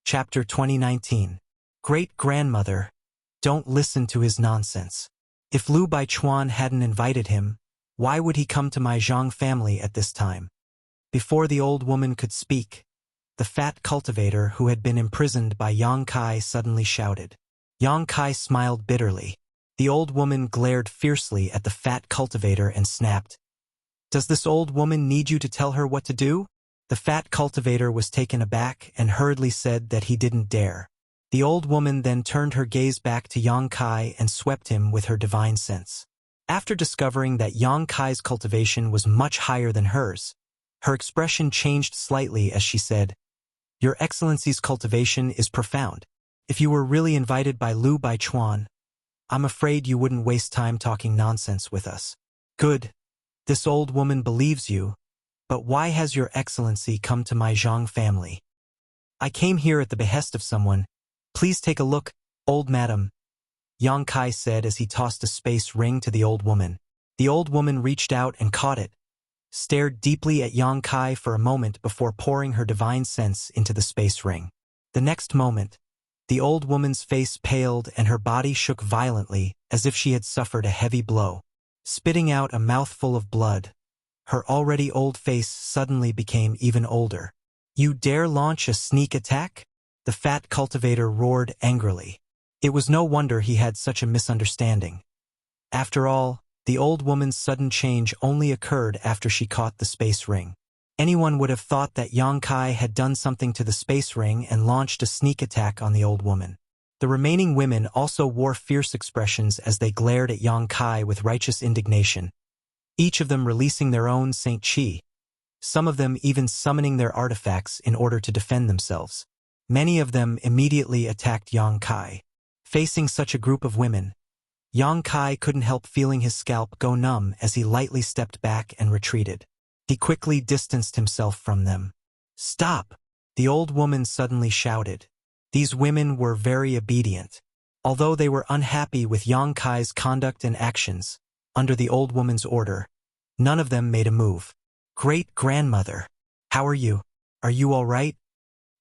Chapter 2019. Great-grandmother, don't listen to his nonsense. If Lu Baichuan hadn't invited him, why would he come to my Zhang family at this time? Before the old woman could speak, the fat cultivator who had been imprisoned by Yang Kai suddenly shouted. Yang Kai smiled bitterly. The old woman glared fiercely at the fat cultivator and snapped. Does this old woman need you to tell her what to do? The fat cultivator was taken aback and hurriedly said that he didn't dare. The old woman then turned her gaze back to Yang Kai and swept him with her divine sense. After discovering that Yang Kai's cultivation was much higher than hers, her expression changed slightly as she said, Your Excellency's cultivation is profound. If you were really invited by Lu Baichuan, I'm afraid you wouldn't waste time talking nonsense with us. Good. This old woman believes you, but why has Your Excellency come to my Zhang family? I came here at the behest of someone. Please take a look, old madam, Yang Kai said as he tossed a space ring to the old woman. The old woman reached out and caught it, stared deeply at Yang Kai for a moment before pouring her divine sense into the space ring. The next moment, the old woman's face paled and her body shook violently as if she had suffered a heavy blow. Spitting out a mouthful of blood, her already old face suddenly became even older. You dare launch a sneak attack? The fat cultivator roared angrily. It was no wonder he had such a misunderstanding. After all, the old woman's sudden change only occurred after she caught the space ring. Anyone would have thought that Yang Kai had done something to the space ring and launched a sneak attack on the old woman. The remaining women also wore fierce expressions as they glared at Yang Kai with righteous indignation, each of them releasing their own Saint Qi, some of them even summoning their artifacts in order to defend themselves. Many of them immediately attacked Yang Kai. Facing such a group of women, Yang Kai couldn't help feeling his scalp go numb as he lightly stepped back and retreated. He quickly distanced himself from them. Stop! The old woman suddenly shouted. These women were very obedient. Although they were unhappy with Yang Kai's conduct and actions, under the old woman's order, none of them made a move. Great-grandmother, how are you? Are you all right?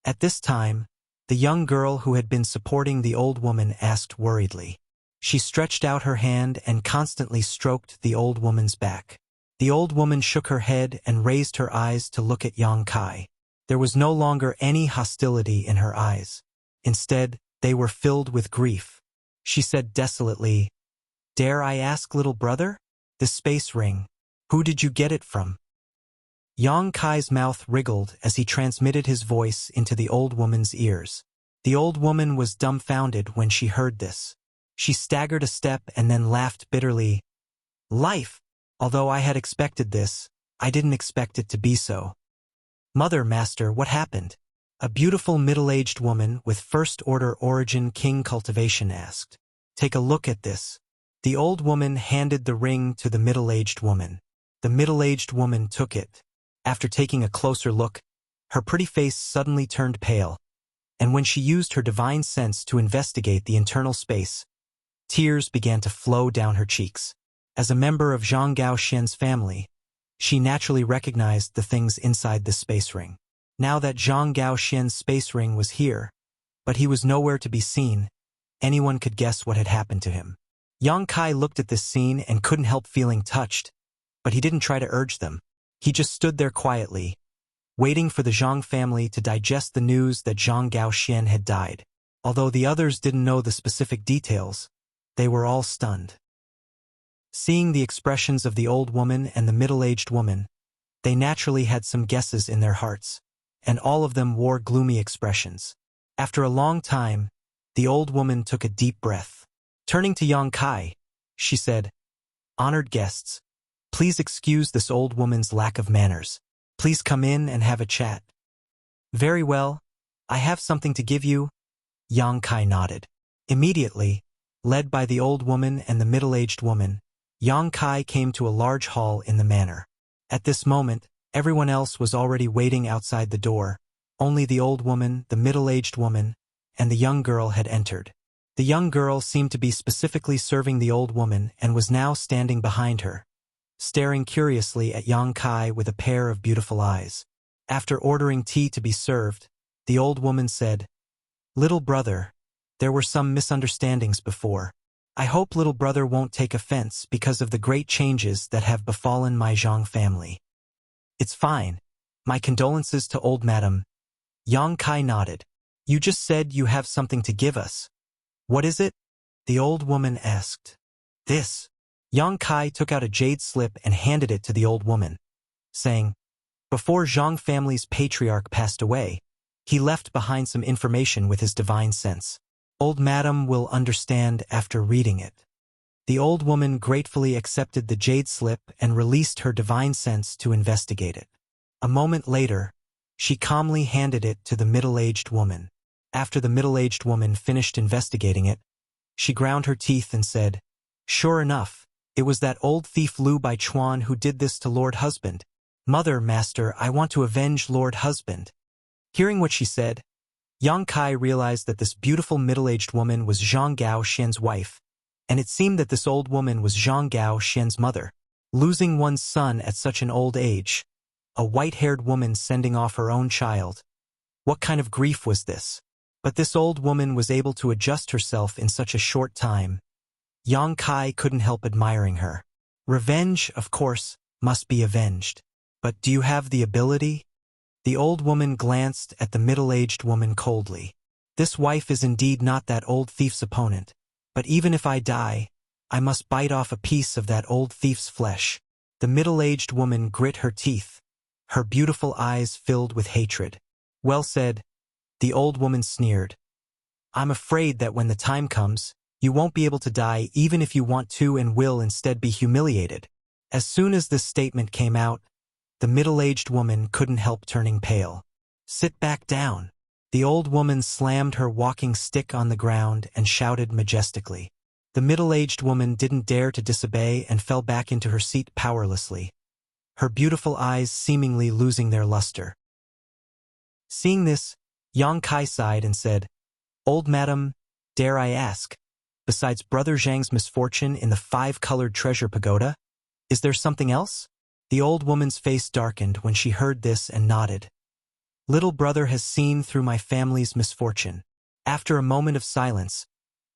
At this time, the young girl who had been supporting the old woman asked worriedly. She stretched out her hand and constantly stroked the old woman's back. The old woman shook her head and raised her eyes to look at Yang Kai. There was no longer any hostility in her eyes. Instead, they were filled with grief. She said desolately, Dare I ask, little brother? This space ring, who did you get it from? Yang Kai's mouth wriggled as he transmitted his voice into the old woman's ears. The old woman was dumbfounded when she heard this. She staggered a step and then laughed bitterly. Life! Although I had expected this, I didn't expect it to be so. Mother, master, what happened? A beautiful middle-aged woman with first-order origin king cultivation asked. Take a look at this. The old woman handed the ring to the middle-aged woman. The middle-aged woman took it. After taking a closer look, her pretty face suddenly turned pale, and when she used her divine sense to investigate the internal space, tears began to flow down her cheeks. As a member of Zhang Gaoxian's family, she naturally recognized the things inside the space ring. Now that Zhang Gaoxian's space ring was here, but he was nowhere to be seen, anyone could guess what had happened to him. Yang Kai looked at this scene and couldn't help feeling touched, but he didn't try to urge them. He just stood there quietly, waiting for the Zhang family to digest the news that Zhang Gaoxian had died. Although the others didn't know the specific details, they were all stunned. Seeing the expressions of the old woman and the middle-aged woman, they naturally had some guesses in their hearts, and all of them wore gloomy expressions. After a long time, the old woman took a deep breath. Turning to Yang Kai, she said, Honored guests, please excuse this old woman's lack of manners. Please come in and have a chat. Very well, I have something to give you. Yang Kai nodded. Immediately, led by the old woman and the middle-aged woman, Yang Kai came to a large hall in the manor. At this moment, everyone else was already waiting outside the door. Only the old woman, the middle-aged woman, and the young girl had entered. The young girl seemed to be specifically serving the old woman and was now standing behind her, staring curiously at Yang Kai with a pair of beautiful eyes. After ordering tea to be served, the old woman said, Little brother, there were some misunderstandings before. I hope little brother won't take offense because of the great changes that have befallen my Zhang family. It's fine. My condolences to old madam. Yang Kai nodded. You just said you have something to give us. What is it? The old woman asked. This. Yang Kai took out a jade slip and handed it to the old woman, saying, before Zhang family's patriarch passed away, he left behind some information with his divine sense. Old madam will understand after reading it. The old woman gratefully accepted the jade slip and released her divine sense to investigate it. A moment later, she calmly handed it to the middle-aged woman. After the middle-aged woman finished investigating it, she ground her teeth and said, sure enough, it was that old thief Lu Baichuan who did this to Lord Husband. Mother, master, I want to avenge Lord Husband. Hearing what she said, Yang Kai realized that this beautiful middle-aged woman was Zhang Gao Xian's wife, and it seemed that this old woman was Zhang Gao Xian's mother. Losing one's son at such an old age, a white-haired woman sending off her own child. What kind of grief was this? But this old woman was able to adjust herself in such a short time. Yang Kai couldn't help admiring her. Revenge, of course, must be avenged. But do you have the ability? The old woman glanced at the middle-aged woman coldly. This wife is indeed not that old thief's opponent, but even if I die, I must bite off a piece of that old thief's flesh. The middle-aged woman grit her teeth, her beautiful eyes filled with hatred. Well said, the old woman sneered. I'm afraid that when the time comes, you won't be able to die even if you want to and will instead be humiliated. As soon as this statement came out, the middle-aged woman couldn't help turning pale. Sit back down. The old woman slammed her walking stick on the ground and shouted majestically. The middle-aged woman didn't dare to disobey and fell back into her seat powerlessly, her beautiful eyes seemingly losing their luster. Seeing this, Yang Kai sighed and said, Old madam, dare I ask, besides Brother Zhang's misfortune in the 5-colored treasure pagoda, is there something else? The old woman's face darkened when she heard this and nodded. Little brother has seen through my family's misfortune. After a moment of silence,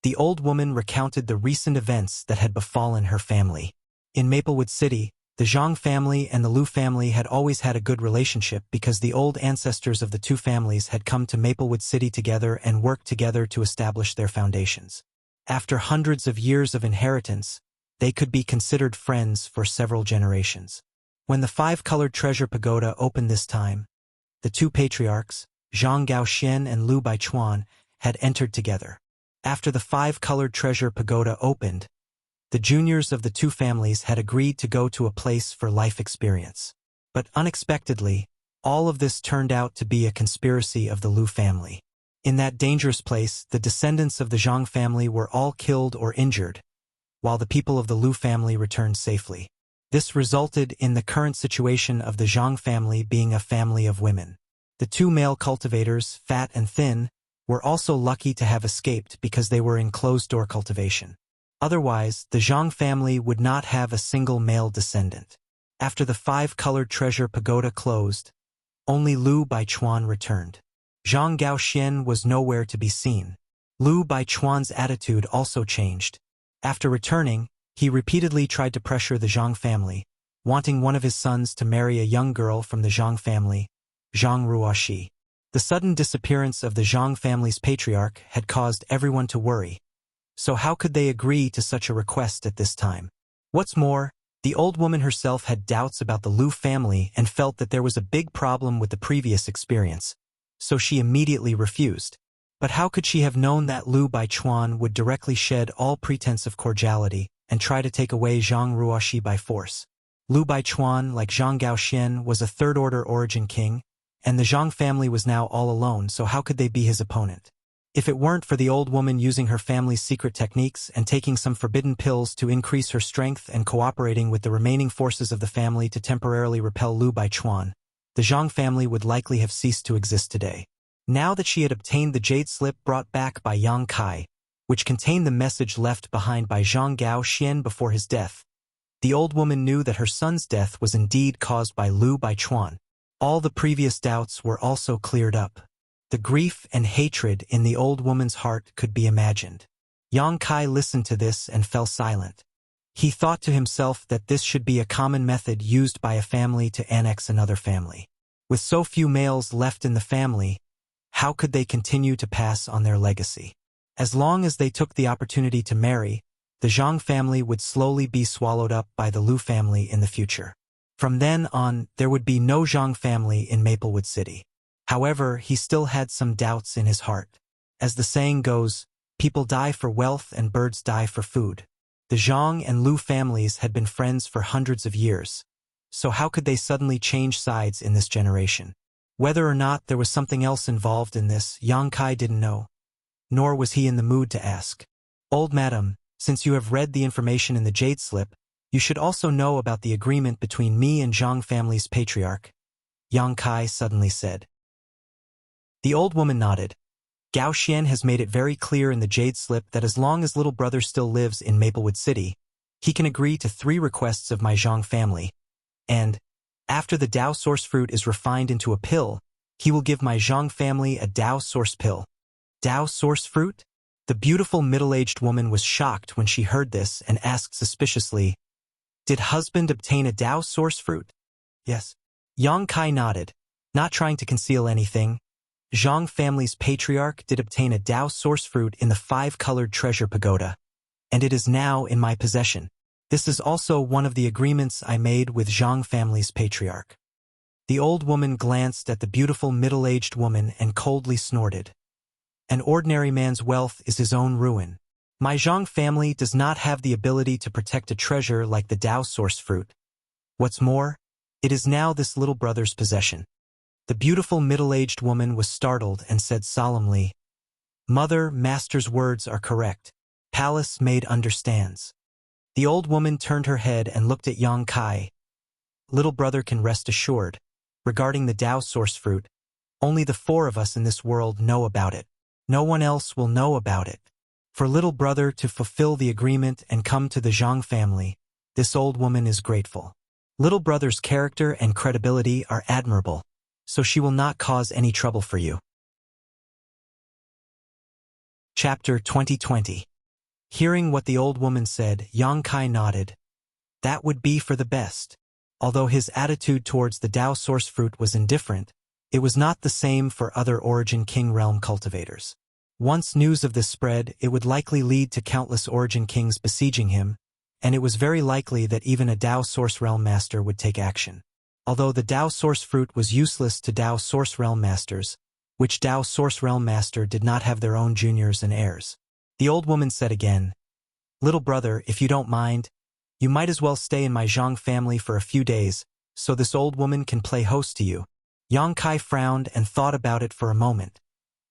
the old woman recounted the recent events that had befallen her family. In Maplewood City, the Zhang family and the Lu family had always had a good relationship because the old ancestors of the two families had come to Maplewood City together and worked together to establish their foundations. After hundreds of years of inheritance, they could be considered friends for several generations. When the 5-colored treasure pagoda opened this time, the two patriarchs, Zhang Gaoxian and Lu Baichuan, had entered together. After the 5-colored treasure pagoda opened, the juniors of the two families had agreed to go to a place for life experience. But unexpectedly, all of this turned out to be a conspiracy of the Lu family. In that dangerous place, the descendants of the Zhang family were all killed or injured, while the people of the Lu family returned safely. This resulted in the current situation of the Zhang family being a family of women. The two male cultivators, fat and thin, were also lucky to have escaped because they were in closed-door cultivation. Otherwise, the Zhang family would not have a single male descendant. After the 5-colored treasure pagoda closed, only Lu Baichuan returned. Zhang Gaoxian was nowhere to be seen. Lu Baichuan's attitude also changed. After returning, he repeatedly tried to pressure the Zhang family, wanting one of his sons to marry a young girl from the Zhang family, Zhang Ruoxi. The sudden disappearance of the Zhang family's patriarch had caused everyone to worry. So how could they agree to such a request at this time? What's more, the old woman herself had doubts about the Lu family and felt that there was a big problem with the previous experience, so she immediately refused. But how could she have known that Lu Baichuan would directly shed all pretense of cordiality and try to take away Zhang Ruoxi by force? Lu Baichuan, like Zhang Gaoxian, was a third-order origin king, and the Zhang family was now all alone, so how could they be his opponent? If it weren't for the old woman using her family's secret techniques and taking some forbidden pills to increase her strength and cooperating with the remaining forces of the family to temporarily repel Lu Baichuan, the Zhang family would likely have ceased to exist today. Now that she had obtained the jade slip brought back by Yang Kai, which contained the message left behind by Zhang Gaoxian before his death, the old woman knew that her son's death was indeed caused by Lu Baichuan. All the previous doubts were also cleared up. The grief and hatred in the old woman's heart could be imagined. Yang Kai listened to this and fell silent. He thought to himself that this should be a common method used by a family to annex another family. With so few males left in the family, how could they continue to pass on their legacy? As long as they took the opportunity to marry, the Zhang family would slowly be swallowed up by the Lu family in the future. From then on, there would be no Zhang family in Maplewood City. However, he still had some doubts in his heart. As the saying goes, people die for wealth and birds die for food. The Zhang and Lu families had been friends for hundreds of years. So how could they suddenly change sides in this generation? Whether or not there was something else involved in this, Yang Kai didn't know. Nor was he in the mood to ask. Old madam, since you have read the information in the jade slip, you should also know about the agreement between me and Zhang family's patriarch, Yang Kai suddenly said. The old woman nodded. Gao Xian has made it very clear in the jade slip that as long as little brother still lives in Maplewood City, he can agree to 3 requests of my Zhang family, and, after the Dao source fruit is refined into a pill, he will give my Zhang family a Dao source pill. Dao source fruit? The beautiful middle-aged woman was shocked when she heard this and asked suspiciously, "Did husband obtain a Dao source fruit?" "Yes." Yang Kai nodded, not trying to conceal anything. Zhang family's patriarch did obtain a Dao source fruit in the 5-colored treasure pagoda, and it is now in my possession. This is also one of the agreements I made with Zhang family's patriarch. The old woman glanced at the beautiful middle-aged woman and coldly snorted. An ordinary man's wealth is his own ruin. My Zhang family does not have the ability to protect a treasure like the Dao source fruit. What's more, it is now this little brother's possession. The beautiful middle-aged woman was startled and said solemnly, "Mother, master's words are correct. Palace maid understands." The old woman turned her head and looked at Yang Kai. "Little brother can rest assured. Regarding the Dao source fruit, only the 4 of us in this world know about it. No one else will know about it. For little brother to fulfill the agreement and come to the Zhang family, this old woman is grateful. Little brother's character and credibility are admirable, so she will not cause any trouble for you." Chapter 2020. Hearing what the old woman said, Yang Kai nodded. That would be for the best. Although his attitude towards the Dao source fruit was indifferent, it was not the same for other Origin King realm cultivators. Once news of this spread, it would likely lead to countless Origin Kings besieging him, and it was very likely that even a Dao source realm master would take action. Although the Dao source fruit was useless to Dao source realm masters, which Dao source realm master did not have their own juniors and heirs. The old woman said again, "Little brother, if you don't mind, you might as well stay in my Zhang family for a few days, so this old woman can play host to you." Yang Kai frowned and thought about it for a moment,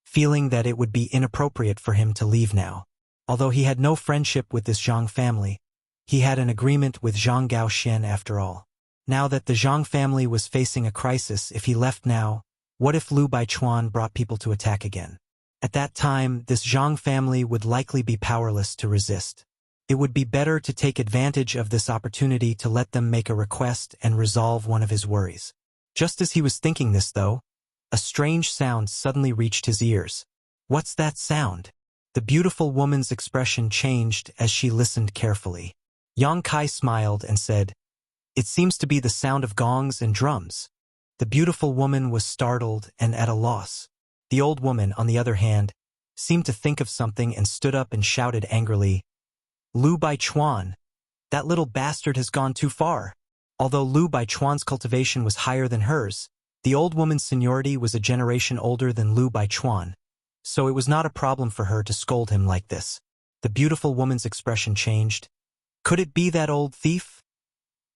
feeling that it would be inappropriate for him to leave now. Although he had no friendship with this Zhang family, he had an agreement with Zhang Gao Xian after all. Now that the Zhang family was facing a crisis, if he left now, what if Lu Baichuan brought people to attack again? At that time, this Zhang family would likely be powerless to resist. It would be better to take advantage of this opportunity to let them make a request and resolve one of his worries. Just as he was thinking this, though, a strange sound suddenly reached his ears. "What's that sound?" The beautiful woman's expression changed as she listened carefully. Yang Kai smiled and said, "It seems to be the sound of gongs and drums." The beautiful woman was startled and at a loss. The old woman, on the other hand, seemed to think of something and stood up and shouted angrily, "Lu Baichuan! That little bastard has gone too far." Although Lu Baichuan's cultivation was higher than hers, the old woman's seniority was a generation older than Lu Baichuan, so it was not a problem for her to scold him like this. The beautiful woman's expression changed. Could it be that old thief?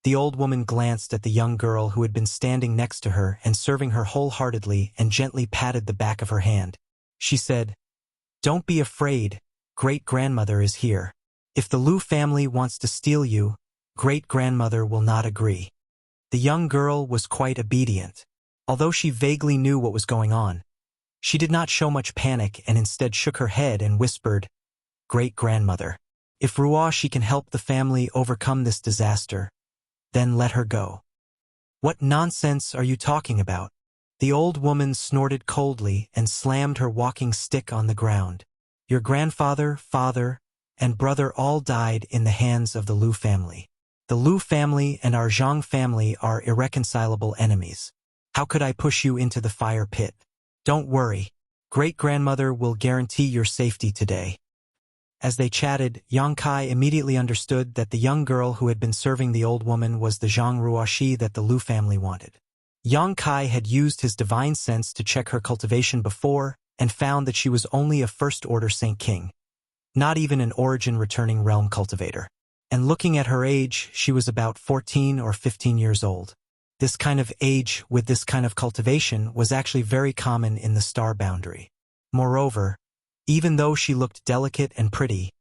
The old woman glanced at the young girl who had been standing next to her and serving her wholeheartedly and gently patted the back of her hand. She said, "Don't be afraid, great-grandmother is here. If the Lu family wants to steal you, great-grandmother will not agree." The young girl was quite obedient. Although she vaguely knew what was going on, she did not show much panic and instead shook her head and whispered, "Great-grandmother, if Ruashi can help the family overcome this disaster, then let her go." "What nonsense are you talking about?" The old woman snorted coldly and slammed her walking stick on the ground. Your grandfather, father, and brother all died in the hands of the Lu family. The Lu family and our Zhang family are irreconcilable enemies. How could I push you into the fire pit? Don't worry. Great-grandmother will guarantee your safety today. As they chatted, Yang Kai immediately understood that the young girl who had been serving the old woman was the Zhang Ruoxi that the Lu family wanted. Yang Kai had used his divine sense to check her cultivation before and found that she was only a first-order Saint King, not even an origin-returning realm cultivator. And looking at her age, she was about 14 or 15 years old. This kind of age with this kind of cultivation was actually very common in the star boundary. Moreover, even though she looked delicate and pretty,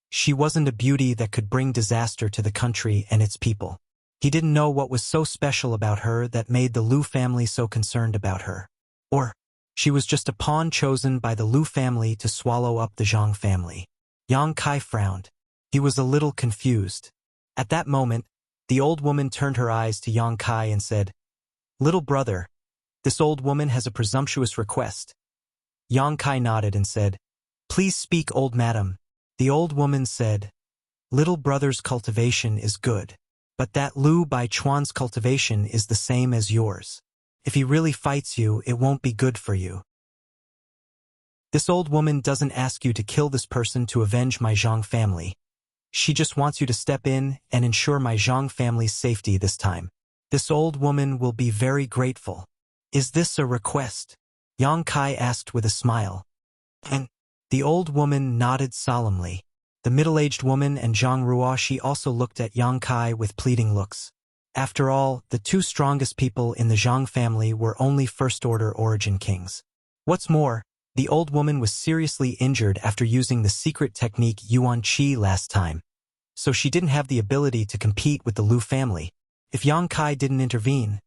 she wasn't a beauty that could bring disaster to the country and its people. He didn't know what was so special about her that made the Lu family so concerned about her. Or, she was just a pawn chosen by the Lu family to swallow up the Zhang family. Yang Kai frowned. He was a little confused. At that moment, the old woman turned her eyes to Yang Kai and said, "Little brother, this old woman has a presumptuous request." Yang Kai nodded and said, "Please speak, old madam." The old woman said, "Little brother's cultivation is good, but that Lu Bai Chuan's cultivation is the same as yours. If he really fights you, it won't be good for you. This old woman doesn't ask you to kill this person to avenge my Zhang family. She just wants you to step in and ensure my Zhang family's safety this time. This old woman will be very grateful." "Is this a request?" Yang Kai asked with a smile. And the old woman nodded solemnly. The middle-aged woman and Zhang Ruoxi also looked at Yang Kai with pleading looks. After all, the two strongest people in the Zhang family were only first-order origin kings. What's more, the old woman was seriously injured after using the secret technique Yuan Qi last time, so she didn't have the ability to compete with the Lu family. If Yang Kai didn't intervene,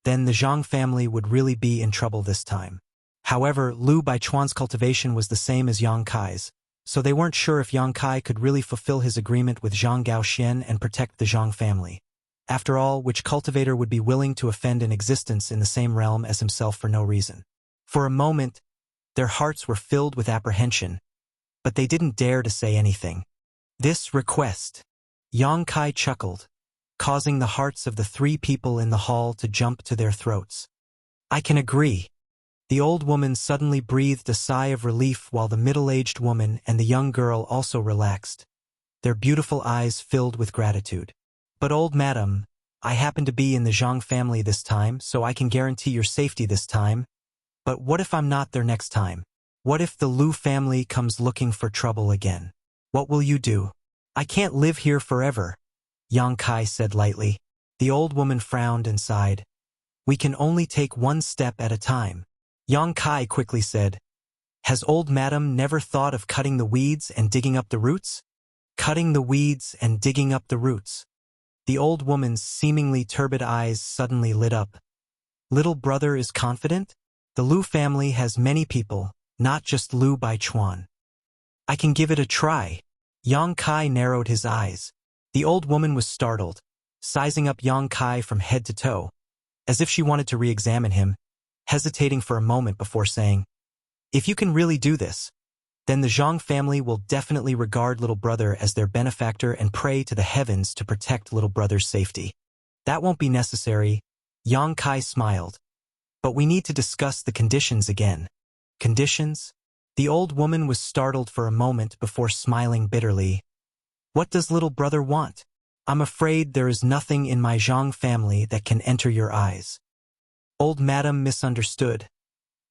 then the Zhang family would really be in trouble this time. However, Lu Baichuan's cultivation was the same as Yang Kai's, so they weren't sure if Yang Kai could really fulfill his agreement with Zhang Gaoxian and protect the Zhang family. After all, which cultivator would be willing to offend an existence in the same realm as himself for no reason? For a moment, their hearts were filled with apprehension, but they didn't dare to say anything. This request, Yang Kai chuckled, causing the hearts of the three people in the hall to jump to their throats. "I can agree." The old woman suddenly breathed a sigh of relief while the middle-aged woman and the young girl also relaxed, their beautiful eyes filled with gratitude. "But old madam, I happen to be in the Zhang family this time, so I can guarantee your safety this time. But what if I'm not there next time? What if the Lu family comes looking for trouble again? What will you do?" "I can't live here forever," Yang Kai said lightly. The old woman frowned and sighed. "We can only take one step at a time." Yang Kai quickly said, "Has old madam never thought of cutting the weeds and digging up the roots?" "Cutting the weeds and digging up the roots." The old woman's seemingly turbid eyes suddenly lit up. "Little brother is confident? The Lu family has many people, not just Lu Baichuan. I can give it a try." Yang Kai narrowed his eyes. The old woman was startled, sizing up Yang Kai from head to toe, as if she wanted to re-examine him, hesitating for a moment before saying, "If you can really do this, then the Zhang family will definitely regard little brother as their benefactor and pray to the heavens to protect little brother's safety." "That won't be necessary," Yang Kai smiled. "But we need to discuss the conditions again." "Conditions?" The old woman was startled for a moment before smiling bitterly. "What does little brother want? I'm afraid there is nothing in my Zhang family that can enter your eyes." Old madam misunderstood.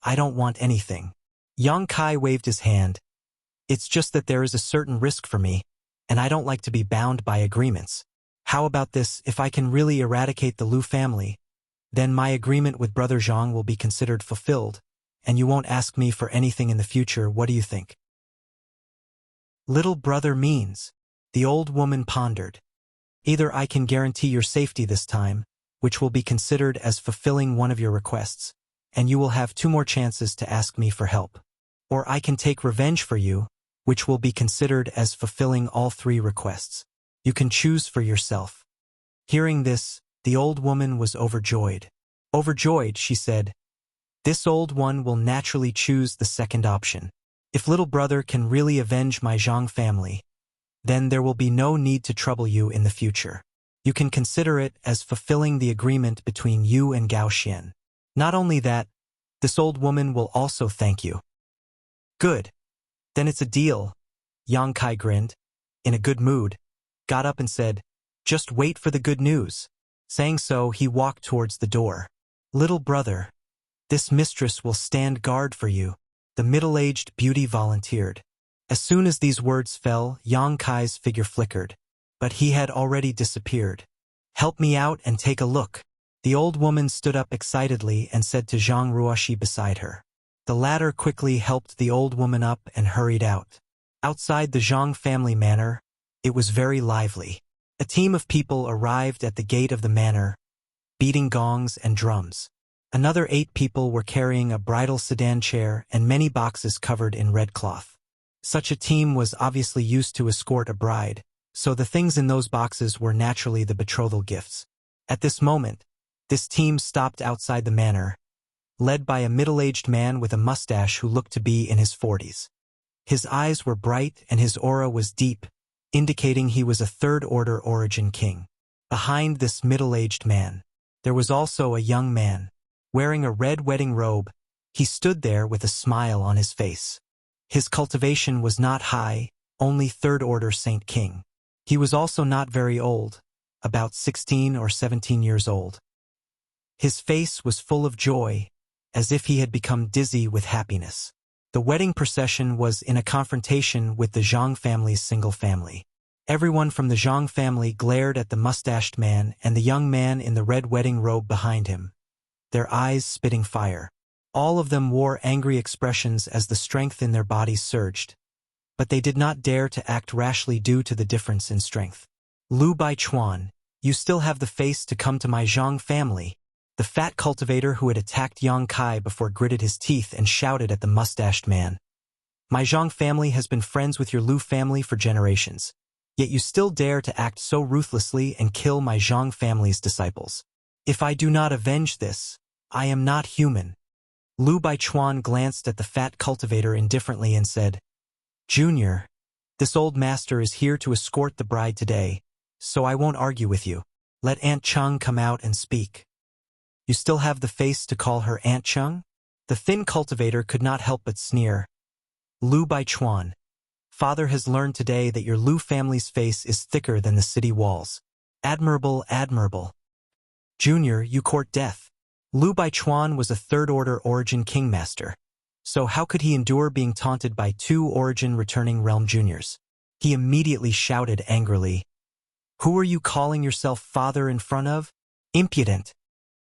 "I don't want anything." Yang Kai waved his hand. "It's just that there is a certain risk for me, and I don't like to be bound by agreements. How about this? If I can really eradicate the Lu family, then my agreement with Brother Zhang will be considered fulfilled, and you won't ask me for anything in the future. What do you think?" "Little brother means," the old woman pondered. "Either I can guarantee your safety this time, which will be considered as fulfilling one of your requests, and you will have 2 more chances to ask me for help. Or I can take revenge for you, which will be considered as fulfilling all 3 requests. You can choose for yourself." Hearing this, the old woman was overjoyed. Overjoyed, she said, This old one will naturally choose the second option. If little brother can really avenge my Zhang family, then there will be no need to trouble you in the future. You can consider it as fulfilling the agreement between you and Gao Xian. Not only that, this old woman will also thank you. Good. Then it's a deal. Yang Kai grinned, in a good mood, got up and said, just wait for the good news. Saying so, he walked towards the door. Little brother, this mistress will stand guard for you, the middle-aged beauty volunteered. As soon as these words fell, Yang Kai's figure flickered, but he had already disappeared. Help me out and take a look. The old woman stood up excitedly and said to Zhang Ruoxi beside her. The latter quickly helped the old woman up and hurried out. Outside the Zhang family manor, it was very lively. A team of people arrived at the gate of the manor, beating gongs and drums. Another 8 people were carrying a bridal sedan chair and many boxes covered in red cloth. Such a team was obviously used to escort a bride, so the things in those boxes were naturally the betrothal gifts. At this moment, this team stopped outside the manor, led by a middle-aged man with a mustache who looked to be in his 40s. His eyes were bright and his aura was deep, indicating he was a third-order origin king. Behind this middle-aged man, there was also a young man. Wearing a red wedding robe, he stood there with a smile on his face. His cultivation was not high, only third-order Saint King. He was also not very old, about 16 or 17 years old. His face was full of joy, as if he had become dizzy with happiness. The wedding procession was in a confrontation with the Zhang family's single family. Everyone from the Zhang family glared at the mustached man and the young man in the red wedding robe behind him, their eyes spitting fire. All of them wore angry expressions as the strength in their bodies surged, but they did not dare to act rashly due to the difference in strength. Lu Baichuan, you still have the face to come to my Zhang family. The fat cultivator who had attacked Yang Kai before gritted his teeth and shouted at the mustached man. My Zhang family has been friends with your Lu family for generations, yet you still dare to act so ruthlessly and kill my Zhang family's disciples. If I do not avenge this, I am not human. Lu Baichuan glanced at the fat cultivator indifferently and said, Junior, this old master is here to escort the bride today, so I won't argue with you. Let Aunt Chung come out and speak. You still have the face to call her Aunt Chung? The thin cultivator could not help but sneer. Lu Baichuan, father has learned today that your Lu family's face is thicker than the city walls. Admirable, admirable. Junior, you court death. Lu Baichuan was a third-order origin kingmaster, so how could he endure being taunted by 2 origin-returning realm juniors? He immediately shouted angrily, Who are you calling yourself father in front of? Impudent!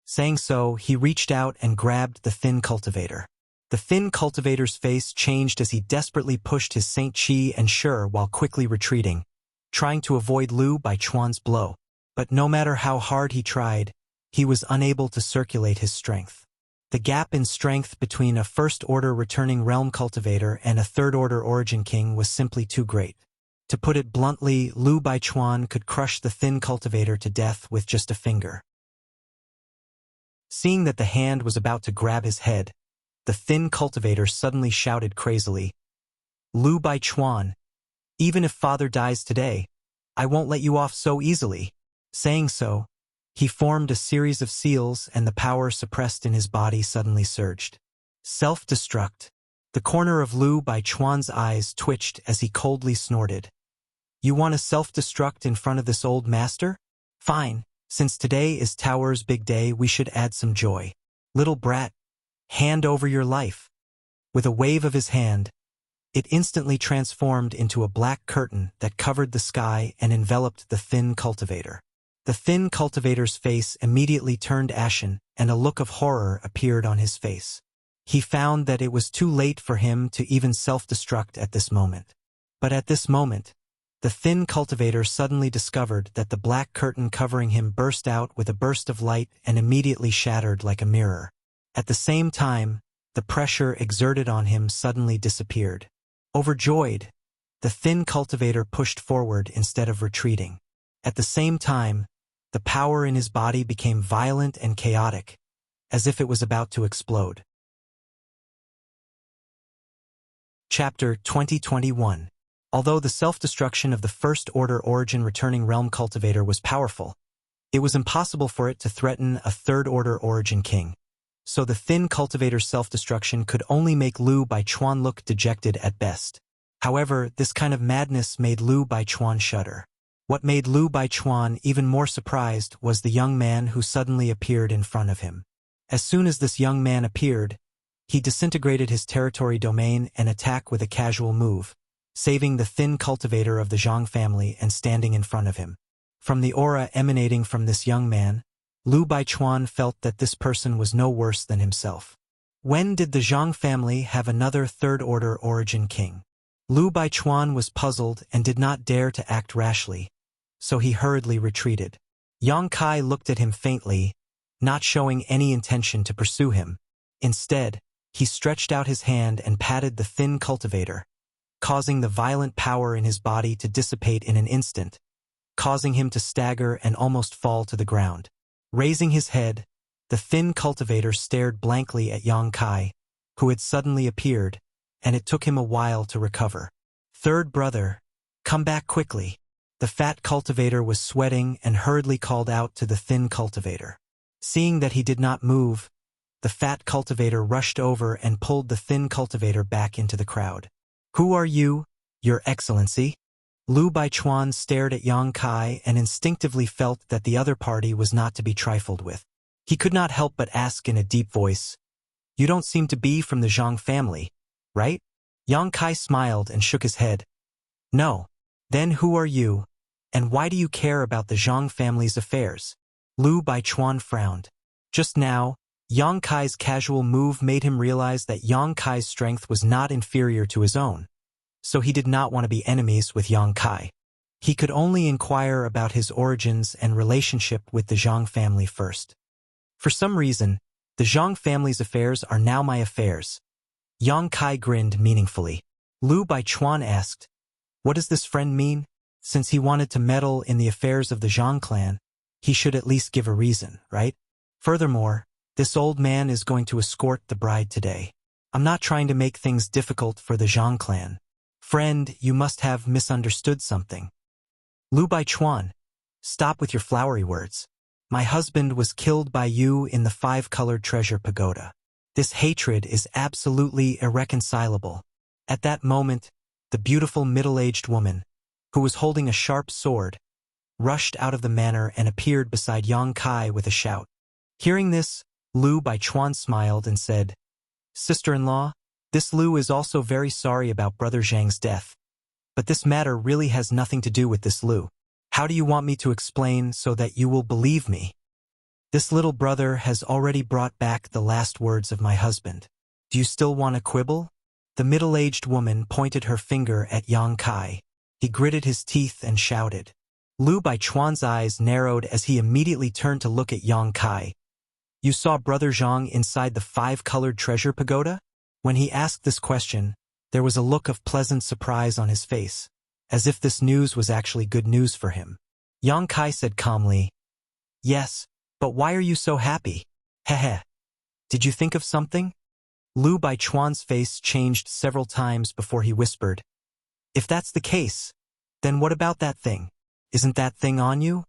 Saying so, he reached out and grabbed the thin cultivator. The thin cultivator's face changed as he desperately pushed his Saint Chi and Sure while quickly retreating, trying to avoid Lu Baichuan's blow. But no matter how hard he tried, he was unable to circulate his strength. The gap in strength between a first-order returning realm cultivator and a third-order origin king was simply too great. To put it bluntly, Lu Baichuan could crush the thin cultivator to death with just a finger. Seeing that the hand was about to grab his head, the thin cultivator suddenly shouted crazily, Lu Baichuan, even if father dies today, I won't let you off so easily. Saying so, he formed a series of seals and the power suppressed in his body suddenly surged. Self-destruct. The corner of Lu Baichuan's eyes twitched as he coldly snorted. You want to self-destruct in front of this old master? Fine, since today is Tower's big day, we should add some joy. Little brat, hand over your life. With a wave of his hand, it instantly transformed into a black curtain that covered the sky and enveloped the thin cultivator. The thin cultivator's face immediately turned ashen, and a look of horror appeared on his face. He found that it was too late for him to even self-destruct at this moment. But at this moment, the thin cultivator suddenly discovered that the black curtain covering him burst out with a burst of light and immediately shattered like a mirror. At the same time, the pressure exerted on him suddenly disappeared. Overjoyed, the thin cultivator pushed forward instead of retreating. At the same time, the power in his body became violent and chaotic, as if it was about to explode. Chapter 2021. Although the self-destruction of the First Order Origin Returning Realm Cultivator was powerful, it was impossible for it to threaten a Third Order Origin King. So the Thin Cultivator's self-destruction could only make Lu Baichuan look dejected at best. However, this kind of madness made Lu Baichuan shudder. What made Lu Baichuan even more surprised was the young man who suddenly appeared in front of him. As soon as this young man appeared, he disintegrated his territory domain and attacked with a casual move, saving the Thin Cultivator of the Zhang family and standing in front of him. From the aura emanating from this young man, Lu Baichuan felt that this person was no worse than himself. When did the Zhang family have another Third Order Origin King? Lu Baichuan was puzzled and did not dare to act rashly, so he hurriedly retreated. Yang Kai looked at him faintly, not showing any intention to pursue him. Instead, he stretched out his hand and patted the Thin Cultivator, causing the violent power in his body to dissipate in an instant, causing him to stagger and almost fall to the ground. Raising his head, the Thin Cultivator stared blankly at Yang Kai, who had suddenly appeared, and it took him a while to recover. "Third brother, come back quickly." The Fat Cultivator was sweating and hurriedly called out to the Thin Cultivator. Seeing that he did not move, the Fat Cultivator rushed over and pulled the Thin Cultivator back into the crowd. "Who are you, Your Excellency?" Lu Baichuan stared at Yang Kai and instinctively felt that the other party was not to be trifled with. He could not help but ask in a deep voice, "You don't seem to be from the Zhang family, right?" Yang Kai smiled and shook his head. "No. Then who are you, and why do you care about the Zhang family's affairs?" Lu Baichuan frowned. Just now, Yang Kai's casual move made him realize that Yang Kai's strength was not inferior to his own, so he did not want to be enemies with Yang Kai. He could only inquire about his origins and relationship with the Zhang family first. "For some reason, the Zhang family's affairs are now my affairs." Yang Kai grinned meaningfully. Lu Baichuan asked, "What does this friend mean? Since he wanted to meddle in the affairs of the Zhang clan, he should at least give a reason, right? Furthermore, this old man is going to escort the bride today. I'm not trying to make things difficult for the Zhang clan. Friend, you must have misunderstood something." "Lu Baichuan, stop with your flowery words. My husband was killed by you in the 5-colored treasure pagoda. This hatred is absolutely irreconcilable." At that moment, the beautiful middle-aged woman, who was holding a sharp sword, rushed out of the manor and appeared beside Yang Kai with a shout. Hearing this, Lu Baichuan smiled and said, "Sister-in-law, this Lu is also very sorry about Brother Zhang's death. But this matter really has nothing to do with this Lu. How do you want me to explain so that you will believe me? This little brother has already brought back the last words of my husband. Do you still want to quibble?" The middle-aged woman pointed her finger at Yang Kai. He gritted his teeth and shouted. Lu Baichuan's eyes narrowed as he immediately turned to look at Yang Kai. "You saw Brother Zhang inside the 5-colored treasure pagoda?" When he asked this question, there was a look of pleasant surprise on his face, as if this news was actually good news for him. Yang Kai said calmly, "Yes, but why are you so happy? Heh. Did you think of something?" Lu Baichuan's face changed several times before he whispered, "If that's the case, then what about that thing? Isn't that thing on you?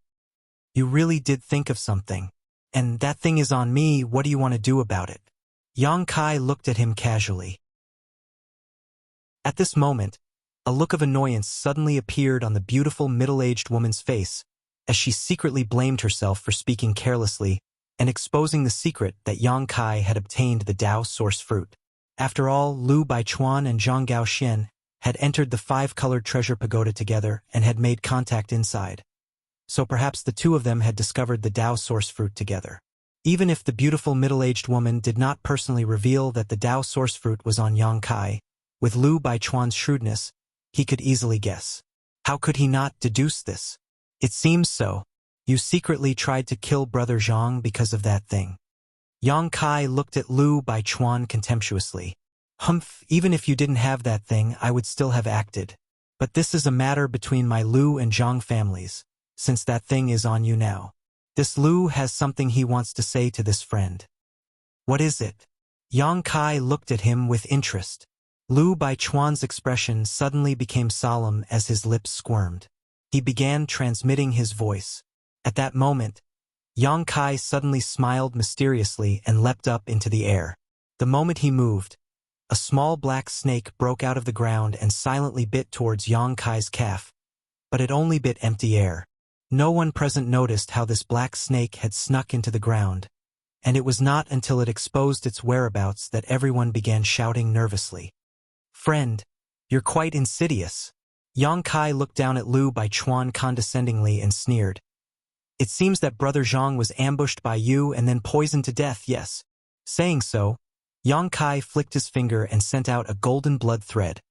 You really did think of something. And that thing is on me, what do you want to do about it?" Yang Kai looked at him casually. At this moment, a look of annoyance suddenly appeared on the beautiful middle-aged woman's face, as she secretly blamed herself for speaking carelessly and exposing the secret that Yang Kai had obtained the Dao source fruit. After all, Lu Baichuan and Zhang Gaoxian had entered the 5-colored treasure pagoda together and had made contact inside. So perhaps the two of them had discovered the Dao source fruit together. Even if the beautiful middle-aged woman did not personally reveal that the Dao source fruit was on Yang Kai, with Lu Baichuan's shrewdness, he could easily guess. How could he not deduce this? "It seems so. You secretly tried to kill Brother Zhang because of that thing." Yang Kai looked at Lu Baichuan contemptuously. "Humph, even if you didn't have that thing, I would still have acted. But this is a matter between my Lu and Zhang families, since that thing is on you now. This Lu has something he wants to say to this friend." "What is it?" Yang Kai looked at him with interest. Lu Baichuan's expression suddenly became solemn as his lips squirmed. He began transmitting his voice. At that moment, Yang Kai suddenly smiled mysteriously and leapt up into the air. The moment he moved, a small black snake broke out of the ground and silently bit towards Yang Kai's calf, but it only bit empty air. No one present noticed how this black snake had snuck into the ground, and it was not until it exposed its whereabouts that everyone began shouting nervously. "Friend, you're quite insidious." Yang Kai looked down at Lu Baichuan condescendingly and sneered. "It seems that Brother Zhang was ambushed by you and then poisoned to death, yes." Saying so, Yang Kai flicked his finger and sent out a golden blood thread,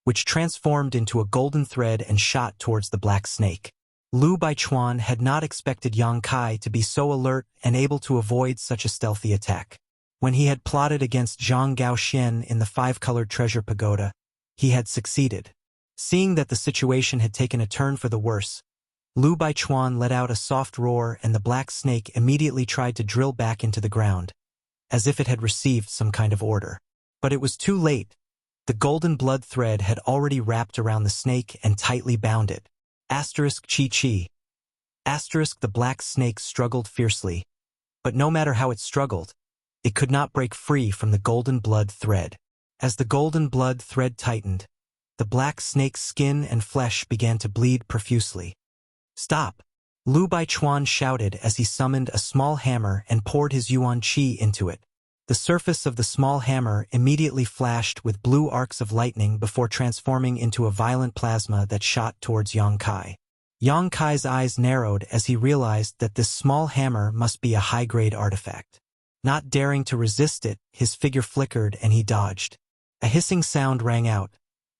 which transformed into a golden thread and shot towards the black snake. Lu Baichuan had not expected Yang Kai to be so alert and able to avoid such a stealthy attack. When he had plotted against Zhang Gaoxian in the five-colored treasure pagoda, he had succeeded. Seeing that the situation had taken a turn for the worse, Lu Baichuan let out a soft roar and the black snake immediately tried to drill back into the ground, as if it had received some kind of order. But it was too late. The golden blood thread had already wrapped around the snake and tightly bound it. Chi. The black snake struggled fiercely, but no matter how it struggled, it could not break free from the golden blood thread. As the golden blood thread tightened, the black snake's skin and flesh began to bleed profusely. "Stop!" Lu Baichuan shouted as he summoned a small hammer and poured his yuan qi into it. The surface of the small hammer immediately flashed with blue arcs of lightning before transforming into a violent plasma that shot towards Yang Kai. Yang Kai's eyes narrowed as he realized that this small hammer must be a high-grade artifact. Not daring to resist it, his figure flickered and he dodged. A hissing sound rang out,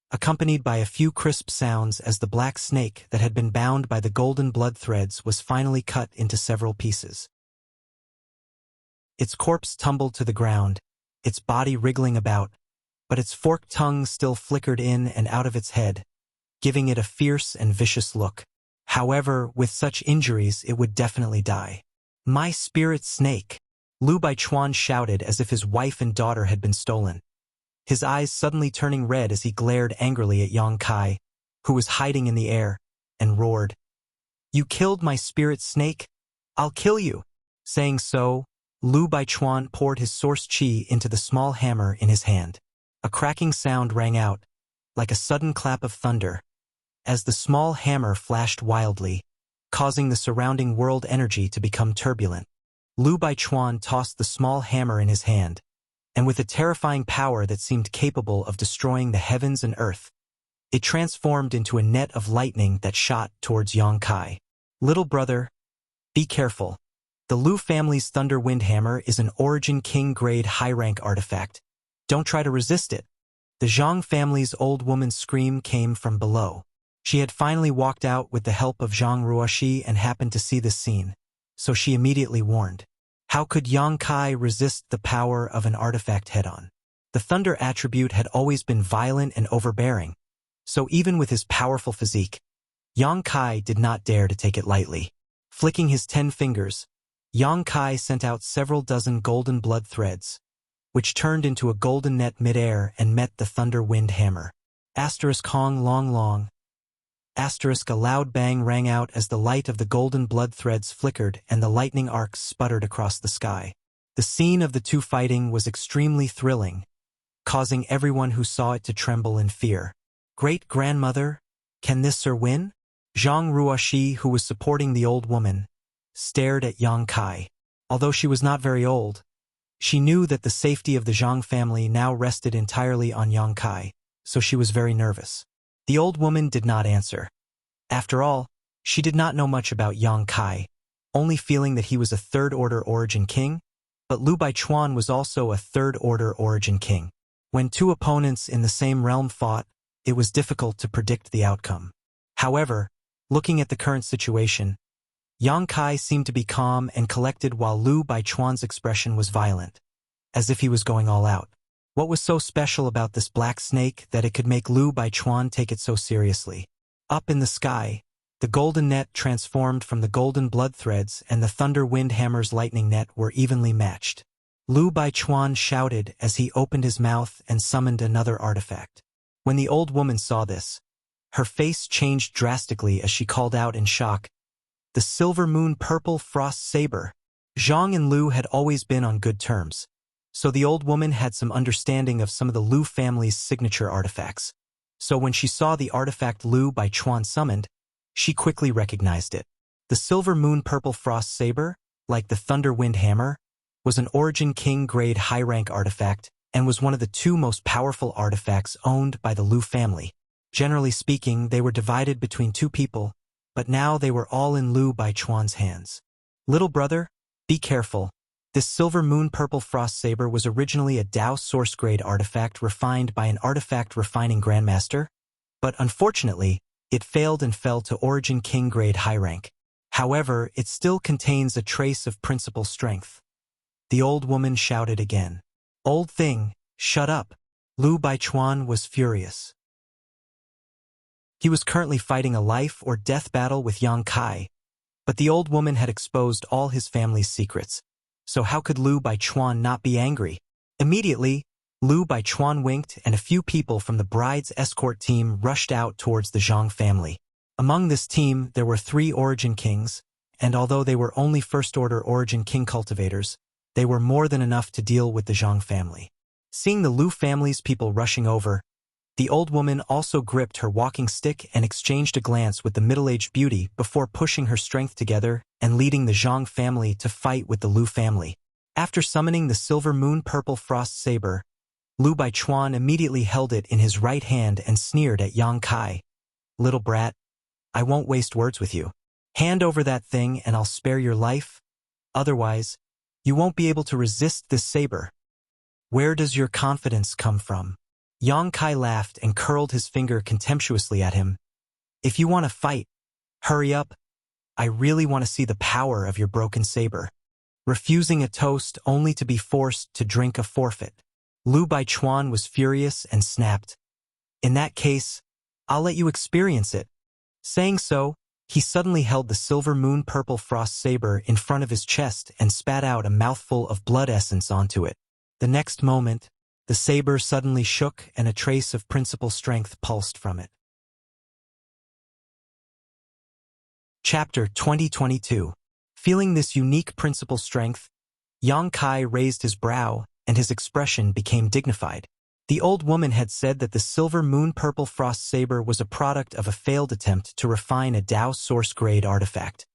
accompanied by a few crisp sounds as the black snake that had been bound by the golden blood threads was finally cut into several pieces. Its corpse tumbled to the ground, its body wriggling about, but its forked tongue still flickered in and out of its head, giving it a fierce and vicious look. However, with such injuries it would definitely die. "My spirit snake!" Lu Baichuan shouted as if his wife and daughter had been stolen, his eyes suddenly turning red as he glared angrily at Yang Kai, who was hiding in the air, and roared, "You killed my spirit snake? I'll kill you!" Saying so, Lu Baichuan poured his source qi into the small hammer in his hand. A cracking sound rang out, like a sudden clap of thunder, as the small hammer flashed wildly, causing the surrounding world energy to become turbulent. Lu Baichuan tossed the small hammer in his hand, and with a terrifying power that seemed capable of destroying the heavens and earth, it transformed into a net of lightning that shot towards Yang Kai. "Little brother, be careful. The Lu family's Thunder Wind Hammer is an Origin King grade high-rank artifact. Don't try to resist it." The Zhang family's old woman's scream came from below. She had finally walked out with the help of Zhang Ruoxi and happened to see this scene, so she immediately warned. How could Yang Kai resist the power of an artifact head-on? The thunder attribute had always been violent and overbearing, so even with his powerful physique, Yang Kai did not dare to take it lightly. Flicking his 10 fingers, Yang Kai sent out several dozen golden blood threads, which turned into a golden net mid-air and met the Thunder Wind Hammer. Hong long long. A loud bang rang out as the light of the golden blood threads flickered and the lightning arcs sputtered across the sky. The scene of the two fighting was extremely thrilling, causing everyone who saw it to tremble in fear. "Great-grandmother, can this sir win?" Zhang Ruoxi, who was supporting the old woman, stared at Yang Kai. Although she was not very old, she knew that the safety of the Zhang family now rested entirely on Yang Kai, so she was very nervous. The old woman did not answer. After all, she did not know much about Yang Kai, only feeling that he was a third-order Origin King, but Lu Baichuan was also a third-order Origin King. When two opponents in the same realm fought, it was difficult to predict the outcome. However, looking at the current situation, Yang Kai seemed to be calm and collected while Lu Baichuan's expression was violent, as if he was going all out. What was so special about this black snake that it could make Lu Baichuan take it so seriously? Up in the sky, the golden net transformed from the golden blood threads and the Thunder Wind Hammer's lightning net were evenly matched. Lu Baichuan shouted as he opened his mouth and summoned another artifact. When the old woman saw this, her face changed drastically as she called out in shock, "The Silver Moon Purple Frost Saber!" Zhang and Lu had always been on good terms, so the old woman had some understanding of some of the Lu family's signature artifacts. So when she saw the artifact Lu Baichuan summoned, she quickly recognized it. The Silver Moon Purple Frost Saber, like the Thunder Wind Hammer, was an Origin King grade high-rank artifact and was one of the two most powerful artifacts owned by the Lu family. Generally speaking, they were divided between two people, but now they were all in Lu Baichuan's hands. "Little brother, be careful. This Silver Moon Purple Frost Saber was originally a Dao Source grade artifact refined by an artifact refining grandmaster, but unfortunately, it failed and fell to Origin King grade high rank. However, it still contains a trace of principal strength." The old woman shouted again. "Old thing, shut up." Lu Baichuan was furious. He was currently fighting a life or death battle with Yang Kai, but the old woman had exposed all his family's secrets, so how could Lu Baichuan not be angry? Immediately, Lu Baichuan winked and a few people from the bride's escort team rushed out towards the Zhang family. Among this team, there were 3 Origin Kings, and although they were only First-Order Origin King cultivators, they were more than enough to deal with the Zhang family. Seeing the Lu family's people rushing over, the old woman also gripped her walking stick and exchanged a glance with the middle-aged beauty before pushing her strength together and leading the Zhang family to fight with the Lu family. After summoning the Silver Moon Purple Frost Saber, Lu Baichuan immediately held it in his right hand and sneered at Yang Kai. "Little brat, I won't waste words with you. Hand over that thing and I'll spare your life. Otherwise, you won't be able to resist this saber." "Where does your confidence come from?" Yang Kai laughed and curled his finger contemptuously at him. "If you want to fight, hurry up. I really want to see the power of your broken saber." Refusing a toast only to be forced to drink a forfeit. Lu Baichuan was furious and snapped. "In that case, I'll let you experience it." Saying so, he suddenly held the Silver Moon Purple Frost Saber in front of his chest and spat out a mouthful of blood essence onto it. The next moment, the saber suddenly shook and a trace of principal strength pulsed from it. Chapter 2022. Feeling this unique principal strength, Yang Kai raised his brow and his expression became dignified. The old woman had said that the Silver Moon Purple Frost Saber was a product of a failed attempt to refine a Dao Source grade artifact.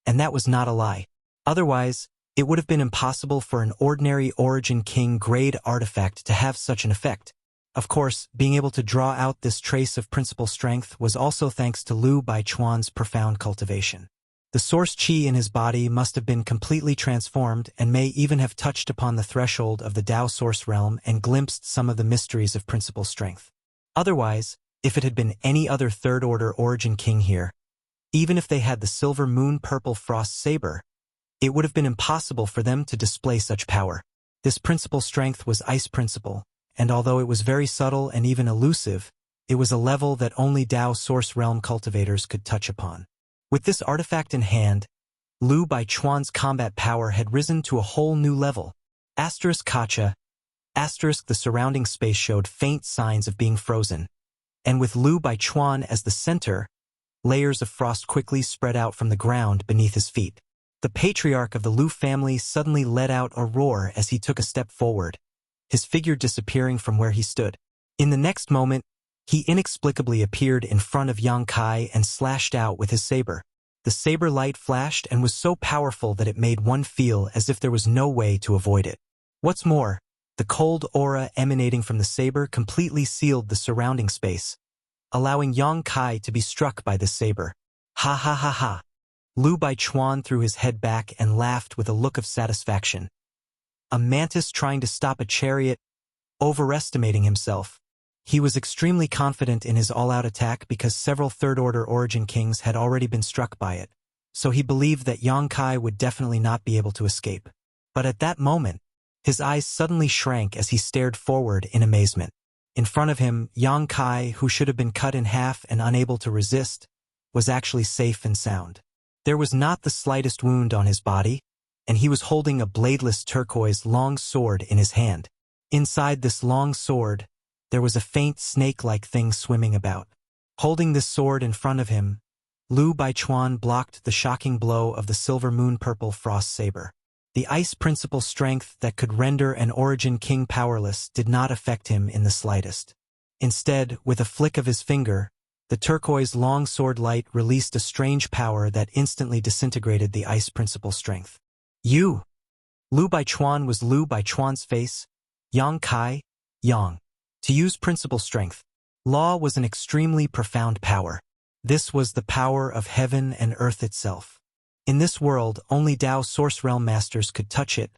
And that was not a lie. Otherwise, it would have been impossible for an ordinary Origin King grade artifact to have such an effect. Of course, being able to draw out this trace of principal strength was also thanks to Lu Baichuan's profound cultivation. The source qi in his body must have been completely transformed and may even have touched upon the threshold of the Dao Source realm and glimpsed some of the mysteries of principal strength. Otherwise, if it had been any other third-order Origin King here, even if they had the Silver Moon Purple Frost Saber, it would have been impossible for them to display such power. This principal strength was Ice Principle, and although it was very subtle and even elusive, it was a level that only Dao Source realm cultivators could touch upon. With this artifact in hand, Lu Baichuan's combat power had risen to a whole new level. Kacha, the surrounding space showed faint signs of being frozen, and with Lu Baichuan as the center, layers of frost quickly spread out from the ground beneath his feet. The patriarch of the Lu family suddenly let out a roar as he took a step forward, his figure disappearing from where he stood. In the next moment, he inexplicably appeared in front of Yang Kai and slashed out with his saber. The saber light flashed and was so powerful that it made one feel as if there was no way to avoid it. What's more, the cold aura emanating from the saber completely sealed the surrounding space, allowing Yang Kai to be struck by the saber. Ha ha ha ha. Lu Baichuan threw his head back and laughed with a look of satisfaction. A mantis trying to stop a chariot, overestimating himself. He was extremely confident in his all-out attack because several third-order Origin Kings had already been struck by it, so he believed that Yang Kai would definitely not be able to escape. But at that moment, his eyes suddenly shrank as he stared forward in amazement. In front of him, Yang Kai, who should have been cut in half and unable to resist, was actually safe and sound. There was not the slightest wound on his body, and he was holding a bladeless turquoise long sword in his hand. Inside this long sword, there was a faint snake-like thing swimming about. Holding this sword in front of him, Lu Baichuan blocked the shocking blow of the silver moon-purple frost saber. The ice principle strength that could render an Origin King powerless did not affect him in the slightest. Instead, with a flick of his finger, the turquoise longsword light released a strange power that instantly disintegrated the ice principle strength. You! Lu Baichuan was Lu Baichuan's face. Yang Kai, Yang. To use principle strength. Law was an extremely profound power. This was the power of heaven and earth itself. In this world, only Dao Source Realm Masters could touch it.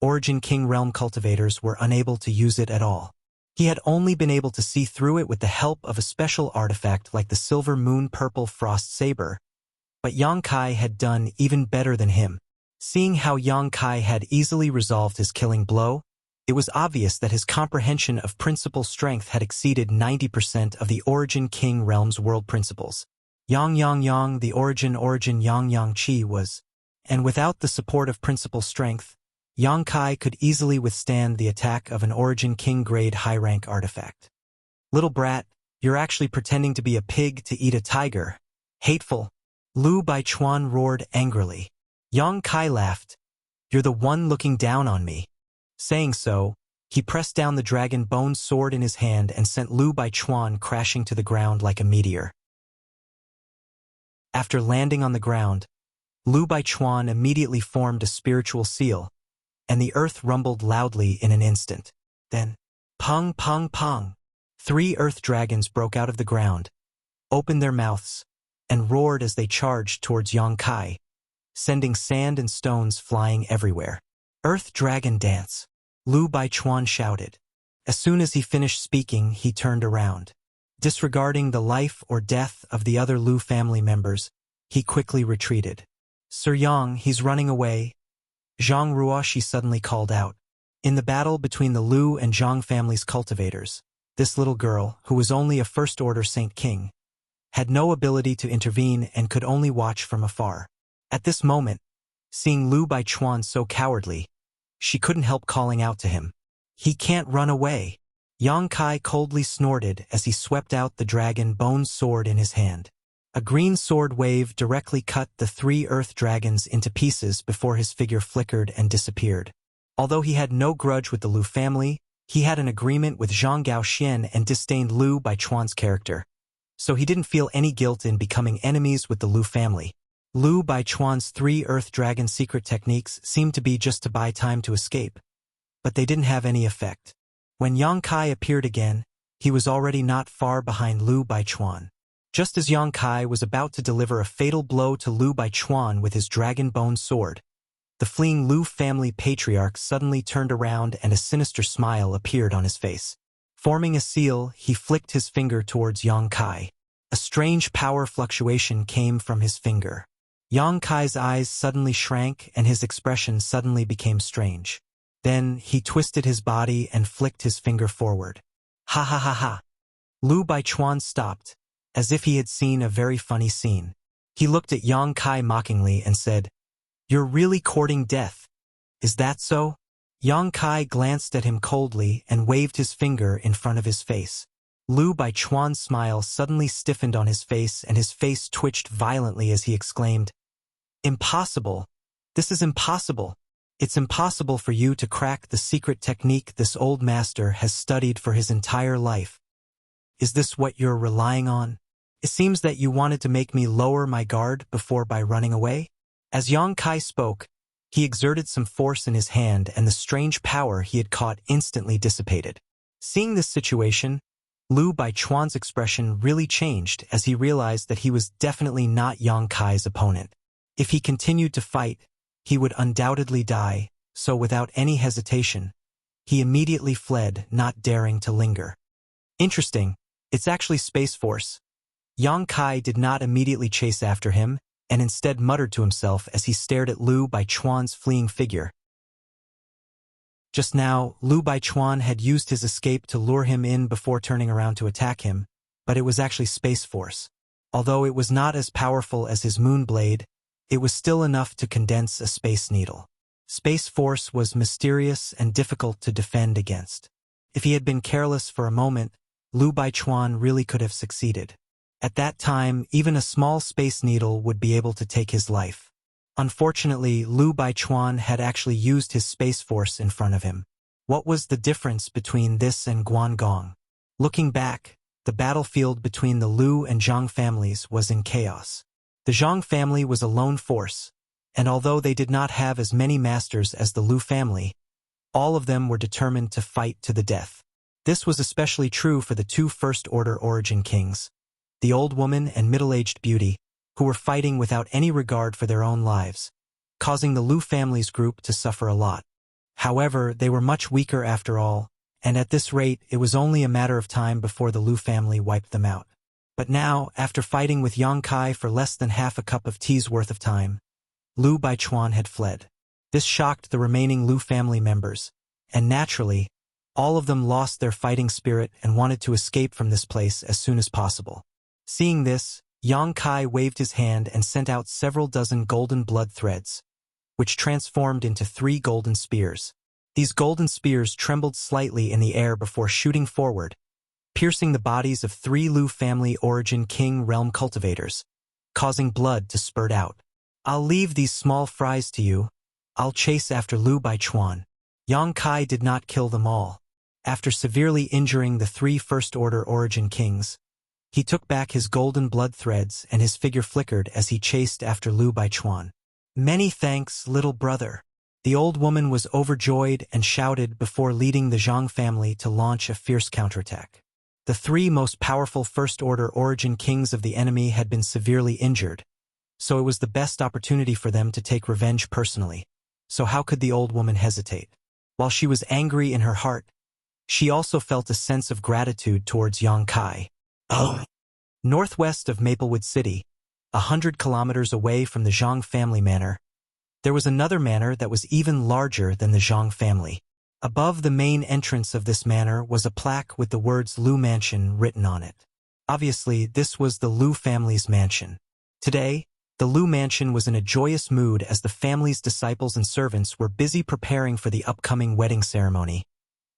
Origin King Realm cultivators were unable to use it at all. He had only been able to see through it with the help of a special artifact like the silver moon purple frost saber. But Yang Kai had done even better than him. Seeing how Yang Kai had easily resolved his killing blow, it was obvious that his comprehension of principle strength had exceeded 90% of the Origin King Realm's world principles. Yang, the origin Yang Chi was, and without the support of principle strength, Yang Kai could easily withstand the attack of an Origin King grade high-rank artifact. Little brat, you're actually pretending to be a pig to eat a tiger. Hateful. Lu Baichuan roared angrily. Yang Kai laughed. You're the one looking down on me. Saying so, he pressed down the dragon bone sword in his hand and sent Lu Baichuan crashing to the ground like a meteor. After landing on the ground, Lu Baichuan immediately formed a spiritual seal, and the earth rumbled loudly in an instant. Then, pong, pong, pong, 3 earth dragons broke out of the ground, opened their mouths, and roared as they charged towards Yang Kai, sending sand and stones flying everywhere. Earth Dragon Dance, Lu Baichuan shouted. As soon as he finished speaking, he turned around. Disregarding the life or death of the other Lu family members, he quickly retreated. Sir Yang, he's running away. Zhang Ruoshi suddenly called out. In the battle between the Lu and Zhang family's cultivators, this little girl, who was only a first-order Saint King, had no ability to intervene and could only watch from afar. At this moment, seeing Lu Baichuan so cowardly, she couldn't help calling out to him. He can't run away. Yang Kai coldly snorted as he swept out the dragon bone sword in his hand. A green sword wave directly cut the 3 earth dragons into pieces before his figure flickered and disappeared. Although he had no grudge with the Lu family, he had an agreement with Zhang Gaoxian and disdained Lu Baichuan's character, so he didn't feel any guilt in becoming enemies with the Lu family. Lu Baichuan's 3 earth dragon secret techniques seemed to be just to buy time to escape, but they didn't have any effect. When Yang Kai appeared again, he was already not far behind Lu Baichuan. Just as Yang Kai was about to deliver a fatal blow to Lu Baichuan with his dragon bone sword, the fleeing Lu family patriarch suddenly turned around and a sinister smile appeared on his face. Forming a seal, he flicked his finger towards Yang Kai. A strange power fluctuation came from his finger. Yang Kai's eyes suddenly shrank and his expression suddenly became strange. Then he twisted his body and flicked his finger forward. Ha ha ha ha. Lu Baichuan stopped, as if he had seen a very funny scene. He looked at Yang Kai mockingly and said, "You're really courting death. Is that so?" Yang Kai glanced at him coldly and waved his finger in front of his face. Lu Baichuan's smile suddenly stiffened on his face and his face twitched violently as he exclaimed, "Impossible! This is impossible! It's impossible for you to crack the secret technique this old master has studied for his entire life. Is this what you're relying on? It seems that you wanted to make me lower my guard before by running away." As Yang Kai spoke, he exerted some force in his hand and the strange power he had caught instantly dissipated. Seeing this situation, Lu Baichuan's expression really changed as he realized that he was definitely not Yang Kai's opponent. If he continued to fight, he would undoubtedly die, so without any hesitation, he immediately fled, not daring to linger. Interesting, it's actually Space Force. Yang Kai did not immediately chase after him, and instead muttered to himself as he stared at Lu Baichuan's fleeing figure. Just now, Lu Baichuan had used his escape to lure him in before turning around to attack him, but it was actually Space Force. Although it was not as powerful as his moon blade, it was still enough to condense a space needle. Space Force was mysterious and difficult to defend against. If he had been careless for a moment, Lu Baichuan really could have succeeded. At that time, even a small space needle would be able to take his life. Unfortunately, Lu Baichuan had actually used his Space Force in front of him. What was the difference between this and Guangong? Looking back, the battlefield between the Lu and Zhang families was in chaos. The Zhang family was a lone force, and although they did not have as many masters as the Lu family, all of them were determined to fight to the death. This was especially true for the two first-order origin kings, the old woman and middle-aged beauty, who were fighting without any regard for their own lives, causing the Lu family's group to suffer a lot. However, they were much weaker after all, and at this rate it was only a matter of time before the Lu family wiped them out. But now, after fighting with Yang Kai for less than half a cup of tea's worth of time, Lu Baichuan had fled. This shocked the remaining Lu family members, and naturally, all of them lost their fighting spirit and wanted to escape from this place as soon as possible. Seeing this, Yang Kai waved his hand and sent out several dozen golden blood threads, which transformed into 3 golden spears. These golden spears trembled slightly in the air before shooting forward, piercing the bodies of 3 Lu family origin king realm cultivators, causing blood to spurt out. "I'll leave these small fries to you. I'll chase after Lu Baichuan." Yang Kai did not kill them all. After severely injuring the 3 first-order origin kings, he took back his golden blood threads and his figure flickered as he chased after Lu Baichuan. "Many thanks, little brother." The old woman was overjoyed and shouted before leading the Zhang family to launch a fierce counterattack. The 3 most powerful first-order origin kings of the enemy had been severely injured, so it was the best opportunity for them to take revenge personally. So how could the old woman hesitate? While she was angry in her heart, she also felt a sense of gratitude towards Yang Kai. Northwest of Maplewood City, 100 kilometers away from the Zhang family manor, there was another manor that was even larger than the Zhang family. Above the main entrance of this manor was a plaque with the words Lu Mansion written on it. Obviously, this was the Lu family's mansion. Today, the Lu Mansion was in a joyous mood as the family's disciples and servants were busy preparing for the upcoming wedding ceremony.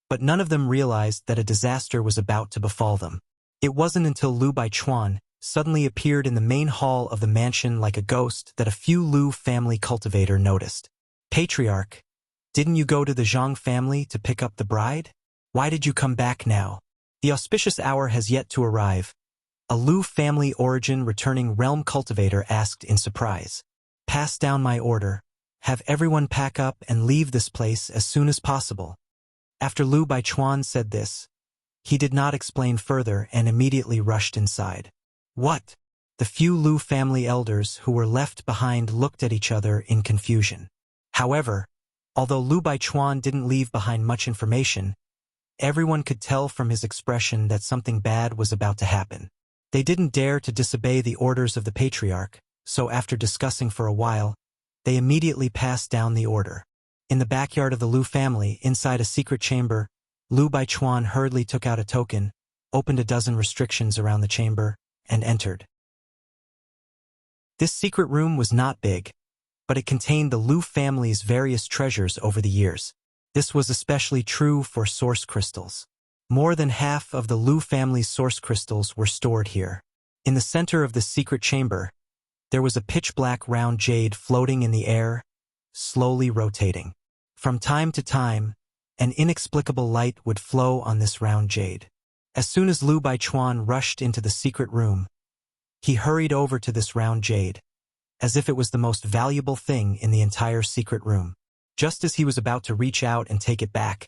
But none of them realized that a disaster was about to befall them. It wasn't until Lu Baichuan suddenly appeared in the main hall of the mansion like a ghost that a few Lu family cultivator noticed. "Patriarch, didn't you go to the Zhang family to pick up the bride? Why did you come back now? The auspicious hour has yet to arrive." A Lu family origin returning realm cultivator asked in surprise. "Pass down my order. Have everyone pack up and leave this place as soon as possible." After Lu Baichuan said this, he did not explain further and immediately rushed inside. "What?" The few Lu family elders who were left behind looked at each other in confusion. However, although Lu Baichuan didn't leave behind much information, everyone could tell from his expression that something bad was about to happen. They didn't dare to disobey the orders of the patriarch, so after discussing for a while, they immediately passed down the order. In the backyard of the Lu family, inside a secret chamber, Lu Baichuan hurriedly took out a token, opened a dozen restrictions around the chamber, and entered. This secret room was not big, but it contained the Lu family's various treasures over the years. This was especially true for source crystals. More than half of the Lu family's source crystals were stored here. In the center of the secret chamber, there was a pitch-black round jade floating in the air, slowly rotating. From time to time, an inexplicable light would flow on this round jade. As soon as Lu Baichuan rushed into the secret room, he hurried over to this round jade, as if it was the most valuable thing in the entire secret room. Just as he was about to reach out and take it back,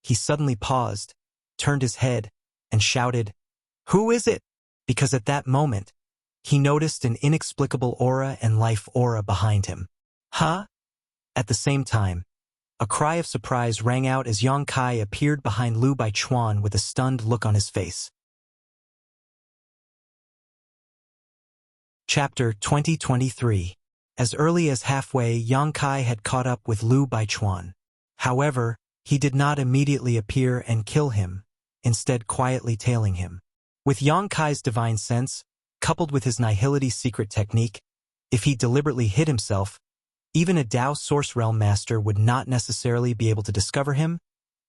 he suddenly paused, turned his head, and shouted, "Who is it?" Because at that moment, he noticed an inexplicable aura and life aura behind him. "Huh?" At the same time, a cry of surprise rang out as Yang Kai appeared behind Lu Baichuan with a stunned look on his face. Chapter 2023. As early as halfway, Yang Kai had caught up with Lu Baichuan. However, he did not immediately appear and kill him, instead quietly tailing him. With Yang Kai's divine sense, coupled with his nihility secret technique, if he deliberately hid himself, Even a Dao Source Realm Master would not necessarily be able to discover him,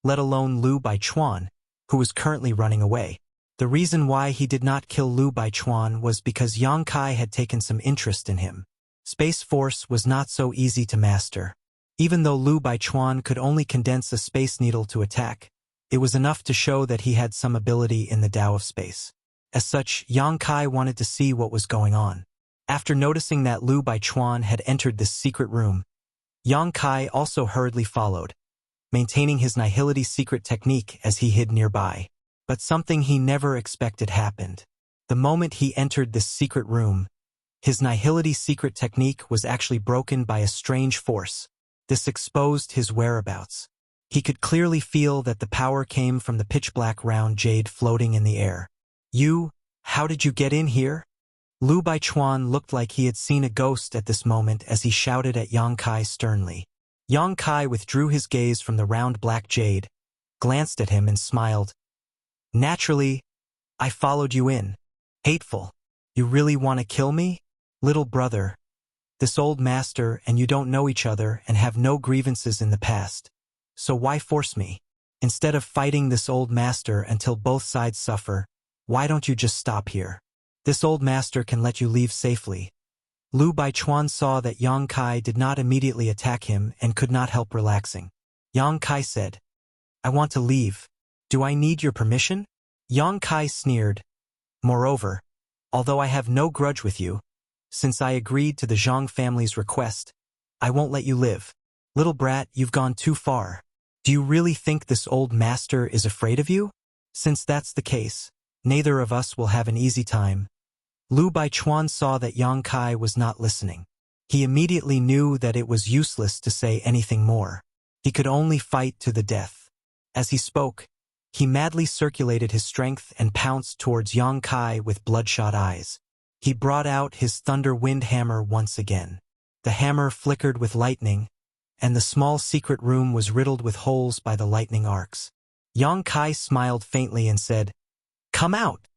let alone Lu Baichuan, who was currently running away. The reason why he did not kill Lu Baichuan was because Yang Kai had taken some interest in him. Space Force was not so easy to master. Even though Lu Baichuan could only condense a space needle to attack, it was enough to show that he had some ability in the Tao of space. As such, Yang Kai wanted to see what was going on. After noticing that Lu Baichuan had entered this secret room, Yang Kai also hurriedly followed, maintaining his nihility secret technique as he hid nearby. But something he never expected happened. The moment he entered this secret room, his nihility secret technique was actually broken by a strange force. This exposed his whereabouts. He could clearly feel that the power came from the pitch-black round jade floating in the air. How did you get in here? Lu Baichuan looked like he had seen a ghost at this moment as he shouted at Yang Kai sternly. Yang Kai withdrew his gaze from the round black jade, glanced at him and smiled. Naturally, I followed you in. Hateful. You really want to kill me? Little brother. This old master and you don't know each other and have no grievances in the past. So why force me? Instead of fighting this old master until both sides suffer, why don't you just stop here? This old master can let you leave safely. Lu Baichuan saw that Yang Kai did not immediately attack him and could not help relaxing. Yang Kai said, I want to leave. Do I need your permission? Yang Kai sneered. Moreover, although I have no grudge with you, since I agreed to the Zhang family's request, I won't let you live. Little brat, you've gone too far. Do you really think this old master is afraid of you? Since that's the case, neither of us will have an easy time. Lu Baichuan saw that Yang Kai was not listening. He immediately knew that it was useless to say anything more. He could only fight to the death. As he spoke, he madly circulated his strength and pounced towards Yang Kai with bloodshot eyes. He brought out his thunder wind hammer once again. The hammer flickered with lightning, and the small secret room was riddled with holes by the lightning arcs. Yang Kai smiled faintly and said, Come out!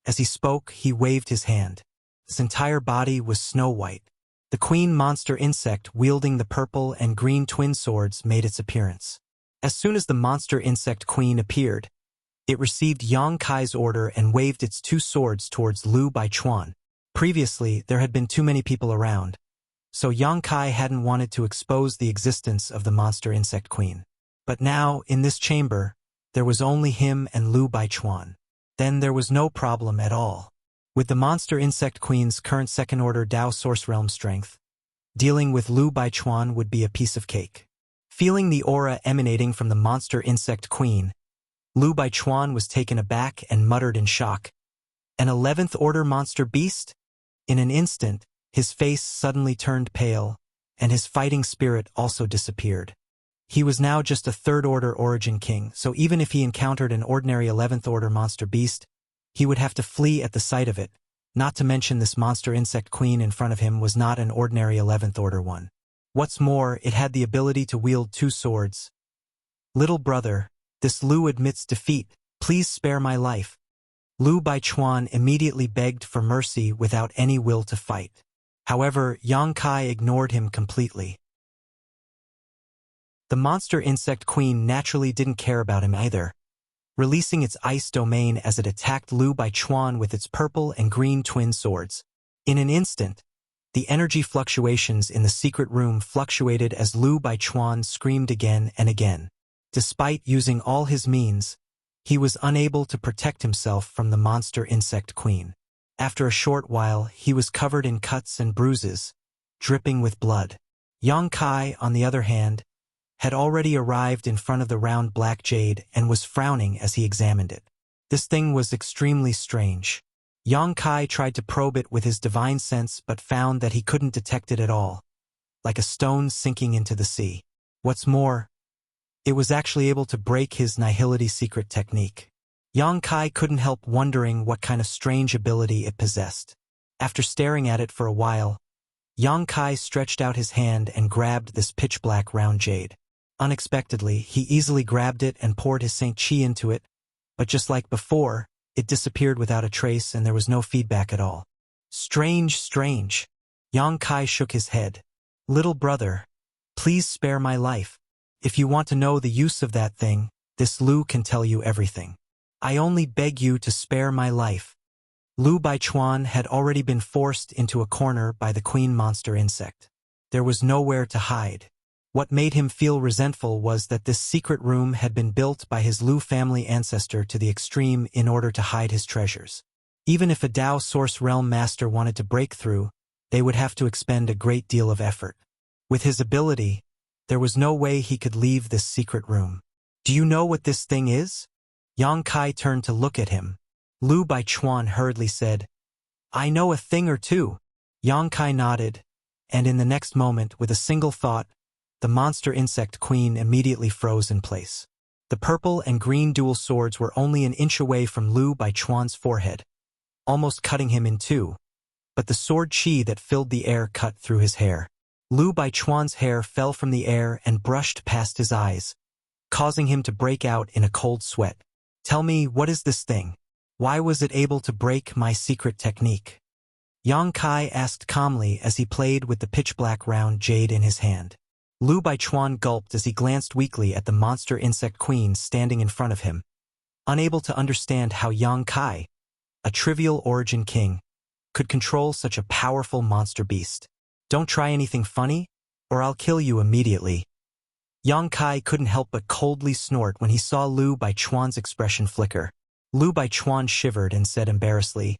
As he spoke, he waved his hand. His entire body was snow-white. The queen monster insect wielding the purple and green twin swords made its appearance. As soon as the monster insect queen appeared, it received Yang Kai's order and waved its two swords towards Lu Baichuan. Previously, there had been too many people around, so Yang Kai hadn't wanted to expose the existence of the monster insect queen. But now, in this chamber, there was only him and Lu Baichuan. Then there was no problem at all. With the monster insect queen's current second-order Dao Source Realm strength, dealing with Lu Baichuan would be a piece of cake. Feeling the aura emanating from the monster insect queen, Lu Baichuan was taken aback and muttered in shock. An 11th order monster beast? In an instant, his face suddenly turned pale, and his fighting spirit also disappeared. He was now just a 3rd order origin king, so even if he encountered an ordinary 11th order monster beast, he would have to flee at the sight of it, not to mention this monster insect queen in front of him was not an ordinary 11th order one. What's more, it had the ability to wield 2 swords. Little brother, this Lu admits defeat, please spare my life. Lu Baichuan immediately begged for mercy without any will to fight. However, Yang Kai ignored him completely. The monster insect queen naturally didn't care about him either, releasing its ice domain as it attacked Lu Baichuan with its purple and green twin swords. In an instant, the energy fluctuations in the secret room fluctuated as Lu Baichuan screamed again and again. Despite using all his means, he was unable to protect himself from the monster insect queen. After a short while, he was covered in cuts and bruises, dripping with blood. Yang Kai, on the other hand, had already arrived in front of the round black jade and was frowning as he examined it. This thing was extremely strange. Yang Kai tried to probe it with his divine sense but found that he couldn't detect it at all, like a stone sinking into the sea. What's more, it was actually able to break his nihility secret technique. Yang Kai couldn't help wondering what kind of strange ability it possessed. After staring at it for a while, Yang Kai stretched out his hand and grabbed this pitch-black round jade. Unexpectedly, he easily grabbed it and poured his Saint Chi into it, but just like before, it disappeared without a trace and there was no feedback at all. Strange, strange. Yang Kai shook his head. Little brother, please spare my life. If you want to know the use of that thing, this Lu can tell you everything. I only beg you to spare my life. Lu Baichuan had already been forced into a corner by the queen monster insect. There was nowhere to hide. What made him feel resentful was that this secret room had been built by his Lu family ancestor to the extreme in order to hide his treasures. Even if a Dao Source Realm master wanted to break through, they would have to expend a great deal of effort. With his ability, there was no way he could leave this secret room. Do you know what this thing is? Yang Kai turned to look at him. Lu Baichuan hurriedly said, I know a thing or two. Yang Kai nodded, and in the next moment, with a single thought, the monster insect queen immediately froze in place. The purple and green dual swords were only an inch away from Lu Baichuan's forehead, almost cutting him in two, but the sword chi that filled the air cut through his hair. Lu Baichuan's hair fell from the air and brushed past his eyes, causing him to break out in a cold sweat. Tell me, what is this thing? Why was it able to break my secret technique? Yang Kai asked calmly as he played with the pitch-black round jade in his hand. Lu Baichuan gulped as he glanced weakly at the monster insect queen standing in front of him, unable to understand how Yang Kai, a trivial origin king, could control such a powerful monster beast. Don't try anything funny, or I'll kill you immediately. Yang Kai couldn't help but coldly snort when he saw Lu Baichuan's expression flicker. Lu Baichuan shivered and said embarrassedly,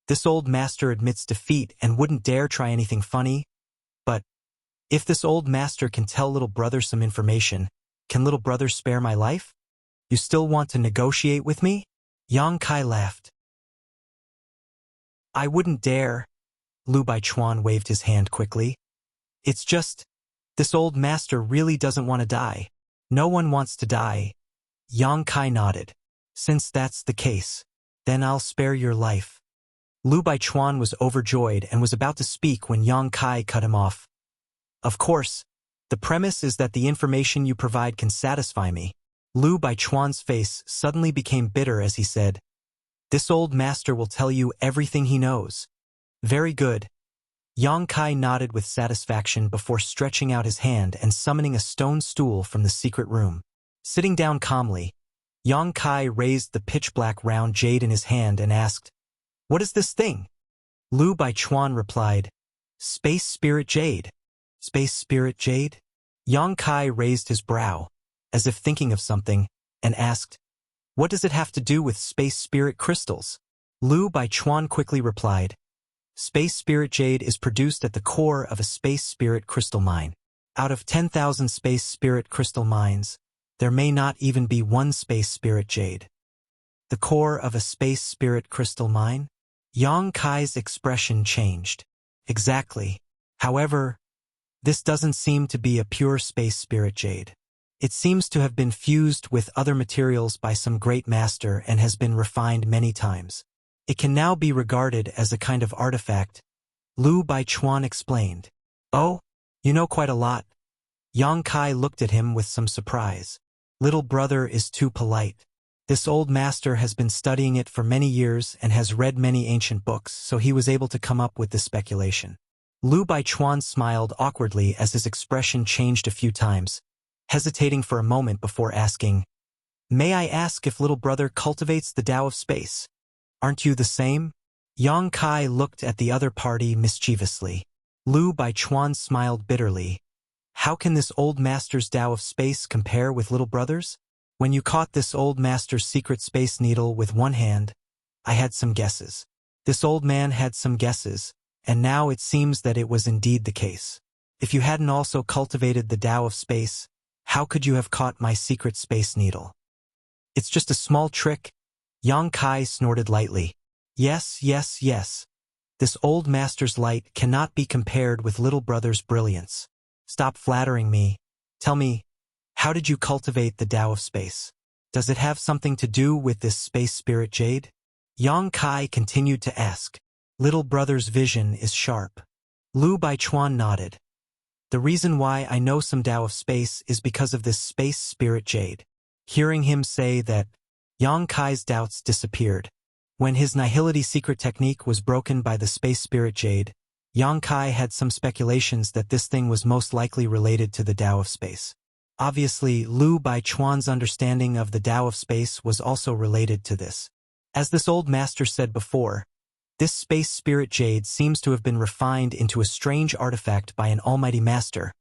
This old master admits defeat and wouldn't dare try anything funny, but if this old master can tell little brother some information, can little brother spare my life? You still want to negotiate with me? Yang Kai laughed. I wouldn't dare. Lu Baichuan waved his hand quickly. It's just, this old master really doesn't want to die. No one wants to die. Yang Kai nodded. Since that's the case, then I'll spare your life. Lu Baichuan was overjoyed and was about to speak when Yang Kai cut him off. Of course, the premise is that the information you provide can satisfy me. Lu Baichuan's face suddenly became bitter as he said, This old master will tell you everything he knows. Very good. Yang Kai nodded with satisfaction before stretching out his hand and summoning a stone stool from the secret room. Sitting down calmly, Yang Kai raised the pitch-black round jade in his hand and asked, What is this thing? Lu Baichuan replied, Space Spirit Jade. Space Spirit Jade? Yang Kai raised his brow, as if thinking of something, and asked, What does it have to do with Space Spirit crystals? Lu Baichuan quickly replied, Space Spirit Jade is produced at the core of a Space Spirit crystal mine. Out of 10,000 Space Spirit crystal mines, there may not even be one Space Spirit Jade. The core of a Space Spirit crystal mine? Yang Kai's expression changed. Exactly. However, this doesn't seem to be a pure Space Spirit Jade. It seems to have been fused with other materials by some great master and has been refined many times. It can now be regarded as a kind of artifact, Lu Baichuan explained. Oh, you know quite a lot. Yang Kai looked at him with some surprise. Little brother is too polite. This old master has been studying it for many years and has read many ancient books, so he was able to come up with this speculation. Lu Baichuan smiled awkwardly as his expression changed a few times, hesitating for a moment before asking, May I ask if little brother cultivates the Tao of space? Aren't you the same? Yang Kai looked at the other party mischievously. Lu Baichuan smiled bitterly. How can this old master's Tao of space compare with little brother's? When you caught this old master's secret space needle with one hand, I had some guesses. This old man had some guesses, and now it seems that it was indeed the case. If you hadn't also cultivated the Tao of space, how could you have caught my secret space needle? It's just a small trick. Yang Kai snorted lightly. Yes, yes, yes. This old master's light cannot be compared with little brother's brilliance. Stop flattering me. Tell me, how did you cultivate the Tao of space? Does it have something to do with this Space Spirit Jade? Yang Kai continued to ask. Little brother's vision is sharp. Lu Baichuan nodded. The reason why I know some Tao of space is because of this Space Spirit Jade. Hearing him say that, Yang Kai's doubts disappeared. When his nihility secret technique was broken by the Space Spirit Jade, Yang Kai had some speculations that this thing was most likely related to the Tao of space. Obviously, Lu Baichuan's understanding of the Tao of space was also related to this. As this old master said before, this space spirit jade seems to have been refined into a strange artifact by an almighty master,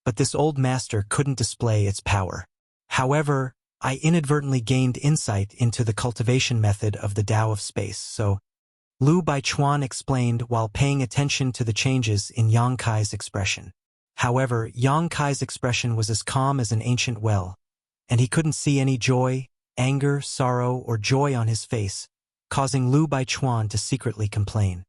but this old master couldn't display its power. However, I inadvertently gained insight into the cultivation method of the Tao of space, so Lu Baichuan explained while paying attention to the changes in Yang Kai's expression. However, Yang Kai's expression was as calm as an ancient well, and he couldn't see any joy, anger, sorrow, or joy on his face, causing Lu Baichuan to secretly complain.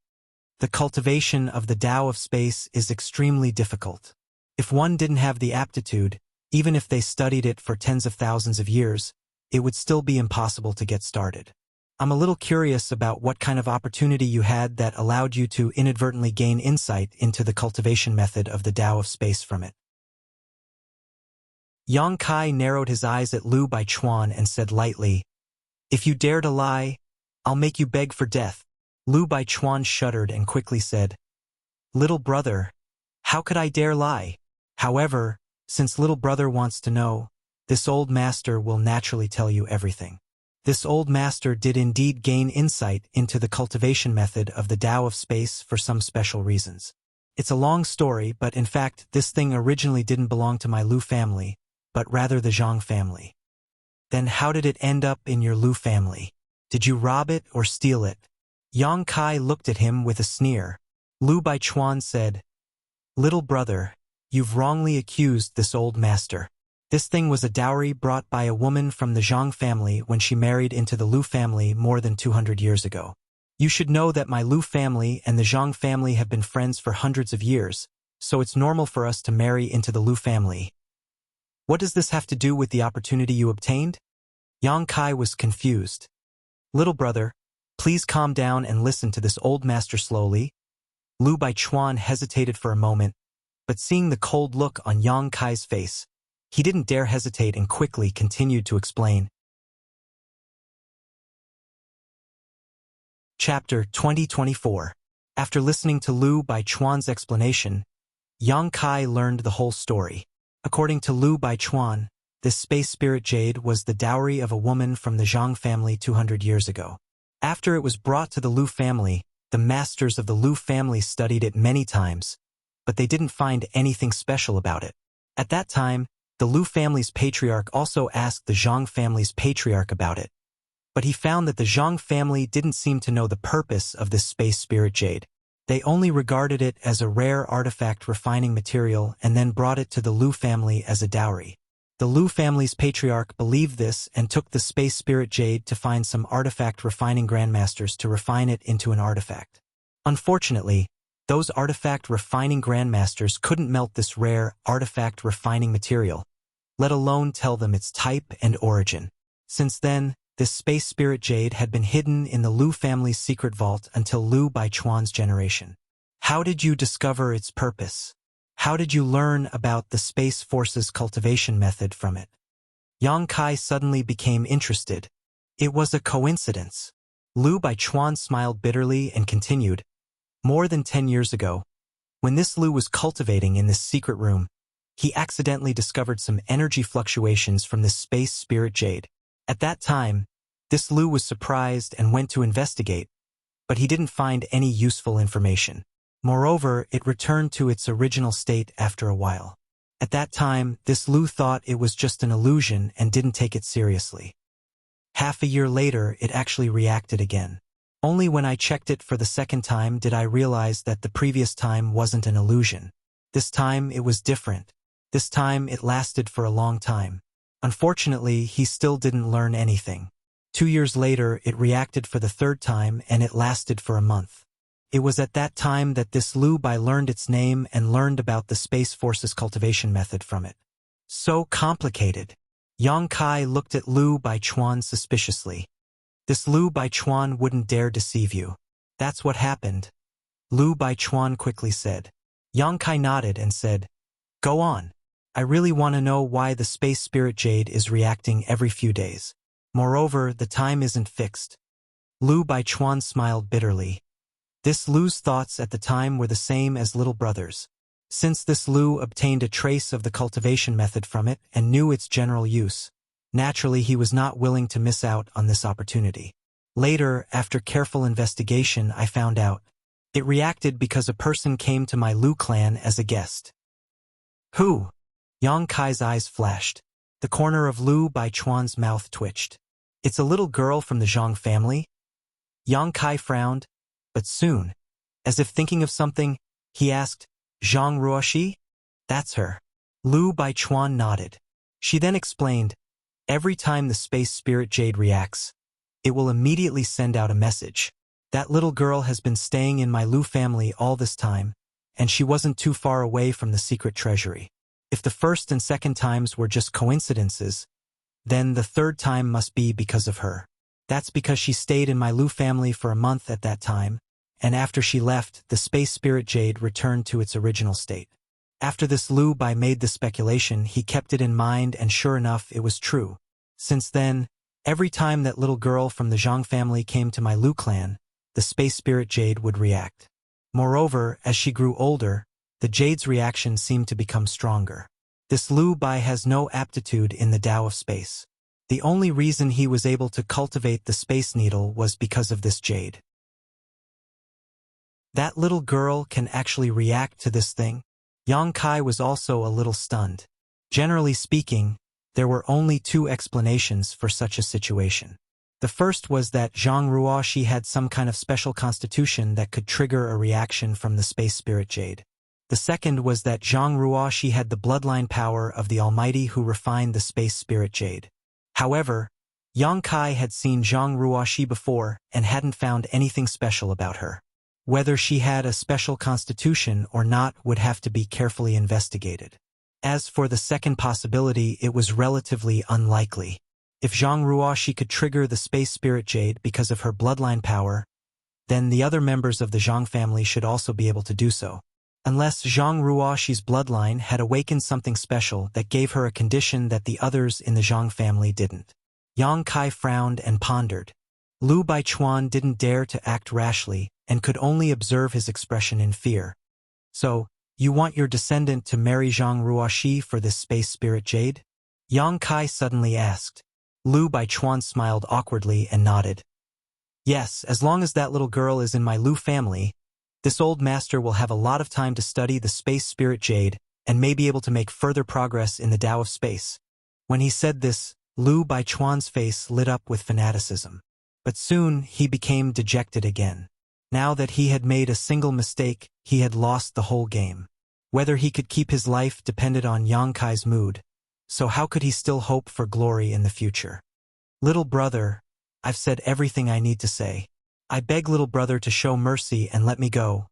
The cultivation of the Tao of space is extremely difficult. If one didn't have the aptitude, even if they studied it for tens of thousands of years, it would still be impossible to get started. I'm a little curious about what kind of opportunity you had that allowed you to inadvertently gain insight into the cultivation method of the Tao of space from it. Yang Kai narrowed his eyes at Lu Baichuan and said lightly, "If you dare to lie, I'll make you beg for death." Lu Baichuan shuddered and quickly said, "Little brother, how could I dare lie? However, since little brother wants to know, this old master will naturally tell you everything." This old master did indeed gain insight into the cultivation method of the Tao of space for some special reasons. It's a long story, but in fact, this thing originally didn't belong to my Lu family, but rather the Zhang family. Then how did it end up in your Lu family? Did you rob it or steal it? Yang Kai looked at him with a sneer. Lu Baichuan said, "Little brother, you've wrongly accused this old master. This thing was a dowry brought by a woman from the Zhang family when she married into the Lu family more than 200 years ago. You should know that my Lu family and the Zhang family have been friends for hundreds of years, so it's normal for us to marry into the Lu family. What does this have to do with the opportunity you obtained?" Yang Kai was confused. "Little brother, please calm down and listen to this old master slowly." Lu Baichuan hesitated for a moment, but seeing the cold look on Yang Kai's face, he didn't dare hesitate and quickly continued to explain. Chapter 2024. After listening to Lu Baichuan's explanation, Yang Kai learned the whole story. According to Lu Baichuan, this space spirit jade was the dowry of a woman from the Zhang family 200 years ago. After it was brought to the Lu family, the masters of the Lu family studied it many times, but they didn't find anything special about it. At that time, the Lu family's patriarch also asked the Zhang family's patriarch about it, but he found that the Zhang family didn't seem to know the purpose of this space spirit jade. They only regarded it as a rare artifact refining material and then brought it to the Lu family as a dowry. The Lu family's patriarch believed this and took the space spirit jade to find some artifact refining grandmasters to refine it into an artifact. Unfortunately, those artifact refining grandmasters couldn't melt this rare artifact refining material, let alone tell them its type and origin. Since then, this space spirit jade had been hidden in the Lu family's secret vault until Lu Baichuan's generation. How did you discover its purpose? How did you learn about the Space Force's cultivation method from it? Yang Kai suddenly became interested. It was a coincidence. Lu Baichuan smiled bitterly and continued, "More than 10 years ago, when this Lu was cultivating in this secret room, he accidentally discovered some energy fluctuations from this space spirit jade. At that time, this Lu was surprised and went to investigate, but he didn't find any useful information. Moreover, it returned to its original state after a while. At that time, this Lu thought it was just an illusion and didn't take it seriously. Half a year later, it actually reacted again. Only when I checked it for the second time did I realize that the previous time wasn't an illusion. This time, it was different. This time, it lasted for a long time. Unfortunately, he still didn't learn anything. 2 years later, it reacted for the third time and it lasted for a month. It was at that time that this Lu Bai learned its name and learned about the Space Force's cultivation method from it. So complicated. Yang Kai looked at Lu Baichuan suspiciously. This Lu Baichuan wouldn't dare deceive you. That's what happened. Lu Baichuan quickly said. Yang Kai nodded and said, "Go on. I really want to know why the Space Spirit Jade is reacting every few days. Moreover, the time isn't fixed." Lu Baichuan smiled bitterly. This Lu's thoughts at the time were the same as little brother's. Since this Lu obtained a trace of the cultivation method from it and knew its general use, naturally he was not willing to miss out on this opportunity. Later, after careful investigation, I found out. It reacted because a person came to my Lu clan as a guest. Who? Yang Kai's eyes flashed. The corner of Lu Baichuan's mouth twitched. It's a little girl from the Zhang family? Yang Kai frowned, but soon, as if thinking of something, he asked, Zhang Ruoxi? That's her. Lu Baichuan nodded. She then explained, every time the space spirit jade reacts, it will immediately send out a message. That little girl has been staying in my Lu family all this time, and she wasn't too far away from the secret treasury. If the first and second times were just coincidences, then the third time must be because of her. That's because she stayed in my Lu family for a month at that time, and after she left, the space spirit jade returned to its original state. After this, Lu Bai made the speculation, he kept it in mind, and sure enough, it was true. Since then, every time that little girl from the Zhang family came to my Lu clan, the space spirit jade would react. Moreover, as she grew older, the jade's reaction seemed to become stronger. This Lu Bai has no aptitude in the Tao of space. The only reason he was able to cultivate the space needle was because of this jade. That little girl can actually react to this thing? Yang Kai was also a little stunned. Generally speaking, there were only two explanations for such a situation. The first was that Zhang Ruoxi had some kind of special constitution that could trigger a reaction from the space spirit jade. The second was that Zhang Ruoxi had the bloodline power of the Almighty who refined the space spirit jade. However, Yang Kai had seen Zhang Ruoxi before and hadn't found anything special about her. Whether she had a special constitution or not would have to be carefully investigated. As for the second possibility, it was relatively unlikely. If Zhang Ruoxi could trigger the space spirit jade because of her bloodline power, then the other members of the Zhang family should also be able to do so. Unless Zhang Ruoxi's bloodline had awakened something special that gave her a condition that the others in the Zhang family didn't. Yang Kai frowned and pondered. Lu Baichuan didn't dare to act rashly and could only observe his expression in fear. So, you want your descendant to marry Zhang Ruoxi for this space spirit jade? Yang Kai suddenly asked. Lu Baichuan smiled awkwardly and nodded. Yes, as long as that little girl is in my Lu family, this old master will have a lot of time to study the space spirit jade and may be able to make further progress in the Tao of space. When he said this, Lu Baichuan's face lit up with fanaticism. But soon he became dejected again. Now that he had made a single mistake, he had lost the whole game. Whether he could keep his life depended on Yang Kai's mood, so how could he still hope for glory in the future? Little brother, I've said everything I need to say. I beg little brother to show mercy and let me go.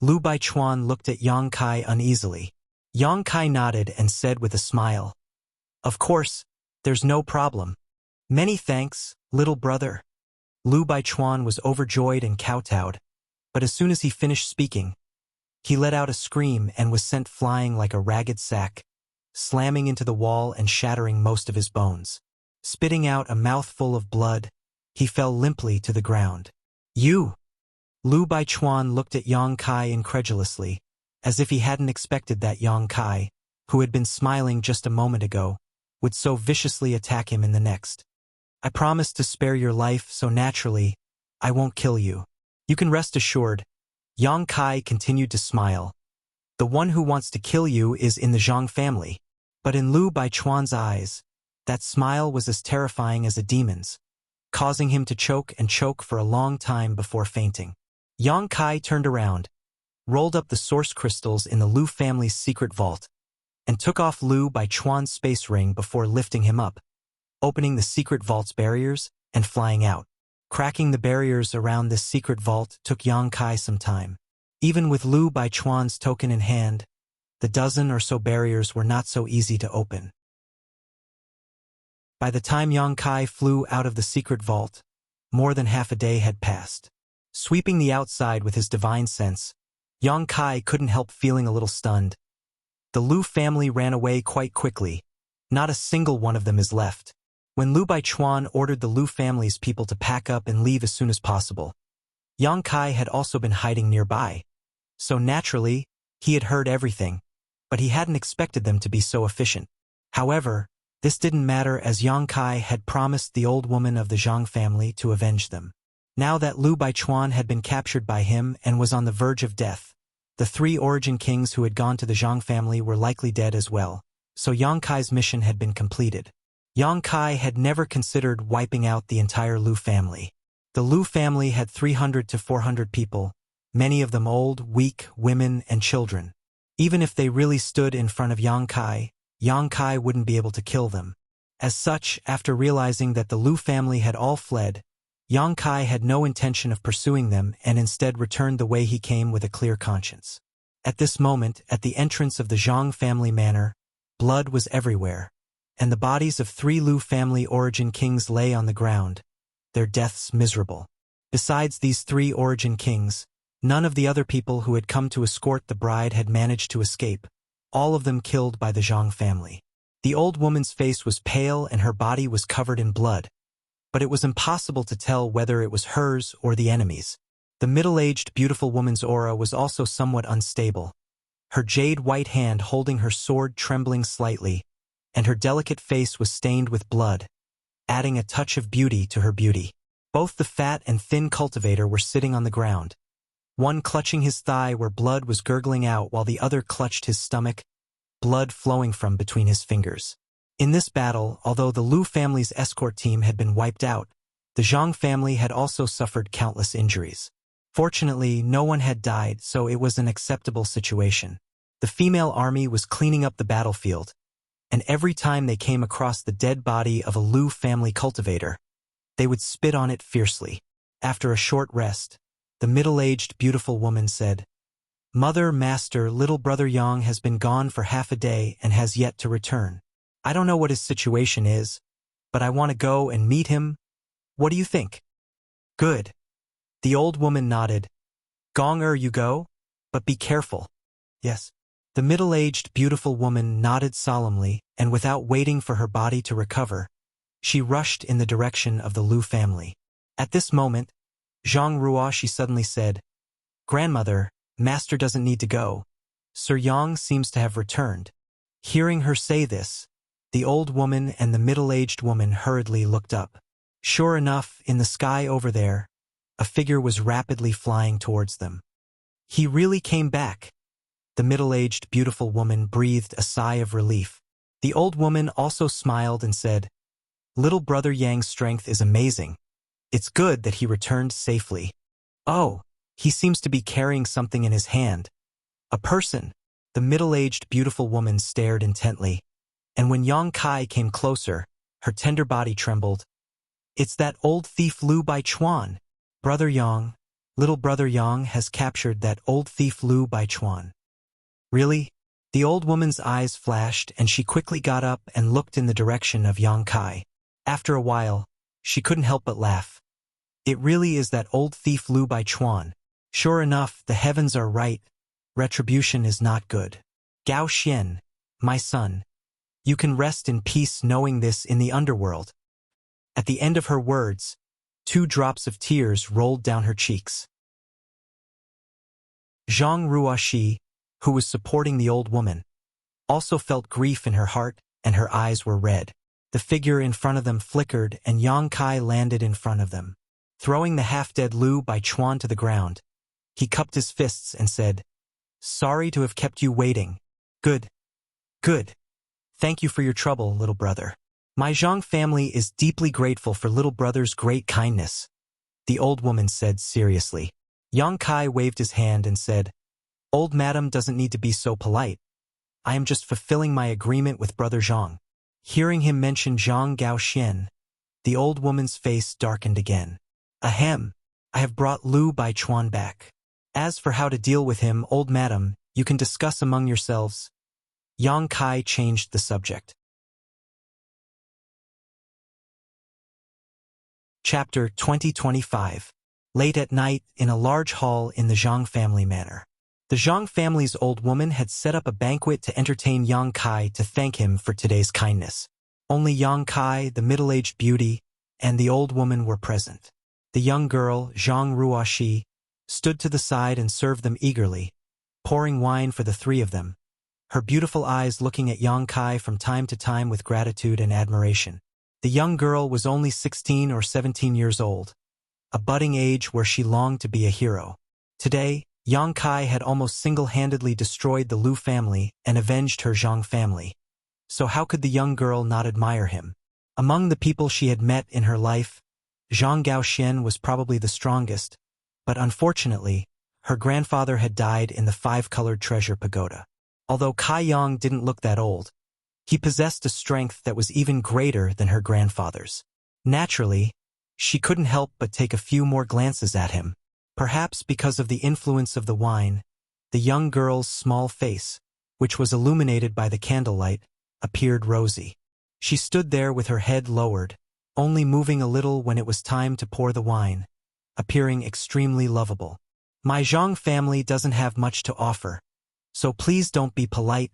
Lu Baichuan looked at Yang Kai uneasily. Yang Kai nodded and said with a smile, Of course, there's no problem. Many thanks, little brother. Lu Baichuan was overjoyed and kowtowed, but as soon as he finished speaking, he let out a scream and was sent flying like a ragged sack, slamming into the wall and shattering most of his bones. Spitting out a mouthful of blood, he fell limply to the ground. You! Lu Baichuan looked at Yang Kai incredulously, as if he hadn't expected that Yang Kai, who had been smiling just a moment ago, would so viciously attack him in the next. I promised to spare your life, so naturally, I won't kill you. You can rest assured. Yang Kai continued to smile. The one who wants to kill you is in the Zhang family. But in Lu Baichuan's eyes, that smile was as terrifying as a demon's, causing him to choke and choke for a long time before fainting. Yang Kai turned around, rolled up the source crystals in the Lu family's secret vault, and took off Lu Baichuan's space ring before lifting him up, opening the secret vault's barriers and flying out. Cracking the barriers around this secret vault took Yang Kai some time. Even with Lu Baichuan's token in hand, the dozen or so barriers were not so easy to open. By the time Yang Kai flew out of the secret vault, more than half a day had passed. Sweeping the outside with his divine sense, Yang Kai couldn't help feeling a little stunned. The Lu family ran away quite quickly. Not a single one of them is left. When Lu Baichuan ordered the Lu family's people to pack up and leave as soon as possible, Yang Kai had also been hiding nearby. So naturally, he had heard everything, but he hadn't expected them to be so efficient. However, this didn't matter as Yang Kai had promised the old woman of the Zhang family to avenge them. Now that Lu Baichuan had been captured by him and was on the verge of death, the 3 origin kings who had gone to the Zhang family were likely dead as well, so Yang Kai's mission had been completed. Yang Kai had never considered wiping out the entire Lu family. The Lu family had 300 to 400 people, many of them old, weak, women, and children. Even if they really stood in front of Yang Kai wouldn't be able to kill them. As such, after realizing that the Lu family had all fled, Yang Kai had no intention of pursuing them and instead returned the way he came with a clear conscience. At this moment, at the entrance of the Zhang family manor, blood was everywhere, and the bodies of 3 Lu family origin kings lay on the ground, their deaths miserable. Besides these 3 origin kings, none of the other people who had come to escort the bride had managed to escape, all of them killed by the Zhang family. The old woman's face was pale and her body was covered in blood, but it was impossible to tell whether it was hers or the enemy's. The middle-aged beautiful woman's aura was also somewhat unstable, her jade-white hand holding her sword trembling slightly, and her delicate face was stained with blood, adding a touch of beauty to her beauty. Both the fat and thin cultivator were sitting on the ground, one clutching his thigh where blood was gurgling out while the other clutched his stomach, blood flowing from between his fingers. In this battle, although the Lu family's escort team had been wiped out, the Zhang family had also suffered countless injuries. Fortunately, no one had died, so it was an acceptable situation. The female army was cleaning up the battlefield, and every time they came across the dead body of a Lu family cultivator, they would spit on it fiercely. After a short rest, the middle-aged beautiful woman said, "Mother, master, little brother Yang has been gone for half a day and has yet to return. I don't know what his situation is, but I want to go and meet him. What do you think?" "Good." The old woman nodded. "Gong you go? But be careful." "Yes." The middle-aged beautiful woman nodded solemnly, and without waiting for her body to recover, she rushed in the direction of the Lu family. At this moment, Zhang Ruoshi suddenly said, "Grandmother, master doesn't need to go. Sir Yang seems to have returned." Hearing her say this, the old woman and the middle-aged woman hurriedly looked up. Sure enough, in the sky over there, a figure was rapidly flying towards them. "He really came back." The middle-aged beautiful woman breathed a sigh of relief. The old woman also smiled and said, "Little brother Yang's strength is amazing. It's good that he returned safely." "Oh, he seems to be carrying something in his hand. A person." The middle-aged beautiful woman stared intently, and when Yang Kai came closer, her tender body trembled. "It's that old thief Lu Baichuan. Brother Yang, little brother Yang has captured that old thief Lu Baichuan." "Really?" The old woman's eyes flashed and she quickly got up and looked in the direction of Yang Kai. After a while, she couldn't help but laugh. "It really is that old thief Lu Baichuan. Sure enough, the heavens are right. Retribution is not good. Gao Xian, my son, you can rest in peace knowing this in the underworld." At the end of her words, 2 drops of tears rolled down her cheeks. Zhang Ruoshi, who was supporting the old woman, also felt grief in her heart and her eyes were red. The figure in front of them flickered and Yang Kai landed in front of them. Throwing the half-dead Lu Baichuan to the ground, he cupped his fists and said, "Sorry to have kept you waiting. Good. Good. Thank you for your trouble, little brother. My Zhang family is deeply grateful for little brother's great kindness," the old woman said seriously. Yang Kai waved his hand and said, "Old madam doesn't need to be so polite. I am just fulfilling my agreement with brother Zhang." Hearing him mention Zhang Gaoxian, the old woman's face darkened again. "Ahem, I have brought Lu Baichuan back. As for how to deal with him, old madam, you can discuss among yourselves." Yang Kai changed the subject. Chapter 2025. Late at night, in a large hall in the Zhang family manor. The Zhang family's old woman had set up a banquet to entertain Yang Kai to thank him for today's kindness. Only Yang Kai, the middle-aged beauty, and the old woman were present. The young girl, Zhang Ruoxi, stood to the side and served them eagerly, pouring wine for the three of them, her beautiful eyes looking at Yang Kai from time to time with gratitude and admiration. The young girl was only 16 or 17 years old, a budding age where she longed to be a hero. Today, Yang Kai had almost single-handedly destroyed the Lu family and avenged her Zhang family. So how could the young girl not admire him? Among the people she had met in her life, Zhang Gaoxian was probably the strongest, but unfortunately, her grandfather had died in the five-colored treasure pagoda. Although Kai Yang didn't look that old, he possessed a strength that was even greater than her grandfather's. Naturally, she couldn't help but take a few more glances at him. Perhaps because of the influence of the wine, the young girl's small face, which was illuminated by the candlelight, appeared rosy. She stood there with her head lowered, only moving a little when it was time to pour the wine, appearing extremely lovable. My Zhang family doesn't have much to offer, so please don't be polite,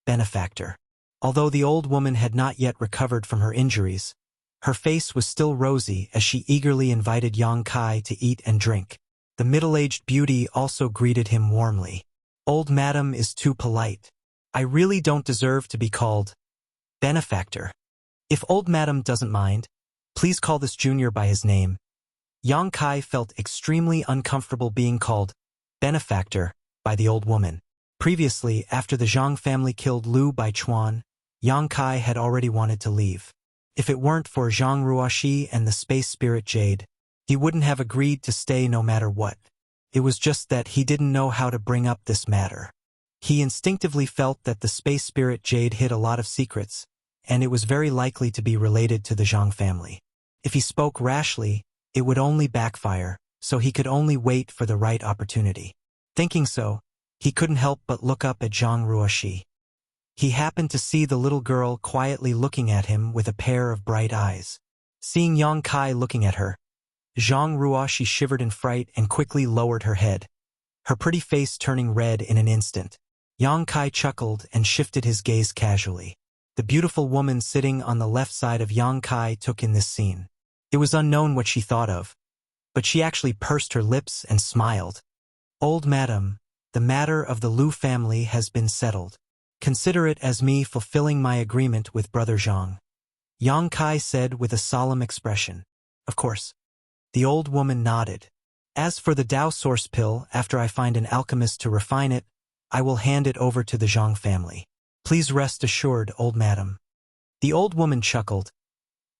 benefactor. Although the old woman had not yet recovered from her injuries, her face was still rosy as she eagerly invited Yang Kai to eat and drink. The middle-aged beauty also greeted him warmly. Old madam is too polite. I really don't deserve to be called benefactor. If old madam doesn't mind, please call this junior by his name. Yang Kai felt extremely uncomfortable being called benefactor by the old woman. Previously, after the Zhang family killed Lu Baichuan, Yang Kai had already wanted to leave. If it weren't for Zhang Ruoxi and the space spirit Jade, he wouldn't have agreed to stay no matter what. It was just that he didn't know how to bring up this matter. He instinctively felt that the space spirit Jade hid a lot of secrets, and it was very likely to be related to the Zhang family. If he spoke rashly, it would only backfire, so he could only wait for the right opportunity. Thinking so, he couldn't help but look up at Zhang Ruoxi. He happened to see the little girl quietly looking at him with a pair of bright eyes. Seeing Yang Kai looking at her, Zhang Ruoxi shivered in fright and quickly lowered her head, her pretty face turning red in an instant. Yang Kai chuckled and shifted his gaze casually. The beautiful woman sitting on the left side of Yang Kai took in this scene. It was unknown what she thought of, but she actually pursed her lips and smiled. Old madam, the matter of the Lu family has been settled. Consider it as me fulfilling my agreement with Brother Zhang. Yang Kai said with a solemn expression. Of course. The old woman nodded. As for the Dao source pill, after I find an alchemist to refine it, I will hand it over to the Zhang family. Please rest assured, old madam. The old woman chuckled.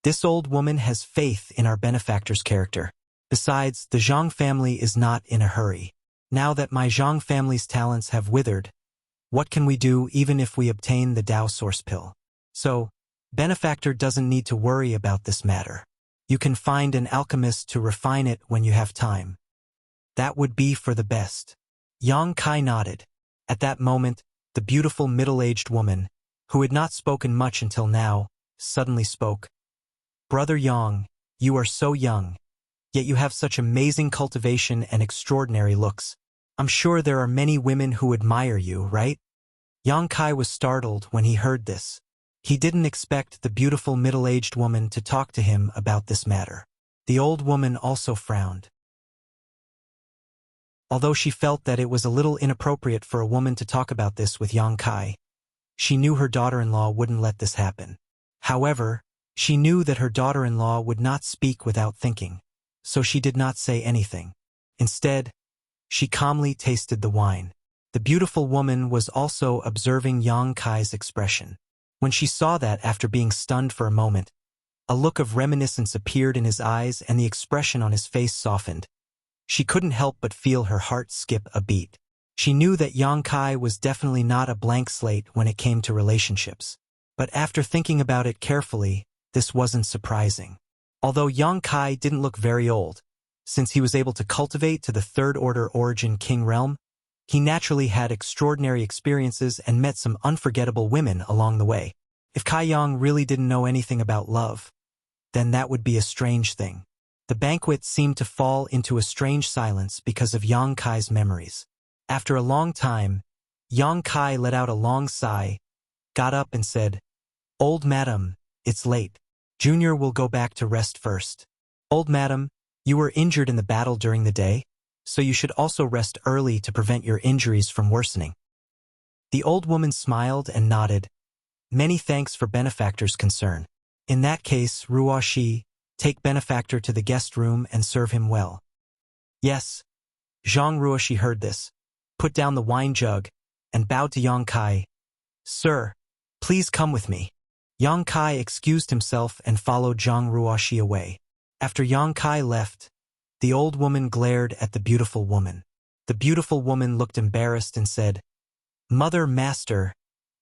This old woman has faith in our benefactor's character. Besides, the Zhang family is not in a hurry. Now that my Zhang family's talents have withered, what can we do even if we obtain the Dao source pill? So, benefactor doesn't need to worry about this matter. You can find an alchemist to refine it when you have time. That would be for the best. Yang Kai nodded. At that moment, the beautiful middle-aged woman, who had not spoken much until now, suddenly spoke. Brother Yang, you are so young, yet you have such amazing cultivation and extraordinary looks. I'm sure there are many women who admire you, right? Yang Kai was startled when he heard this. He didn't expect the beautiful middle-aged woman to talk to him about this matter. The old woman also frowned. Although she felt that it was a little inappropriate for a woman to talk about this with Yang Kai, she knew her daughter-in-law wouldn't let this happen. However, she knew that her daughter-in-law would not speak without thinking, so she did not say anything. Instead, she calmly tasted the wine. The beautiful woman was also observing Yang Kai's expression. When she saw that after being stunned for a moment, a look of reminiscence appeared in his eyes and the expression on his face softened. She couldn't help but feel her heart skip a beat. She knew that Yang Kai was definitely not a blank slate when it came to relationships. But after thinking about it carefully, this wasn't surprising. Although Yang Kai didn't look very old, since he was able to cultivate to the third-order origin king realm, he naturally had extraordinary experiences and met some unforgettable women along the way. If Kai Yang really didn't know anything about love, then that would be a strange thing. The banquet seemed to fall into a strange silence because of Yang Kai's memories. After a long time, Yang Kai let out a long sigh, got up and said, Old madam, it's late. Junior will go back to rest first. Old madam, You were injured in the battle during the day, so you should also rest early to prevent your injuries from worsening. The old woman smiled and nodded. Many thanks for benefactor's concern. In that case, Ruoshi, take benefactor to the guest room and serve him well. Yes. Zhang Ruoshi heard this, put down the wine jug, and bowed to Yang Kai. Sir, please come with me. Yang Kai excused himself and followed Zhang Ruoshi away. After Yang Kai left, the old woman glared at the beautiful woman. The beautiful woman looked embarrassed and said, Mother, Master,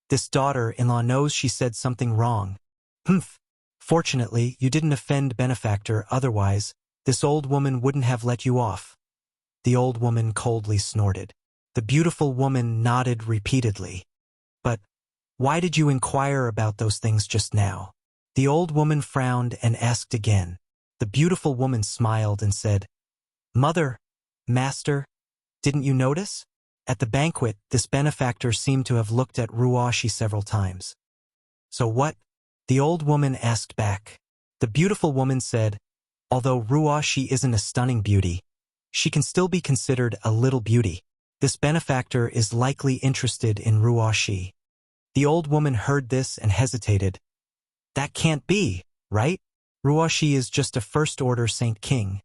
this daughter-in-law knows she said something wrong. Humph. Fortunately, you didn't offend benefactor, otherwise, this old woman wouldn't have let you off. The old woman coldly snorted. The beautiful woman nodded repeatedly. But why did you inquire about those things just now? The old woman frowned and asked again. The beautiful woman smiled and said, Mother, Master, didn't you notice? At the banquet, this benefactor seemed to have looked at Ruoshi several times. So what? The old woman asked back. The beautiful woman said, although Ruoshi isn't a stunning beauty, she can still be considered a little beauty. This benefactor is likely interested in Ruoshi. The old woman heard this and hesitated. That can't be, right? Ruoshi is just a first-order Saint King.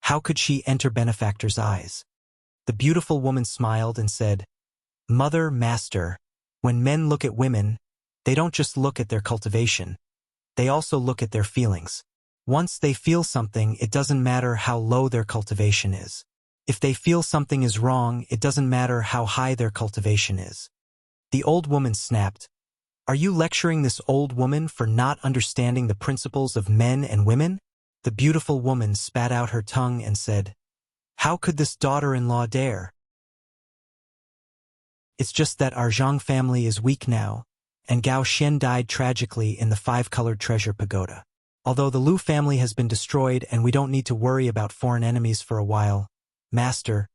How could she enter benefactor's eyes? The beautiful woman smiled and said, Mother, Master, when men look at women, they don't just look at their cultivation. They also look at their feelings. Once they feel something, it doesn't matter how low their cultivation is. If they feel something is wrong, it doesn't matter how high their cultivation is. The old woman snapped. Are you lecturing this old woman for not understanding the principles of men and women? The beautiful woman spat out her tongue and said, How could this daughter-in-law dare? It's just that our Zhang family is weak now, and Gao Xian died tragically in the five-colored treasure pagoda. Although the Lu family has been destroyed and we don't need to worry about foreign enemies for a while, Master,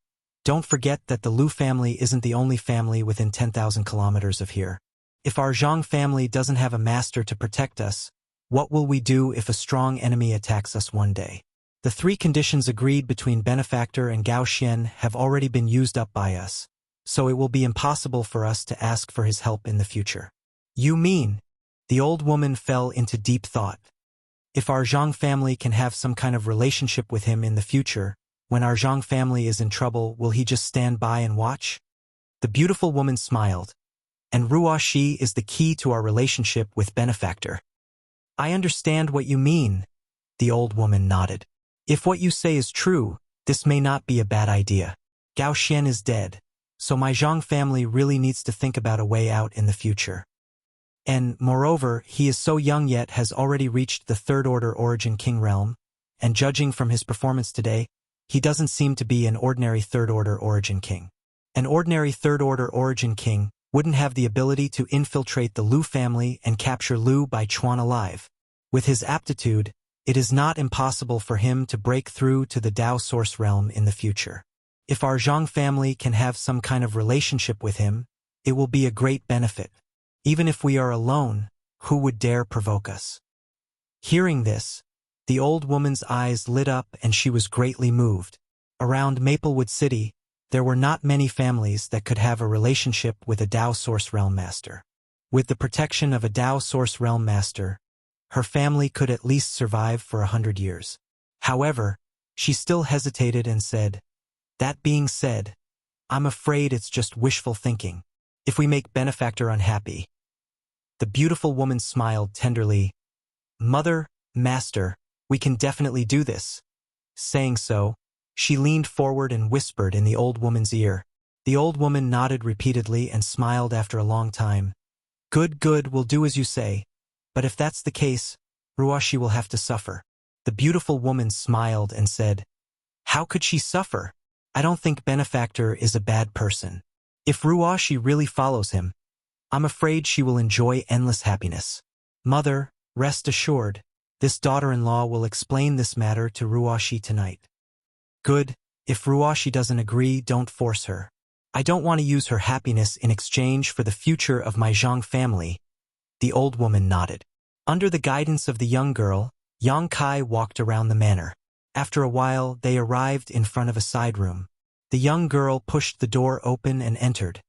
don't forget that the Lu family isn't the only family within 10,000 kilometers of here. If our Zhang family doesn't have a master to protect us, what will we do if a strong enemy attacks us one day? The three conditions agreed between benefactor and Gao Xian have already been used up by us, so it will be impossible for us to ask for his help in the future. You mean? The old woman fell into deep thought. If our Zhang family can have some kind of relationship with him in the future, when our Zhang family is in trouble, will he just stand by and watch? The beautiful woman smiled. And Ruoshi is the key to our relationship with benefactor. I understand what you mean. The old woman nodded. If what you say is true, this may not be a bad idea. Gao Xian is dead, so my Zhang family really needs to think about a way out in the future. And, moreover, he is so young yet has already reached the third-order origin king realm, and judging from his performance today, he doesn't seem to be an ordinary third-order origin king. An ordinary third-order origin king wouldn't have the ability to infiltrate the Lu family and capture Lu Baichuan alive. With his aptitude, it is not impossible for him to break through to the Dao source realm in the future. If our Zhang family can have some kind of relationship with him, it will be a great benefit. Even if we are alone, who would dare provoke us? Hearing this, the old woman's eyes lit up and she was greatly moved. Around Maplewood City, there were not many families that could have a relationship with a Dao Source Realm Master. With the protection of a Dao Source Realm Master, her family could at least survive for 100 years. However, she still hesitated and said, That being said, I'm afraid it's just wishful thinking. If we make benefactor unhappy. The beautiful woman smiled tenderly. Mother, Master, we can definitely do this. Saying so, she leaned forward and whispered in the old woman's ear. The old woman nodded repeatedly and smiled after a long time. Good, we'll do as you say. But if that's the case, Ruoshi will have to suffer. The beautiful woman smiled and said, How could she suffer? I don't think benefactor is a bad person. If Ruoshi really follows him, I'm afraid she will enjoy endless happiness. Mother, rest assured, this daughter-in-law will explain this matter to Ruoshi tonight. Good, if Ruoshi doesn't agree, don't force her. I don't want to use her happiness in exchange for the future of my Zhang family. The old woman nodded. Under the guidance of the young girl, Yang Kai walked around the manor. After a while, they arrived in front of a side room. The young girl pushed the door open and entered,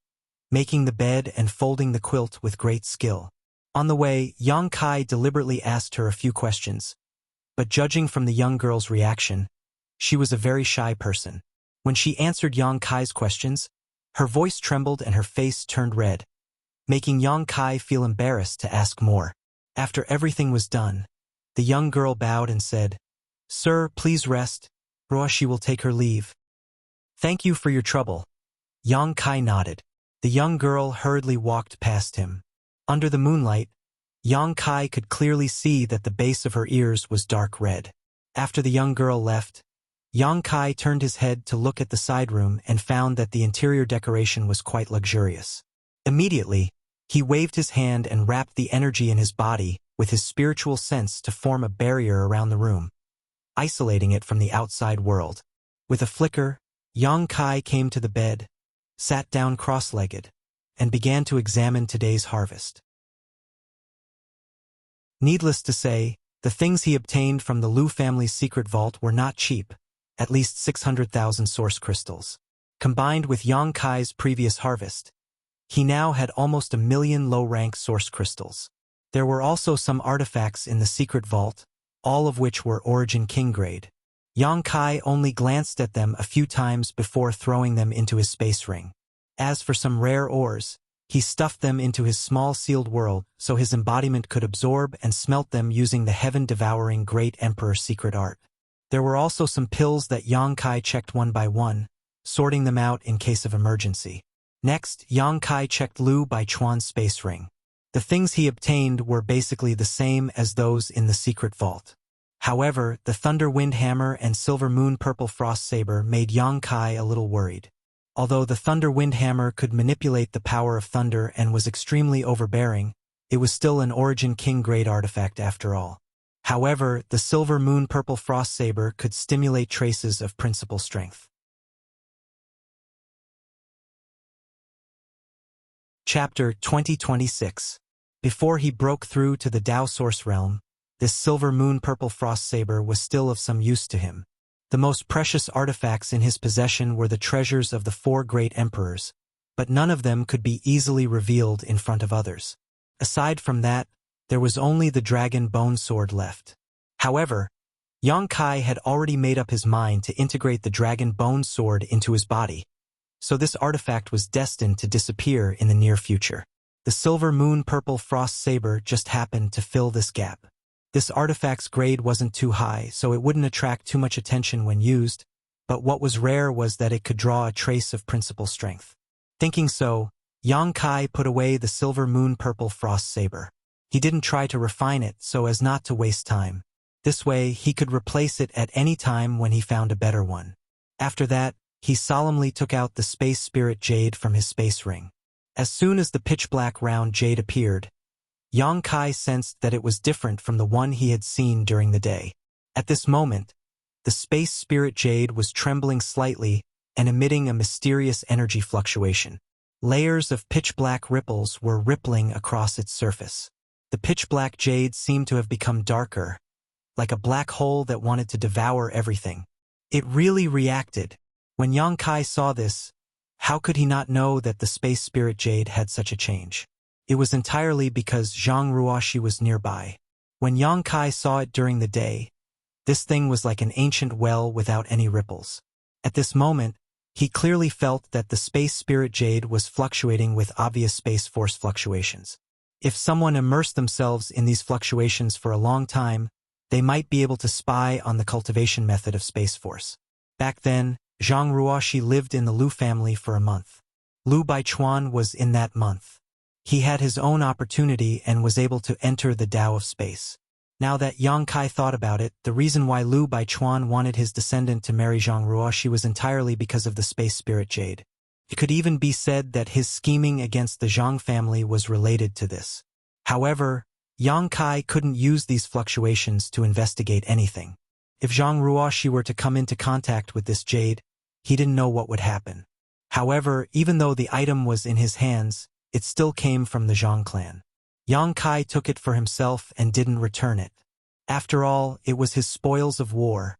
making the bed and folding the quilt with great skill. On the way, Yang Kai deliberately asked her a few questions, but judging from the young girl's reaction, she was a very shy person. When she answered Yang Kai's questions, her voice trembled and her face turned red, making Yang Kai feel embarrassed to ask more. After everything was done, the young girl bowed and said, "Sir, please rest. Ruoshi will take her leave." "Thank you for your trouble." Yang Kai nodded. The young girl hurriedly walked past him. Under the moonlight, Yang Kai could clearly see that the base of her ears was dark red. After the young girl left, Yang Kai turned his head to look at the side room and found that the interior decoration was quite luxurious. Immediately, he waved his hand and wrapped the energy in his body with his spiritual sense to form a barrier around the room, isolating it from the outside world. With a flicker, Yang Kai came to the bed, sat down cross-legged, and began to examine today's harvest. Needless to say, the things he obtained from the Liu family's secret vault were not cheap, at least 600,000 source crystals. Combined with Yang Kai's previous harvest, he now had almost 1,000,000 low-rank source crystals. There were also some artifacts in the secret vault, all of which were Origin King grade. Yang Kai only glanced at them a few times before throwing them into his space ring. As for some rare ores, he stuffed them into his small sealed world so his embodiment could absorb and smelt them using the heaven-devouring Great Emperor secret art. There were also some pills that Yang Kai checked one by one, sorting them out in case of emergency. Next, Yang Kai checked Liu Baichuan's space ring. The things he obtained were basically the same as those in the secret vault. However, the Thunder Wind Hammer and Silver Moon Purple Frost Saber made Yang Kai a little worried. Although the Thunder Wind Hammer could manipulate the power of thunder and was extremely overbearing, it was still an Origin King grade artifact after all. However, the Silver Moon Purple Frost Saber could stimulate traces of principal strength. Chapter 2026. Before he broke through to the Tao Source Realm, this Silver Moon Purple Frost Saber was still of some use to him. The most precious artifacts in his possession were the treasures of the 4 great emperors, but none of them could be easily revealed in front of others. Aside from that, there was only the Dragon Bone Sword left. However, Yang Kai had already made up his mind to integrate the Dragon Bone Sword into his body, so this artifact was destined to disappear in the near future. The Silver Moon Purple Frost Saber just happened to fill this gap. This artifact's grade wasn't too high, so it wouldn't attract too much attention when used, but what was rare was that it could draw a trace of principal strength. Thinking so, Yang Kai put away the Silver Moon Purple Frost Saber. He didn't try to refine it so as not to waste time. This way, he could replace it at any time when he found a better one. After that, he solemnly took out the Space Spirit Jade from his space ring. As soon as the pitch-black round jade appeared, Yang Kai sensed that it was different from the one he had seen during the day. At this moment, the Space Spirit Jade was trembling slightly and emitting a mysterious energy fluctuation. Layers of pitch-black ripples were rippling across its surface. The pitch-black jade seemed to have become darker, like a black hole that wanted to devour everything. It really reacted. When Yang Kai saw this, how could he not know that the Space Spirit Jade had such a change? It was entirely because Zhang Ruoshi was nearby. When Yang Kai saw it during the day, this thing was like an ancient well without any ripples. At this moment, he clearly felt that the Space Spirit Jade was fluctuating with obvious space force fluctuations. If someone immersed themselves in these fluctuations for a long time, they might be able to spy on the cultivation method of Space Force. Back then, Zhang Ruoshi lived in the Liu family for a month. Liu Baichuan was in that month. He had his own opportunity and was able to enter the Tao of space. Now that Yang Kai thought about it, the reason why Liu Baichuan wanted his descendant to marry Zhang Ruoshi was entirely because of the Space Spirit Jade. It could even be said that his scheming against the Zhang family was related to this. However, Yang Kai couldn't use these fluctuations to investigate anything. If Zhang Ruoshi were to come into contact with this jade, he didn't know what would happen. However, even though the item was in his hands, it still came from the Zhang clan. Yang Kai took it for himself and didn't return it. After all, it was his spoils of war,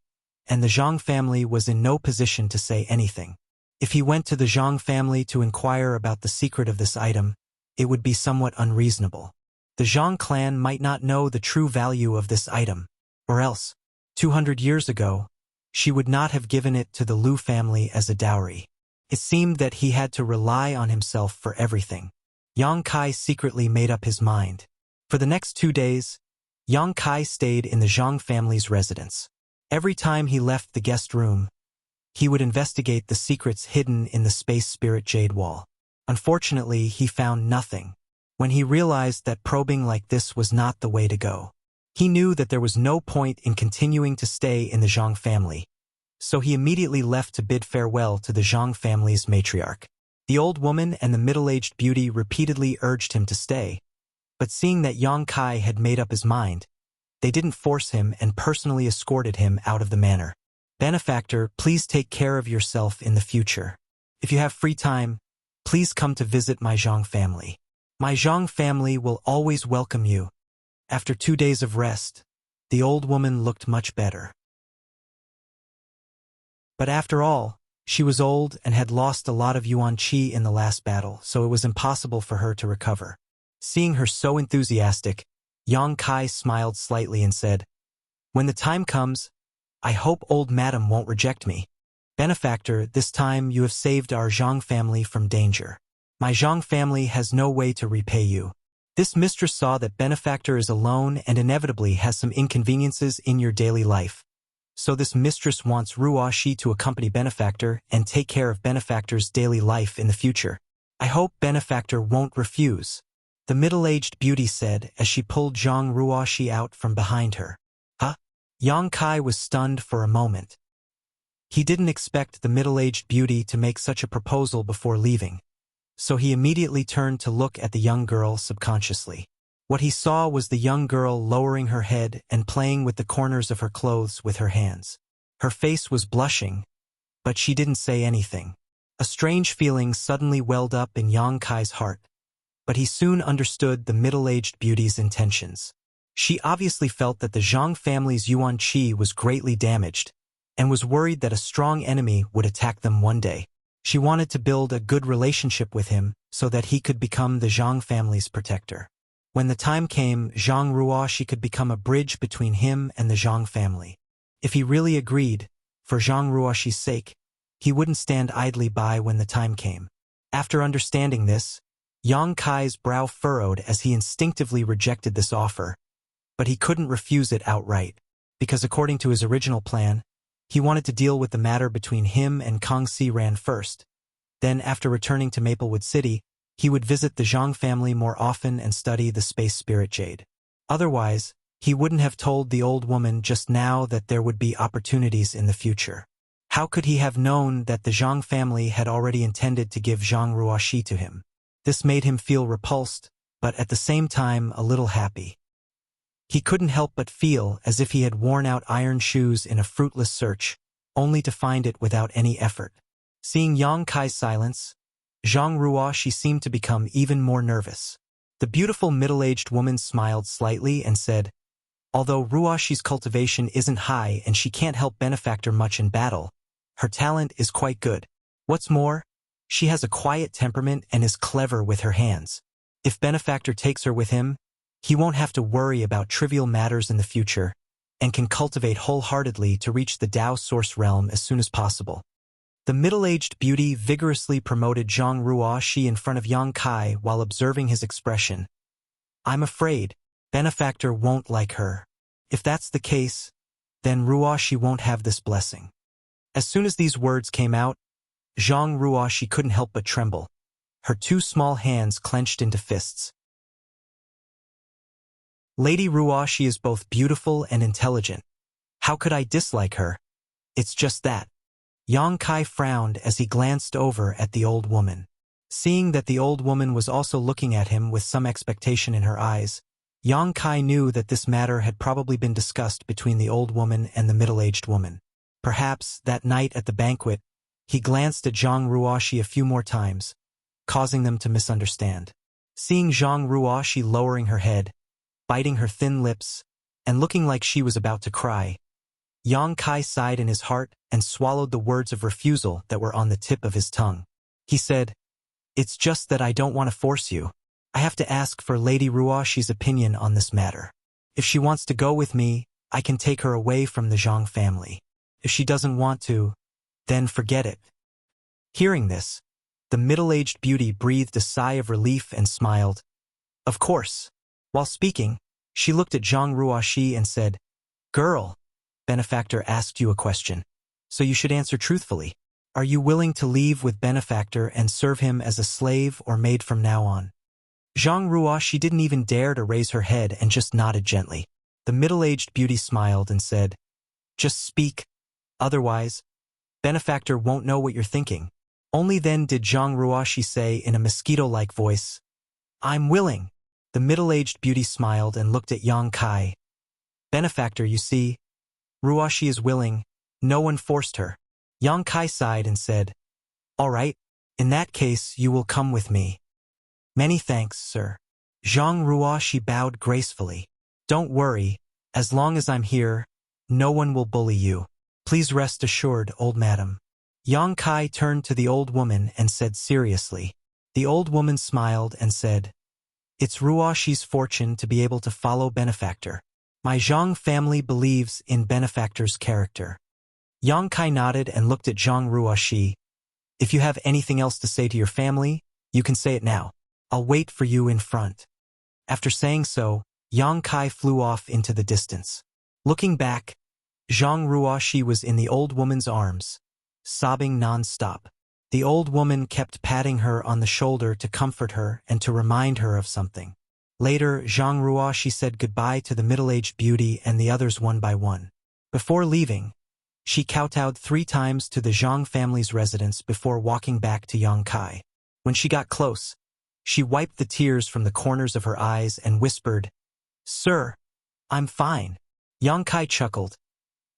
and the Zhang family was in no position to say anything. If he went to the Zhang family to inquire about the secret of this item, it would be somewhat unreasonable. The Zhang clan might not know the true value of this item, or else, 200 years ago, she would not have given it to the Lu family as a dowry. It seemed that he had to rely on himself for everything. Yang Kai secretly made up his mind. For the next 2 days, Yang Kai stayed in the Zhang family's residence. Every time he left the guest room, he would investigate the secrets hidden in the space spirit jade wall. Unfortunately, he found nothing. When he realized that probing like this was not the way to go, he knew that there was no point in continuing to stay in the Zhang family, so he immediately left to bid farewell to the Zhang family's matriarch. The old woman and the middle-aged beauty repeatedly urged him to stay, but seeing that Yang Kai had made up his mind, they didn't force him and personally escorted him out of the manor. Benefactor, please take care of yourself in the future. If you have free time, please come to visit my Zhang family. My Zhang family will always welcome you. After 2 days of rest, the old woman looked much better. But after all, she was old and had lost a lot of yuan qi in the last battle, so it was impossible for her to recover. Seeing her so enthusiastic, Yang Kai smiled slightly and said, "When the time comes, I hope old madam won't reject me. Benefactor, this time you have saved our Zhang family from danger. My Zhang family has no way to repay you." This mistress saw that Benefactor is alone and inevitably has some inconveniences in your daily life. So this mistress wants Ruoxi to accompany Benefactor and take care of Benefactor's daily life in the future. I hope Benefactor won't refuse, the middle-aged beauty said as she pulled Zhang Ruoxi out from behind her. Huh? Yang Kai was stunned for a moment. He didn't expect the middle-aged beauty to make such a proposal before leaving, so he immediately turned to look at the young girl subconsciously. What he saw was the young girl lowering her head and playing with the corners of her clothes with her hands. Her face was blushing, but she didn't say anything. A strange feeling suddenly welled up in Yang Kai's heart, but he soon understood the middle-aged beauty's intentions. She obviously felt that the Zhang family's yuan qi was greatly damaged, and was worried that a strong enemy would attack them one day. She wanted to build a good relationship with him so that he could become the Zhang family's protector. When the time came, Zhang Ruoxi could become a bridge between him and the Zhang family. If he really agreed, for Zhang Ruoxi's sake, he wouldn't stand idly by when the time came. After understanding this, Yang Kai's brow furrowed as he instinctively rejected this offer, but he couldn't refuse it outright, because according to his original plan, he wanted to deal with the matter between him and Kang Si-ran first. Then, after returning to Maplewood City, he would visit the Zhang family more often and study the space spirit jade. Otherwise, he wouldn't have told the old woman just now that there would be opportunities in the future. How could he have known that the Zhang family had already intended to give Zhang Ruoxi to him? This made him feel repulsed, but at the same time a little happy. He couldn't help but feel as if he had worn out iron shoes in a fruitless search, only to find it without any effort. Seeing Yang Kai's silence, Zhang Ruoxi seemed to become even more nervous. The beautiful middle-aged woman smiled slightly and said, "Although Ruoxi's cultivation isn't high and she can't help Benefactor much in battle, her talent is quite good. What's more, she has a quiet temperament and is clever with her hands. If Benefactor takes her with him, he won't have to worry about trivial matters in the future, and can cultivate wholeheartedly to reach the Tao Source realm as soon as possible." The middle-aged beauty vigorously promoted Zhang Ruoxi in front of Yang Kai while observing his expression. "I'm afraid Benefactor won't like her. If that's the case, then Ruoxi won't have this blessing." As soon as these words came out, Zhang Ruoxi couldn't help but tremble. Her 2 small hands clenched into fists. "Lady Ruoxi is both beautiful and intelligent. How could I dislike her? It's just that." Yang Kai frowned as he glanced over at the old woman. Seeing that the old woman was also looking at him with some expectation in her eyes, Yang Kai knew that this matter had probably been discussed between the old woman and the middle-aged woman. Perhaps, that night at the banquet, he glanced at Zhang Ruoxi a few more times, causing them to misunderstand. Seeing Zhang Ruoxi lowering her head, biting her thin lips, and looking like she was about to cry, Yang Kai sighed in his heart and swallowed the words of refusal that were on the tip of his tongue. He said, "It's just that I don't want to force you. I have to ask for Lady Ruoxi's opinion on this matter. If she wants to go with me, I can take her away from the Zhang family. If she doesn't want to, then forget it." Hearing this, the middle-aged beauty breathed a sigh of relief and smiled. "Of course." While speaking, she looked at Zhang Ruoxi and said, "Girl, Benefactor asked you a question, so you should answer truthfully. Are you willing to leave with Benefactor and serve him as a slave or maid from now on?" Zhang Ruoxi didn't even dare to raise her head and just nodded gently. The middle-aged beauty smiled and said, "Just speak, otherwise, Benefactor won't know what you're thinking." Only then did Zhang Ruoxi say in a mosquito-like voice, "I'm willing." The middle-aged beauty smiled and looked at Yang Kai. "Benefactor, you see, Ruoxi is willing. No one forced her." Yang Kai sighed and said, "All right, in that case you will come with me." "Many thanks, sir." Zhang Ruoxi bowed gracefully. "Don't worry, as long as I'm here, no one will bully you. Please rest assured, old madam." Yang Kai turned to the old woman and said seriously. The old woman smiled and said, "It's Ruoxi's fortune to be able to follow Benefactor. My Zhang family believes in Benefactor's character." Yang Kai nodded and looked at Zhang Ruoxi. "If you have anything else to say to your family, you can say it now. I'll wait for you in front." After saying so, Yang Kai flew off into the distance. Looking back, Zhang Ruoxi was in the old woman's arms, sobbing non-stop. The old woman kept patting her on the shoulder to comfort her and to remind her of something. Later, Zhang Ruoxi said goodbye to the middle-aged beauty and the others one by one. Before leaving, she kowtowed 3 times to the Zhang family's residence before walking back to Yang Kai. When she got close, she wiped the tears from the corners of her eyes and whispered, "Sir, I'm fine." Yang Kai chuckled.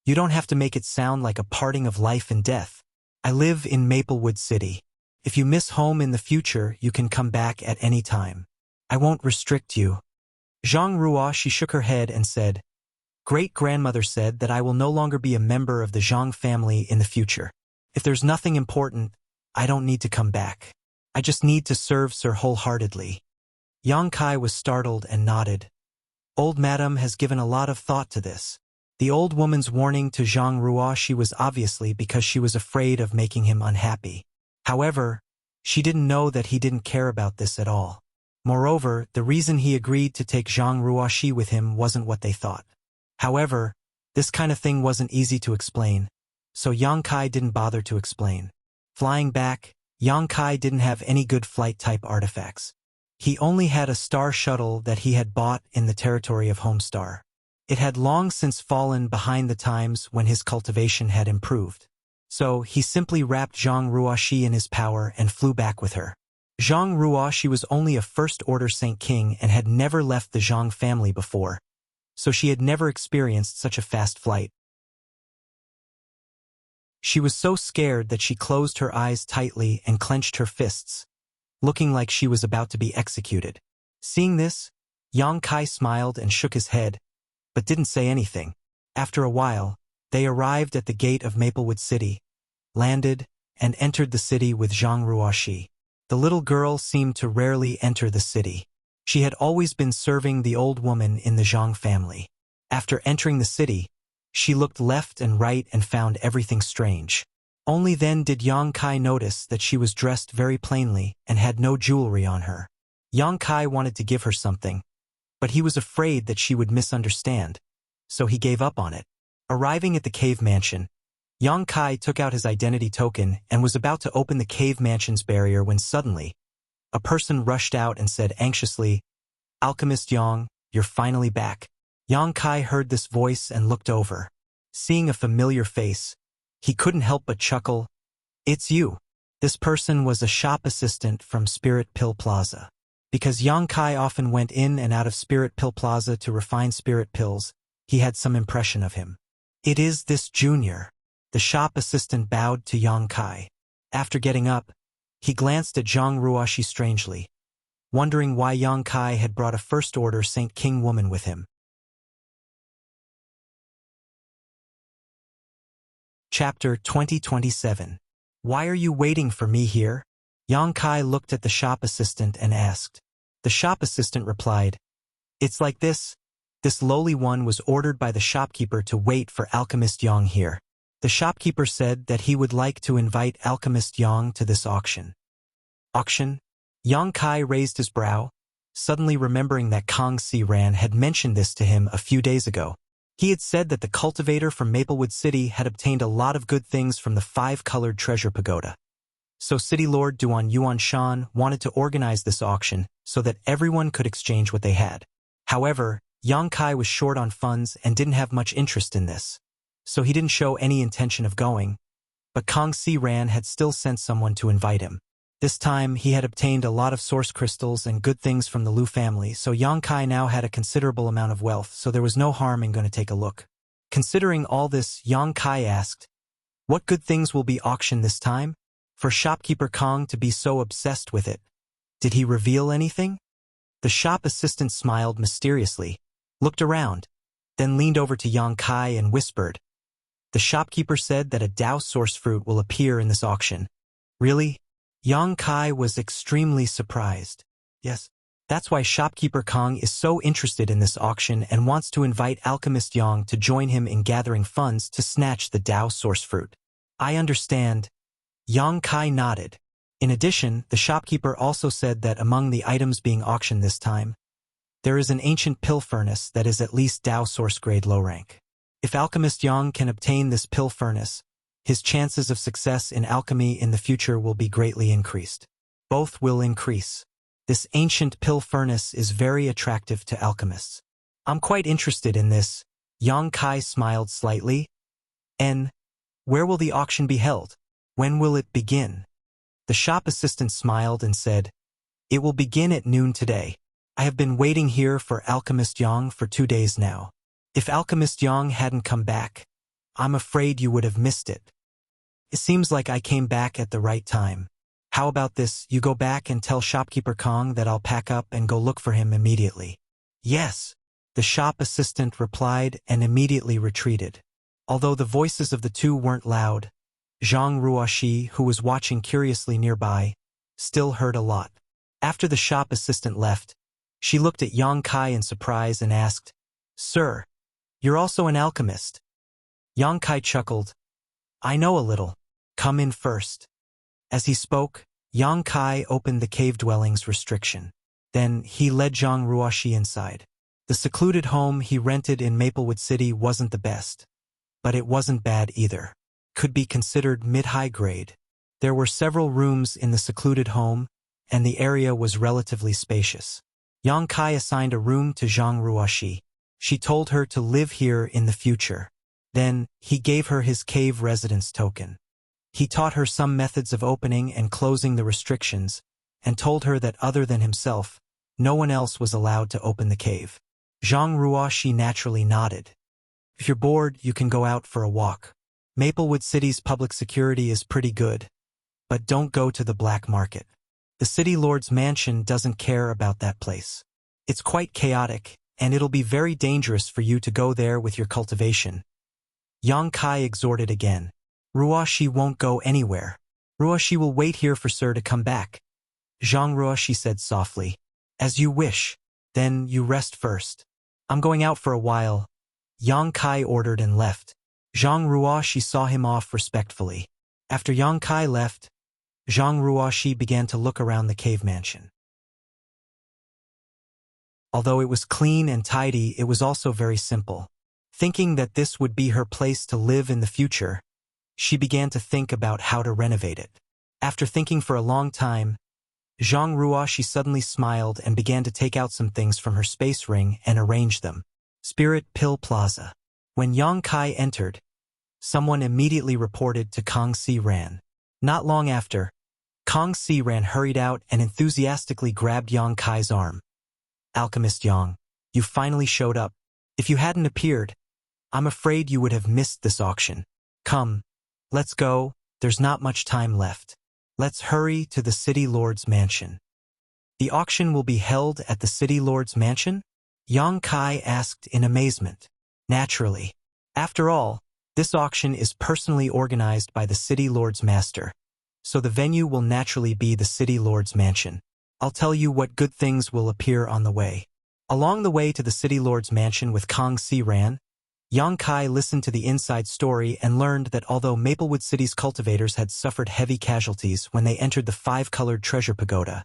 "You don't have to make it sound like a parting of life and death. I live in Maplewood City. If you miss home in the future, you can come back at any time. I won't restrict you." Zhang Ruoxi shook her head and said, "Great-grandmother said that I will no longer be a member of the Zhang family in the future. If there's nothing important, I don't need to come back. I just need to serve Sir wholeheartedly." Yang Kai was startled and nodded. Old Madam has given a lot of thought to this. The old woman's warning to Zhang Ruoxi was obviously because she was afraid of making him unhappy. However, she didn't know that he didn't care about this at all. Moreover, the reason he agreed to take Zhang Ruoxi with him wasn't what they thought. However, this kind of thing wasn't easy to explain, so Yang Kai didn't bother to explain. Flying back, Yang Kai didn't have any good flight-type artifacts. He only had a star shuttle that he had bought in the territory of Homestar. It had long since fallen behind the times when his cultivation had improved. So he simply wrapped Zhang Ruoxi in his power and flew back with her. Zhang Ruoxi was only a first-order Saint King and had never left the Zhang family before, so she had never experienced such a fast flight. She was so scared that she closed her eyes tightly and clenched her fists, looking like she was about to be executed. Seeing this, Yang Kai smiled and shook his head, but didn't say anything. After a while, they arrived at the gate of Maplewood City, landed, and entered the city with Zhang Ruoxi. The little girl seemed to rarely enter the city. She had always been serving the old woman in the Zhang family. After entering the city, she looked left and right and found everything strange. Only then did Yang Kai notice that she was dressed very plainly and had no jewelry on her. Yang Kai wanted to give her something, but he was afraid that she would misunderstand, so he gave up on it. Arriving at the cave mansion, Yang Kai took out his identity token and was about to open the cave mansion's barrier when suddenly, a person rushed out and said anxiously, "Alchemist Yang, you're finally back." Yang Kai heard this voice and looked over. Seeing a familiar face, he couldn't help but chuckle. "It's you." This person was a shop assistant from Spirit Pill Plaza. Because Yang Kai often went in and out of Spirit Pill Plaza to refine spirit pills, he had some impression of him. "It is this junior." The shop assistant bowed to Yang Kai. After getting up, he glanced at Zhang Ruoxi strangely, wondering why Yang Kai had brought a first-order Saint King woman with him. Chapter 2027. Why are you waiting for me here? Yang Kai looked at the shop assistant and asked. The shop assistant replied, It's like this. This lowly one was ordered by the shopkeeper to wait for Alchemist Yang here. The shopkeeper said that he would like to invite Alchemist Yang to this auction. Auction? Yang Kai raised his brow, suddenly remembering that Kang Si Ran had mentioned this to him a few days ago. He had said that the cultivator from Maplewood City had obtained a lot of good things from the 5-colored treasure pagoda. So City Lord Duan Yuan Shan wanted to organize this auction so that everyone could exchange what they had. However, Yang Kai was short on funds and didn't have much interest in this, so he didn't show any intention of going, but Kang Si Ran had still sent someone to invite him. This time, he had obtained a lot of source crystals and good things from the Liu family, so Yang Kai now had a considerable amount of wealth, so there was no harm in going to take a look. Considering all this, Yang Kai asked, What good things will be auctioned this time? For shopkeeper Kong to be so obsessed with it. Did he reveal anything? The shop assistant smiled mysteriously, looked around, then leaned over to Yang Kai and whispered, The shopkeeper said that a Dao source fruit will appear in this auction. Really? Yang Kai was extremely surprised. Yes, that's why shopkeeper Kong is so interested in this auction and wants to invite Alchemist Yang to join him in gathering funds to snatch the Dao source fruit. I understand. Yang Kai nodded. In addition, the shopkeeper also said that among the items being auctioned this time, there is an ancient pill furnace that is at least Dao source grade low rank. If Alchemist Yang can obtain this pill furnace, his chances of success in alchemy in the future will be greatly increased. Both will increase. This ancient pill furnace is very attractive to alchemists. I'm quite interested in this. Yang Kai smiled slightly. Where will the auction be held? When will it begin? The shop assistant smiled and said, It will begin at noon today. I have been waiting here for Alchemist Yang for 2 days now. If Alchemist Yang hadn't come back, I'm afraid you would have missed it. It seems like I came back at the right time. How about this, you go back and tell shopkeeper Kong that I'll pack up and go look for him immediately. Yes, the shop assistant replied and immediately retreated. Although the voices of the two weren't loud, Zhang Ruoxi, who was watching curiously nearby, still heard a lot. After the shop assistant left, she looked at Yang Kai in surprise and asked, Sir, you're also an alchemist? Yang Kai chuckled. I know a little. Come in first. As he spoke, Yang Kai opened the cave dwelling's restriction. Then he led Zhang Ruoxi inside. The secluded home he rented in Maplewood City wasn't the best, but it wasn't bad either. Could be considered mid-high grade. There were several rooms in the secluded home, and the area was relatively spacious. Yang Kai assigned a room to Zhang Ruoxi. She told her to live here in the future. Then, he gave her his cave residence token. He taught her some methods of opening and closing the restrictions, and told her that other than himself, no one else was allowed to open the cave. Zhang Ruoxi naturally nodded. If you're bored, you can go out for a walk. Maplewood City's public security is pretty good, but don't go to the black market. The city lord's mansion doesn't care about that place. It's quite chaotic, and it'll be very dangerous for you to go there with your cultivation. Yang Kai exhorted again. Ruoxi won't go anywhere. Ruoxi will wait here for Sir to come back. Zhang Ruoxi said softly. As you wish. Then you rest first. I'm going out for a while. Yang Kai ordered and left. Zhang Ruoxi saw him off respectfully. After Yang Kai left, Zhang Ruoxi began to look around the cave mansion. Although it was clean and tidy, it was also very simple. Thinking that this would be her place to live in the future, she began to think about how to renovate it. After thinking for a long time, Zhang Ruoxi suddenly smiled and began to take out some things from her space ring and arrange them. Spirit Pill Plaza. When Yang Kai entered, someone immediately reported to Kang Si Ran. Not long after, Kang Si Ran hurried out and enthusiastically grabbed Yang Kai's arm. Alchemist Yang, you finally showed up. If you hadn't appeared, I'm afraid you would have missed this auction. Come, let's go, there's not much time left. Let's hurry to the City Lord's mansion. The auction will be held at the City Lord's mansion? Yang Kai asked in amazement. Naturally. After all, This auction is personally organized by the City Lord's Master, so the venue will naturally be the City Lord's mansion. I'll tell you what good things will appear on the way. Along the way to the City Lord's mansion with Kong Si Ran, Yang Kai listened to the inside story and learned that although Maplewood City's cultivators had suffered heavy casualties when they entered the five-colored treasure pagoda,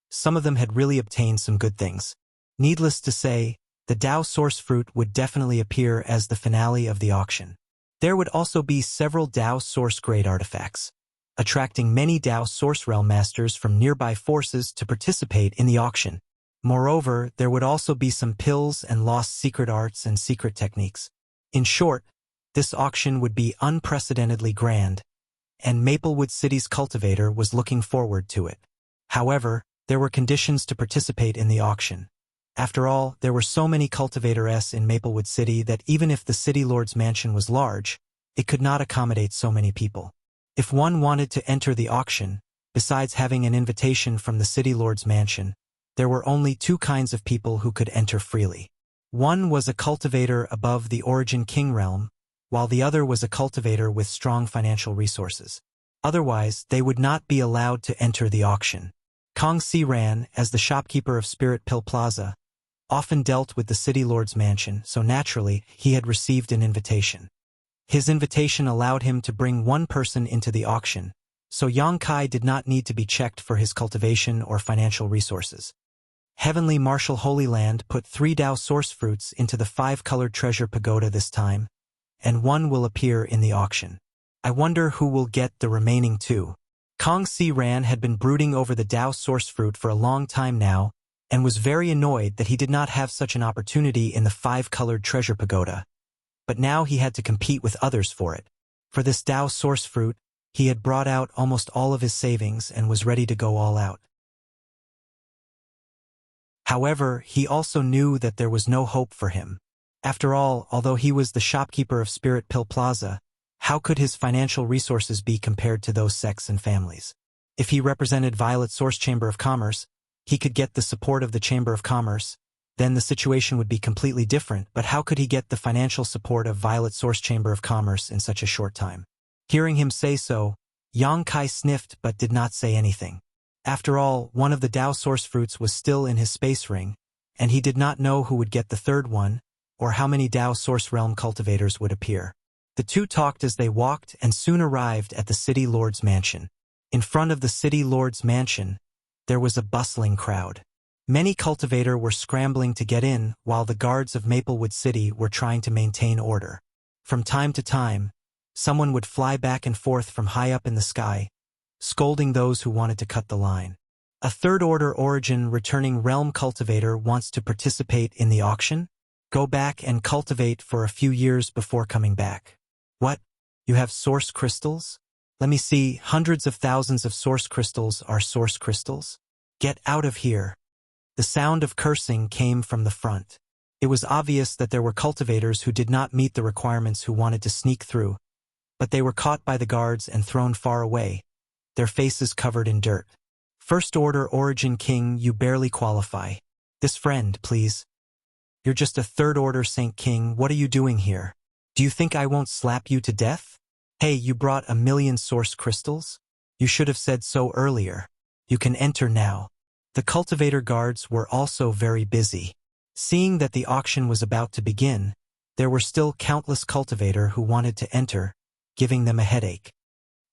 some of them had really obtained some good things. Needless to say, the Dao Source Fruit would definitely appear as the finale of the auction. There would also be several Dao Source Grade artifacts, attracting many Dao Source Realm Masters from nearby forces to participate in the auction. Moreover, there would also be some pills and lost secret arts and secret techniques. In short, this auction would be unprecedentedly grand, and Maplewood City's cultivator was looking forward to it. However, there were conditions to participate in the auction. After all, there were so many cultivators in Maplewood City that even if the City Lord's mansion was large, it could not accommodate so many people. If one wanted to enter the auction, besides having an invitation from the City Lord's mansion, there were only two kinds of people who could enter freely. One was a cultivator above the Origin King realm, while the other was a cultivator with strong financial resources. Otherwise, they would not be allowed to enter the auction. Kong Si Ran, as the shopkeeper of Spirit Pill Plaza, often dealt with the City Lord's mansion, so naturally, he had received an invitation. His invitation allowed him to bring one person into the auction, so Yang Kai did not need to be checked for his cultivation or financial resources. Heavenly Martial Holy Land put 3 Dao Source Fruits into the 5-colored treasure pagoda this time, and one will appear in the auction. I wonder who will get the remaining 2. Kong Si Ran had been brooding over the Dao Source Fruit for a long time now, and was very annoyed that he did not have such an opportunity in the 5-colored treasure pagoda. But now he had to compete with others for it. For this Dao Source Fruit, he had brought out almost all of his savings and was ready to go all out. However, he also knew that there was no hope for him. After all, although he was the shopkeeper of Spirit Pill Plaza, how could his financial resources be compared to those sects and families? If he represented Violet Source Chamber of Commerce, he could get the support of the Chamber of Commerce, then the situation would be completely different, but how could he get the financial support of Violet Source Chamber of Commerce in such a short time? Hearing him say so, Yang Kai sniffed but did not say anything. After all, one of the Dao Source Fruits was still in his space ring, and he did not know who would get the third one, or how many Dao Source Realm cultivators would appear. The two talked as they walked and soon arrived at the City Lord's mansion. In front of the City Lord's mansion, there was a bustling crowd. Many cultivators were scrambling to get in, while the guards of Maplewood City were trying to maintain order. From time to time, someone would fly back and forth from high up in the sky, scolding those who wanted to cut the line. A third-order origin returning realm cultivator wants to participate in the auction? Go back and cultivate for a few years before coming back. What? You have source crystals? Let me see, hundreds of thousands of source crystals are source crystals? Get out of here. The sound of cursing came from the front. It was obvious that there were cultivators who did not meet the requirements who wanted to sneak through, but they were caught by the guards and thrown far away, their faces covered in dirt. First Order Origin King, you barely qualify. This friend, please. You're just a Third Order Saint King, what are you doing here? Do you think I won't slap you to death? Hey, you brought 1,000,000 source crystals? You should have said so earlier. You can enter now. The cultivator guards were also very busy. Seeing that the auction was about to begin, there were still countless cultivators who wanted to enter, giving them a headache.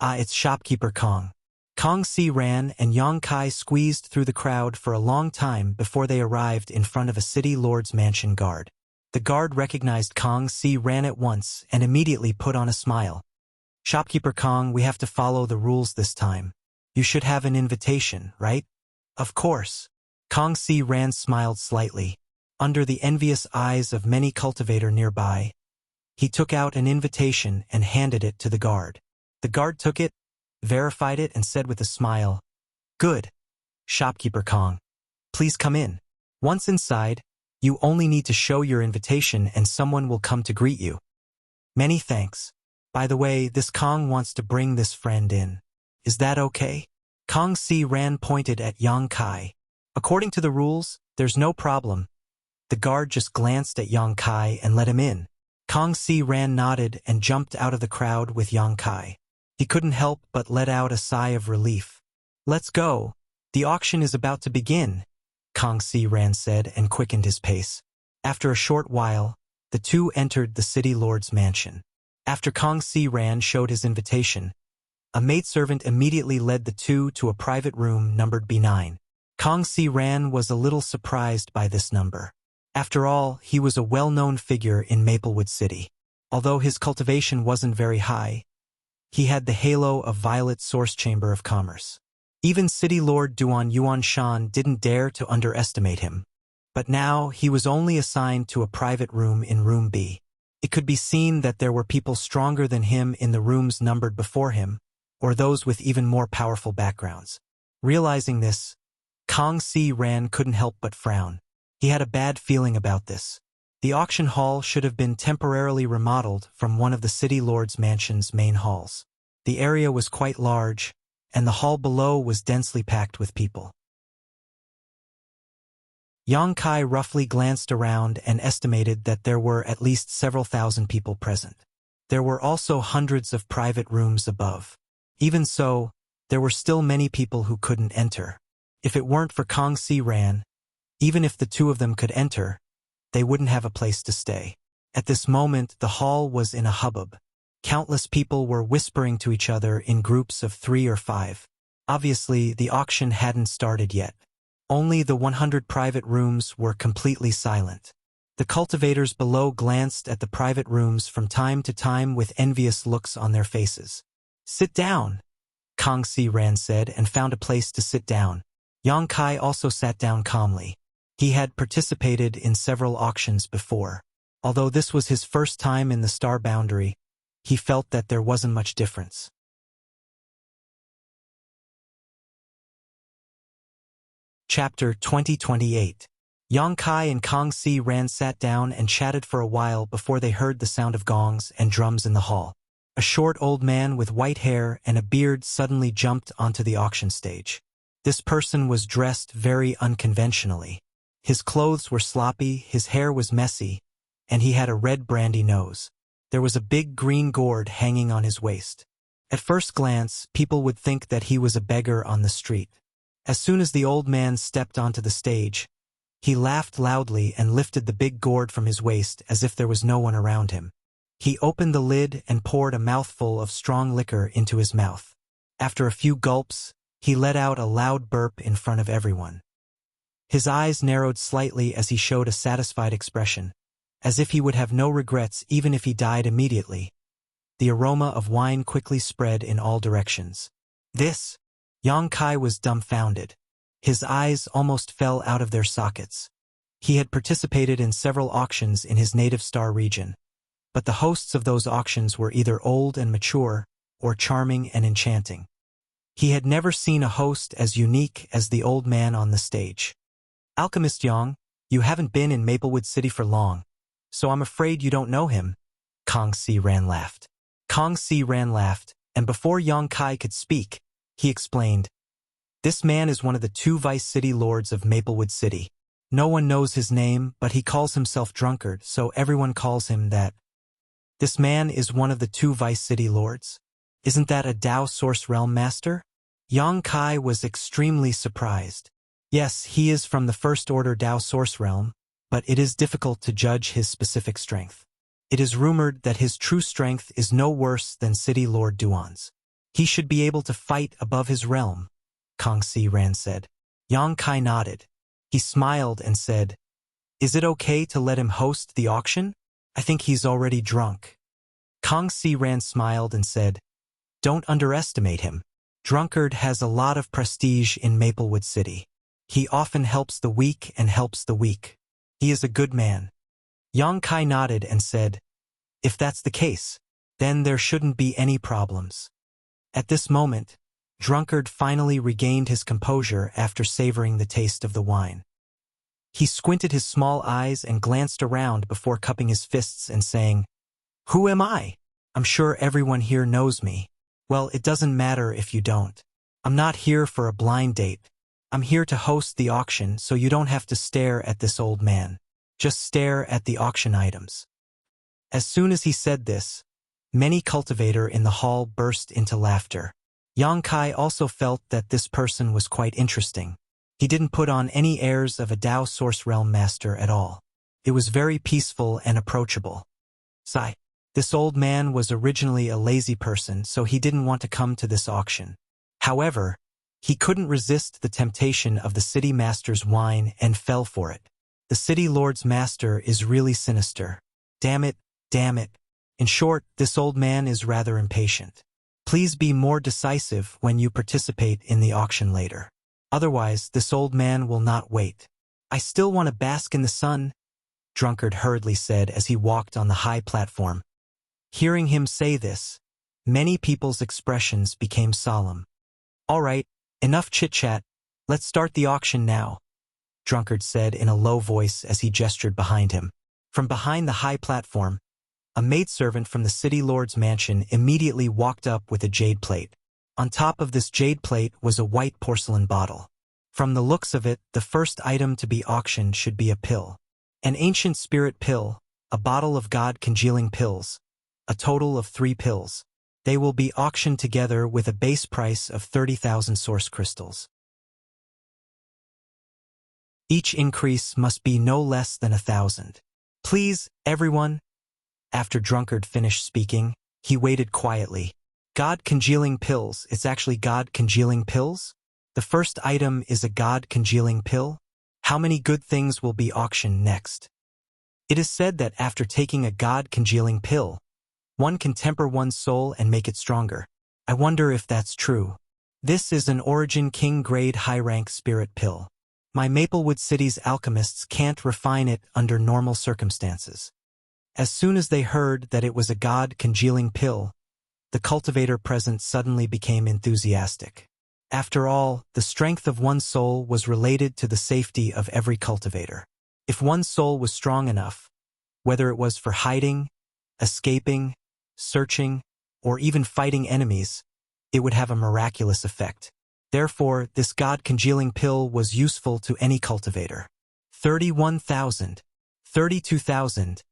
It's shopkeeper Kong. Kong Si Ran and Yang Kai squeezed through the crowd for a long time before they arrived in front of a City Lord's mansion guard. The guard recognized Kong Si Ran at once and immediately put on a smile. Shopkeeper Kong, we have to follow the rules this time. You should have an invitation, right? Of course. Kong Si Ran smiled slightly. Under the envious eyes of many cultivators nearby, he took out an invitation and handed it to the guard. The guard took it, verified it, and said with a smile, "Good. Shopkeeper Kong. Please come in. Once inside, you only need to show your invitation and someone will come to greet you. Many thanks. By the way, this Kong wants to bring this friend in. Is that okay?" Kong Si Ran pointed at Yang Kai. According to the rules, there's no problem. The guard just glanced at Yang Kai and let him in. Kong Si Ran nodded and jumped out of the crowd with Yang Kai. He couldn't help but let out a sigh of relief. "Let's go. The auction is about to begin," Kong Si Ran said and quickened his pace. After a short while, the two entered the city lord's mansion. After Kong Si Ran showed his invitation, a maidservant immediately led the two to a private room numbered B9. Kong Si Ran was a little surprised by this number. After all, he was a well-known figure in Maplewood City. Although his cultivation wasn't very high, he had the halo of Violet Source Chamber of Commerce. Even City Lord Duan Yuan Shan didn't dare to underestimate him. But now he was only assigned to a private room in Room B. It could be seen that there were people stronger than him in the rooms numbered before him, or those with even more powerful backgrounds. Realizing this, Kong Si Ran couldn't help but frown. He had a bad feeling about this. The auction hall should have been temporarily remodeled from one of the city lord's mansion's main halls. The area was quite large, and the hall below was densely packed with people. Yang Kai roughly glanced around and estimated that there were at least several thousand people present. There were also hundreds of private rooms above. Even so, there were still many people who couldn't enter. If it weren't for Kong Si Ran, even if the two of them could enter, they wouldn't have a place to stay. At this moment, the hall was in a hubbub. Countless people were whispering to each other in groups of 3 or 5. Obviously, the auction hadn't started yet. Only the 100 private rooms were completely silent. The cultivators below glanced at the private rooms from time to time with envious looks on their faces. "Sit down," Kong Si Ran said and found a place to sit down. Yang Kai also sat down calmly. He had participated in several auctions before. Although this was his first time in the Star Boundary, he felt that there wasn't much difference. Chapter 2028. Yang Kai and Kong Si Ran sat down and chatted for a while before they heard the sound of gongs and drums in the hall. A short old man with white hair and a beard suddenly jumped onto the auction stage. This person was dressed very unconventionally. His clothes were sloppy, his hair was messy, and he had a red brandy nose. There was a big green gourd hanging on his waist. At first glance, people would think that he was a beggar on the street. As soon as the old man stepped onto the stage, he laughed loudly and lifted the big gourd from his waist as if there was no one around him. He opened the lid and poured a mouthful of strong liquor into his mouth. After a few gulps, he let out a loud burp in front of everyone. His eyes narrowed slightly as he showed a satisfied expression, as if he would have no regrets even if he died immediately. The aroma of wine quickly spread in all directions. This? Yang Kai was dumbfounded. His eyes almost fell out of their sockets. He had participated in several auctions in his native Star region, but the hosts of those auctions were either old and mature, or charming and enchanting. He had never seen a host as unique as the old man on the stage. "Alchemist Yang, you haven't been in Maplewood City for long, so I'm afraid you don't know him," Kong Si Ran laughed. Kong Si Ran laughed, and before Yang Kai could speak, he explained, "This man is one of the 2 vice city lords of Maplewood City. No one knows his name, but he calls himself Drunkard, so everyone calls him that." "This man is one of the 2 vice city lords? Isn't that a Dao Source Realm master?" Yang Kai was extremely surprised. Yes, he is from the First Order Dao Source Realm, but it is difficult to judge his specific strength. It is rumored that his true strength is no worse than City Lord Duan's. He should be able to fight above his realm, Kong Si Ran said. Yang Kai nodded. He smiled and said, "Is it okay to let him host the auction? I think he's already drunk." Kong Si Ran smiled and said, "Don't underestimate him. Drunkard has a lot of prestige in Maplewood City. He often helps the weak and helps the weak. He is a good man." Yang Kai nodded and said, "If that's the case, then there shouldn't be any problems." At this moment, Drunkard finally regained his composure after savoring the taste of the wine. He squinted his small eyes and glanced around before cupping his fists and saying, "Who am I? I'm sure everyone here knows me. Well, it doesn't matter if you don't. I'm not here for a blind date. I'm here to host the auction, so you don't have to stare at this old man. Just stare at the auction items." As soon as he said this, many cultivator in the hall burst into laughter. Yang Kai also felt that this person was quite interesting. He didn't put on any airs of a Dao Source Realm master at all. It was very peaceful and approachable. Sigh. This old man was originally a lazy person, so he didn't want to come to this auction. However, he couldn't resist the temptation of the city master's wine and fell for it. The city lord's master is really sinister. Damn it, damn it. In short, this old man is rather impatient. Please be more decisive when you participate in the auction later. Otherwise, this old man will not wait. I still want to bask in the sun, Drunkard hurriedly said as he walked on the high platform. Hearing him say this, many people's expressions became solemn. All right, enough chit-chat, let's start the auction now, Drunkard said in a low voice as he gestured behind him. From behind the high platform, a maidservant from the city lord's mansion immediately walked up with a jade plate. On top of this jade plate was a white porcelain bottle. From the looks of it, the first item to be auctioned should be a pill. An ancient spirit pill, a bottle of god-congealing pills, a total of 3 pills. They will be auctioned together with a base price of 30,000 source crystals. Each increase must be no less than 1,000. Please, everyone. After Drunkard finished speaking, he waited quietly. God-congealing pills, it's actually god-congealing pills? The first item is a god-congealing pill? How many good things will be auctioned next? It is said that after taking a god-congealing pill, one can temper one's soul and make it stronger. I wonder if that's true. This is an Origin King grade high-rank spirit pill. My Maplewood City's alchemists can't refine it under normal circumstances. As soon as they heard that it was a god-congealing pill, the cultivator present suddenly became enthusiastic. After all, the strength of one's soul was related to the safety of every cultivator. If one's soul was strong enough, whether it was for hiding, escaping, searching, or even fighting enemies, it would have a miraculous effect. Therefore, this god-congealing pill was useful to any cultivator. 31,000, 32,000,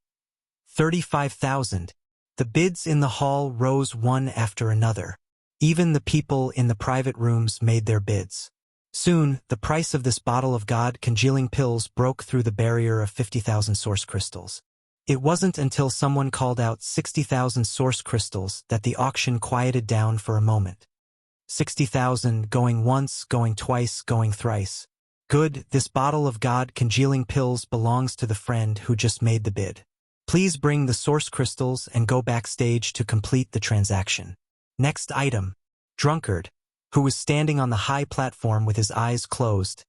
35,000. The bids in the hall rose one after another. Even the people in the private rooms made their bids. Soon, the price of this bottle of god-congealing pills broke through the barrier of 50,000 source crystals. It wasn't until someone called out 60,000 source crystals that the auction quieted down for a moment. 60,000, going once, going twice, going thrice. Good, this bottle of god-congealing pills belongs to the friend who just made the bid. Please bring the source crystals and go backstage to complete the transaction. Next item. Drunkard, who was standing on the high platform with his eyes closed,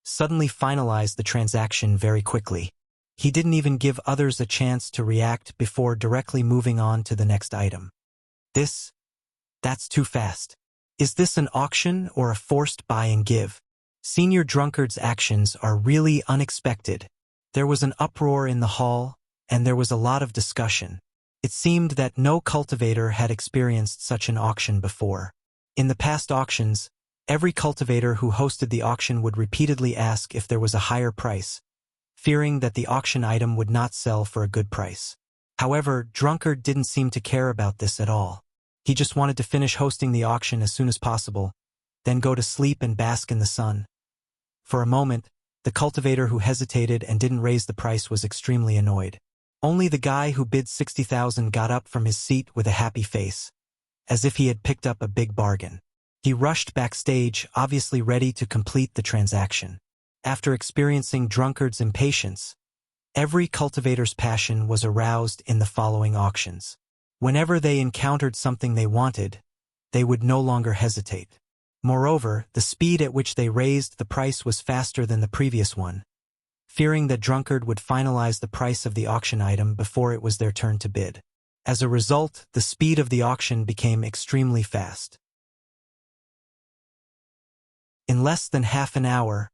suddenly finalized the transaction very quickly. He didn't even give others a chance to react before directly moving on to the next item. That's too fast. Is this an auction or a forced buy and give? Senior Drunkard's actions are really unexpected. There was an uproar in the hall, and there was a lot of discussion. It seemed that no cultivator had experienced such an auction before. In the past auctions, every cultivator who hosted the auction would repeatedly ask if there was a higher price, fearing that the auction item would not sell for a good price. However, Drunkard didn't seem to care about this at all. He just wanted to finish hosting the auction as soon as possible, then go to sleep and bask in the sun. For a moment, the cultivator who hesitated and didn't raise the price was extremely annoyed. Only the guy who bid 60,000 got up from his seat with a happy face, as if he had picked up a big bargain. He rushed backstage, obviously ready to complete the transaction. After experiencing Drunkard's impatience, every cultivator's passion was aroused in the following auctions. Whenever they encountered something they wanted, they would no longer hesitate. Moreover, the speed at which they raised the price was faster than the previous one, fearing that Drunkard would finalize the price of the auction item before it was their turn to bid. As a result, the speed of the auction became extremely fast. In less than half an hour,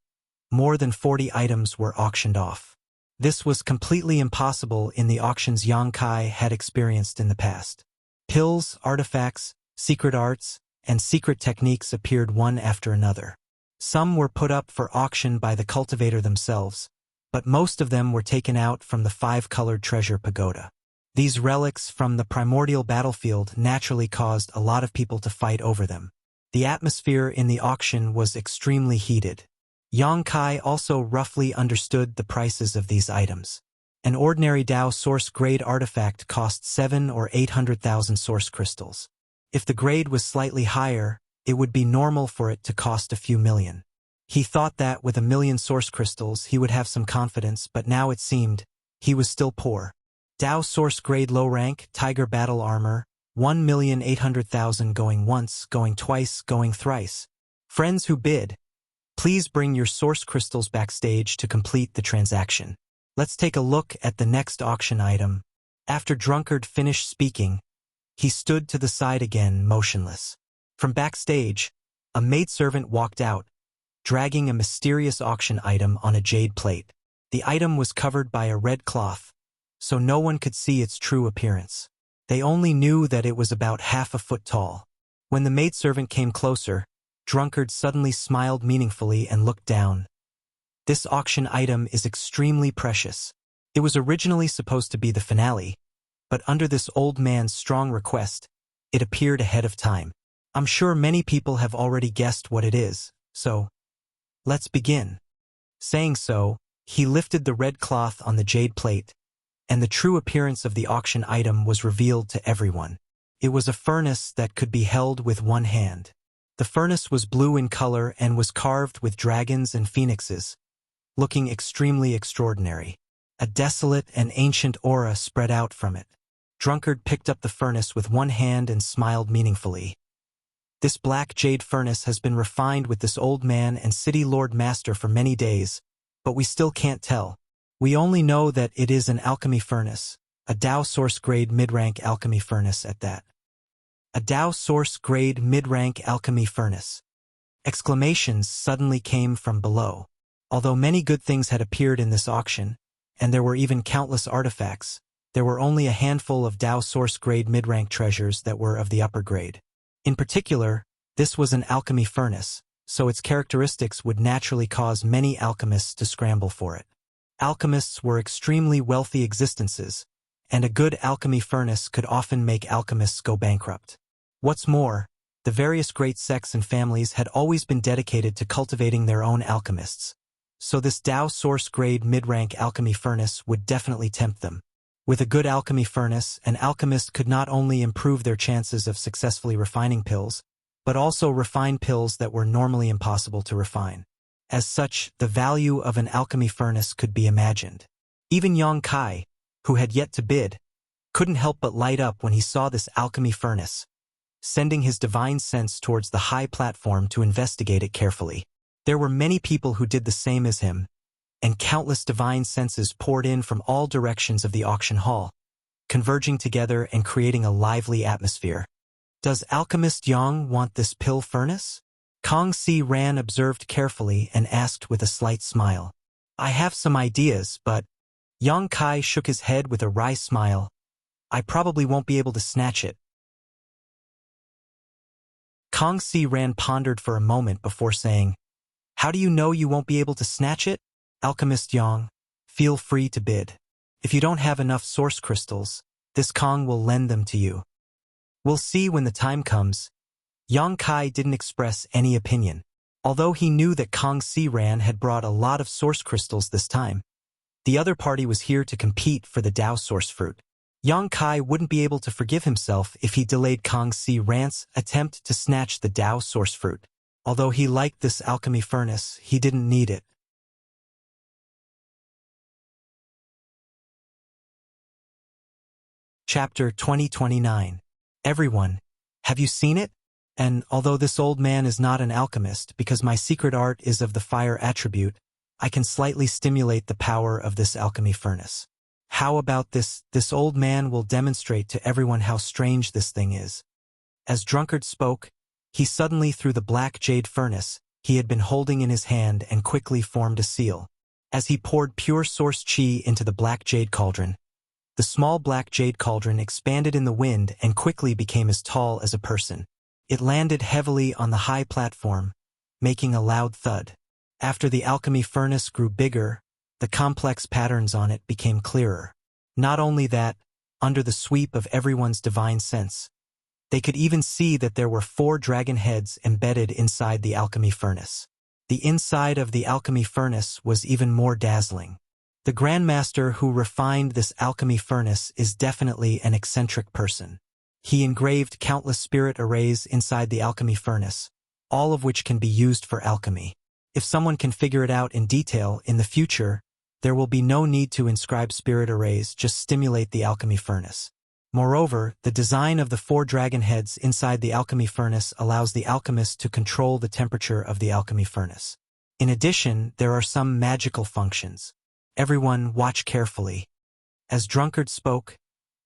more than 40 items were auctioned off. This was completely impossible in the auctions Yang Kai had experienced in the past. Pills, artifacts, secret arts, and secret techniques appeared one after another. Some were put up for auction by the cultivator themselves, but most of them were taken out from the 5-colored treasure pagoda. These relics from the primordial battlefield naturally caused a lot of people to fight over them. The atmosphere in the auction was extremely heated. Yang Kai also roughly understood the prices of these items. An ordinary Dao source-grade artifact cost 7 or 800,000 source crystals. If the grade was slightly higher, it would be normal for it to cost a few million. He thought that with 1,000,000 source crystals he would have some confidence, but now it seemed he was still poor. Dao source-grade low-rank, Tiger battle armor, 1,800,000 going once, going twice, going thrice. Friends who bid, please bring your source crystals backstage to complete the transaction. Let's take a look at the next auction item. After Drunkard finished speaking, he stood to the side again, motionless. From backstage, a maidservant walked out, dragging a mysterious auction item on a jade plate. The item was covered by a red cloth, so no one could see its true appearance. They only knew that it was about half a foot tall. When the maidservant came closer, Drunkard suddenly smiled meaningfully and looked down. This auction item is extremely precious. It was originally supposed to be the finale, but under this old man's strong request, it appeared ahead of time. I'm sure many people have already guessed what it is, so let's begin. Saying so, he lifted the red cloth on the jade plate, and the true appearance of the auction item was revealed to everyone. It was a furnace that could be held with one hand. The furnace was blue in color and was carved with dragons and phoenixes, looking extremely extraordinary. A desolate and ancient aura spread out from it. Drunkard picked up the furnace with one hand and smiled meaningfully. This black jade furnace has been refined with this old man and city lord master for many days, but we still can't tell. We only know that it is an alchemy furnace, a Dao source-grade mid-rank alchemy furnace at that. A Dao source-grade mid-rank alchemy furnace. Exclamations suddenly came from below. Although many good things had appeared in this auction, and there were even countless artifacts, there were only a handful of Dao source-grade mid-rank treasures that were of the upper grade. In particular, this was an alchemy furnace, so its characteristics would naturally cause many alchemists to scramble for it. Alchemists were extremely wealthy existences, and a good alchemy furnace could often make alchemists go bankrupt. What's more, the various great sects and families had always been dedicated to cultivating their own alchemists, so this Dao source-grade mid-rank alchemy furnace would definitely tempt them. With a good alchemy furnace, an alchemist could not only improve their chances of successfully refining pills, but also refine pills that were normally impossible to refine. As such, the value of an alchemy furnace could be imagined. Even Yang Kai, who had yet to bid, couldn't help but light up when he saw this alchemy furnace, sending his divine sense towards the high platform to investigate it carefully. There were many people who did the same as him, and countless divine senses poured in from all directions of the auction hall, converging together and creating a lively atmosphere. Does Alchemist Yang want this pill furnace? Kong Si Ran observed carefully and asked with a slight smile. I have some ideas, but Yang Kai shook his head with a wry smile. I probably won't be able to snatch it. Kong Si Ran pondered for a moment before saying, How do you know you won't be able to snatch it? Alchemist Yang, feel free to bid. If you don't have enough source crystals, this Kong will lend them to you. We'll see when the time comes. Yang Kai didn't express any opinion. Although he knew that Kong Si Ran had brought a lot of source crystals this time, the other party was here to compete for the Dao source fruit. Yang Kai wouldn't be able to forgive himself if he delayed Kong Si Ran's attempt to snatch the Dao source fruit. Although he liked this alchemy furnace, he didn't need it. Chapter 2029. Everyone, have you seen it? And although this old man is not an alchemist, because my secret art is of the fire attribute, I can slightly stimulate the power of this alchemy furnace. How about this? This old man will demonstrate to everyone how strange this thing is. As Drunkard spoke, he suddenly threw the black jade furnace he had been holding in his hand and quickly formed a seal. As he poured pure source chi into the black jade cauldron, the small black jade cauldron expanded in the wind and quickly became as tall as a person. It landed heavily on the high platform, making a loud thud. After the alchemy furnace grew bigger, the complex patterns on it became clearer. Not only that, under the sweep of everyone's divine sense. They could even see that there were 4 dragon heads embedded inside the alchemy furnace. The inside of the alchemy furnace was even more dazzling. The Grandmaster who refined this alchemy furnace is definitely an eccentric person. He engraved countless spirit arrays inside the alchemy furnace, all of which can be used for alchemy. If someone can figure it out in detail in the future, there will be no need to inscribe spirit arrays, just stimulate the alchemy furnace. Moreover, the design of the 4 dragon heads inside the alchemy furnace allows the alchemist to control the temperature of the alchemy furnace. In addition, there are some magical functions. Everyone watch carefully. As Drunkard spoke,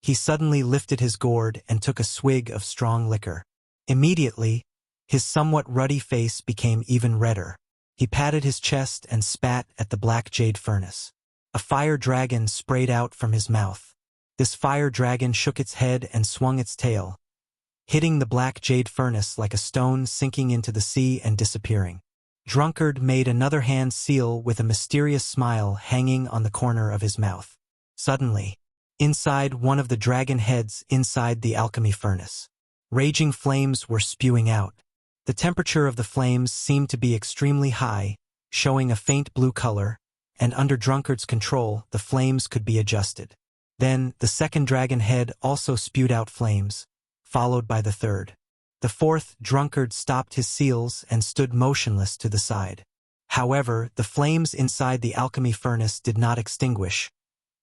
he suddenly lifted his gourd and took a swig of strong liquor. Immediately, his somewhat ruddy face became even redder. He patted his chest and spat at the black jade furnace. A fire dragon sprayed out from his mouth. This fire dragon shook its head and swung its tail, hitting the black jade furnace like a stone sinking into the sea and disappearing. Drunkard made another hand seal with a mysterious smile hanging on the corner of his mouth. Suddenly, inside one of the dragon heads inside the alchemy furnace, raging flames were spewing out. The temperature of the flames seemed to be extremely high, showing a faint blue color, and under Drunkard's control, the flames could be adjusted. Then, the second dragon head also spewed out flames, followed by the third. The 4th Drunkard stopped his seals and stood motionless to the side. However, the flames inside the alchemy furnace did not extinguish,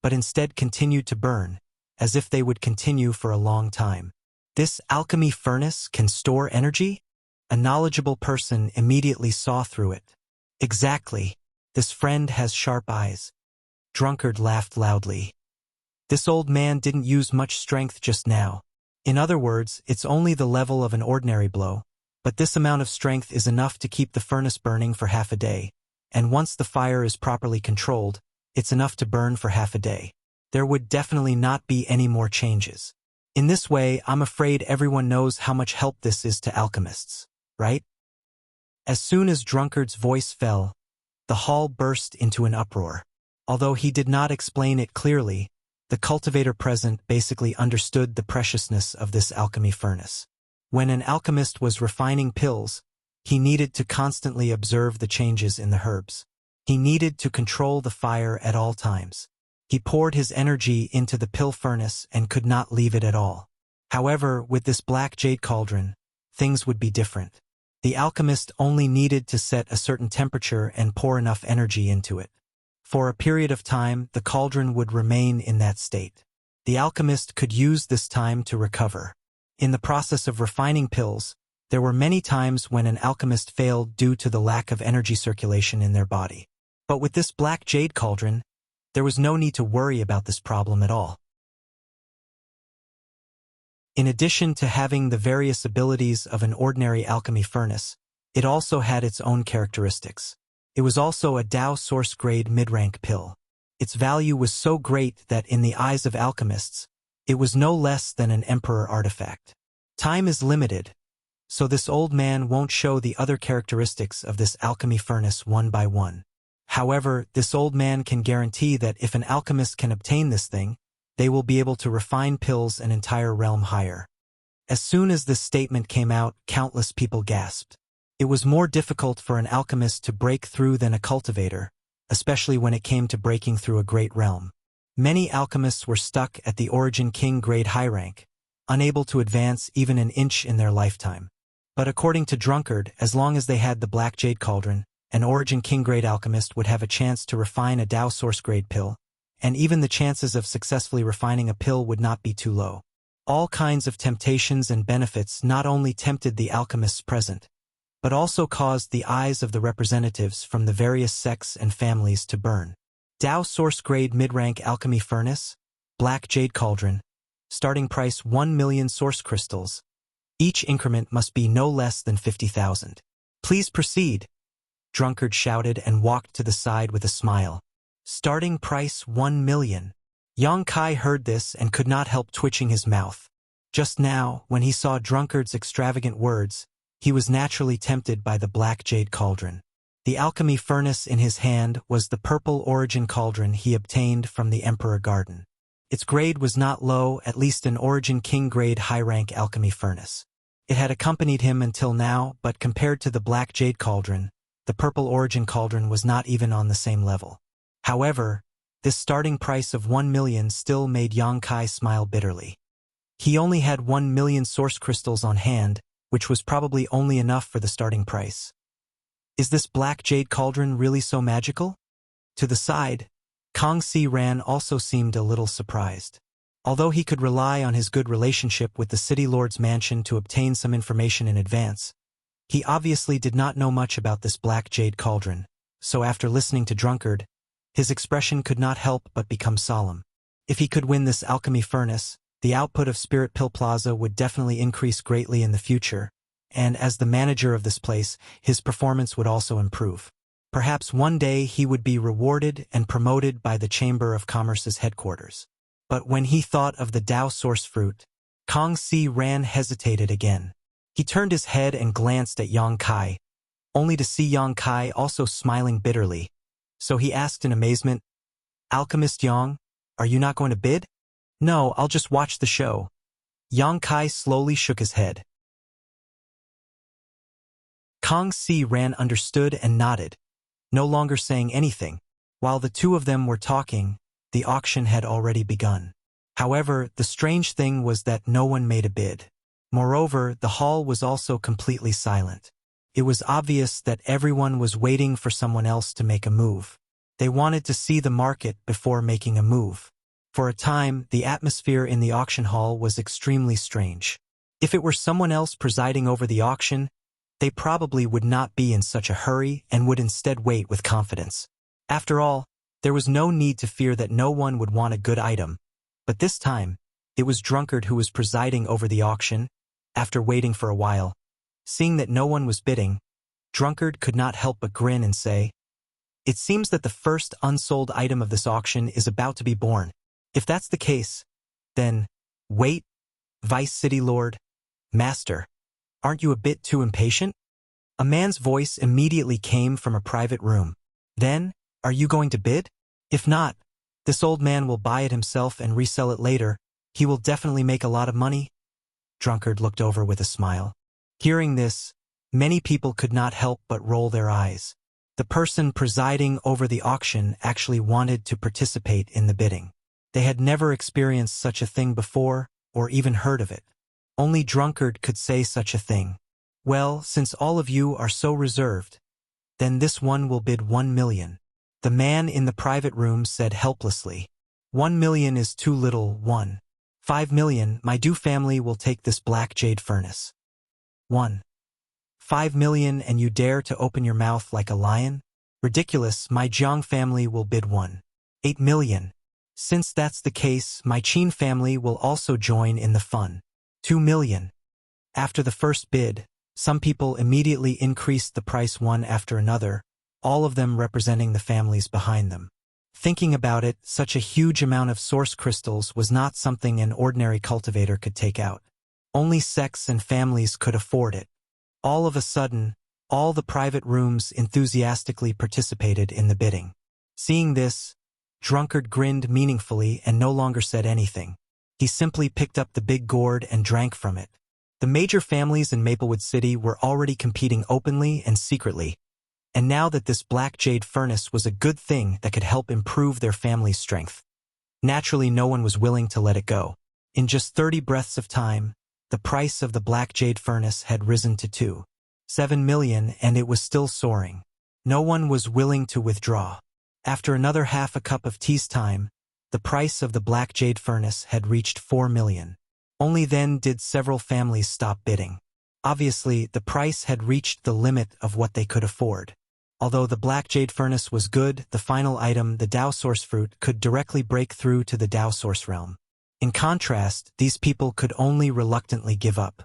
but instead continued to burn, as if they would continue for a long time. This alchemy furnace can store energy? A knowledgeable person immediately saw through it. Exactly. This friend has sharp eyes. Drunkard laughed loudly. This old man didn't use much strength just now. In other words, it's only the level of an ordinary blow, but this amount of strength is enough to keep the furnace burning for half a day, and once the fire is properly controlled, it's enough to burn for half a day. There would definitely not be any more changes. In this way, I'm afraid everyone knows how much help this is to alchemists, right? As soon as Drunkard's voice fell, the hall burst into an uproar. Although he did not explain it clearly, the cultivator present basically understood the preciousness of this alchemy furnace. When an alchemist was refining pills, he needed to constantly observe the changes in the herbs. He needed to control the fire at all times. He poured his energy into the pill furnace and could not leave it at all. However, with this black jade cauldron, things would be different. The alchemist only needed to set a certain temperature and pour enough energy into it. For a period of time, the cauldron would remain in that state. The alchemist could use this time to recover. In the process of refining pills, there were many times when an alchemist failed due to the lack of energy circulation in their body. But with this black jade cauldron, there was no need to worry about this problem at all. In addition to having the various abilities of an ordinary alchemy furnace, it also had its own characteristics. It was also a Tao source grade mid-rank pill. Its value was so great that in the eyes of alchemists, it was no less than an emperor artifact. Time is limited, so this old man won't show the other characteristics of this alchemy furnace one by one. However, this old man can guarantee that if an alchemist can obtain this thing, they will be able to refine pills an entire realm higher. As soon as this statement came out, countless people gasped. It was more difficult for an alchemist to break through than a cultivator, especially when it came to breaking through a great realm. Many alchemists were stuck at the Origin King grade high rank, unable to advance even an inch in their lifetime. But according to Drunkard, as long as they had the Black Jade Cauldron, an Origin King grade alchemist would have a chance to refine a Tao source grade pill, and even the chances of successfully refining a pill would not be too low. All kinds of temptations and benefits not only tempted the alchemists present, but also caused the eyes of the representatives from the various sects and families to burn. Tao source grade mid-rank alchemy furnace, Black Jade Cauldron, starting price 1 million source crystals. Each increment must be no less than 50,000. Please proceed, Drunkard shouted and walked to the side with a smile. Starting price 1 million. Yang Kai heard this and could not help twitching his mouth. Just now, when he saw Drunkard's extravagant words, he was naturally tempted by the Black Jade Cauldron. The alchemy furnace in his hand was the purple Origin Cauldron he obtained from the Emperor Garden. Its grade was not low, at least an Origin King-grade high-rank alchemy furnace. It had accompanied him until now, but compared to the Black Jade Cauldron, the Purple Origin Cauldron was not even on the same level. However, this starting price of 1 million still made Yang Kai smile bitterly. He only had 1 million source crystals on hand, which was probably only enough for the starting price. Is this Black Jade Cauldron really so magical? To the side, Kang Si Ran also seemed a little surprised. Although he could rely on his good relationship with the City Lord's mansion to obtain some information in advance, he obviously did not know much about this Black Jade Cauldron, so after listening to Drunkard, his expression could not help but become solemn. If he could win this alchemy furnace, the output of Spirit Pill Plaza would definitely increase greatly in the future, and as the manager of this place, his performance would also improve. Perhaps one day he would be rewarded and promoted by the Chamber of Commerce's headquarters. But when he thought of the Dao Source Fruit, Kang Si Ran hesitated again. He turned his head and glanced at Yang Kai, only to see Yang Kai also smiling bitterly. So he asked in amazement, "Alchemist Yang, are you not going to bid?" "No, I'll just watch the show." Yang Kai slowly shook his head. Kang Si Ran understood and nodded, no longer saying anything. While the two of them were talking, the auction had already begun. However, the strange thing was that no one made a bid. Moreover, the hall was also completely silent. It was obvious that everyone was waiting for someone else to make a move. They wanted to see the market before making a move. For a time, the atmosphere in the auction hall was extremely strange. If it were someone else presiding over the auction, they probably would not be in such a hurry and would instead wait with confidence. After all, there was no need to fear that no one would want a good item. But this time, it was Drunkard who was presiding over the auction. After waiting for a while, seeing that no one was bidding, Drunkard could not help but grin and say, "It seems that the first unsold item of this auction is about to be born. If that's the case, then, wait, Vice City Lord, Master, aren't you a bit too impatient?" A man's voice immediately came from a private room. "Then, are you going to bid? If not, this old man will buy it himself and resell it later. He will definitely make a lot of money." Drunkard looked over with a smile. Hearing this, many people could not help but roll their eyes. The person presiding over the auction actually wanted to participate in the bidding. They had never experienced such a thing before, or even heard of it. Only Drunkard could say such a thing. "Well, since all of you are so reserved, then this one will bid 1 million. The man in the private room said helplessly. 1 million is too little. 5 million, my Du family will take this Black Jade Furnace. 5 million and you dare to open your mouth like a lion? Ridiculous, my Jiang family will bid 8 million. Since that's the case, my Qin family will also join in the fun. 2 million. After the first bid, some people immediately increased the price one after another, all of them representing the families behind them. Thinking about it, such a huge amount of source crystals was not something an ordinary cultivator could take out. Only sects and families could afford it. All of a sudden, all the private rooms enthusiastically participated in the bidding. Seeing this, Drunkard grinned meaningfully and no longer said anything. He simply picked up the big gourd and drank from it. The major families in Maplewood City were already competing openly and secretly, and now that this Black Jade Furnace was a good thing that could help improve their family's strength. Naturally, no one was willing to let it go. In just 30 breaths of time, the price of the Black Jade Furnace had risen to 2.7 million, and it was still soaring. No one was willing to withdraw. After another half a cup of tea's time, the price of the Black Jade Furnace had reached 4 million. Only then did several families stop bidding. Obviously, the price had reached the limit of what they could afford. Although the Black Jade Furnace was good, the final item, the Dao Source Fruit, could directly break through to the Dao Source realm. In contrast, these people could only reluctantly give up.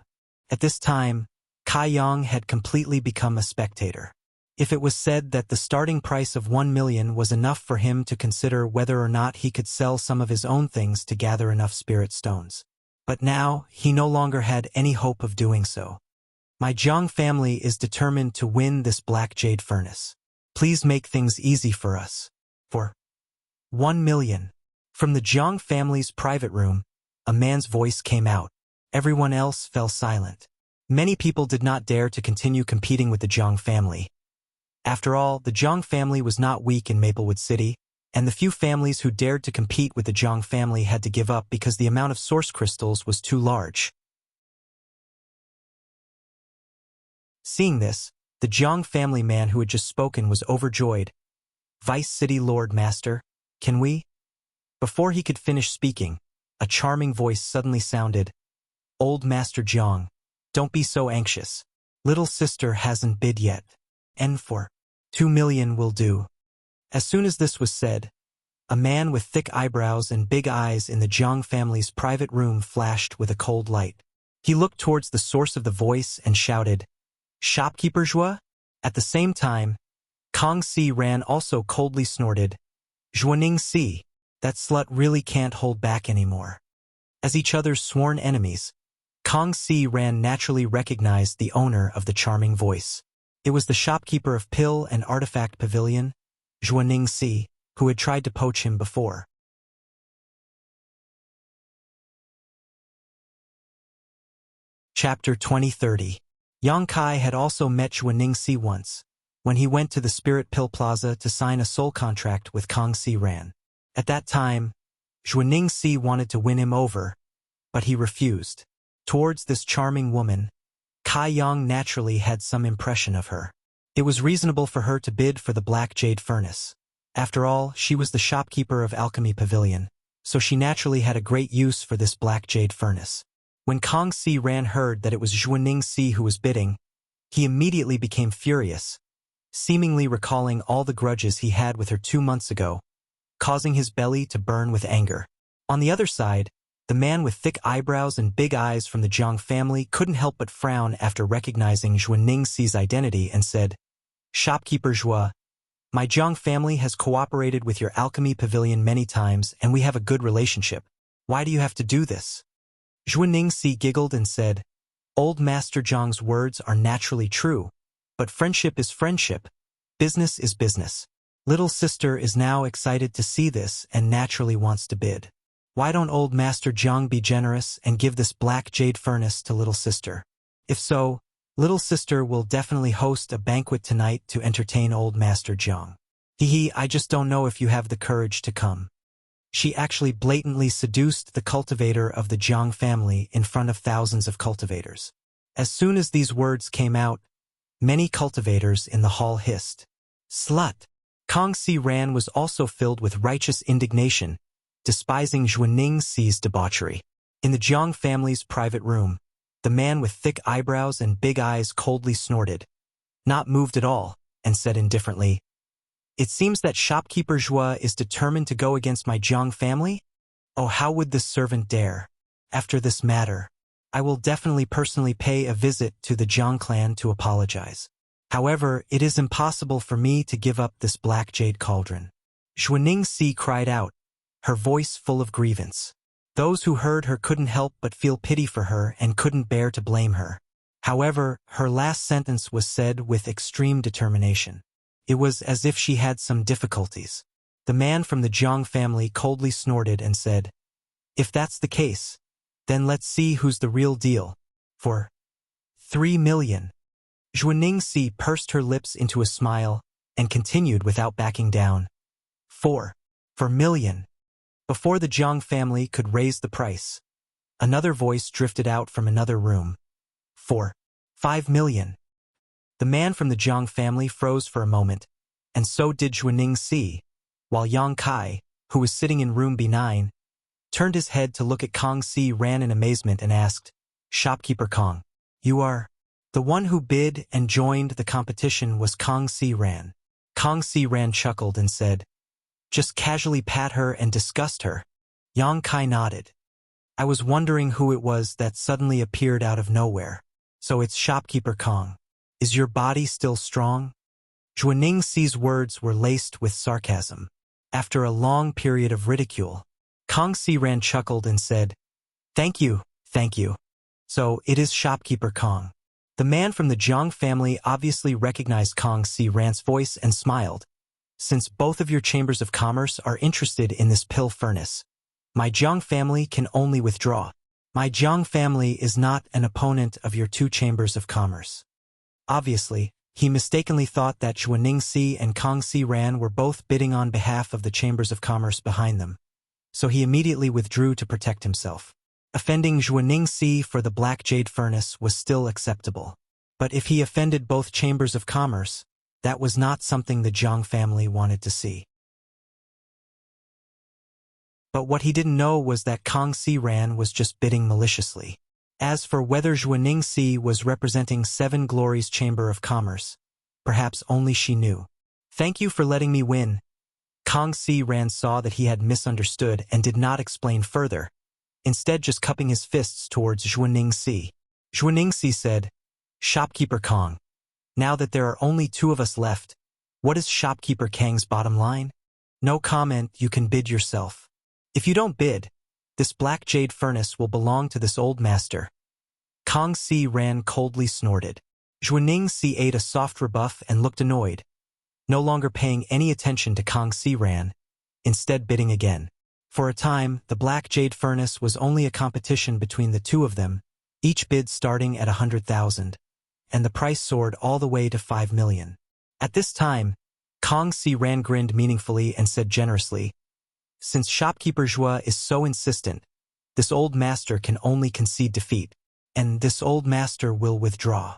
At this time, Kai Yang had completely become a spectator. If it was said that the starting price of 1 million was enough for him to consider whether or not he could sell some of his own things to gather enough spirit stones. But now, he no longer had any hope of doing so. My Jiang family is determined to win this Black Jade Furnace. Please make things easy for us. For 1 million. From the Jiang family's private room, a man's voice came out. Everyone else fell silent. Many people did not dare to continue competing with the Jiang family. After all, the Jiang family was not weak in Maplewood City, and the few families who dared to compete with the Jiang family had to give up because the amount of source crystals was too large. Seeing this, the Jiang family man who had just spoken was overjoyed. "Vice City Lord Master, can we?" Before he could finish speaking, a charming voice suddenly sounded. "Old Master Jiang, don't be so anxious. Little sister hasn't bid yet. And for 2 million will do." As soon as this was said, a man with thick eyebrows and big eyes in the Jiang family's private room flashed with a cold light. He looked towards the source of the voice and shouted, "Shopkeeper Zhua?" At the same time, Kong Si Ran also coldly snorted, "Zhuaning Si, that slut really can't hold back anymore." As each other's sworn enemies, Kong Si Ran naturally recognized the owner of the charming voice. It was the shopkeeper of Pill and Artifact Pavilion, Zhuaning Si, who had tried to poach him before. Chapter 2030. Yang Kai had also met Zhuaning Si once, when he went to the Spirit Pill Plaza to sign a soul contract with Kong Si Ran. At that time, Zhuaning Si wanted to win him over, but he refused. Towards this charming woman, Kai Yang naturally had some impression of her. It was reasonable for her to bid for the Black Jade Furnace. After all, she was the shopkeeper of Alchemy Pavilion, so she naturally had a great use for this Black Jade Furnace. When Kong Si Ran heard that it was Zhuaning Si who was bidding, he immediately became furious, seemingly recalling all the grudges he had with her 2 months ago, causing his belly to burn with anger. On the other side, the man with thick eyebrows and big eyes from the Jiang family couldn't help but frown after recognizing Zhuaning Si's identity and said, "Shopkeeper Zhua, my Jiang family has cooperated with your Alchemy Pavilion many times and we have a good relationship. Why do you have to do this?" Zhuaning Si giggled and said, "Old Master Jiang's words are naturally true, but friendship is friendship, business is business. Little sister is now excited to see this and naturally wants to bid. Why don't old Master Jiang be generous and give this Black Jade Furnace to little sister? If so, little sister will definitely host a banquet tonight to entertain old Master Jiang. Hehe, I just don't know if you have the courage to come." She actually blatantly seduced the cultivator of the Jiang family in front of thousands of cultivators. As soon as these words came out, many cultivators in the hall hissed, "Slut!" Kong Si Ran was also filled with righteous indignation, despising Zhuaning Si's debauchery. In the Jiang family's private room, the man with thick eyebrows and big eyes coldly snorted, not moved at all, and said indifferently, "It seems that shopkeeper Zhua is determined to go against my Jiang family? Oh, how would this servant dare? After this matter, I will definitely personally pay a visit to the Jiang clan to apologize. However, it is impossible for me to give up this Black Jade Cauldron." Zhuaning Si cried out, her voice full of grievance. Those who heard her couldn't help but feel pity for her and couldn't bear to blame her. However, her last sentence was said with extreme determination. It was as if she had some difficulties. The man from the Jiang family coldly snorted and said, "If that's the case, then let's see who's the real deal. For 3 million. Zhuaning Si pursed her lips into a smile and continued without backing down. 4 million. Before the Jiang family could raise the price, another voice drifted out from another room. 5 million. The man from the Jiang family froze for a moment, and so did Zhuaning Si, while Yang Kai, who was sitting in room B9, turned his head to look at Kong Si Ran in amazement and asked, "Shopkeeper Kong, you are?" The one who bid and joined the competition was Kong Si Ran. Kong Si Ran chuckled and said, "Just casually pat her and disgust her." Yang Kai nodded. "I was wondering who it was that suddenly appeared out of nowhere. So it's Shopkeeper Kong. Is your body still strong?" Zhuaning Si's words were laced with sarcasm. After a long period of ridicule, Kong Si Ran chuckled and said, Thank you. So it is Shopkeeper Kong." The man from the Jiang family obviously recognized Kong Si Ran's voice and smiled. "Since both of your chambers of commerce are interested in this pill furnace, My Jiang family can only withdraw. My Jiang family is not an opponent of your two chambers of commerce. Obviously, he mistakenly thought that Xuaningxi and Kangxi Ran were both bidding on behalf of the chambers of commerce behind them, so he immediately withdrew to protect himself. Offending Xuaningxi for the Black Jade Furnace was still acceptable. But if he offended both chambers of commerce, that was not something the Jiang family wanted to see. But what he didn't know was that Kangxi Ran was just bidding maliciously. As for whether Xuaningxi was representing Seven Glories Chamber of Commerce, perhaps only she knew. Thank you for letting me win. Kangxi Ran saw that he had misunderstood and did not explain further, instead just cupping his fists towards Xuaningxi. Xuaningxi said, Shopkeeper Kang, now that there are only two of us left, what is Shopkeeper Kang's bottom line? No comment, you can bid yourself. If you don't bid, this Black Jade Furnace will belong to this old master. Kangxi Ran coldly snorted. Xuaningxi ate a soft rebuff and looked annoyed, no longer paying any attention to Kangxi Ran, instead bidding again. For a time, the Black Jade Furnace was only a competition between the two of them, each bid starting at 100,000, and the price soared all the way to 5 million. At this time, Kangxi Ran grinned meaningfully and said generously, since Shopkeeper Zhua is so insistent, this old master can only concede defeat, and this old master will withdraw.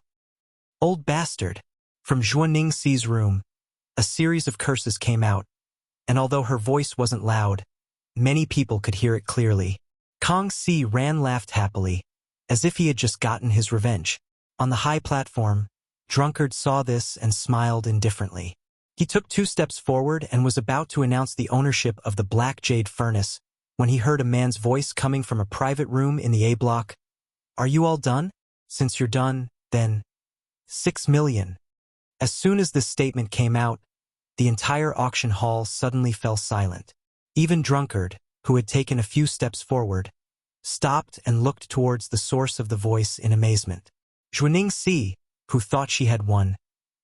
Old bastard! From Xuaningxi's room, a series of curses came out, and although her voice wasn't loud, many people could hear it clearly. Kangxi Ran laughed happily, as if he had just gotten his revenge. On the high platform, Drunkard saw this and smiled indifferently. He took 2 steps forward and was about to announce the ownership of the Black Jade Furnace when he heard a man's voice coming from a private room in the A block. Are you all done? Since you're done, then 6 million. As soon as this statement came out, the entire auction hall suddenly fell silent. Even Drunkard, who had taken a few steps forward, stopped and looked towards the source of the voice in amazement. Xuaningxi, who thought she had won,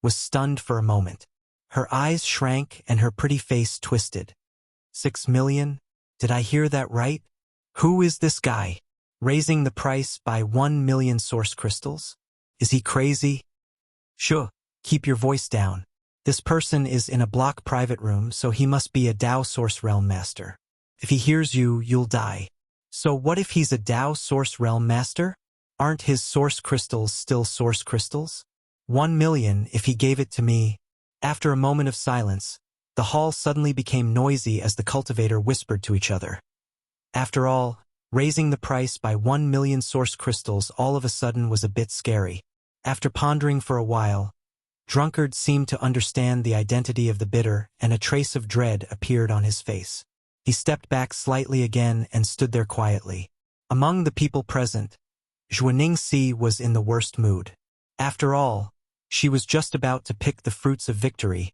was stunned for a moment. Her eyes shrank and her pretty face twisted. 6 million? Did I hear that right? Who is this guy? Raising the price by 1 million source crystals? Is he crazy? Sure, keep your voice down. This person is in a block private room, so he must be a Dao Source Realm Master. If he hears you, you'll die. So what if he's a Dao Source Realm Master? Aren't his source crystals still source crystals? 1 million if he gave it to me. After a moment of silence, the hall suddenly became noisy as the cultivator whispered to each other. After all, raising the price by 1 million source crystals all of a sudden was a bit scary. After pondering for a while, Drunkard seemed to understand the identity of the bidder, and a trace of dread appeared on his face. He stepped back slightly again and stood there quietly. Among the people present, Xuaningxi was in the worst mood. After all, she was just about to pick the fruits of victory,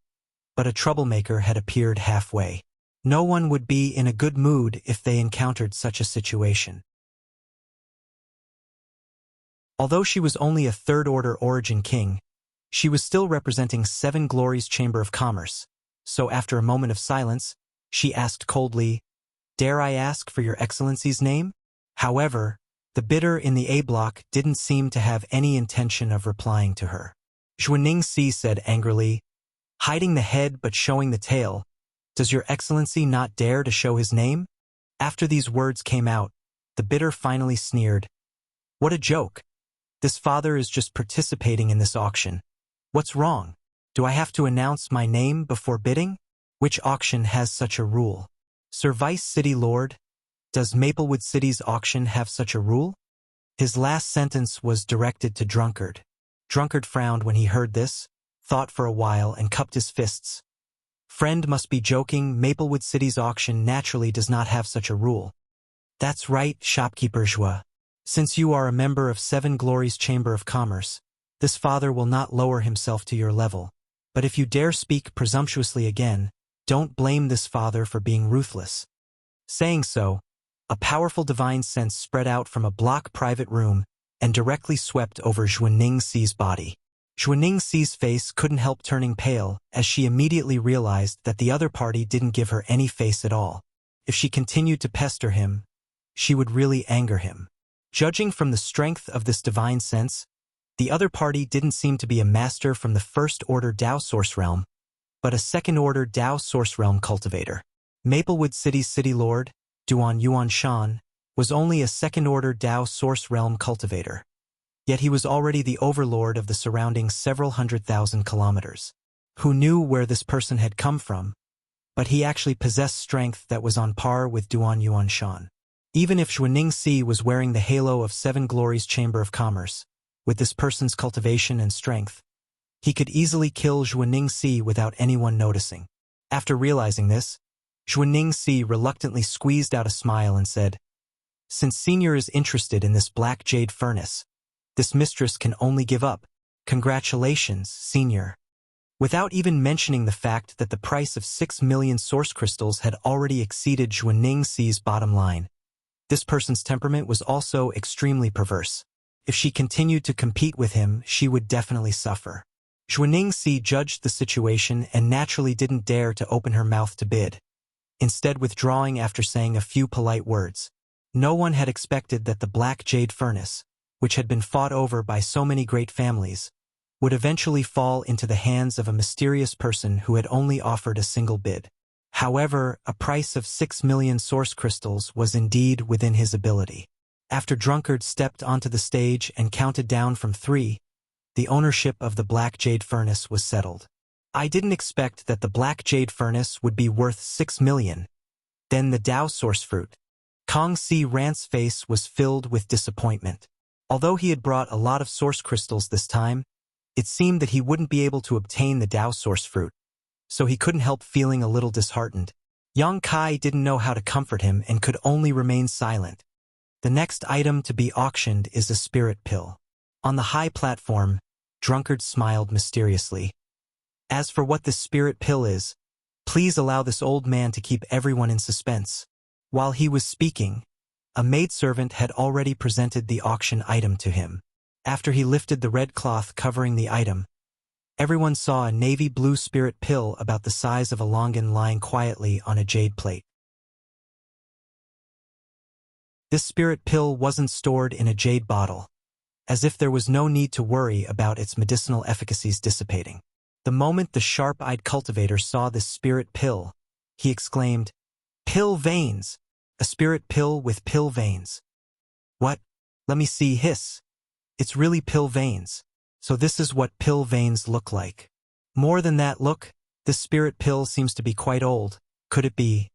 but a troublemaker had appeared halfway. No one would be in a good mood if they encountered such a situation. Although she was only a third-order origin king, she was still representing Seven Glories Chamber of Commerce, so after a moment of silence, she asked coldly, "Dare I ask for your excellency's name?" However, the bidder in the A block didn't seem to have any intention of replying to her. Xuaningxi said angrily, "Hiding the head but showing the tail, does your excellency not dare to show his name?" After these words came out, the bidder finally sneered. "What a joke. This father is just participating in this auction. What's wrong? Do I have to announce my name before bidding? Which auction has such a rule? Sir Vice City Lord, does Maplewood City's auction have such a rule?" His last sentence was directed to Drunkard. Drunkard frowned when he heard this, thought for a while and cupped his fists. Friend must be joking, Maplewood City's auction naturally does not have such a rule. That's right, Shopkeeper Zhua. Since you are a member of Seven Glories Chamber of Commerce, this father will not lower himself to your level. But if you dare speak presumptuously again, don't blame this father for being ruthless. Saying so, a powerful divine sense spread out from a block private room and directly swept over Xuaningxi's body. Xuaningxi's face couldn't help turning pale as she immediately realized that the other party didn't give her any face at all. If she continued to pester him, she would really anger him. Judging from the strength of this divine sense, the other party didn't seem to be a master from the first-order Dao Source Realm, but a second-order Dao Source Realm cultivator. Maplewood City's City Lord, Duan Yuan Shan, was only a second-order Dao Source Realm cultivator. Yet he was already the overlord of the surrounding several 100,000 kilometers. Who knew where this person had come from? But he actually possessed strength that was on par with Duan Yuan Shan. Even if Xuaningxi was wearing the halo of Seven Glories Chamber of Commerce, with this person's cultivation and strength, he could easily kill Xuaningxi without anyone noticing. After realizing this, Xuaningxi reluctantly squeezed out a smile and said, "Since Senior is interested in this black jade furnace, this mistress can only give up. Congratulations, Senior." Without even mentioning the fact that the price of 6 million source crystals had already exceeded Xuaningxi's bottom line, this person's temperament was also extremely perverse. If she continued to compete with him, she would definitely suffer. Xuaningxi judged the situation and naturally didn't dare to open her mouth to bid, instead withdrawing after saying a few polite words. No one had expected that the Black Jade Furnace, which had been fought over by so many great families, would eventually fall into the hands of a mysterious person who had only offered a single bid. However, a price of 6 million source crystals was indeed within his ability. After Drunkard stepped onto the stage and counted down from 3, the ownership of the Black Jade Furnace was settled. I didn't expect that the Black Jade Furnace would be worth 6 million. Then the Dao Source Fruit. Kong Si Rant's face was filled with disappointment. Although he had brought a lot of source crystals this time, it seemed that he wouldn't be able to obtain the Dao Source Fruit, so he couldn't help feeling a little disheartened. Yang Kai didn't know how to comfort him and could only remain silent. The next item to be auctioned is a spirit pill. On the high platform, Drunkard smiled mysteriously. As for what this spirit pill is, please allow this old man to keep everyone in suspense. While he was speaking, a maidservant had already presented the auction item to him. After he lifted the red cloth covering the item, everyone saw a navy blue spirit pill about the size of a longan lying quietly on a jade plate. This spirit pill wasn't stored in a jade bottle, as if there was no need to worry about its medicinal efficacies dissipating. The moment the sharp-eyed cultivator saw this spirit pill, he exclaimed, "Pill veins! A spirit pill with pill veins." "What? Let me see." Hiss. "It's really pill veins. So this is what pill veins look like." "More than that, look, this spirit pill seems to be quite old. Could it be?"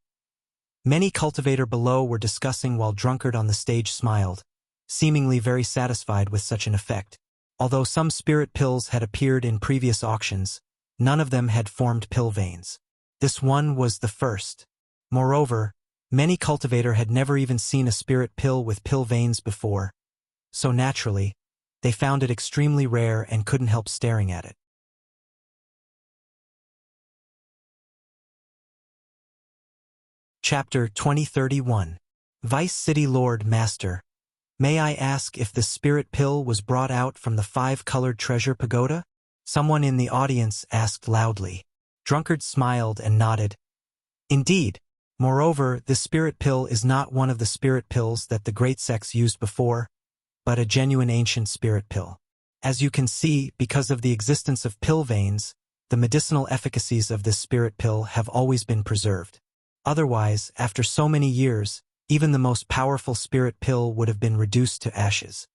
Many cultivator below were discussing while Drunkard on the stage smiled, seemingly very satisfied with such an effect. Although some spirit pills had appeared in previous auctions, none of them had formed pill veins. This one was the first. Moreover, many cultivator had never even seen a spirit pill with pill veins before, so naturally, they found it extremely rare and couldn't help staring at it. Chapter 2031. Vice City Lord Master. May I ask if the spirit pill was brought out from the 5-colored treasure pagoda? Someone in the audience asked loudly. Drunkard smiled and nodded. Indeed. Moreover, this spirit pill is not one of the spirit pills that the great sects used before, but a genuine ancient spirit pill. As you can see, because of the existence of pill veins, the medicinal efficacies of this spirit pill have always been preserved. Otherwise, after so many years, even the most powerful spirit pill would have been reduced to ashes.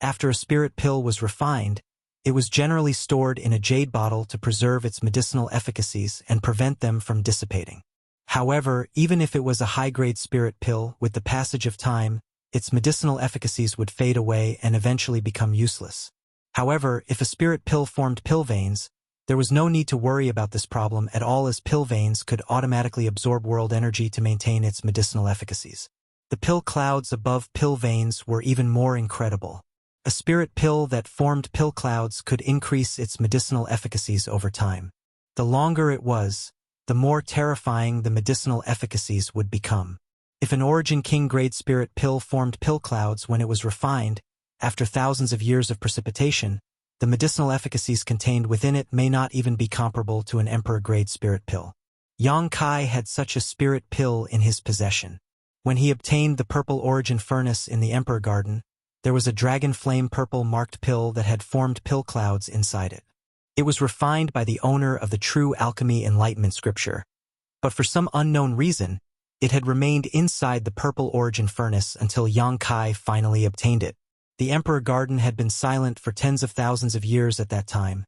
After a spirit pill was refined, it was generally stored in a jade bottle to preserve its medicinal efficacies and prevent them from dissipating. However, even if it was a high-grade spirit pill, with the passage of time, its medicinal efficacies would fade away and eventually become useless. However, if a spirit pill formed pill veins, there was no need to worry about this problem at all, as pill veins could automatically absorb world energy to maintain its medicinal efficacies. The pill clouds above pill veins were even more incredible. A spirit pill that formed pill clouds could increase its medicinal efficacies over time. The longer it was, the more terrifying the medicinal efficacies would become. If an Origin King grade spirit pill formed pill clouds when it was refined, after thousands of years of precipitation, the medicinal efficacies contained within it may not even be comparable to an Emperor grade spirit pill. Yang Kai had such a spirit pill in his possession. When he obtained the purple origin furnace in the Emperor Garden, there was a dragon flame purple marked pill that had formed pill clouds inside it. It was refined by the owner of the true alchemy enlightenment scripture, but for some unknown reason, it had remained inside the purple origin furnace until Yang Kai finally obtained it. The Emperor Garden had been silent for tens of thousands of years at that time,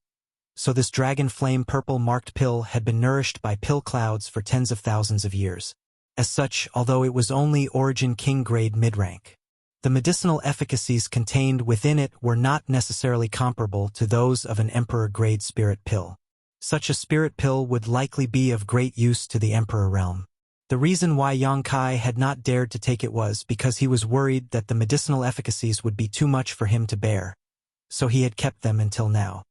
so this dragon flame purple marked pill had been nourished by pill clouds for tens of thousands of years. As such, although it was only origin king grade mid-rank, the medicinal efficacies contained within it were not necessarily comparable to those of an emperor grade spirit pill. Such a spirit pill would likely be of great use to the emperor realm. The reason why Yang Kai had not dared to take it was because he was worried that the medicinal efficacies would be too much for him to bear, so he had kept them until now.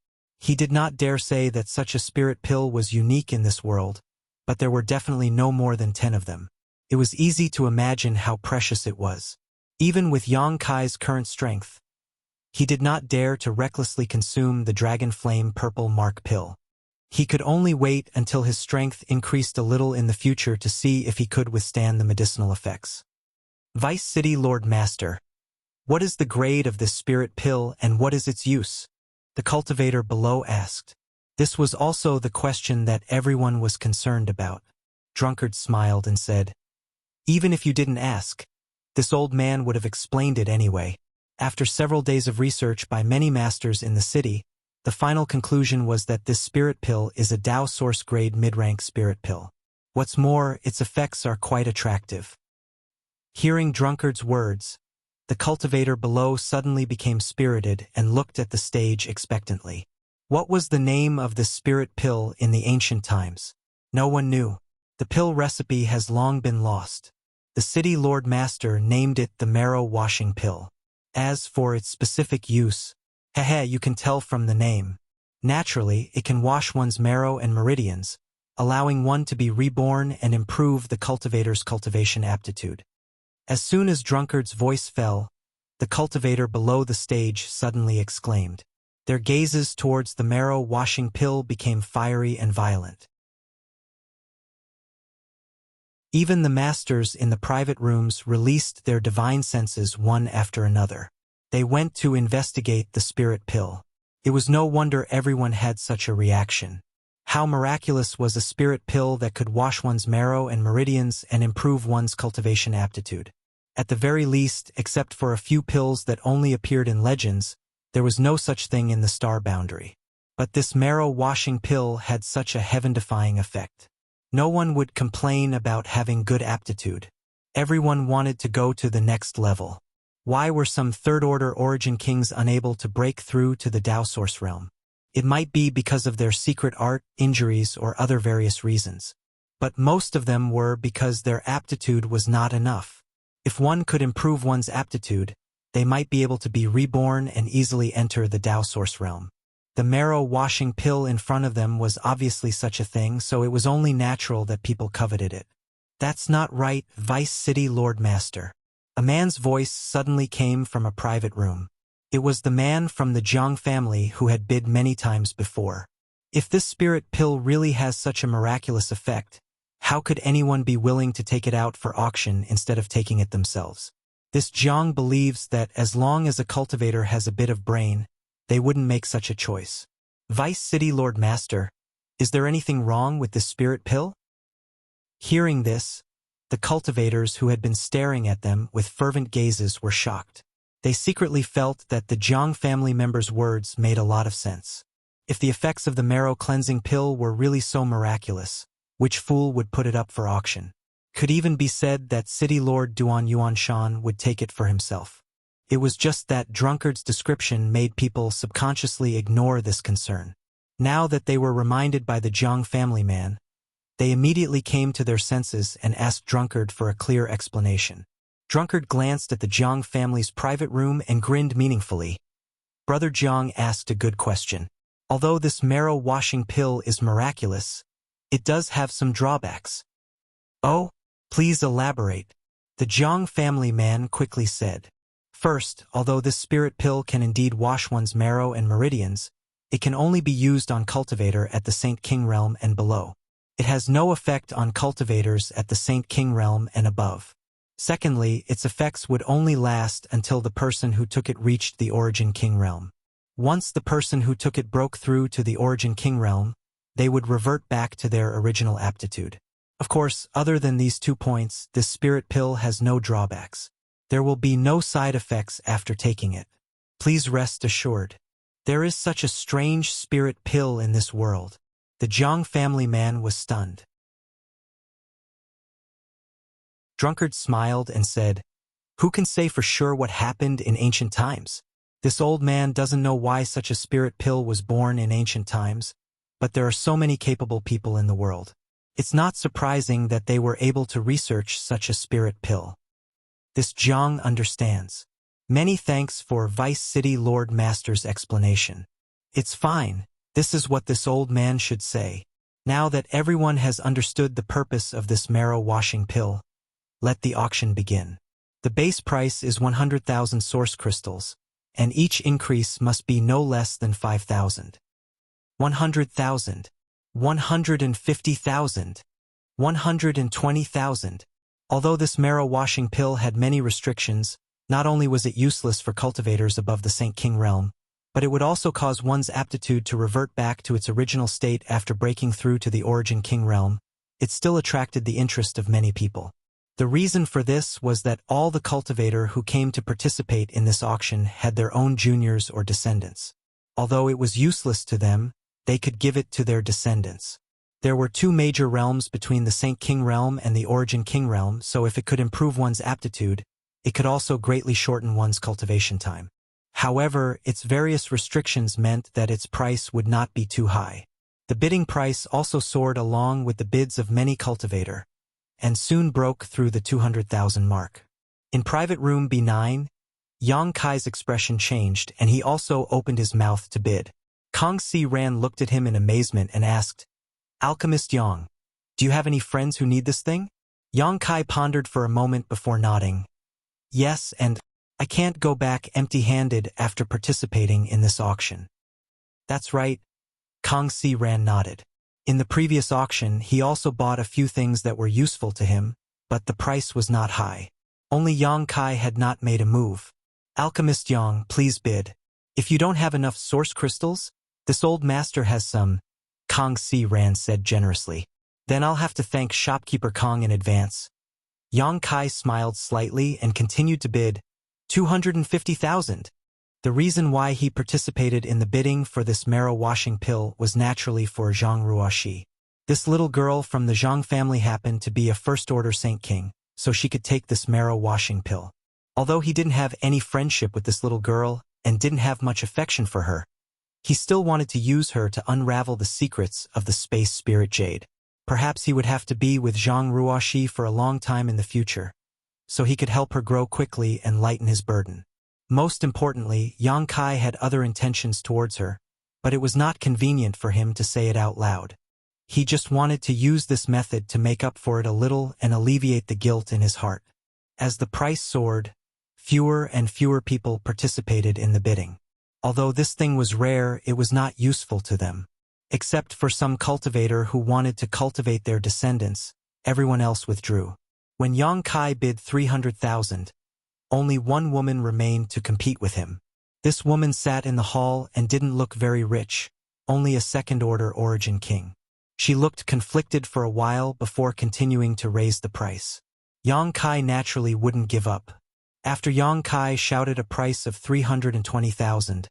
He did not dare say that such a spirit pill was unique in this world, but there were definitely no more than 10 of them. It was easy to imagine how precious it was. Even with Yang Kai's current strength, he did not dare to recklessly consume the dragon flame purple mark pill. He could only wait until his strength increased a little in the future to see if he could withstand the medicinal effects. Vice City Lord Master, what is the grade of this spirit pill and what is its use? The cultivator below asked. This was also the question that everyone was concerned about. Drunkard smiled and said, "Even if you didn't ask, this old man would have explained it anyway." After several days of research by many masters in the city, the final conclusion was that this spirit pill is a Dao source grade mid-rank spirit pill. What's more, its effects are quite attractive. Hearing Drunkard's words, the cultivator below suddenly became spirited and looked at the stage expectantly. What was the name of this spirit pill in the ancient times? No one knew. The pill recipe has long been lost. The city Lord Master named it the marrow washing pill. As for its specific use, you can tell from the name. Naturally, it can wash one's marrow and meridians, allowing one to be reborn and improve the cultivator's cultivation aptitude. As soon as Drunkard's voice fell, the cultivator below the stage suddenly exclaimed. Their gazes towards the marrow washing pill became fiery and violent. Even the masters in the private rooms released their divine senses one after another. They went to investigate the spirit pill. It was no wonder everyone had such a reaction. How miraculous was a spirit pill that could wash one's marrow and meridians and improve one's cultivation aptitude. At the very least, except for a few pills that only appeared in legends, there was no such thing in the star boundary. But this marrow-washing pill had such a heaven-defying effect. No one would complain about having good aptitude. Everyone wanted to go to the next level. Why were some third-order origin kings unable to break through to the Dao source realm? It might be because of their secret art, injuries, or other various reasons. But most of them were because their aptitude was not enough. If one could improve one's aptitude, they might be able to be reborn and easily enter the Dao source realm. The marrow-washing pill in front of them was obviously such a thing, so it was only natural that people coveted it. That's not right, Vice City Lord Master. A man's voice suddenly came from a private room. It was the man from the Jiang family who had bid many times before. If this spirit pill really has such a miraculous effect, how could anyone be willing to take it out for auction instead of taking it themselves? This Jiang believes that as long as a cultivator has a bit of brain, they wouldn't make such a choice. Vice City Lord Master, is there anything wrong with this spirit pill? Hearing this, the cultivators who had been staring at them with fervent gazes were shocked. They secretly felt that the Jiang family member's words made a lot of sense. If the effects of the marrow cleansing pill were really so miraculous, which fool would put it up for auction? Could even be said that City Lord Duan Yuanshan would take it for himself. It was just that Drunkard's description made people subconsciously ignore this concern. Now that they were reminded by the Jiang family man, they immediately came to their senses and asked Drunkard for a clear explanation. Drunkard glanced at the Jiang family's private room and grinned meaningfully. Brother Jiang asked a good question. Although this marrow-washing pill is miraculous, it does have some drawbacks. Oh, please elaborate, the Jiang family man quickly said. First, although this spirit pill can indeed wash one's marrow and meridians, it can only be used on cultivator at the Saint King realm and below. It has no effect on cultivators at the Saint King realm and above. Secondly, its effects would only last until the person who took it reached the Origin King realm. Once the person who took it broke through to the Origin King realm, they would revert back to their original aptitude. Of course, other than these 2 points, this spirit pill has no drawbacks. There will be no side effects after taking it. Please rest assured. There is such a strange spirit pill in this world. The Zhang family man was stunned. Drunkard smiled and said, "Who can say for sure what happened in ancient times? This old man doesn't know why such a spirit pill was born in ancient times, but there are so many capable people in the world. It's not surprising that they were able to research such a spirit pill. This Zhang understands. Many thanks for Vice City Lord Master's explanation. It's fine. This is what this old man should say. Now that everyone has understood the purpose of this marrow-washing pill, let the auction begin. The base price is 100,000 source crystals, and each increase must be no less than 5,000. 100,000. 150,000. 120,000. Although this marrow-washing pill had many restrictions, not only was it useless for cultivators above the Saint King realm, but it would also cause one's aptitude to revert back to its original state after breaking through to the Origin King realm. It still attracted the interest of many people. The reason for this was that all the cultivator who came to participate in this auction had their own juniors or descendants. Although it was useless to them, they could give it to their descendants. There were 2 major realms between the Saint King realm and the Origin King realm, so if it could improve one's aptitude, it could also greatly shorten one's cultivation time. However, its various restrictions meant that its price would not be too high. The bidding price also soared along with the bids of many cultivator, and soon broke through the 200,000 mark. In private room B9, Yang Kai's expression changed and he also opened his mouth to bid. Kang Si Ran looked at him in amazement and asked, "Alchemist Yang, do you have any friends who need this thing?" Yang Kai pondered for a moment before nodding. "Yes, and I can't go back empty-handed after participating in this auction." "That's right," Kang Si Ran nodded. In the previous auction, he also bought a few things that were useful to him, but the price was not high. Only Yang Kai had not made a move. "Alchemist Yang, please bid. If you don't have enough source crystals, this old master has some," Kang Si Ran said generously. "Then I'll have to thank shopkeeper Kong in advance." Yang Kai smiled slightly and continued to bid, 250,000. The reason why he participated in the bidding for this marrow-washing pill was naturally for Zhang Ruoxi. This little girl from the Zhang family happened to be a first-order Saint King, so she could take this marrow-washing pill. Although he didn't have any friendship with this little girl and didn't have much affection for her, he still wanted to use her to unravel the secrets of the space spirit jade. Perhaps he would have to be with Zhang Ruoxi for a long time in the future, so he could help her grow quickly and lighten his burden. Most importantly, Yang Kai had other intentions towards her, but it was not convenient for him to say it out loud. He just wanted to use this method to make up for it a little and alleviate the guilt in his heart. As the price soared, fewer and fewer people participated in the bidding. Although this thing was rare, it was not useful to them. Except for some cultivator who wanted to cultivate their descendants, everyone else withdrew. When Yang Kai bid 300,000, only one woman remained to compete with him. This woman sat in the hall and didn't look very rich, only a second-order Origin King. She looked conflicted for a while before continuing to raise the price. Yang Kai naturally wouldn't give up. After Yang Kai shouted a price of 320,000,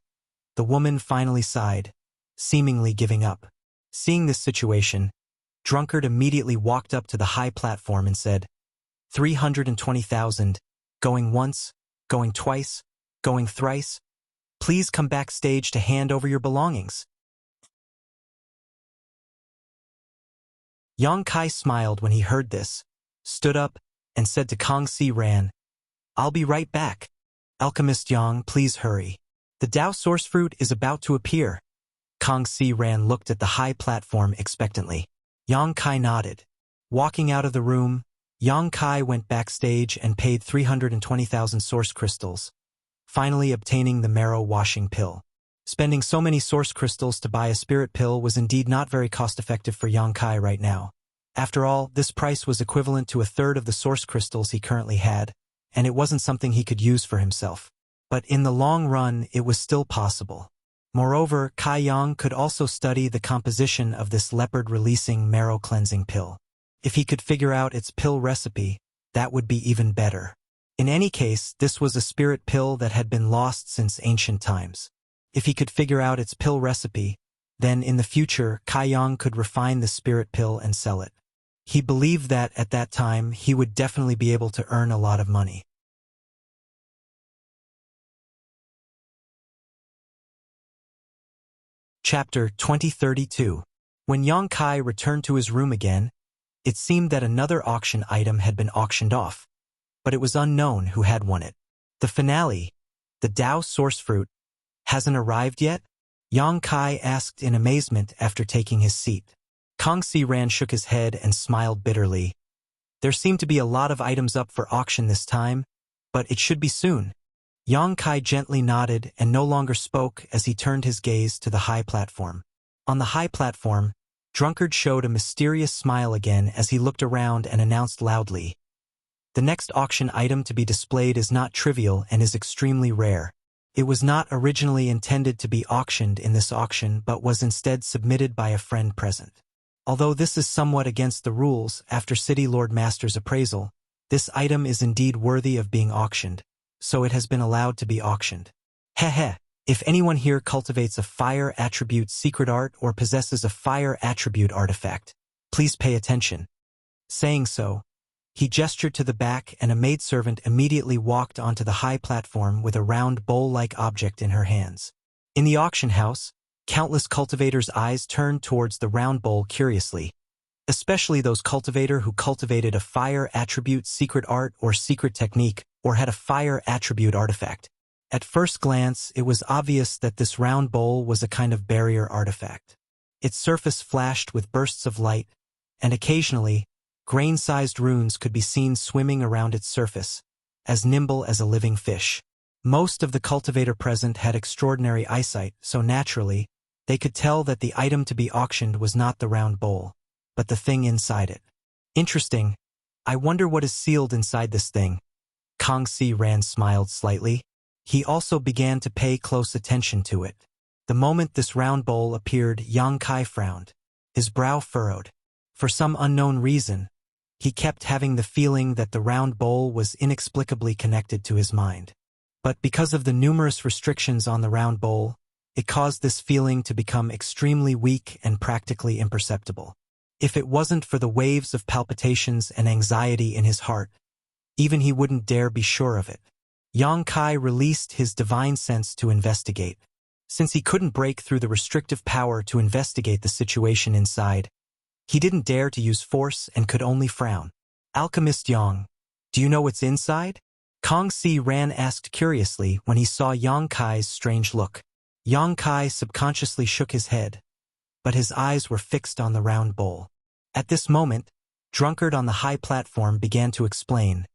the woman finally sighed, seemingly giving up. Seeing this situation, Drunkard immediately walked up to the high platform and said, 320,000, going once, going twice, going thrice. Please come backstage to hand over your belongings. Yang Kai smiled when he heard this, stood up, and said to Kang Si Ran, "I'll be right back. Alchemist Yang, please hurry. The Dao source fruit is about to appear." Kang Si Ran looked at the high platform expectantly. Yang Kai nodded. Walking out of the room, Yang Kai went backstage and paid 320,000 source crystals, finally obtaining the marrow-washing pill. Spending so many source crystals to buy a spirit pill was indeed not very cost-effective for Yang Kai right now. After all, this price was equivalent to a third of the source crystals he currently had, and it wasn't something he could use for himself. But in the long run, it was still possible. Moreover, Kai Yang could also study the composition of this leopard-releasing marrow-cleansing pill. If he could figure out its pill recipe, that would be even better. In any case, this was a spirit pill that had been lost since ancient times. If he could figure out its pill recipe, then in the future, Kai Yang could refine the spirit pill and sell it. He believed that at that time, he would definitely be able to earn a lot of money. Chapter 2032. When Yang Kai returned to his room again, it seemed that another auction item had been auctioned off, but it was unknown who had won it. The finale, the Dao source fruit, hasn't arrived yet? Yang Kai asked in amazement after taking his seat. Kang Si-ran shook his head and smiled bitterly. There seemed to be a lot of items up for auction this time, but it should be soon. Yang Kai gently nodded and no longer spoke as he turned his gaze to the high platform. On the high platform, Drunkard showed a mysterious smile again as he looked around and announced loudly, "The next auction item to be displayed is not trivial and is extremely rare. It was not originally intended to be auctioned in this auction but was instead submitted by a friend present. Although this is somewhat against the rules after City Lord Master's appraisal, this item is indeed worthy of being auctioned, so it has been allowed to be auctioned. Heh. If anyone here cultivates a fire attribute secret art or possesses a fire attribute artifact, please pay attention." Saying so, he gestured to the back and a maidservant immediately walked onto the high platform with a round bowl-like object in her hands. In the auction house, countless cultivators' eyes turned towards the round bowl curiously, especially those cultivators who cultivated a fire attribute secret art or secret technique or had a fire attribute artifact. At first glance, it was obvious that this round bowl was a kind of barrier artifact. Its surface flashed with bursts of light, and occasionally, grain-sized runes could be seen swimming around its surface, as nimble as a living fish. Most of the cultivator present had extraordinary eyesight, so naturally, they could tell that the item to be auctioned was not the round bowl, but the thing inside it. "Interesting. I wonder what is sealed inside this thing." Kang Si-ran smiled slightly. He also began to pay close attention to it. The moment this round bowl appeared, Yang Kai frowned. His brow furrowed. For some unknown reason, he kept having the feeling that the round bowl was inexplicably connected to his mind. But because of the numerous restrictions on the round bowl, it caused this feeling to become extremely weak and practically imperceptible. If it wasn't for the waves of palpitations and anxiety in his heart, even he wouldn't dare be sure of it. Yang Kai released his divine sense to investigate. Since he couldn't break through the restrictive power to investigate the situation inside, he didn't dare to use force and could only frown. "Alchemist Yang, do you know what's inside?" Kang Si-ran asked curiously when he saw Yang Kai's strange look. Yang Kai subconsciously shook his head, but his eyes were fixed on the round bowl. At this moment, Drunkard on the high platform began to explain.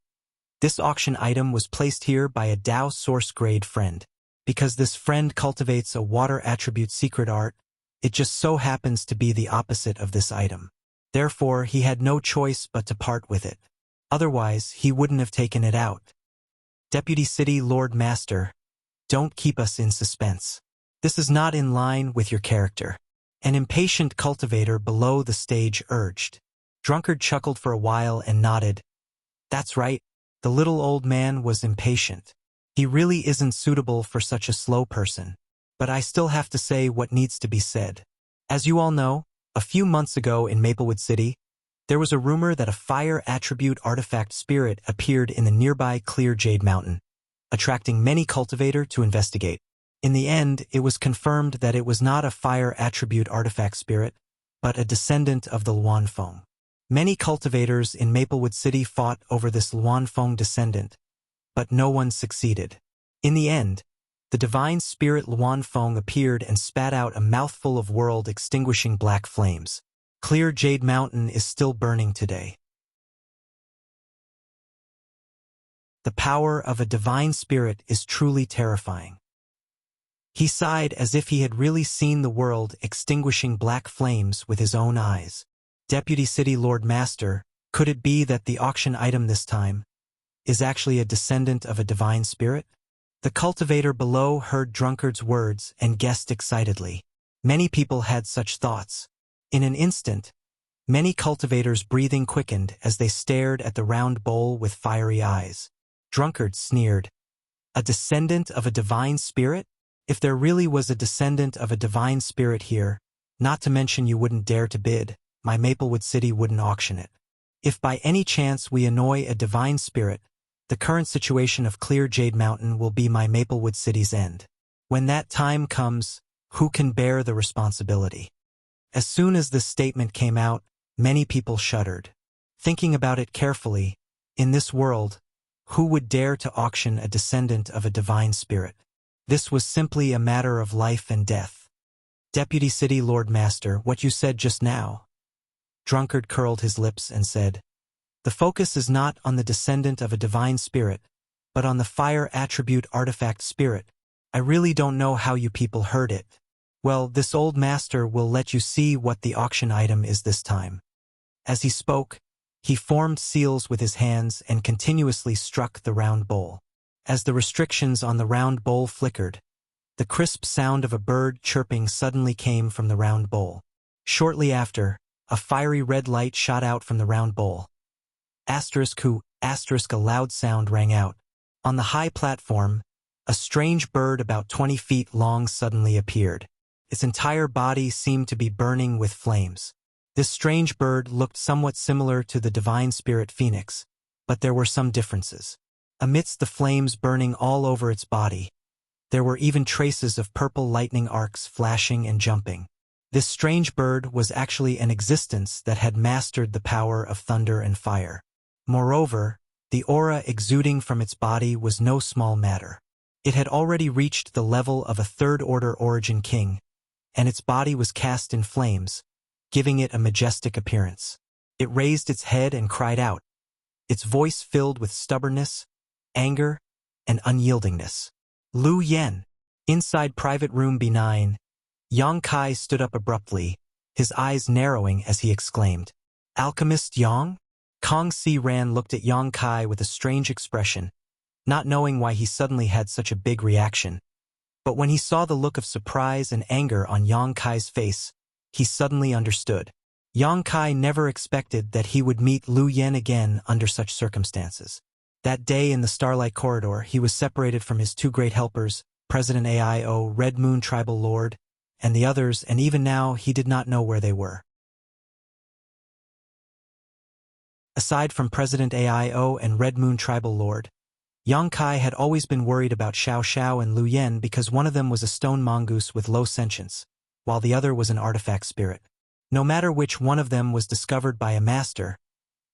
"This auction item was placed here by a Dao source grade friend. Because this friend cultivates a water attribute secret art, it just so happens to be the opposite of this item. Therefore, he had no choice but to part with it. Otherwise, he wouldn't have taken it out. Deputy City Lord Master, don't keep us in suspense. This is not in line with your character." An impatient cultivator below the stage urged. Drunkard chuckled for a while and nodded. "That's right." The little old man was impatient. "He really isn't suitable for such a slow person. But I still have to say what needs to be said. As you all know, a few months ago in Maplewood City, there was a rumor that a fire attribute artifact spirit appeared in the nearby Clear Jade Mountain, attracting many cultivators to investigate. In the end, it was confirmed that it was not a fire attribute artifact spirit, but a descendant of the Luanfeng. Many cultivators in Maplewood City fought over this Luanfeng descendant, but no one succeeded. In the end, the divine spirit Luanfeng appeared and spat out a mouthful of world-extinguishing black flames. Clear Jade Mountain is still burning today. The power of a divine spirit is truly terrifying. He sighed as if he had really seen the world extinguishing black flames with his own eyes. Deputy City Lord Master, could it be that the auction item this time is actually a descendant of a divine spirit? The cultivator below heard Drunkard's words and guessed excitedly. Many people had such thoughts. In an instant, many cultivators' breathing quickened as they stared at the round bowl with fiery eyes. Drunkard sneered. A descendant of a divine spirit? If there really was a descendant of a divine spirit here, not to mention you wouldn't dare to bid, my Maplewood City wouldn't auction it. If by any chance we annoy a divine spirit, the current situation of Clear Jade Mountain will be my Maplewood City's end. When that time comes, who can bear the responsibility? As soon as this statement came out, many people shuddered. Thinking about it carefully, in this world, who would dare to auction a descendant of a divine spirit? This was simply a matter of life and death. Deputy City Lord Master, what you said just now. Drunkard curled his lips and said, the focus is not on the descendant of a divine spirit, but on the fire attribute artifact spirit. I really don't know how you people heard it. Well, this old master will let you see what the auction item is this time. As he spoke, he formed seals with his hands and continuously struck the round bowl. As the restrictions on the round bowl flickered, the crisp sound of a bird chirping suddenly came from the round bowl. Shortly after, a fiery red light shot out from the round bowl. ****, a loud sound rang out. On the high platform, a strange bird about 20 feet long suddenly appeared. Its entire body seemed to be burning with flames. This strange bird looked somewhat similar to the divine spirit Phoenix, but there were some differences. Amidst the flames burning all over its body, there were even traces of purple lightning arcs flashing and jumping. This strange bird was actually an existence that had mastered the power of thunder and fire. Moreover, the aura exuding from its body was no small matter. It had already reached the level of a third-order origin king, and its body was cast in flames, giving it a majestic appearance. It raised its head and cried out, its voice filled with stubbornness, anger, and unyieldingness. Lu Yen. Inside Private Room B9, Yang Kai stood up abruptly, his eyes narrowing as he exclaimed, Alchemist Yang? Kong Si Ran looked at Yang Kai with a strange expression, not knowing why he suddenly had such a big reaction. But when he saw the look of surprise and anger on Yang Kai's face, he suddenly understood. Yang Kai never expected that he would meet Lu Yen again under such circumstances. That day in the Starlight Corridor, he was separated from his two great helpers, President AIO, Red Moon Tribal Lord, and the others, and even now he did not know where they were. Aside from President AIO and Red Moon Tribal Lord, Yang Kai had always been worried about Xiao Xiao and Lu Yen because one of them was a stone mongoose with low sentience, while the other was an artifact spirit. No matter which one of them was discovered by a master,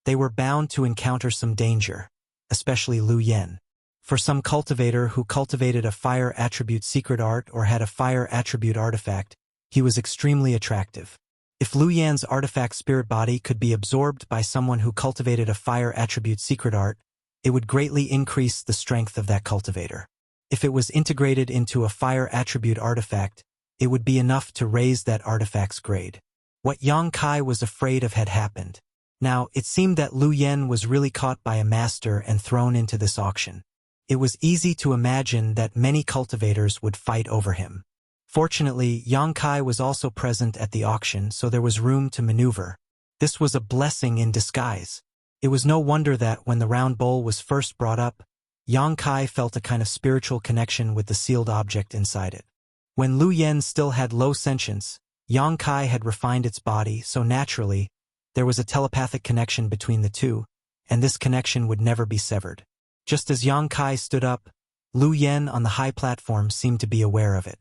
they were bound to encounter some danger, especially Lu Yen. For some cultivator who cultivated a fire attribute secret art or had a fire attribute artifact, he was extremely attractive. If Lu Yan's artifact spirit body could be absorbed by someone who cultivated a fire attribute secret art, it would greatly increase the strength of that cultivator. If it was integrated into a fire attribute artifact, it would be enough to raise that artifact's grade. What Yang Kai was afraid of had happened. Now, it seemed that Lu Yen was really caught by a master and thrown into this auction. It was easy to imagine that many cultivators would fight over him. Fortunately, Yang Kai was also present at the auction, so there was room to maneuver. This was a blessing in disguise. It was no wonder that when the round bowl was first brought up, Yang Kai felt a kind of spiritual connection with the sealed object inside it. When Lu Yen still had low sentience, Yang Kai had refined its body, so naturally, there was a telepathic connection between the two, and this connection would never be severed. Just as Yang Kai stood up, Lu Yen on the high platform seemed to be aware of it.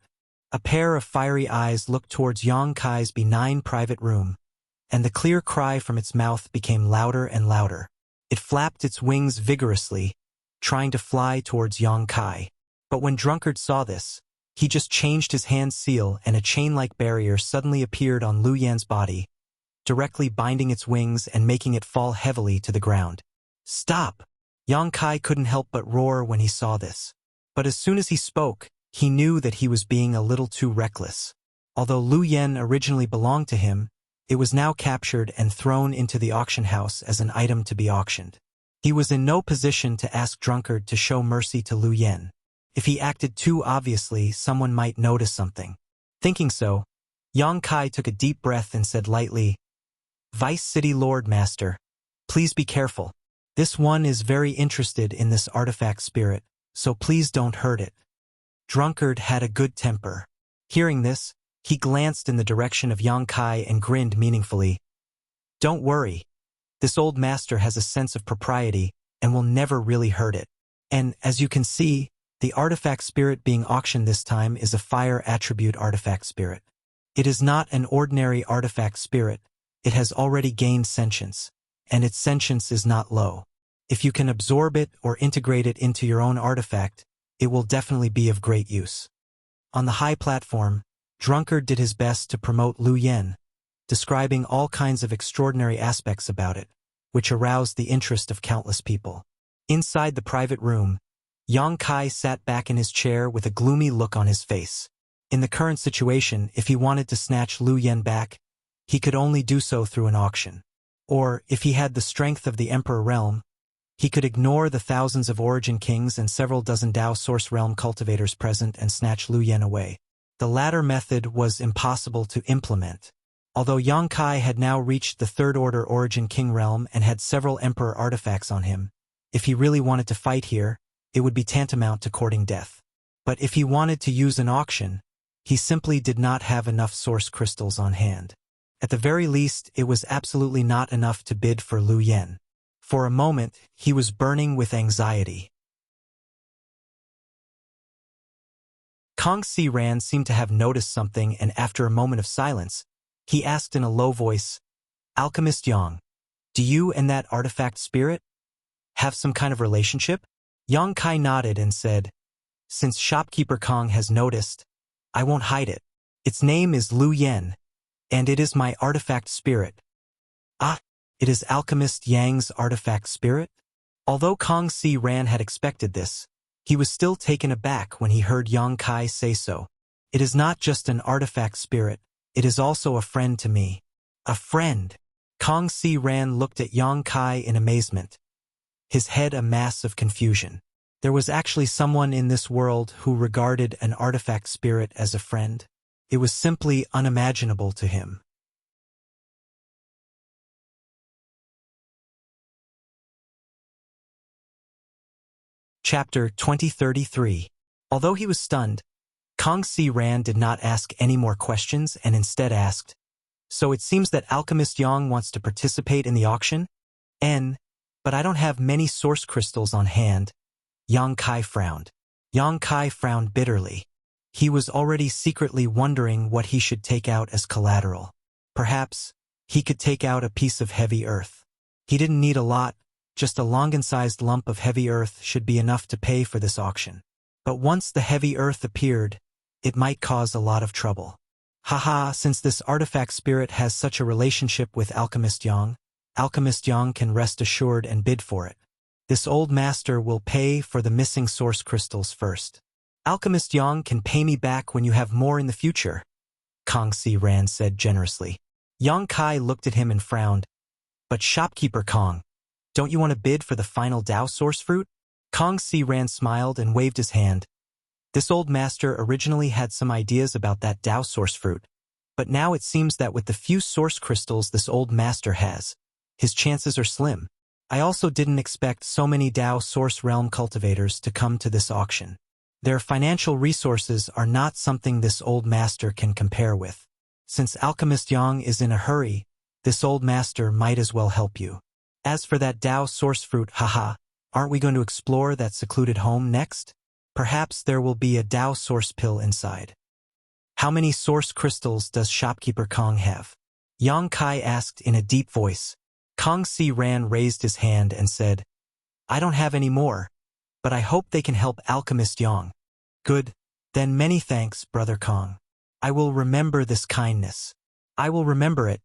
A pair of fiery eyes looked towards Yang Kai's benign private room, and the clear cry from its mouth became louder and louder. It flapped its wings vigorously, trying to fly towards Yang Kai. But when Drunkard saw this, he just changed his hand seal and a chain-like barrier suddenly appeared on Lu Yan's body, directly binding its wings and making it fall heavily to the ground. Stop! Yang Kai couldn't help but roar when he saw this. But as soon as he spoke, He knew that he was being a little too reckless. Although Lu Yen originally belonged to him, it was now captured and thrown into the auction house as an item to be auctioned. He was in no position to ask Drunkard to show mercy to Lu Yen. If he acted too obviously, someone might notice something. Thinking so, Yang Kai took a deep breath and said lightly, "Vice City Lord Master, please be careful. This one is very interested in this artifact spirit, so please don't hurt it." Drunkard had a good temper. Hearing this, he glanced in the direction of Yang Kai and grinned meaningfully. "Don't worry. This old master has a sense of propriety and will never really hurt it. And, as you can see, the artifact spirit being auctioned this time is a fire attribute artifact spirit. It is not an ordinary artifact spirit. It has already gained sentience, and its sentience is not low. If you can absorb it or integrate it into your own artifact, it will definitely be of great use." On the high platform, Drunkard did his best to promote Lu Yen, describing all kinds of extraordinary aspects about it, which aroused the interest of countless people. Inside the private room, Yang Kai sat back in his chair with a gloomy look on his face. In the current situation, if he wanted to snatch Lu Yen back, he could only do so through an auction. Or, if he had the strength of the Emperor Realm, he could ignore the thousands of Origin Kings and several dozen Dao Source Realm cultivators present and snatch Lu Yen away. The latter method was impossible to implement. Although Yang Kai had now reached the Third Order Origin King realm and had several Emperor artifacts on him, if he really wanted to fight here, it would be tantamount to courting death. But if he wanted to use an auction, he simply did not have enough source crystals on hand. At the very least, it was absolutely not enough to bid for Lu Yen. For a moment, he was burning with anxiety. Kong Si Ran seemed to have noticed something, and after a moment of silence, he asked in a low voice, "Alchemist Yang, do you and that artifact spirit have some kind of relationship?" Yang Kai nodded and said, "Since shopkeeper Kong has noticed, I won't hide it. Its name is Lu Yen, and it is my artifact spirit." "Ah, it is Alchemist Yang's artifact spirit?" Although Kong Si Ran had expected this, he was still taken aback when he heard Yang Kai say so. "It is not just an artifact spirit, it is also a friend to me." "A friend?" Kong Si Ran looked at Yang Kai in amazement, his head a mass of confusion. There was actually someone in this world who regarded an artifact spirit as a friend. It was simply unimaginable to him. Chapter 2033. Although he was stunned, Kong Si Ran did not ask any more questions and instead asked, "So it seems that Alchemist Yang wants to participate in the auction? But I don't have many source crystals on hand." Yang Kai frowned. Yang Kai frowned bitterly. He was already secretly wondering what he should take out as collateral. Perhaps he could take out a piece of heavy earth. He didn't need a lot, just a Longan-sized lump of heavy earth should be enough to pay for this auction. But once the heavy earth appeared, it might cause a lot of trouble. Haha, since this artifact spirit has such a relationship with Alchemist Yang can rest assured and bid for it. This old master will pay for the missing source crystals first. "Alchemist Yang can pay me back when you have more in the future," Kong Si Ran said generously. Yang Kai looked at him and frowned. "But shopkeeper Kong, don't you want to bid for the final Dao source fruit?" Kong Si Ran smiled and waved his hand. This old master originally had some ideas about that Dao source fruit, but now it seems that with the few source crystals this old master has, his chances are slim. I also didn't expect so many Dao Source Realm cultivators to come to this auction. Their financial resources are not something this old master can compare with. Since Alchemist Yang is in a hurry, this old master might as well help you. As for that Dao Source Fruit, haha, aren't we going to explore that secluded home next? Perhaps there will be a Dao Source pill inside. How many source crystals does shopkeeper Kong have? Yang Kai asked in a deep voice. Kong Si Ran raised his hand and said, "I don't have any more, but I hope they can help Alchemist Yang." "Good, then many thanks, Brother Kong. I will remember this kindness." "I will remember it."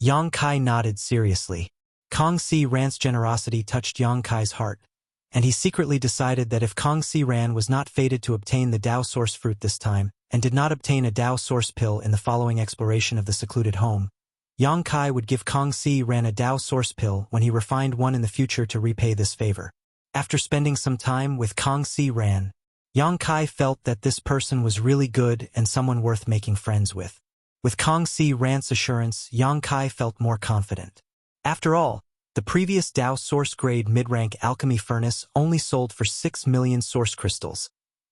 Yang Kai nodded seriously. Kong Si Ran's generosity touched Yang Kai's heart, and he secretly decided that if Kong Si Ran was not fated to obtain the Dao Source Fruit this time, and did not obtain a Dao Source Pill in the following exploration of the secluded home, Yang Kai would give Kong Si Ran a Dao Source Pill when he refined one in the future to repay this favor. After spending some time with Kong Si Ran, Yang Kai felt that this person was really good and someone worth making friends with. With Kong Si Ran's assurance, Yang Kai felt more confident. After all, the previous Dao Source Grade mid-rank alchemy furnace only sold for 6 million source crystals,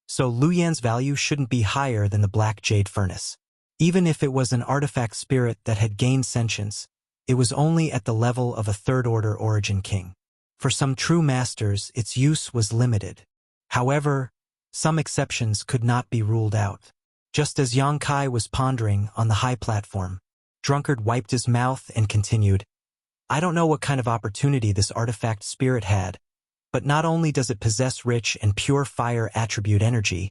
so Lu Yan's value shouldn't be higher than the Black Jade furnace. Even if it was an artifact spirit that had gained sentience, it was only at the level of a third-order origin king. For some true masters, its use was limited. However, some exceptions could not be ruled out. Just as Yang Kai was pondering on the high platform, Drunkard wiped his mouth and continued, I don't know what kind of opportunity this artifact spirit had, but not only does it possess rich and pure fire attribute energy,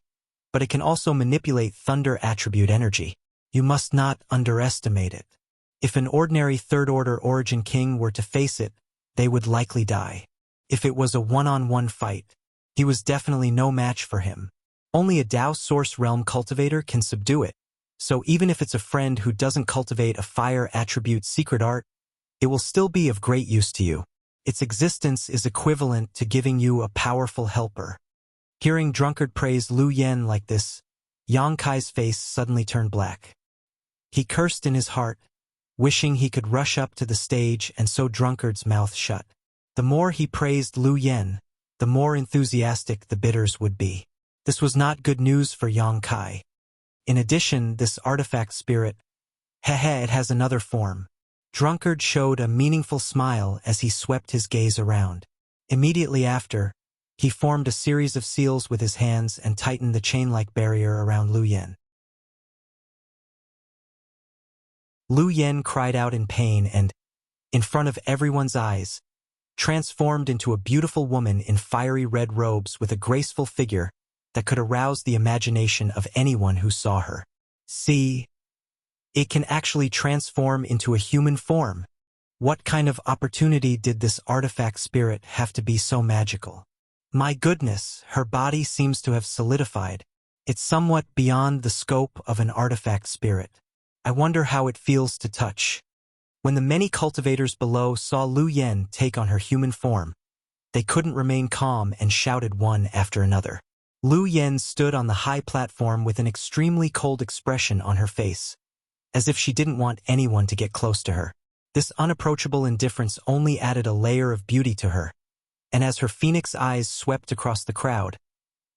but it can also manipulate thunder attribute energy. You must not underestimate it. If an ordinary third-order origin king were to face it, they would likely die. If it was a one-on-one fight, he was definitely no match for him. Only a Dao Source Realm cultivator can subdue it, so even if it's a friend who doesn't cultivate a fire attribute secret art, it will still be of great use to you. Its existence is equivalent to giving you a powerful helper. Hearing Drunkard praise Lu Yan like this, Yang Kai's face suddenly turned black. He cursed in his heart, wishing he could rush up to the stage and sew Drunkard's mouth shut. The more he praised Lu Yan, the more enthusiastic the bidders would be. This was not good news for Yang Kai. In addition, this artifact spirit, it has another form. Drunkard showed a meaningful smile as he swept his gaze around. Immediately after, he formed a series of seals with his hands and tightened the chain-like barrier around Lu Yan. Lu Yan cried out in pain and, in front of everyone's eyes, transformed into a beautiful woman in fiery red robes with a graceful figure that could arouse the imagination of anyone who saw her. See, it can actually transform into a human form. What kind of opportunity did this artifact spirit have to be so magical? My goodness, her body seems to have solidified. It's somewhat beyond the scope of an artifact spirit. I wonder how it feels to touch. When the many cultivators below saw Lu Yan take on her human form, they couldn't remain calm and shouted one after another. Lu Yan stood on the high platform with an extremely cold expression on her face, as if she didn't want anyone to get close to her. This unapproachable indifference only added a layer of beauty to her, and as her phoenix eyes swept across the crowd,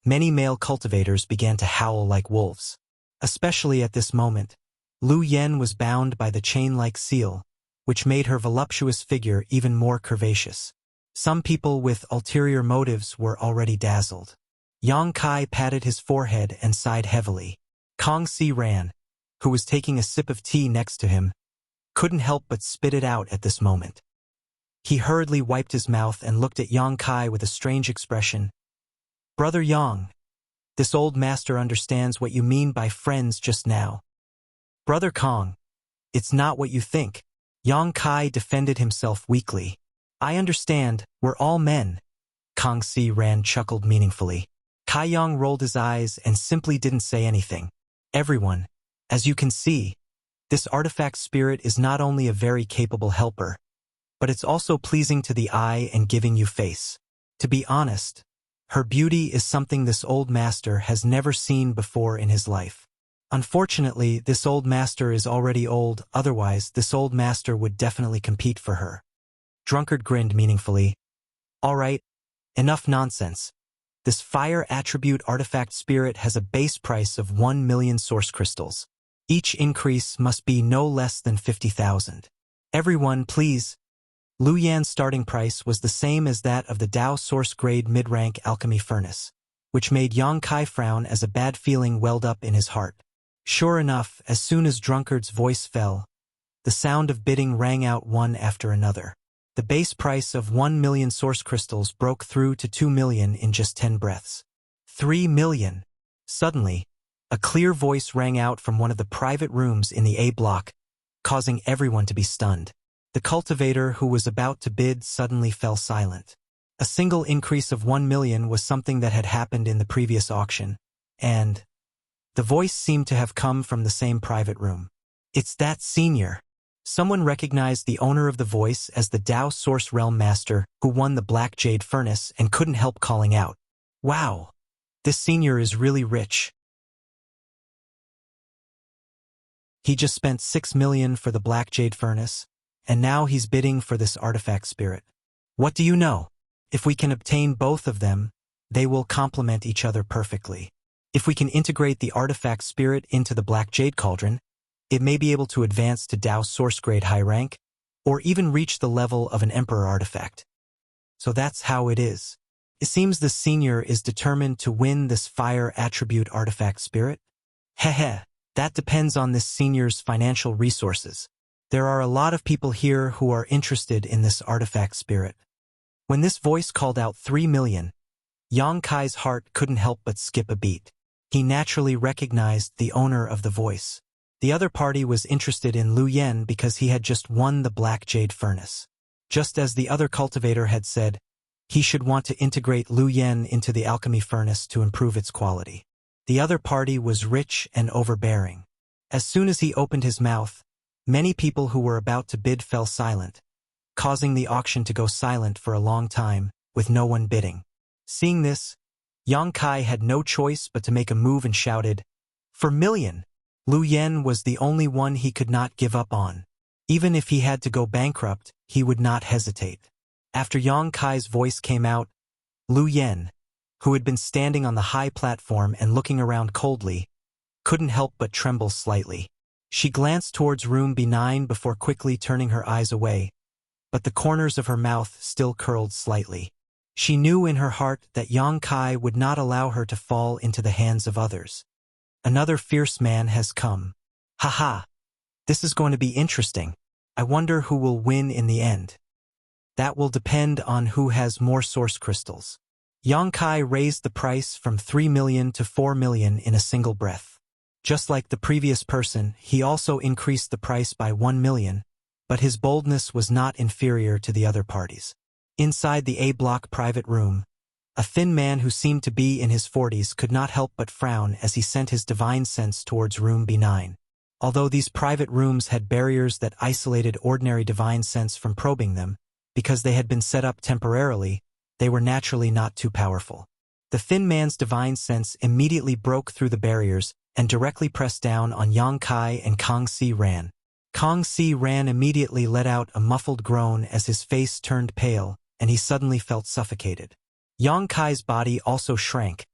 many male cultivators began to howl like wolves. Especially at this moment, Lu Yan was bound by the chain-like seal, which made her voluptuous figure even more curvaceous. Some people with ulterior motives were already dazzled. Yang Kai patted his forehead and sighed heavily. Kong Si Ran, who was taking a sip of tea next to him, couldn't help but spit it out at this moment. He hurriedly wiped his mouth and looked at Yang Kai with a strange expression. Brother Yang, this old master understands what you mean by friends just now. Brother Kong, it's not what you think. Yang Kai defended himself weakly. I understand, we're all men. Kong Si Ran chuckled meaningfully. Kai Yang rolled his eyes and simply didn't say anything. Everyone, as you can see, this artifact spirit is not only a very capable helper, but it's also pleasing to the eye and giving you face. To be honest, her beauty is something this old master has never seen before in his life. Unfortunately, this old master is already old, otherwise this old master would definitely compete for her. Drunkard grinned meaningfully. All right, enough nonsense. This fire attribute artifact spirit has a base price of 1 million source crystals. Each increase must be no less than 50,000. Everyone, please. Lu Yan's starting price was the same as that of the Dao Source Grade mid-rank alchemy furnace, which made Yang Kai frown as a bad feeling welled up in his heart. Sure enough, as soon as Drunkard's voice fell, the sound of bidding rang out one after another. The base price of 1 million source crystals broke through to 2 million in just 10 breaths. 3 million. Suddenly, a clear voice rang out from one of the private rooms in the A block, causing everyone to be stunned. The cultivator who was about to bid suddenly fell silent. A single increase of 1 million was something that had happened in the previous auction, and the voice seemed to have come from the same private room. It's that senior. Someone recognized the owner of the voice as the Dao Source Realm Master who won the Black Jade Furnace and couldn't help calling out, "Wow, this senior is really rich. He just spent 6 million for the Black Jade Furnace, and now he's bidding for this artifact spirit. What do you know? If we can obtain both of them, they will complement each other perfectly. If we can integrate the artifact spirit into the Black Jade Cauldron, it may be able to advance to Dao Source Grade high rank, or even reach the level of an Emperor artifact. So that's how it is. It seems the senior is determined to win this fire attribute artifact spirit. Heh, that depends on this senior's financial resources. There are a lot of people here who are interested in this artifact spirit." When this voice called out 3 million, Yang Kai's heart couldn't help but skip a beat. He naturally recognized the owner of the voice. The other party was interested in Lu Yen because he had just won the Black Jade Furnace. Just as the other cultivator had said, he should want to integrate Lu Yen into the alchemy furnace to improve its quality. The other party was rich and overbearing. As soon as he opened his mouth, many people who were about to bid fell silent, causing the auction to go silent for a long time, with no one bidding. Seeing this, Yang Kai had no choice but to make a move and shouted, "For million!" Lu Yen was the only one he could not give up on. Even if he had to go bankrupt, he would not hesitate. After Yang Kai's voice came out, Lu Yen, who had been standing on the high platform and looking around coldly, couldn't help but tremble slightly. She glanced towards room B9 before quickly turning her eyes away, but the corners of her mouth still curled slightly. She knew in her heart that Yang Kai would not allow her to fall into the hands of others. Another fierce man has come. Haha, this is going to be interesting. I wonder who will win in the end. That will depend on who has more source crystals. Yang Kai raised the price from 3 million to 4 million in a single breath. Just like the previous person, he also increased the price by 1 million, but his boldness was not inferior to the other parties. Inside the A-block private room, a thin man who seemed to be in his 40s could not help but frown as he sent his divine sense towards room B9. Although these private rooms had barriers that isolated ordinary divine sense from probing them, because they had been set up temporarily, they were naturally not too powerful. The thin man's divine sense immediately broke through the barriers and directly pressed down on Yang Kai and Kong Si Ran. Kong Si Ran immediately let out a muffled groan as his face turned pale, and he suddenly felt suffocated. Yang Kai's body also shrank,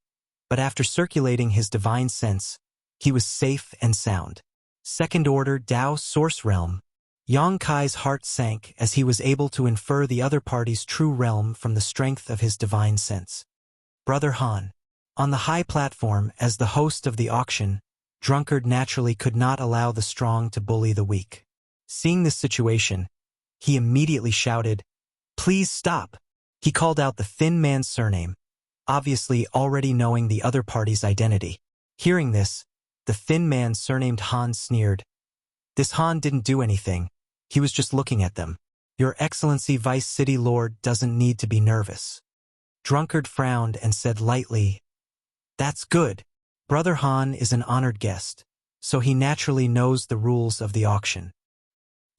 but after circulating his divine sense, he was safe and sound. Second order Dao Source Realm. Yang Kai's heart sank as he was able to infer the other party's true realm from the strength of his divine sense. Brother Han. On the high platform, as the host of the auction, Drunkard naturally could not allow the strong to bully the weak. Seeing this situation, he immediately shouted, "Please stop!" He called out the thin man's surname, obviously already knowing the other party's identity. Hearing this, the thin man surnamed Han sneered. This Han didn't do anything. He was just looking at them. "Your Excellency Vice City Lord doesn't need to be nervous." Drunkard frowned and said lightly, "That's good. Brother Han is an honored guest, so he naturally knows the rules of the auction."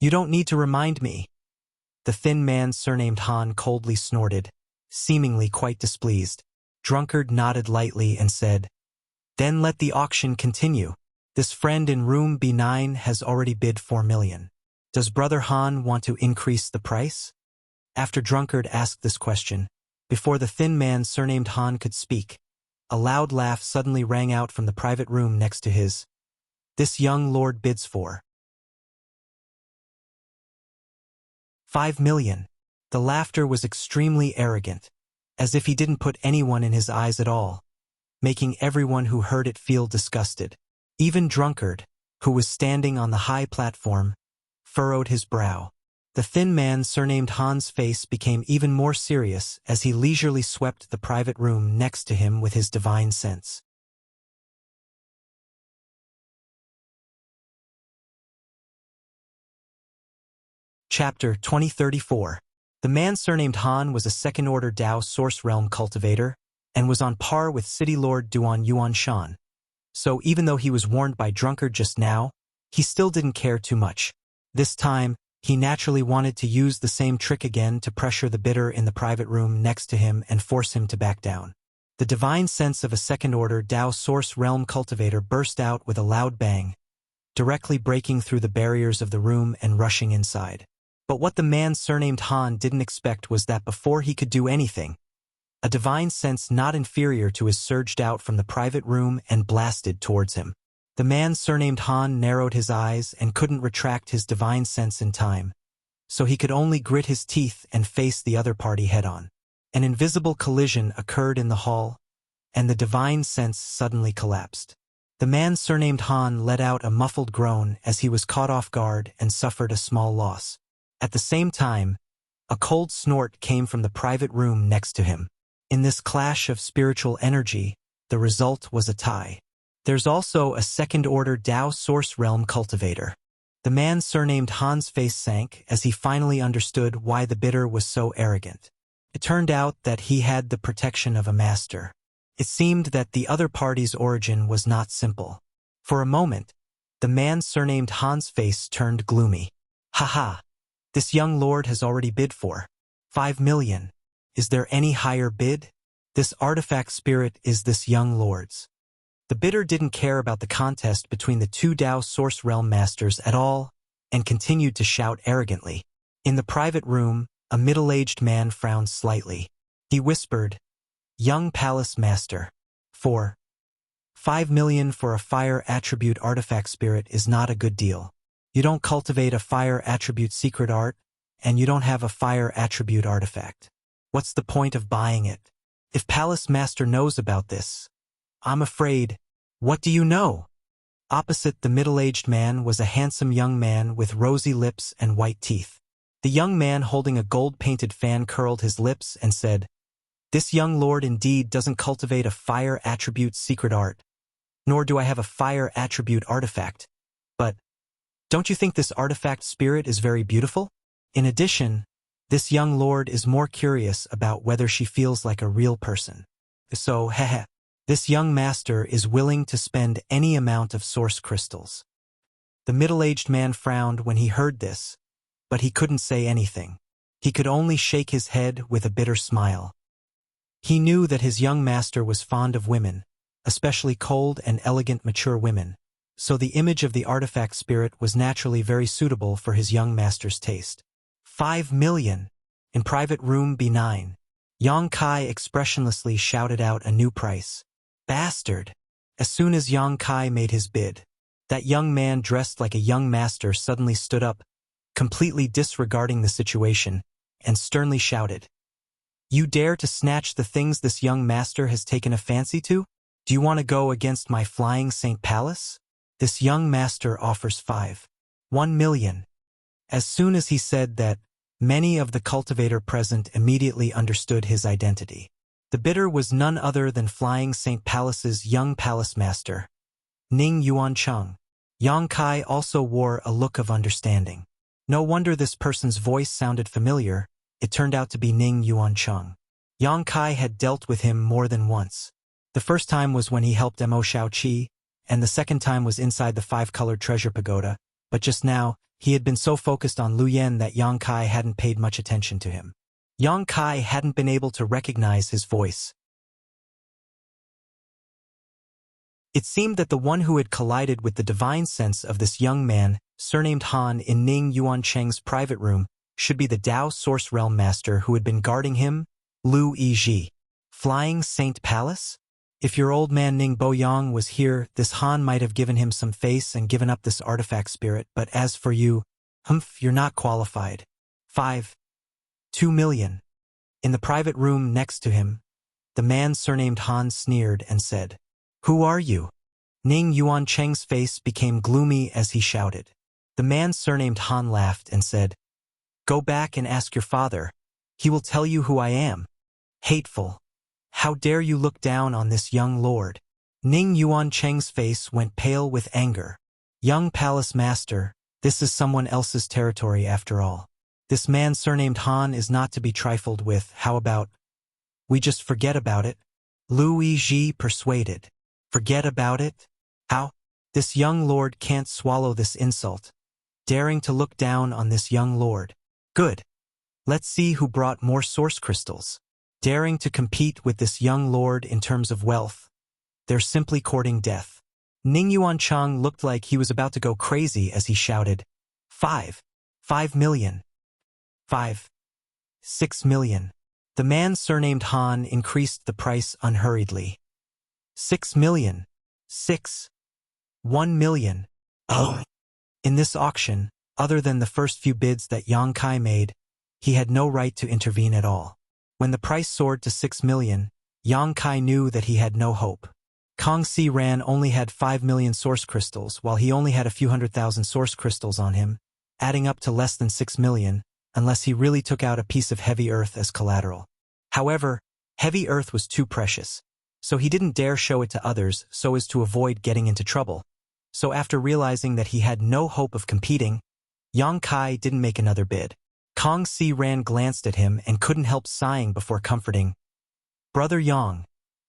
"You don't need to remind me." The thin man surnamed Han coldly snorted, seemingly quite displeased. Drunkard nodded lightly and said, "Then let the auction continue. This friend in room B9 has already bid 4 million. Does Brother Han want to increase the price?" After Drunkard asked this question, before the thin man surnamed Han could speak, a loud laugh suddenly rang out from the private room next to his. "This young lord bids for 5 million. The laughter was extremely arrogant, as if he didn't put anyone in his eyes at all, making everyone who heard it feel disgusted. Even Drunkard, who was standing on the high platform, furrowed his brow. The thin man surnamed Han's face became even more serious as he leisurely swept the private room next to him with his divine sense. Chapter 2034. The man surnamed Han was a second-order Dao Source Realm cultivator and was on par with City Lord Duan Yuanshan. So even though he was warned by Drunkard just now, he still didn't care too much. This time, he naturally wanted to use the same trick again to pressure the bitter in the private room next to him and force him to back down. The divine sense of a second-order Dao Source Realm cultivator burst out with a loud bang, directly breaking through the barriers of the room and rushing inside. But what the man surnamed Han didn't expect was that before he could do anything, a divine sense not inferior to his surged out from the private room and blasted towards him. The man surnamed Han narrowed his eyes and couldn't retract his divine sense in time, so he could only grit his teeth and face the other party head-on. An invisible collision occurred in the hall, and the divine sense suddenly collapsed. The man surnamed Han let out a muffled groan as he was caught off guard and suffered a small loss. At the same time, a cold snort came from the private room next to him. In this clash of spiritual energy, the result was a tie. There's also a second-order Dao Source Realm cultivator. The man surnamed Han's face sank as he finally understood why the bitter was so arrogant. It turned out that he had the protection of a master. It seemed that the other party's origin was not simple. For a moment, the man surnamed Han's face turned gloomy. Haha, this young lord has already bid for 5 million. Is there any higher bid? This artifact spirit is this young lord's. The bidder didn't care about the contest between the two Dao Source Realm masters at all and continued to shout arrogantly. In the private room, a middle-aged man frowned slightly. He whispered, "Young Palace Master, 5 million for a fire attribute artifact spirit is not a good deal. You don't cultivate a fire attribute secret art, and you don't have a fire attribute artifact. What's the point of buying it? If Palace Master knows about this, I'm afraid." "What do you know?" Opposite the middle-aged man was a handsome young man with rosy lips and white teeth. The young man holding a gold-painted fan curled his lips and said, "This young lord indeed doesn't cultivate a fire attribute secret art, nor do I have a fire attribute artifact. But don't you think this artifact spirit is very beautiful? In addition, this young lord is more curious about whether she feels like a real person. So, heh. This young master is willing to spend any amount of source crystals." The middle-aged man frowned when he heard this, but he couldn't say anything. He could only shake his head with a bitter smile. He knew that his young master was fond of women, especially cold and elegant mature women, so the image of the artifact spirit was naturally very suitable for his young master's taste. 5 million! In private room B9, Yang Kai expressionlessly shouted out a new price. "Bastard!" As soon as Yang Kai made his bid, that young man dressed like a young master suddenly stood up, completely disregarding the situation, and sternly shouted, "You dare to snatch the things this young master has taken a fancy to? Do you want to go against my flying Saint Palace? This young master offers 1 million. As soon as he said that, many of the cultivator present immediately understood his identity. The bidder was none other than Flying Saint Palace's young palace master, Ning Yuancheng. Yang Kai also wore a look of understanding. No wonder this person's voice sounded familiar. It turned out to be Ning Yuancheng. Yang Kai had dealt with him more than once. The first time was when he helped Mo Shaoqi, and the second time was inside the 5-colored treasure pagoda, but just now, he had been so focused on Lu Yen that Yang Kai hadn't paid much attention to him. Yang Kai hadn't been able to recognize his voice. It seemed that the one who had collided with the divine sense of this young man, surnamed Han in Ning Yuancheng's private room, should be the Dao Source Realm Master who had been guarding him, Lu Yizhi. Flying Saint Palace? If your old man Ning Boyang was here, this Han might have given him some face and given up this artifact spirit, but as for you, you're not qualified. 2 million. In the private room next to him, the man surnamed Han sneered and said, "Who are you?" Ning Yuancheng's face became gloomy as he shouted. The man surnamed Han laughed and said, "Go back and ask your father. He will tell you who I am. Hateful. How dare you look down on this young lord?" Ning Yuancheng's face went pale with anger. "Young palace master, this is someone else's territory after all. This man surnamed Han is not to be trifled with. How about we just forget about it? Lu Yizhi persuaded. Forget about it? How? This young lord can't swallow this insult. Daring to look down on this young lord. Good. Let's see who brought more source crystals. Daring to compete with this young lord in terms of wealth. They're simply courting death. Ning Yuancheng looked like he was about to go crazy as he shouted, 5 million. 6 million. The man surnamed Han increased the price unhurriedly. 6 million. 1 million. Oh. In this auction, other than the first few bids that Yang Kai made, he had no right to intervene at all. When the price soared to 6 million, Yang Kai knew that he had no hope. Kong Si Ran only had 5 million source crystals, while he only had a few 100,000 source crystals on him, adding up to less than 6 million, unless he really took out a piece of heavy earth as collateral. However, heavy earth was too precious, so he didn't dare show it to others so as to avoid getting into trouble. So after realizing that he had no hope of competing, Yang Kai didn't make another bid. Kong Si Ran glanced at him and couldn't help sighing before comforting. Brother Yang,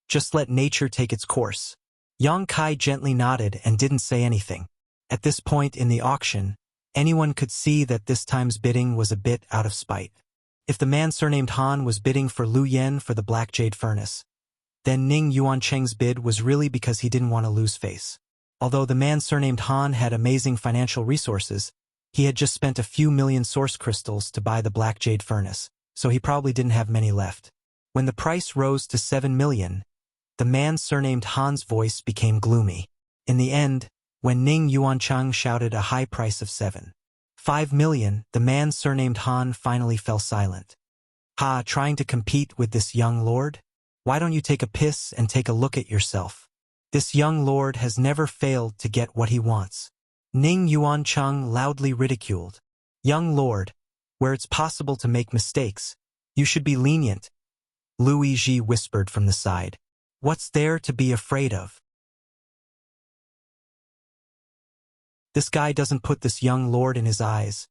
just let nature take its course. Yang Kai gently nodded and didn't say anything. At this point in the auction, anyone could see that this time's bidding was a bit out of spite. If the man surnamed Han was bidding for Lu Yen for the Black Jade Furnace, then Ning Yuancheng's bid was really because he didn't want to lose face. Although the man surnamed Han had amazing financial resources, he had just spent a few million source crystals to buy the Black Jade Furnace, so he probably didn't have many left. When the price rose to 7 million, the man surnamed Han's voice became gloomy. In the end, when Ning Yuancheng shouted a high price of 5 million, the man surnamed Han finally fell silent. Ha, trying to compete with this young lord? Why don't you take a piss and take a look at yourself? This young lord has never failed to get what he wants. Ning Yuancheng loudly ridiculed. Young lord, where it's possible to make mistakes, you should be lenient. Lu Yizhi whispered from the side. What's there to be afraid of? This guy doesn't put this young lord in his eyes.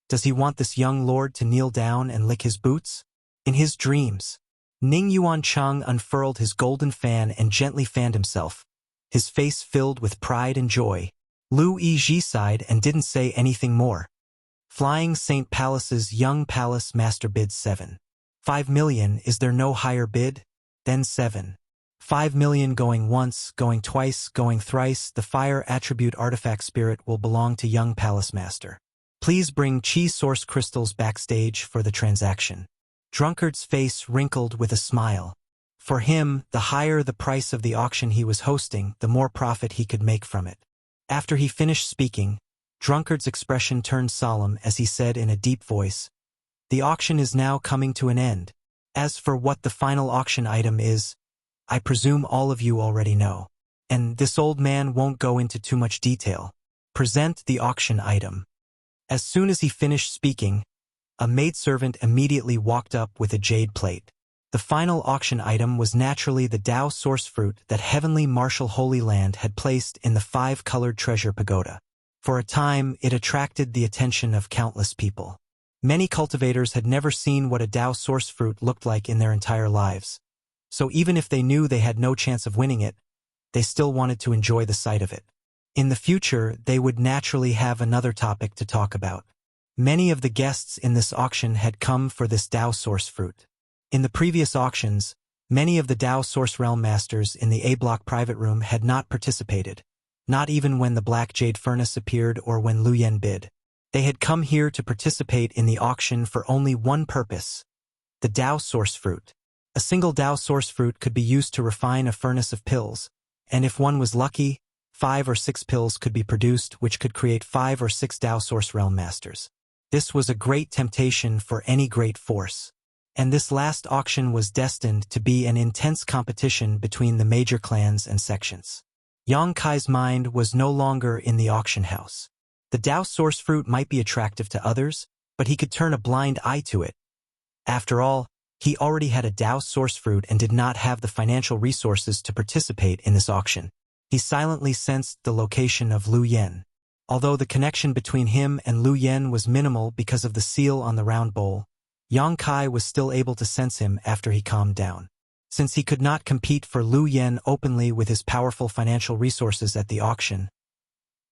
Does he want this young lord to kneel down and lick his boots? In his dreams, Ning Yuancheng unfurled his golden fan and gently fanned himself, his face filled with pride and joy. Lu Yizhi sighed and didn't say anything more. Flying Saint Palace's young palace master bids 5 million. Is there no higher bid? Then 5 million going once, going twice, going thrice. The fire attribute artifact spirit will belong to young palace master. Please bring chi source crystals backstage for the transaction. Drunkard's face wrinkled with a smile. For him, the higher the price of the auction he was hosting, the more profit he could make from it. After he finished speaking, Drunkard's expression turned solemn as he said in a deep voice, the auction is now coming to an end. As for what the final auction item is, I presume all of you already know. And this old man won't go into too much detail. Present the auction item. As soon as he finished speaking, a maidservant immediately walked up with a jade plate. The final auction item was naturally the Dao source fruit that Heavenly Martial Holy Land had placed in the 5-colored treasure pagoda. For a time, it attracted the attention of countless people. Many cultivators had never seen what a Dao source fruit looked like in their entire lives. So even if they knew they had no chance of winning it, they still wanted to enjoy the sight of it. In the future, they would naturally have another topic to talk about. Many of the guests in this auction had come for this Dao source fruit. In the previous auctions, many of the Dao Source Realm Masters in the A-Block private room had not participated, not even when the Black Jade Furnace appeared or when Lu Yen bid. They had come here to participate in the auction for only one purpose, the Dao Source Fruit. A single Dao Source Fruit could be used to refine a furnace of pills, and if one was lucky, 5 or 6 pills could be produced which could create 5 or 6 Dao Source Realm Masters. This was a great temptation for any great force. And this last auction was destined to be an intense competition between the major clans and sections. Yang Kai's mind was no longer in the auction house. The Dao source fruit might be attractive to others, but he could turn a blind eye to it. After all, he already had a Dao source fruit and did not have the financial resources to participate in this auction. He silently sensed the location of Lu Yen. Although the connection between him and Lu Yen was minimal because of the seal on the round bowl, Yang Kai was still able to sense him after he calmed down. Since he could not compete for Lu Yen openly with his powerful financial resources at the auction,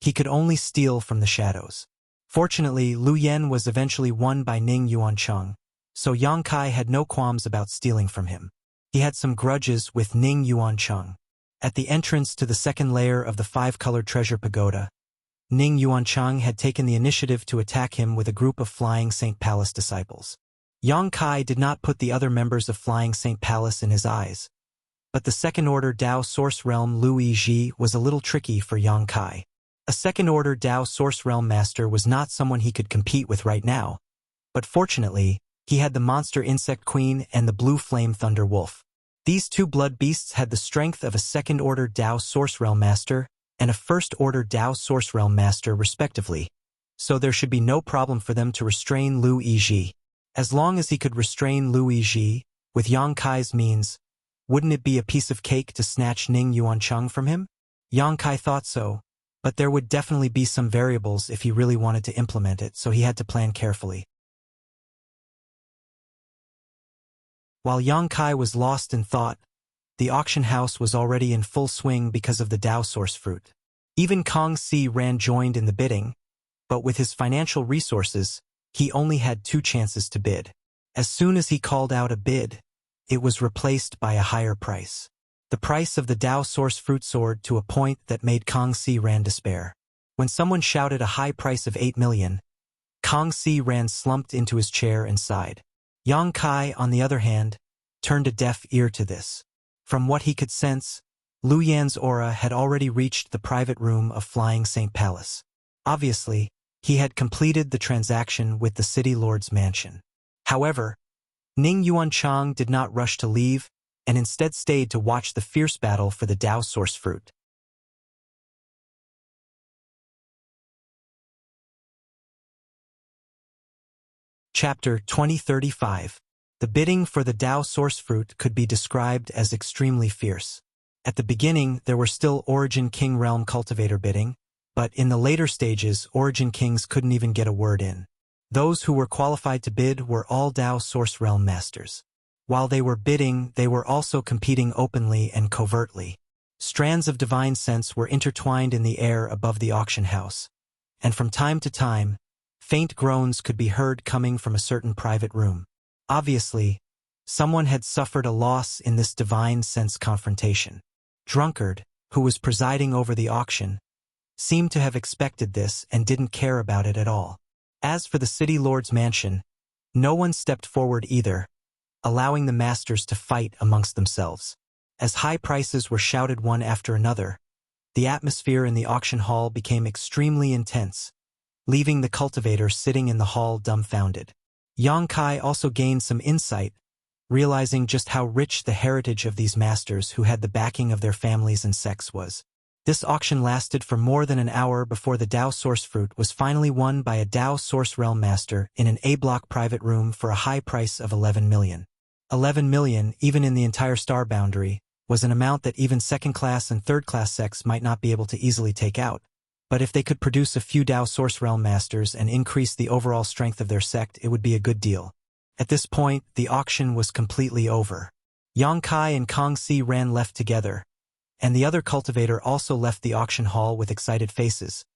he could only steal from the shadows. Fortunately, Lu Yen was eventually won by Ning Yuancheng, so Yang Kai had no qualms about stealing from him. He had some grudges with Ning Yuancheng. At the entrance to the second layer of the five-colored treasure pagoda, Ning Yuancheng had taken the initiative to attack him with a group of Flying Saint Palace disciples. Yang Kai did not put the other members of Flying Saint Palace in his eyes, but the second-order Dao Source Realm Lu Yizhi was a little tricky for Yang Kai. A second-order Dao Source Realm Master was not someone he could compete with right now, but fortunately, he had the Monster Insect Queen and the Blue Flame Thunder Wolf. These two blood beasts had the strength of a second-order Dao Source Realm Master and a first-order Dao Source Realm Master respectively, so there should be no problem for them to restrain Lu Yizhi. As long as he could restrain Lu Yizhi, with Yang Kai's means, wouldn't it be a piece of cake to snatch Ning Yuancheng from him? Yang Kai thought so, but there would definitely be some variables if he really wanted to implement it, so he had to plan carefully. While Yang Kai was lost in thought, the auction house was already in full swing because of the Dao Source Fruit. Even Kong Si Ran joined in the bidding, but with his financial resources, he only had 2 chances to bid. As soon as he called out a bid, it was replaced by a higher price. The price of the Dao Source Fruit soared to a point that made Kong Si Ran despair. When someone shouted a high price of 8 million, Kong Si Ran slumped into his chair and sighed. Yang Kai, on the other hand, turned a deaf ear to this. From what he could sense, Lu Yan's aura had already reached the private room of Flying Saint Palace. Obviously, he had completed the transaction with the City Lord's mansion. However, Ning Yuancheng did not rush to leave and instead stayed to watch the fierce battle for the Dao Source Fruit. Chapter 2035. The bidding for the Dao Source Fruit could be described as extremely fierce. At the beginning, there were still Origin King Realm Cultivator bidding, but in the later stages, Origin Kings couldn't even get a word in. Those who were qualified to bid were all Dao Source Realm Masters. While they were bidding, they were also competing openly and covertly. Strands of divine sense were intertwined in the air above the auction house, and from time to time, faint groans could be heard coming from a certain private room. Obviously, someone had suffered a loss in this divine sense confrontation. Drunkard, who was presiding over the auction, seemed to have expected this and didn't care about it at all. As for the City Lord's mansion, no one stepped forward either, allowing the masters to fight amongst themselves. As high prices were shouted one after another, the atmosphere in the auction hall became extremely intense, leaving the cultivator sitting in the hall dumbfounded. Yang Kai also gained some insight, realizing just how rich the heritage of these masters who had the backing of their families and sects was. This auction lasted for more than an hour before the Dao Source Fruit was finally won by a Dao Source Realm Master in an A-block private room for a high price of 11 million. 11 million, even in the entire star boundary, was an amount that even second-class and third-class sects might not be able to easily take out. But if they could produce a few Dao Source Realm Masters and increase the overall strength of their sect, it would be a good deal. At this point, the auction was completely over. Yang Kai and Kong Si Ran left together, and the other cultivator also left the auction hall with excited faces,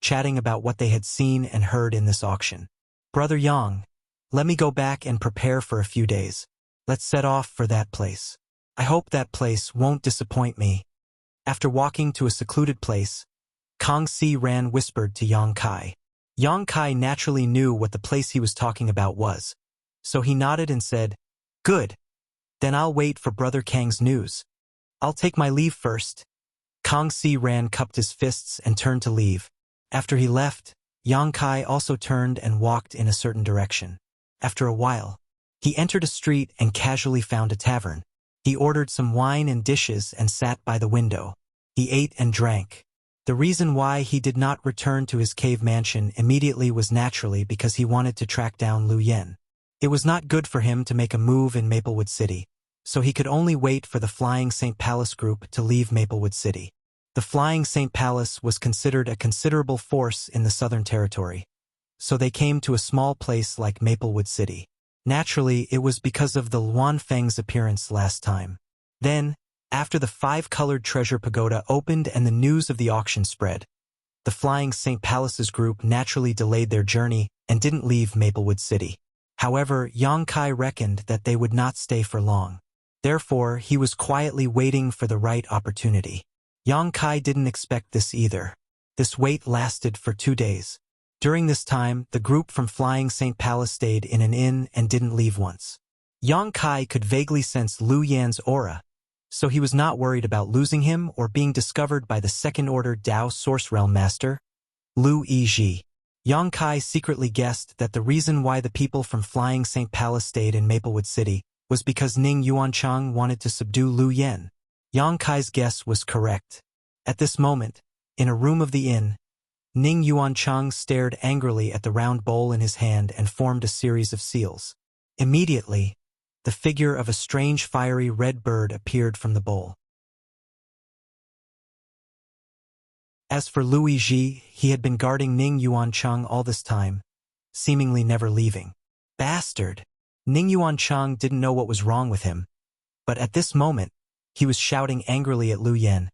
chatting about what they had seen and heard in this auction. Brother Yang, let me go back and prepare for a few days. Let's set off for that place. I hope that place won't disappoint me. After walking to a secluded place, Kong Si Ran whispered to Yang Kai. Yang Kai naturally knew what the place he was talking about was, so he nodded and said, "Good. Then I'll wait for Brother Kang's news. I'll take my leave first." Kong Si Ran cupped his fists and turned to leave. After he left, Yang Kai also turned and walked in a certain direction. After a while, he entered a street and casually found a tavern. He ordered some wine and dishes and sat by the window. He ate and drank. The reason why he did not return to his cave mansion immediately was naturally because he wanted to track down Lu Yen. It was not good for him to make a move in Maplewood City, so he could only wait for the Flying Saint Palace group to leave Maplewood City. The Flying Saint Palace was considered a considerable force in the Southern Territory, so they came to a small place like Maplewood City. Naturally, it was because of the Luanfeng's appearance last time. Then, after the 5-colored treasure pagoda opened and the news of the auction spread, the Flying Saint Palace's group naturally delayed their journey and didn't leave Maplewood City. However, Yang Kai reckoned that they would not stay for long. Therefore, he was quietly waiting for the right opportunity. Yang Kai didn't expect this either. This wait lasted for 2 days. During this time, the group from Flying Saint Palace stayed in an inn and didn't leave once. Yang Kai could vaguely sense Lu Yan's aura, so he was not worried about losing him or being discovered by the second-order Dao Source Realm Master, Lu Yizhi. Yang Kai secretly guessed that the reason why the people from Flying Saint Palace stayed in Maplewood City was because Ning Yuanchang wanted to subdue Lu Yan. Yang Kai's guess was correct. At this moment, in a room of the inn, Ning Yuanchang stared angrily at the round bowl in his hand and formed a series of seals. Immediately, the figure of a strange fiery red bird appeared from the bowl. As for Lu Yizhi, he had been guarding Ning Yuanchang all this time, seemingly never leaving. Bastard! Ning Yuanchang didn't know what was wrong with him, but at this moment, he was shouting angrily at Lu Yan.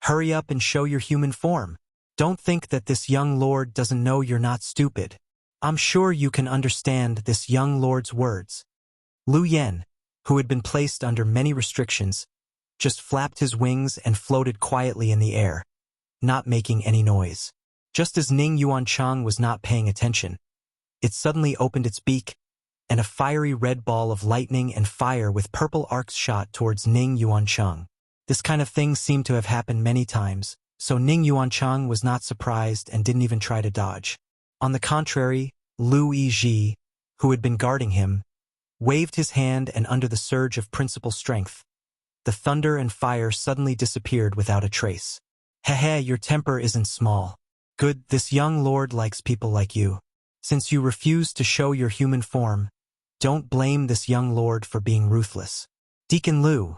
Hurry up and show your human form. Don't think that this young lord doesn't know you're not stupid. I'm sure you can understand this young lord's words. Lu Yan, who had been placed under many restrictions, just flapped his wings and floated quietly in the air, not making any noise. Just as Ning Yuanchang was not paying attention, it suddenly opened its beak, and a fiery red ball of lightning and fire with purple arcs shot towards Ning Yuanchang. This kind of thing seemed to have happened many times, so Ning Yuanchang was not surprised and didn't even try to dodge. On the contrary, Lu Yizhi, who had been guarding him, waved his hand, and under the surge of principal strength, the thunder and fire suddenly disappeared without a trace. Hehe, your temper isn't small. Good, this young lord likes people like you. Since you refuse to show your human form, don't blame this young lord for being ruthless. Deacon Lu,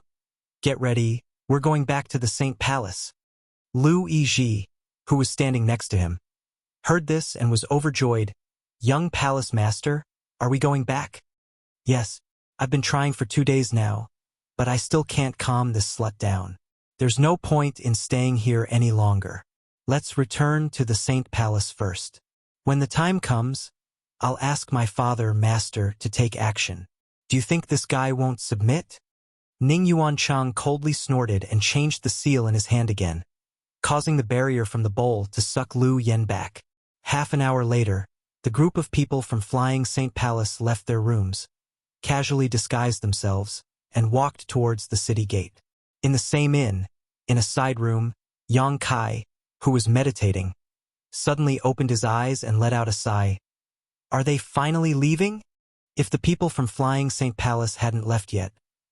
get ready, we're going back to the Saint Palace. Lu Yizhi, who was standing next to him, heard this and was overjoyed. Young palace master, are we going back? Yes, I've been trying for 2 days now, but I still can't calm this slut down. There's no point in staying here any longer. Let's return to the Saint Palace first. When the time comes, I'll ask my father, master, to take action. Do you think this guy won't submit? Ning Yuanchang coldly snorted and changed the seal in his hand again, causing the barrier from the bowl to suck Lu Yan back. Half an hour later, the group of people from Flying Saint Palace left their rooms, casually disguised themselves, and walked towards the city gate. In the same inn, in a side room, Yang Kai, who was meditating, suddenly opened his eyes and let out a sigh. Are they finally leaving? If the people from Flying Saint Palace hadn't left yet,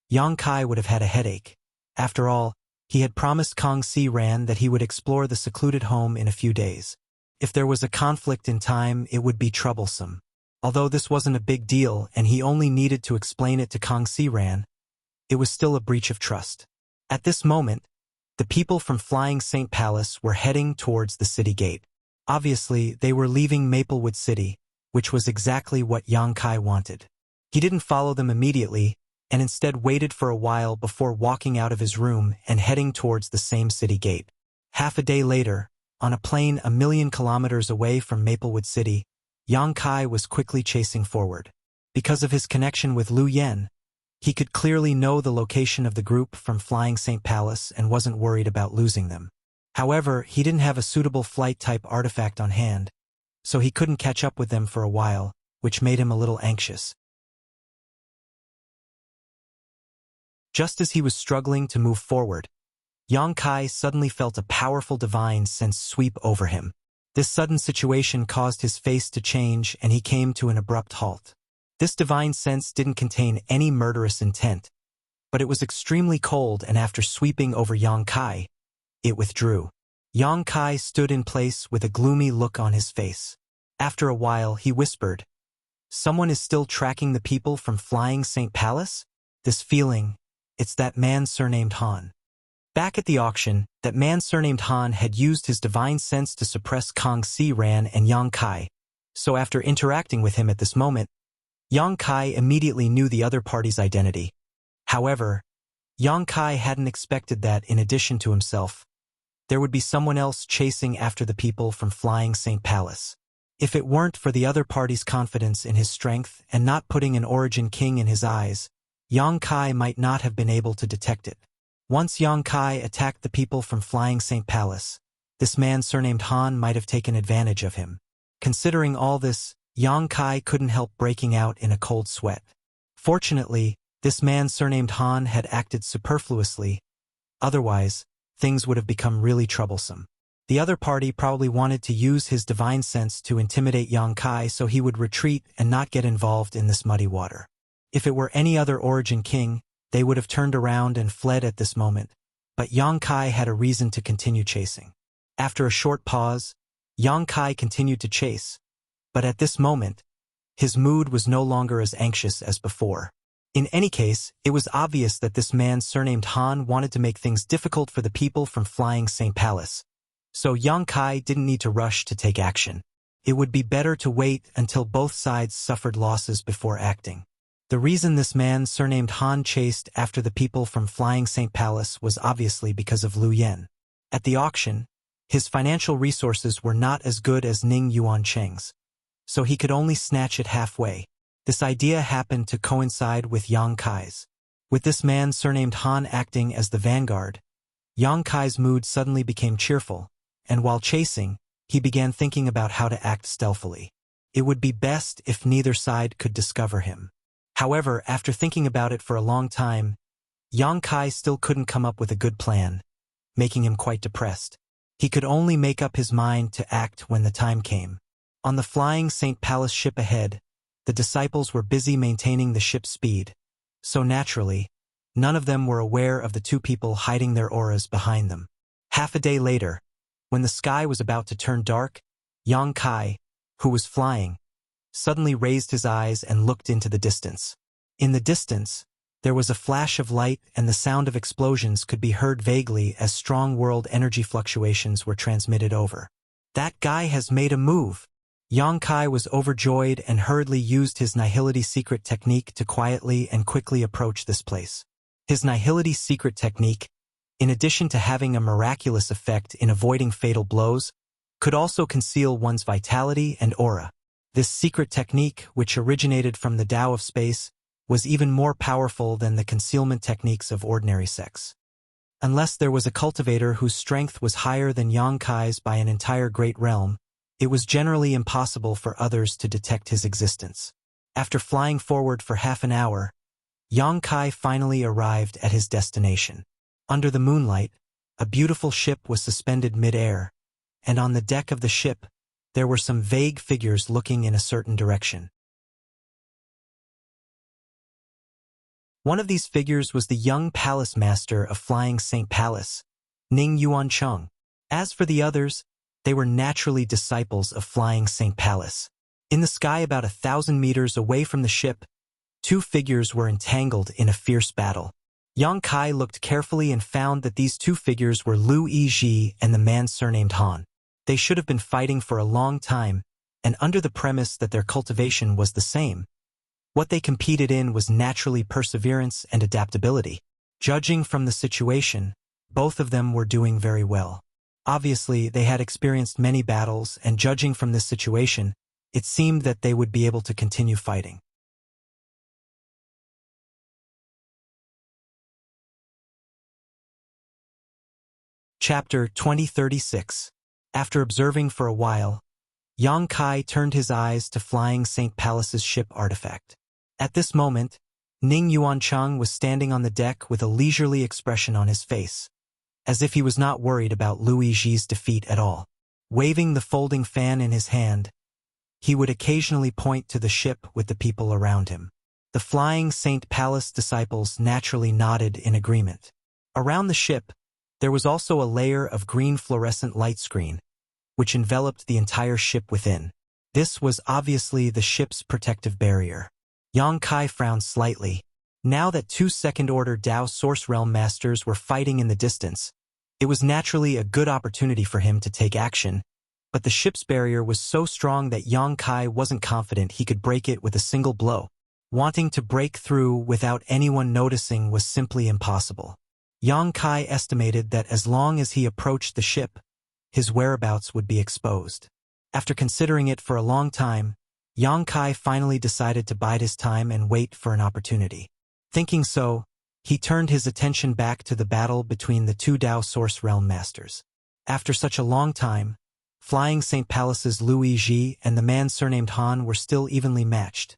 Yang Kai would have had a headache. After all, he had promised Kong Si Ran that he would explore the secluded home in a few days. If there was a conflict in time, it would be troublesome. Although this wasn't a big deal and he only needed to explain it to Kong Si Ran, it was still a breach of trust. At this moment, the people from Flying Saint Palace were heading towards the city gate. Obviously, they were leaving Maplewood City, which was exactly what Yang Kai wanted. He didn't follow them immediately, and instead waited for a while before walking out of his room and heading towards the same city gate. Half a day later, on a plane 1,000,000 kilometers away from Maplewood City, Yang Kai was quickly chasing forward. Because of his connection with Lu Yan, he could clearly know the location of the group from Flying Saint Palace and wasn't worried about losing them. However, he didn't have a suitable flight-type artifact on hand, so he couldn't catch up with them for a while, which made him a little anxious. Just as he was struggling to move forward, Yang Kai suddenly felt a powerful divine sense sweep over him. This sudden situation caused his face to change and he came to an abrupt halt. This divine sense didn't contain any murderous intent, but it was extremely cold, and after sweeping over Yang Kai, it withdrew. Yang Kai stood in place with a gloomy look on his face. After a while, he whispered, "Someone is still tracking the people from Flying Saint Palace? This feeling, it's that man surnamed Han." Back at the auction, that man surnamed Han had used his divine sense to suppress Kang Si Ran and Yang Kai, so after interacting with him at this moment, Yang Kai immediately knew the other party's identity. However, Yang Kai hadn't expected that, in addition to himself, there would be someone else chasing after the people from Flying Saint Palace. If it weren't for the other party's confidence in his strength and not putting an origin king in his eyes, Yang Kai might not have been able to detect it. Once Yang Kai attacked the people from Flying Saint Palace, this man surnamed Han might have taken advantage of him. Considering all this, Yang Kai couldn't help breaking out in a cold sweat. Fortunately, this man surnamed Han had acted superfluously. Otherwise, things would have become really troublesome. The other party probably wanted to use his divine sense to intimidate Yang Kai so he would retreat and not get involved in this muddy water. If it were any other origin king, they would have turned around and fled at this moment, but Yang Kai had a reason to continue chasing. After a short pause, Yang Kai continued to chase, but at this moment, his mood was no longer as anxious as before. In any case, it was obvious that this man surnamed Han wanted to make things difficult for the people from Flying Saint Palace, so Yang Kai didn't need to rush to take action. It would be better to wait until both sides suffered losses before acting. The reason this man surnamed Han chased after the people from Flying Saint Palace was obviously because of Liu Yan. At the auction, his financial resources were not as good as Ning Yuancheng's, so he could only snatch it halfway. This idea happened to coincide with Yang Kai's. With this man surnamed Han acting as the vanguard, Yang Kai's mood suddenly became cheerful, and while chasing, he began thinking about how to act stealthily. It would be best if neither side could discover him. However, after thinking about it for a long time, Yang Kai still couldn't come up with a good plan, making him quite depressed. He could only make up his mind to act when the time came. On the Flying Saint Palace ship ahead, the disciples were busy maintaining the ship's speed, so naturally, none of them were aware of the two people hiding their auras behind them. Half a day later, when the sky was about to turn dark, Yang Kai, who was flying, suddenly raised his eyes and looked into the distance. In the distance, there was a flash of light and the sound of explosions could be heard vaguely as strong world energy fluctuations were transmitted over. That guy has made a move. Yang Kai was overjoyed and hurriedly used his Nihility secret technique to quietly and quickly approach this place. His Nihility secret technique, in addition to having a miraculous effect in avoiding fatal blows, could also conceal one's vitality and aura. This secret technique, which originated from the Tao of space, was even more powerful than the concealment techniques of ordinary sects. Unless there was a cultivator whose strength was higher than Yang Kai's by an entire great realm, it was generally impossible for others to detect his existence. After flying forward for half an hour, Yang Kai finally arrived at his destination. Under the moonlight, a beautiful ship was suspended mid-air, and on the deck of the ship, there were some vague figures looking in a certain direction. One of these figures was the young palace master of Flying Saint Palace, Ning Yuancheng. As for the others, they were naturally disciples of Flying Saint Palace. In the sky about 1,000 meters away from the ship, two figures were entangled in a fierce battle. Yang Kai looked carefully and found that these two figures were Liu Yizhi and the man surnamed Han. They should have been fighting for a long time, and under the premise that their cultivation was the same. What they competed in was naturally perseverance and adaptability. Judging from the situation, both of them were doing very well. Obviously, they had experienced many battles, and judging from this situation, it seemed that they would be able to continue fighting. Chapter 2036. After observing for a while, Yang Kai turned his eyes to Flying Saint Palace's ship artifact. At this moment, Ning Yuancheng was standing on the deck with a leisurely expression on his face, as if he was not worried about Liu Yizhi's defeat at all. Waving the folding fan in his hand, he would occasionally point to the ship with the people around him. The Flying Saint Palace disciples naturally nodded in agreement. Around the ship, there was also a layer of green fluorescent light screen, which enveloped the entire ship within. This was obviously the ship's protective barrier. Yang Kai frowned slightly, Now that two second-order Dao Source Realm Masters were fighting in the distance, it was naturally a good opportunity for him to take action, but the ship's barrier was so strong that Yang Kai wasn't confident he could break it with a single blow. Wanting to break through without anyone noticing was simply impossible. Yang Kai estimated that as long as he approached the ship, his whereabouts would be exposed. After considering it for a long time, Yang Kai finally decided to bide his time and wait for an opportunity. Thinking so, he turned his attention back to the battle between the two Dao Source Realm Masters. After such a long time, Flying St. Palace's Lu Yizhi and the man surnamed Han were still evenly matched,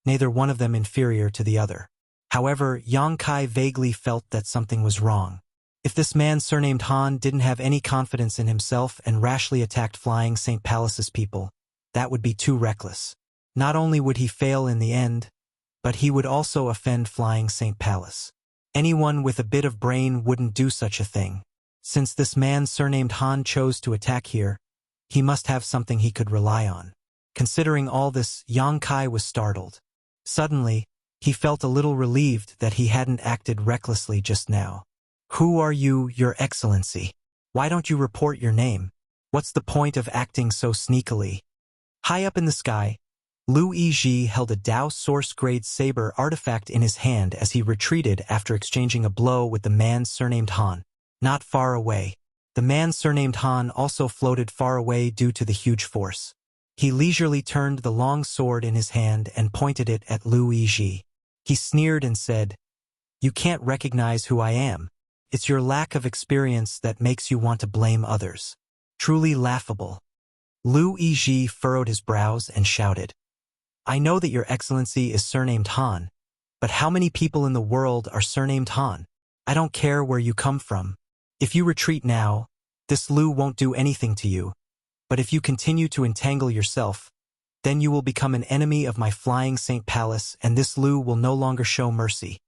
neither one of them inferior to the other. However, Yang Kai vaguely felt that something was wrong. If this man surnamed Han didn't have any confidence in himself and rashly attacked Flying St. Palace's people, that would be too reckless. Not only would he fail in the end, but he would also offend Flying St. Palace. Anyone with a bit of brain wouldn't do such a thing. Since this man surnamed Han chose to attack here, he must have something he could rely on. Considering all this, Yang Kai was startled. Suddenly, he felt a little relieved that he hadn't acted recklessly just now. "Who are you, Your Excellency? Why don't you report your name? What's the point of acting so sneakily?" High up in the sky, Lu Yizhi held a Dao Source-grade saber artifact in his hand as he retreated after exchanging a blow with the man surnamed Han. Not far away, the man surnamed Han also floated far away due to the huge force. He leisurely turned the long sword in his hand and pointed it at Lu Yizhi. He sneered and said, "You can't recognize who I am. It's your lack of experience that makes you want to blame others. Truly laughable." Lu Yizhi furrowed his brows and shouted, "I know that Your Excellency is surnamed Han, but how many people in the world are surnamed Han? I don't care where you come from. If you retreat now, this Lu won't do anything to you, but if you continue to entangle yourself, then you will become an enemy of my Flying St. Palace and this Lu will no longer show mercy."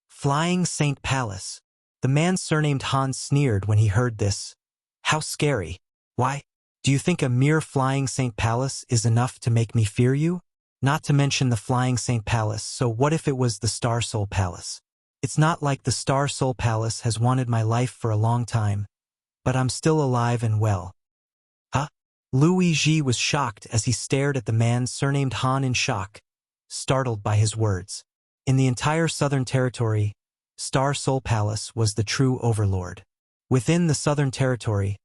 Flying St. Palace. The man surnamed Han sneered when he heard this. How scary. Why? Do you think a mere Flying St. Palace is enough to make me fear you? Not to mention the Flying St. Palace, so what if it was the Star Soul Palace? It's not like the Star Soul Palace has wanted my life for a long time, but I'm still alive and well. Huh? Lu Yizhi was shocked as he stared at the man surnamed Han in shock, startled by his words. In the entire Southern Territory, Star Soul Palace was the true overlord. Within the Southern Territory,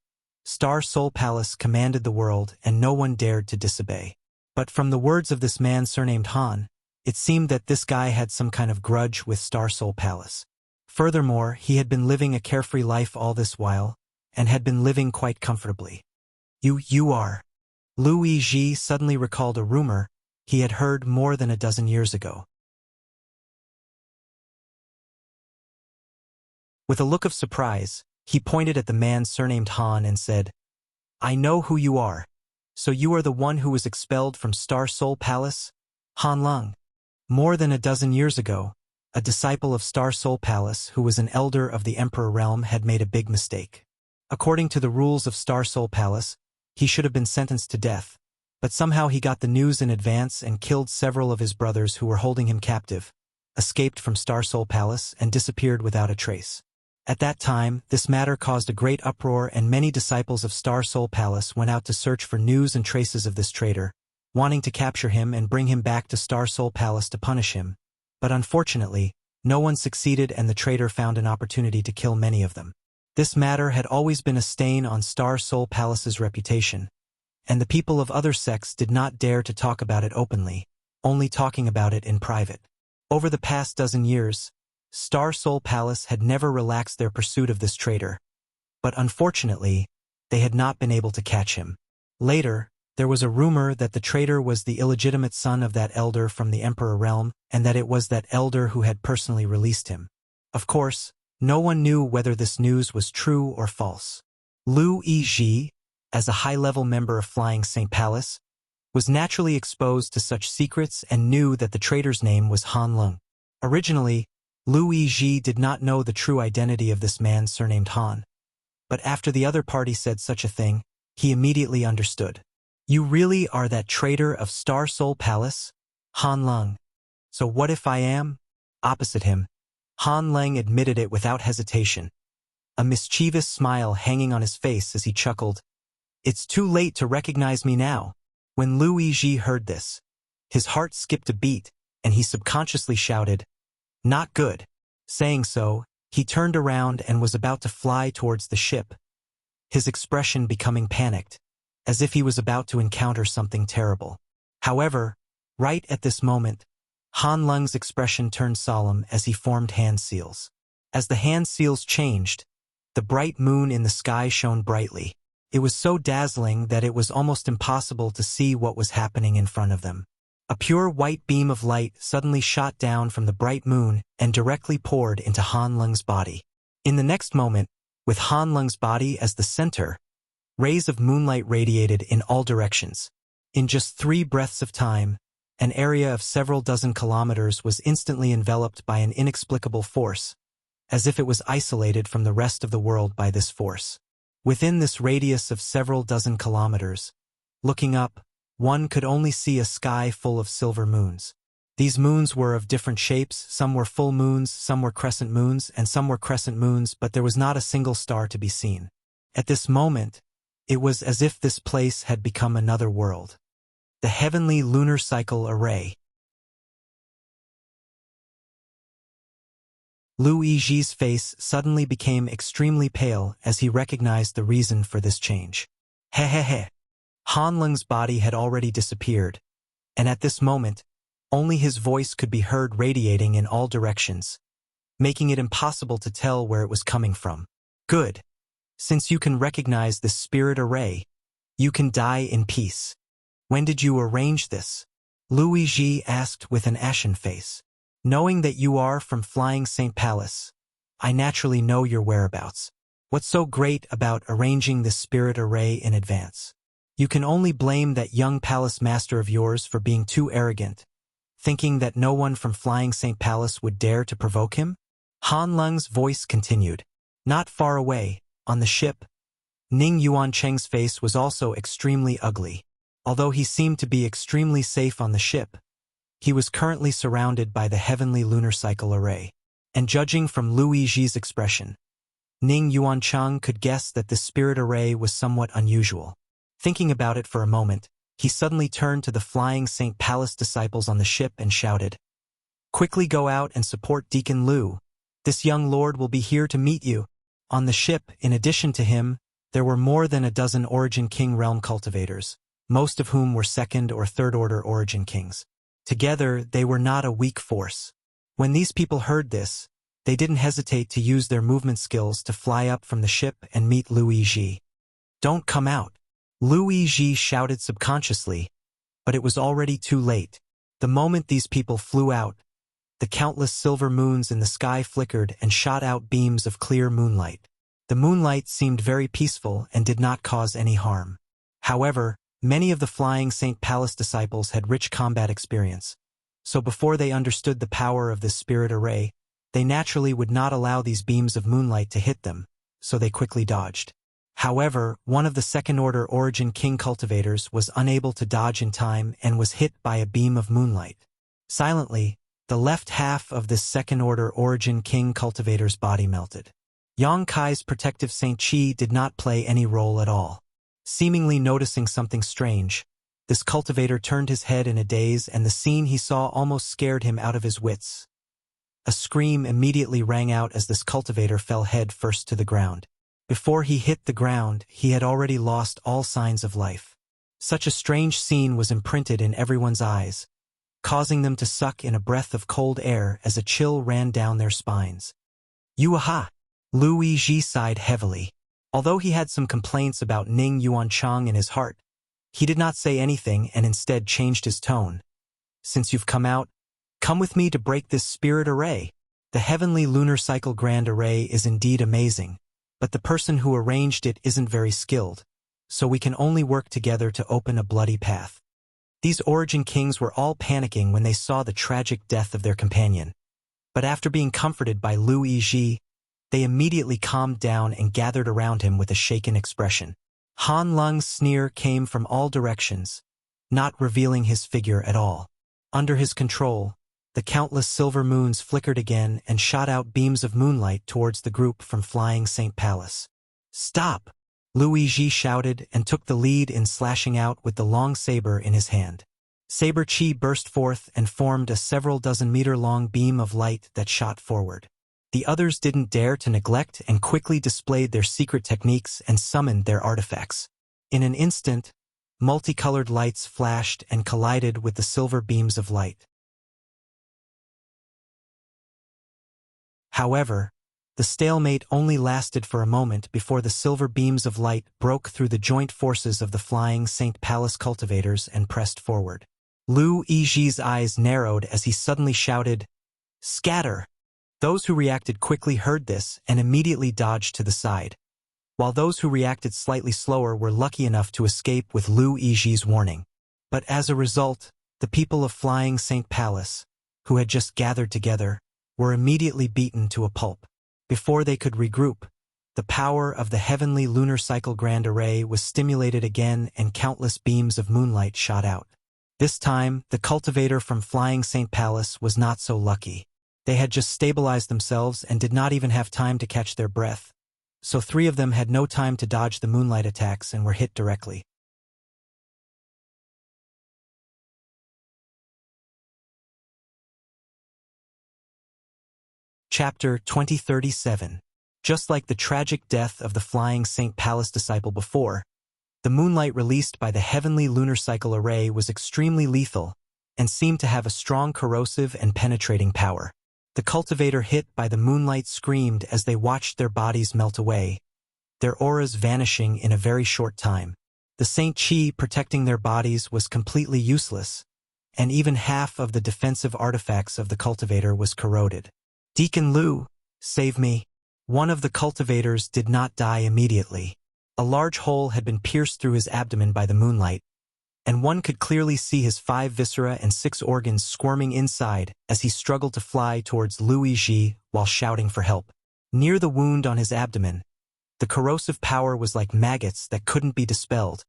Star Soul Palace commanded the world and no one dared to disobey. But from the words of this man surnamed Han, it seemed that this guy had some kind of grudge with Star Soul Palace. Furthermore, he had been living a carefree life all this while, and had been living quite comfortably. You are. Lu Yizhi suddenly recalled a rumor he had heard more than a dozen years ago. With a look of surprise, he pointed at the man surnamed Han and said, "I know who you are. So you are the one who was expelled from Star Soul Palace? Han Lung." More than a dozen years ago, a disciple of Star Soul Palace who was an elder of the Emperor Realm had made a big mistake. According to the rules of Star Soul Palace, he should have been sentenced to death, but somehow he got the news in advance and killed several of his brothers who were holding him captive, escaped from Star Soul Palace and disappeared without a trace. At that time, this matter caused a great uproar and many disciples of Star Soul Palace went out to search for news and traces of this traitor, wanting to capture him and bring him back to Star Soul Palace to punish him. But unfortunately, no one succeeded and the traitor found an opportunity to kill many of them. This matter had always been a stain on Star Soul Palace's reputation, and the people of other sects did not dare to talk about it openly, only talking about it in private. Over the past dozen years, Star Soul Palace had never relaxed their pursuit of this traitor, but unfortunately, they had not been able to catch him. Later, there was a rumor that the traitor was the illegitimate son of that elder from the Emperor Realm and that it was that elder who had personally released him. Of course, no one knew whether this news was true or false. Lu Yizhi, as a high-level member of Flying St. Palace, was naturally exposed to such secrets and knew that the traitor's name was Han Lung. Originally, Lu Yizhi did not know the true identity of this man surnamed Han. But after the other party said such a thing, he immediately understood. "You really are that traitor of Star Soul Palace? Han Lung. So what if I am?" Opposite him, Han Leng admitted it without hesitation, a mischievous smile hanging on his face as he chuckled. "It's too late to recognize me now." When Lu Yizhi heard this, his heart skipped a beat, and he subconsciously shouted, "Not good." Saying so, he turned around and was about to fly towards the ship, his expression becoming panicked, as if he was about to encounter something terrible. However, right at this moment, Han Leng's expression turned solemn as he formed hand seals. As the hand seals changed, the bright moon in the sky shone brightly. It was so dazzling that it was almost impossible to see what was happening in front of them. A pure white beam of light suddenly shot down from the bright moon and directly poured into Han Leng's body. In the next moment, with Han Leng's body as the center, rays of moonlight radiated in all directions. In just 3 breaths of time, an area of several dozen kilometers was instantly enveloped by an inexplicable force, as if it was isolated from the rest of the world by this force. Within this radius of several dozen kilometers, looking up, one could only see a sky full of silver moons. These moons were of different shapes. Some were full moons, some were crescent moons, and some were crescent moons, but there was not a single star to be seen. At this moment, it was as if this place had become another world. The heavenly lunar cycle array. Lu Yizhi's face suddenly became extremely pale as he recognized the reason for this change. Hehehe. Han Leng's body had already disappeared, and at this moment, only his voice could be heard radiating in all directions, making it impossible to tell where it was coming from. Good. Since you can recognize this spirit array, you can die in peace. When did you arrange this? Lu Yizhi asked with an ashen face. Knowing that you are from Flying Saint Palace, I naturally know your whereabouts. What's so great about arranging this spirit array in advance? You can only blame that young palace master of yours for being too arrogant, thinking that no one from Flying Saint Palace would dare to provoke him? Han Leng's voice continued. Not far away, on the ship, Ning Yuancheng's face was also extremely ugly. Although he seemed to be extremely safe on the ship, he was currently surrounded by the heavenly lunar cycle array. And judging from Lu Yizhi's expression, Ning Yuancheng could guess that the spirit array was somewhat unusual. Thinking about it for a moment, he suddenly turned to the Flying Saint Palace disciples on the ship and shouted, "Quickly go out and support Deacon Lu. This young lord will be here to meet you." On the ship, in addition to him, there were more than a dozen Origin King realm cultivators, most of whom were 2nd or 3rd order Origin Kings. Together, they were not a weak force. When these people heard this, they didn't hesitate to use their movement skills to fly up from the ship and meet Lu Yizhi. "Don't come out," Lu Yizhi shouted subconsciously, but it was already too late. The moment these people flew out, the countless silver moons in the sky flickered and shot out beams of clear moonlight. The moonlight seemed very peaceful and did not cause any harm. However, many of the Flying Saint Palace disciples had rich combat experience, so before they understood the power of this spirit array, they naturally would not allow these beams of moonlight to hit them, so they quickly dodged. However, one of the 2nd order Origin King cultivators was unable to dodge in time and was hit by a beam of moonlight. Silently, the left half of this 2nd order Origin King cultivator's body melted. Yang Kai's protective Saint Qi did not play any role at all. Seemingly noticing something strange, this cultivator turned his head in a daze, and the scene he saw almost scared him out of his wits. A scream immediately rang out as this cultivator fell head first to the ground. Before he hit the ground, he had already lost all signs of life. Such a strange scene was imprinted in everyone's eyes, causing them to suck in a breath of cold air as a chill ran down their spines. "Yuaha!" Lu Yizhi sighed heavily. Although he had some complaints about Ning Yuancheng in his heart, he did not say anything and instead changed his tone. "Since you've come out, come with me to break this spirit array. The heavenly lunar cycle grand array is indeed amazing, but the person who arranged it isn't very skilled, so we can only work together to open a bloody path." These Origin Kings were all panicking when they saw the tragic death of their companion. But after being comforted by Lu Yizhi, they immediately calmed down and gathered around him with a shaken expression. Han Leng's sneer came from all directions, not revealing his figure at all. Under his control, The countless silver moons flickered again and shot out beams of moonlight towards the group from flying St. Palace. "Stop!" Luigi shouted and took the lead in slashing out with the long saber in his hand. Saber chi burst forth and formed a several dozen meter-long beam of light that shot forward. The others didn't dare to neglect and quickly displayed their secret techniques and summoned their artifacts. In an instant, multicolored lights flashed and collided with the silver beams of light. However, the stalemate only lasted for a moment before the silver beams of light broke through the joint forces of the flying St. Palace cultivators and pressed forward. Lu Yiji's eyes narrowed as he suddenly shouted, "Scatter!" Those who reacted quickly heard this and immediately dodged to the side, while those who reacted slightly slower were lucky enough to escape with Lu Yiji's warning. But as a result, the people of Flying St. Palace, who had just gathered together, were immediately beaten to a pulp. Before they could regroup, the power of the heavenly lunar cycle grand array was stimulated again and countless beams of moonlight shot out. This time, the cultivator from Flying St. Palace was not so lucky. They had just stabilized themselves and did not even have time to catch their breath, so 3 of them had no time to dodge the moonlight attacks and were hit directly. Chapter 2037. Just like the tragic death of the Flying St. Palace disciple before, the moonlight released by the heavenly lunar cycle array was extremely lethal and seemed to have a strong corrosive and penetrating power. The cultivator hit by the moonlight screamed as they watched their bodies melt away, their auras vanishing in a very short time. The Saint Chi protecting their bodies was completely useless, and even half of the defensive artifacts of the cultivator was corroded. "Deacon Lu, save me." One of the cultivators did not die immediately. A large hole had been pierced through his abdomen by the moonlight, and one could clearly see his 5 viscera and 6 organs squirming inside as he struggled to fly towards Luigi while shouting for help. Near the wound on his abdomen, the corrosive power was like maggots that couldn't be dispelled,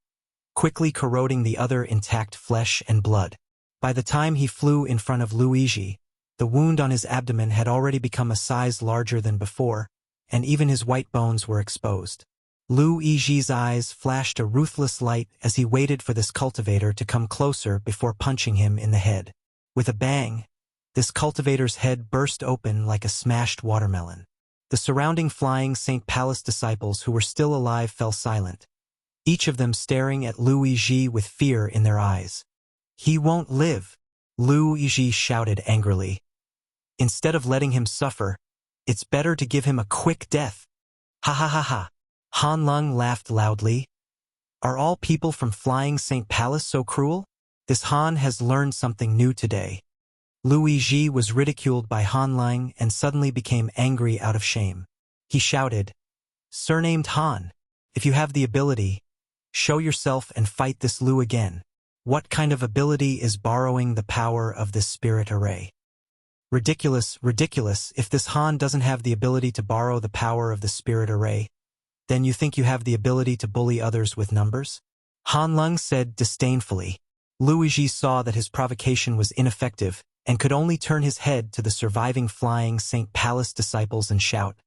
quickly corroding the other intact flesh and blood. By the time he flew in front of Luigi, the wound on his abdomen had already become a size larger than before, and even his white bones were exposed. Luigi's eyes flashed a ruthless light as he waited for this cultivator to come closer before punching him in the head. With a bang, this cultivator's head burst open like a smashed watermelon. The surrounding Flying St. Palace disciples who were still alive fell silent, each of them staring at Luigi with fear in their eyes. "He won't live," Luigi shouted angrily. "Instead of letting him suffer, it's better to give him a quick death." "Ha ha ha ha." Han Lung laughed loudly. "Are all people from Flying St. Palace so cruel? This Han has learned something new today." Luigi was ridiculed by Han Lung and suddenly became angry out of shame. He shouted, "Surnamed Han, if you have the ability, show yourself and fight this Lu again. What kind of ability is borrowing the power of this spirit array?" "Ridiculous, ridiculous. If this Han doesn't have the ability to borrow the power of the spirit array, then you think you have the ability to bully others with numbers?" Han Lung said disdainfully. Luigi saw that his provocation was ineffective and could only turn his head to the surviving Flying St. Palace disciples and shout,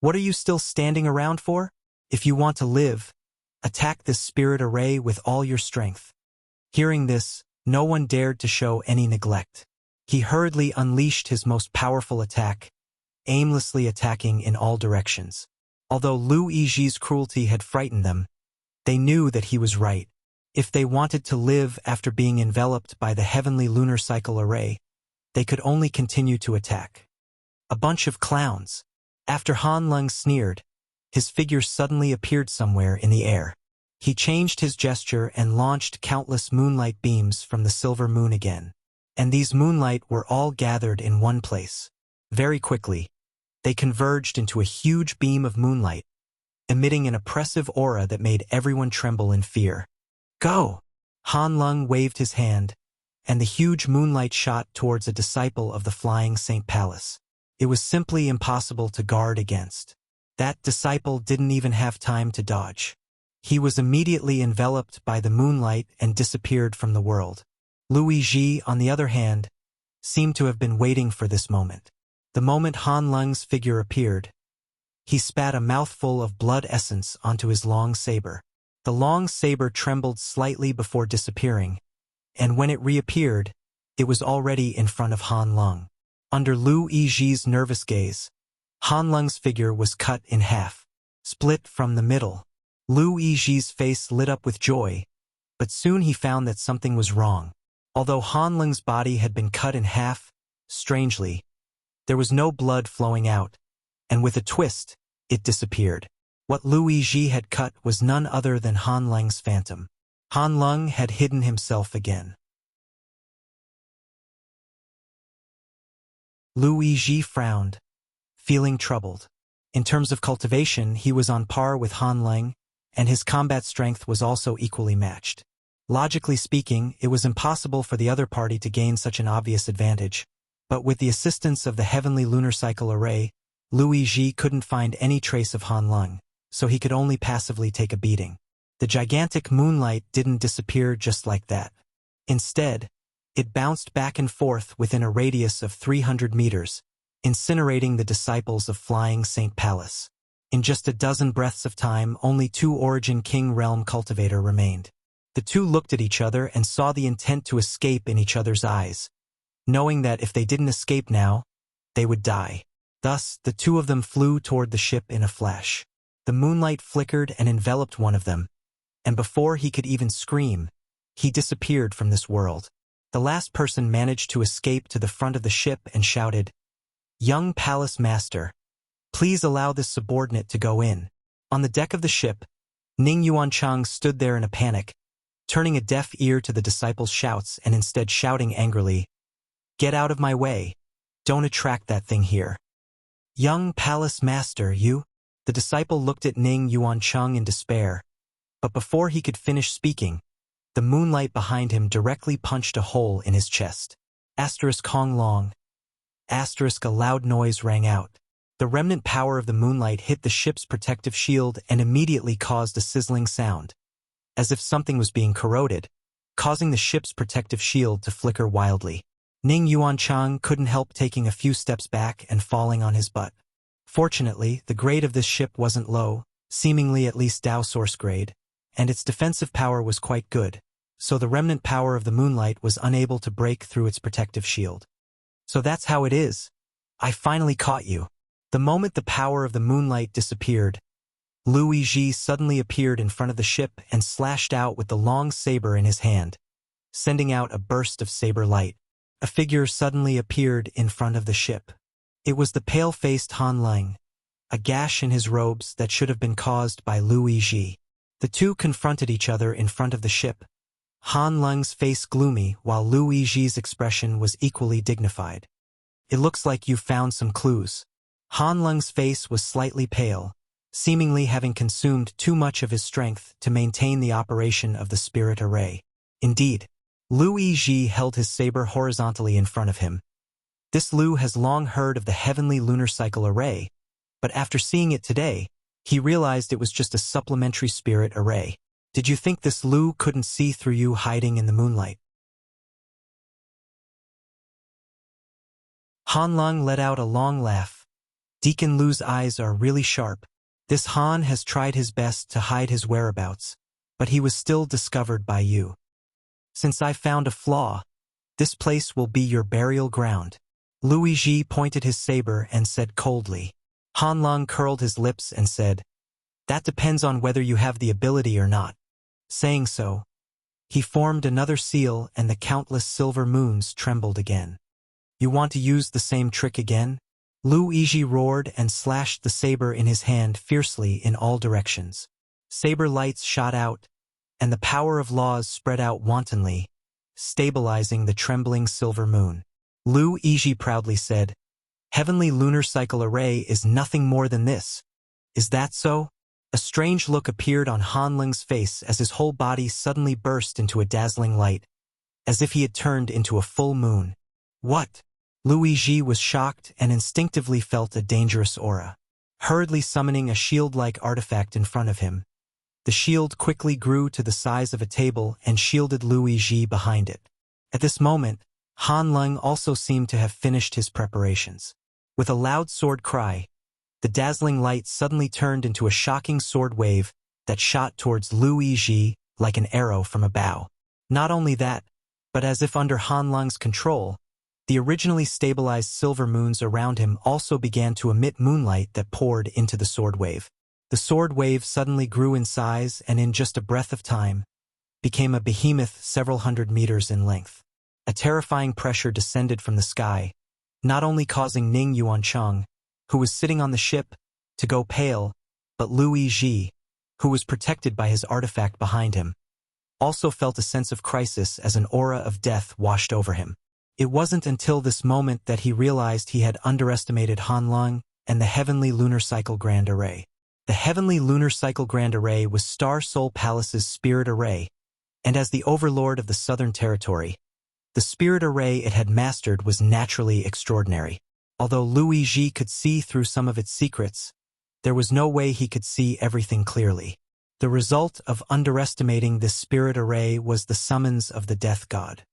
"What are you still standing around for? If you want to live, attack this spirit array with all your strength." Hearing this, no one dared to show any neglect. He hurriedly unleashed his most powerful attack, aimlessly attacking in all directions. Although Luigi's cruelty had frightened them, they knew that he was right. If they wanted to live after being enveloped by the heavenly lunar cycle array, they could only continue to attack. "A bunch of clowns." After Han Lung sneered, his figure suddenly appeared somewhere in the air. He changed his gesture and launched countless moonlight beams from the silver moon again. And these moonlight were all gathered in one place. Very quickly, they converged into a huge beam of moonlight, emitting an oppressive aura that made everyone tremble in fear. "Go!" Han Lung waved his hand, and the huge moonlight shot towards a disciple of the Flying St. Palace. It was simply impossible to guard against. That disciple didn't even have time to dodge. He was immediately enveloped by the moonlight and disappeared from the world. Luigi, on the other hand, seemed to have been waiting for this moment. The moment Han Lung's figure appeared, he spat a mouthful of blood essence onto his long saber. The long saber trembled slightly before disappearing, and when it reappeared, it was already in front of Han Lung. Under Lu Yiji's nervous gaze, Han Lung's figure was cut in half, split from the middle. Lu Yiji's face lit up with joy, but soon he found that something was wrong. Although Han Lung's body had been cut in half, strangely, there was no blood flowing out, and with a twist, it disappeared. What Lu Yiji had cut was none other than Han Lung's phantom. Han Lung had hidden himself again. Lu Yiji frowned, feeling troubled. In terms of cultivation, he was on par with Han Lung, and his combat strength was also equally matched. Logically speaking, it was impossible for the other party to gain such an obvious advantage, but with the assistance of the heavenly lunar cycle array, Lu Yiji couldn't find any trace of Han Lung, so he could only passively take a beating. The gigantic moonlight didn't disappear just like that. Instead, it bounced back and forth within a radius of 300 meters, incinerating the disciples of Flying Saint Palace. In just a dozen breaths of time, only 2 Origin King Realm Cultivator remained. The two looked at each other and saw the intent to escape in each other's eyes, knowing that if they didn't escape now, they would die. Thus, the two of them flew toward the ship in a flash. The moonlight flickered and enveloped one of them, and before he could even scream, he disappeared from this world. The last person managed to escape to the front of the ship and shouted, "Young Palace Master, please allow this subordinate to go in." On the deck of the ship, Ning Yuanchang stood there in a panic, turning a deaf ear to the disciples' shouts and instead shouting angrily, "Get out of my way! Don't attract that thing here." "Young Palace Master, you?" The disciple looked at Ning Yuanchang in despair, but before he could finish speaking, the moonlight behind him directly punched a hole in his chest. Kong Long. A loud noise rang out. The remnant power of the moonlight hit the ship's protective shield and immediately caused a sizzling sound, as if something was being corroded, causing the ship's protective shield to flicker wildly. Ning Yuanchang couldn't help taking a few steps back and falling on his butt. Fortunately, the grade of this ship wasn't low, seemingly at least Dao Source grade, and its defensive power was quite good, so the remnant power of the moonlight was unable to break through its protective shield. "So that's how it is. I finally caught you." The moment the power of the moonlight disappeared, Lu Yiji suddenly appeared in front of the ship and slashed out with the long saber in his hand, sending out a burst of saber light. A figure suddenly appeared in front of the ship. It was the pale-faced Han Lung, a gash in his robes that should have been caused by Lu Yiji. The two confronted each other in front of the ship, Han Lung's face gloomy while Lu Yiji's expression was equally dignified. "It looks like you've found some clues." Han Lung's face was slightly pale, seemingly having consumed too much of his strength to maintain the operation of the spirit array. Indeed, Lu Yiji held his saber horizontally in front of him. This Lu has long heard of the heavenly lunar cycle array, but after seeing it today, he realized it was just a supplementary spirit array. "Did you think this Lu couldn't see through you hiding in the moonlight?" Han Lung let out a long laugh. "Deacon Lu's eyes are really sharp. This Han has tried his best to hide his whereabouts, but he was still discovered by you. Since I found a flaw, this place will be your burial ground." Lu Yiji pointed his saber and said coldly. Han Lung curled his lips and said, "That depends on whether you have the ability or not." Saying so, he formed another seal and the countless silver moons trembled again. "You want to use the same trick again?" Lu Yiji roared and slashed the saber in his hand fiercely in all directions. Saber lights shot out, and the power of laws spread out wantonly, stabilizing the trembling silver moon. Lu Yiji proudly said, "Heavenly lunar cycle array is nothing more than this. Is that so?" A strange look appeared on Han Lung's face as his whole body suddenly burst into a dazzling light, as if he had turned into a full moon. "What?" Lu Yiji was shocked and instinctively felt a dangerous aura. Hurriedly summoning a shield-like artifact in front of him, the shield quickly grew to the size of a table and shielded Lu Yiji behind it. At this moment, Han Lung also seemed to have finished his preparations. With a loud sword cry, the dazzling light suddenly turned into a shocking sword wave that shot towards Lu Yizhi like an arrow from a bow. Not only that, but as if under Han Lung's control, the originally stabilized silver moons around him also began to emit moonlight that poured into the sword wave. The sword wave suddenly grew in size and in just a breath of time, became a behemoth several hundred meters in length. A terrifying pressure descended from the sky, not only causing Ning Yuancheng, who was sitting on the ship, to go pale, but Lu Yizhi, who was protected by his artifact behind him, also felt a sense of crisis as an aura of death washed over him. It wasn't until this moment that he realized he had underestimated Han Lung and the Heavenly Lunar Cycle Grand Array. The Heavenly Lunar Cycle Grand Array was Star Soul Palace's spirit array, and as the overlord of the Southern Territory, the spirit array it had mastered was naturally extraordinary. Although Lu Yizhi could see through some of its secrets, there was no way he could see everything clearly. The result of underestimating this spirit array was the summons of the Death God.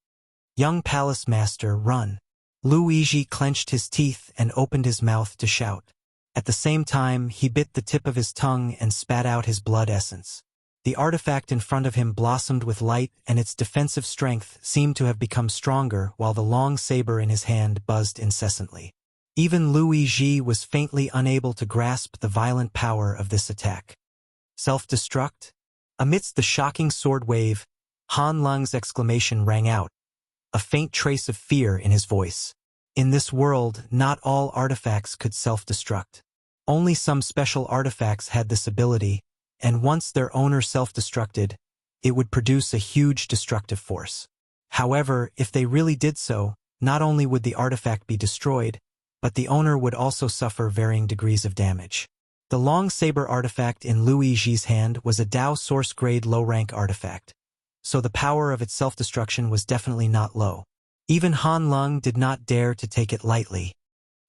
"Young Palace Master, run!" Lu Yizhi clenched his teeth and opened his mouth to shout. At the same time, he bit the tip of his tongue and spat out his blood essence. The artifact in front of him blossomed with light, and its defensive strength seemed to have become stronger while the long saber in his hand buzzed incessantly. Even Lu Yizhi was faintly unable to grasp the violent power of this attack. Self-destruct? Amidst the shocking sword wave, Han Lung's exclamation rang out, a faint trace of fear in his voice. In this world, not all artifacts could self-destruct. Only some special artifacts had this ability, and once their owner self-destructed, it would produce a huge destructive force. However, if they really did so, not only would the artifact be destroyed, but the owner would also suffer varying degrees of damage. The long saber artifact in Lu Yizhi's hand was a Dao Source-grade low-rank artifact, so the power of its self-destruction was definitely not low. Even Han Lung did not dare to take it lightly.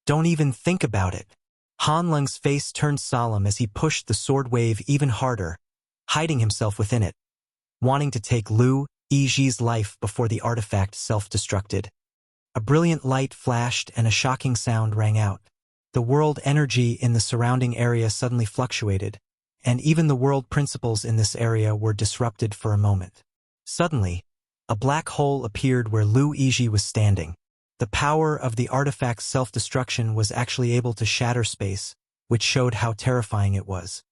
"Don't even think about it." Han Lung's face turned solemn as he pushed the sword wave even harder, hiding himself within it, wanting to take Lu Yizhi's life before the artifact self-destructed. A brilliant light flashed and a shocking sound rang out. The world energy in the surrounding area suddenly fluctuated, and even the world principles in this area were disrupted for a moment. Suddenly, a black hole appeared where Lu Yizhi was standing. The power of the artifact's self-destruction was actually able to shatter space, which showed how terrifying it was.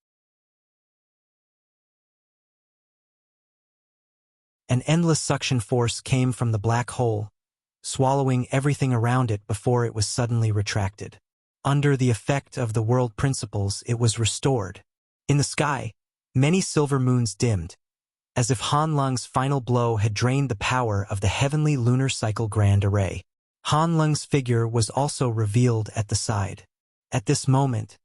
An endless suction force came from the black hole, swallowing everything around it before it was suddenly retracted. Under the effect of the world principles, it was restored. In the sky, many silver moons dimmed, as if Han Lung's final blow had drained the power of the Heavenly Lunar Cycle Grand Array. Han Lung's figure was also revealed at the side. At this moment,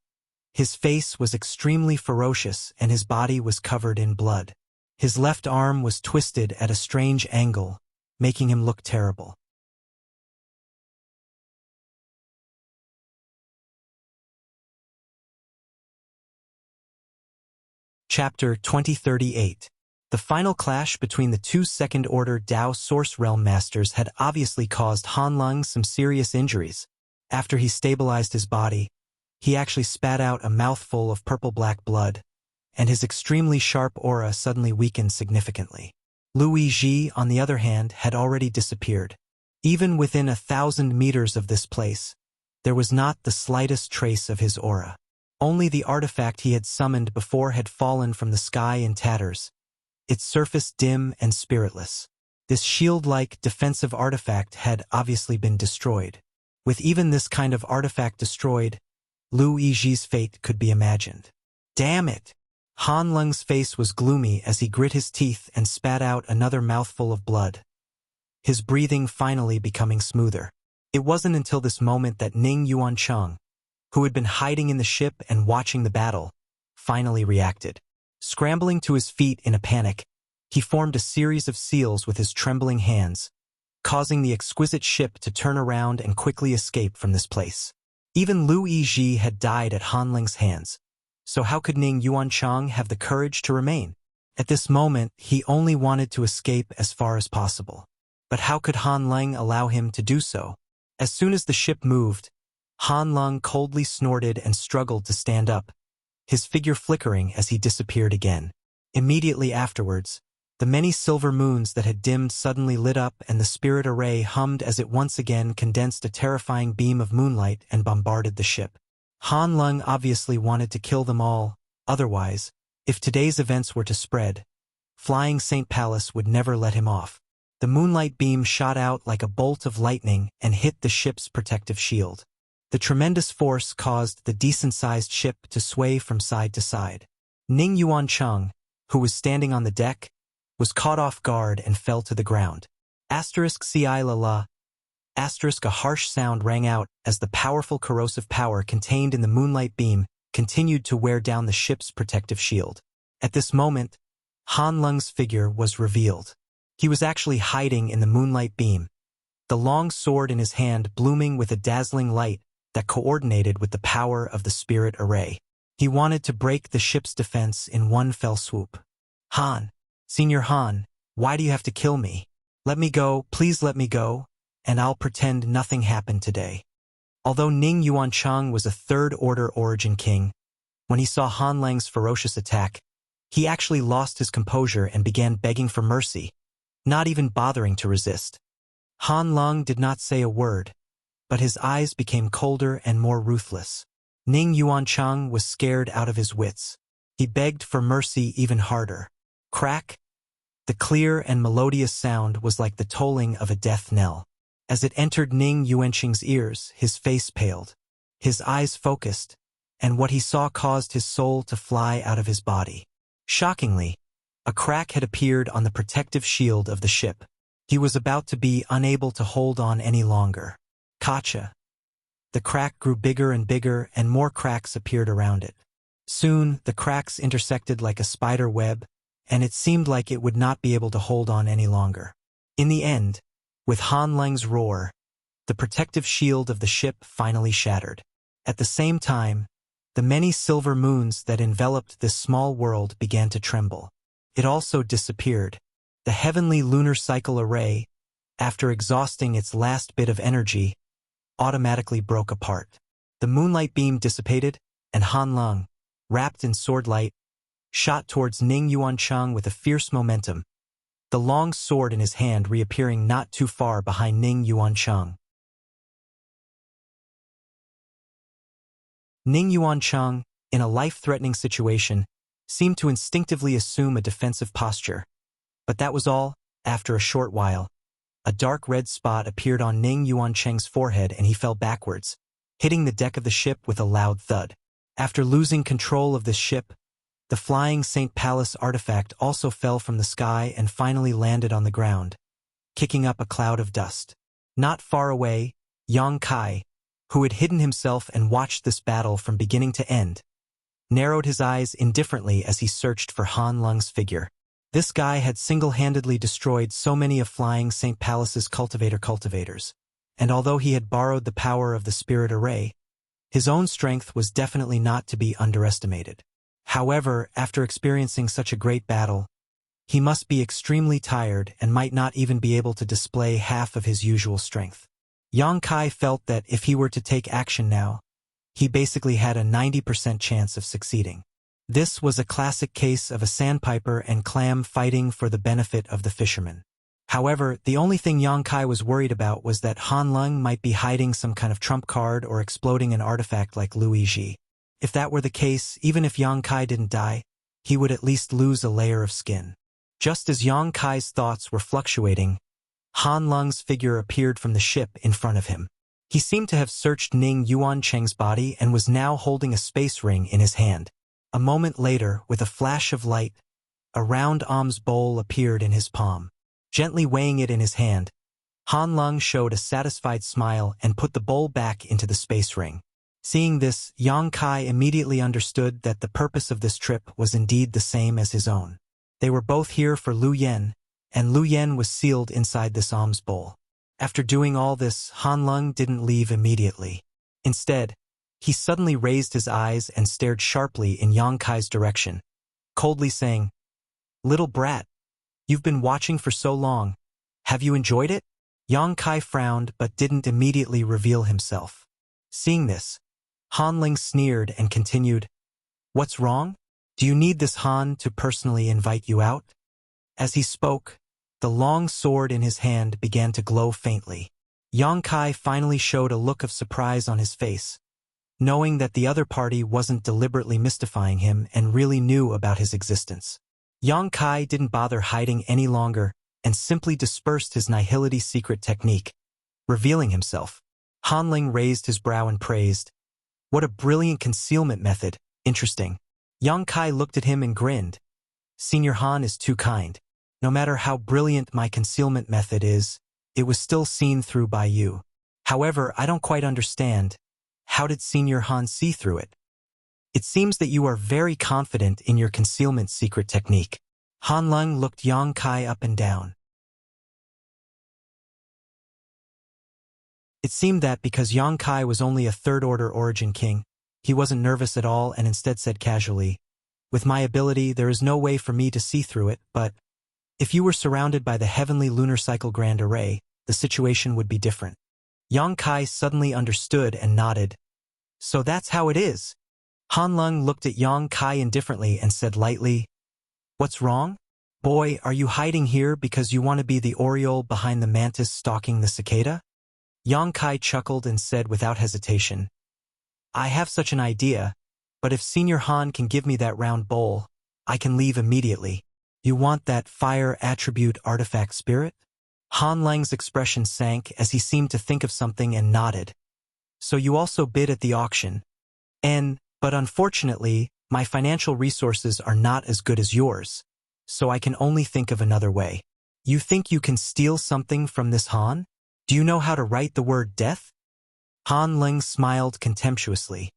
his face was extremely ferocious and his body was covered in blood. His left arm was twisted at a strange angle, making him look terrible. Chapter 2038. The final clash between the two second-order Dao Source Realm Masters had obviously caused Han Lung some serious injuries. After he stabilized his body, he actually spat out a mouthful of purple-black blood, and his extremely sharp aura suddenly weakened significantly. Lu Yizhi, on the other hand, had already disappeared. Even within 1,000 meters of this place, there was not the slightest trace of his aura. Only the artifact he had summoned before had fallen from the sky in tatters, its surface dim and spiritless. This shield-like defensive artifact had obviously been destroyed. With even this kind of artifact destroyed, Lu Yizhi's fate could be imagined. Damn it! Han Lung's face was gloomy as he grit his teeth and spat out another mouthful of blood, his breathing finally becoming smoother. It wasn't until this moment that Ning Yuancheng, who had been hiding in the ship and watching the battle, finally reacted. Scrambling to his feet in a panic, he formed a series of seals with his trembling hands, causing the exquisite ship to turn around and quickly escape from this place. Even Lu Yizhi had died at Han Lung's hands, so how could Ning Yuancheng have the courage to remain? At this moment, he only wanted to escape as far as possible. But how could Han Leng allow him to do so? As soon as the ship moved, Han Leng coldly snorted and struggled to stand up, his figure flickering as he disappeared again. Immediately afterwards, the many silver moons that had dimmed suddenly lit up and the spirit array hummed as it once again condensed a terrifying beam of moonlight and bombarded the ship. Han Leng obviously wanted to kill them all, otherwise, if today's events were to spread, Flying Saint Palace would never let him off. The moonlight beam shot out like a bolt of lightning and hit the ship's protective shield. The tremendous force caused the decent-sized ship to sway from side to side. Ning Yuancheng, who was standing on the deck, was caught off guard and fell to the ground. Ci la la. A harsh sound rang out as the powerful corrosive power contained in the moonlight beam continued to wear down the ship's protective shield. At this moment, Han Leng's figure was revealed. He was actually hiding in the moonlight beam, the long sword in his hand blooming with a dazzling light that coordinated with the power of the spirit array. He wanted to break the ship's defense in one fell swoop. Han, Senior Han, why do you have to kill me? Let me go, please let me go, and I'll pretend nothing happened today. Although Ning Yuancheng was a third-order origin king, when he saw Han Leng's ferocious attack, he actually lost his composure and began begging for mercy, not even bothering to resist. Han Leng did not say a word, but his eyes became colder and more ruthless. Ning Yuancheng was scared out of his wits. He begged for mercy even harder. Crack! The clear and melodious sound was like the tolling of a death knell. As it entered Ning Yuancheng's ears, his face paled. His eyes focused, and what he saw caused his soul to fly out of his body. Shockingly, a crack had appeared on the protective shield of the ship. He was about to be unable to hold on any longer. Gotcha! The crack grew bigger and bigger, and more cracks appeared around it. Soon, the cracks intersected like a spider web, and it seemed like it would not be able to hold on any longer. In the end, with Han Leng's roar, the protective shield of the ship finally shattered. At the same time, the many silver moons that enveloped this small world began to tremble. It also disappeared. The heavenly lunar cycle array, after exhausting its last bit of energy, automatically broke apart. The moonlight beam dissipated, and Han Leng, wrapped in sword light, shot towards Ning Yuancheng with a fierce momentum, the long sword in his hand reappearing not too far behind Ning Yuancheng. Ning Yuancheng, in a life-threatening situation, seemed to instinctively assume a defensive posture. But that was all. After a short while, a dark red spot appeared on Ning Yuancheng's forehead and he fell backwards, hitting the deck of the ship with a loud thud. After losing control of this ship, the Flying Saint Palace artifact also fell from the sky and finally landed on the ground, kicking up a cloud of dust. Not far away, Yang Kai, who had hidden himself and watched this battle from beginning to end, narrowed his eyes indifferently as he searched for Han Leng's figure. This guy had single-handedly destroyed so many of Flying Saint Palace's cultivators, and although he had borrowed the power of the spirit array, his own strength was definitely not to be underestimated. However, after experiencing such a great battle, he must be extremely tired and might not even be able to display half of his usual strength. Yang Kai felt that if he were to take action now, he basically had a 90% chance of succeeding. This was a classic case of a sandpiper and clam fighting for the benefit of the fishermen. However, the only thing Yang Kai was worried about was that Han Leng might be hiding some kind of trump card or exploding an artifact like Luigi. If that were the case, even if Yang Kai didn't die, he would at least lose a layer of skin. Just as Yang Kai's thoughts were fluctuating, Han Leng's figure appeared from the ship in front of him. He seemed to have searched Ning Yuancheng's body and was now holding a space ring in his hand. A moment later, with a flash of light, a round alms bowl appeared in his palm. Gently weighing it in his hand, Han Leng showed a satisfied smile and put the bowl back into the space ring. Seeing this, Yang Kai immediately understood that the purpose of this trip was indeed the same as his own. They were both here for Lu Yen, and Lu Yen was sealed inside this alms bowl. After doing all this, Han Leng didn't leave immediately. Instead, he suddenly raised his eyes and stared sharply in Yang Kai's direction, coldly saying, "Little brat, you've been watching for so long. Have you enjoyed it? Yang Kai frowned but didn't immediately reveal himself. Seeing this, Han Ling sneered and continued, What's wrong? Do you need this Han to personally invite you out? As he spoke, the long sword in his hand began to glow faintly. Yang Kai finally showed a look of surprise on his face, knowing that the other party wasn't deliberately mystifying him and really knew about his existence. Yang Kai didn't bother hiding any longer and simply dispersed his nihility secret technique, revealing himself. Han Ling raised his brow and praised, What a brilliant concealment method, interesting. Yang Kai looked at him and grinned. Senior Han is too kind. No matter how brilliant my concealment method is, it was still seen through by you. However, I don't quite understand. How did Senior Han see through it? It seems that you are very confident in your concealment secret technique. Han Ling looked Yang Kai up and down. It seemed that because Yang Kai was only a third-order origin king, he wasn't nervous at all and instead said casually, With my ability, there is no way for me to see through it, but if you were surrounded by the heavenly lunar cycle grand array, the situation would be different. Yang Kai suddenly understood and nodded. So that's how it is. Han Ling looked at Yang Kai indifferently and said lightly, What's wrong? Boy, are you hiding here because you want to be the Oriole behind the mantis stalking the cicada? Yang Kai chuckled and said without hesitation, I have such an idea, but if Senior Han can give me that round bowl, I can leave immediately. You want that fire attribute artifact spirit? Han Ling's expression sank as he seemed to think of something and nodded. So you also bid at the auction. But unfortunately, my financial resources are not as good as yours, so I can only think of another way. You think you can steal something from this Han? Do you know how to write the word death? Han Ling smiled contemptuously.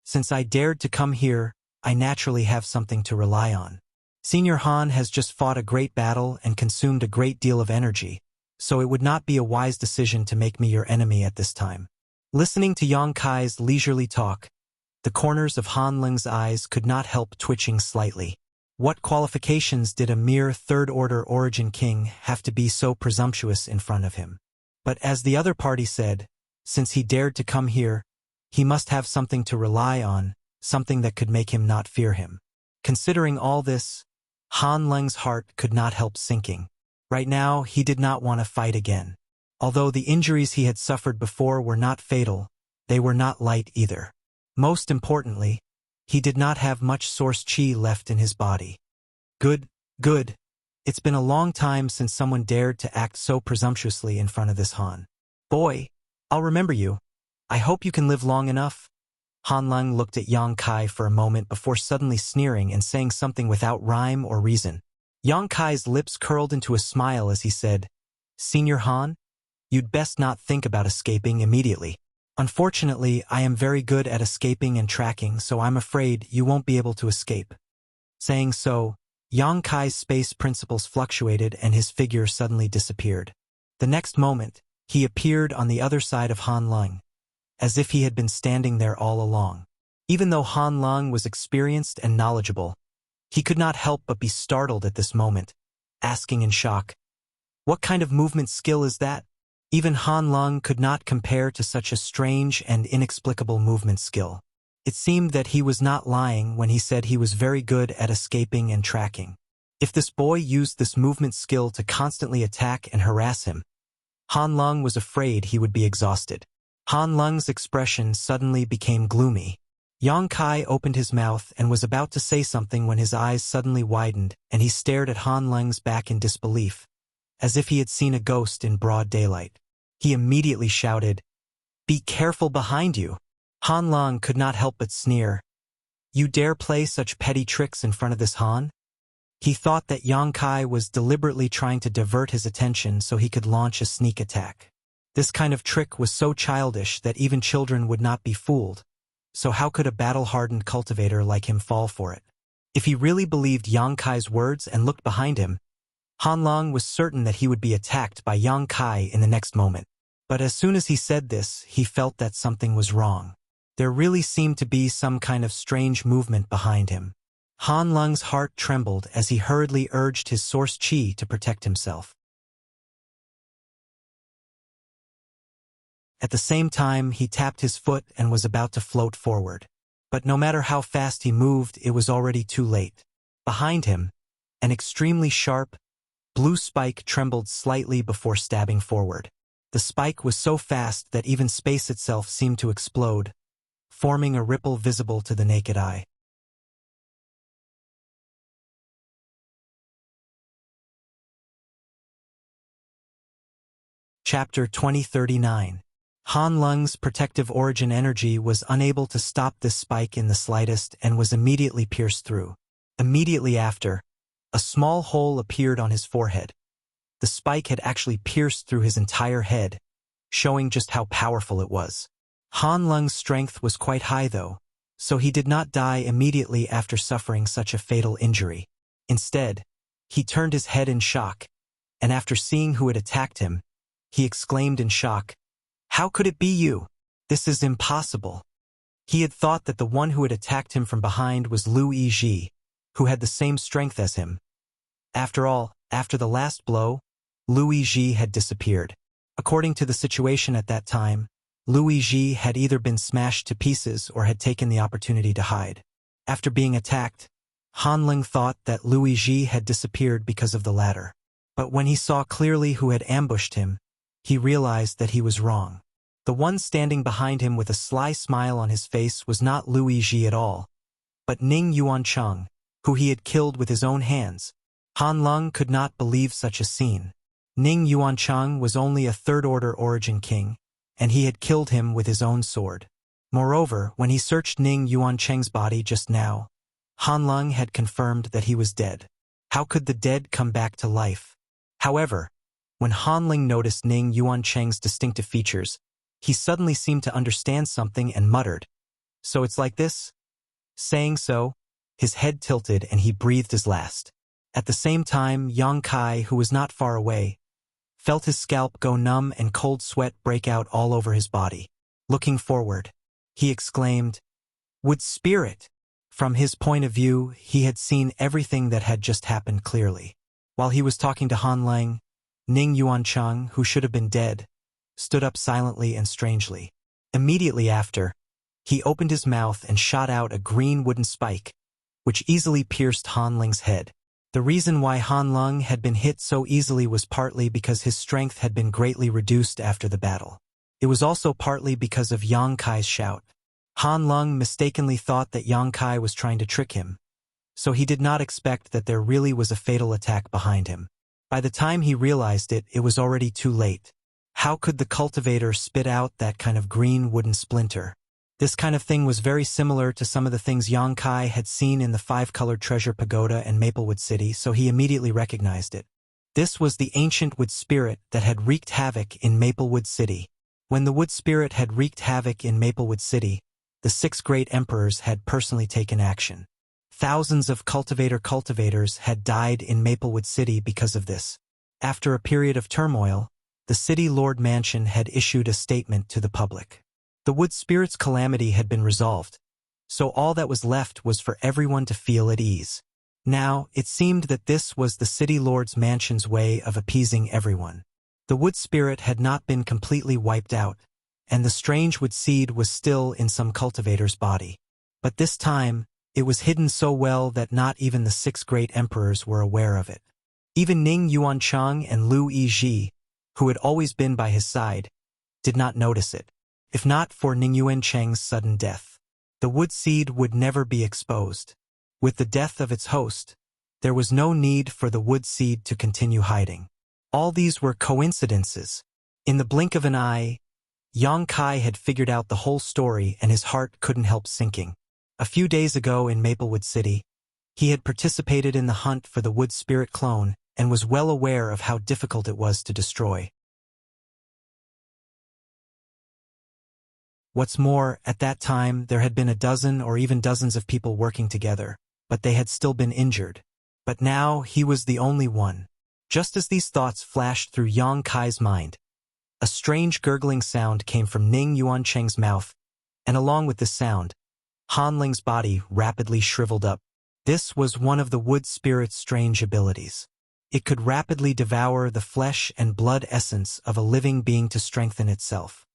Since I dared to come here, I naturally have something to rely on. Senior Han has just fought a great battle and consumed a great deal of energy, so it would not be a wise decision to make me your enemy at this time. Listening to Yang Kai's leisurely talk, the corners of Han Ling's eyes could not help twitching slightly. What qualifications did a mere third-order origin king have to be so presumptuous in front of him? But as the other party said, since he dared to come here, he must have something to rely on, something that could make him not fear him. Considering all this, Han Ling's heart could not help sinking. Right now, he did not want to fight again. Although the injuries he had suffered before were not fatal, they were not light either. Most importantly, he did not have much source chi left in his body. Good. It's been a long time since someone dared to act so presumptuously in front of this Han. Boy, I'll remember you. I hope you can live long enough. Han Ling looked at Yang Kai for a moment before suddenly sneering and saying something without rhyme or reason. Yang Kai's lips curled into a smile as he said, Senior Han, you'd best not think about escaping immediately. Unfortunately, I am very good at escaping and tracking, so I'm afraid you won't be able to escape. Saying so, Yang Kai's space principles fluctuated and his figure suddenly disappeared. The next moment, he appeared on the other side of Han Ling, as if he had been standing there all along. Even though Han Ling was experienced and knowledgeable, he could not help but be startled at this moment, asking in shock, What kind of movement skill is that? Even Han Ling could not compare to such a strange and inexplicable movement skill. It seemed that he was not lying when he said he was very good at escaping and tracking. If this boy used this movement skill to constantly attack and harass him, Han Ling was afraid he would be exhausted. Han Ling's expression suddenly became gloomy. Yang Kai opened his mouth and was about to say something when his eyes suddenly widened and he stared at Han Ling's back in disbelief, as if he had seen a ghost in broad daylight. He immediately shouted, Be careful behind you. Han Ling could not help but sneer. You dare play such petty tricks in front of this Han? He thought that Yang Kai was deliberately trying to divert his attention so he could launch a sneak attack. This kind of trick was so childish that even children would not be fooled, so how could a battle-hardened cultivator like him fall for it? If he really believed Yang Kai's words and looked behind him, Han Ling was certain that he would be attacked by Yang Kai in the next moment. But as soon as he said this, he felt that something was wrong. There really seemed to be some kind of strange movement behind him. Han Ling's heart trembled as he hurriedly urged his source chi to protect himself. At the same time, he tapped his foot and was about to float forward. But no matter how fast he moved, it was already too late. Behind him, an extremely sharp, blue spike trembled slightly before stabbing forward. The spike was so fast that even space itself seemed to explode, forming a ripple visible to the naked eye. Chapter 2039. Han Lung's protective origin energy was unable to stop this spike in the slightest and was immediately pierced through. Immediately after, a small hole appeared on his forehead. The spike had actually pierced through his entire head, showing just how powerful it was. Han Lung's strength was quite high though, so he did not die immediately after suffering such a fatal injury. Instead, he turned his head in shock, and after seeing who had attacked him, he exclaimed in shock, "How could it be you? This is impossible." He had thought that the one who had attacked him from behind was Lu Yizhi, who had the same strength as him. After all, after the last blow, Lu Yizhi had disappeared. According to the situation at that time, Lu Yizhi had either been smashed to pieces or had taken the opportunity to hide. After being attacked, Han Lung thought that Lu Yizhi had disappeared because of the latter. But when he saw clearly who had ambushed him, he realized that he was wrong. The one standing behind him with a sly smile on his face was not Lu Yizhi at all, but Ning Yuancheng, who he had killed with his own hands. Han Lung could not believe such a scene. Ning Yuancheng was only a third-order origin king, and he had killed him with his own sword. Moreover, when he searched Ning Yuancheng's body just now, Han Lung had confirmed that he was dead. How could the dead come back to life? However, when Han Lung noticed Ning Yuancheng's distinctive features, he suddenly seemed to understand something and muttered, "So it's like this?" Saying so, his head tilted and he breathed his last. At the same time, Yang Kai, who was not far away, felt his scalp go numb and cold sweat break out all over his body. Looking forward, he exclaimed, "Wood Spirit!" From his point of view, he had seen everything that had just happened clearly. While he was talking to Han Lung, Ning Yuancheng, who should have been dead, stood up silently and strangely. Immediately after, he opened his mouth and shot out a green wooden spike, which easily pierced Han Lung's head. The reason why Han Lung had been hit so easily was partly because his strength had been greatly reduced after the battle. It was also partly because of Yang Kai's shout. Han Lung mistakenly thought that Yang Kai was trying to trick him, so he did not expect that there really was a fatal attack behind him. By the time he realized it, it was already too late. How could the cultivator spit out that kind of green wooden splinter? This kind of thing was very similar to some of the things Yang Kai had seen in the five-colored treasure pagoda and Maplewood City, so he immediately recognized it. This was the ancient wood spirit that had wreaked havoc in Maplewood City. When the wood spirit had wreaked havoc in Maplewood City, the 6 great emperors had personally taken action. Thousands of cultivators had died in Maplewood City because of this. After a period of turmoil, the City Lord Mansion had issued a statement to the public. The wood spirit's calamity had been resolved, so all that was left was for everyone to feel at ease. Now, it seemed that this was the City Lord's Mansion's way of appeasing everyone. The wood spirit had not been completely wiped out, and the strange wood seed was still in some cultivator's body. But this time, it was hidden so well that not even the 6 great emperors were aware of it. Even Ning Yuancheng and Lu Yizhi, who had always been by his side, did not notice it. If not for Ning Yuancheng's sudden death, the wood seed would never be exposed. With the death of its host, there was no need for the wood seed to continue hiding. All these were coincidences. In the blink of an eye, Yang Kai had figured out the whole story and his heart couldn't help sinking. A few days ago in Maplewood City, he had participated in the hunt for the wood spirit clone and was well aware of how difficult it was to destroy. What's more, at that time there had been a dozen or even dozens of people working together, but they had still been injured. But now he was the only one. Just as these thoughts flashed through Yang Kai's mind, a strange gurgling sound came from Ning Yuancheng's mouth, and along with the sound, Han Lung's body rapidly shriveled up. This was one of the wood spirit's strange abilities. It could rapidly devour the flesh and blood essence of a living being to strengthen itself.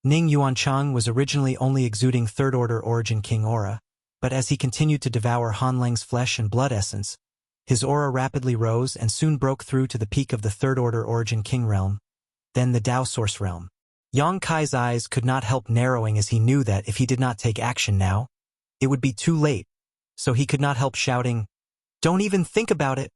Ning Yuanchang was originally only exuding third-order origin king aura, but as he continued to devour Han Leng's flesh and blood essence, his aura rapidly rose and soon broke through to the peak of the third-order origin king realm, then the Tao source realm. Yang Kai's eyes could not help narrowing as he knew that if he did not take action now, it would be too late, so he could not help shouting, "Don't even think about it!"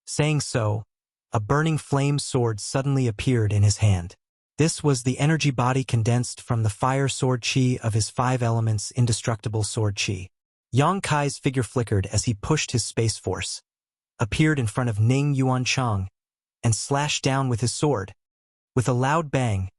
Saying so, a burning flame sword suddenly appeared in his hand. This was the energy body condensed from the fire sword chi of his 5 elements indestructible sword chi. Yang Kai's figure flickered as he pushed his space force, appeared in front of Ning Yuanchang, and slashed down with his sword. With a loud bang,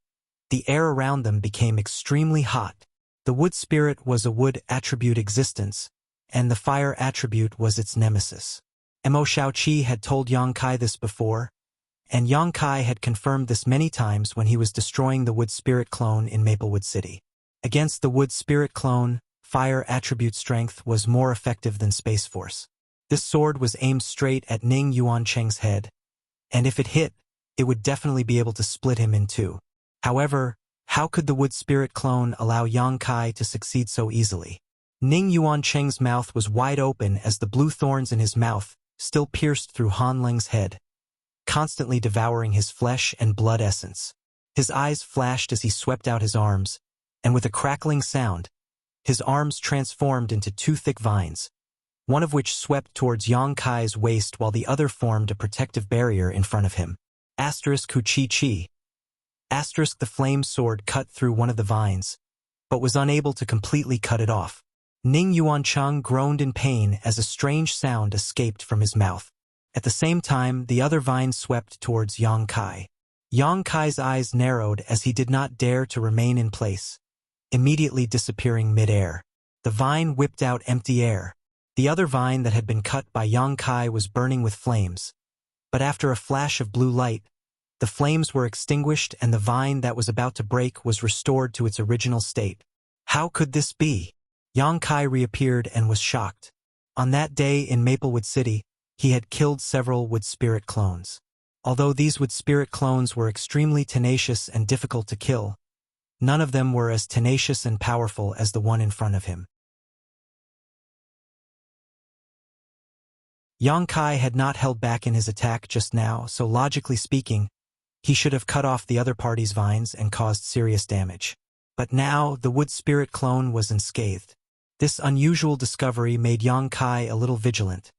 the air around them became extremely hot. The wood spirit was a wood attribute existence, and the fire attribute was its nemesis. Mo Shaoqi had told Yang Kai this before, and Yang Kai had confirmed this many times when he was destroying the wood spirit clone in Maplewood City. Against the wood spirit clone, fire attribute strength was more effective than space force. This sword was aimed straight at Ning Yuancheng's head, and if it hit, it would definitely be able to split him in two. However, how could the wood spirit clone allow Yang Kai to succeed so easily? Ning Yuancheng's mouth was wide open as the blue thorns in his mouth still pierced through Han Leng's head, constantly devouring his flesh and blood essence. His eyes flashed as he swept out his arms, and with a crackling sound, his arms transformed into 2 thick vines, one of which swept towards Yang Kai's waist while the other formed a protective barrier in front of him. Asterisk Hu Chi Chi. Asterisk the flame sword cut through one of the vines, but was unable to completely cut it off. Ning Yuanchang groaned in pain as a strange sound escaped from his mouth. At the same time, the other vine swept towards Yang Kai. Yang Kai's eyes narrowed as he did not dare to remain in place, immediately disappearing mid-air. The vine whipped out empty air. The other vine that had been cut by Yang Kai was burning with flames, but after a flash of blue light, the flames were extinguished and the vine that was about to break was restored to its original state. How could this be? Yang Kai reappeared and was shocked. On that day in Maplewood City, he had killed several wood spirit clones. Although these wood spirit clones were extremely tenacious and difficult to kill, none of them were as tenacious and powerful as the one in front of him. Yang Kai had not held back in his attack just now, so logically speaking, he should have cut off the other party's vines and caused serious damage. But now the wood spirit clone was unscathed. This unusual discovery made Yang Kai a little vigilant,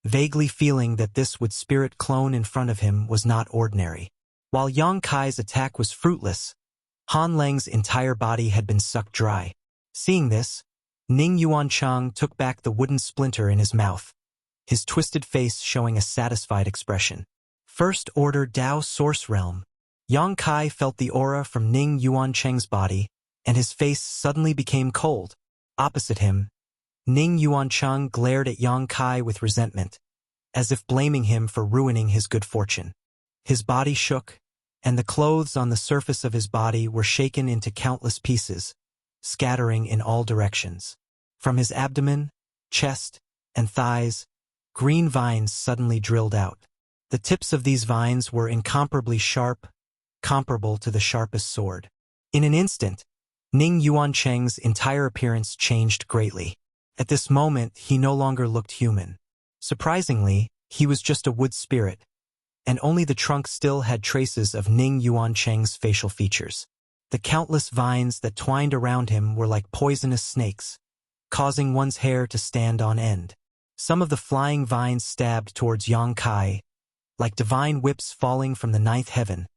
vaguely feeling that this wood spirit clone in front of him was not ordinary. While Yang Kai's attack was fruitless, Han Leng's entire body had been sucked dry. Seeing this, Ning Yuanchang took back the wooden splinter in his mouth, his twisted face showing a satisfied expression. First Order Tao Source Realm. Yang Kai felt the aura from Ning Yuancheng's body, and his face suddenly became cold. Opposite him, Ning Yuanchang glared at Yang Kai with resentment, as if blaming him for ruining his good fortune. His body shook, and the clothes on the surface of his body were shaken into countless pieces, scattering in all directions. From his abdomen, chest, and thighs, green vines suddenly drilled out. The tips of these vines were incomparably sharp, comparable to the sharpest sword. In an instant, Ning Yuancheng's entire appearance changed greatly. At this moment, he no longer looked human. Surprisingly, he was just a wood spirit, and only the trunk still had traces of Ning Yuancheng's facial features. The countless vines that twined around him were like poisonous snakes, causing one's hair to stand on end. Some of the flying vines stabbed towards Yang Kai, like divine whips falling from the 9th heaven,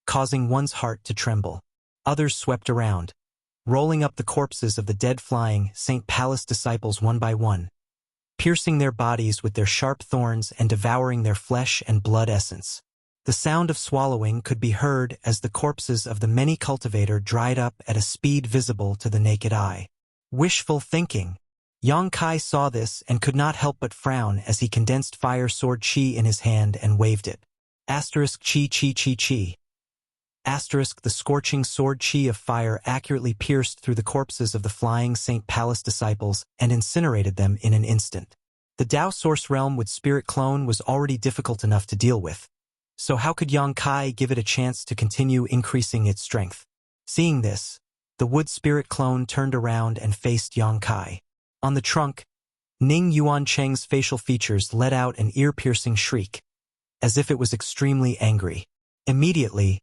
causing one's heart to tremble. Others swept around, rolling up the corpses of the dead flying St. Palace disciples one by one, piercing their bodies with their sharp thorns and devouring their flesh and blood essence. The sound of swallowing could be heard as the corpses of the many cultivator dried up at a speed visible to the naked eye. Wishful thinking. Yang Kai saw this and could not help but frown as he condensed fire sword chi in his hand and waved it. Asterisk chi chi chi chi. Asterisk the scorching sword chi of fire accurately pierced through the corpses of the flying St. Palace disciples and incinerated them in an instant. The Tao Source Realm with Spirit Clone was already difficult enough to deal with, so how could Yang Kai give it a chance to continue increasing its strength? Seeing this, the wood spirit clone turned around and faced Yang Kai. On the trunk, Ning Yuancheng's facial features let out an ear-piercing shriek, as if it was extremely angry. Immediately,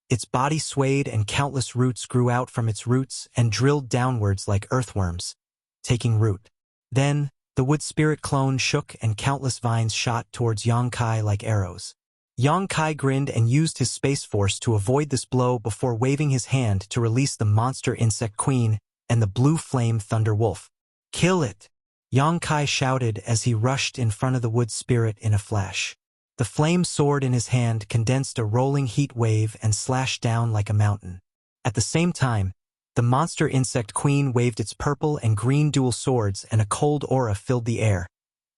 its body swayed and countless roots grew out from its roots and drilled downwards like earthworms, taking root. Then, the wood spirit clone shook and countless vines shot towards Yang Kai like arrows. Yang Kai grinned and used his space force to avoid this blow before waving his hand to release the monster insect queen and the blue flame thunder wolf. "Kill it!" Yang Kai shouted as he rushed in front of the wood spirit in a flash. The flame sword in his hand condensed a rolling heat wave and slashed down like a mountain. At the same time, the monster insect queen waved its purple and green dual swords and a cold aura filled the air,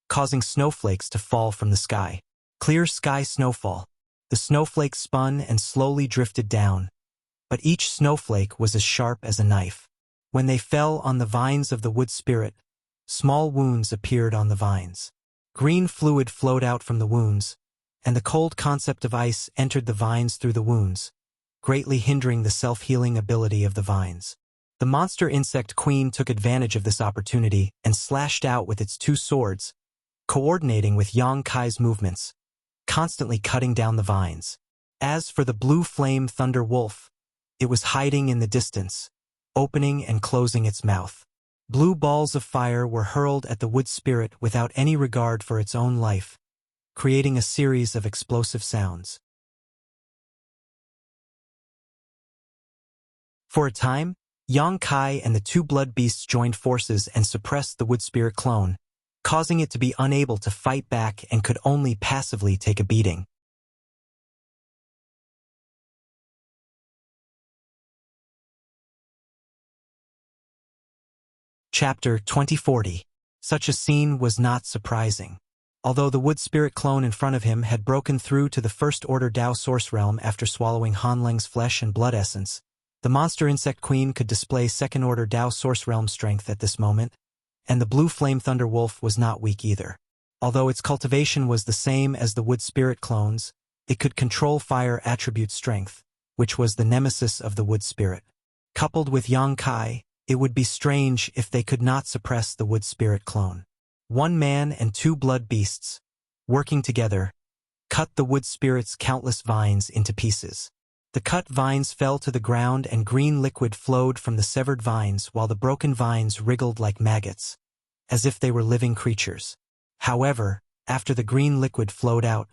causing snowflakes to fall from the sky. Clear sky snowfall. The snowflakes spun and slowly drifted down, but each snowflake was as sharp as a knife. When they fell on the vines of the wood spirit, small wounds appeared on the vines. Green fluid flowed out from the wounds, and the cold concept of ice entered the vines through the wounds, greatly hindering the self-healing ability of the vines. The monster insect queen took advantage of this opportunity and slashed out with its two swords, coordinating with Yang Kai's movements, constantly cutting down the vines. As for the blue flame thunder wolf, it was hiding in the distance, opening and closing its mouth. Blue balls of fire were hurled at the wood spirit without any regard for its own life, creating a series of explosive sounds. For a time, Yang Kai and the two blood beasts joined forces and suppressed the wood spirit clone, causing it to be unable to fight back and could only passively take a beating. Chapter 2040. Such a scene was not surprising. Although the wood spirit clone in front of him had broken through to the First Order Dao Source Realm after swallowing Han Leng's flesh and blood essence, the monster insect queen could display Second Order Dao Source Realm strength at this moment, and the blue flame thunder wolf was not weak either. Although its cultivation was the same as the wood spirit clone's, it could control fire attribute strength, which was the nemesis of the wood spirit. Coupled with Yang Kai, it would be strange if they could not suppress the wood spirit clone. One man and two blood beasts, working together, cut the wood spirit's countless vines into pieces. The cut vines fell to the ground and green liquid flowed from the severed vines while the broken vines wriggled like maggots, as if they were living creatures. However, after the green liquid flowed out,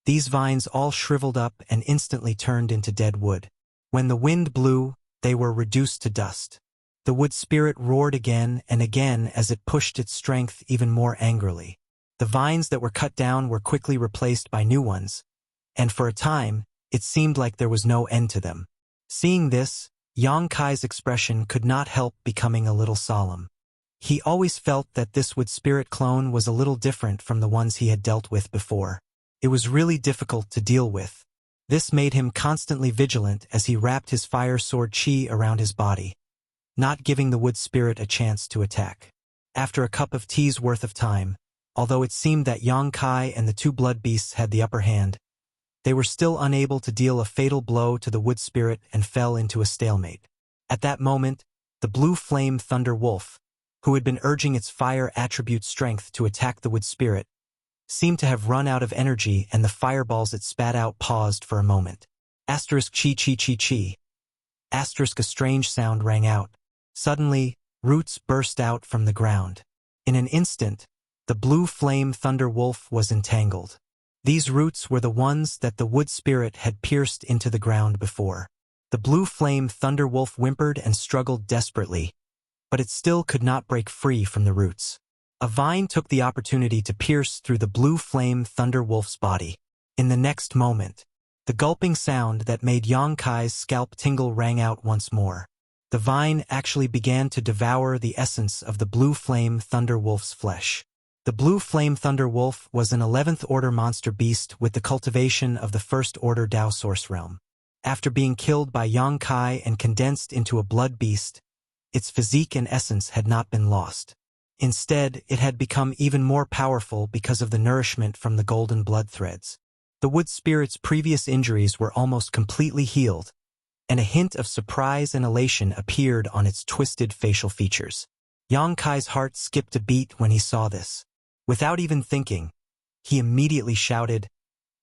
these vines all shriveled up and instantly turned into dead wood. When the wind blew, they were reduced to dust. The wood spirit roared again and again as it pushed its strength even more angrily. The vines that were cut down were quickly replaced by new ones, and for a time, it seemed like there was no end to them. Seeing this, Yang Kai's expression could not help becoming a little solemn. He always felt that this wood spirit clone was a little different from the ones he had dealt with before. It was really difficult to deal with. This made him constantly vigilant as he wrapped his fire sword chi around his body, not giving the wood spirit a chance to attack. After a cup of tea's worth of time, although it seemed that Yang Kai and the two blood beasts had the upper hand, they were still unable to deal a fatal blow to the wood spirit and fell into a stalemate. At that moment, the blue flame thunder wolf, who had been urging its fire attribute strength to attack the wood spirit, seemed to have run out of energy and the fireballs it spat out paused for a moment. Asterisk chi chi chi chi. Asterisk a strange sound rang out. Suddenly, roots burst out from the ground. In an instant, the blue flame thunder wolf was entangled. These roots were the ones that the wood spirit had pierced into the ground before. The blue flame thunder wolf whimpered and struggled desperately, but it still could not break free from the roots. A vine took the opportunity to pierce through the blue flame thunder wolf's body. In the next moment, the gulping sound that made Yang Kai's scalp tingle rang out once more. The vine actually began to devour the essence of the blue flame thunder wolf's flesh. The blue flame thunder wolf was an 11th order monster beast with the cultivation of the First Order Dao Source Realm. After being killed by Yang Kai and condensed into a blood beast, its physique and essence had not been lost. Instead, it had become even more powerful because of the nourishment from the golden blood threads. The wood spirit's previous injuries were almost completely healed, and a hint of surprise and elation appeared on its twisted facial features. Yang Kai's heart skipped a beat when he saw this. Without even thinking, he immediately shouted,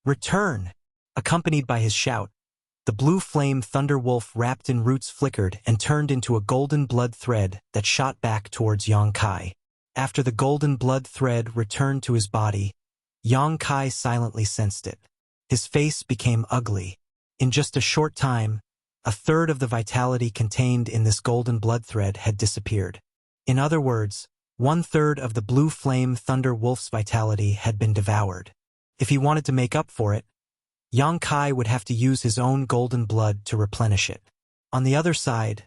"Return!" Accompanied by his shout, the blue flame thunder wolf wrapped in roots flickered and turned into a golden blood thread that shot back towards Yang Kai. After the golden blood thread returned to his body, Yang Kai silently sensed it. His face became ugly. In just a short time, a third of the vitality contained in this golden blood thread had disappeared. In other words, 1/3 of the blue flame thunder wolf's vitality had been devoured. If he wanted to make up for it, Yang Kai would have to use his own golden blood to replenish it. On the other side,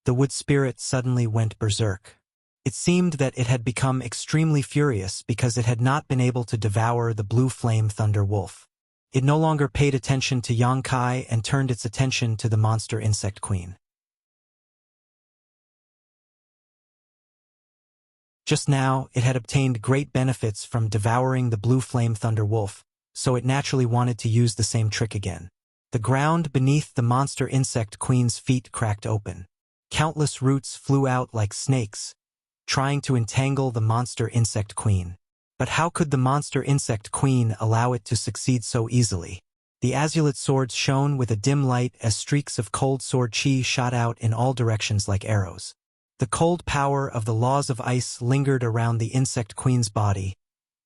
the wood spirit suddenly went berserk. It seemed that it had become extremely furious because it had not been able to devour the blue flame thunder wolf. It no longer paid attention to Yang Kai and turned its attention to the monster insect queen. Just now, it had obtained great benefits from devouring the blue flame thunder wolf, so it naturally wanted to use the same trick again. The ground beneath the monster insect queen's feet cracked open. Countless roots flew out like snakes, trying to entangle the monster insect queen. But how could the monster insect queen allow it to succeed so easily? The azulate swords shone with a dim light as streaks of cold sword chi shot out in all directions like arrows. The cold power of the laws of ice lingered around the insect queen's body,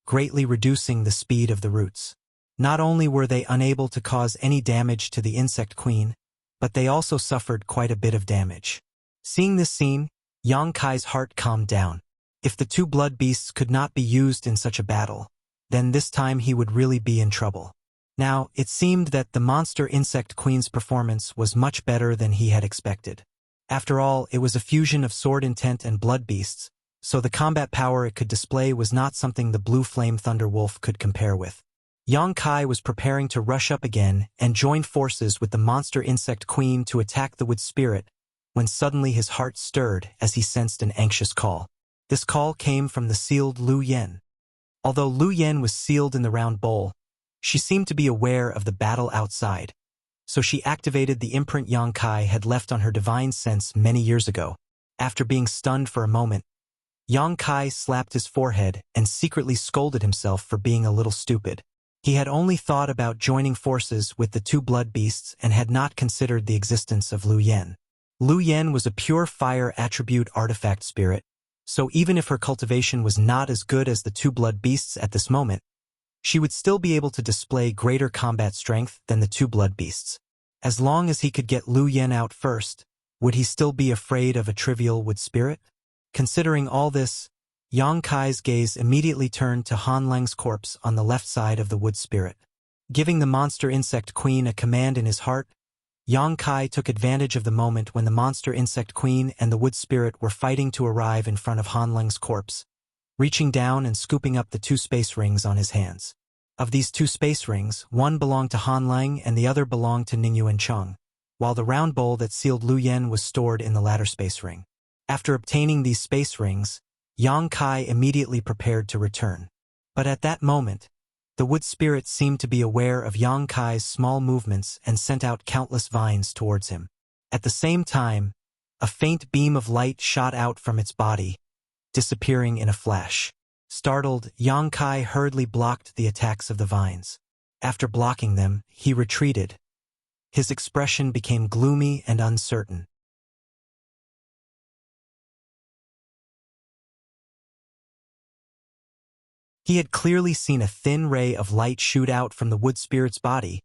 greatly reducing the speed of the roots. Not only were they unable to cause any damage to the insect queen, but they also suffered quite a bit of damage. Seeing this scene, Yang Kai's heart calmed down. If the two blood beasts could not be used in such a battle, then this time he would really be in trouble. Now, it seemed that the monster insect queen's performance was much better than he had expected. After all, it was a fusion of sword intent and blood beasts, so the combat power it could display was not something the blue flame thunder wolf could compare with. Yang Kai was preparing to rush up again and join forces with the monster insect queen to attack the wood spirit, when suddenly his heart stirred as he sensed an anxious call. This call came from the sealed Lu Yen. Although Lu Yen was sealed in the round bowl, she seemed to be aware of the battle outside, so she activated the imprint Yang Kai had left on her divine sense many years ago. After being stunned for a moment, Yang Kai slapped his forehead and secretly scolded himself for being a little stupid. He had only thought about joining forces with the two blood beasts and had not considered the existence of Lu Yen. Lu Yen was a pure fire attribute artifact spirit, so even if her cultivation was not as good as the two blood beasts at this moment, she would still be able to display greater combat strength than the two blood beasts. As long as he could get Lu Yen out first, would he still be afraid of a trivial wood spirit? Considering all this, Yang Kai's gaze immediately turned to Han Leng's corpse on the left side of the wood spirit. Giving the monster insect queen a command in his heart, Yang Kai took advantage of the moment when the monster insect queen and the wood spirit were fighting to arrive in front of Han Leng's corpse, reaching down and scooping up the two space rings on his hands. Of these two space rings, one belonged to Han Leng and the other belonged to Ningyuan Cheng, while the round bowl that sealed Lu Yen was stored in the latter space ring. After obtaining these space rings, Yang Kai immediately prepared to return. But at that moment, the wood spirit seemed to be aware of Yang Kai's small movements and sent out countless vines towards him. At the same time, a faint beam of light shot out from its body, disappearing in a flash. Startled, Yang Kai hurriedly blocked the attacks of the vines. After blocking them, he retreated. His expression became gloomy and uncertain. He had clearly seen a thin ray of light shoot out from the wood spirit's body,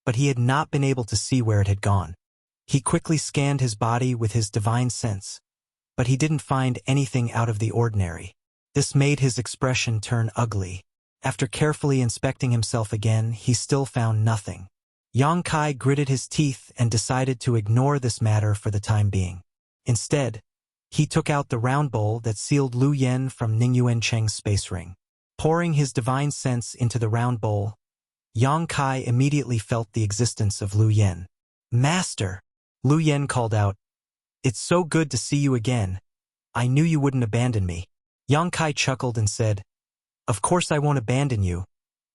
but he had not been able to see where it had gone. He quickly scanned his body with his divine sense, but he didn't find anything out of the ordinary. This made his expression turn ugly. After carefully inspecting himself again, he still found nothing. Yang Kai gritted his teeth and decided to ignore this matter for the time being. Instead, he took out the round bowl that sealed Lu Yen from Ningyuan Cheng's space ring. Pouring his divine sense into the round bowl, Yang Kai immediately felt the existence of Lu Yen. "Master!" Lu Yen called out. "It's so good to see you again. I knew you wouldn't abandon me." Yang Kai chuckled and said, "Of course I won't abandon you,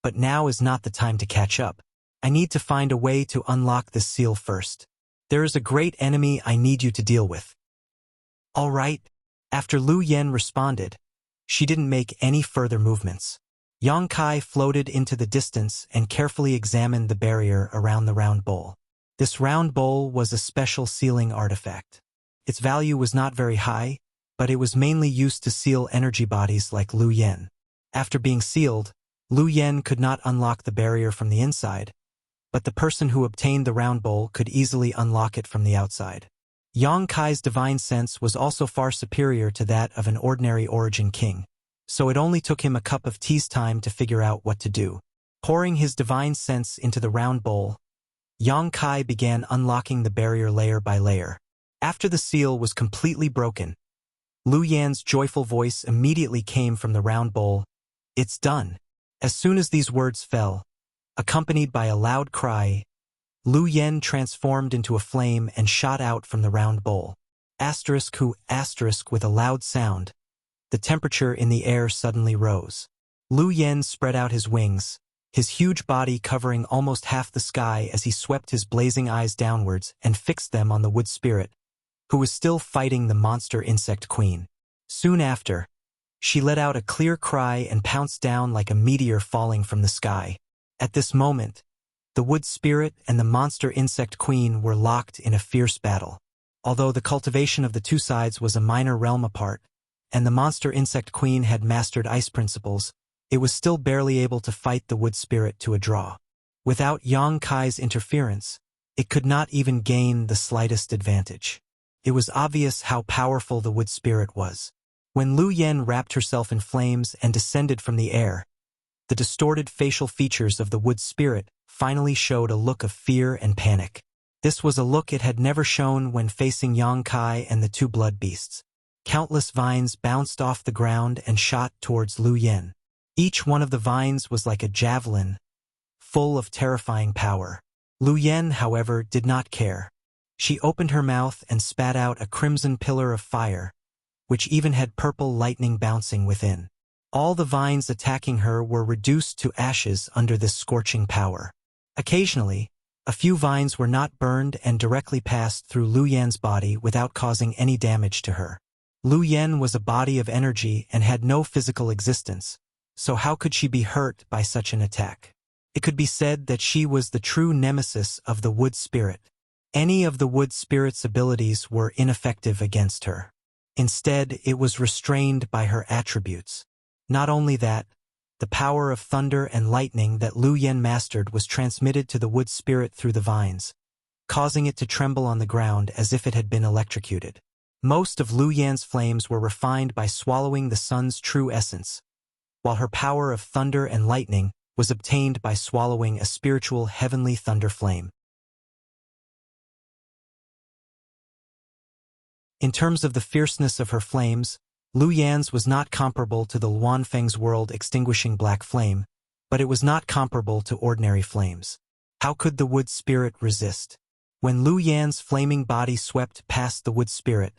but now is not the time to catch up. I need to find a way to unlock this seal first." There is a great enemy I need you to deal with. All right. After Lu Yen responded, she didn't make any further movements. Yang Kai floated into the distance and carefully examined the barrier around the round bowl. This round bowl was a special sealing artifact. Its value was not very high, but it was mainly used to seal energy bodies like Lu Yen. After being sealed, Lu Yen could not unlock the barrier from the inside, but the person who obtained the round bowl could easily unlock it from the outside. Yang Kai's divine sense was also far superior to that of an ordinary origin king, so it only took him a cup of tea's time to figure out what to do. Pouring his divine sense into the round bowl, Yang Kai began unlocking the barrier layer by layer. After the seal was completely broken, Lu Yan's joyful voice immediately came from the round bowl. "It's done." As soon as these words fell, accompanied by a loud cry, Lu Yen transformed into a flame and shot out from the round bowl. With a loud sound, the temperature in the air suddenly rose. Lu Yen spread out his wings, his huge body covering almost half the sky as he swept his blazing eyes downwards and fixed them on the wood spirit, who was still fighting the monster insect queen. Soon after, she let out a clear cry and pounced down like a meteor falling from the sky. At this moment, the wood spirit and the monster insect queen were locked in a fierce battle. Although the cultivation of the two sides was a minor realm apart, and the monster insect queen had mastered ice principles, it was still barely able to fight the wood spirit to a draw. Without Yang Kai's interference, it could not even gain the slightest advantage. It was obvious how powerful the wood spirit was. When Lu Yen wrapped herself in flames and descended from the air, the distorted facial features of the wood spirit finally showed a look of fear and panic. This was a look it had never shown when facing Yang Kai and the two blood beasts. Countless vines bounced off the ground and shot towards Lu Yen. Each one of the vines was like a javelin, full of terrifying power. Lu Yen, however, did not care. She opened her mouth and spat out a crimson pillar of fire, which even had purple lightning bouncing within. All the vines attacking her were reduced to ashes under this scorching power. Occasionally, a few vines were not burned and directly passed through Lu Yen's body without causing any damage to her. Lu Yen was a body of energy and had no physical existence, so how could she be hurt by such an attack? It could be said that she was the true nemesis of the wood spirit. Any of the wood spirit's abilities were ineffective against her. Instead, it was restrained by her attributes. Not only that, the power of thunder and lightning that Lu Yen mastered was transmitted to the wood spirit through the vines, causing it to tremble on the ground as if it had been electrocuted. Most of Lu Yan's flames were refined by swallowing the sun's true essence, while her power of thunder and lightning was obtained by swallowing a spiritual heavenly thunder flame. In terms of the fierceness of her flames, Lu Yan's was not comparable to the Luanfeng's world-extinguishing black flame, but it was not comparable to ordinary flames. How could the wood spirit resist? When Lu Yan's flaming body swept past the wood spirit,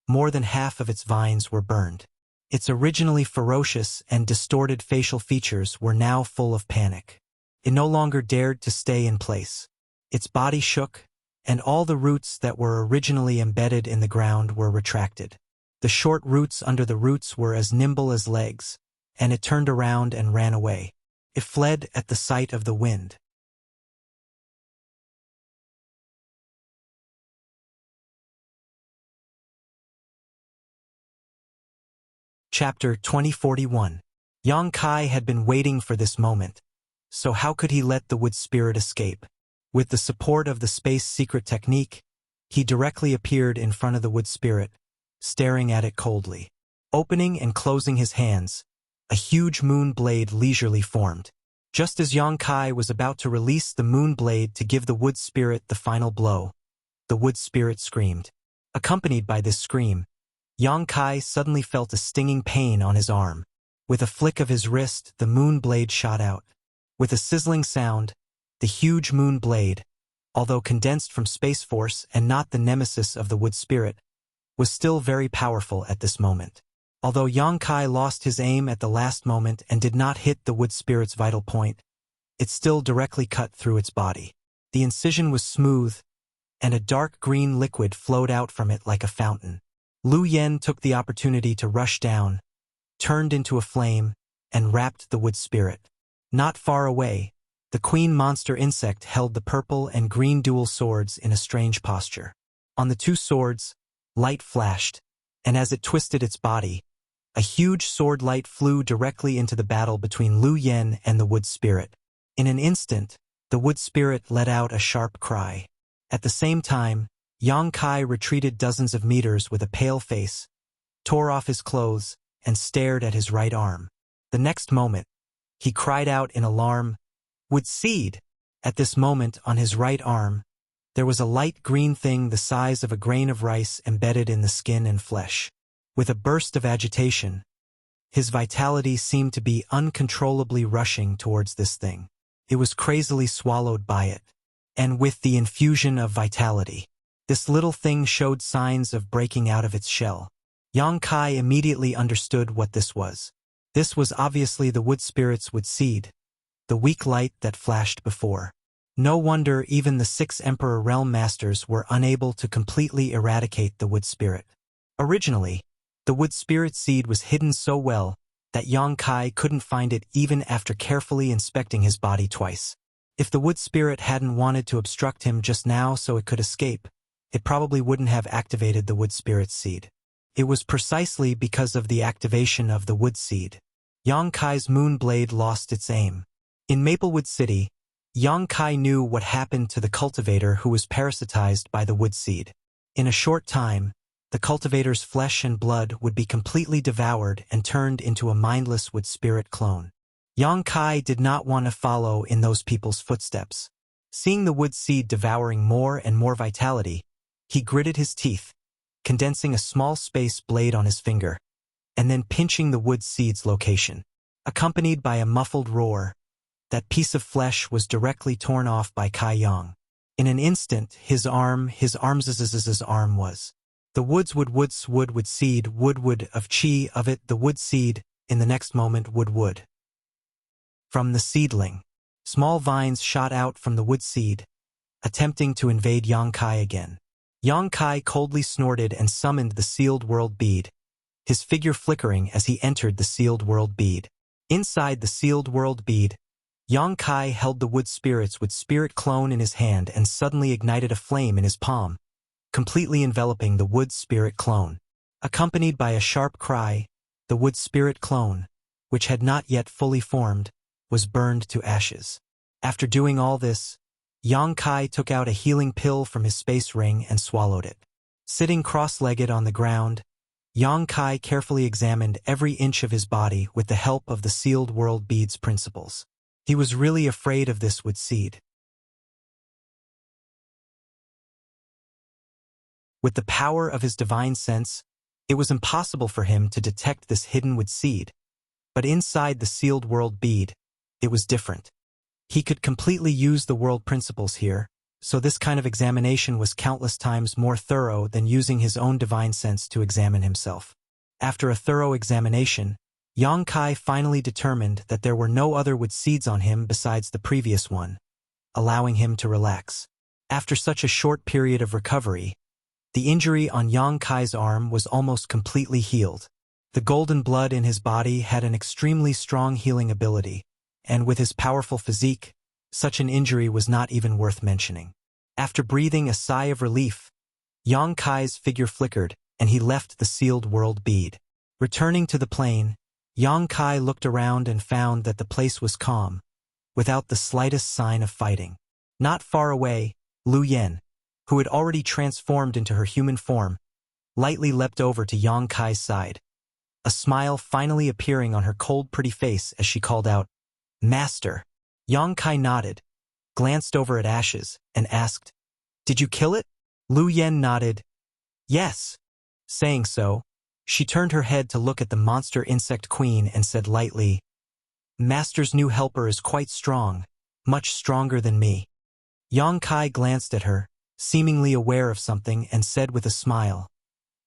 more than half of its vines were burned. Its originally ferocious and distorted facial features were now full of panic. It no longer dared to stay in place. Its body shook, and all the roots that were originally embedded in the ground were retracted. The short roots under the roots were as nimble as legs, and it turned around and ran away. It fled at the sight of the wind. Chapter 2041. Yang Kai had been waiting for this moment, so how could he let the wood spirit escape? With the support of the space secret technique, he directly appeared in front of the wood spirit, staring at it coldly. Opening and closing his hands, a huge moon blade leisurely formed. Just as Yang Kai was about to release the moon blade to give the wood spirit the final blow, the wood spirit screamed. Accompanied by this scream, Yang Kai suddenly felt a stinging pain on his arm. With a flick of his wrist, the moon blade shot out. With a sizzling sound, the huge moon blade, although condensed from Space Force and not the nemesis of the wood spirit, was still very powerful at this moment. Although Yang Kai lost his aim at the last moment and did not hit the wood spirit's vital point, it still directly cut through its body. The incision was smooth, and a dark green liquid flowed out from it like a fountain. Lu Yen took the opportunity to rush down, turned into a flame, and wrapped the wood spirit. Not far away, the queen monster insect held the purple and green dual swords in a strange posture. On the two swords, light flashed, and as it twisted its body, a huge sword light flew directly into the battle between Lu Yen and the wood spirit. In an instant, the wood spirit let out a sharp cry. At the same time, Yang Kai retreated dozens of meters with a pale face, tore off his clothes, and stared at his right arm. The next moment, he cried out in alarm, "Wood seed!" At this moment, on his right arm, there was a light green thing the size of a grain of rice embedded in the skin and flesh. With a burst of agitation, his vitality seemed to be uncontrollably rushing towards this thing. It was crazily swallowed by it. And with the infusion of vitality, this little thing showed signs of breaking out of its shell. Yang Kai immediately understood what this was. This was obviously the wood spirit's wood seed, the weak light that flashed before. No wonder even the 6 Emperor Realm Masters were unable to completely eradicate the wood spirit. Originally, the wood spirit seed was hidden so well that Yang Kai couldn't find it even after carefully inspecting his body twice. If the wood spirit hadn't wanted to obstruct him just now so it could escape, it probably wouldn't have activated the wood spirit's seed. It was precisely because of the activation of the wood seed. Yang Kai's moon blade lost its aim. In Maplewood City, Yang Kai knew what happened to the cultivator who was parasitized by the wood seed. In a short time, the cultivator's flesh and blood would be completely devoured and turned into a mindless wood spirit clone. Yang Kai did not want to follow in those people's footsteps. Seeing the wood seed devouring more and more vitality, he gritted his teeth, condensing a small space blade on his finger, and then pinching the wood seed's location. Accompanied by a muffled roar, that piece of flesh was directly torn off by Kai Yang. In an instant, his arm was. The wood seed of chi of it, the wood seed, in the next moment wood. From the seedling, small vines shot out from the wood seed, attempting to invade Yang Kai again. Yang Kai coldly snorted and summoned the sealed world bead, his figure flickering as he entered the sealed world bead. Inside the sealed world bead, Yang Kai held the wood spirit's wood spirit clone in his hand and suddenly ignited a flame in his palm, completely enveloping the wood spirit clone. Accompanied by a sharp cry, the wood spirit clone, which had not yet fully formed, was burned to ashes. After doing all this, Yang Kai took out a healing pill from his space ring and swallowed it. Sitting cross-legged on the ground, Yang Kai carefully examined every inch of his body with the help of the sealed world bead's principles. He was really afraid of this wood seed. With the power of his divine sense, it was impossible for him to detect this hidden wood seed. But inside the sealed world bead, it was different. He could completely use the world principles here, so this kind of examination was countless times more thorough than using his own divine sense to examine himself. After a thorough examination, Yang Kai finally determined that there were no other wood seeds on him besides the previous one, allowing him to relax. After such a short period of recovery, the injury on Yang Kai's arm was almost completely healed. The golden blood in his body had an extremely strong healing ability, and with his powerful physique, such an injury was not even worth mentioning. After breathing a sigh of relief, Yang Kai's figure flickered, and he left the sealed world bead. Returning to the plain, Yang Kai looked around and found that the place was calm, without the slightest sign of fighting. Not far away, Lu Yen, who had already transformed into her human form, lightly leapt over to Yang Kai's side, a smile finally appearing on her cold, pretty face as she called out, "Master." Yang Kai nodded, glanced over at Ashes, and asked, "Did you kill it?" Lu Yen nodded, "Yes." Saying so, she turned her head to look at the monster insect queen and said lightly, "Master's new helper is quite strong, much stronger than me." Yang Kai glanced at her, seemingly aware of something, and said with a smile,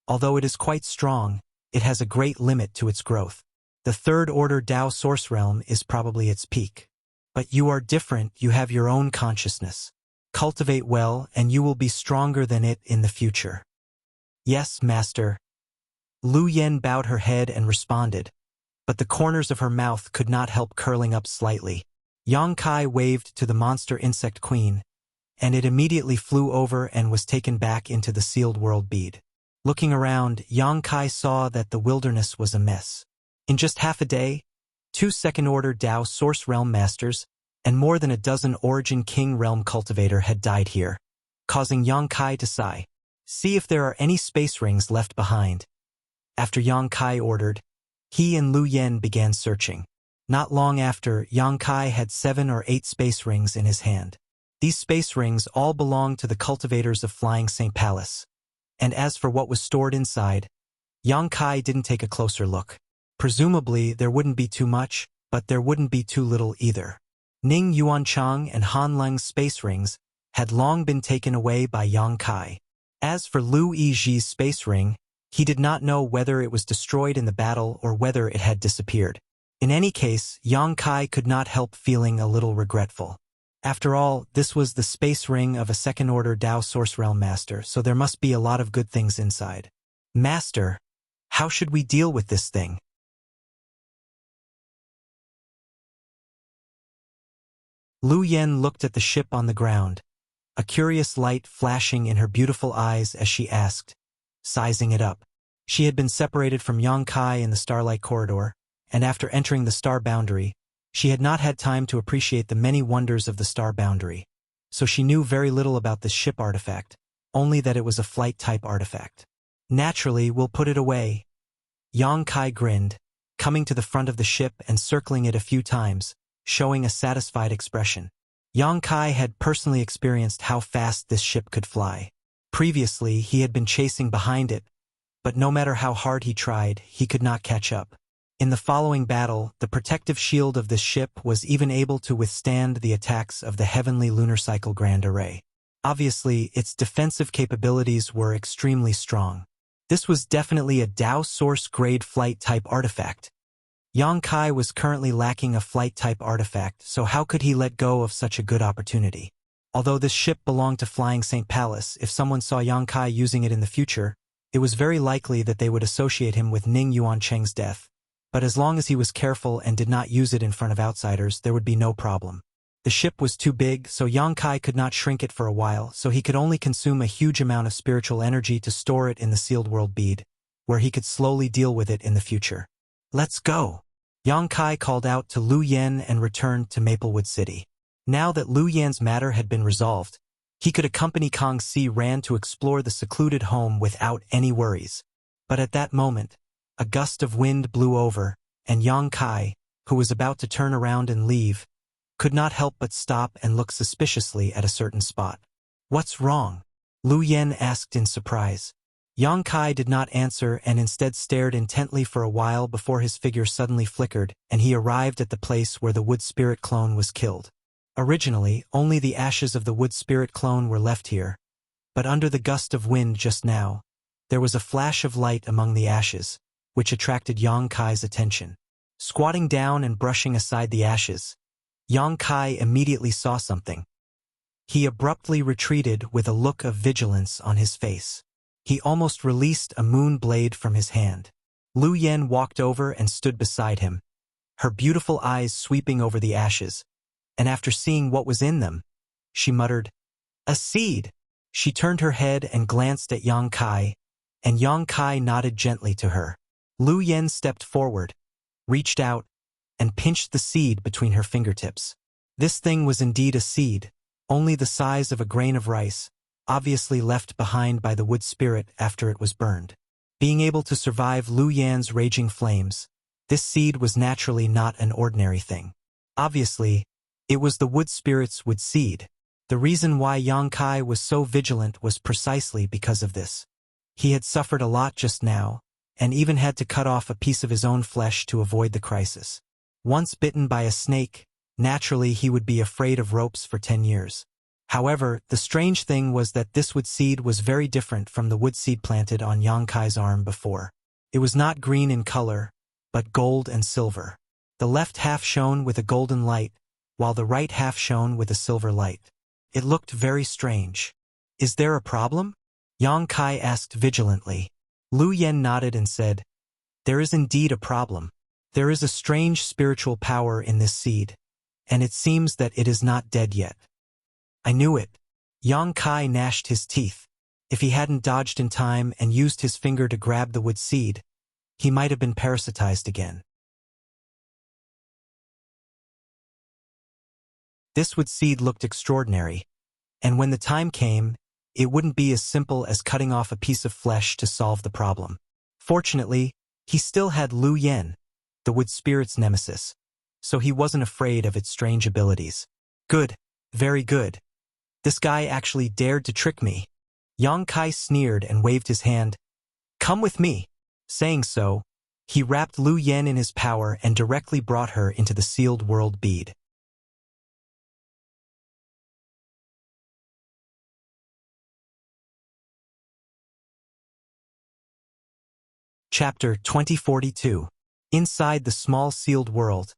"Although it is quite strong, it has a great limit to its growth. The third order Dao Source Realm is probably its peak. But you are different, you have your own consciousness. Cultivate well, and you will be stronger than it in the future. Yes, master. Lu Yen bowed her head and responded, but the corners of her mouth could not help curling up slightly. Yang Kai waved to the monster insect queen, and it immediately flew over and was taken back into the sealed world bead. Looking around, Yang Kai saw that the wilderness was a mess. In just half a day, 2 second-order Dao Source Realm Masters and more than a dozen Origin King Realm Cultivator had died here, causing Yang Kai to sigh. See if there are any space rings left behind. After Yang Kai ordered, he and Lu Yen began searching. Not long after, Yang Kai had 7 or 8 space rings in his hand. These space rings all belonged to the cultivators of Flying St. Palace. And as for what was stored inside, Yang Kai didn't take a closer look. Presumably, there wouldn't be too much, but there wouldn't be too little either. Ning Yuanchang and Han Leng's space rings had long been taken away by Yang Kai. As for Lu Yizhi's space ring, he did not know whether it was destroyed in the battle or whether it had disappeared. In any case, Yang Kai could not help feeling a little regretful. After all, this was the space ring of a second-order Dao Source Realm Master, so there must be a lot of good things inside. Master, how should we deal with this thing? Lu Yen looked at the ship on the ground, a curious light flashing in her beautiful eyes as she asked, sizing it up. She had been separated from Yang Kai in the Starlight Corridor, and after entering the Star Boundary, she had not had time to appreciate the many wonders of the Star Boundary. So she knew very little about this ship artifact, only that it was a flight-type artifact. Naturally, we'll put it away. Yang Kai grinned, coming to the front of the ship and circling it a few times, showing a satisfied expression. Yang Kai had personally experienced how fast this ship could fly. Previously, he had been chasing behind it, but no matter how hard he tried, he could not catch up. In the following battle, the protective shield of this ship was even able to withstand the attacks of the Heavenly Lunar Cycle Grand Array. Obviously, its defensive capabilities were extremely strong. This was definitely a Dao Source grade flight-type artifact. Yang Kai was currently lacking a flight-type artifact, so how could he let go of such a good opportunity? Although this ship belonged to Flying St. Palace, if someone saw Yang Kai using it in the future, it was very likely that they would associate him with Ning Yuancheng's death. But as long as he was careful and did not use it in front of outsiders, there would be no problem. The ship was too big, so Yang Kai could not shrink it for a while, so he could only consume a huge amount of spiritual energy to store it in the sealed world bead, where he could slowly deal with it in the future. Let's go! Yang Kai called out to Lu Yen and returned to Maplewood City. Now that Lu Yan's matter had been resolved, he could accompany Kang Si Ran to explore the secluded home without any worries. But at that moment, a gust of wind blew over, and Yang Kai, who was about to turn around and leave, could not help but stop and look suspiciously at a certain spot. What's wrong? Lu Yen asked in surprise. Yang Kai did not answer and instead stared intently for a while before his figure suddenly flickered, and he arrived at the place where the wood spirit clone was killed. Originally, only the ashes of the wood spirit clone were left here, but under the gust of wind just now, there was a flash of light among the ashes, which attracted Yang Kai's attention. Squatting down and brushing aside the ashes, Yang Kai immediately saw something. He abruptly retreated with a look of vigilance on his face. He almost released a moon blade from his hand. Lu Yen walked over and stood beside him, her beautiful eyes sweeping over the ashes, and after seeing what was in them, she muttered, "A seed!" She turned her head and glanced at Yang Kai, and Yang Kai nodded gently to her. Lu Yen stepped forward, reached out, and pinched the seed between her fingertips. This thing was indeed a seed, only the size of a grain of rice, obviously left behind by the wood spirit after it was burned. Being able to survive Lu Yan's raging flames, this seed was naturally not an ordinary thing. Obviously, it was the wood spirit's wood seed. The reason why Yang Kai was so vigilant was precisely because of this. He had suffered a lot just now, and even had to cut off a piece of his own flesh to avoid the crisis. Once bitten by a snake, naturally he would be afraid of ropes for 10 years. However, the strange thing was that this wood seed was very different from the wood seed planted on Yang Kai's arm before. It was not green in color, but gold and silver. The left half shone with a golden light, while the right half shone with a silver light. It looked very strange. Is there a problem? Yang Kai asked vigilantly. Lu Yen nodded and said, there is indeed a problem. There is a strange spiritual power in this seed, and it seems that it is not dead yet. I knew it. Yang Kai gnashed his teeth. If he hadn't dodged in time and used his finger to grab the wood seed, he might have been parasitized again. This wood seed looked extraordinary, and when the time came, it wouldn't be as simple as cutting off a piece of flesh to solve the problem. Fortunately, he still had Lu Yen, the wood spirit's nemesis, so he wasn't afraid of its strange abilities. Good, very good. This guy actually dared to trick me. Yang Kai sneered and waved his hand. Come with me. Saying so, he wrapped Lu Yen in his power and directly brought her into the sealed world bead. Chapter 2042. Inside the small sealed world,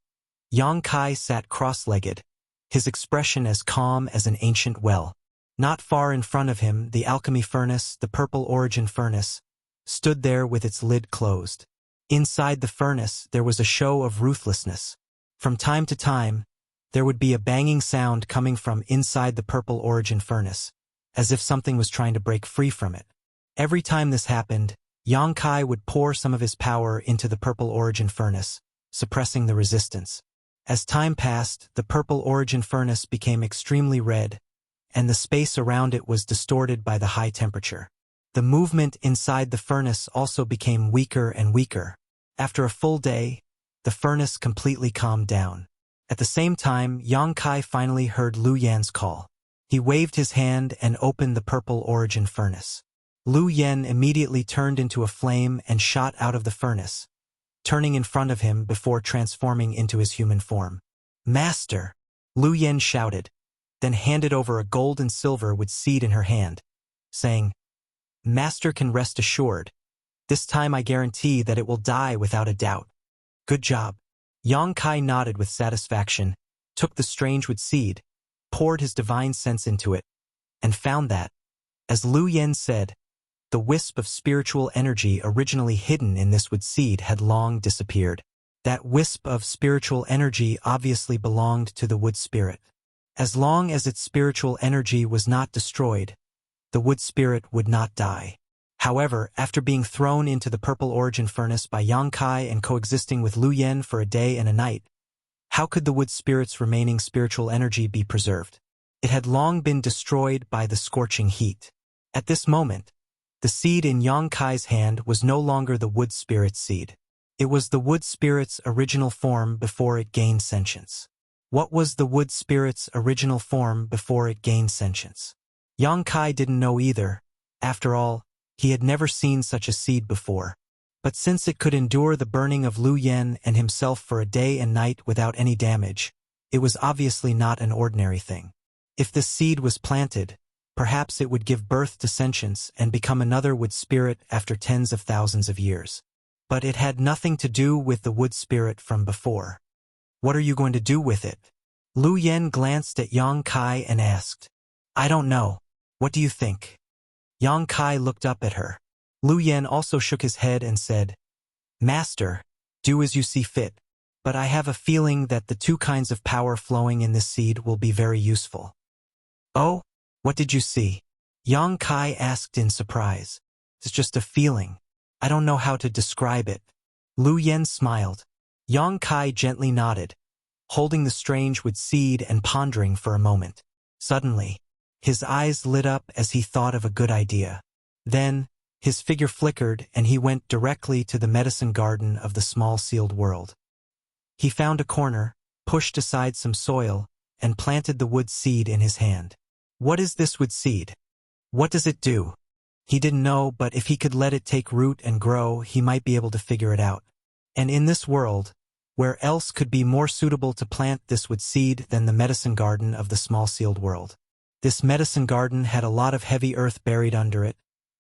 Yang Kai sat cross-legged, his expression as calm as an ancient well. Not far in front of him, the alchemy furnace, the purple origin furnace, stood there with its lid closed. Inside the furnace, there was a show of ruthlessness. From time to time, there would be a banging sound coming from inside the purple origin furnace, as if something was trying to break free from it. Every time this happened, Yang Kai would pour some of his power into the purple origin furnace, suppressing the resistance. As time passed, the purple origin furnace became extremely red, and the space around it was distorted by the high temperature. The movement inside the furnace also became weaker and weaker. After a full day, the furnace completely calmed down. At the same time, Yang Kai finally heard Lu Yan's call. He waved his hand and opened the purple origin furnace. Lu Yen immediately turned into a flame and shot out of the furnace, turning in front of him before transforming into his human form. Master! Lu Yen shouted, then handed over a gold and silver wood seed in her hand, saying, Master can rest assured. This time I guarantee that it will die without a doubt. Good job. Yang Kai nodded with satisfaction, took the strange wood seed, poured his divine sense into it, and found that, as Lu Yen said, the wisp of spiritual energy originally hidden in this wood seed had long disappeared. That wisp of spiritual energy obviously belonged to the wood spirit. As long as its spiritual energy was not destroyed, the wood spirit would not die. However, after being thrown into the purple origin furnace by Yang Kai and coexisting with Lu Yen for a day and a night, how could the wood spirit's remaining spiritual energy be preserved? It had long been destroyed by the scorching heat. At this moment, the seed in Yang Kai's hand was no longer the wood spirit's seed. It was the wood spirit's original form before it gained sentience. What was the wood spirit's original form before it gained sentience? Yang Kai didn't know either. After all, he had never seen such a seed before. But since it could endure the burning of Lu Yen and himself for a day and night without any damage, it was obviously not an ordinary thing. If this seed was planted, perhaps it would give birth to sentience and become another wood spirit after tens of thousands of years. But it had nothing to do with the wood spirit from before. What are you going to do with it? Lu Yen glanced at Yang Kai and asked. I don't know. What do you think? Yang Kai looked up at her. Lu Yen also shook his head and said, Master, do as you see fit, but I have a feeling that the two kinds of power flowing in this seed will be very useful. Oh, what did you see? Yang Kai asked in surprise. It's just a feeling. I don't know how to describe it. Lu Yen smiled. Yang Kai gently nodded, holding the strange wood seed and pondering for a moment. Suddenly, his eyes lit up as he thought of a good idea. Then, his figure flickered and he went directly to the medicine garden of the small sealed world. He found a corner, pushed aside some soil, and planted the wood seed in his hand. What is this wood seed? What does it do? He didn't know, but if he could let it take root and grow, he might be able to figure it out. And in this world, where else could be more suitable to plant this wood seed than the medicine garden of the small sealed world? This medicine garden had a lot of heavy earth buried under it,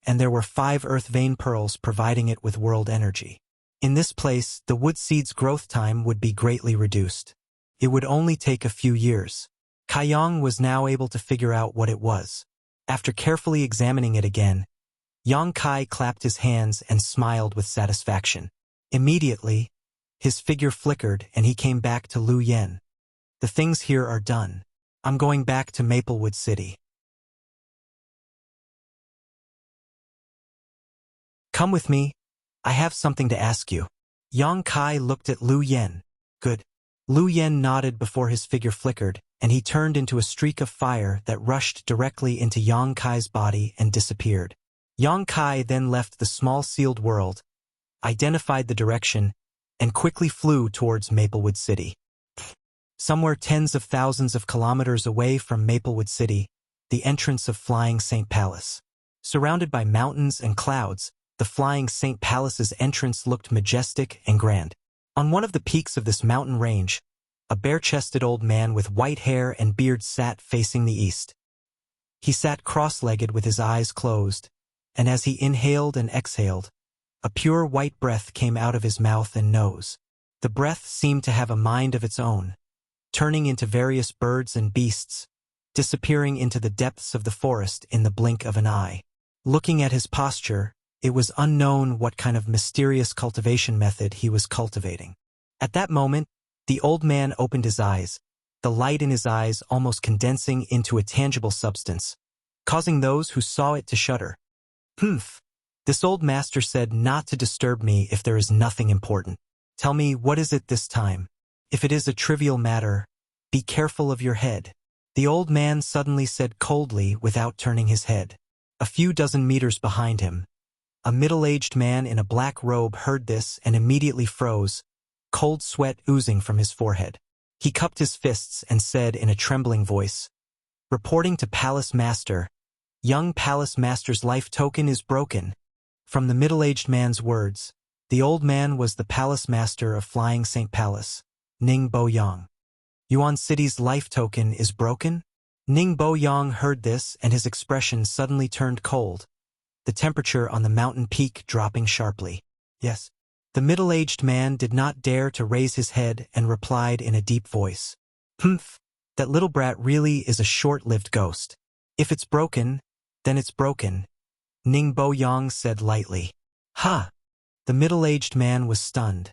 and there were 5 earth vein pearls providing it with world energy. In this place, the wood seed's growth time would be greatly reduced. It would only take a few years. Kaiyang was now able to figure out what it was. After carefully examining it again, Yang Kai clapped his hands and smiled with satisfaction. Immediately, his figure flickered and he came back to Lu Yen. The things here are done. I'm going back to Maplewood City. Come with me. I have something to ask you. Yang Kai looked at Lu Yen. Good. Lu Yen nodded before his figure flickered, and he turned into a streak of fire that rushed directly into Yang Kai's body and disappeared. Yang Kai then left the small sealed world, identified the direction, and quickly flew towards Maplewood City. Somewhere tens of thousands of kilometers away from Maplewood City, the entrance of Flying St. Palace. Surrounded by mountains and clouds, the Flying St. Palace's entrance looked majestic and grand. On one of the peaks of this mountain range, a bare-chested old man with white hair and beard sat facing the east. He sat cross-legged with his eyes closed, and as he inhaled and exhaled, a pure white breath came out of his mouth and nose. The breath seemed to have a mind of its own, turning into various birds and beasts, disappearing into the depths of the forest in the blink of an eye. Looking at his posture, it was unknown what kind of mysterious cultivation method he was cultivating. At that moment, the old man opened his eyes, the light in his eyes almost condensing into a tangible substance, causing those who saw it to shudder. Humph. This old master said not to disturb me if there is nothing important. Tell me, what is it this time? If it is a trivial matter, be careful of your head. The old man suddenly said coldly without turning his head. A few dozen meters behind him, a middle-aged man in a black robe heard this and immediately froze, cold sweat oozing from his forehead. He cupped his fists and said in a trembling voice, "Reporting to Palace Master. Young Palace Master's life token is broken." From the middle-aged man's words, the old man was the Palace Master of Flying St. Palace, Ning Bo-yang. Yuan City's life token is broken? Ning Bo-yang heard this and his expression suddenly turned cold, the temperature on the mountain peak dropping sharply. Yes. The middle-aged man did not dare to raise his head and replied in a deep voice. Humph, that little brat really is a short-lived ghost. If it's broken, then it's broken, Ning Bo-yang said lightly. Ha! The middle-aged man was stunned,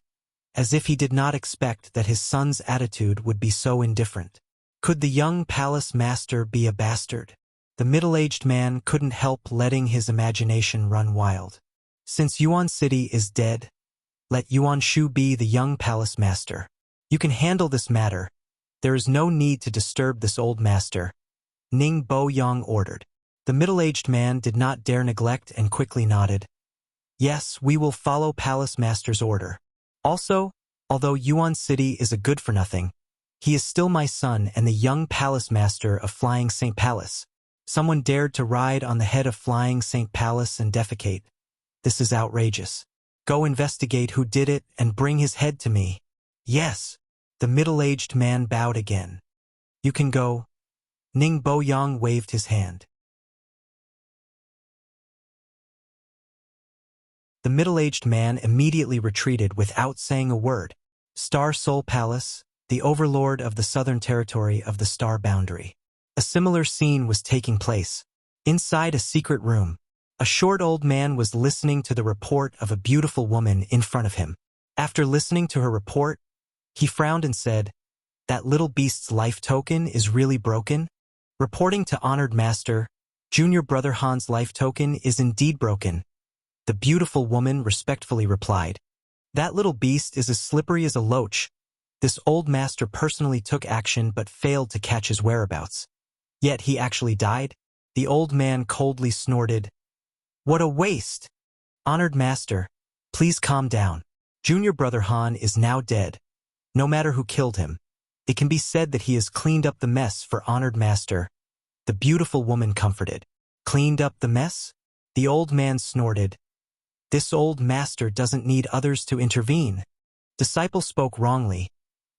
as if he did not expect that his son's attitude would be so indifferent. Could the young palace master be a bastard? The middle-aged man couldn't help letting his imagination run wild. Since Yuan City is dead, let Yuan Shu be the young palace master. You can handle this matter. There is no need to disturb this old master, Ning Bo-yang ordered. The middle-aged man did not dare neglect and quickly nodded. Yes, we will follow Palace Master's order. Also, although Yuan City is a good-for-nothing, he is still my son and the young Palace Master of Flying St. Palace. Someone dared to ride on the head of Flying St. Palace and defecate. This is outrageous. Go investigate who did it and bring his head to me. Yes. The middle-aged man bowed again. You can go. Ning Bo-yang waved his hand. The middle-aged man immediately retreated without saying a word. Star Soul Palace, the overlord of the southern territory of the Star Boundary. A similar scene was taking place. Inside a secret room, a short old man was listening to the report of a beautiful woman in front of him. After listening to her report, he frowned and said, "That little beast's life token is really broken?" Reporting to Honored Master, Junior Brother Han's life token is indeed broken. The beautiful woman respectfully replied, "That little beast is as slippery as a loach. This old master personally took action but failed to catch his whereabouts. Yet he actually died?" The old man coldly snorted. "What a waste! Honored Master, please calm down. Junior Brother Han is now dead. No matter who killed him, it can be said that he has cleaned up the mess for Honored Master." The beautiful woman comforted. "Cleaned up the mess?" The old man snorted. "This old master doesn't need others to intervene." Disciple spoke wrongly.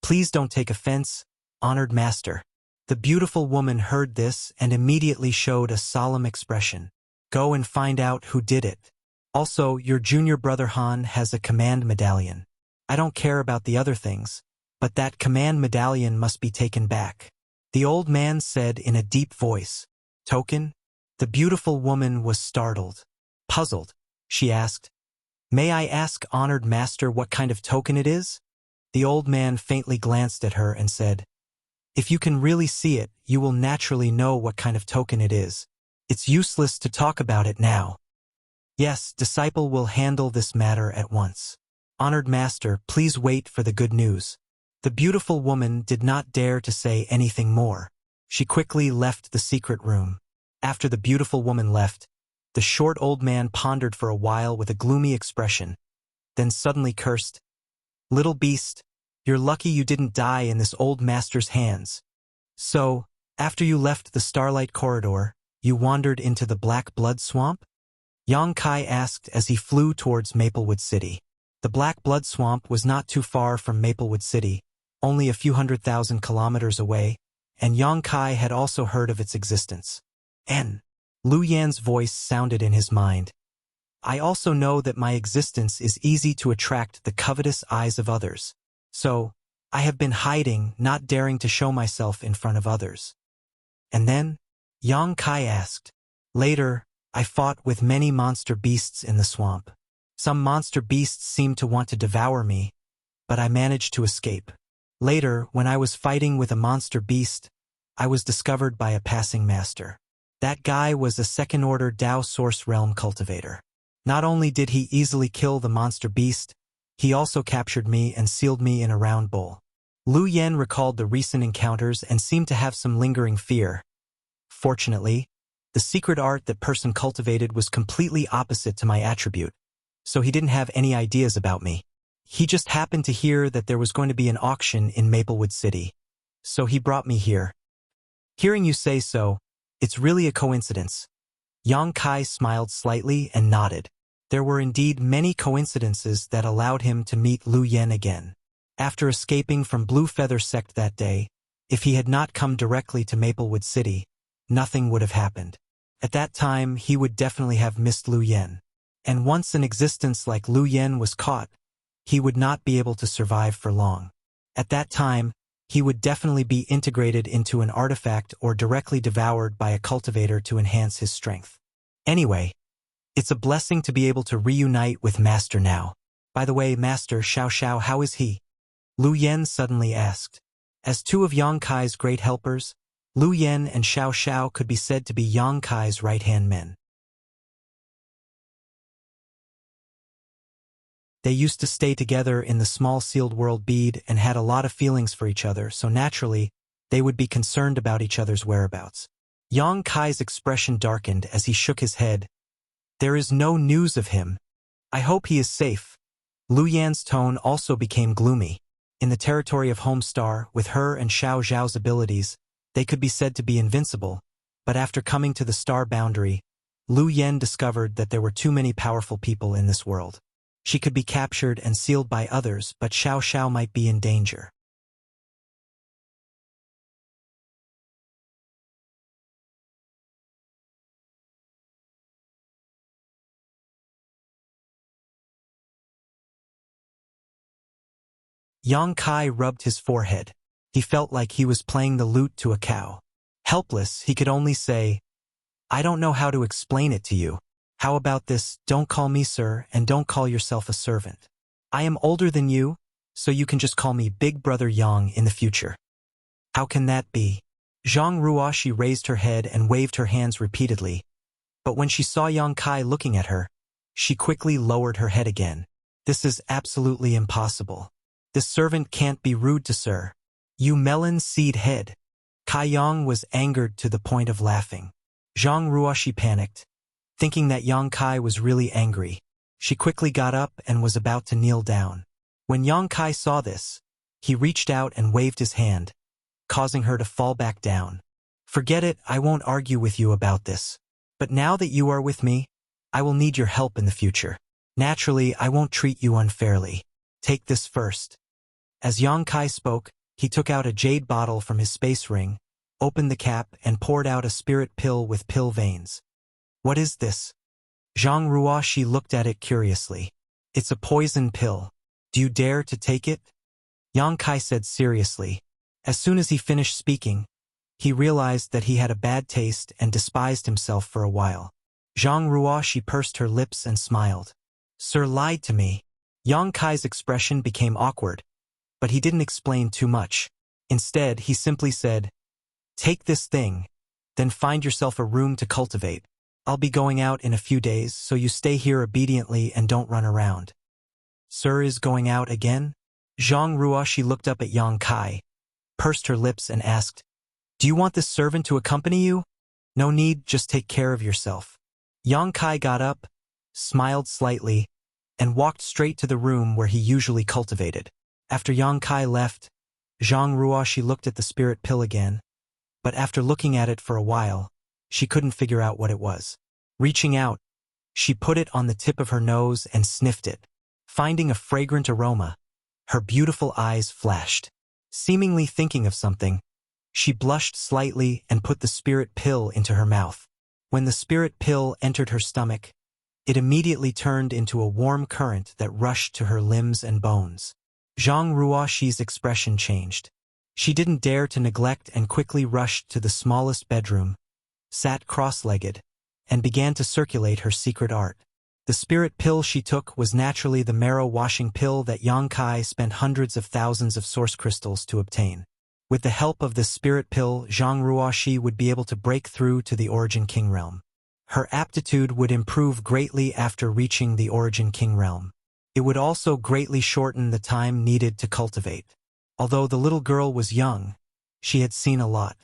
"Please don't take offense, Honored Master." The beautiful woman heard this and immediately showed a solemn expression. "Go and find out who did it. Also, your junior brother Han has a command medallion. I don't care about the other things, but that command medallion must be taken back." The old man said in a deep voice. Token? The beautiful woman was startled. Puzzled, she asked, "May I ask, honored master, what kind of token it is?" The old man faintly glanced at her and said, "If you can really see it, you will naturally know what kind of token it is. It's useless to talk about it now. Yes, disciple will handle this matter at once. Honored master, please wait for the good news." The beautiful woman did not dare to say anything more. She quickly left the secret room. After the beautiful woman left, the short old man pondered for a while with a gloomy expression, then suddenly cursed, "Little beast, you're lucky you didn't die in this old master's hands. So, after you left the starlight corridor, you wandered into the black blood swamp?" Yang Kai asked as he flew towards Maplewood City. The black blood swamp was not too far from Maplewood City, only a few 100,000 kilometers away, and Yang Kai had also heard of its existence. Lu Yan's voice sounded in his mind. "I also know that my existence is easy to attract the covetous eyes of others. So, I have been hiding, not daring to show myself in front of others." And then, Yang Kai asked, "Later, I fought with many monster beasts in the swamp. Some monster beasts seemed to want to devour me, but I managed to escape. Later, when I was fighting with a monster beast, I was discovered by a passing master. That guy was a second-order Dao Source Realm cultivator. Not only did he easily kill the monster beast, he also captured me and sealed me in a round bowl." Lu Yan recalled the recent encounters and seemed to have some lingering fear. Fortunately, the secret art that person cultivated was completely opposite to my attribute, so he didn't have any ideas about me. He just happened to hear that there was going to be an auction in Maplewood City, so he brought me here. Hearing you say so, it's really a coincidence. Yang Kai smiled slightly and nodded. There were indeed many coincidences that allowed him to meet Lu Yan again. After escaping from Blue Feather Sect that day, if he had not come directly to Maplewood City, nothing would have happened. At that time, he would definitely have missed Lu Yan. And once an existence like Lu Yan was caught, he would not be able to survive for long. At that time, he would definitely be integrated into an artifact or directly devoured by a cultivator to enhance his strength. Anyway, it's a blessing to be able to reunite with Master now. By the way, Master Xiao Xiao, how is he? Lu Yan suddenly asked. As two of Yang Kai's great helpers, Lu Yan and Xiao Xiao could be said to be Yang Kai's right-hand men. They used to stay together in the small sealed world bead and had a lot of feelings for each other, so naturally, they would be concerned about each other's whereabouts. Yang Kai's expression darkened as he shook his head. "There is no news of him. I hope he is safe." Lu Yan's tone also became gloomy. In the territory of Homestar, with her and Xiao Zhao's abilities, they could be said to be invincible, but after coming to the star boundary, Lu Yan discovered that there were too many powerful people in this world. She could be captured and sealed by others, but Xiao Xiao might be in danger. Yang Kai rubbed his forehead. He felt like he was playing the lute to a cow. Helpless, he could only say, "I don't know how to explain it to you. How about this, don't call me sir and don't call yourself a servant. I am older than you, so you can just call me Big Brother Yang in the future." "How can that be?" Zhang Ruoshi raised her head and waved her hands repeatedly, but when she saw Yang Kai looking at her, she quickly lowered her head again. "This is absolutely impossible. This servant can't be rude to sir. You melon seed head." Kai Yang was angered to the point of laughing. Zhang Ruoshi panicked, thinking that Yang Kai was really angry. She quickly got up and was about to kneel down. When Yang Kai saw this, he reached out and waved his hand, causing her to fall back down. "Forget it, I won't argue with you about this. But now that you are with me, I will need your help in the future. Naturally, I won't treat you unfairly. Take this first." As Yang Kai spoke, he took out a jade bottle from his space ring, opened the cap, and poured out a spirit pill with pill veins. "What is this?" Zhang Ruoshi looked at it curiously. "It's a poison pill. Do you dare to take it?" Yang Kai said seriously. As soon as he finished speaking, he realized that he had a bad taste and despised himself for a while. Zhang Ruoshi pursed her lips and smiled. Sir lied to me. Yang Kai's expression became awkward, but he didn't explain too much. Instead, he simply said, "Take this thing, then find yourself a room to cultivate. I'll be going out in a few days, so you stay here obediently and don't run around." Sir is going out again? Zhang Ruoshi looked up at Yang Kai, pursed her lips and asked, "Do you want this servant to accompany you?" "No need, just take care of yourself." Yang Kai got up, smiled slightly, and walked straight to the room where he usually cultivated. After Yang Kai left, Zhang Ruoshi looked at the spirit pill again, but after looking at it for a while, she couldn't figure out what it was. Reaching out, she put it on the tip of her nose and sniffed it. Finding a fragrant aroma, her beautiful eyes flashed. Seemingly thinking of something, she blushed slightly and put the spirit pill into her mouth. When the spirit pill entered her stomach, it immediately turned into a warm current that rushed to her limbs and bones. Zhang Ruoshi's expression changed. She didn't dare to neglect and quickly rushed to the smallest bedroom, sat cross-legged, and began to circulate her secret art. The spirit pill she took was naturally the marrow-washing pill that Yang Kai spent hundreds of thousands of source crystals to obtain. With the help of this spirit pill, Zhang Ruoshi would be able to break through to the Origin King realm. Her aptitude would improve greatly after reaching the Origin King realm. It would also greatly shorten the time needed to cultivate. Although the little girl was young, she had seen a lot.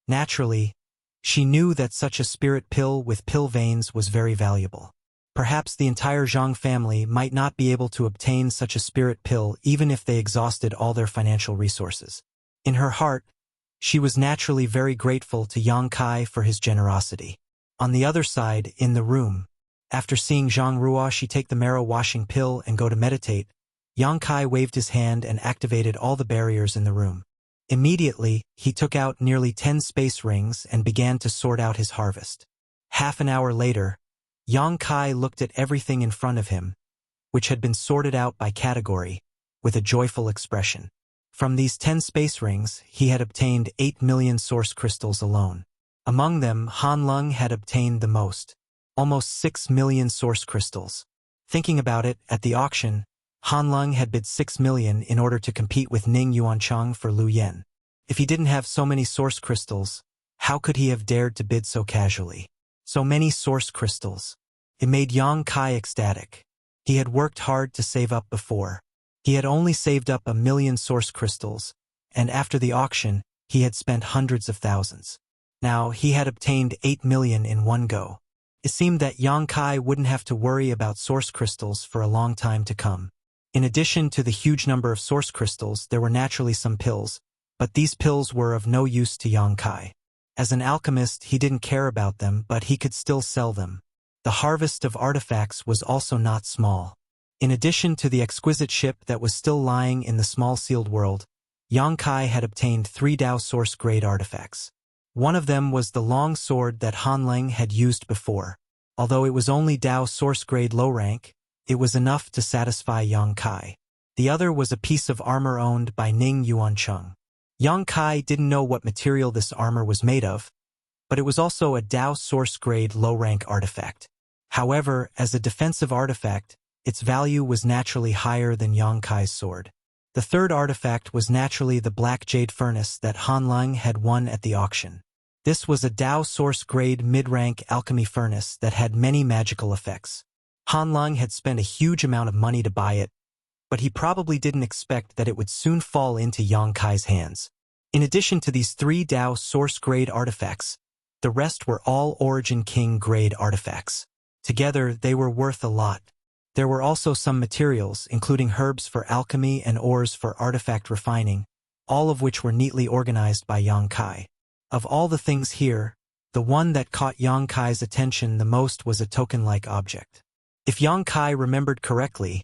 Naturally, she knew that such a spirit pill with pill veins was very valuable. Perhaps the entire Zhang family might not be able to obtain such a spirit pill even if they exhausted all their financial resources. In her heart, she was naturally very grateful to Yang Kai for his generosity. On the other side, in the room, after seeing Zhang Ruoshi take the marrow-washing pill and go to meditate, Yang Kai waved his hand and activated all the barriers in the room. Immediately, he took out nearly 10 space rings and began to sort out his harvest. Half an hour later, Yang Kai looked at everything in front of him, which had been sorted out by category, with a joyful expression. From these 10 space rings, he had obtained 8 million source crystals alone. Among them, Han Lung had obtained the most, almost 6 million source crystals. Thinking about it, at the auction, Han Lung had bid 6 million in order to compete with Ning Yuancheng for Lu Yen. If he didn't have so many source crystals, how could he have dared to bid so casually? So many source crystals. It made Yang Kai ecstatic. He had worked hard to save up before. He had only saved up 1 million source crystals, and after the auction, he had spent hundreds of thousands. Now, he had obtained 8 million in one go. It seemed that Yang Kai wouldn't have to worry about source crystals for a long time to come. In addition to the huge number of source crystals, there were naturally some pills, but these pills were of no use to Yang Kai. As an alchemist, he didn't care about them, but he could still sell them. The harvest of artifacts was also not small. In addition to the exquisite ship that was still lying in the small sealed world, Yang Kai had obtained 3 Dao source-grade artifacts. One of them was the long sword that Han Leng had used before. Although it was only Dao source-grade low rank, it was enough to satisfy Yang Kai. The other was a piece of armor owned by Ning Yuancheng. Yang Kai didn't know what material this armor was made of, but it was also a Dao source-grade low-rank artifact. However, as a defensive artifact, its value was naturally higher than Yang Kai's sword. The third artifact was naturally the black jade furnace that Han Leng had won at the auction. This was a Dao source-grade mid-rank alchemy furnace that had many magical effects. Han Leng had spent a huge amount of money to buy it, but he probably didn't expect that it would soon fall into Yang Kai's hands. In addition to these 3 Dao source-grade artifacts, the rest were all Origin King-grade artifacts. Together, they were worth a lot. There were also some materials, including herbs for alchemy and ores for artifact refining, all of which were neatly organized by Yang Kai. Of all the things here, the one that caught Yang Kai's attention the most was a token-like object. If Yang Kai remembered correctly,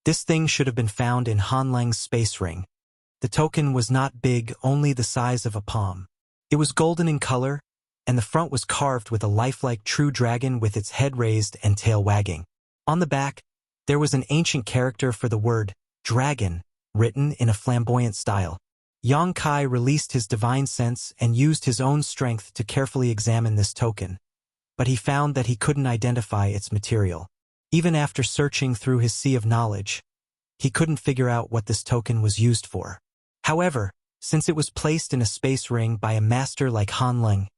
this thing should have been found in Han Leng's space ring. The token was not big, only the size of a palm. It was golden in color, and the front was carved with a lifelike true dragon with its head raised and tail wagging. On the back, there was an ancient character for the word dragon, written in a flamboyant style. Yang Kai released his divine sense and used his own strength to carefully examine this token, but he found that he couldn't identify its material. Even after searching through his sea of knowledge, he couldn't figure out what this token was used for. However, since it was placed in a space ring by a master like Han Ling,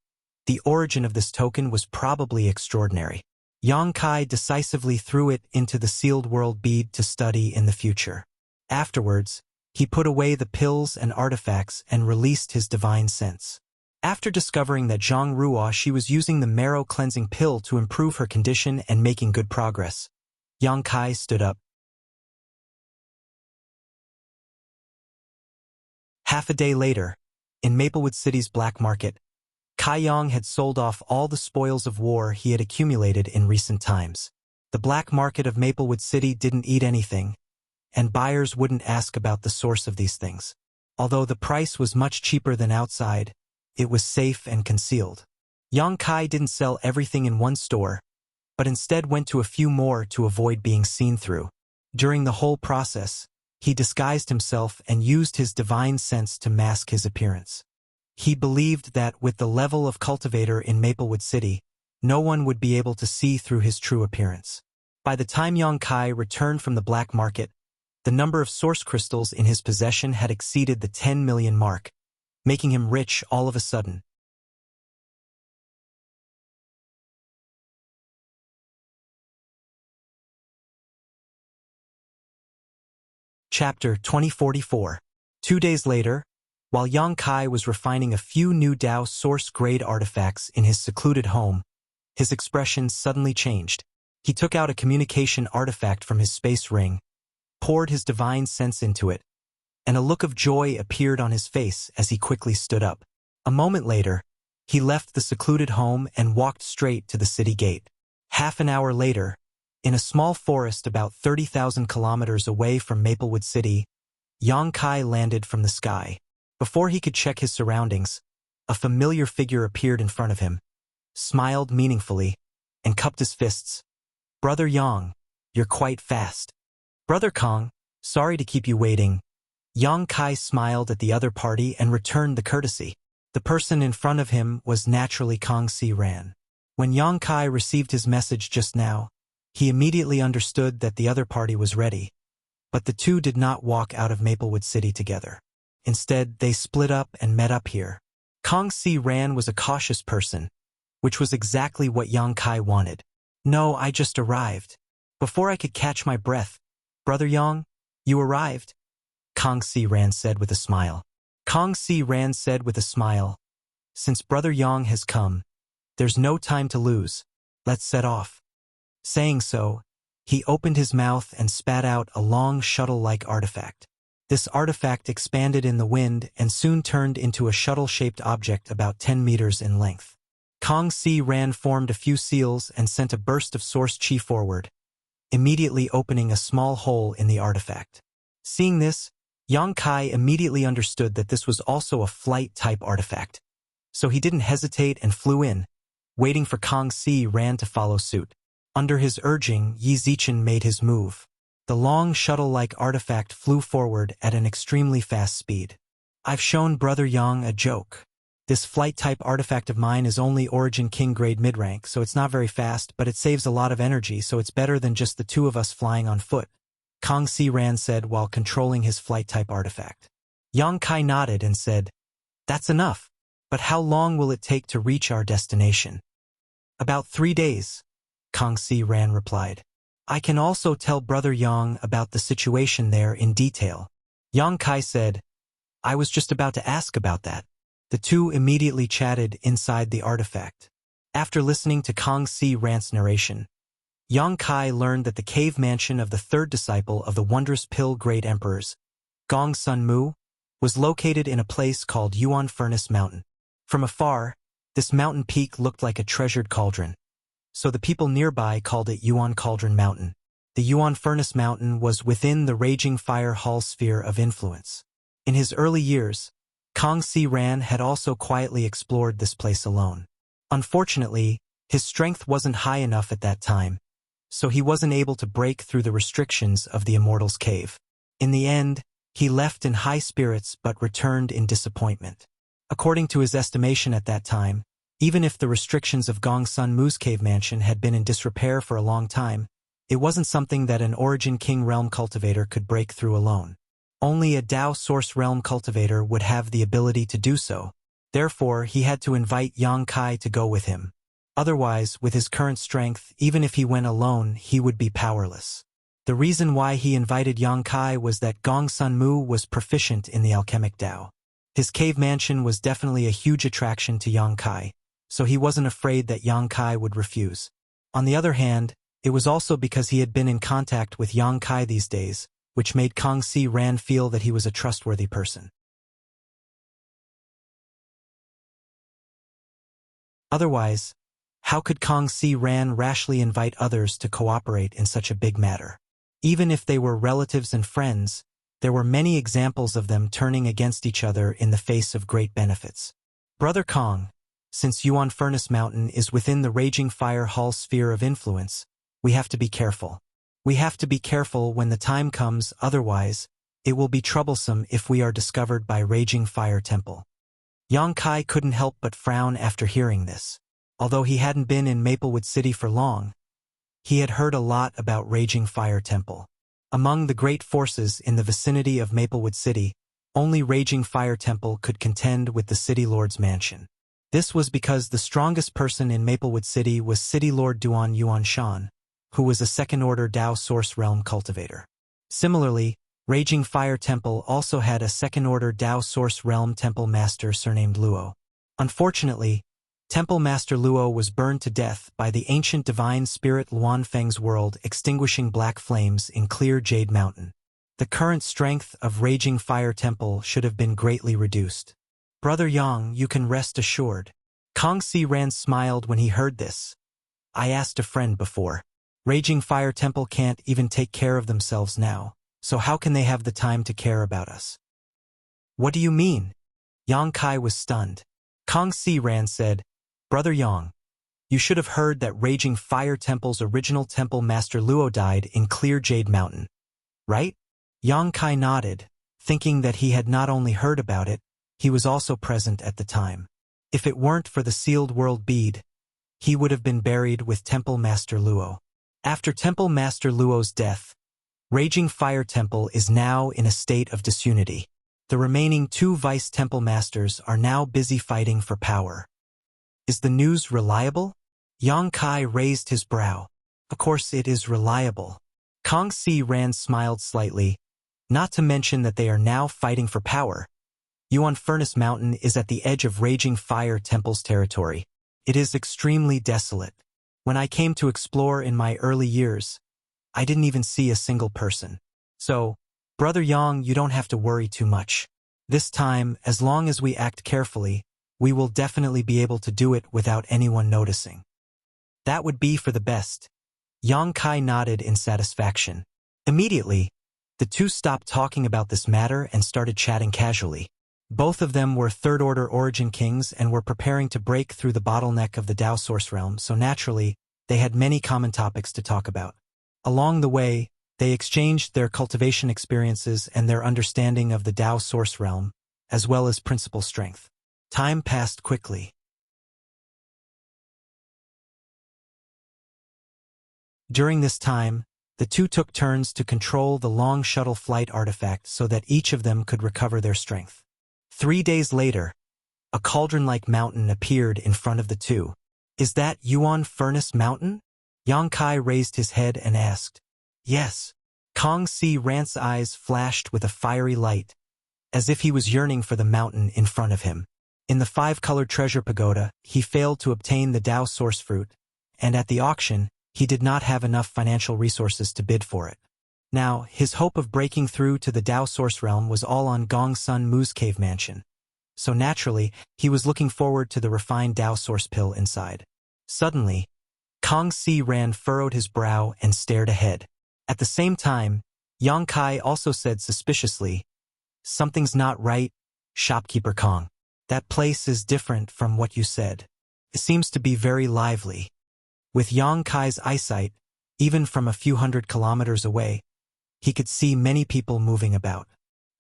the origin of this token was probably extraordinary. Yang Kai decisively threw it into the sealed world bead to study in the future. Afterwards, he put away the pills and artifacts and released his divine sense. After discovering that Zhang Ruo she was using the marrow cleansing pill to improve her condition and making good progress, Yang Kai stood up. Half a day later, in Maplewood City's black market, Kai Yang had sold off all the spoils of war he had accumulated in recent times. The black market of Maplewood City didn't eat anything, and buyers wouldn't ask about the source of these things. Although the price was much cheaper than outside, it was safe and concealed. Yang Kai didn't sell everything in one store, but instead went to a few more to avoid being seen through. During the whole process, he disguised himself and used his divine sense to mask his appearance. He believed that with the level of cultivator in Maplewood City, no one would be able to see through his true appearance. By the time Yang Kai returned from the black market, the number of source crystals in his possession had exceeded the 10 million mark, making him rich all of a sudden. Chapter 2044. 2 days later, while Yang Kai was refining a few new Dao source-grade artifacts in his secluded home, his expression suddenly changed. He took out a communication artifact from his space ring, poured his divine sense into it, and a look of joy appeared on his face as he quickly stood up. A moment later, he left the secluded home and walked straight to the city gate. Half an hour later, in a small forest about 30,000 kilometers away from Maplewood City, Yang Kai landed from the sky. Before he could check his surroundings, a familiar figure appeared in front of him, smiled meaningfully, and cupped his fists. "Brother Yang, you're quite fast." "Brother Kong, sorry to keep you waiting." Yang Kai smiled at the other party and returned the courtesy. The person in front of him was naturally Kong Si Ran. When Yang Kai received his message just now, he immediately understood that the other party was ready, but the two did not walk out of Maplewood City together. Instead, they split up and met up here. Kong Si Ran was a cautious person, which was exactly what Yang Kai wanted. "No, I just arrived. Before I could catch my breath, Brother Yang, you arrived?" Kong Si Ran said with a smile. Kong Si Ran said with a smile, "Since Brother Yang has come, there's no time to lose. Let's set off." Saying so, he opened his mouth and spat out a long shuttle-like artifact. This artifact expanded in the wind and soon turned into a shuttle-shaped object about 10 meters in length. Kong Si Ran formed a few seals and sent a burst of source chi forward, immediately opening a small hole in the artifact. Seeing this, Yang Kai immediately understood that this was also a flight-type artifact, so he didn't hesitate and flew in, waiting for Kong Si Ran to follow suit. Under his urging, Yi Zichen made his move. The long shuttle-like artifact flew forward at an extremely fast speed. "I've shown Brother Yang a joke. This flight-type artifact of mine is only Origin King grade mid-rank, so it's not very fast, but it saves a lot of energy, so it's better than just the two of us flying on foot," Kong Si Ran said while controlling his flight-type artifact. Yang Kai nodded and said, "That's enough, but how long will it take to reach our destination?" "About 3 days," Kong Si Ran replied. "I can also tell Brother Yang about the situation there in detail." Yang Kai said, "I was just about to ask about that." The two immediately chatted inside the artifact. After listening to Kong Si Ran's narration, Yang Kai learned that the cave mansion of the third disciple of the wondrous pill Great Emperors, Gong Sun Mu, was located in a place called Yuan Furnace Mountain. From afar, this mountain peak looked like a treasured cauldron, so the people nearby called it Yuan Cauldron Mountain. The Yuan Furnace Mountain was within the Raging Fire Hall sphere of influence. In his early years, Kong Si Ran had also quietly explored this place alone. Unfortunately, his strength wasn't high enough at that time, so he wasn't able to break through the restrictions of the Immortal's Cave. In the end, He left in high spirits but returned in disappointment. According to his estimation at that time, even if the restrictions of Gong Sun Mu's cave mansion had been in disrepair for a long time, it wasn't something that an Origin King realm cultivator could break through alone. Only a Dao Source realm cultivator would have the ability to do so. Therefore, he had to invite Yang Kai to go with him. Otherwise, with his current strength, even if he went alone, he would be powerless. The reason why he invited Yang Kai was that Gong Sun Mu was proficient in the alchemic Dao. His cave mansion was definitely a huge attraction to Yang Kai, so he wasn't afraid that Yang Kai would refuse. On the other hand, it was also because he had been in contact with Yang Kai these days, which made Kang Si Ran feel that he was a trustworthy person. Otherwise, how could Kang Si Ran rashly invite others to cooperate in such a big matter? Even if they were relatives and friends, there were many examples of them turning against each other in the face of great benefits. Brother Kong, since Yuan Furnace Mountain is within the Raging Fire Hall's sphere of influence, we have to be careful. We have to be careful when the time comes, otherwise, it will be troublesome if we are discovered by Raging Fire Temple. Yang Kai couldn't help but frown after hearing this. Although he hadn't been in Maplewood City for long, he had heard a lot about Raging Fire Temple. Among the great forces in the vicinity of Maplewood City, only Raging Fire Temple could contend with the City Lord's mansion. This was because the strongest person in Maplewood City was City Lord Duan Yuan Shan, who was a second-order Dao Source Realm cultivator. Similarly, Raging Fire Temple also had a second-order Dao Source Realm Temple Master surnamed Luo. Unfortunately, Temple Master Luo was burned to death by the ancient divine spirit Luan Feng's world extinguishing black flames in clear Jade Mountain. The current strength of Raging Fire Temple should have been greatly reduced. Brother Yang, you can rest assured. Kang Si Ran smiled when he heard this. I asked a friend before. Raging Fire Temple can't even take care of themselves now, so how can they have the time to care about us? What do you mean? Yang Kai was stunned. Kang Si Ran said, Brother Yang, you should have heard that Raging Fire Temple's original temple master Luo died in Clear Jade Mountain, right? Yang Kai nodded, thinking that he had not only heard about it, he was also present at the time. If it weren't for the sealed world bead, he would have been buried with Temple Master Luo. After Temple Master Luo's death, Raging Fire Temple is now in a state of disunity. The remaining 2 Vice Temple Masters are now busy fighting for power. Is the news reliable? Yang Kai raised his brow. Of course it is reliable. Kang Si Ran smiled slightly, not to mention that they are now fighting for power. Yuan Furnace Mountain is at the edge of Raging Fire Temple's territory. It is extremely desolate. When I came to explore in my early years, I didn't even see a single person. So, Brother Yang, you don't have to worry too much. This time, as long as we act carefully, we will definitely be able to do it without anyone noticing. That would be for the best. Yang Kai nodded in satisfaction. Immediately, the two stopped talking about this matter and started chatting casually. Both of them were third-order Origin Kings and were preparing to break through the bottleneck of the Dao Source Realm, so naturally, they had many common topics to talk about. Along the way, they exchanged their cultivation experiences and their understanding of the Dao Source Realm, as well as principal strength. Time passed quickly. During this time, the two took turns to control the long shuttle flight artifact so that each of them could recover their strength. 3 days later, a cauldron-like mountain appeared in front of the two. Is that Yuan Furnace Mountain? Yang Kai raised his head and asked. Yes. Kang Si Ran's eyes flashed with a fiery light, as if he was yearning for the mountain in front of him. In the 5-colored treasure pagoda, he failed to obtain the Dao Source Fruit, and at the auction, he did not have enough financial resources to bid for it. Now, his hope of breaking through to the Dao Source Realm was all on Gong Sun Mu's cave mansion. So naturally, he was looking forward to the refined Dao Source pill inside. Suddenly, Kang Si Ran furrowed his brow and stared ahead. At the same time, Yang Kai also said suspiciously, Something's not right, shopkeeper Kong. That place is different from what you said. It seems to be very lively. With Yang Kai's eyesight, even from a few hundred kilometers away, he could see many people moving about.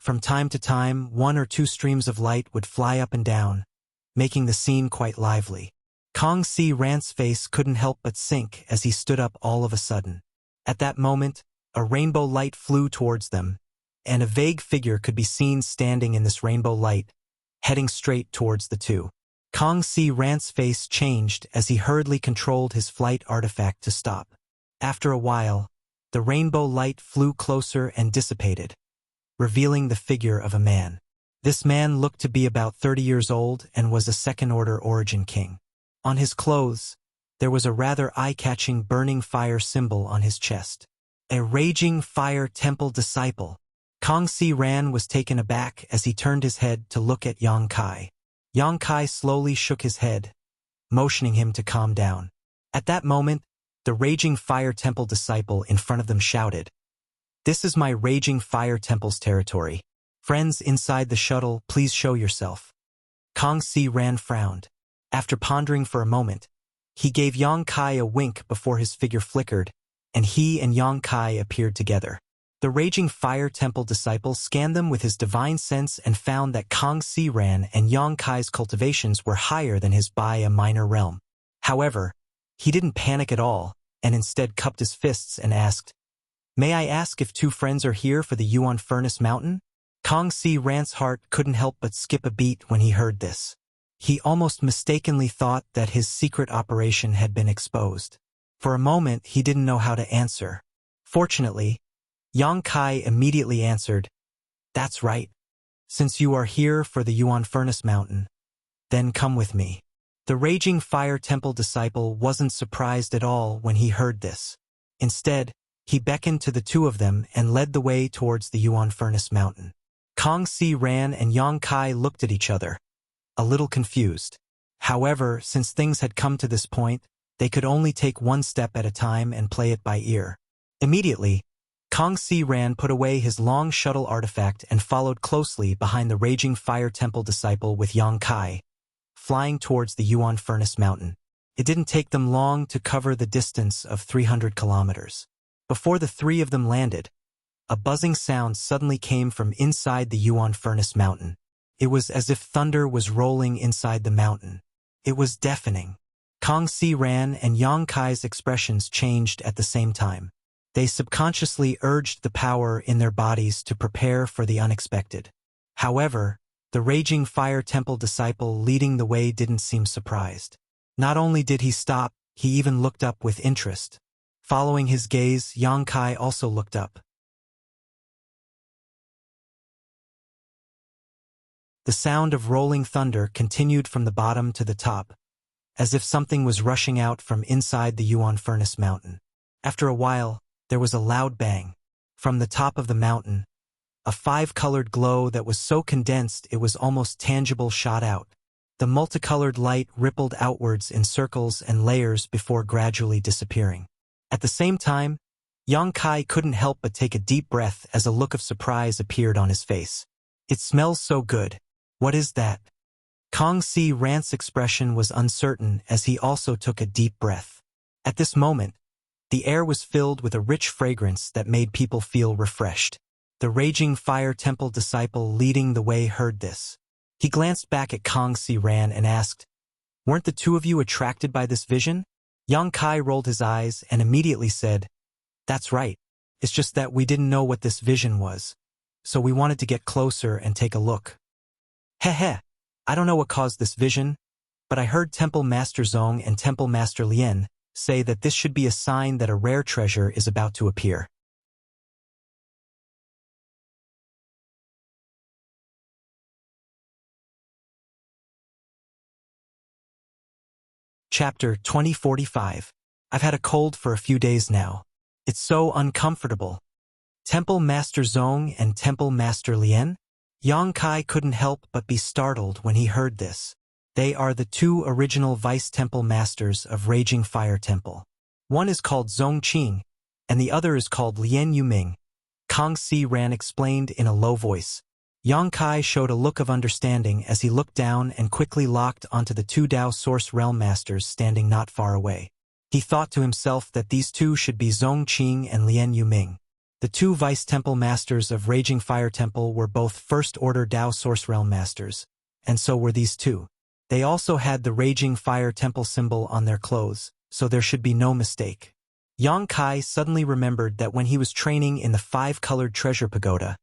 From time to time, one or two streams of light would fly up and down, making the scene quite lively. Kong Si Ran's face couldn't help but sink as he stood up all of a sudden. At that moment, a rainbow light flew towards them, and a vague figure could be seen standing in this rainbow light, heading straight towards the two. Kong Si Ran's face changed as he hurriedly controlled his flight artifact to stop. After a while, the rainbow light flew closer and dissipated, revealing the figure of a man. This man looked to be about 30 years old and was a second-order origin king. On his clothes, there was a rather eye-catching burning fire symbol on his chest. A raging fire temple disciple. Kong Si Ran was taken aback as he turned his head to look at Yang Kai. Yang Kai slowly shook his head, motioning him to calm down. At that moment, the raging fire temple disciple in front of them shouted, "This is my raging fire temple's territory. Friends inside the shuttle, please show yourself." Kong Si Ran frowned. After pondering for a moment, he gave Yang Kai a wink before his figure flickered, and he and Yang Kai appeared together. The raging fire temple disciple scanned them with his divine sense and found that Kong Si Ran and Yang Kai's cultivations were higher than his by a minor realm. However, he didn't panic at all, and instead cupped his fists and asked, "May I ask if two friends are here for the Yuan Furnace Mountain?" Kong Si Ran's heart couldn't help but skip a beat when he heard this. He almost mistakenly thought that his secret operation had been exposed. For a moment, he didn't know how to answer. Fortunately, Yang Kai immediately answered, "That's right. Since you are here for the Yuan Furnace Mountain, then come with me." The raging fire temple disciple wasn't surprised at all when he heard this. Instead, he beckoned to the two of them and led the way towards the Yuan Furnace Mountain. Kong Si Ran and Yang Kai looked at each other, a little confused. However, since things had come to this point, they could only take one step at a time and play it by ear. Immediately, Kong Si Ran put away his long shuttle artifact and followed closely behind the raging fire temple disciple with Yang Kai, flying towards the Yuan Furnace Mountain. It didn't take them long to cover the distance of 300 kilometers. Before the three of them landed, a buzzing sound suddenly came from inside the Yuan Furnace Mountain. It was as if thunder was rolling inside the mountain. It was deafening. Kong Si Ran and Yang Kai's expressions changed at the same time. They subconsciously urged the power in their bodies to prepare for the unexpected. However, the raging fire temple disciple leading the way didn't seem surprised. Not only did he stop, he even looked up with interest. Following his gaze, Yang Kai also looked up. The sound of rolling thunder continued from the bottom to the top, as if something was rushing out from inside the Yuan Furnace Mountain. After a while, there was a loud bang. From the top of the mountain, a five-colored glow that was so condensed it was almost tangible shot out. The multicolored light rippled outwards in circles and layers before gradually disappearing. At the same time, Yang Kai couldn't help but take a deep breath as a look of surprise appeared on his face. "It smells so good. What is that?" Kong Si Ran's expression was uncertain as he also took a deep breath. At this moment, the air was filled with a rich fragrance that made people feel refreshed. The raging fire temple disciple leading the way heard this. He glanced back at Kong Si Ran and asked, "Weren't the two of you attracted by this vision?" Yang Kai rolled his eyes and immediately said, "That's right. It's just that we didn't know what this vision was, so we wanted to get closer and take a look." "Heh. I don't know what caused this vision, but I heard Temple Master Zong and Temple Master Lien say that this should be a sign that a rare treasure is about to appear." Chapter 2045. I've had a cold for a few days now. It's so uncomfortable. Temple Master Zong and Temple Master Lien? Yang Kai couldn't help but be startled when he heard this. They are the two original Vice Temple Masters of Raging Fire Temple. One is called Zong Qing, and the other is called Lien Yuming. Kong Si Ran explained in a low voice. Yang Kai showed a look of understanding as he looked down and quickly locked onto the two Dao Source Realm Masters standing not far away. He thought to himself that these two should be Zong Qing and Lien Yuming. The two vice-temple masters of Raging Fire Temple were both first-order Dao Source Realm masters, and so were these two. They also had the Raging Fire Temple symbol on their clothes, so there should be no mistake. Yang Kai suddenly remembered that when he was training in the five-colored treasure pagoda,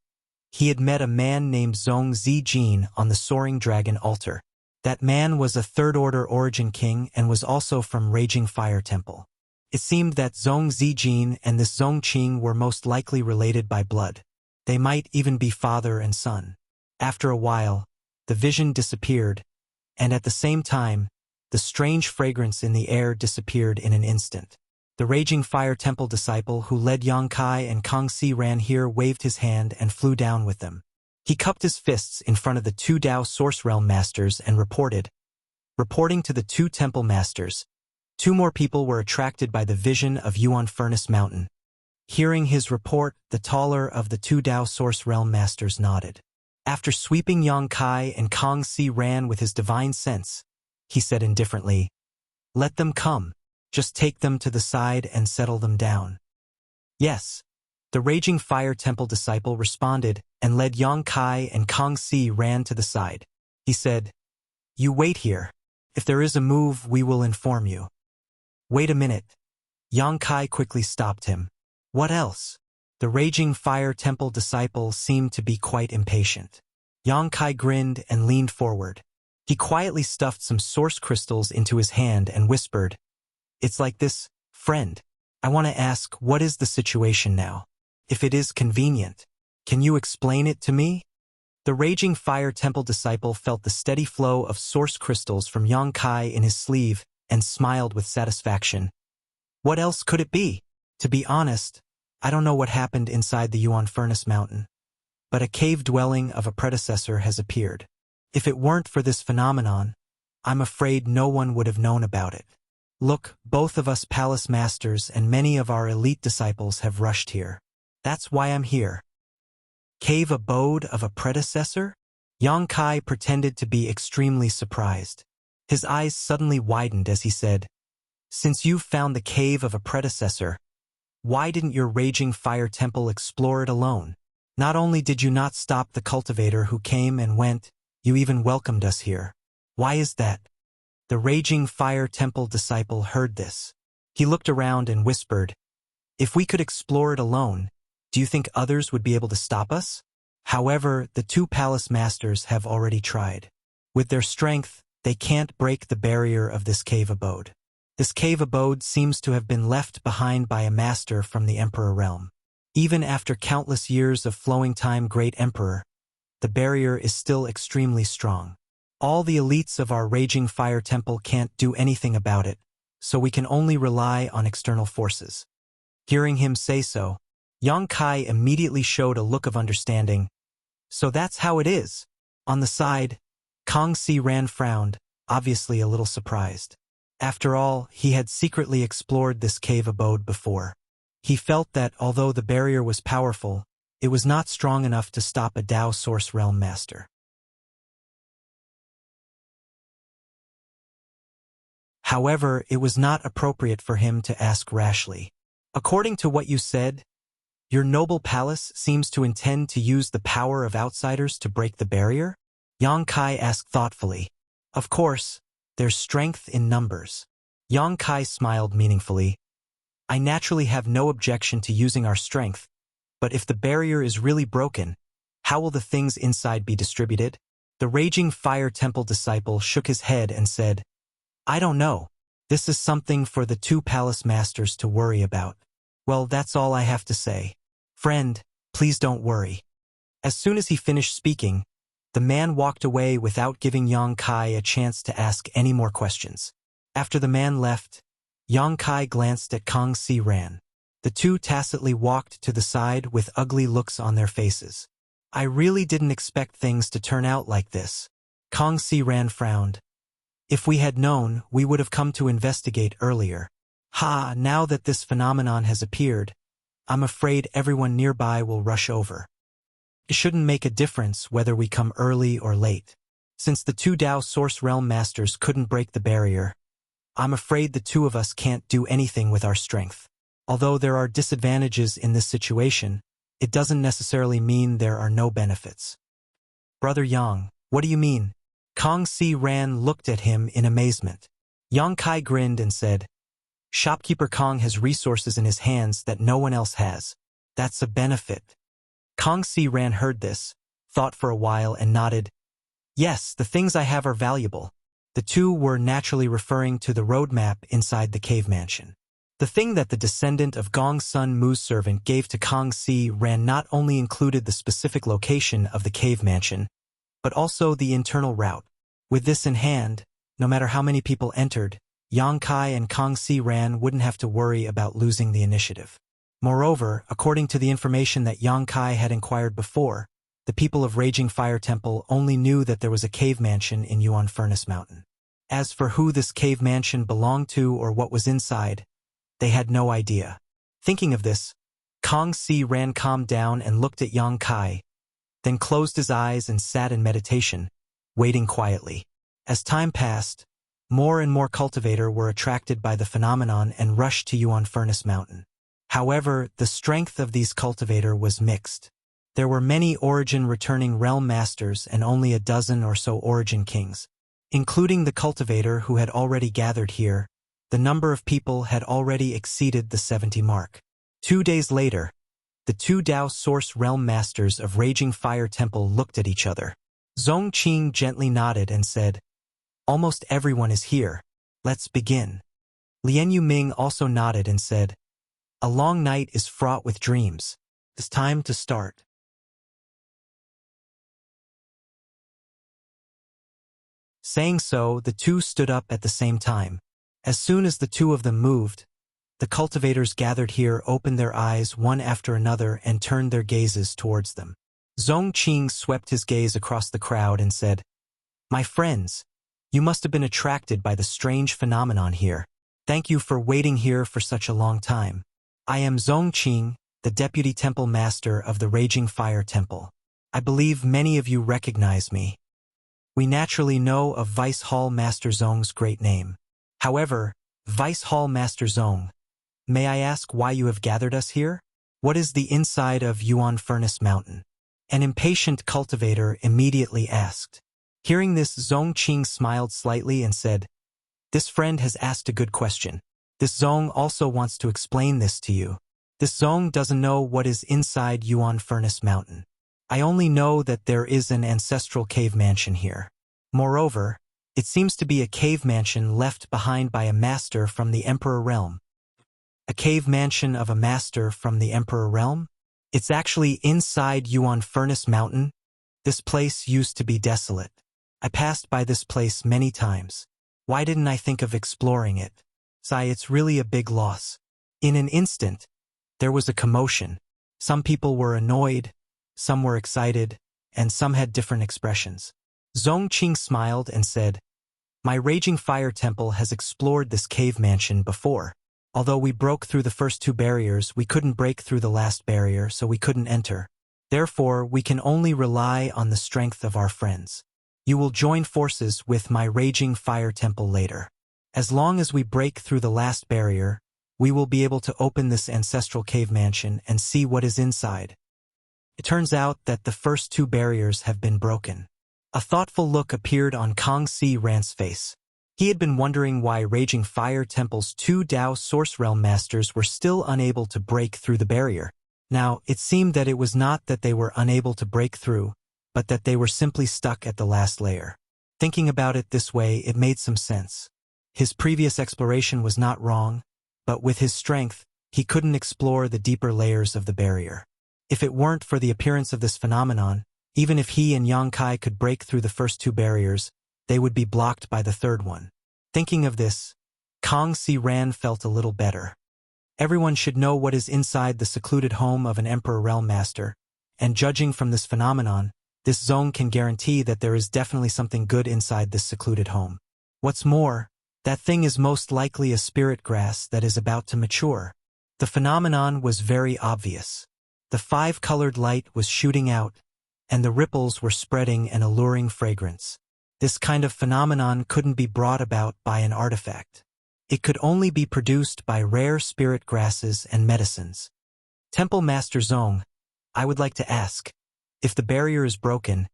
he had met a man named Zhong Zijin on the Soaring Dragon altar. That man was a third-order origin king and was also from Raging Fire Temple. It seemed that Zhong Zijin and this Zhong Qing were most likely related by blood. They might even be father and son. After a while, the vision disappeared, and at the same time, the strange fragrance in the air disappeared in an instant. The Raging Fire Temple disciple who led Yang Kai and Kang Si ran here waved his hand and flew down with them. He cupped his fists in front of the two Dao Source Realm masters and reporting to the two temple masters. Two more people were attracted by the vision of Yuan Furnace Mountain. Hearing his report, the taller of the two Dao Source Realm masters nodded. After sweeping Yang Kai and Kang Si ran with his divine sense, he said indifferently, "Let them come. Just take them to the side and settle them down." Yes. The Raging Fire Temple disciple responded and led Yang Kai and Kang Si ran to the side. He said, "You wait here. If there is a move, we will inform you." "Wait a minute." Yang Kai quickly stopped him. "What else?" The Raging Fire Temple disciple seemed to be quite impatient. Yang Kai grinned and leaned forward. He quietly stuffed some source crystals into his hand and whispered, "It's like this, friend. I want to ask, what is the situation now? If it is convenient, can you explain it to me?" The Raging Fire Temple disciple felt the steady flow of source crystals from Yang Kai in his sleeve and smiled with satisfaction. "What else could it be? To be honest, I don't know what happened inside the Yuan Furnace Mountain, but a cave dwelling of a predecessor has appeared. If it weren't for this phenomenon, I'm afraid no one would have known about it. Look, both of us palace masters and many of our elite disciples have rushed here. That's why I'm here." Cave abode of a predecessor? Yang Kai pretended to be extremely surprised. His eyes suddenly widened as he said, "Since you've found the cave of a predecessor, why didn't your Raging Fire Temple explore it alone? Not only did you not stop the cultivator who came and went, you even welcomed us here. Why is that?" The Raging Fire Temple disciple heard this. He looked around and whispered, "If we could explore it alone, do you think others would be able to stop us? However, the two palace masters have already tried. With their strength, they can't break the barrier of this cave abode. This cave abode seems to have been left behind by a master from the Emperor realm. Even after countless years of flowing time, Great Emperor, the barrier is still extremely strong. All the elites of our Raging Fire Temple can't do anything about it, so we can only rely on external forces." Hearing him say so, Yang Kai immediately showed a look of understanding. "So that's how it is." On the side, Kang Si Ran frowned, obviously a little surprised. After all, he had secretly explored this cave abode before. He felt that although the barrier was powerful, it was not strong enough to stop a Dao Source Realm master. However, it was not appropriate for him to ask rashly. "According to what you said, your noble palace seems to intend to use the power of outsiders to break the barrier?" Yang Kai asked thoughtfully. "Of course, there's strength in numbers." Yang Kai smiled meaningfully. "I naturally have no objection to using our strength, but if the barrier is really broken, how will the things inside be distributed?" The Raging Fire Temple disciple shook his head and said, "I don't know. This is something for the two palace masters to worry about. Well, that's all I have to say. Friend, please don't worry." As soon as he finished speaking, the man walked away without giving Yang Kai a chance to ask any more questions. After the man left, Yang Kai glanced at Kang Si Ran. The two tacitly walked to the side with ugly looks on their faces. "I really didn't expect things to turn out like this." Kang Si Ran frowned. "If we had known, we would have come to investigate earlier. Now that this phenomenon has appeared, I'm afraid everyone nearby will rush over. It shouldn't make a difference whether we come early or late. Since the two Dao Source Realm Masters couldn't break the barrier, I'm afraid the two of us can't do anything with our strength." Although there are disadvantages in this situation, it doesn't necessarily mean there are no benefits. Brother Yang, what do you mean? Kong Si Ran looked at him in amazement. Yang Kai grinned and said, Shopkeeper Kong has resources in his hands that no one else has. That's a benefit. Kong Si Ran heard this, thought for a while and nodded. Yes, the things I have are valuable. The two were naturally referring to the roadmap inside the cave mansion. The thing that the descendant of Gong's son Mu's servant gave to Kong Si Ran not only included the specific location of the cave mansion, but also the internal route. With this in hand, no matter how many people entered, Yang Kai and Kong Si Ran wouldn't have to worry about losing the initiative. Moreover, according to the information that Yang Kai had inquired before, the people of Raging Fire Temple only knew that there was a cave mansion in Yuan Furnace Mountain. As for who this cave mansion belonged to or what was inside, they had no idea. Thinking of this, Kong Si Ran calmed down and looked at Yang Kai, then closed his eyes and sat in meditation, waiting quietly. As time passed, more and more cultivator were attracted by the phenomenon and rushed to Yuan Furnace Mountain. However, the strength of these cultivator was mixed. There were many origin returning realm masters and only a dozen or so origin kings. Including the cultivator who had already gathered here, the number of people had already exceeded the 70 mark. 2 days later, the two Dao Source Realm Masters of Raging Fire Temple looked at each other. Zong Qing gently nodded and said, Almost everyone is here. Let's begin. Lian Yuming also nodded and said, A long night is fraught with dreams. It's time to start. Saying so, the two stood up at the same time. As soon as the two of them moved, the cultivators gathered here opened their eyes one after another and turned their gazes towards them. Zong Qing swept his gaze across the crowd and said, My friends, you must have been attracted by the strange phenomenon here. Thank you for waiting here for such a long time. I am Zong Qing, the Deputy Temple Master of the Raging Fire Temple. I believe many of you recognize me. We naturally know of Vice Hall Master Zong's great name. However, Vice Hall Master Zong, may I ask why you have gathered us here? What is the inside of Yuan Furnace Mountain? An impatient cultivator immediately asked. Hearing this, Zong Qing smiled slightly and said, This friend has asked a good question. This Zong also wants to explain this to you. This Zong doesn't know what is inside Yuan Furnace Mountain. I only know that there is an ancestral cave mansion here. Moreover, it seems to be a cave mansion left behind by a master from the Emperor Realm. A cave mansion of a master from the Emperor Realm? It's actually inside Yuan Furnace Mountain. This place used to be desolate. I passed by this place many times. Why didn't I think of exploring it? Sigh, it's really a big loss. In an instant, there was a commotion. Some people were annoyed, some were excited, and some had different expressions. Zong Qing smiled and said, My Raging Fire Temple has explored this cave mansion before. Although we broke through the first 2 barriers, we couldn't break through the last barrier, so we couldn't enter. Therefore, we can only rely on the strength of our friends. You will join forces with my Raging Fire Temple later. As long as we break through the last barrier, we will be able to open this ancestral cave mansion and see what is inside. It turns out that the first 2 barriers have been broken. A thoughtful look appeared on Kong Si Ran's face. He had been wondering why Raging Fire Temple's 2 Dao Source Realm Masters were still unable to break through the barrier. Now, it seemed that it was not that they were unable to break through, but that they were simply stuck at the last layer. Thinking about it this way, it made some sense. His previous exploration was not wrong, but with his strength, he couldn't explore the deeper layers of the barrier. If it weren't for the appearance of this phenomenon, even if he and Yang Kai could break through the first 2 barriers, they would be blocked by the 3rd one. Thinking of this, Kong Si Ran felt a little better. Everyone should know what is inside the secluded home of an Emperor Realm Master, and judging from this phenomenon, this Zong can guarantee that there is definitely something good inside this secluded home. What's more, that thing is most likely a spirit grass that is about to mature. The phenomenon was very obvious. The 5-colored light was shooting out, and the ripples were spreading an alluring fragrance. This kind of phenomenon couldn't be brought about by an artifact. It could only be produced by rare spirit grasses and medicines. Temple Master Zong, I would like to ask, if the barrier is broken,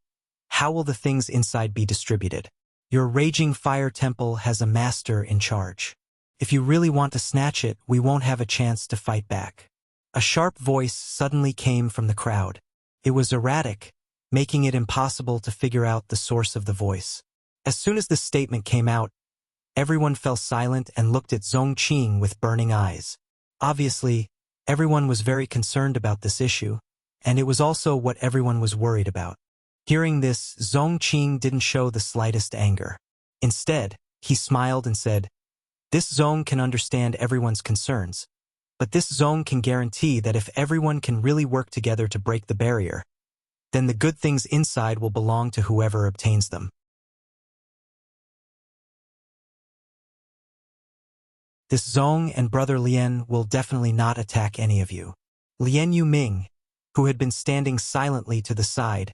how will the things inside be distributed? Your raging fire temple has a master in charge. If you really want to snatch it, we won't have a chance to fight back. A sharp voice suddenly came from the crowd. It was erratic, making it impossible to figure out the source of the voice. As soon as this statement came out, everyone fell silent and looked at Zong Qing with burning eyes. Obviously, everyone was very concerned about this issue, and it was also what everyone was worried about. Hearing this, Zong Qing didn't show the slightest anger. Instead, he smiled and said, "This Zong can understand everyone's concerns, but this Zong can guarantee that if everyone can really work together to break the barrier, then the good things inside will belong to whoever obtains them." This Zong and Brother Lien will definitely not attack any of you. Lien Yuming, who had been standing silently to the side,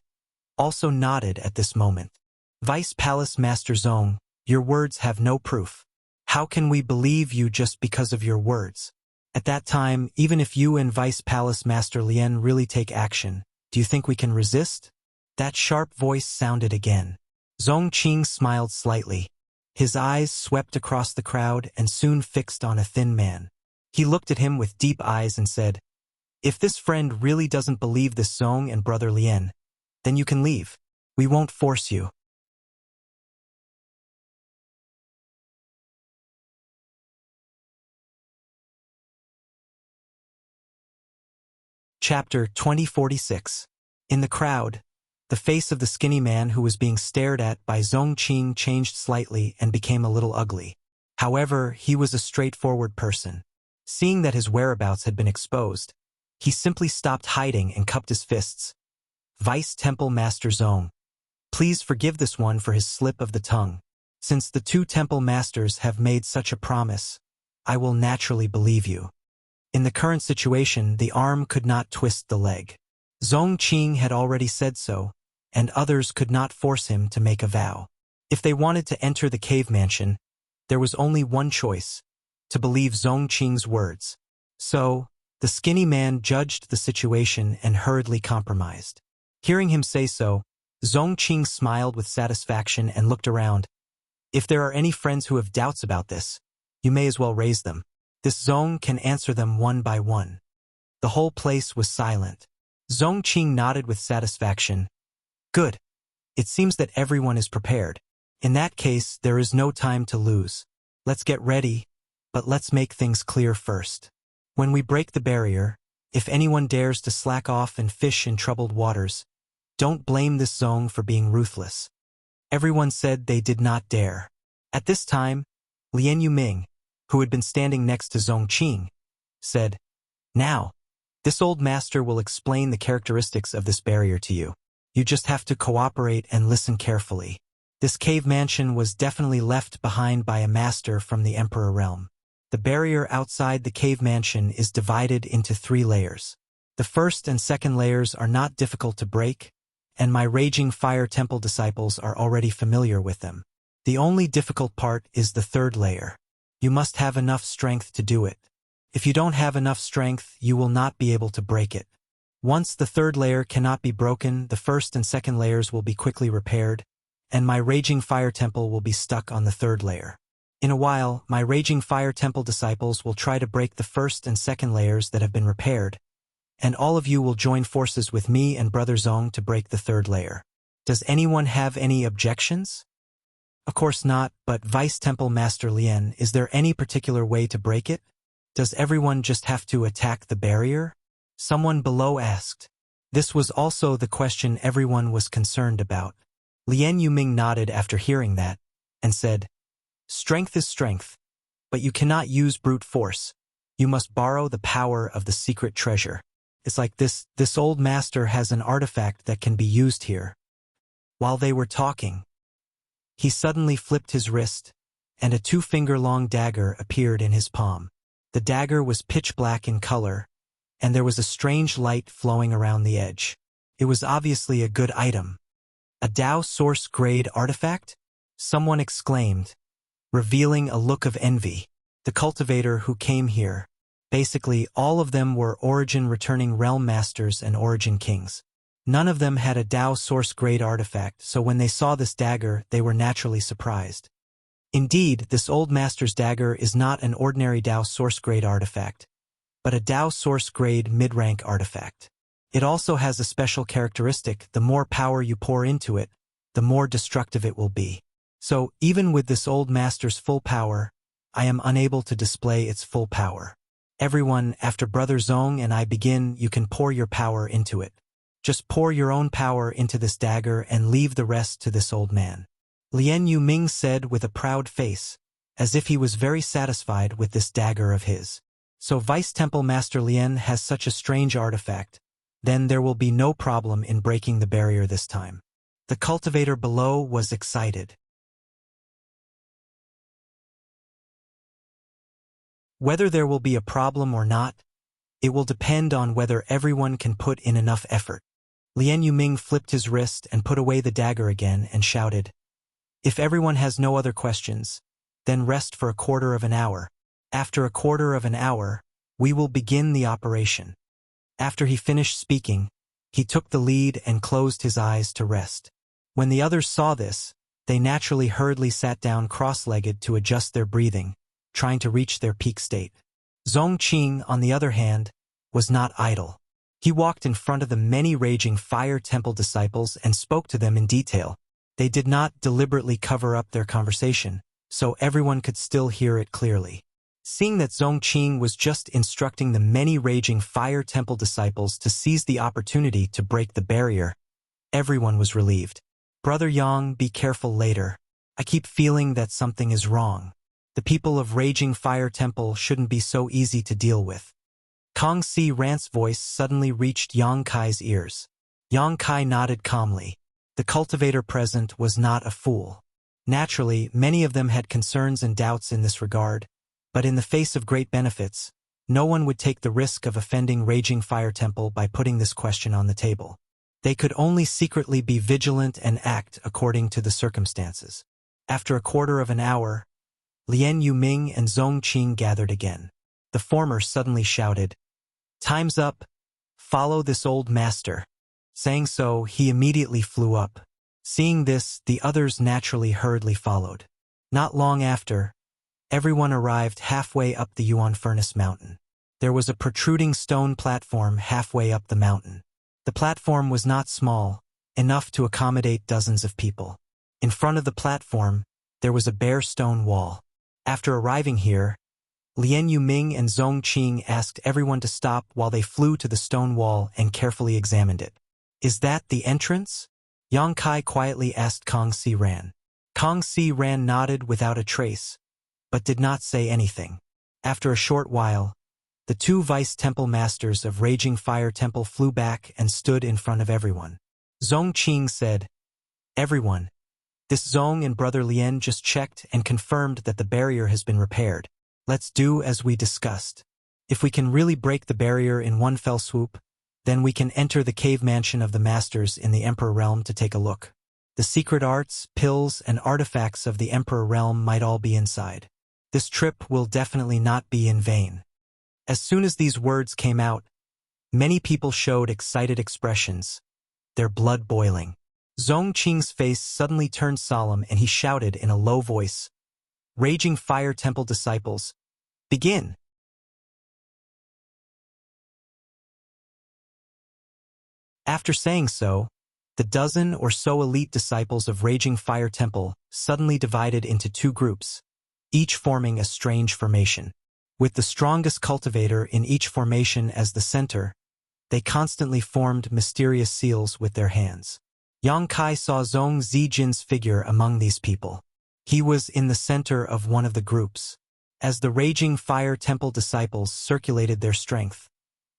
also nodded at this moment. Vice Palace Master Zong, your words have no proof. How can we believe you just because of your words? At that time, even if you and Vice Palace Master Lien really take action, do you think we can resist? That sharp voice sounded again. Zong Qing smiled slightly. His eyes swept across the crowd and soon fixed on a thin man. He looked at him with deep eyes and said, "If this friend really doesn't believe this Zong and Brother Lien, then you can leave. We won't force you." Chapter 2046. In the crowd, the face of the skinny man who was being stared at by Zong Qing changed slightly and became a little ugly. However, he was a straightforward person. Seeing that his whereabouts had been exposed, he simply stopped hiding and cupped his fists. "Vice Temple Master Zong, please forgive this one for his slip of the tongue. Since the two temple masters have made such a promise, I will naturally believe you." In the current situation, the arm could not twist the leg. Zong Qing had already said so, and others could not force him to make a vow. If they wanted to enter the cave mansion, there was only one choice, to believe Zong Qing's words. So, the skinny man judged the situation and hurriedly compromised. Hearing him say so, Zong Qing smiled with satisfaction and looked around. "If there are any friends who have doubts about this, you may as well raise them. This Zong can answer them one by one." The whole place was silent. Zong Qing nodded with satisfaction. "Good. It seems that everyone is prepared. In that case, there is no time to lose. Let's get ready, but let's make things clear first. When we break the barrier, if anyone dares to slack off and fish in troubled waters, don't blame this Zong for being ruthless." Everyone said they did not dare. At this time, Lien Yuming, who had been standing next to Zong Qing, said, "Now, this old master will explain the characteristics of this barrier to you. You just have to cooperate and listen carefully. This cave mansion was definitely left behind by a master from the Emperor realm. The barrier outside the cave mansion is divided into 3 layers. The first and second layers are not difficult to break, and my raging fire temple disciples are already familiar with them. The only difficult part is the 3rd layer. You must have enough strength to do it. If you don't have enough strength, you will not be able to break it. Once the 3rd layer cannot be broken, the 1st and 2nd layers will be quickly repaired, and my raging fire temple will be stuck on the 3rd layer. In a while, my raging fire temple disciples will try to break the 1st and 2nd layers that have been repaired, and all of you will join forces with me and Brother Zong to break the 3rd layer. Does anyone have any objections? Of course not, but Vice Temple Master Lien, is there any particular way to break it? Does everyone just have to attack the barrier? Someone below asked. This was also the question everyone was concerned about. Lien Yuming nodded after hearing that, and said, "Strength is strength, but you cannot use brute force. You must borrow the power of the secret treasure. It's like this old master has an artifact that can be used here." While they were talking, he suddenly flipped his wrist, and a 2-finger-long dagger appeared in his palm. The dagger was pitch black in color, and there was a strange light flowing around the edge. It was obviously a good item. "A Dao Source Grade artifact?" someone exclaimed, revealing a look of envy. the cultivator who came here. Basically, all of them were origin-returning realm masters and origin kings. None of them had a Dao source-grade artifact, so when they saw this dagger, they were naturally surprised. Indeed, this old master's dagger is not an ordinary Dao source-grade artifact, but a Dao source-grade mid-rank artifact. It also has a special characteristic: the more power you pour into it, the more destructive it will be. So, even with this old master's full power, I am unable to display its full power. Everyone, after Brother Zong and I begin, you can pour your power into it. Just pour your own power into this dagger and leave the rest to this old man. Lien Yuming said with a proud face, as if he was very satisfied with this dagger of his. So Vice Temple Master Lien has such a strange artifact, then there will be no problem in breaking the barrier this time. The cultivator below was excited. Whether there will be a problem or not, it will depend on whether everyone can put in enough effort. Lien Yuming flipped his wrist and put away the dagger again and shouted, "If everyone has no other questions, then rest for a quarter of an hour. After a quarter of an hour, we will begin the operation." After he finished speaking, he took the lead and closed his eyes to rest. When the others saw this, they naturally hurriedly sat down cross-legged to adjust their breathing, trying to reach their peak state. Zong Qing, on the other hand, was not idle. He walked in front of the many raging fire temple disciples and spoke to them in detail. They did not deliberately cover up their conversation, so everyone could still hear it clearly. Seeing that Zong Qing was just instructing the many raging fire temple disciples to seize the opportunity to break the barrier, everyone was relieved. "Brother Yang, be careful later. I keep feeling that something is wrong. The people of Raging Fire Temple shouldn't be so easy to deal with." Kong Si Rant's voice suddenly reached Yang Kai's ears. Yang Kai nodded calmly. The cultivator present was not a fool. Naturally, many of them had concerns and doubts in this regard, but in the face of great benefits, no one would take the risk of offending Raging Fire Temple by putting this question on the table. They could only secretly be vigilant and act according to the circumstances. After a quarter of an hour, Lien Yuming and Zong Qing gathered again. The former suddenly shouted, "Time's up. Follow this old master." Saying so, he immediately flew up. Seeing this, the others naturally hurriedly followed. Not long after, everyone arrived halfway up the Yuan Furnace Mountain. There was a protruding stone platform halfway up the mountain. The platform was not small, enough to accommodate dozens of people. In front of the platform, there was a bare stone wall. After arriving here, Lien Yuming and Zong Qing asked everyone to stop while they flew to the stone wall and carefully examined it. "Is that the entrance?" Yang Kai quietly asked Kong Si Ran. Kong Si Ran nodded without a trace, but did not say anything. After a short while, the two vice temple masters of Raging Fire Temple flew back and stood in front of everyone. Zong Qing said, "Everyone, this Zong and Brother Lien just checked and confirmed that the barrier has been repaired. Let's do as we discussed. If we can really break the barrier in one fell swoop, then we can enter the cave mansion of the masters in the Emperor Realm to take a look. The secret arts, pills, and artifacts of the Emperor Realm might all be inside. This trip will definitely not be in vain." As soon as these words came out, many people showed excited expressions, their blood boiling. Zong Qing's face suddenly turned solemn and he shouted in a low voice, "Raging Fire Temple disciples, begin!" After saying so, the dozen or so elite disciples of Raging Fire Temple suddenly divided into two groups, each forming a strange formation. With the strongest cultivator in each formation as the center, they constantly formed mysterious seals with their hands. Yang Kai saw Zong Zijin's figure among these people. He was in the center of one of the groups. As the Raging Fire Temple disciples circulated their strength,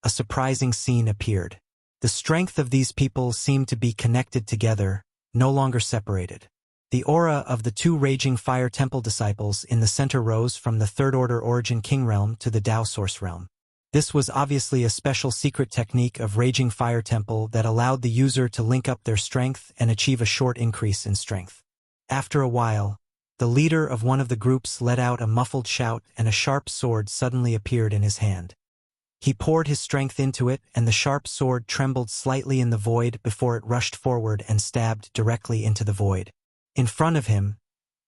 a surprising scene appeared. The strength of these people seemed to be connected together, no longer separated. The aura of the two Raging Fire Temple disciples in the center rose from the Third Order Origin King Realm to the Dao Source Realm. This was obviously a special secret technique of Raging Fire Temple that allowed the user to link up their strength and achieve a short increase in strength. After a while, The leader of one of the groups let out a muffled shout and a sharp sword suddenly appeared in his hand. He poured his strength into it, and the sharp sword trembled slightly in the void before it rushed forward and stabbed directly into the void. In front of him,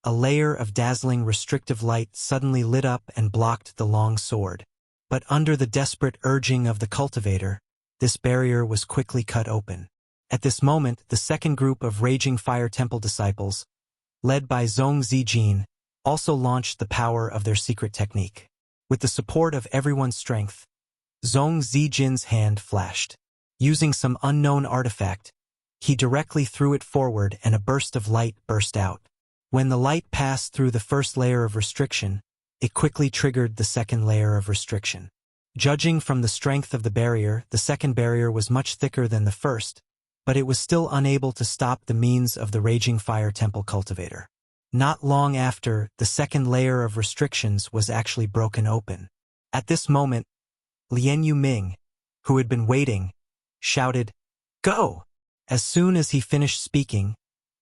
a layer of dazzling restrictive light suddenly lit up and blocked the long sword. But under the desperate urging of the cultivator, this barrier was quickly cut open. At this moment, the second group of Raging Fire Temple disciples, led by Zhong Zijin, also launched the power of their secret technique. With the support of everyone's strength, Zhong Zijin's hand flashed. Using some unknown artifact, he directly threw it forward and a burst of light burst out. When the light passed through the first layer of restriction, it quickly triggered the second layer of restriction. Judging from the strength of the barrier, the second barrier was much thicker than the first, but it was still unable to stop the means of the Raging Fire Temple cultivator. Not long after, the second layer of restrictions was actually broken open. At this moment, Lian Yuming, who had been waiting, shouted, "Go!" As soon as he finished speaking,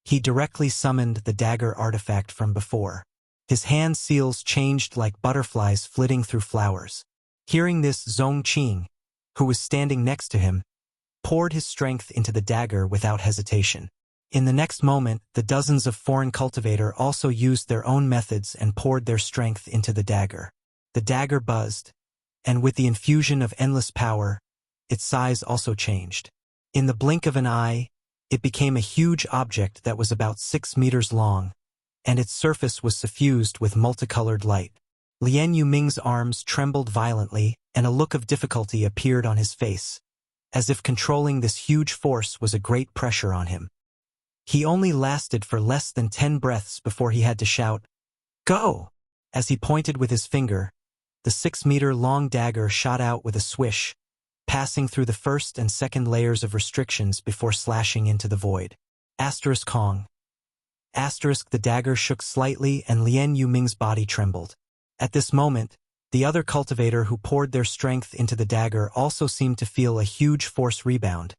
he directly summoned the dagger artifact from before. His hand seals changed like butterflies flitting through flowers. Hearing this, Zhong Qing, who was standing next to him, poured his strength into the dagger without hesitation. In the next moment, the dozens of foreign cultivator also used their own methods and poured their strength into the dagger. The dagger buzzed, and with the infusion of endless power, its size also changed. In the blink of an eye, it became a huge object that was about 6 meters long, and its surface was suffused with multicolored light. Lian Yuming's arms trembled violently, and a look of difficulty appeared on his face, as if controlling this huge force was a great pressure on him. He only lasted for less than 10 breaths before he had to shout, "Go!" As he pointed with his finger, the 6-meter-long dagger shot out with a swish, passing through the first and second layers of restrictions before slashing into the void. Kong. The dagger shook slightly and Lian Yuming's body trembled. At this moment, the other cultivator who poured their strength into the dagger also seemed to feel a huge force rebound,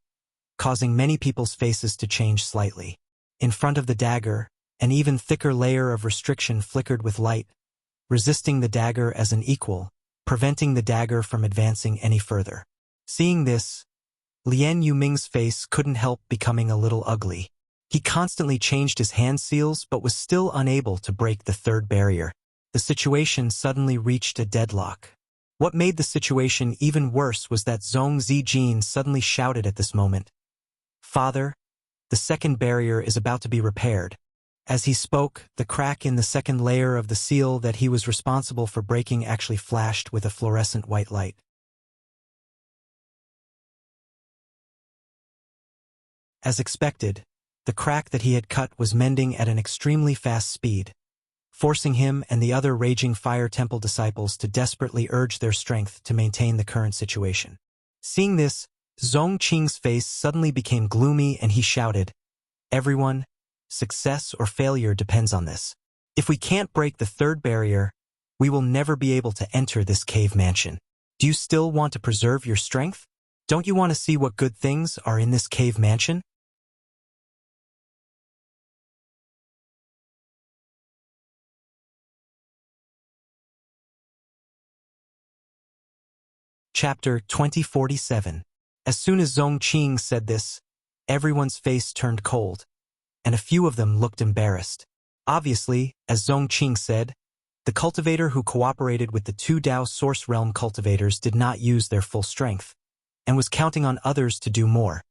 causing many people's faces to change slightly. In front of the dagger, an even thicker layer of restriction flickered with light, resisting the dagger as an equal, preventing the dagger from advancing any further. Seeing this, Lian Yuming's face couldn't help becoming a little ugly. He constantly changed his hand seals but was still unable to break the third barrier. The situation suddenly reached a deadlock. What made the situation even worse was that Zhong Zijin suddenly shouted at this moment, "Father, the second barrier is about to be repaired." As he spoke, the crack in the second layer of the seal that he was responsible for breaking actually flashed with a fluorescent white light. As expected, the crack that he had cut was mending at an extremely fast speed, forcing him and the other Raging Fire Temple disciples to desperately urge their strength to maintain the current situation. Seeing this, Zhong Qing's face suddenly became gloomy and he shouted, "Everyone, success or failure depends on this. If we can't break the third barrier, we will never be able to enter this cave mansion. Do you still want to preserve your strength? Don't you want to see what good things are in this cave mansion?" Chapter 2047. As soon as Zhong Qing said this, everyone's face turned cold, and a few of them looked embarrassed. Obviously, as Zhong Qing said, the cultivator who cooperated with the 2 Dao Source Realm cultivators did not use their full strength, and was counting on others to do more,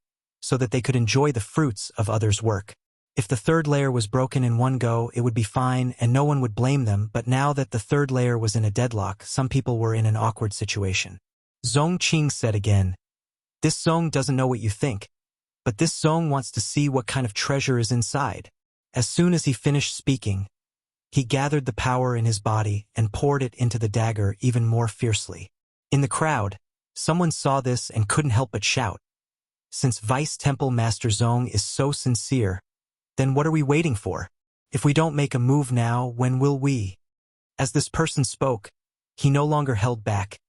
so that they could enjoy the fruits of others' work. If the third layer was broken in one go, it would be fine and no one would blame them, but now that the third layer was in a deadlock, some people were in an awkward situation. Zhong Qing said again, "This Zhong doesn't know what you think, but this Zhong wants to see what kind of treasure is inside." As soon as he finished speaking, he gathered the power in his body and poured it into the dagger even more fiercely. In the crowd, someone saw this and couldn't help but shout, "Since Vice Temple Master Zhong is so sincere, then what are we waiting for? If we don't make a move now, when will we?" As this person spoke, he no longer held back,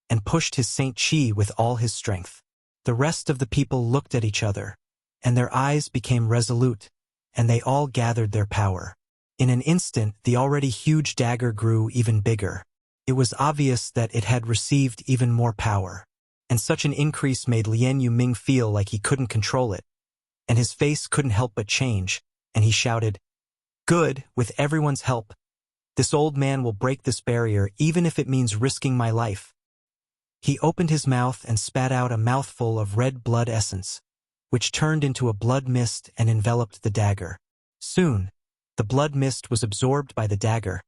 and pushed his Saint Chi with all his strength. The rest of the people looked at each other, and their eyes became resolute, and they all gathered their power. In an instant, the already huge dagger grew even bigger. It was obvious that it had received even more power. And such an increase made Lien Yuming feel like he couldn't control it. And his face couldn't help but change, and he shouted, "Good, with everyone's help. This old man will break this barrier even if it means risking my life." He opened his mouth and spat out a mouthful of red blood essence, which turned into a blood mist and enveloped the dagger. Soon, the blood mist was absorbed by the dagger,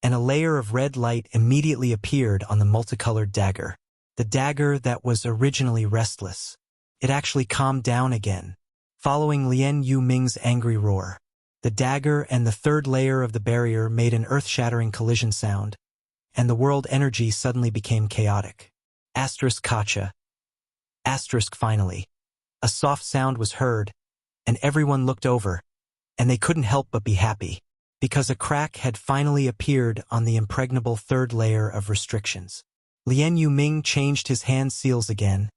and a layer of red light immediately appeared on the multicolored dagger. The dagger that was originally restless. It actually calmed down again, following Lien Yuming's angry roar. The dagger and the third layer of the barrier made an earth-shattering collision sound, and the world energy suddenly became chaotic. Asterisk Kacha. Asterisk finally. A soft sound was heard, and everyone looked over, and they couldn't help but be happy, because a crack had finally appeared on the impregnable third layer of restrictions. Lien Yuming changed his hand seals again,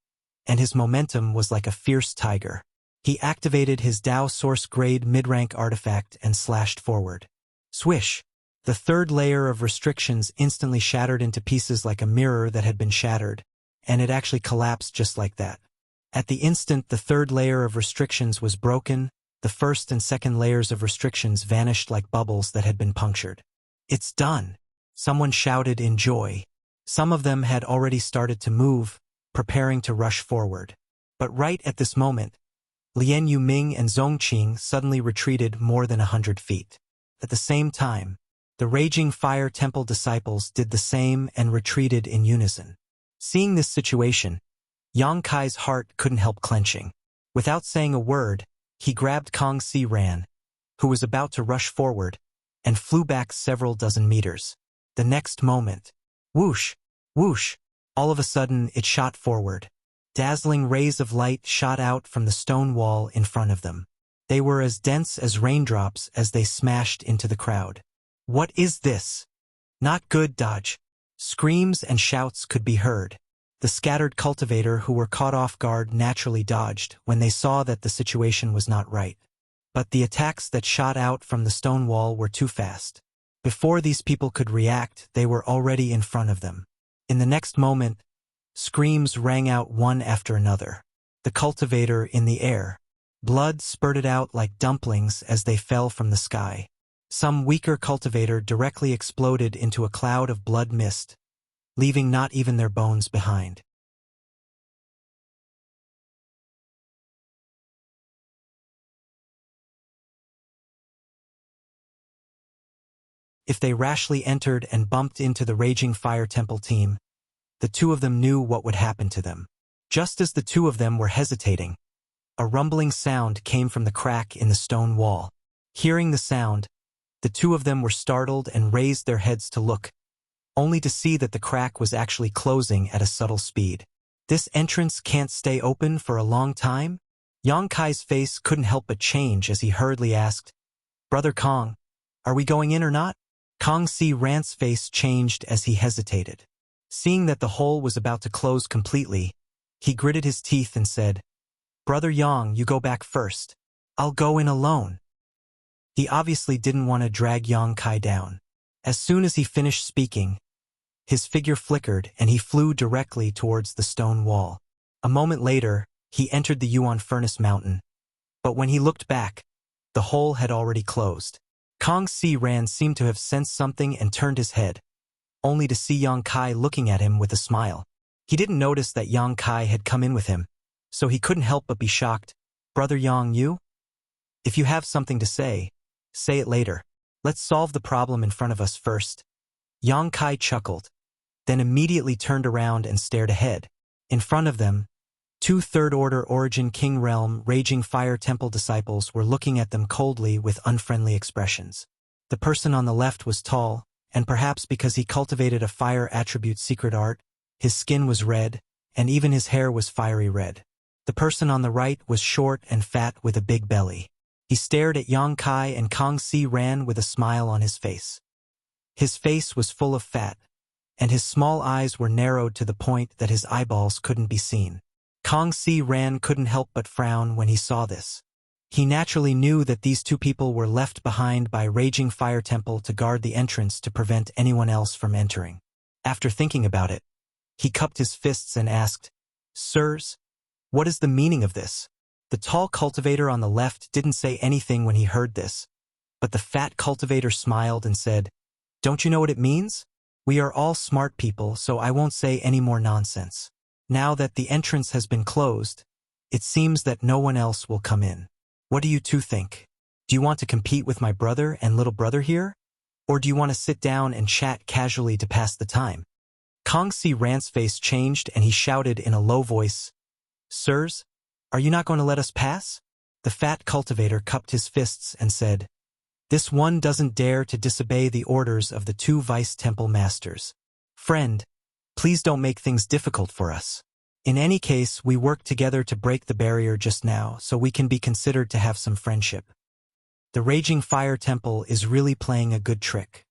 and his momentum was like a fierce tiger. He activated his Dao Source Grade mid-rank artifact and slashed forward. Swish! The third layer of restrictions instantly shattered into pieces like a mirror that had been shattered, and it actually collapsed just like that. At the instant the third layer of restrictions was broken, the first and second layers of restrictions vanished like bubbles that had been punctured. "It's done!" Someone shouted in joy. Some of them had already started to move, preparing to rush forward. But right at this moment, Lien Yuming and Zongqing suddenly retreated more than 100 feet. At the same time, the Raging Fire Temple disciples did the same and retreated in unison. Seeing this situation, Yang Kai's heart couldn't help clenching. Without saying a word, he grabbed Kong Si Ran, who was about to rush forward, and flew back several dozen meters. The next moment, whoosh, whoosh, all of a sudden it shot forward. Dazzling rays of light shot out from the stone wall in front of them. They were as dense as raindrops as they smashed into the crowd. "What is this? Not good, dodge!" Screams and shouts could be heard. The scattered cultivator who were caught off guard naturally dodged when they saw that the situation was not right. But the attacks that shot out from the stone wall were too fast. Before these people could react, they were already in front of them. In the next moment, screams rang out one after another. The cultivator in the air. Blood spurted out like dumplings as they fell from the sky. Some weaker cultivator directly exploded into a cloud of blood mist, leaving not even their bones behind. If they rashly entered and bumped into the Raging Fire Temple team, the two of them knew what would happen to them. Just as the two of them were hesitating, a rumbling sound came from the crack in the stone wall. Hearing the sound, the two of them were startled and raised their heads to look, only to see that the crack was actually closing at a subtle speed. "This entrance can't stay open for a long time?" Yang Kai's face couldn't help but change as he hurriedly asked, "Brother Kong, are we going in or not?" Kong Si Ran's face changed as he hesitated. Seeing that the hole was about to close completely, he gritted his teeth and said, "Brother Yang, you go back first. I'll go in alone." He obviously didn't want to drag Yang Kai down. As soon as he finished speaking, his figure flickered and he flew directly towards the stone wall. A moment later, he entered the Yuan Furnace Mountain. But when he looked back, the hole had already closed. Kong Si Ran seemed to have sensed something and turned his head, only to see Yang Kai looking at him with a smile. He didn't notice that Yang Kai had come in with him, so he couldn't help but be shocked. "Brother Yang, you? If you have something to say it later. Let's solve the problem in front of us first." Yang Kai chuckled, then immediately turned around and stared ahead. In front of them, two Third-Order Origin King Realm Raging Fire Temple disciples were looking at them coldly with unfriendly expressions. The person on the left was tall, and perhaps because he cultivated a fire attribute secret art, his skin was red, and even his hair was fiery red. The person on the right was short and fat with a big belly. He stared at Yang Kai and Kong Si Ran with a smile on his face. His face was full of fat, and his small eyes were narrowed to the point that his eyeballs couldn't be seen. Kong Si Ran couldn't help but frown when he saw this. He naturally knew that these two people were left behind by Raging Fire Temple to guard the entrance to prevent anyone else from entering. After thinking about it, he cupped his fists and asked, "Sirs, what is the meaning of this?" The tall cultivator on the left didn't say anything when he heard this, but the fat cultivator smiled and said, "Don't you know what it means? We are all smart people, so I won't say any more nonsense. Now that the entrance has been closed, it seems that no one else will come in. What do you two think? Do you want to compete with my brother and little brother here? Or do you want to sit down and chat casually to pass the time?" Kong Si Ran's face changed and he shouted in a low voice, "Sirs, are you not going to let us pass?" The fat cultivator cupped his fists and said, "This one doesn't dare to disobey the orders of the two vice temple masters. Friend, please don't make things difficult for us. In any case, we worked together to break the barrier just now, so we can be considered to have some friendship." The Raging Fire Temple is really playing a good trick.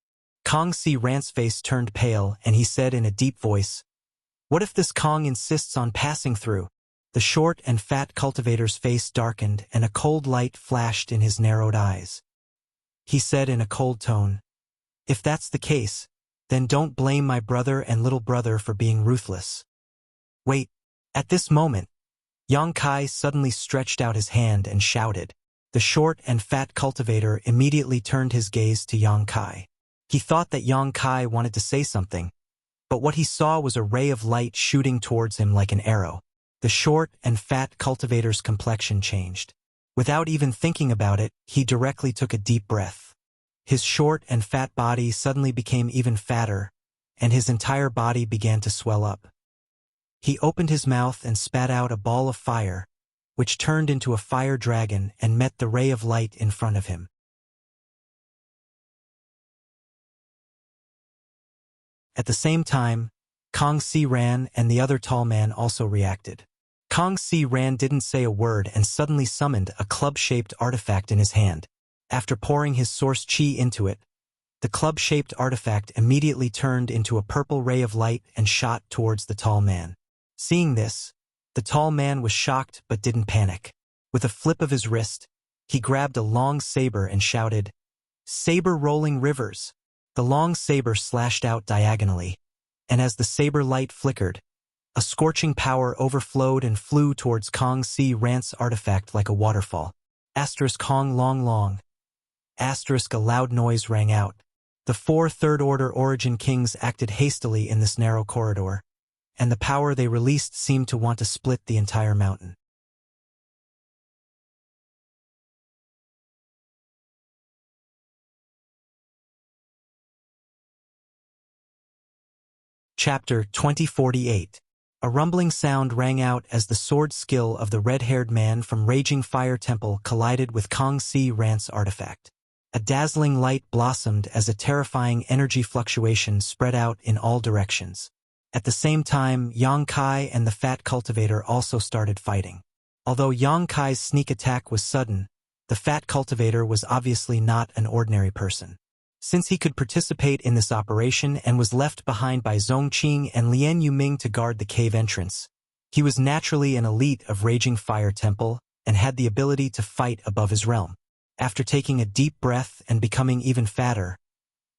Kong Si Ran's face turned pale and he said in a deep voice, "What if this Kong insists on passing through?" The short and fat cultivator's face darkened and a cold light flashed in his narrowed eyes. He said in a cold tone, "If that's the case, then don't blame my brother and little brother for being ruthless." Wait, at this moment, Yang Kai suddenly stretched out his hand and shouted. The short and fat cultivator immediately turned his gaze to Yang Kai. He thought that Yang Kai wanted to say something, but what he saw was a ray of light shooting towards him like an arrow. The short and fat cultivator's complexion changed. Without even thinking about it, he directly took a deep breath. His short and fat body suddenly became even fatter, and his entire body began to swell up. He opened his mouth and spat out a ball of fire, which turned into a fire dragon and met the ray of light in front of him. At the same time, Kong Si Ran and the other tall man also reacted. Kong Si Ran didn't say a word and suddenly summoned a club-shaped artifact in his hand. After pouring his source chi into it, the club-shaped artifact immediately turned into a purple ray of light and shot towards the tall man. Seeing this, the tall man was shocked but didn't panic. With a flip of his wrist, he grabbed a long saber and shouted, "Saber rolling rivers!" The long saber slashed out diagonally, and as the saber light flickered, a scorching power overflowed and flew towards Kong Si Ran's artifact like a waterfall. Asterisk Kong long long. Asterisk a loud noise rang out. The four third-order origin kings acted hastily in this narrow corridor, and the power they released seemed to want to split the entire mountain. Chapter 2048. A rumbling sound rang out as the sword skill of the red-haired man from Raging Fire Temple collided with Kong Si Ran's artifact. A dazzling light blossomed as a terrifying energy fluctuation spread out in all directions. At the same time, Yang Kai and the fat cultivator also started fighting. Although Yang Kai's sneak attack was sudden, the fat cultivator was obviously not an ordinary person. Since he could participate in this operation and was left behind by Zhongqing and Lian Yuming to guard the cave entrance, he was naturally an elite of Raging Fire Temple and had the ability to fight above his realm. After taking a deep breath and becoming even fatter,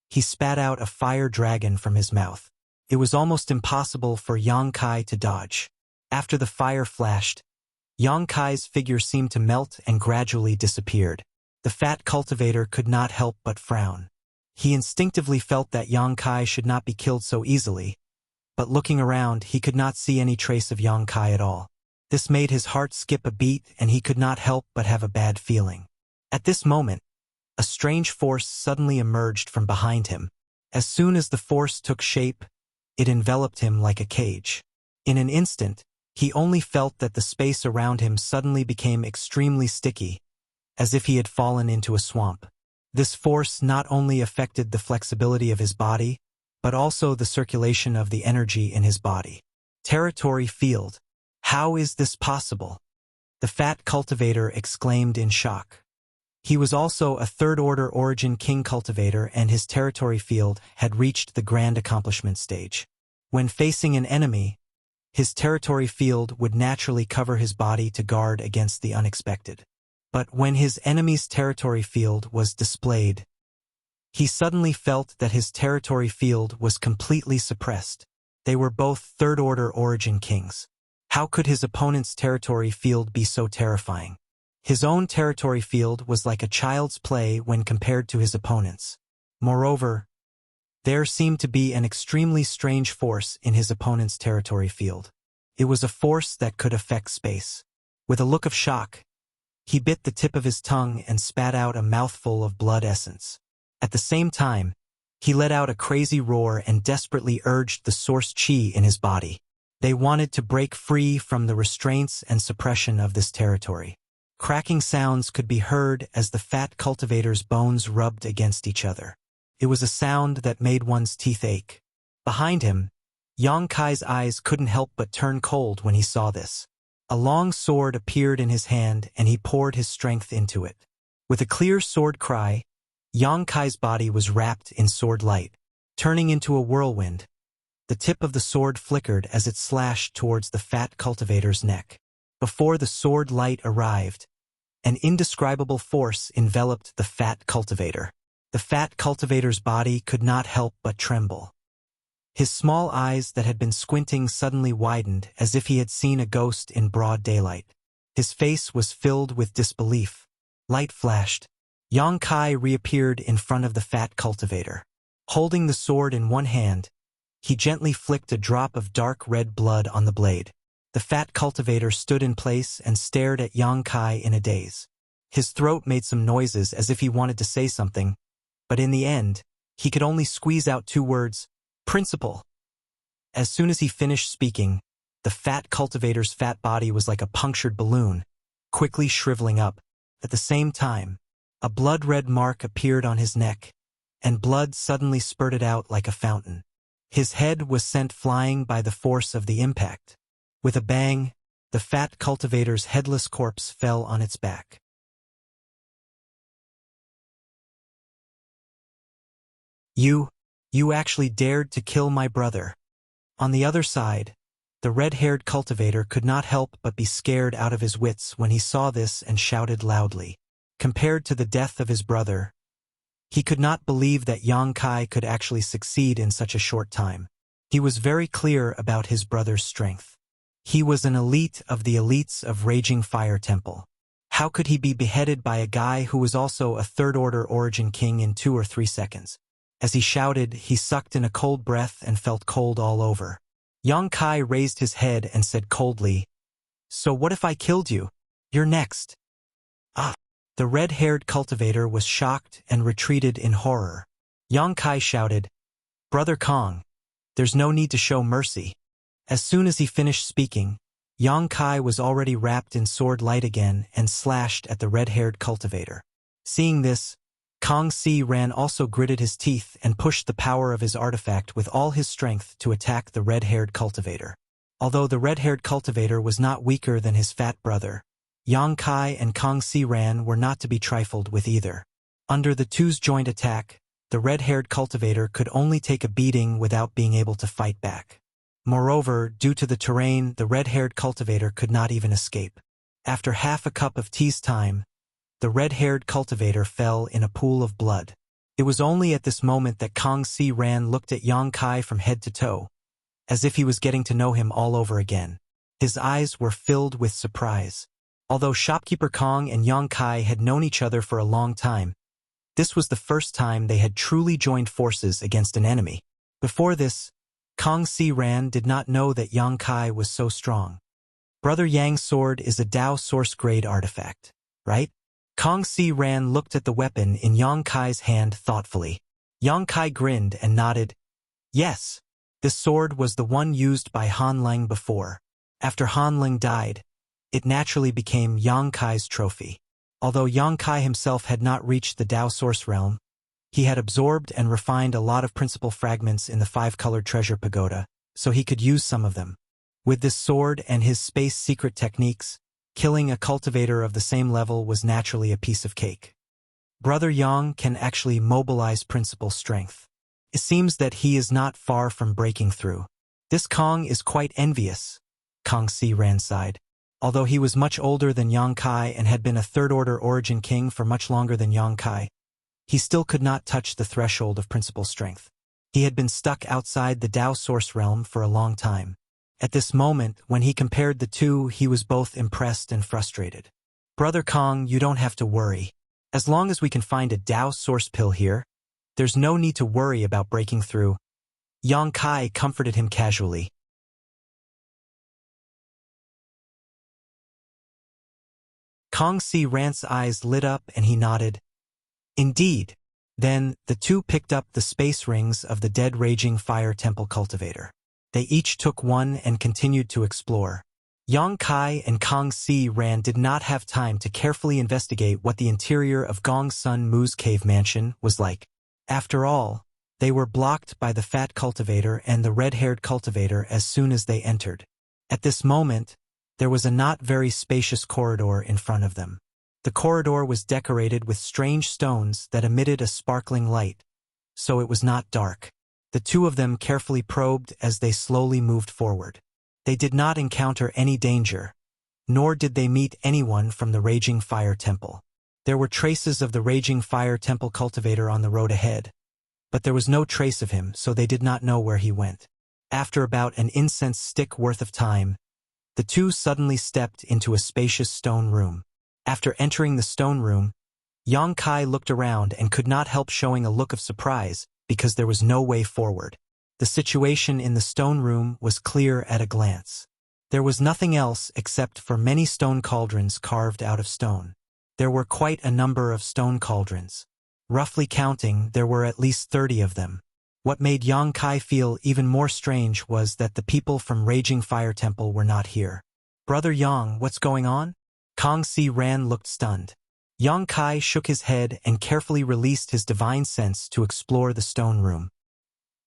he spat out a fire dragon from his mouth. It was almost impossible for Yang Kai to dodge. After the fire flashed, Yang Kai's figure seemed to melt and gradually disappeared. The fat cultivator could not help but frown. He instinctively felt that Yang Kai should not be killed so easily, but looking around, he could not see any trace of Yang Kai at all. This made his heart skip a beat and he could not help but have a bad feeling. At this moment, a strange force suddenly emerged from behind him. As soon as the force took shape, it enveloped him like a cage. In an instant, he only felt that the space around him suddenly became extremely sticky, as if he had fallen into a swamp. This force not only affected the flexibility of his body, but also the circulation of the energy in his body. Territory field. How is this possible? The fat cultivator exclaimed in shock. He was also a third-order origin king cultivator and his territory field had reached the grand accomplishment stage. When facing an enemy, his territory field would naturally cover his body to guard against the unexpected. But when his enemy's territory field was displayed, he suddenly felt that his territory field was completely suppressed. They were both third-order origin kings. How could his opponent's territory field be so terrifying? His own territory field was like a child's play when compared to his opponent's. Moreover, there seemed to be an extremely strange force in his opponent's territory field. It was a force that could affect space. With a look of shock, he bit the tip of his tongue and spat out a mouthful of blood essence. At the same time, he let out a crazy roar and desperately urged the source chi in his body. They wanted to break free from the restraints and suppression of this territory. Cracking sounds could be heard as the fat cultivator's bones rubbed against each other. It was a sound that made one's teeth ache. Behind him, Yang Kai's eyes couldn't help but turn cold when he saw this. A long sword appeared in his hand and he poured his strength into it. With a clear sword cry, Yang Kai's body was wrapped in sword light. Turning into a whirlwind, the tip of the sword flickered as it slashed towards the fat cultivator's neck. Before the sword light arrived, an indescribable force enveloped the fat cultivator. The fat cultivator's body could not help but tremble. His small eyes that had been squinting suddenly widened as if he had seen a ghost in broad daylight. His face was filled with disbelief. Light flashed. Yang Kai reappeared in front of the fat cultivator. Holding the sword in one hand, he gently flicked a drop of dark red blood on the blade. The fat cultivator stood in place and stared at Yang Kai in a daze. His throat made some noises as if he wanted to say something, but in the end, he could only squeeze out two words, "Principal." As soon as he finished speaking, the fat cultivator's fat body was like a punctured balloon, quickly shriveling up. At the same time, a blood-red mark appeared on his neck, and blood suddenly spurted out like a fountain. His head was sent flying by the force of the impact. With a bang, the fat cultivator's headless corpse fell on its back. You actually dared to kill my brother." On the other side, the red-haired cultivator could not help but be scared out of his wits when he saw this and shouted loudly. Compared to the death of his brother, he could not believe that Yang Kai could actually succeed in such a short time. He was very clear about his brother's strength. He was an elite of the elites of Raging Fire Temple. How could he be beheaded by a guy who was also a third-order origin king in 2 or 3 seconds? As he shouted, he sucked in a cold breath and felt cold all over. Yang Kai raised his head and said coldly, "So what if I killed you? You're next." Ah! The red-haired cultivator was shocked and retreated in horror. Yang Kai shouted, "Brother Kong, there's no need to show mercy." As soon as he finished speaking, Yang Kai was already wrapped in sword light again and slashed at the red-haired cultivator. Seeing this, Kong Si Ran also gritted his teeth and pushed the power of his artifact with all his strength to attack the red-haired cultivator. Although the red-haired cultivator was not weaker than his fat brother, Yang Kai and Kong Si Ran were not to be trifled with either. Under the two's joint attack, the red-haired cultivator could only take a beating without being able to fight back. Moreover, due to the terrain, the red-haired cultivator could not even escape. After half a cup of tea's time, the red-haired cultivator fell in a pool of blood. It was only at this moment that Kong Si Ran looked at Yang Kai from head to toe, as if he was getting to know him all over again. His eyes were filled with surprise. Although shopkeeper Kong and Yang Kai had known each other for a long time, this was the first time they had truly joined forces against an enemy. Before this, Kong Si Ran did not know that Yang Kai was so strong. Brother Yang's sword is a Dao source grade artifact, right? Kong Si Ran looked at the weapon in Yang Kai's hand thoughtfully. Yang Kai grinned and nodded. Yes, this sword was the one used by Han Leng before. After Han Leng died, it naturally became Yang Kai's trophy. Although Yang Kai himself had not reached the Dao source realm, he had absorbed and refined a lot of principal fragments in the 5-colored treasure pagoda, so he could use some of them. With this sword and his space secret techniques, killing a cultivator of the same level was naturally a piece of cake. Brother Yang can actually mobilize principal strength. It seems that he is not far from breaking through. This Kong is quite envious, Kong Si Ran sighed. Although he was much older than Yang Kai and had been a third-order origin king for much longer than Yang Kai, he still could not touch the threshold of principal strength. He had been stuck outside the Tao Source realm for a long time. At this moment, when he compared the two, he was both impressed and frustrated. Brother Kong, you don't have to worry. As long as we can find a Tao Source pill here, there's no need to worry about breaking through. Yang Kai comforted him casually. Kong Si Ran's eyes lit up and he nodded. Indeed. Then, the two picked up the space rings of the dead raging fire temple cultivator. They each took one and continued to explore. Yang Kai and Kong Si Ran did not have time to carefully investigate what the interior of Gong Sun Mu's cave mansion was like. After all, they were blocked by the fat cultivator and the red-haired cultivator as soon as they entered. At this moment, there was a not very spacious corridor in front of them. The corridor was decorated with strange stones that emitted a sparkling light, so it was not dark. The two of them carefully probed as they slowly moved forward. They did not encounter any danger, nor did they meet anyone from the Raging Fire Temple. There were traces of the Raging Fire Temple cultivator on the road ahead, but there was no trace of him, so they did not know where he went. After about an incense stick worth of time, the two suddenly stepped into a spacious stone room. After entering the stone room, Yang Kai looked around and could not help showing a look of surprise because there was no way forward. The situation in the stone room was clear at a glance. There was nothing else except for many stone cauldrons carved out of stone. There were quite a number of stone cauldrons. Roughly counting, there were at least 30 of them. What made Yang Kai feel even more strange was that the people from Raging Fire Temple were not here. Brother Yang, what's going on? Kong Si Ran looked stunned. Yang Kai shook his head and carefully released his divine sense to explore the stone room.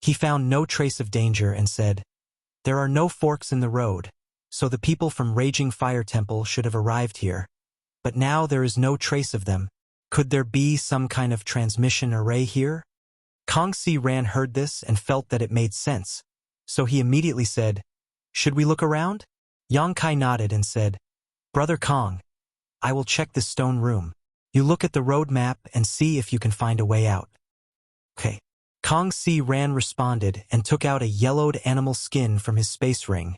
He found no trace of danger and said, "There are no forks in the road, so the people from Raging Fire Temple should have arrived here. But now there is no trace of them. Could there be some kind of transmission array here?" Kong Si Ran heard this and felt that it made sense, so he immediately said, "Should we look around?" Yang Kai nodded and said, "Brother Kong, I will check this stone room. You look at the road map and see if you can find a way out." Okay. Kong Si Ran responded and took out a yellowed animal skin from his space ring,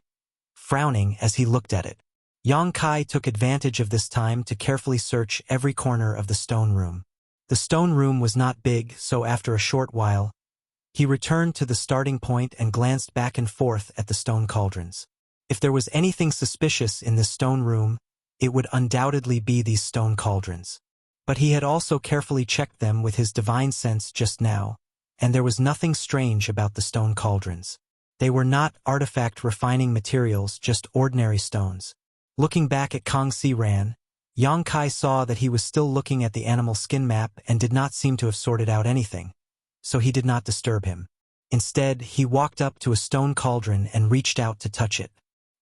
frowning as he looked at it. Yang Kai took advantage of this time to carefully search every corner of the stone room. The stone room was not big, so after a short while, he returned to the starting point and glanced back and forth at the stone cauldrons. If there was anything suspicious in this stone room, it would undoubtedly be these stone cauldrons. But he had also carefully checked them with his divine sense just now, and there was nothing strange about the stone cauldrons. They were not artifact refining materials, just ordinary stones. Looking back at Kong Si Ran, Yang Kai saw that he was still looking at the animal skin map and did not seem to have sorted out anything, so he did not disturb him. Instead, he walked up to a stone cauldron and reached out to touch it.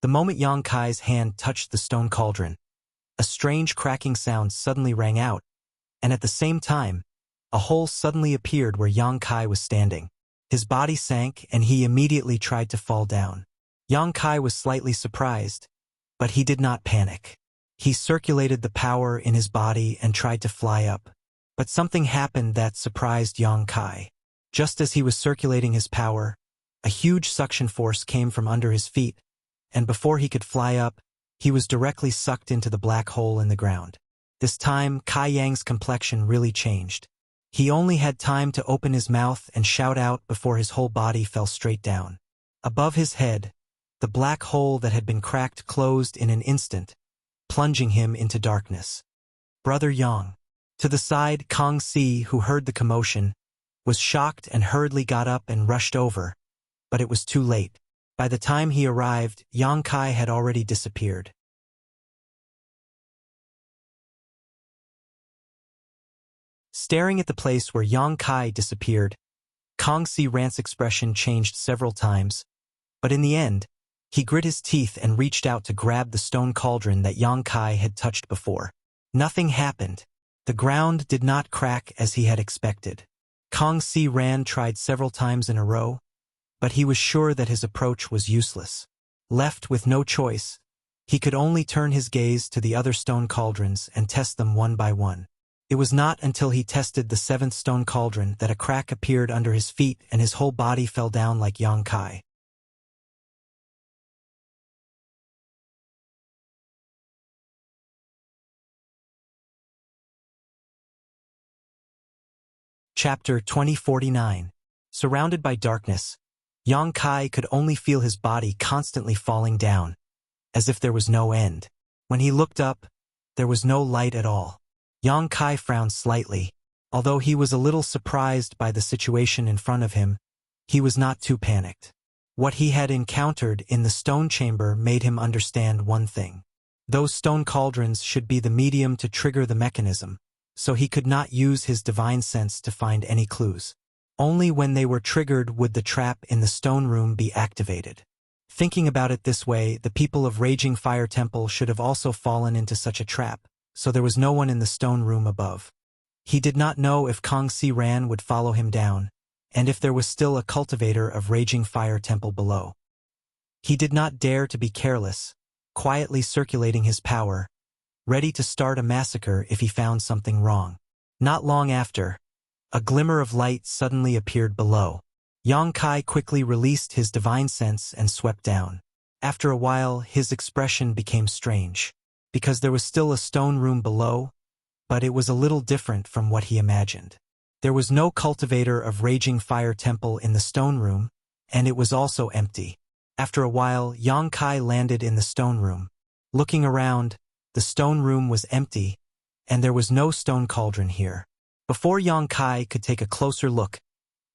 The moment Yang Kai's hand touched the stone cauldron, a strange cracking sound suddenly rang out, and at the same time, a hole suddenly appeared where Yang Kai was standing. His body sank and he immediately tried to fall down. Yang Kai was slightly surprised, but he did not panic. He circulated the power in his body and tried to fly up. But something happened that surprised Yang Kai. Just as he was circulating his power, a huge suction force came from under his feet, and before he could fly up, he was directly sucked into the black hole in the ground. This time, Kai Yang's complexion really changed. He only had time to open his mouth and shout out before his whole body fell straight down. Above his head, the black hole that had been cracked closed in an instant, plunging him into darkness. Brother Yang. To the side, Kong Si, who heard the commotion, was shocked and hurriedly got up and rushed over, but it was too late. By the time he arrived, Yang Kai had already disappeared. Staring at the place where Yang Kai disappeared, Kong Si Ran's expression changed several times, but in the end, he grit his teeth and reached out to grab the stone cauldron that Yang Kai had touched before. Nothing happened. The ground did not crack as he had expected. Kong Si Ran tried several times in a row, but he was sure that his approach was useless. Left with no choice, He could only turn his gaze to the other stone cauldrons and test them one by one. It was not until he tested the 7th stone cauldron that a crack appeared under his feet and his whole body fell down like Yang Kai. Chapter 2049. Surrounded by darkness, Yang Kai could only feel his body constantly falling down, as if there was no end. When he looked up, there was no light at all. Yang Kai frowned slightly. Although he was a little surprised by the situation in front of him, he was not too panicked. What he had encountered in the stone chamber made him understand one thing. Those stone cauldrons should be the medium to trigger the mechanism, so he could not use his divine sense to find any clues. Only when they were triggered would the trap in the stone room be activated. Thinking about it this way, the people of Raging Fire Temple should have also fallen into such a trap, so there was no one in the stone room above. He did not know if Kong Si Ran would follow him down, and if there was still a cultivator of Raging Fire Temple below. He did not dare to be careless, quietly circulating his power, ready to start a massacre if he found something wrong. Not long after, a glimmer of light suddenly appeared below. Yang Kai quickly released his divine sense and swept down. After a while, his expression became strange, because there was still a stone room below, but it was a little different from what he imagined. There was no cultivator of Raging Fire Temple in the stone room, and it was also empty. After a while, Yang Kai landed in the stone room. Looking around, the stone room was empty, and there was no stone cauldron here. Before Yang Kai could take a closer look,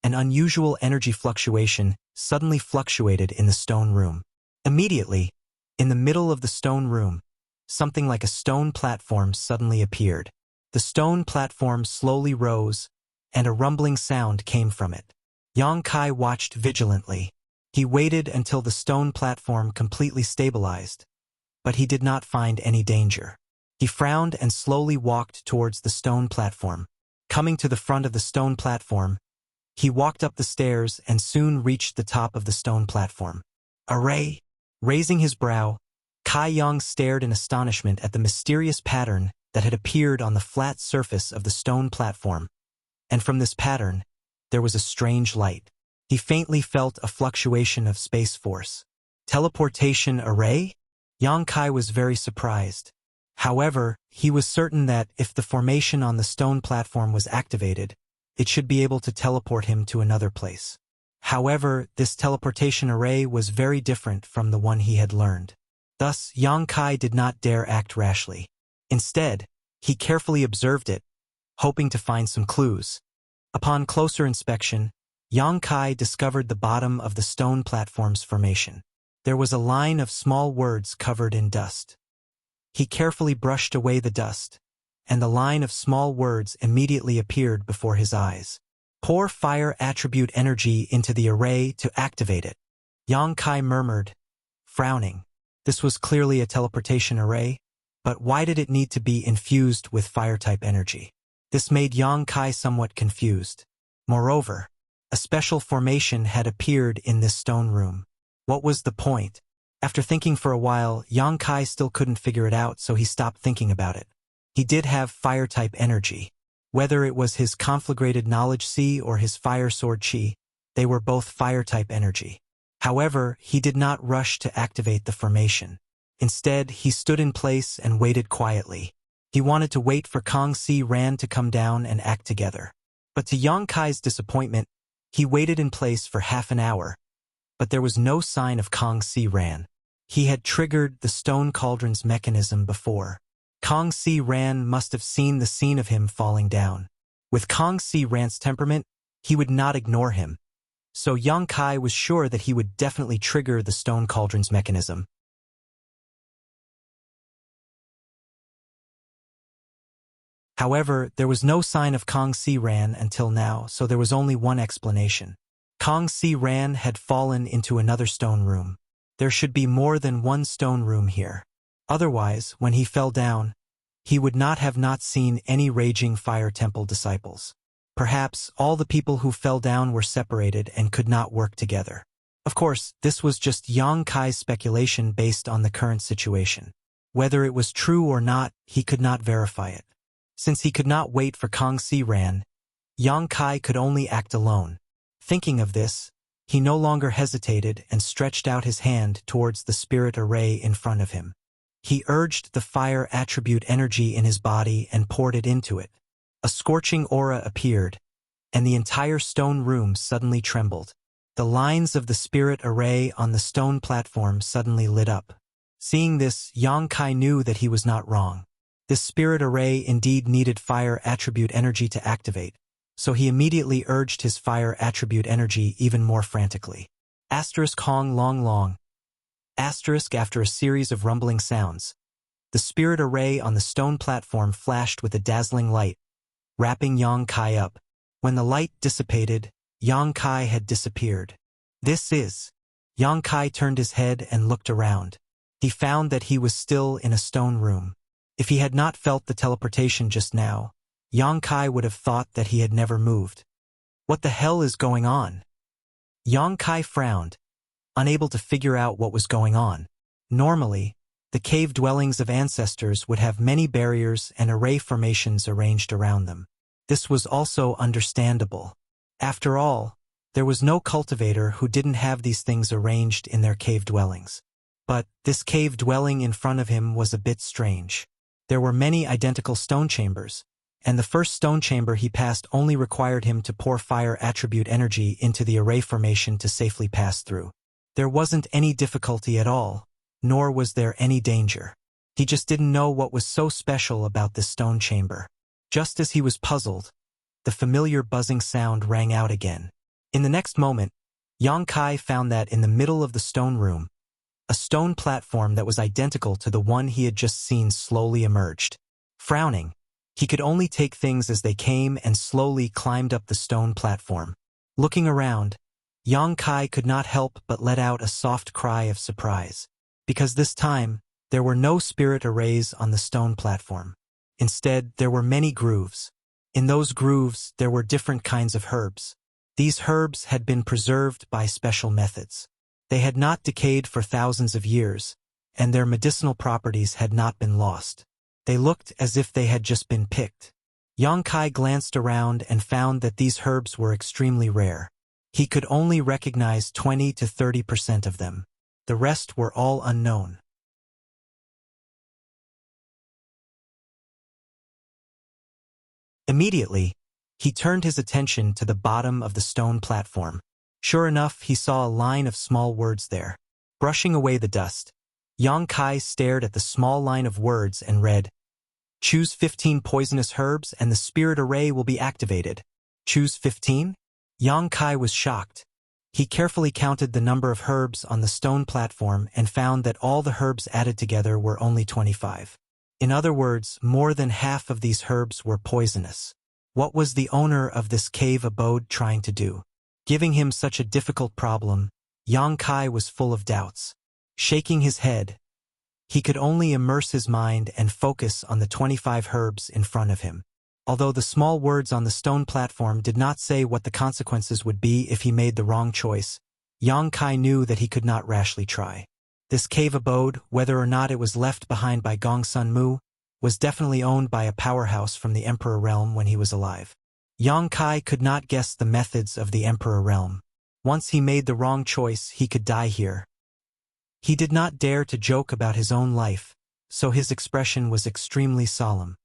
an unusual energy fluctuation suddenly fluctuated in the stone room. Immediately, in the middle of the stone room, something like a stone platform suddenly appeared. The stone platform slowly rose, and a rumbling sound came from it. Yang Kai watched vigilantly. He waited until the stone platform completely stabilized, but he did not find any danger. He frowned and slowly walked towards the stone platform. Coming to the front of the stone platform, he walked up the stairs and soon reached the top of the stone platform. Array! Raising his brow, Kai Yang stared in astonishment at the mysterious pattern that had appeared on the flat surface of the stone platform, and from this pattern, there was a strange light. He faintly felt a fluctuation of space force. Teleportation array? Yang Kai was very surprised. However, he was certain that if the formation on the stone platform was activated, it should be able to teleport him to another place. However, this teleportation array was very different from the one he had learned. Thus, Yang Kai did not dare act rashly. Instead, he carefully observed it, hoping to find some clues. Upon closer inspection, Yang Kai discovered the bottom of the stone platform's formation. There was a line of small words covered in dust. He carefully brushed away the dust, and the line of small words immediately appeared before his eyes. Pour fire attribute energy into the array to activate it. Yang Kai murmured, frowning. This was clearly a teleportation array, but why did it need to be infused with fire-type energy? This made Yang Kai somewhat confused. Moreover, a special formation had appeared in this stone room. What was the point? After thinking for a while, Yang Kai still couldn't figure it out, so he stopped thinking about it. He did have fire-type energy. Whether it was his conflagrated knowledge chi or his fire sword chi, they were both fire-type energy. However, he did not rush to activate the formation. Instead, he stood in place and waited quietly. He wanted to wait for Kong Si Ran to come down and act together. But to Yang Kai's disappointment, he waited in place for half an hour, but there was no sign of Kong Si Ran. He had triggered the stone cauldron's mechanism before. Kong Si Ran must have seen the scene of him falling down. With Kong Si Ran's temperament, he would not ignore him. So Yang Kai was sure that he would definitely trigger the stone cauldron's mechanism. However, there was no sign of Kong Si Ran until now, so there was only one explanation. Kong Si Ran had fallen into another stone room. There should be more than one stone room here. Otherwise, when he fell down, he would not have seen any Raging Fire Temple disciples. Perhaps all the people who fell down were separated and could not work together. Of course, this was just Yang Kai's speculation based on the current situation. Whether it was true or not, he could not verify it. Since he could not wait for Kang Si Ran, Yang Kai could only act alone. Thinking of this, he no longer hesitated and stretched out his hand towards the spirit array in front of him. He urged the fire attribute energy in his body and poured it into it. A scorching aura appeared, and the entire stone room suddenly trembled. The lines of the spirit array on the stone platform suddenly lit up. Seeing this, Yang Kai knew that he was not wrong. This spirit array indeed needed fire attribute energy to activate, so he immediately urged his fire attribute energy even more frantically. Asterisk Hong Long Long. Asterisk after a series of rumbling sounds. The spirit array on the stone platform flashed with a dazzling light, wrapping Yang Kai up. When the light dissipated, Yang Kai had disappeared. This is. Yang Kai turned his head and looked around. He found that he was still in a stone room. If he had not felt the teleportation just now, Yang Kai would have thought that he had never moved. What the hell is going on? Yang Kai frowned, unable to figure out what was going on. Normally, the cave dwellings of ancestors would have many barriers and array formations arranged around them. This was also understandable. After all, there was no cultivator who didn't have these things arranged in their cave dwellings. But this cave dwelling in front of him was a bit strange. There were many identical stone chambers, and the first stone chamber he passed only required him to pour fire attribute energy into the array formation to safely pass through. There wasn't any difficulty at all, nor was there any danger. He just didn't know what was so special about this stone chamber. Just as he was puzzled, the familiar buzzing sound rang out again. In the next moment, Yang Kai found that in the middle of the stone room, a stone platform that was identical to the one he had just seen slowly emerged. Frowning, he could only take things as they came and slowly climbed up the stone platform. Looking around, Yang Kai could not help but let out a soft cry of surprise, because this time, there were no spirit arrays on the stone platform. Instead, there were many grooves. In those grooves, there were different kinds of herbs. These herbs had been preserved by special methods. They had not decayed for thousands of years, and their medicinal properties had not been lost. They looked as if they had just been picked. Yang Kai glanced around and found that these herbs were extremely rare. He could only recognize 20 to 30% of them. The rest were all unknown. Immediately, he turned his attention to the bottom of the stone platform. Sure enough, he saw a line of small words there. Brushing away the dust, Yang Kai stared at the small line of words and read, "Choose 15 poisonous herbs and the spirit array will be activated." Choose 15? Yang Kai was shocked. He carefully counted the number of herbs on the stone platform and found that all the herbs added together were only 25. In other words, more than half of these herbs were poisonous. What was the owner of this cave abode trying to do? Giving him such a difficult problem, Yang Kai was full of doubts. Shaking his head, he could only immerse his mind and focus on the 25 herbs in front of him. Although the small words on the stone platform did not say what the consequences would be if he made the wrong choice, Yang Kai knew that he could not rashly try. This cave abode, whether or not it was left behind by Gong Sun Mu, was definitely owned by a powerhouse from the Emperor Realm when he was alive. Yang Kai could not guess the methods of the Emperor Realm. Once he made the wrong choice, he could die here. He did not dare to joke about his own life, so his expression was extremely solemn.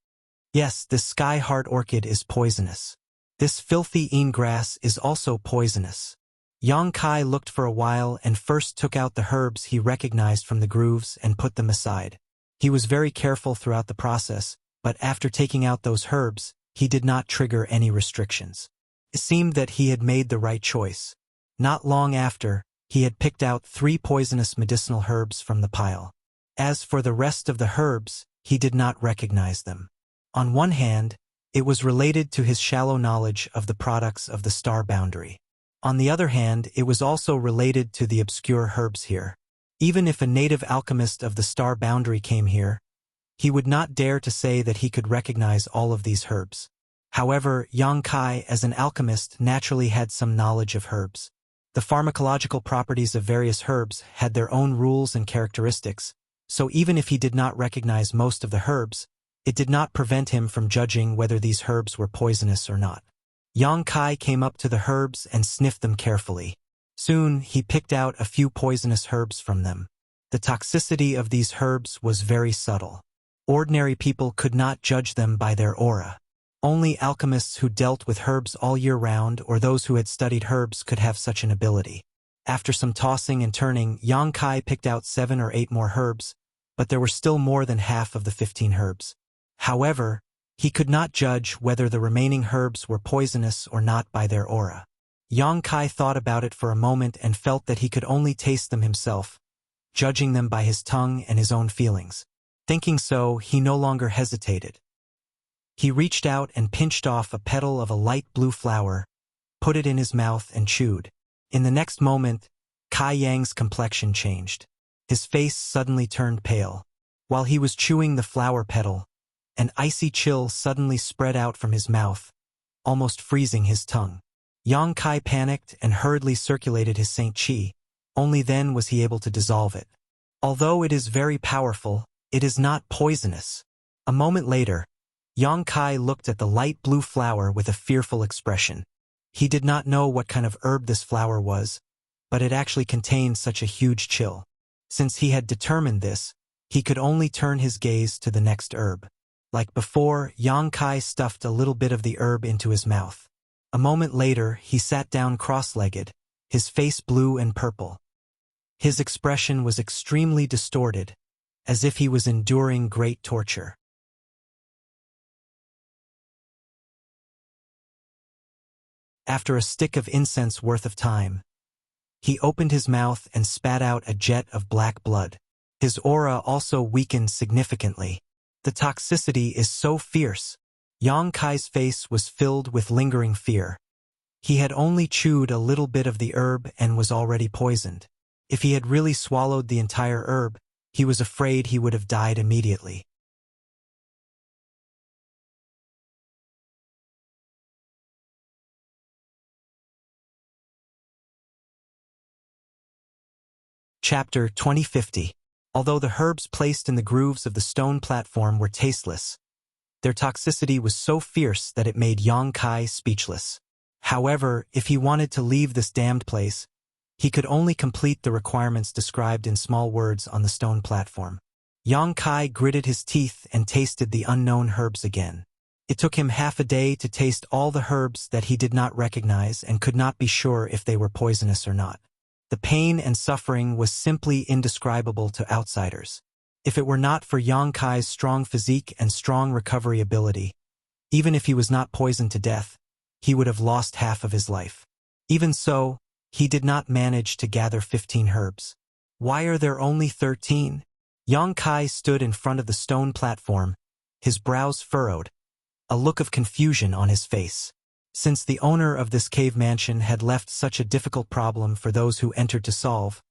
Yes, this sky-heart orchid is poisonous. This filthy een grass is also poisonous. Yang Kai looked for a while and first took out the herbs he recognized from the grooves and put them aside. He was very careful throughout the process, but after taking out those herbs, he did not trigger any restrictions. It seemed that he had made the right choice. Not long after, he had picked out 3 poisonous medicinal herbs from the pile. As for the rest of the herbs, he did not recognize them. On one hand, it was related to his shallow knowledge of the products of the star boundary. On the other hand, it was also related to the obscure herbs here. Even if a native alchemist of the star boundary came here, he would not dare to say that he could recognize all of these herbs. However, Yang Kai, as an alchemist, naturally had some knowledge of herbs. The pharmacological properties of various herbs had their own rules and characteristics, so even if he did not recognize most of the herbs, it did not prevent him from judging whether these herbs were poisonous or not. Yang Kai came up to the herbs and sniffed them carefully. Soon, he picked out a few poisonous herbs from them. The toxicity of these herbs was very subtle. Ordinary people could not judge them by their aura. Only alchemists who dealt with herbs all year round or those who had studied herbs could have such an ability. After some tossing and turning, Yang Kai picked out 7 or 8 more herbs, but there were still more than half of the 15 herbs. However, he could not judge whether the remaining herbs were poisonous or not by their aura. Yang Kai thought about it for a moment and felt that he could only taste them himself, judging them by his tongue and his own feelings. Thinking so, he no longer hesitated. He reached out and pinched off a petal of a light blue flower, put it in his mouth and chewed. In the next moment, Kai Yang's complexion changed. His face suddenly turned pale. While he was chewing the flower petal, an icy chill suddenly spread out from his mouth, almost freezing his tongue. Yang Kai panicked and hurriedly circulated his Saint Qi. Only then was he able to dissolve it. Although it is very powerful, it is not poisonous. A moment later, Yang Kai looked at the light blue flower with a fearful expression. He did not know what kind of herb this flower was, but it actually contained such a huge chill. Since he had determined this, he could only turn his gaze to the next herb. Like before, Yang Kai stuffed a little bit of the herb into his mouth. A moment later, he sat down cross-legged, his face blue and purple. His expression was extremely distorted, as if he was enduring great torture. After a stick of incense worth of time, he opened his mouth and spat out a jet of black blood. His aura also weakened significantly. The toxicity is so fierce. Yang Kai's face was filled with lingering fear. He had only chewed a little bit of the herb and was already poisoned. If he had really swallowed the entire herb, he was afraid he would have died immediately. Chapter 2050. Although the herbs placed in the grooves of the stone platform were tasteless, their toxicity was so fierce that it made Yang Kai speechless. However, if he wanted to leave this damned place, he could only complete the requirements described in small words on the stone platform. Yang Kai gritted his teeth and tasted the unknown herbs again. It took him half a day to taste all the herbs that he did not recognize and could not be sure if they were poisonous or not. The pain and suffering was simply indescribable to outsiders. If it were not for Yang Kai's strong physique and strong recovery ability, even if he was not poisoned to death, he would have lost half of his life. Even so, he did not manage to gather 15 herbs. Why are there only 13? Yang Kai stood in front of the stone platform, his brows furrowed, a look of confusion on his face. Since the owner of this cave mansion had left such a difficult problem for those who entered to solve,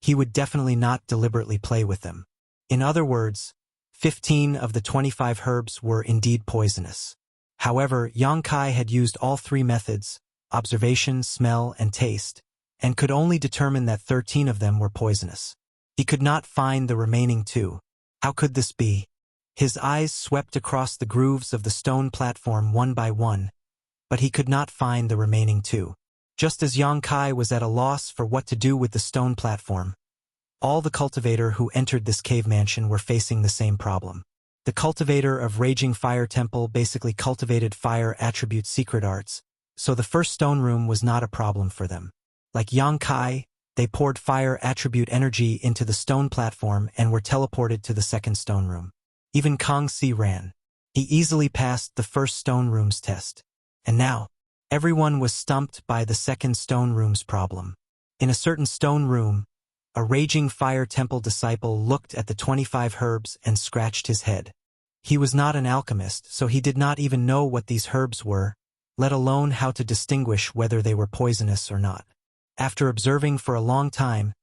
he would definitely not deliberately play with them. In other words, 15 of the 25 herbs were indeed poisonous. However, Yang Kai had used all 3 methods, observation, smell, and taste, and could only determine that 13 of them were poisonous. He could not find the remaining 2. How could this be? His eyes swept across the grooves of the stone platform one by one, but he could not find the remaining 2. Just as Yang Kai was at a loss for what to do with the stone platform, all the cultivator who entered this cave mansion were facing the same problem. The cultivator of Raging Fire Temple basically cultivated fire attribute secret arts, so the first stone room was not a problem for them. Like Yang Kai, they poured fire attribute energy into the stone platform and were teleported to the second stone room. Even Kong Si ran. He easily passed the first stone room's test. And now, everyone was stumped by the second stone room's problem. In a certain stone room, a Raging Fire Temple disciple looked at the 25 herbs and scratched his head. He was not an alchemist, so he did not even know what these herbs were, let alone how to distinguish whether they were poisonous or not. After observing for a long time,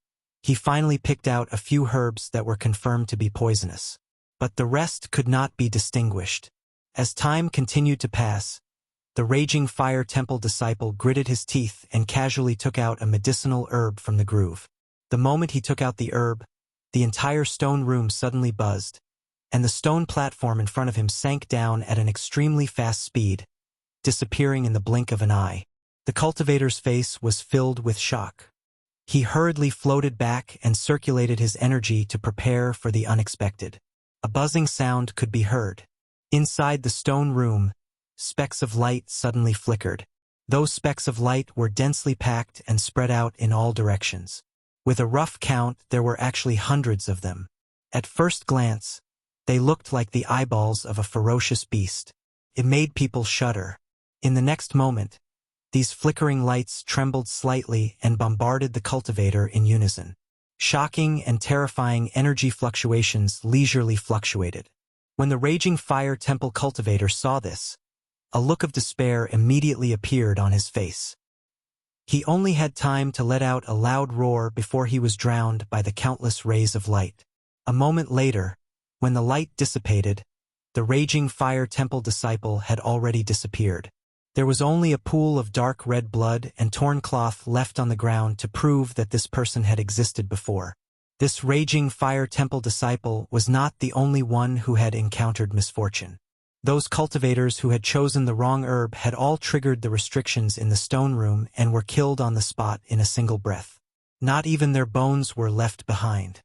he finally picked out a few herbs that were confirmed to be poisonous. But the rest could not be distinguished. As time continued to pass, The raging fire temple disciple gritted his teeth and casually took out a medicinal herb from the groove. The moment he took out the herb, the entire stone room suddenly buzzed, and the stone platform in front of him sank down at an extremely fast speed, disappearing in the blink of an eye. The cultivator's face was filled with shock. He hurriedly floated back and circulated his energy to prepare for the unexpected. A buzzing sound could be heard. Inside the stone room, specks of light suddenly flickered. Those specks of light were densely packed and spread out in all directions. With a rough count, there were actually hundreds of them. At first glance, they looked like the eyeballs of a ferocious beast. It made people shudder. In the next moment, these flickering lights trembled slightly and bombarded the cultivator in unison. Shocking and terrifying energy fluctuations leisurely fluctuated. When the raging fire temple cultivator saw this, a look of despair immediately appeared on his face. He only had time to let out a loud roar before he was drowned by the countless rays of light. A moment later, when the light dissipated, the raging fire temple disciple had already disappeared. There was only a pool of dark red blood and torn cloth left on the ground to prove that this person had existed before. This raging fire temple disciple was not the only one who had encountered misfortune. Those cultivators who had chosen the wrong herb had all triggered the restrictions in the stone room and were killed on the spot in a single breath. Not even their bones were left behind.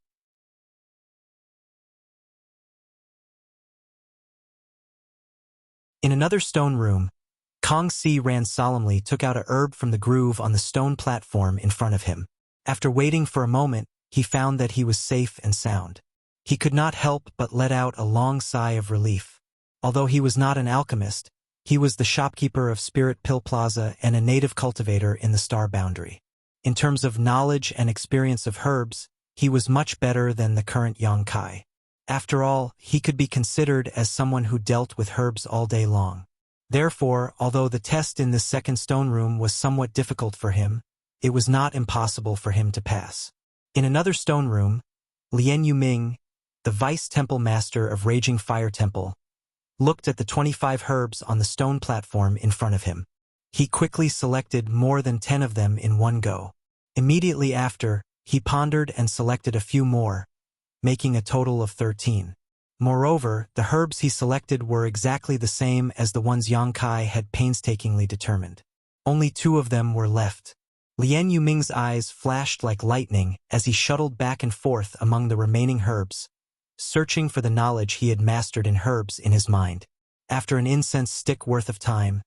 In another stone room, Kong Si ran solemnly, took out a herb from the groove on the stone platform in front of him. After waiting for a moment, he found that he was safe and sound. He could not help but let out a long sigh of relief. Although he was not an alchemist, he was the shopkeeper of Spirit Pill Plaza and a native cultivator in the Star Boundary. In terms of knowledge and experience of herbs, he was much better than the current Yang Kai. After all, he could be considered as someone who dealt with herbs all day long. Therefore, although the test in this second stone room was somewhat difficult for him, it was not impossible for him to pass. In another stone room, Lian Yuming, the vice temple master of Raging Fire Temple, looked at the 25 herbs on the stone platform in front of him. He quickly selected more than 10 of them in one go. Immediately after, he pondered and selected a few more, making a total of 13. Moreover, the herbs he selected were exactly the same as the ones Yang Kai had painstakingly determined. Only 2 of them were left. Lian Yuming's eyes flashed like lightning as he shuttled back and forth among the remaining herbs, searching for the knowledge he had mastered in herbs in his mind. After an incense stick worth of time,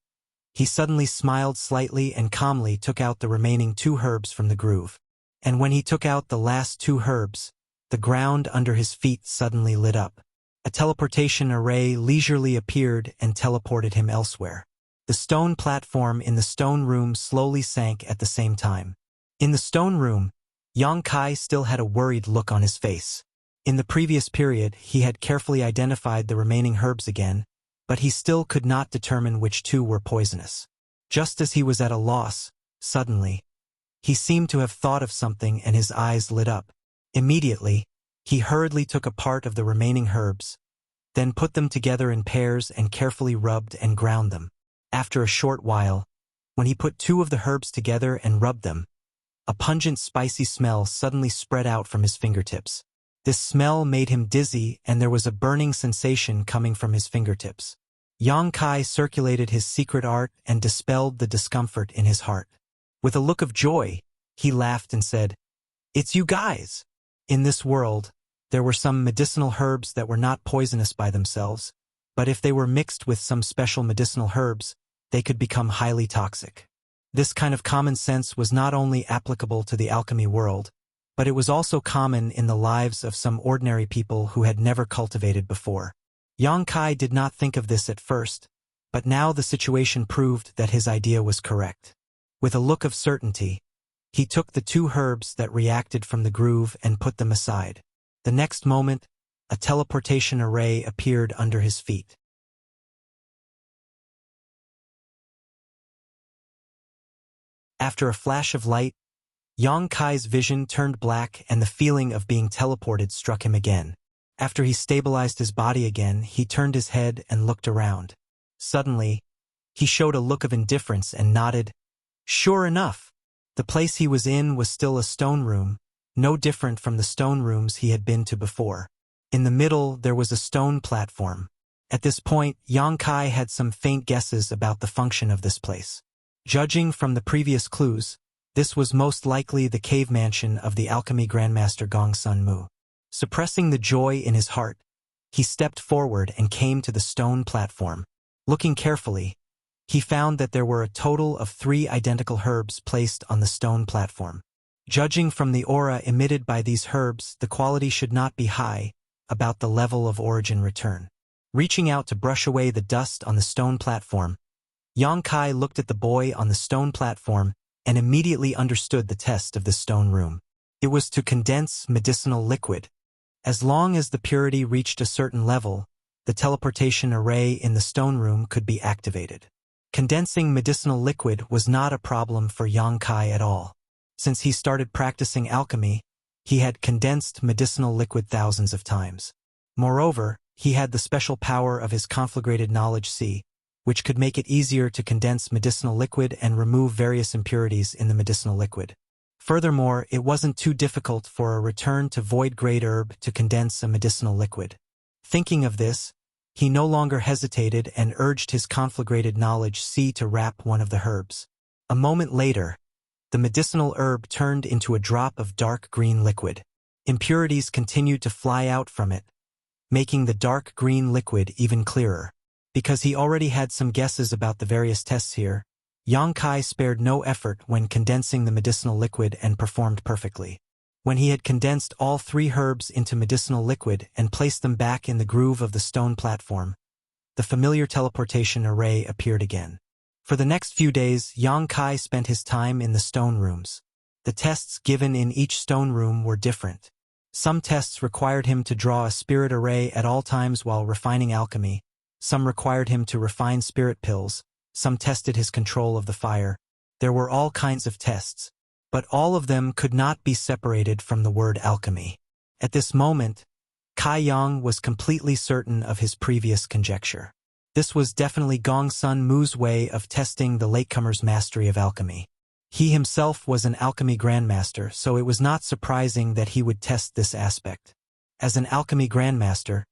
he suddenly smiled slightly and calmly took out the remaining 2 herbs from the groove. And when he took out the last 2 herbs, the ground under his feet suddenly lit up. A teleportation array leisurely appeared and teleported him elsewhere. The stone platform in the stone room slowly sank at the same time. In the stone room, Yang Kai still had a worried look on his face. In the previous period, he had carefully identified the remaining herbs again, but he still could not determine which 2 were poisonous. Just as he was at a loss, suddenly, he seemed to have thought of something and his eyes lit up. Immediately, he hurriedly took a part of the remaining herbs, then put them together in pairs and carefully rubbed and ground them. After a short while, when he put 2 of the herbs together and rubbed them, a pungent spicy smell suddenly spread out from his fingertips. This smell made him dizzy and there was a burning sensation coming from his fingertips. Yang Kai circulated his secret art and dispelled the discomfort in his heart. With a look of joy, he laughed and said, "It's you guys!" In this world, there were some medicinal herbs that were not poisonous by themselves, but if they were mixed with some special medicinal herbs, they could become highly toxic. This kind of common sense was not only applicable to the alchemy world, but it was also common in the lives of some ordinary people who had never cultivated before. Yang Kai did not think of this at first, but now the situation proved that his idea was correct. With a look of certainty, he took the 2 herbs that reacted from the groove and put them aside. The next moment, a teleportation array appeared under his feet. After a flash of light, Yang Kai's vision turned black and the feeling of being teleported struck him again. After he stabilized his body again, he turned his head and looked around. Suddenly, He showed a look of indifference and nodded. Sure enough, the place he was in was still a stone room, no different from the stone rooms he had been to before. In the middle, there was a stone platform. At this point, Yang Kai had some faint guesses about the function of this place. Judging from the previous clues, this was most likely the cave mansion of the alchemy grandmaster Gong Sun Mu. Suppressing the joy in his heart, he stepped forward and came to the stone platform. Looking carefully, he found that there were a total of 3 identical herbs placed on the stone platform. Judging from the aura emitted by these herbs, the quality should not be high, about the level of origin return. Reaching out to brush away the dust on the stone platform, Yang Kai looked at the boy on the stone platform and immediately understood the test of the stone room. It was to condense medicinal liquid. As long as the purity reached a certain level, the teleportation array in the stone room could be activated. Condensing medicinal liquid was not a problem for Yang Kai at all. Since he started practicing alchemy, he had condensed medicinal liquid thousands of times. Moreover, he had the special power of his conflagrated knowledge C, which could make it easier to condense medicinal liquid and remove various impurities in the medicinal liquid. Furthermore, it wasn't too difficult for a return to void-grade herb to condense a medicinal liquid. Thinking of this, he no longer hesitated and urged his conflagrated knowledge C to wrap one of the herbs. A moment later, the medicinal herb turned into a drop of dark green liquid. Impurities continued to fly out from it, making the dark green liquid even clearer. Because he already had some guesses about the various tests here, Yang Kai spared no effort when condensing the medicinal liquid and performed perfectly. When he had condensed all 3 herbs into medicinal liquid and placed them back in the groove of the stone platform, the familiar teleportation array appeared again. For the next few days, Yang Kai spent his time in the stone rooms. The tests given in each stone room were different. Some tests required him to draw a spirit array at all times while refining alchemy. Some required him to refine spirit pills. Some tested his control of the fire. There were all kinds of tests, but all of them could not be separated from the word alchemy. At this moment, Kai Yang was completely certain of his previous conjecture. This was definitely Gong Sun Mu's way of testing the latecomer's mastery of alchemy. He himself was an alchemy grandmaster, so it was not surprising that he would test this aspect. As an alchemy grandmaster,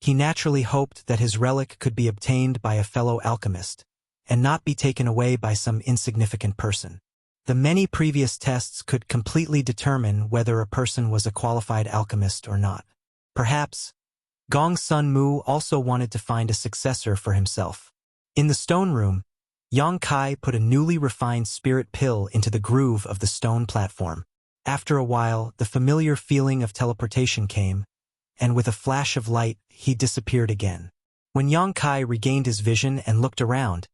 he naturally hoped that his relic could be obtained by a fellow alchemist, and not be taken away by some insignificant person. The many previous tests could completely determine whether a person was a qualified alchemist or not. Perhaps, Gong Sun Mu also wanted to find a successor for himself. In the stone room, Yang Kai put a newly refined spirit pill into the groove of the stone platform. After a while, the familiar feeling of teleportation came, and with a flash of light, he disappeared again. When Yang Kai regained his vision and looked around,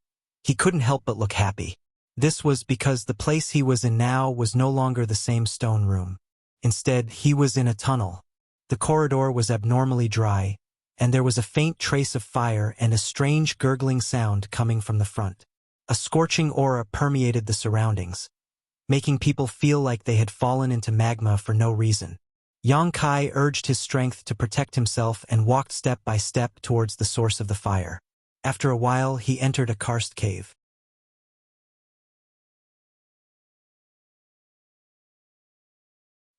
he couldn't help but look happy. This was because the place he was in now was no longer the same stone room. Instead, he was in a tunnel. The corridor was abnormally dry, and there was a faint trace of fire and a strange gurgling sound coming from the front. A scorching aura permeated the surroundings, making people feel like they had fallen into magma for no reason. Yang Kai urged his strength to protect himself and walked step by step towards the source of the fire. After a while, he entered a karst cave.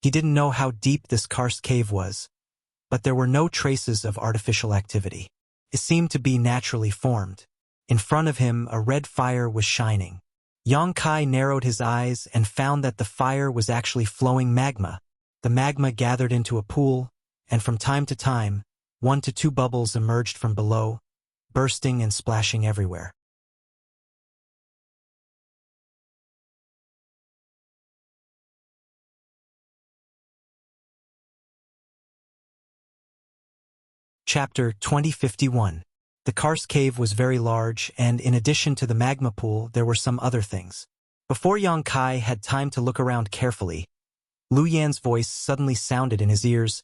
He didn't know how deep this karst cave was, but there were no traces of artificial activity. It seemed to be naturally formed. In front of him, a red fire was shining. Yang Kai narrowed his eyes and found that the fire was actually flowing magma. The magma gathered into a pool, and from time to time, 1 to 2 bubbles emerged from below, bursting and splashing everywhere. Chapter 2051. The karst cave was very large, and in addition to the magma pool, there were some other things. Before Yang Kai had time to look around carefully, Lu Yan's voice suddenly sounded in his ears.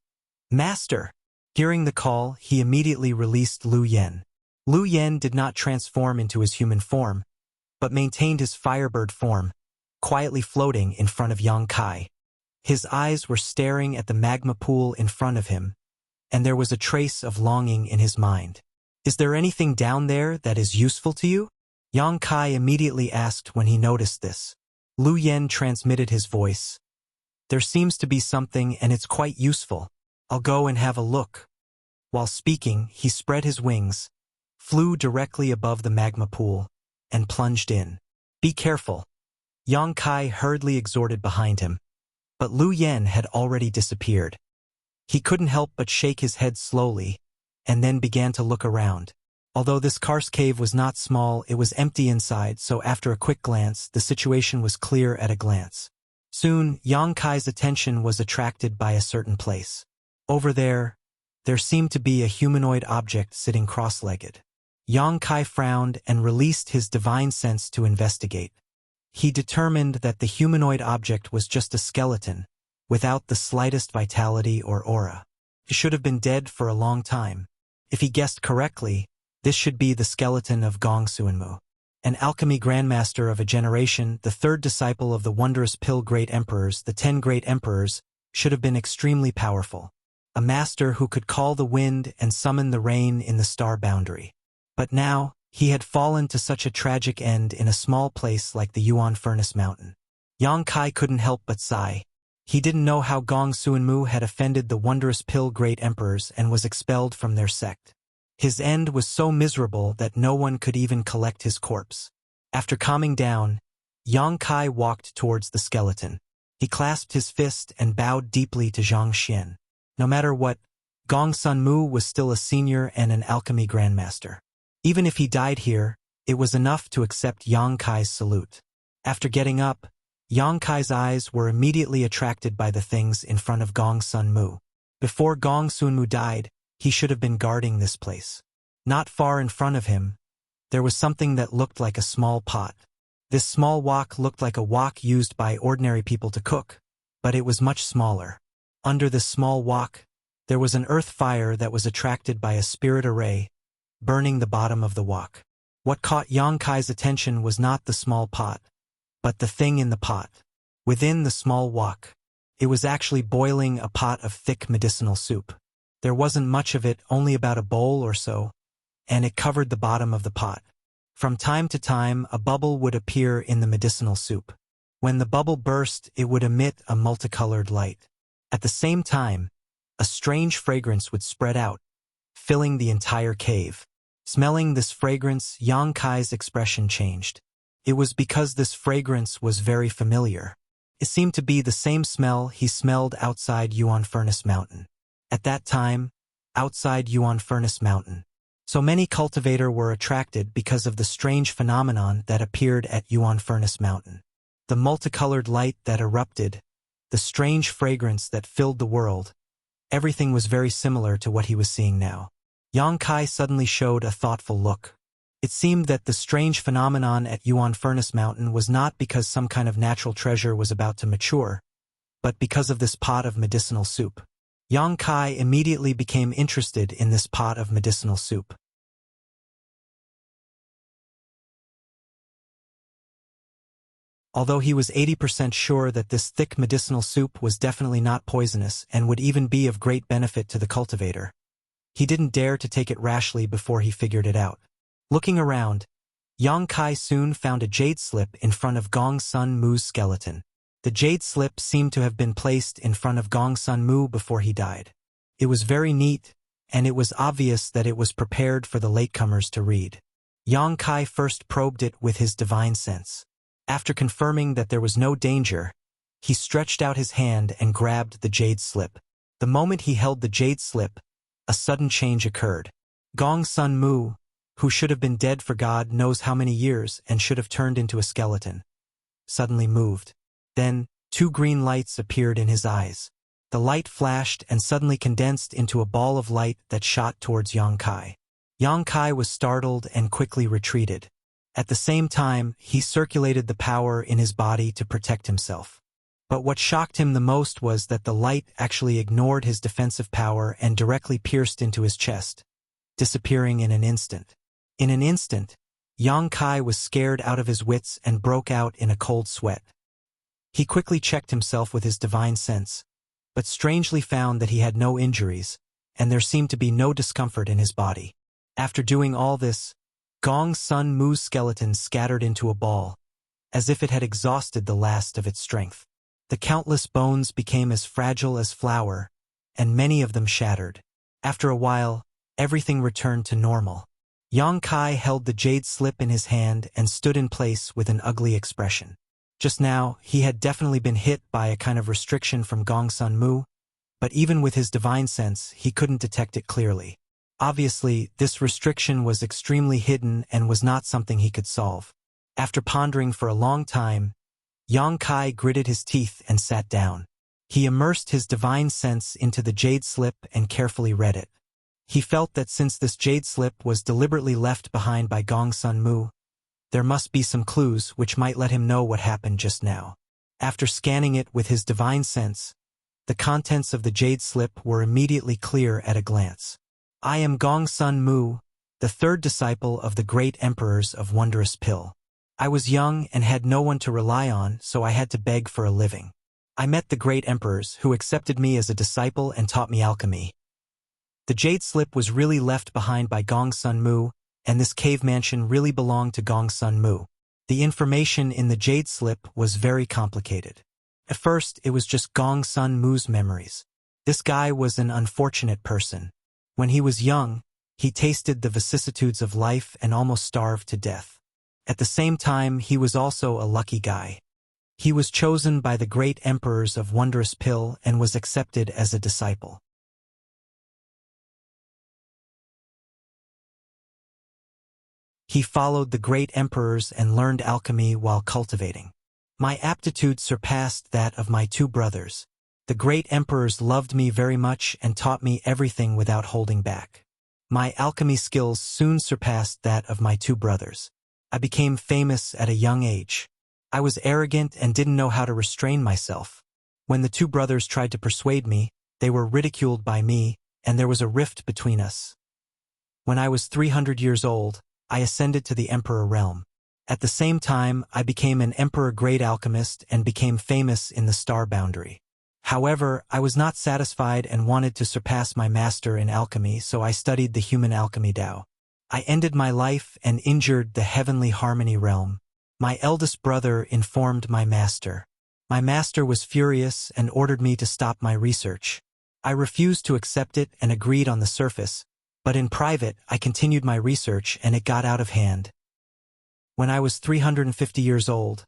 "Master!" Hearing the call, he immediately released Lu Yan. Lu Yan did not transform into his human form, but maintained his firebird form, quietly floating in front of Yang Kai. His eyes were staring at the magma pool in front of him, and there was a trace of longing in his mind. "Is there anything down there that is useful to you?" Yang Kai immediately asked when he noticed this. Lu Yen transmitted his voice. There seems to be something and it's quite useful. I'll go and have a look. While speaking, he spread his wings, flew directly above the magma pool, and plunged in. Be careful. Yang Kai hurriedly exhorted behind him. But Lu Yen had already disappeared. He couldn't help but shake his head slowly, and then began to look around. Although this karst cave was not small, it was empty inside, so after a quick glance, the situation was clear at a glance. Soon, Yang Kai's attention was attracted by a certain place. Over there seemed to be a humanoid object sitting cross-legged. Yang Kai frowned and released his divine sense to investigate. He determined that the humanoid object was just a skeleton, without the slightest vitality or aura. He should have been dead for a long time. If he guessed correctly, this should be the skeleton of Gong Suanmu, an alchemy grandmaster of a generation, the third disciple of the wondrous pill great emperors. The 10 great emperors should have been extremely powerful. A master who could call the wind and summon the rain in the star boundary. But now, he had fallen to such a tragic end in a small place like the Yuan Furnace Mountain. Yang Kai couldn't help but sigh. He didn't know how Gong Suanmu had offended the wondrous pill great emperors and was expelled from their sect. His end was so miserable that no one could even collect his corpse. After calming down, Yang Kai walked towards the skeleton. He clasped his fist and bowed deeply to Zhang Xian. No matter what, Gong Sunmu was still a senior and an alchemy grandmaster. Even if he died here, it was enough to accept Yang Kai's salute. After getting up, Yang Kai's eyes were immediately attracted by the things in front of Gong Sunmu. Before Gong Sunmu died, he should have been guarding this place. Not far in front of him, there was something that looked like a small pot. This small wok looked like a wok used by ordinary people to cook, but it was much smaller. Under this small wok, there was an earth fire that was attracted by a spirit array, burning the bottom of the wok. What caught Yang Kai's attention was not the small pot, but the thing in the pot. Within the small wok, it was actually boiling a pot of thick medicinal soup. There wasn't much of it, only about a bowl or so, and it covered the bottom of the pot. From time to time, a bubble would appear in the medicinal soup. When the bubble burst, it would emit a multicolored light. At the same time, a strange fragrance would spread out, filling the entire cave. Smelling this fragrance, Yang Kai's expression changed. It was because this fragrance was very familiar. It seemed to be the same smell he smelled outside Yuan Furnace Mountain. At that time, outside Yuan Furnace Mountain, so many cultivators were attracted because of the strange phenomenon that appeared at Yuan Furnace Mountain. The multicolored light that erupted, the strange fragrance that filled the world, everything was very similar to what he was seeing now. Yang Kai suddenly showed a thoughtful look. It seemed that the strange phenomenon at Yuan Furnace Mountain was not because some kind of natural treasure was about to mature, but because of this pot of medicinal soup. Yang Kai immediately became interested in this pot of medicinal soup. Although he was 80% sure that this thick medicinal soup was definitely not poisonous and would even be of great benefit to the cultivator, he didn't dare to take it rashly before he figured it out. Looking around, Yang Kai soon found a jade slip in front of Gong Sunmu's skeleton. The jade slip seemed to have been placed in front of Gong Sunmu before he died. It was very neat, and it was obvious that it was prepared for the latecomers to read. Yang Kai first probed it with his divine sense. After confirming that there was no danger, he stretched out his hand and grabbed the jade slip. The moment he held the jade slip, a sudden change occurred. Gong Sunmu, who should have been dead for God knows how many years and should have turned into a skeleton, suddenly moved. Then, 2 green lights appeared in his eyes. The light flashed and suddenly condensed into a ball of light that shot towards Yang Kai. Yang Kai was startled and quickly retreated. At the same time, he circulated the power in his body to protect himself. But what shocked him the most was that the light actually ignored his defensive power and directly pierced into his chest, disappearing in an instant. In an instant, Yang Kai was scared out of his wits and broke out in a cold sweat. He quickly checked himself with his divine sense, but strangely found that he had no injuries, and there seemed to be no discomfort in his body. After doing all this, Gong Sun Mu's skeleton scattered into a ball, as if it had exhausted the last of its strength. The countless bones became as fragile as flour, and many of them shattered. After a while, everything returned to normal. Yang Kai held the jade slip in his hand and stood in place with an ugly expression. Just now, he had definitely been hit by a kind of restriction from Gong Sun Mu, but even with his divine sense, he couldn't detect it clearly. Obviously, this restriction was extremely hidden and was not something he could solve. After pondering for a long time, Yang Kai gritted his teeth and sat down. He immersed his divine sense into the jade slip and carefully read it. He felt that since this jade slip was deliberately left behind by Gong Sun Mu, there must be some clues which might let him know what happened just now. After scanning it with his divine sense, the contents of the jade slip were immediately clear at a glance. I am Gong Sun Mu, the third disciple of the great emperors of Wondrous Pill. I was young and had no one to rely on, so I had to beg for a living. I met the great emperors, who accepted me as a disciple and taught me alchemy. The jade slip was really left behind by Gong Sun Mu, and this cave mansion really belonged to Gong Sun Mu. The information in the jade slip was very complicated. At first, it was just Gong Sun Mu's memories. This guy was an unfortunate person. When he was young, he tasted the vicissitudes of life and almost starved to death. At the same time, he was also a lucky guy. He was chosen by the great emperors of Wondrous Pill and was accepted as a disciple. He followed the great emperors and learned alchemy while cultivating. My aptitude surpassed that of my two brothers. The great emperors loved me very much and taught me everything without holding back. My alchemy skills soon surpassed that of my two brothers. I became famous at a young age. I was arrogant and didn't know how to restrain myself. When the two brothers tried to persuade me, they were ridiculed by me, and there was a rift between us. When I was 300 years old, I ascended to the Emperor realm. At the same time, I became an Emperor Great Alchemist and became famous in the star boundary. However, I was not satisfied and wanted to surpass my master in alchemy, so I studied the human alchemy Tao. I ended my life and injured the heavenly harmony realm. My eldest brother informed my master. My master was furious and ordered me to stop my research. I refused to accept it and agreed on the surface, but in private I continued my research and it got out of hand. When I was 350 years old,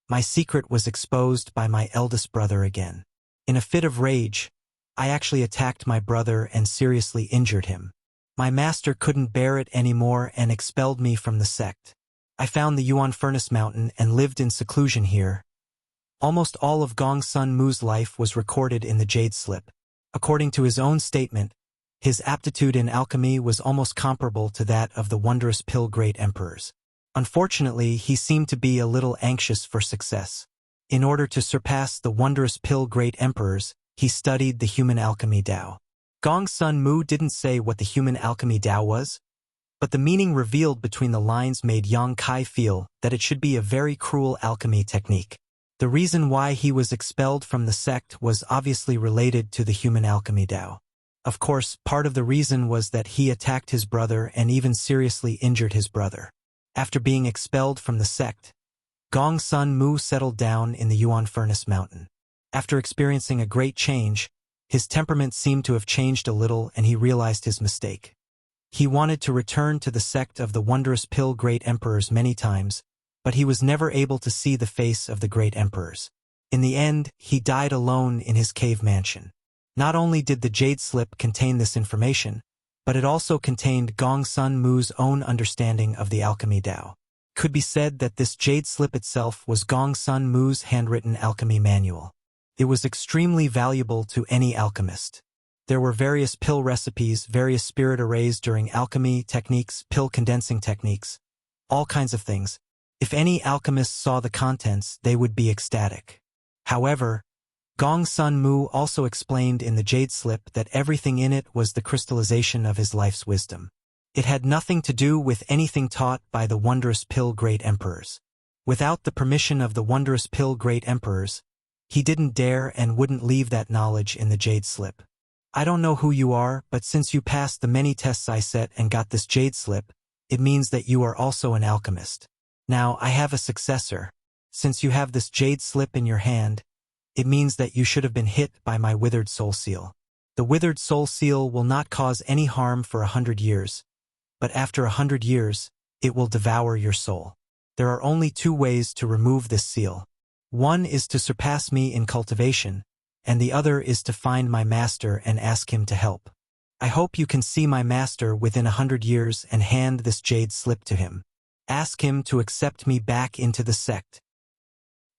my secret was exposed by my eldest brother again. In a fit of rage, I actually attacked my brother and seriously injured him. My master couldn't bear it anymore and expelled me from the sect. I found the Yuan Furnace Mountain and lived in seclusion here. Almost all of Gong Sun Mu's life was recorded in the jade slip. According to his own statement, his aptitude in alchemy was almost comparable to that of the Wondrous Pill Great Emperors. Unfortunately, he seemed to be a little anxious for success. In order to surpass the Wondrous Pill Great Emperors, he studied the human alchemy Tao. Gong Sun Mu didn't say what the human alchemy Tao was, but the meaning revealed between the lines made Yang Kai feel that it should be a very cruel alchemy technique. The reason why he was expelled from the sect was obviously related to the human alchemy Tao. Of course, part of the reason was that he attacked his brother and even seriously injured his brother. After being expelled from the sect, Gong Sun Mu settled down in the Yuan Furnace Mountain. After experiencing a great change, his temperament seemed to have changed a little and he realized his mistake. He wanted to return to the sect of the Wondrous Pill Great Emperors many times, but he was never able to see the face of the Great Emperors. In the end, he died alone in his cave mansion. Not only did the jade slip contain this information, but it also contained Gong Sun Mu's own understanding of the alchemy Tao. It could be said that this jade slip itself was Gong Sun Mu's handwritten alchemy manual. It was extremely valuable to any alchemist. There were various pill recipes, various spirit arrays during alchemy techniques, pill condensing techniques, all kinds of things. If any alchemist saw the contents, they would be ecstatic. However, Gong Sun Mu also explained in the jade slip that everything in it was the crystallization of his life's wisdom. It had nothing to do with anything taught by the Wondrous Pill Great Emperors. Without the permission of the Wondrous Pill Great Emperors, he didn't dare and wouldn't leave that knowledge in the jade slip. I don't know who you are, but since you passed the many tests I set and got this jade slip, it means that you are also an alchemist. Now, I have a successor. Since you have this jade slip in your hand, it means that you should have been hit by my withered soul seal. The withered soul seal will not cause any harm for 100 years, but after 100 years, it will devour your soul. There are only two ways to remove this seal. One is to surpass me in cultivation, and the other is to find my master and ask him to help. I hope you can see my master within 100 years and hand this jade slip to him. Ask him to accept me back into the sect.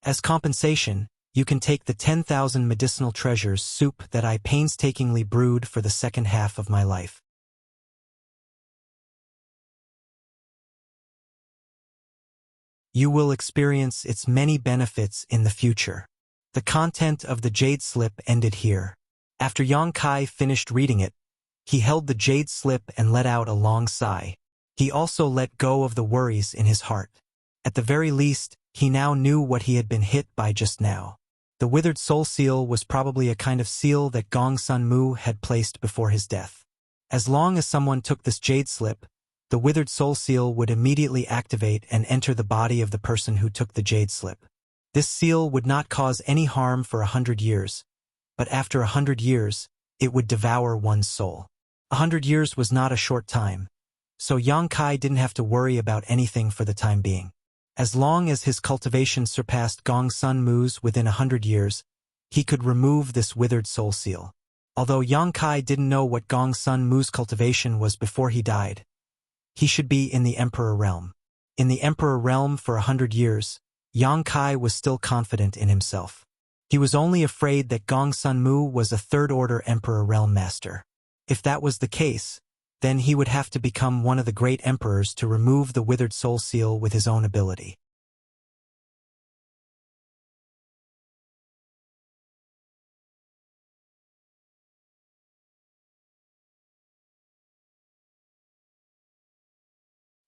As compensation, you can take the 10,000 medicinal treasures soup that I painstakingly brewed for the second half of my life. You will experience its many benefits in the future. The content of the jade slip ended here. After Yang Kai finished reading it, he held the jade slip and let out a long sigh. He also let go of the worries in his heart. At the very least, he now knew what he had been hit by just now. The withered soul seal was probably a kind of seal that Gong Sun Mu had placed before his death. As long as someone took this jade slip, the withered soul seal would immediately activate and enter the body of the person who took the jade slip. This seal would not cause any harm for 100 years, but after 100 years, it would devour one's soul. 100 years was not a short time, so Yang Kai didn't have to worry about anything for the time being. As long as his cultivation surpassed Gong Sun Mu's within 100 years, he could remove this withered soul seal. Although Yang Kai didn't know what Gong Sun Mu's cultivation was before he died, he should be in the Emperor Realm. In the Emperor Realm for 100 years, Yang Kai was still confident in himself. He was only afraid that Gong Sun Mu was a third-order Emperor Realm Master. If that was the case, then he would have to become one of the great emperors to remove the withered soul seal with his own ability.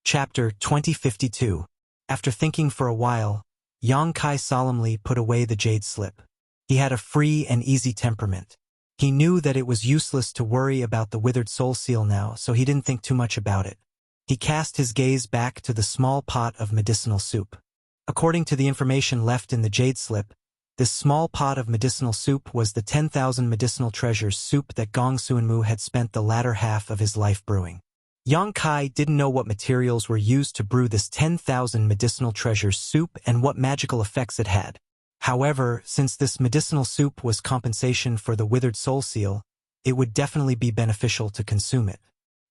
Chapter 2052. After thinking for a while, Yang Kai solemnly put away the jade slip. He had a free and easy temperament. He knew that it was useless to worry about the withered soul seal now, so he didn't think too much about it. He cast his gaze back to the small pot of medicinal soup. According to the information left in the jade slip, this small pot of medicinal soup was the 10,000 medicinal treasures soup that Gong Sun Mu had spent the latter half of his life brewing. Yang Kai didn't know what materials were used to brew this 10,000 medicinal treasures soup and what magical effects it had. However, since this medicinal soup was compensation for the withered soul seal, it would definitely be beneficial to consume it.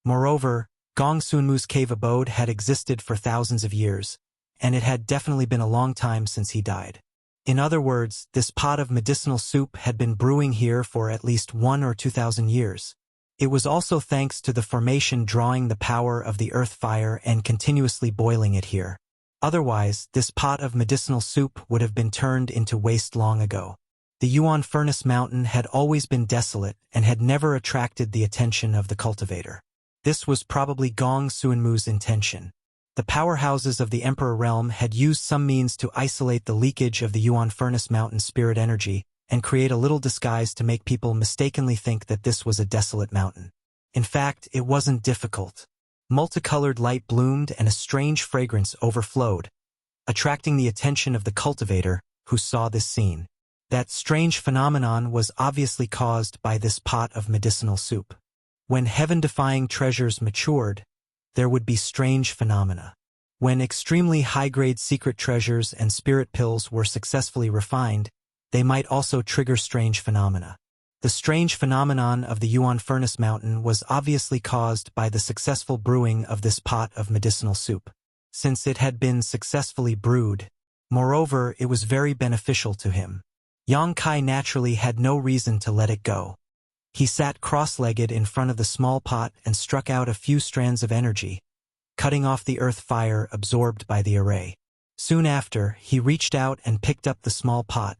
Moreover, Gong Sun Mu's cave abode had existed for thousands of years, and it had definitely been a long time since he died. In other words, this pot of medicinal soup had been brewing here for at least 1,000 or 2,000 years. It was also thanks to the formation drawing the power of the earth fire and continuously boiling it here. Otherwise, this pot of medicinal soup would have been turned into waste long ago. The Yuan Furnace Mountain had always been desolate and had never attracted the attention of the cultivator. This was probably Gong Sun Mu's intention. The powerhouses of the Emperor Realm had used some means to isolate the leakage of the Yuan Furnace Mountain spirit energy and create a little disguise to make people mistakenly think that this was a desolate mountain. In fact, it wasn't difficult. Multicolored light bloomed and a strange fragrance overflowed, attracting the attention of the cultivator, who saw this scene. That strange phenomenon was obviously caused by this pot of medicinal soup. When heaven-defying treasures matured, there would be strange phenomena. When extremely high-grade secret treasures and spirit pills were successfully refined, they might also trigger strange phenomena. The strange phenomenon of the Yuan Furnace Mountain was obviously caused by the successful brewing of this pot of medicinal soup. Since it had been successfully brewed, moreover, it was very beneficial to him. Yang Kai naturally had no reason to let it go. He sat cross-legged in front of the small pot and struck out a few strands of energy, cutting off the earth fire absorbed by the array. Soon after, he reached out and picked up the small pot,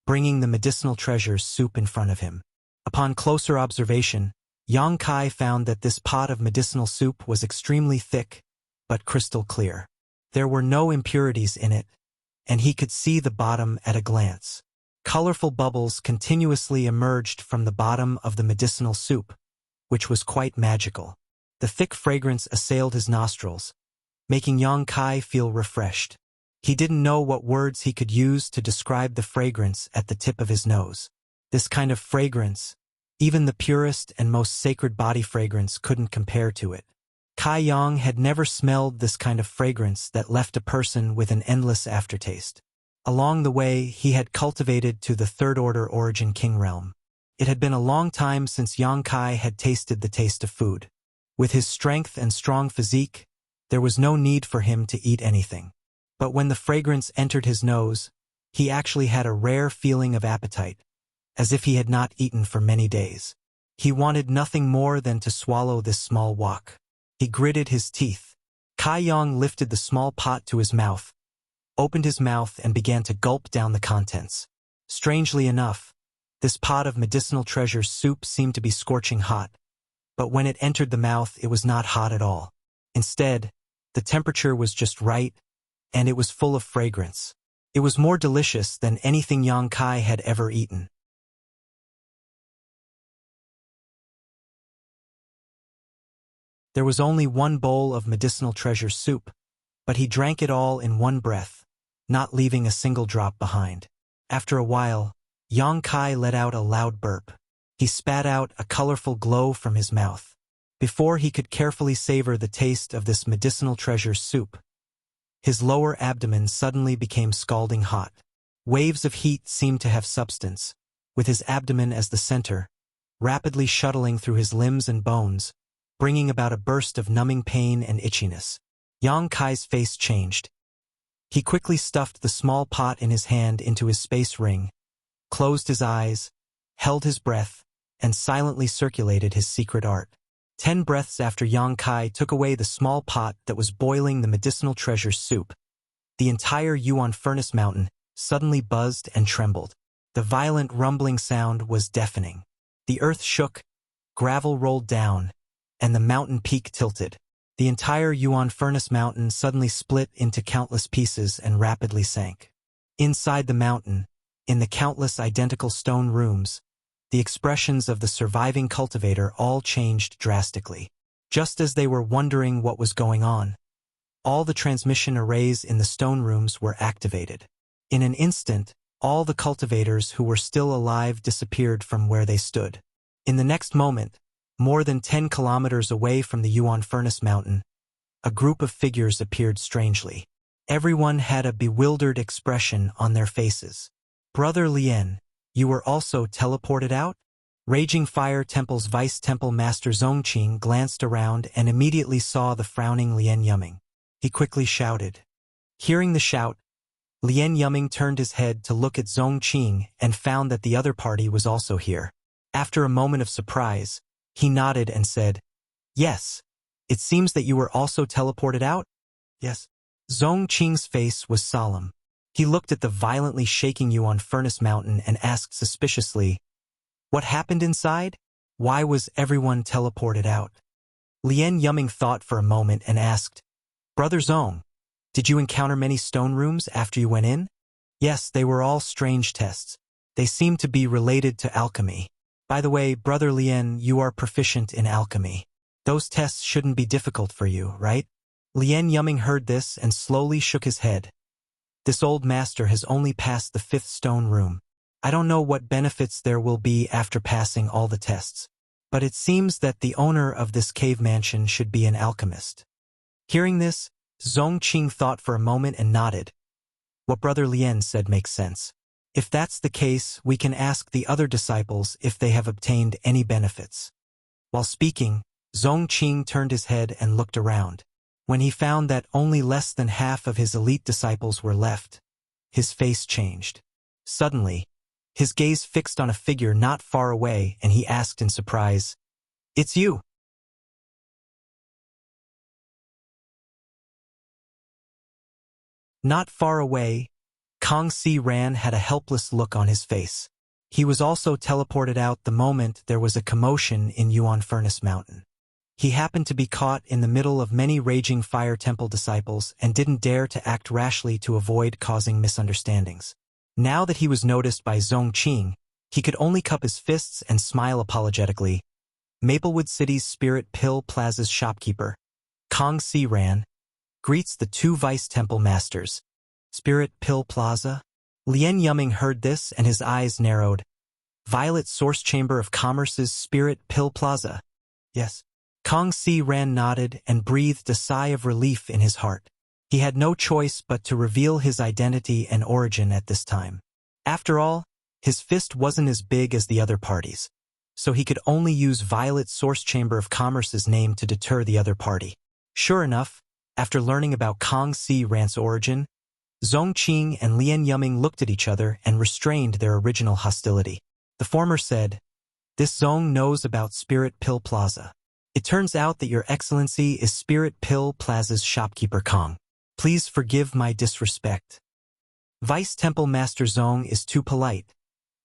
bringing the medicinal treasures soup in front of him. Upon closer observation, Yang Kai found that this pot of medicinal soup was extremely thick, but crystal clear. There were no impurities in it, and he could see the bottom at a glance. Colorful bubbles continuously emerged from the bottom of the medicinal soup, which was quite magical. The thick fragrance assailed his nostrils, making Yang Kai feel refreshed. He didn't know what words he could use to describe the fragrance at the tip of his nose. This kind of fragrance, even the purest and most sacred body fragrance, couldn't compare to it. Kai Yang had never smelled this kind of fragrance that left a person with an endless aftertaste. Along the way, he had cultivated to the third-order origin king realm. It had been a long time since Yang Kai had tasted the taste of food. With his strength and strong physique, there was no need for him to eat anything. But when the fragrance entered his nose, he actually had a rare feeling of appetite, as if he had not eaten for many days. He wanted nothing more than to swallow this small wok. He gritted his teeth. Kai Yang lifted the small pot to his mouth, opened his mouth and began to gulp down the contents. Strangely enough, this pot of medicinal treasure soup seemed to be scorching hot, but when it entered the mouth it was not hot at all. Instead, the temperature was just right, and it was full of fragrance. It was more delicious than anything Yang Kai had ever eaten. There was only one bowl of medicinal treasure soup, but he drank it all in one breath, not leaving a single drop behind. After a while, Yang Kai let out a loud burp. He spat out a colorful glow from his mouth. Before he could carefully savor the taste of this medicinal treasure soup, his lower abdomen suddenly became scalding hot. Waves of heat seemed to have substance, with his abdomen as the center, rapidly shuttling through his limbs and bones, bringing about a burst of numbing pain and itchiness. Yang Kai's face changed. He quickly stuffed the small pot in his hand into his space ring, closed his eyes, held his breath, and silently circulated his secret art. 10 breaths after Yang Kai took away the small pot that was boiling the medicinal treasure soup, the entire Yuan Furnace Mountain suddenly buzzed and trembled. The violent rumbling sound was deafening. The earth shook, gravel rolled down, and the mountain peak tilted. The entire Yuan Furnace Mountain suddenly split into countless pieces and rapidly sank. Inside the mountain, in the countless identical stone rooms, the expressions of the surviving cultivator all changed drastically. Just as they were wondering what was going on, all the transmission arrays in the stone rooms were activated. In an instant, all the cultivators who were still alive disappeared from where they stood. In the next moment, more than 10 kilometers away from the Yuan Furnace Mountain, a group of figures appeared strangely. Everyone had a bewildered expression on their faces. "Brother Lien, you were also teleported out?" Raging Fire Temple's Vice Temple Master Zongqing glanced around and immediately saw the frowning Lien Yuming. He quickly shouted. Hearing the shout, Lien Yuming turned his head to look at Zongqing and found that the other party was also here. After a moment of surprise, he nodded and said, "Yes, it seems that you were also teleported out?" "Yes." Zongqing's face was solemn. He looked at the violently shaking Yuan Furnace Mountain and asked suspiciously, "What happened inside? Why was everyone teleported out?" Lien Yuming thought for a moment and asked, "Brother Zong, did you encounter many stone rooms after you went in?" "Yes, they were all strange tests. They seemed to be related to alchemy. By the way, Brother Lien, you are proficient in alchemy. Those tests shouldn't be difficult for you, right?" Lien Yuming heard this and slowly shook his head. "This old master has only passed the 5th stone room. I don't know what benefits there will be after passing all the tests, but it seems that the owner of this cave mansion should be an alchemist." Hearing this, Zongqing thought for a moment and nodded. What Brother Lien said makes sense. If that's the case, we can ask the other disciples if they have obtained any benefits. While speaking, Zongqing turned his head and looked around. When he found that only less than half of his elite disciples were left, his face changed. Suddenly, his gaze fixed on a figure not far away and he asked in surprise, "It's you." Not far away, Kang Si Ran had a helpless look on his face. He was also teleported out the moment there was a commotion in Yuan Furnace Mountain. He happened to be caught in the middle of many raging Fire Temple disciples and didn't dare to act rashly to avoid causing misunderstandings. Now that he was noticed by Zongqing, he could only cup his fists and smile apologetically. Maplewood City's Spirit Pill Plaza's shopkeeper, Kong Si Ran, greets the two Vice Temple Masters. Spirit Pill Plaza? Lien Yumming heard this and his eyes narrowed. Violet Source Chamber of Commerce's Spirit Pill Plaza. Yes. Kong Si Ran nodded and breathed a sigh of relief in his heart. He had no choice but to reveal his identity and origin at this time. After all, his fist wasn't as big as the other parties, so he could only use Violet Source Chamber of Commerce's name to deter the other party. Sure enough, after learning about Kong Si Ran's origin, Zong Qing and Lien Yumming looked at each other and restrained their original hostility. The former said, "This Zong knows about Spirit Pill Plaza. It turns out that Your Excellency is Spirit Pill Plaza's shopkeeper Kong. Please forgive my disrespect." Vice Temple Master Zong is too polite.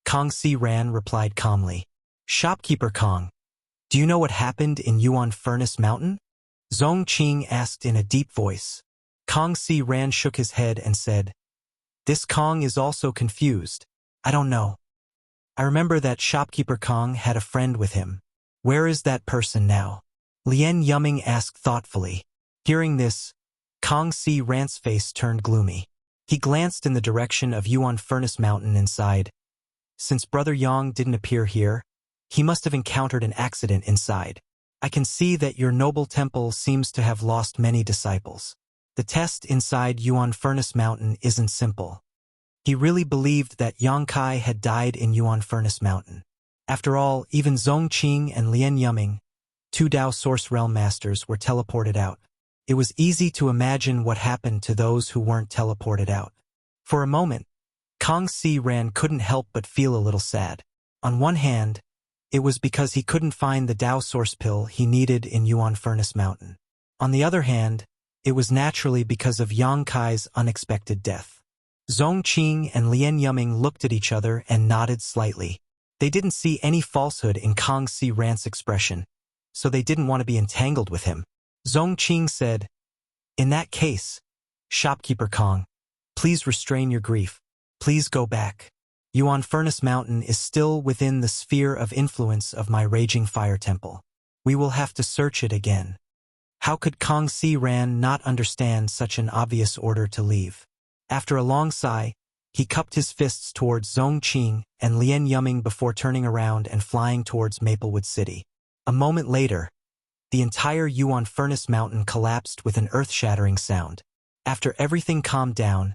Kong Si Ran replied calmly. "Shopkeeper Kong, do you know what happened in Yuan Furnace Mountain?" Zong Qing asked in a deep voice. Kong Si Ran shook his head and said, "This Kong is also confused. I don't know. I remember that shopkeeper Kong had a friend with him. Where is that person now?" Lien Yumming asked thoughtfully. Hearing this, Kong Si Ran's face turned gloomy. He glanced in the direction of Yuan Furnace Mountain and sighed. "Since Brother Yang didn't appear here, he must have encountered an accident inside. I can see that your noble temple seems to have lost many disciples. The test inside Yuan Furnace Mountain isn't simple." He really believed that Yang Kai had died in Yuan Furnace Mountain. After all, even Zong Qing and Lien Yumming, two Dao Source Realm Masters, were teleported out. It was easy to imagine what happened to those who weren't teleported out. For a moment, Kong Si Ran couldn't help but feel a little sad. On one hand, it was because he couldn't find the Dao Source Pill he needed in Yuan Furnace Mountain. On the other hand, it was naturally because of Yang Kai's unexpected death. Zong Qing and Lien Yumming looked at each other and nodded slightly. They didn't see any falsehood in Kong Si Ran's expression, so they didn't want to be entangled with him. Zong Qing said, "In that case, shopkeeper Kong, please restrain your grief. Please go back. Yuan Furnace Mountain is still within the sphere of influence of my Raging Fire Temple. We will have to search it again." How could Kong Si Ran not understand such an obvious order to leave? After a long sigh, he cupped his fists towards Zong Qing and Lien Yumming before turning around and flying towards Maplewood City. A moment later, the entire Yuan Furnace Mountain collapsed with an earth-shattering sound. After everything calmed down,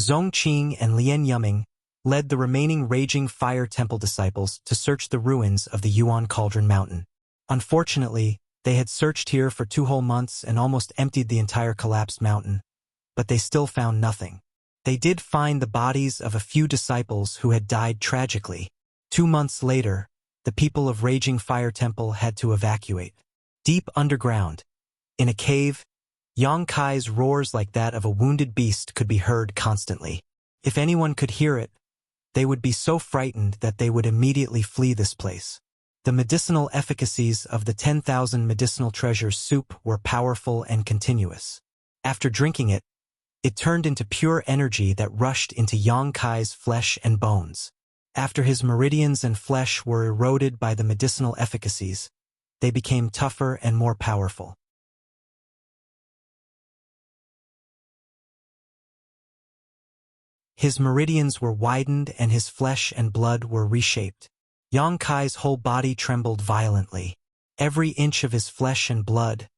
Zong Qing and Lien Yumming led the remaining Raging Fire Temple disciples to search the ruins of the Yuan Cauldron Mountain. Unfortunately, they had searched here for 2 whole months and almost emptied the entire collapsed mountain, but they still found nothing. They did find the bodies of a few disciples who had died tragically. 2 months later, the people of Raging Fire Temple had to evacuate. Deep underground, in a cave, Yang Kai's roars like that of a wounded beast could be heard constantly. If anyone could hear it, they would be so frightened that they would immediately flee this place. The medicinal efficacies of the 10,000 medicinal treasures soup were powerful and continuous. After drinking it, it turned into pure energy that rushed into Yang Kai's flesh and bones. After his meridians and flesh were eroded by the medicinal efficacies, they became tougher and more powerful. His meridians were widened and his flesh and blood were reshaped. Yang Kai's whole body trembled violently. Every inch of his flesh and blood,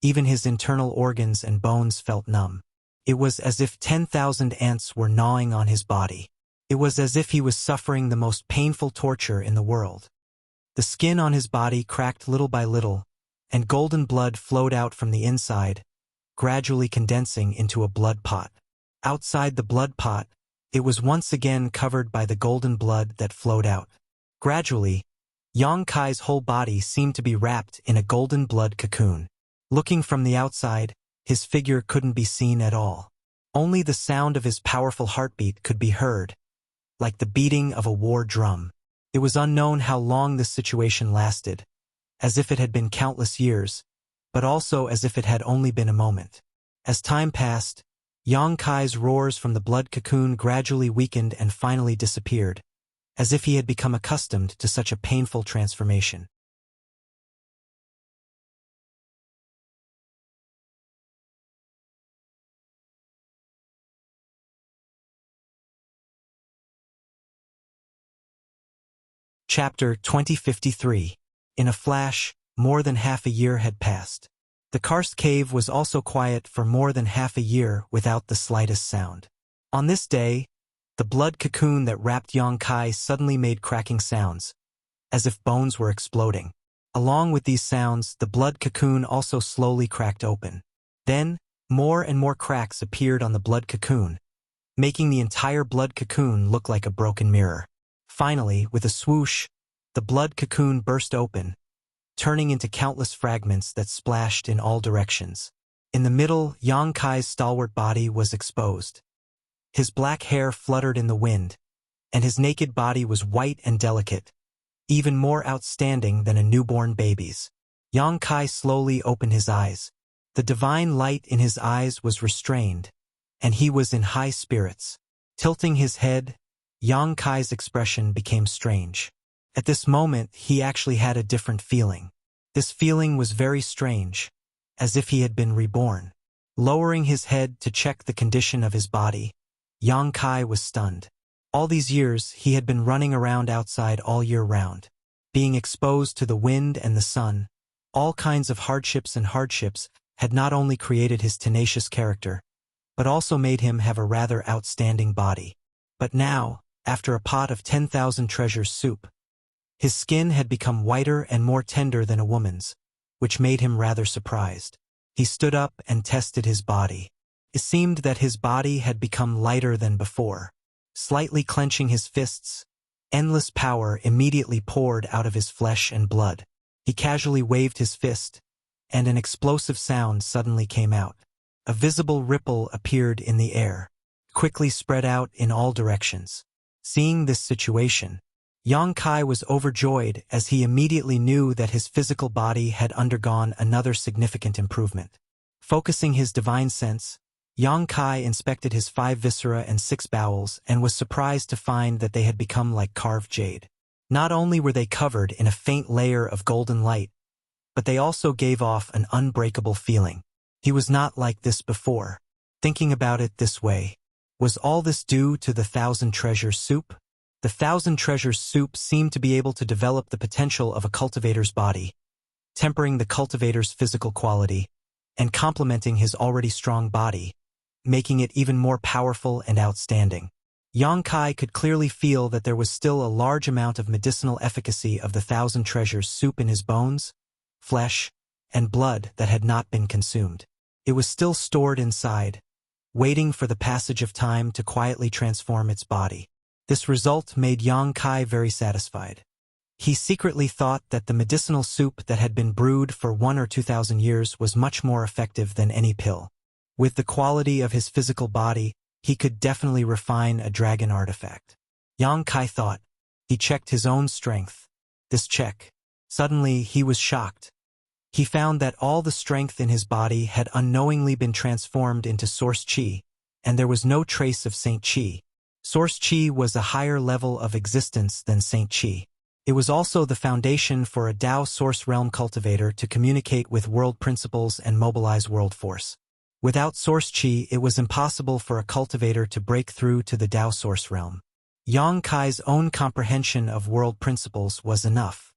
even his internal organs and bones, felt numb. It was as if 10,000 ants were gnawing on his body. It was as if he was suffering the most painful torture in the world. The skin on his body cracked little by little, and golden blood flowed out from the inside, gradually condensing into a blood pot. Outside the blood pot, it was once again covered by the golden blood that flowed out. Gradually, Yang Kai's whole body seemed to be wrapped in a golden blood cocoon. Looking from the outside, his figure couldn't be seen at all. Only the sound of his powerful heartbeat could be heard, like the beating of a war drum. It was unknown how long this situation lasted, as if it had been countless years, but also as if it had only been a moment. As time passed, Yang Kai's roars from the blood cocoon gradually weakened and finally disappeared, as if he had become accustomed to such a painful transformation. Chapter 2053. In a flash, more than half a year had passed. The karst cave was also quiet for more than half a year without the slightest sound. On this day, the blood cocoon that wrapped Yang Kai suddenly made cracking sounds, as if bones were exploding. Along with these sounds, the blood cocoon also slowly cracked open. Then, more and more cracks appeared on the blood cocoon, making the entire blood cocoon look like a broken mirror. Finally, with a swoosh, the blood cocoon burst open, turning into countless fragments that splashed in all directions. In the middle, Yang Kai's stalwart body was exposed. His black hair fluttered in the wind, and his naked body was white and delicate, even more outstanding than a newborn baby's. Yang Kai slowly opened his eyes. The divine light in his eyes was restrained, and he was in high spirits. Tilting his head, Yang Kai's expression became strange. At this moment, he actually had a different feeling. This feeling was very strange, as if he had been reborn. Lowering his head to check the condition of his body, Yang Kai was stunned. All these years, he had been running around outside all year round, being exposed to the wind and the sun. All kinds of hardships had not only created his tenacious character, but also made him have a rather outstanding body. But now, after a pot of 10,000 treasures soup, his skin had become whiter and more tender than a woman's, which made him rather surprised. He stood up and tested his body. It seemed that his body had become lighter than before. Slightly clenching his fists, endless power immediately poured out of his flesh and blood. He casually waved his fist, and an explosive sound suddenly came out. A visible ripple appeared in the air, quickly spread out in all directions. Seeing this situation, Yang Kai was overjoyed as he immediately knew that his physical body had undergone another significant improvement. Focusing his divine sense, Yang Kai inspected his 5 viscera and 6 bowels and was surprised to find that they had become like carved jade. Not only were they covered in a faint layer of golden light, but they also gave off an unbreakable feeling. He was not like this before. Thinking about it this way, was all this due to the 1,000 treasures soup? The 1,000 treasures soup seemed to be able to develop the potential of a cultivator's body, tempering the cultivator's physical quality, and complementing his already strong body, making it even more powerful and outstanding. Yang Kai could clearly feel that there was still a large amount of medicinal efficacy of the 1,000 treasures soup in his bones, flesh, and blood that had not been consumed. It was still stored inside, waiting for the passage of time to quietly transform its body. This result made Yang Kai very satisfied. He secretly thought that the medicinal soup that had been brewed for 1,000 or 2,000 years was much more effective than any pill. With the quality of his physical body, he could definitely refine a dragon artifact. Yang Kai thought. He checked his own strength. This check. Suddenly, he was shocked. He found that all the strength in his body had unknowingly been transformed into source qi, and there was no trace of Saint Qi. Source qi was a higher level of existence than Saint Qi. It was also the foundation for a Tao source realm cultivator to communicate with world principles and mobilize world force. Without source qi, it was impossible for a cultivator to break through to the Tao source realm. Yang Kai's own comprehension of world principles was enough.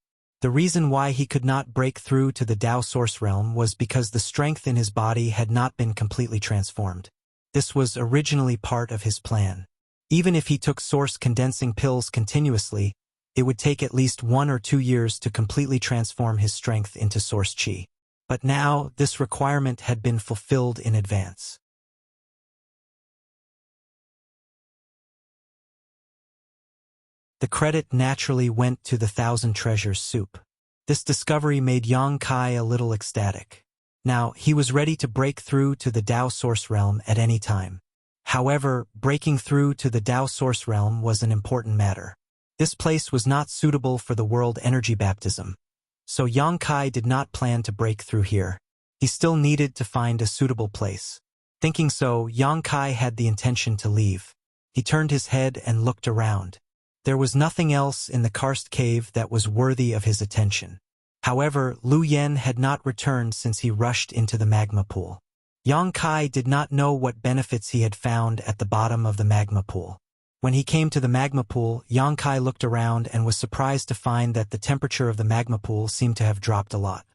The reason why he could not break through to the Tao source realm was because the strength in his body had not been completely transformed. This was originally part of his plan. Even if he took source condensing pills continuously, it would take at least 1 or 2 years to completely transform his strength into source qi. But now, this requirement had been fulfilled in advance. The credit naturally went to the 1,000 treasures soup. This discovery made Yang Kai a little ecstatic. Now, he was ready to break through to the Tao source realm at any time. However, breaking through to the Tao source realm was an important matter. This place was not suitable for the world energy baptism, so Yang Kai did not plan to break through here. He still needed to find a suitable place. Thinking so, Yang Kai had the intention to leave. He turned his head and looked around. There was nothing else in the karst cave that was worthy of his attention. However, Lu Yen had not returned since he rushed into the magma pool. Yang Kai did not know what benefits he had found at the bottom of the magma pool. When he came to the magma pool, Yang Kai looked around and was surprised to find that the temperature of the magma pool seemed to have dropped a lot.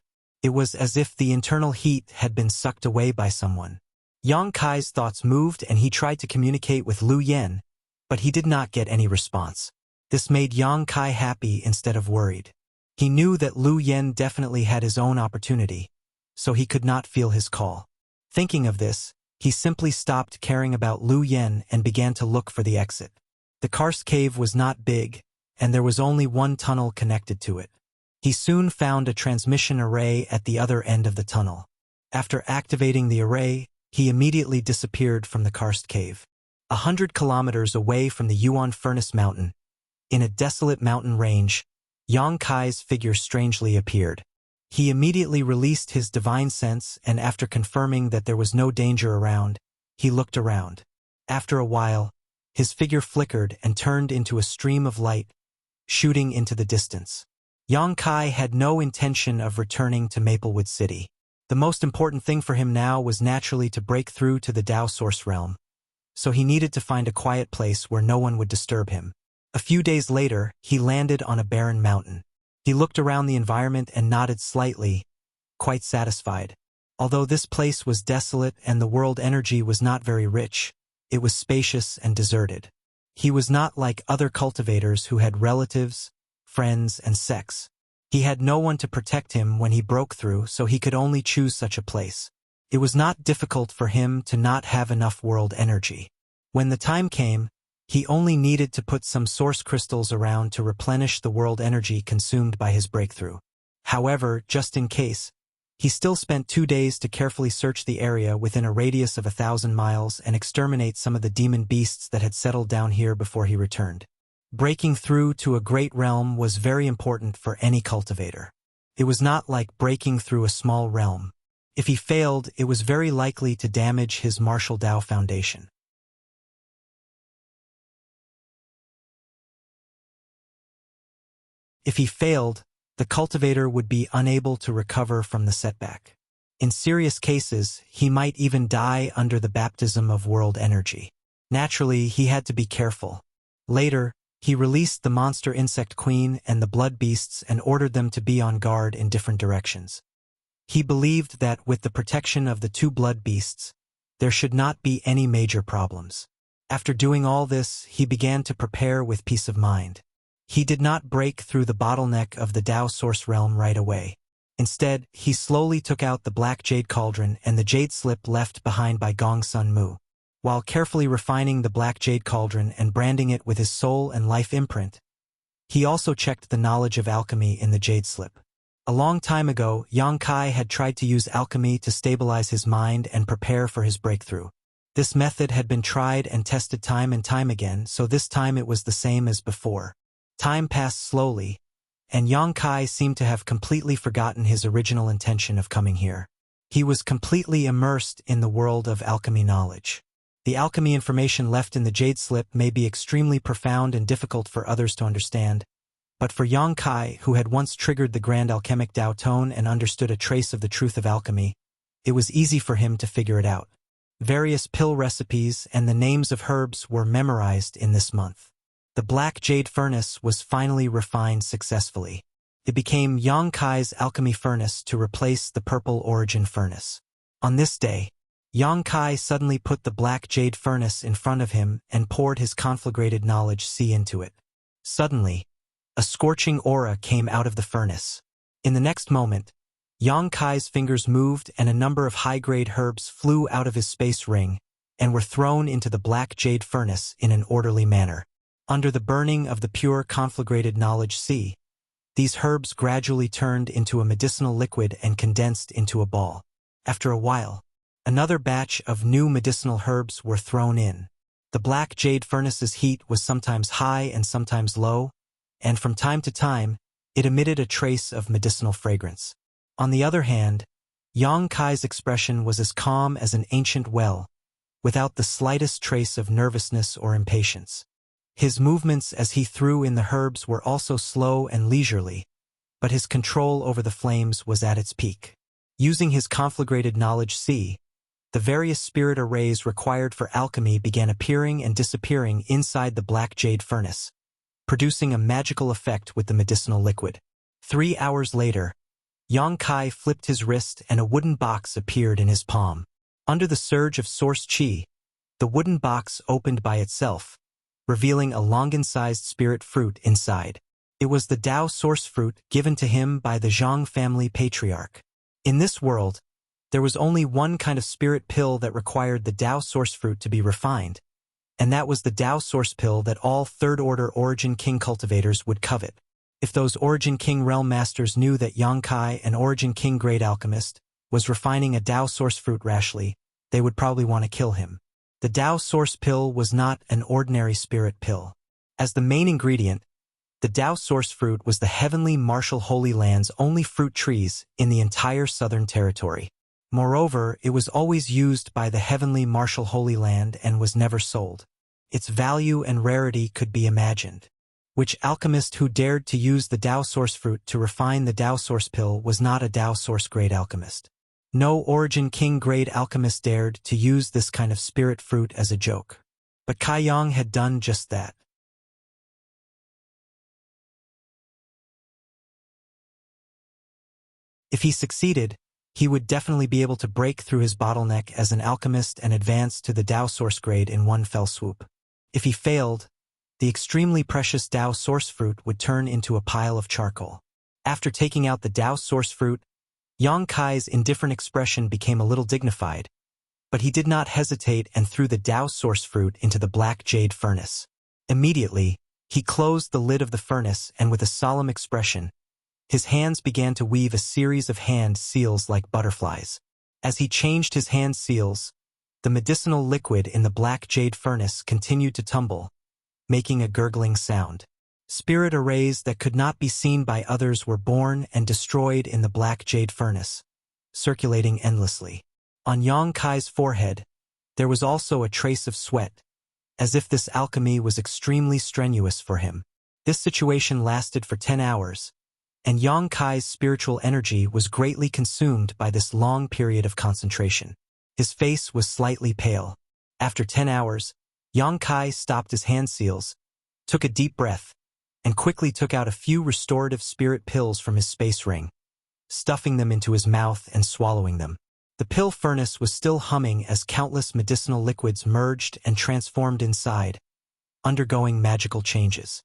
It was as if the internal heat had been sucked away by someone. Yang Kai's thoughts moved and he tried to communicate with Lu Yen, but he did not get any response. This made Yang Kai happy instead of worried. He knew that Lu Yen definitely had his own opportunity, so he could not feel his call. Thinking of this, he simply stopped caring about Lu Yen and began to look for the exit. The karst cave was not big, and there was only one tunnel connected to it. He soon found a transmission array at the other end of the tunnel. After activating the array, he immediately disappeared from the karst cave. 100 kilometers away from the Yuan Furnace Mountain, in a desolate mountain range, Yang Kai's figure strangely appeared. He immediately released his divine sense and after confirming that there was no danger around, he looked around. After a while, his figure flickered and turned into a stream of light, shooting into the distance. Yang Kai had no intention of returning to Maplewood City. The most important thing for him now was naturally to break through to the Dao Source Realm, so he needed to find a quiet place where no one would disturb him. A few days later, he landed on a barren mountain. He looked around the environment and nodded slightly, quite satisfied. Although this place was desolate and the world energy was not very rich, it was spacious and deserted. He was not like other cultivators who had relatives, friends, and sex. He had no one to protect him when he broke through, so he could only choose such a place. It was not difficult for him to not have enough world energy. When the time came, he only needed to put some source crystals around to replenish the world energy consumed by his breakthrough. However, just in case, he still spent 2 days to carefully search the area within a radius of 1,000 miles and exterminate some of the demon beasts that had settled down here before he returned. Breaking through to a great realm was very important for any cultivator. It was not like breaking through a small realm. If he failed, it was very likely to damage his martial Dao foundation. If he failed, the cultivator would be unable to recover from the setback. In serious cases, he might even die under the baptism of world energy. Naturally, he had to be careful. Later, he released the monster insect queen and the blood beasts and ordered them to be on guard in different directions. He believed that with the protection of the 2 blood beasts, there should not be any major problems. After doing all this, he began to prepare with peace of mind. He did not break through the bottleneck of the Dao Source Realm right away. Instead, he slowly took out the black jade cauldron and the jade slip left behind by Gong Sun Mu. While carefully refining the black jade cauldron and branding it with his soul and life imprint, he also checked the knowledge of alchemy in the jade slip. A long time ago, Yang Kai had tried to use alchemy to stabilize his mind and prepare for his breakthrough. This method had been tried and tested time and time again, so this time it was the same as before. Time passed slowly, and Yang Kai seemed to have completely forgotten his original intention of coming here. He was completely immersed in the world of alchemy knowledge. The alchemy information left in the jade slip may be extremely profound and difficult for others to understand, but for Yang Kai, who had once triggered the grand alchemic Dao tone and understood a trace of the truth of alchemy, it was easy for him to figure it out. Various pill recipes and the names of herbs were memorized in this month. The black jade furnace was finally refined successfully. It became Yang Kai's alchemy furnace to replace the purple origin furnace. On this day, Yang Kai suddenly put the black jade furnace in front of him and poured his conflagrated knowledge sea into it. Suddenly, a scorching aura came out of the furnace. In the next moment, Yang Kai's fingers moved and a number of high-grade herbs flew out of his space ring and were thrown into the black jade furnace in an orderly manner. Under the burning of the pure conflagrated knowledge sea, these herbs gradually turned into a medicinal liquid and condensed into a ball. After a while, another batch of new medicinal herbs were thrown in. The black jade furnace's heat was sometimes high and sometimes low, and from time to time, it emitted a trace of medicinal fragrance. On the other hand, Yang Kai's expression was as calm as an ancient well, without the slightest trace of nervousness or impatience. His movements as he threw in the herbs were also slow and leisurely, but his control over the flames was at its peak. Using his conflagrated knowledge sea, the various spirit arrays required for alchemy began appearing and disappearing inside the black jade furnace, producing a magical effect with the medicinal liquid. 3 hours later, Yang Kai flipped his wrist and a wooden box appeared in his palm. Under the surge of source qi, the wooden box opened by itself, revealing a longan-sized spirit fruit inside. It was the Tao source fruit given to him by the Zhang family patriarch. In this world, there was only one kind of spirit pill that required the Tao source fruit to be refined, and that was the Tao source pill that all third-order Origin King cultivators would covet. If those Origin King realm masters knew that Yang Kai, an Origin King great alchemist, was refining a Tao source fruit rashly, they would probably want to kill him. The Tao source pill was not an ordinary spirit pill. As the main ingredient, the Tao source fruit was the heavenly martial Holy Land's only fruit trees in the entire southern territory. Moreover, it was always used by the heavenly martial Holy Land and was never sold. Its value and rarity could be imagined. Which alchemist who dared to use the Tao source fruit to refine the Tao source pill was not a Tao source grade alchemist. No Origin King grade alchemist dared to use this kind of spirit fruit as a joke. But Kai Yang had done just that. If he succeeded, he would definitely be able to break through his bottleneck as an alchemist and advance to the Tao source grade in one fell swoop. If he failed, the extremely precious Tao source fruit would turn into a pile of charcoal. After taking out the Tao source fruit, Yang Kai's indifferent expression became a little dignified, but he did not hesitate and threw the Tao source fruit into the black jade furnace. Immediately, he closed the lid of the furnace and with a solemn expression, his hands began to weave a series of hand seals like butterflies. As he changed his hand seals, the medicinal liquid in the black jade furnace continued to tumble, making a gurgling sound. Spirit arrays that could not be seen by others were born and destroyed in the black jade furnace, circulating endlessly. On Yang Kai's forehead, there was also a trace of sweat, as if this alchemy was extremely strenuous for him. This situation lasted for 10 hours, and Yang Kai's spiritual energy was greatly consumed by this long period of concentration. His face was slightly pale. After 10 hours, Yang Kai stopped his hand seals, took a deep breath, and quickly took out a few restorative spirit pills from his space ring, stuffing them into his mouth and swallowing them. The pill furnace was still humming as countless medicinal liquids merged and transformed inside, undergoing magical changes.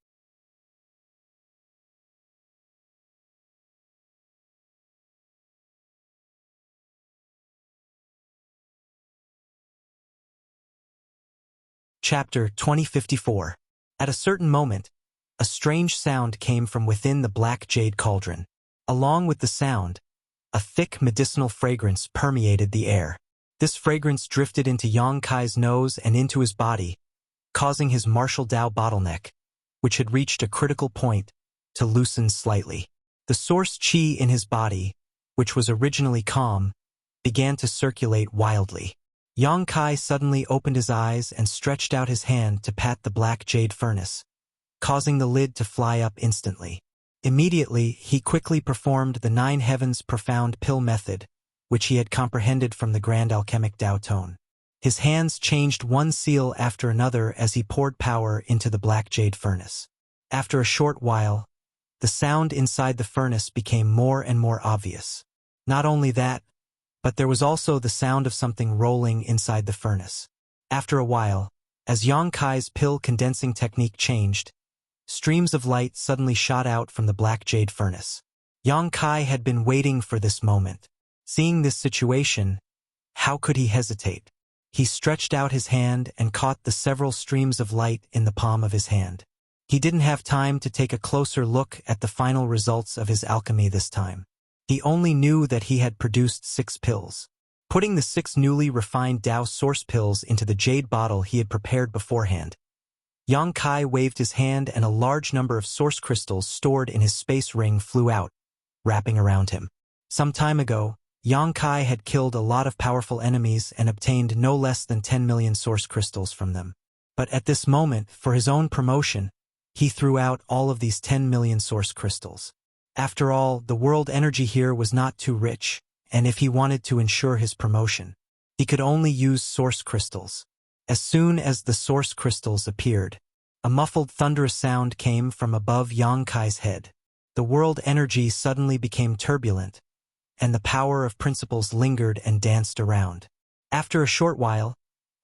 Chapter 2054. At a certain moment, a strange sound came from within the black jade cauldron. Along with the sound, a thick medicinal fragrance permeated the air. This fragrance drifted into Yang Kai's nose and into his body, causing his martial Tao bottleneck, which had reached a critical point, to loosen slightly. The source qi in his body, which was originally calm, began to circulate wildly. Yang Kai suddenly opened his eyes and stretched out his hand to pat the black jade furnace, causing the lid to fly up instantly. Immediately, he quickly performed the 9 heavens profound pill method, which he had comprehended from the grand alchemic Tao tone. His hands changed one seal after another as he poured power into the black jade furnace. After a short while, the sound inside the furnace became more and more obvious. Not only that, but there was also the sound of something rolling inside the furnace. After a while, as Yang Kai's pill condensing technique changed, streams of light suddenly shot out from the black jade furnace. Yang Kai had been waiting for this moment. Seeing this situation, how could he hesitate? He stretched out his hand and caught the several streams of light in the palm of his hand. He didn't have time to take a closer look at the final results of his alchemy this time. He only knew that he had produced 6 pills. Putting the 6 newly refined Tao source pills into the jade bottle he had prepared beforehand, Yang Kai waved his hand and a large number of source crystals stored in his space ring flew out, wrapping around him. Some time ago, Yang Kai had killed a lot of powerful enemies and obtained no less than 10 million source crystals from them. But at this moment, for his own promotion, he threw out all of these 10 million source crystals. After all, the world energy here was not too rich, and if he wanted to ensure his promotion, He could only use source crystals. As soon as the source crystals appeared, a muffled thunderous sound came from above Yang Kai's head. The world energy suddenly became turbulent, and the power of principles lingered and danced around. After a short while,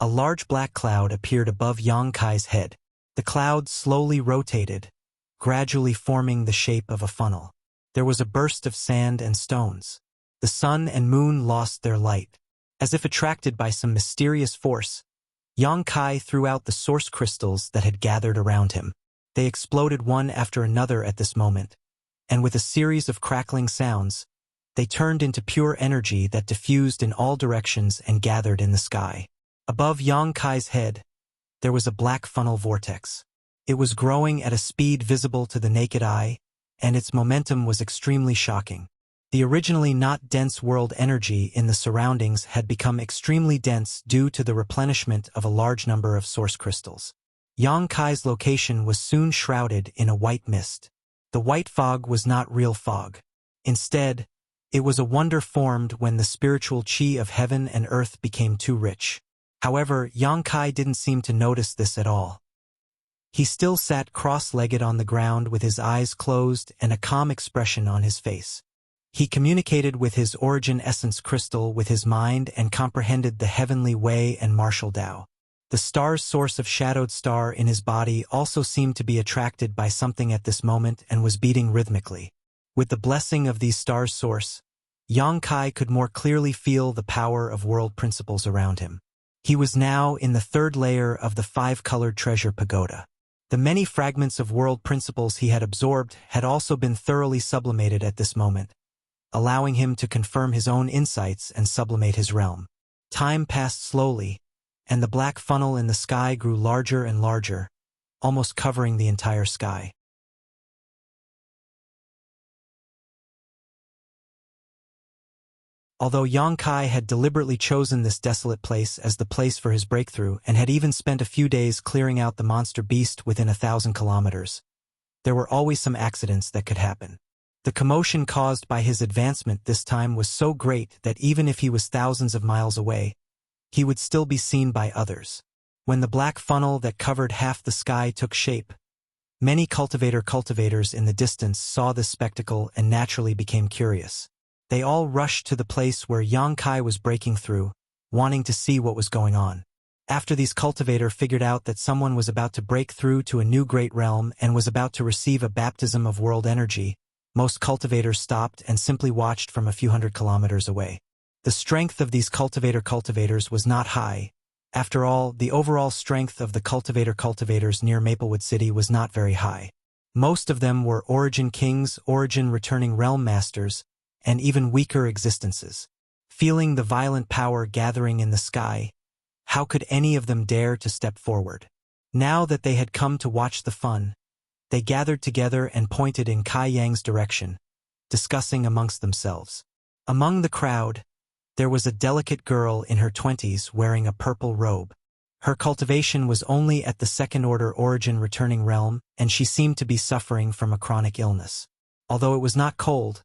a large black cloud appeared above Yang Kai's head. The cloud slowly rotated, gradually forming the shape of a funnel. There was a burst of sand and stones. The sun and moon lost their light. As if attracted by some mysterious force, Yang Kai threw out the source crystals that had gathered around him. They exploded one after another at this moment, and with a series of crackling sounds, they turned into pure energy that diffused in all directions and gathered in the sky. Above Yang Kai's head, there was a black funnel vortex. It was growing at a speed visible to the naked eye, and its momentum was extremely shocking. The originally not dense world energy in the surroundings had become extremely dense due to the replenishment of a large number of source crystals. Yang Kai's location was soon shrouded in a white mist. The white fog was not real fog. Instead, it was a wonder formed when the spiritual chi of heaven and earth became too rich. However, Yang Kai didn't seem to notice this at all. He still sat cross-legged on the ground with his eyes closed and a calm expression on his face. He communicated with his origin essence crystal with his mind and comprehended the heavenly way and martial Tao. The star's source of shadowed star in his body also seemed to be attracted by something at this moment and was beating rhythmically. With the blessing of these stars' source, Yang Kai could more clearly feel the power of world principles around him. He was now in the third layer of the five-colored treasure pagoda. The many fragments of world principles he had absorbed had also been thoroughly sublimated at this moment, allowing him to confirm his own insights and sublimate his realm. Time passed slowly, and the black funnel in the sky grew larger and larger, almost covering the entire sky. Although Yang Kai had deliberately chosen this desolate place as the place for his breakthrough and had even spent a few days clearing out the monster beast within 1,000 kilometers, there were always some accidents that could happen. The commotion caused by his advancement this time was so great that even if he was thousands of miles away, he would still be seen by others. When the black funnel that covered half the sky took shape, many cultivators in the distance saw this spectacle and naturally became curious. They all rushed to the place where Yang Kai was breaking through, wanting to see what was going on. After these cultivators figured out that someone was about to break through to a new great realm and was about to receive a baptism of world energy, most cultivators stopped and simply watched from a few hundred kilometers away. The strength of these cultivators was not high. After all, the overall strength of the cultivators near Maplewood City was not very high. Most of them were origin kings, origin returning realm masters, and even weaker existences. Feeling the violent power gathering in the sky, how could any of them dare to step forward? Now that they had come to watch the fun, they gathered together and pointed in Kai Yang's direction, discussing amongst themselves. Among the crowd, there was a delicate girl in her 20s wearing a purple robe. Her cultivation was only at the second-order origin returning realm, and she seemed to be suffering from a chronic illness. Although it was not cold,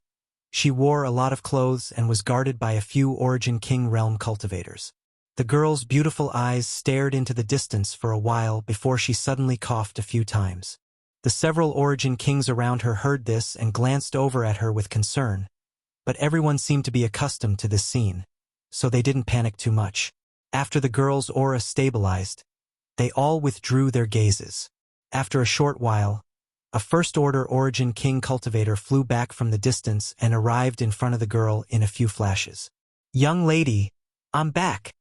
she wore a lot of clothes and was guarded by a few origin king realm cultivators. The girl's beautiful eyes stared into the distance for a while before she suddenly coughed a few times. The several origin kings around her heard this and glanced over at her with concern, but everyone seemed to be accustomed to this scene, so they didn't panic too much. After the girl's aura stabilized, they all withdrew their gazes. After a short while, a first-order origin king cultivator flew back from the distance and arrived in front of the girl in a few flashes. "Young lady, I'm back,"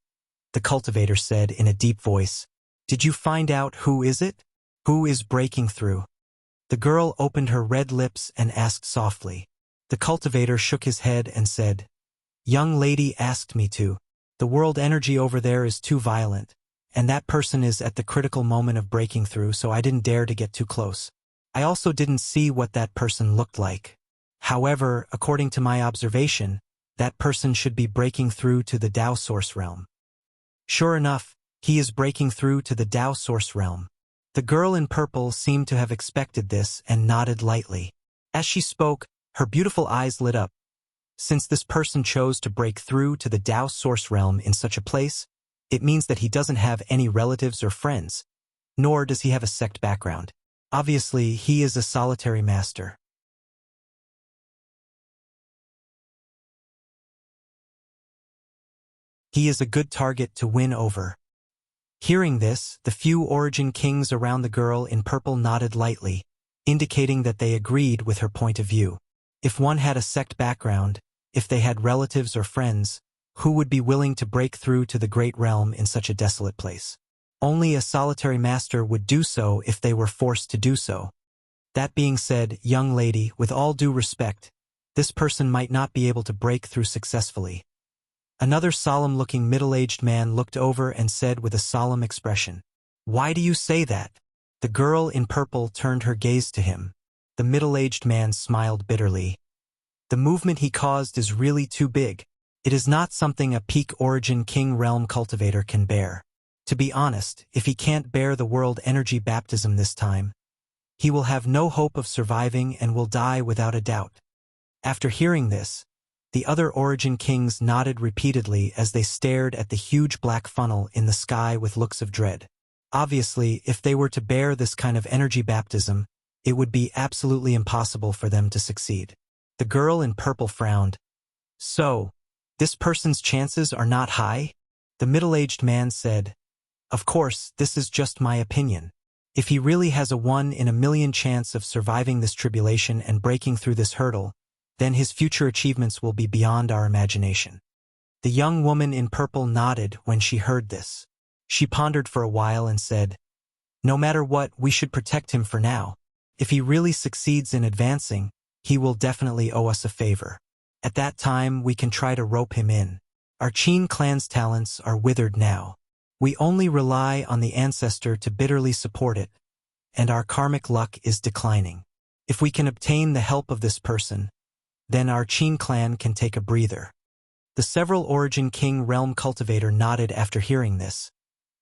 the cultivator said in a deep voice. "Did you find out who is it? Who is breaking through?" The girl opened her red lips and asked softly. The cultivator shook his head and said, "Young lady asked me to. The world energy over there is too violent, and that person is at the critical moment of breaking through, so I didn't dare to get too close. I also didn't see what that person looked like. However, according to my observation, that person should be breaking through to the Tao Source realm." Sure enough, he is breaking through to the Tao Source realm. The girl in purple seemed to have expected this and nodded lightly. As she spoke, her beautiful eyes lit up. Since this person chose to break through to the Tao source realm in such a place, it means that he doesn't have any relatives or friends, nor does he have a sect background. Obviously, he is a solitary master. He is a good target to win over. Hearing this, the few origin kings around the girl in purple nodded lightly, indicating that they agreed with her point of view. If one had a sect background, if they had relatives or friends, who would be willing to break through to the great realm in such a desolate place? Only a solitary master would do so if they were forced to do so. That being said, young lady, with all due respect, this person might not be able to break through successfully. Another solemn-looking middle-aged man looked over and said with a solemn expression, "Why do you say that?" The girl in purple turned her gaze to him. The middle-aged man smiled bitterly. The movement he caused is really too big. It is not something a peak origin king realm cultivator can bear. To be honest, if he can't bear the world energy baptism this time, he will have no hope of surviving and will die without a doubt. After hearing this, the other origin kings nodded repeatedly as they stared at the huge black funnel in the sky with looks of dread. Obviously, if they were to bear this kind of energy baptism, it would be absolutely impossible for them to succeed. The girl in purple frowned. "So, this person's chances are not high?" The middle-aged man said, "Of course, this is just my opinion. If he really has a 1 in a million chance of surviving this tribulation and breaking through this hurdle, then his future achievements will be beyond our imagination." The young woman in purple nodded when she heard this. She pondered for a while and said, "No matter what, we should protect him for now. If he really succeeds in advancing, he will definitely owe us a favor. At that time, we can try to rope him in. Our Qin clan's talents are withered now. We only rely on the ancestor to bitterly support it, and our karmic luck is declining. If we can obtain the help of this person, then our Qin clan can take a breather." The several origin king realm cultivator nodded after hearing this.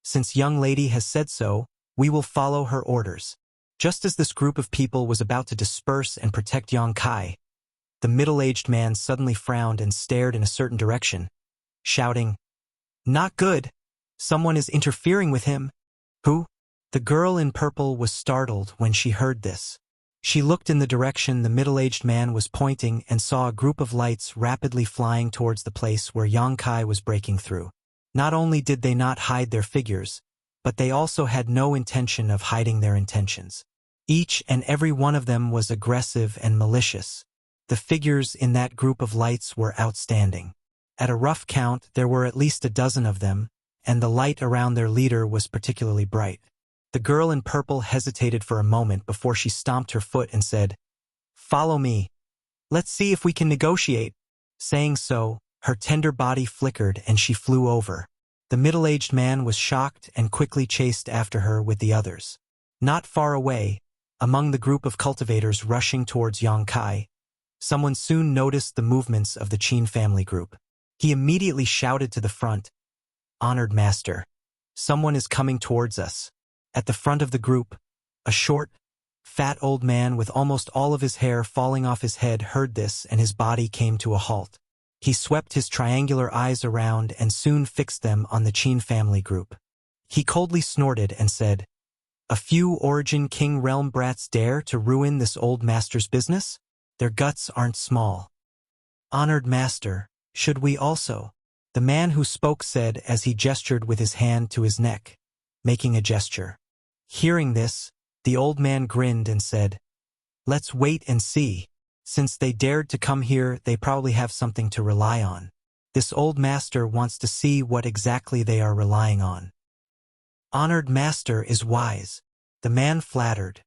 "Since young lady has said so, we will follow her orders." Just as this group of people was about to disperse and protect Yang Kai, the middle-aged man suddenly frowned and stared in a certain direction, shouting, "Not good! Someone is interfering with him." "Who?" The girl in purple was startled when she heard this. She looked in the direction the middle-aged man was pointing and saw a group of lights rapidly flying towards the place where Yang Kai was breaking through. Not only did they not hide their figures, but they also had no intention of hiding their intentions. Each and every one of them was aggressive and malicious. The figures in that group of lights were outstanding. At a rough count, there were at least a dozen of them, and the light around their leader was particularly bright. The girl in purple hesitated for a moment before she stomped her foot and said, "Follow me. Let's see if we can negotiate." Saying so, her tender body flickered and she flew over. The middle-aged man was shocked and quickly chased after her with the others. Not far away, among the group of cultivators rushing towards Yang Kai, someone soon noticed the movements of the Qin family group. He immediately shouted to the front, "Honored master, someone is coming towards us." At the front of the group, a short, fat old man with almost all of his hair falling off his head heard this and his body came to a halt. He swept his triangular eyes around and soon fixed them on the Qin family group. He coldly snorted and said, "A few origin king realm brats dare to ruin this old master's business? Their guts aren't small." "Honored master, should we also?" the man who spoke said as he gestured with his hand to his neck, making a gesture. Hearing this, the old man grinned and said, "Let's wait and see. Since they dared to come here, they probably have something to rely on. This old master wants to see what exactly they are relying on." "Honored master is wise," the man flattered.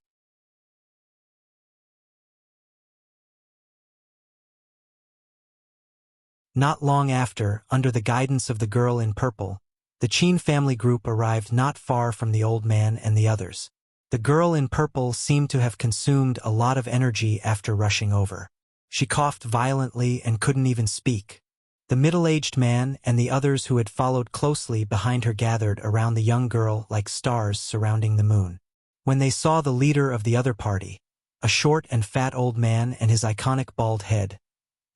Not long after, under the guidance of the girl in purple, the Qin family group arrived not far from the old man and the others. The girl in purple seemed to have consumed a lot of energy after rushing over. She coughed violently and couldn't even speak. The middle-aged man and the others who had followed closely behind her gathered around the young girl like stars surrounding the moon. When they saw the leader of the other party, a short and fat old man and his iconic bald head,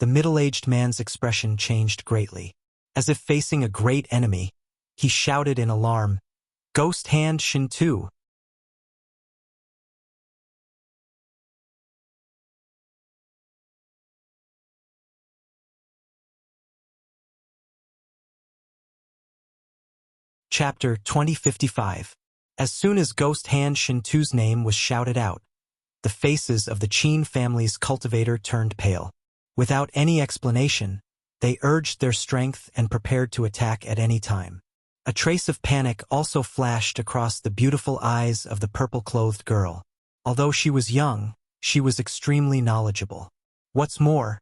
The middle-aged man's expression changed greatly. As if facing a great enemy, he shouted in alarm, "Ghost Hand Shintu!" Chapter 2055. As soon as Ghost Hand Shintu's name was shouted out, the faces of the Qin family's cultivator turned pale. Without any explanation, they urged their strength and prepared to attack at any time. A trace of panic also flashed across the beautiful eyes of the purple-clothed girl. Although she was young, she was extremely knowledgeable. What's more,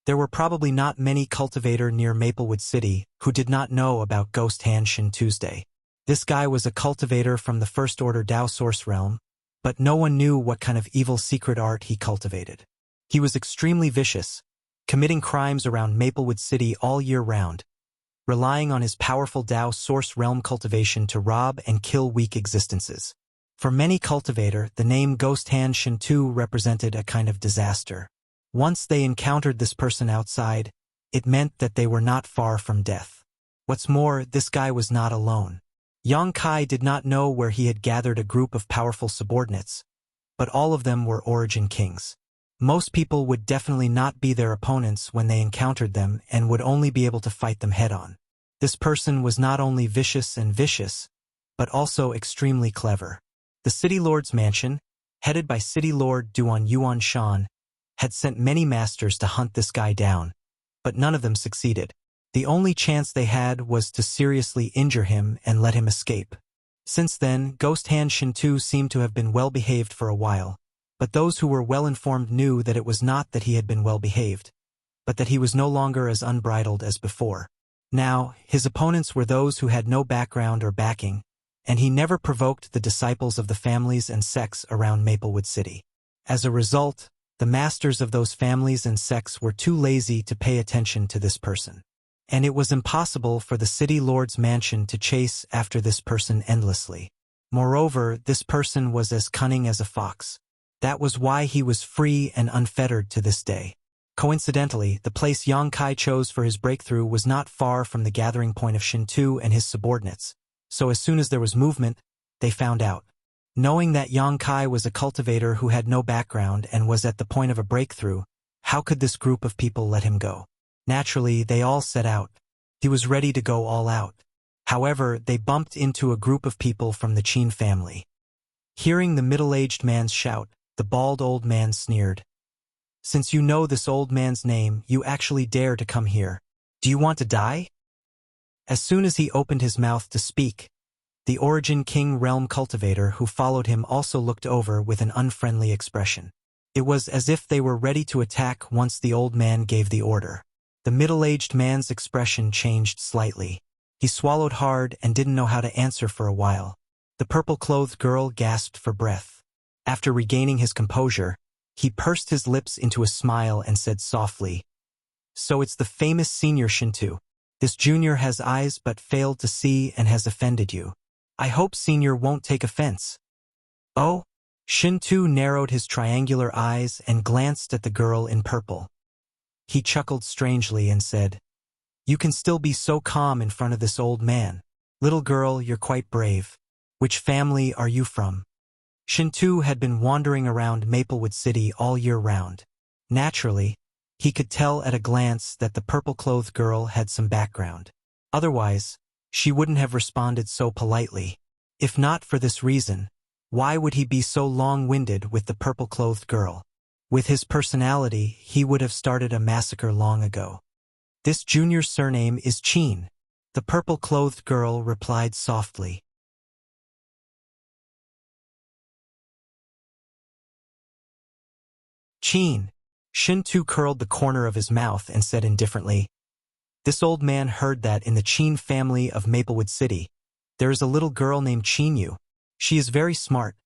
there were probably not many cultivators near Maplewood City who did not know about Ghost Hand Shin Tuesday. This guy was a cultivator from the First Order Dao Source Realm, but no one knew what kind of evil secret art he cultivated. He was extremely vicious, committing crimes around Maplewood City all year round, relying on his powerful Dao Source Realm cultivation to rob and kill weak existences. For many cultivator, the name Ghost Hand Shintu represented a kind of disaster. Once they encountered this person outside, it meant that they were not far from death. What's more, this guy was not alone. Yang Kai did not know where he had gathered a group of powerful subordinates, but all of them were Origin Kings. Most people would definitely not be their opponents when they encountered them and would only be able to fight them head-on. This person was not only vicious, but also extremely clever. The City Lord's mansion, headed by City Lord Duan Yuan Shan, had sent many masters to hunt this guy down, but none of them succeeded. The only chance they had was to seriously injure him and let him escape. Since then, Ghost Hand Shintu seemed to have been well-behaved for a while, but those who were well-informed knew that it was not that he had been well-behaved, but that he was no longer as unbridled as before. Now, his opponents were those who had no background or backing, and he never provoked the disciples of the families and sects around Maplewood City. As a result, the masters of those families and sects were too lazy to pay attention to this person. And it was impossible for the City Lord's mansion to chase after this person endlessly. Moreover, this person was as cunning as a fox. That was why he was free and unfettered to this day. Coincidentally, the place Yang Kai chose for his breakthrough was not far from the gathering point of Shintu and his subordinates, so as soon as there was movement, they found out. Knowing that Yang Kai was a cultivator who had no background and was at the point of a breakthrough, how could this group of people let him go? Naturally, they all set out. He was ready to go all out. However, they bumped into a group of people from the Qin family. Hearing the middle-aged man's shout, the bald old man sneered. "Since you know this old man's name, you actually dare to come here. Do you want to die?" As soon as he opened his mouth to speak, the Origin King Realm cultivator who followed him also looked over with an unfriendly expression. It was as if they were ready to attack once the old man gave the order. The middle-aged man's expression changed slightly. He swallowed hard and didn't know how to answer for a while. The purple-clothed girl gasped for breath. After regaining his composure, he pursed his lips into a smile and said softly, "So it's the famous senior Shintu. This junior has eyes but failed to see and has offended you. I hope senior won't take offense." "Oh?" Shintu narrowed his triangular eyes and glanced at the girl in purple. He chuckled strangely and said, "You can still be so calm in front of this old man. Little girl, you're quite brave. Which family are you from?" Shintu had been wandering around Maplewood City all year round. Naturally, he could tell at a glance that the purple-clothed girl had some background. Otherwise, she wouldn't have responded so politely. If not for this reason, why would he be so long-winded with the purple-clothed girl? With his personality, he would have started a massacre long ago. "This junior's surname is Qin," the purple-clothed girl replied softly. "Qin." Shintu curled the corner of his mouth and said indifferently, "This old man heard that in the Qin family of Maplewood City, there is a little girl named Qinyu. She is very smart,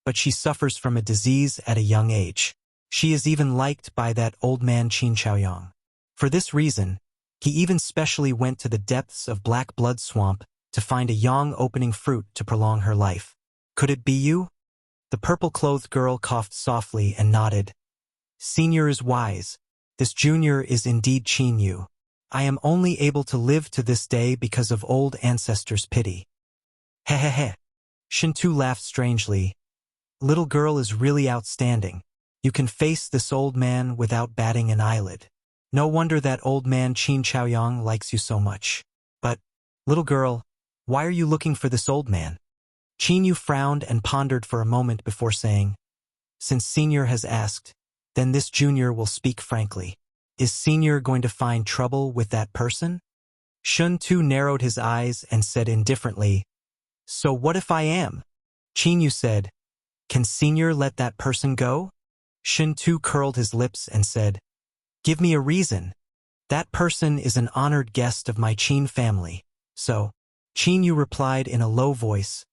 but she suffers from a disease at a young age. She is even liked by that old man Qin Chaoyang. For this reason, he even specially went to the depths of Black Blood Swamp to find a young opening fruit to prolong her life. Could it be you?" The purple-clothed girl coughed softly and nodded. "Senior is wise. This junior is indeed Qin Yu. I am only able to live to this day because of old ancestors' pity. Hehehe. Shintu laughed strangely. Little girl is really outstanding. You can face this old man without batting an eyelid. No wonder that old man Qin Chaoyang likes you so much. But, little girl, why are you looking for this old man? Qin Yu frowned and pondered for a moment before saying, since senior has asked, then this junior will speak frankly. Is senior going to find trouble with that person? Shun Tu narrowed his eyes and said indifferently, so what if I am? Qin Yu said, can senior let that person go? Shun Tu curled his lips and said, give me a reason. That person is an honored guest of my Qin family. So, Qin Yu replied in a low voice,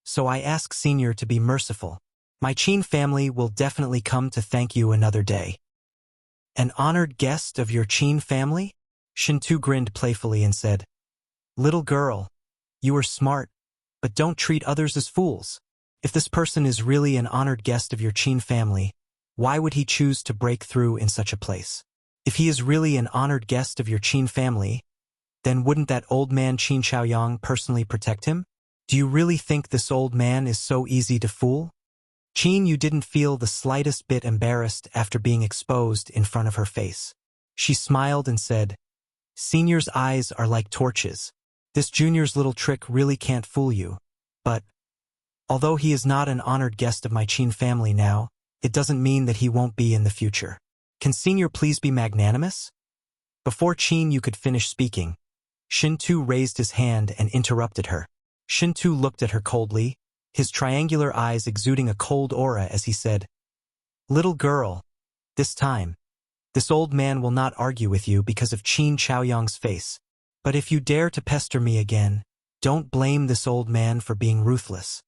so I ask senior to be merciful. My Qin family will definitely come to thank you another day. An honored guest of your Qin family? Shintu grinned playfully and said, little girl, you are smart, but don't treat others as fools. If this person is really an honored guest of your Qin family, why would he choose to break through in such a place? If he is really an honored guest of your Qin family, then wouldn't that old man Qin Chaoyang personally protect him? Do you really think this old man is so easy to fool? Qin Yu didn't feel the slightest bit embarrassed after being exposed in front of her face. She smiled and said, senior's eyes are like torches. This junior's little trick really can't fool you. But, although he is not an honored guest of my Qin family now, it doesn't mean that he won't be in the future. Can senior please be magnanimous? Before Qin Yu could finish speaking, Shintu raised his hand and interrupted her. Shintu looked at her coldly, his triangular eyes exuding a cold aura as he said, little girl, this time, this old man will not argue with you because of Qin Chaoyang's face. But if you dare to pester me again, don't blame this old man for being ruthless.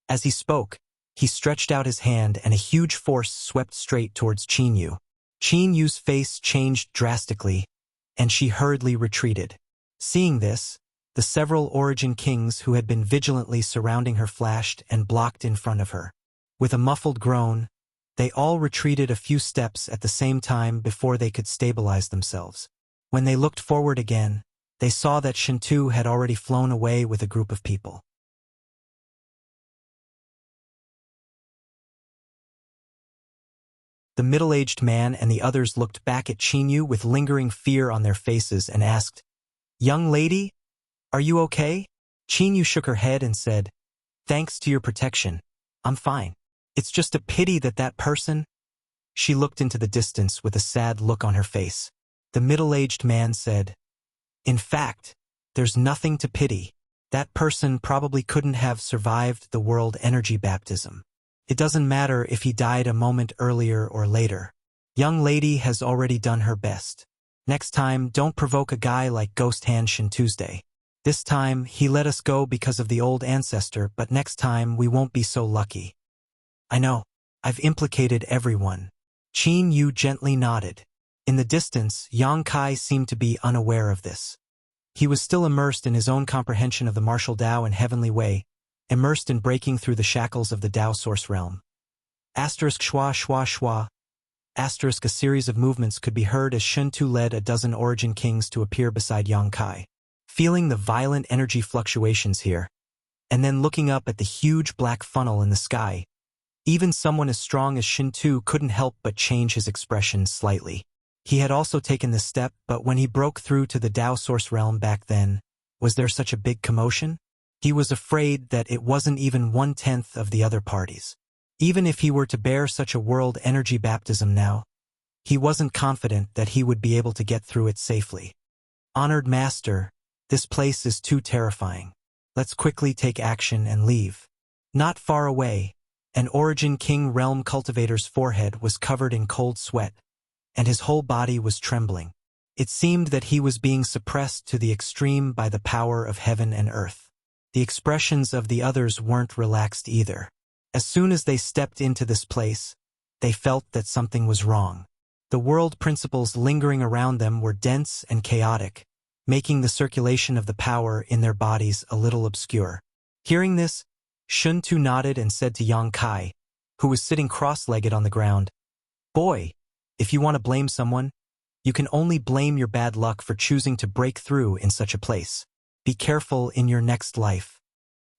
As he spoke, he stretched out his hand and a huge force swept straight towards Qin Yu. Qin Yu's face changed drastically, and she hurriedly retreated. Seeing this, the several origin kings who had been vigilantly surrounding her flashed and blocked in front of her. With a muffled groan, they all retreated a few steps at the same time before they could stabilize themselves. When they looked forward again, they saw that Shintu had already flown away with a group of people. The middle-aged man and the others looked back at Qin Yu with lingering fear on their faces and asked, young lady, are you okay? Qin Yu shook her head and said, thanks to your protection, I'm fine. It's just a pity that that person... She looked into the distance with a sad look on her face. The middle-aged man said, in fact, there's nothing to pity. That person probably couldn't have survived the world energy baptism. It doesn't matter if he died a moment earlier or later. Young lady has already done her best. Next time, don't provoke a guy like Ghost Hand Shin Tuesday. This time, he let us go because of the old ancestor, but next time we won't be so lucky. I know. I've implicated everyone. Qin Yu gently nodded. In the distance, Yang Kai seemed to be unaware of this. He was still immersed in his own comprehension of the martial Tao and heavenly way, immersed in breaking through the shackles of the Tao source realm. Asterisk schwa schwa schwa. Asterisk a series of movements could be heard as Shintu led a dozen origin kings to appear beside Yang Kai. Feeling the violent energy fluctuations here, and then looking up at the huge black funnel in the sky, even someone as strong as Shintu couldn't help but change his expression slightly. He had also taken this step, but when he broke through to the Tao source realm back then, was there such a big commotion? He was afraid that it wasn't even 1/10 of the other parties. Even if he were to bear such a world energy baptism now, he wasn't confident that he would be able to get through it safely. Honored Master, this place is too terrifying. Let's quickly take action and leave. Not far away, an Origin King Realm cultivator's forehead was covered in cold sweat, and his whole body was trembling. It seemed that he was being suppressed to the extreme by the power of heaven and earth. The expressions of the others weren't relaxed either. As soon as they stepped into this place, they felt that something was wrong. The world principles lingering around them were dense and chaotic, making the circulation of the power in their bodies a little obscure. Hearing this, Shuntu nodded and said to Yang Kai, who was sitting cross-legged on the ground, "Boy, if you want to blame someone, You can only blame your bad luck for choosing to break through in such a place. Be careful in your next life.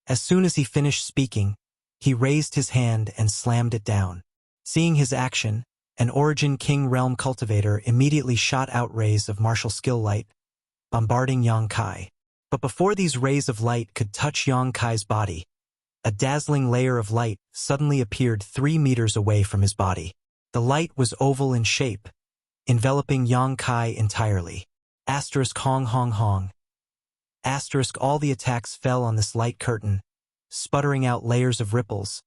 As soon as he finished speaking, he raised his hand and slammed it down. Seeing his action, an Origin King Realm cultivator immediately shot out rays of martial skill light, bombarding Yang Kai. But before these rays of light could touch Yang Kai's body, a dazzling layer of light suddenly appeared 3 meters away from his body. The light was oval in shape, enveloping Yang Kai entirely. Asterisk hong hong hong. Asterisk all the attacks fell on this light curtain, sputtering out layers of ripples,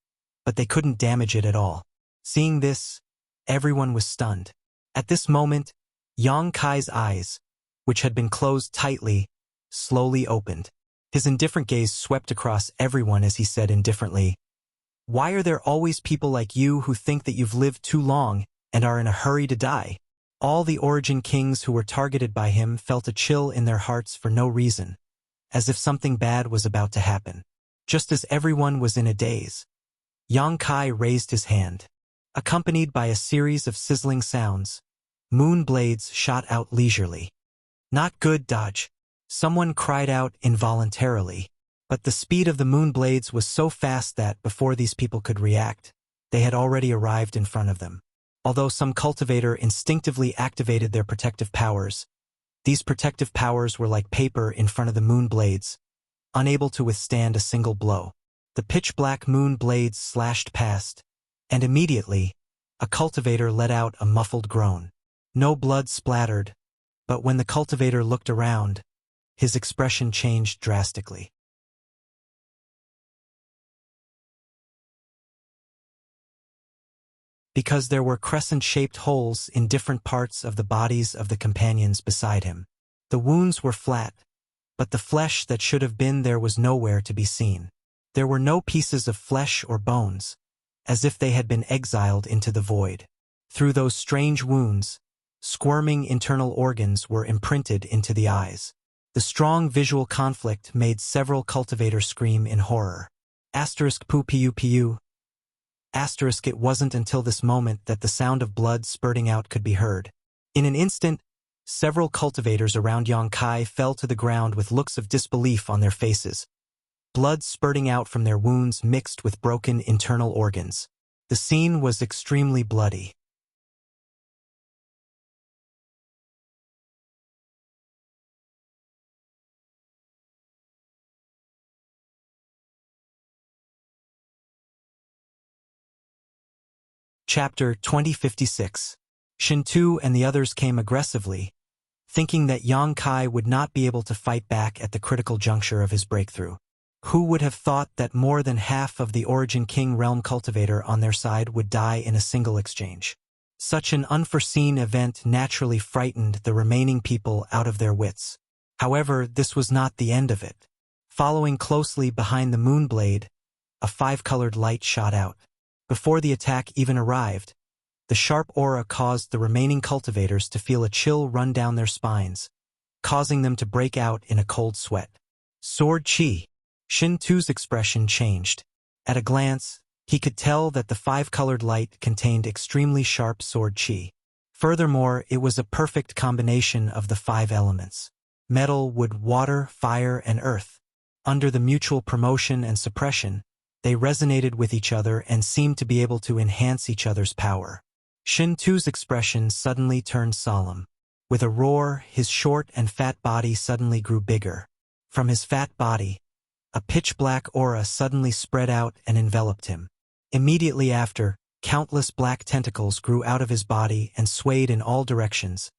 but they couldn't damage it at all. Seeing this, everyone was stunned. At this moment, Yang Kai's eyes, which had been closed tightly, slowly opened. His indifferent gaze swept across everyone as he said indifferently, "Why are there always people like you who think that you've lived too long and are in a hurry to die?" All the Origin Kings who were targeted by him felt a chill in their hearts for no reason, as if something bad was about to happen. Just as everyone was in a daze, Yang Kai raised his hand. Accompanied by a series of sizzling sounds, moon blades shot out leisurely. "Not good, dodge," someone cried out involuntarily. But the speed of the moon blades was so fast that, before these people could react, they had already arrived in front of them. Although some cultivator instinctively activated their protective powers, these protective powers were like paper in front of the moon blades, unable to withstand a single blow. The pitch-black moon blades slashed past, and immediately, a cultivator let out a muffled groan. No blood splattered, but when the cultivator looked around, his expression changed drastically. Because there were crescent-shaped holes in different parts of the bodies of the companions beside him. The wounds were flat, but the flesh that should have been there was nowhere to be seen. There were no pieces of flesh or bones, as if they had been exiled into the void. Through those strange wounds, squirming internal organs were imprinted into the eyes. The strong visual conflict made several cultivators scream in horror. Asterisk pu pu pu. Asterisk it wasn't until this moment that the sound of blood spurting out could be heard. In an instant, several cultivators around Yang Kai fell to the ground with looks of disbelief on their faces. Blood spurting out from their wounds mixed with broken internal organs. The scene was extremely bloody. Chapter 2056. Shintu and the others came aggressively, thinking that Yang Kai would not be able to fight back at the critical juncture of his breakthrough. Who would have thought that more than half of the Origin King Realm cultivator on their side would die in a single exchange? Such an unforeseen event naturally frightened the remaining people out of their wits. However, this was not the end of it. Following closely behind the moonblade, a 5-colored light shot out. Before the attack even arrived, the sharp aura caused the remaining cultivators to feel a chill run down their spines, causing them to break out in a cold sweat. Sword Chi. Shintu's expression changed. At a glance, he could tell that the 5-colored light contained extremely sharp sword chi. Furthermore, it was a perfect combination of the 5 elements: metal, wood, water, fire, and earth. Under the mutual promotion and suppression, they resonated with each other and seemed to be able to enhance each other's power. Shintu's expression suddenly turned solemn. With a roar, his short and fat body suddenly grew bigger. From his fat body, a pitch-black aura suddenly spread out and enveloped him. Immediately after, countless black tentacles grew out of his body and swayed in all directions,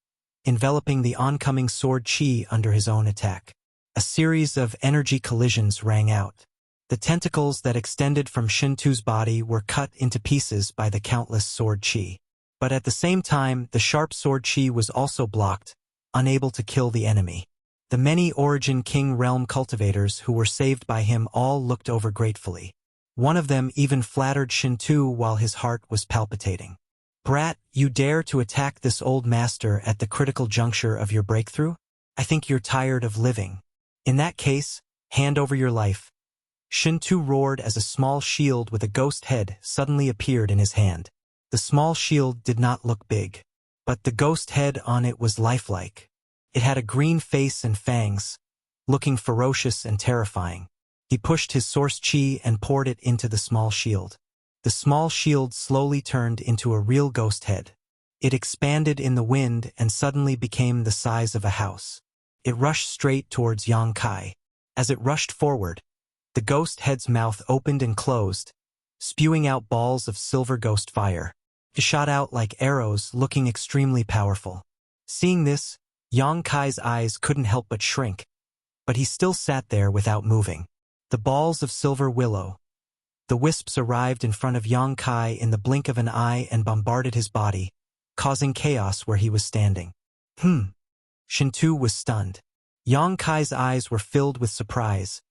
enveloping the oncoming sword chi under his own attack. A series of energy collisions rang out. The tentacles that extended from Shintu's body were cut into pieces by the countless sword chi. But at the same time, the sharp sword chi was also blocked, unable to kill the enemy. The many Origin King Realm cultivators who were saved by him all looked over gratefully. One of them even flattered Shintu while his heart was palpitating. "Brat, you dare to attack this old master at the critical juncture of your breakthrough? I think you're tired of living. In that case, hand over your life." Shintu roared as a small shield with a ghost head suddenly appeared in his hand. The small shield did not look big, but the ghost head on it was lifelike. It had a green face and fangs, looking ferocious and terrifying. He pushed his source chi and poured it into the small shield. The small shield slowly turned into a real ghost head. It expanded in the wind and suddenly became the size of a house. It rushed straight towards Yang Kai. As it rushed forward, the ghost head's mouth opened and closed, spewing out balls of silver ghost fire. It shot out like arrows, looking extremely powerful. Seeing this, Yang Kai's eyes couldn't help but shrink, but he still sat there without moving. The balls of silver willow, the wisps arrived in front of Yang Kai in the blink of an eye and bombarded his body, causing chaos where he was standing. Shintu was stunned. Yang Kai's eyes were filled with surprise,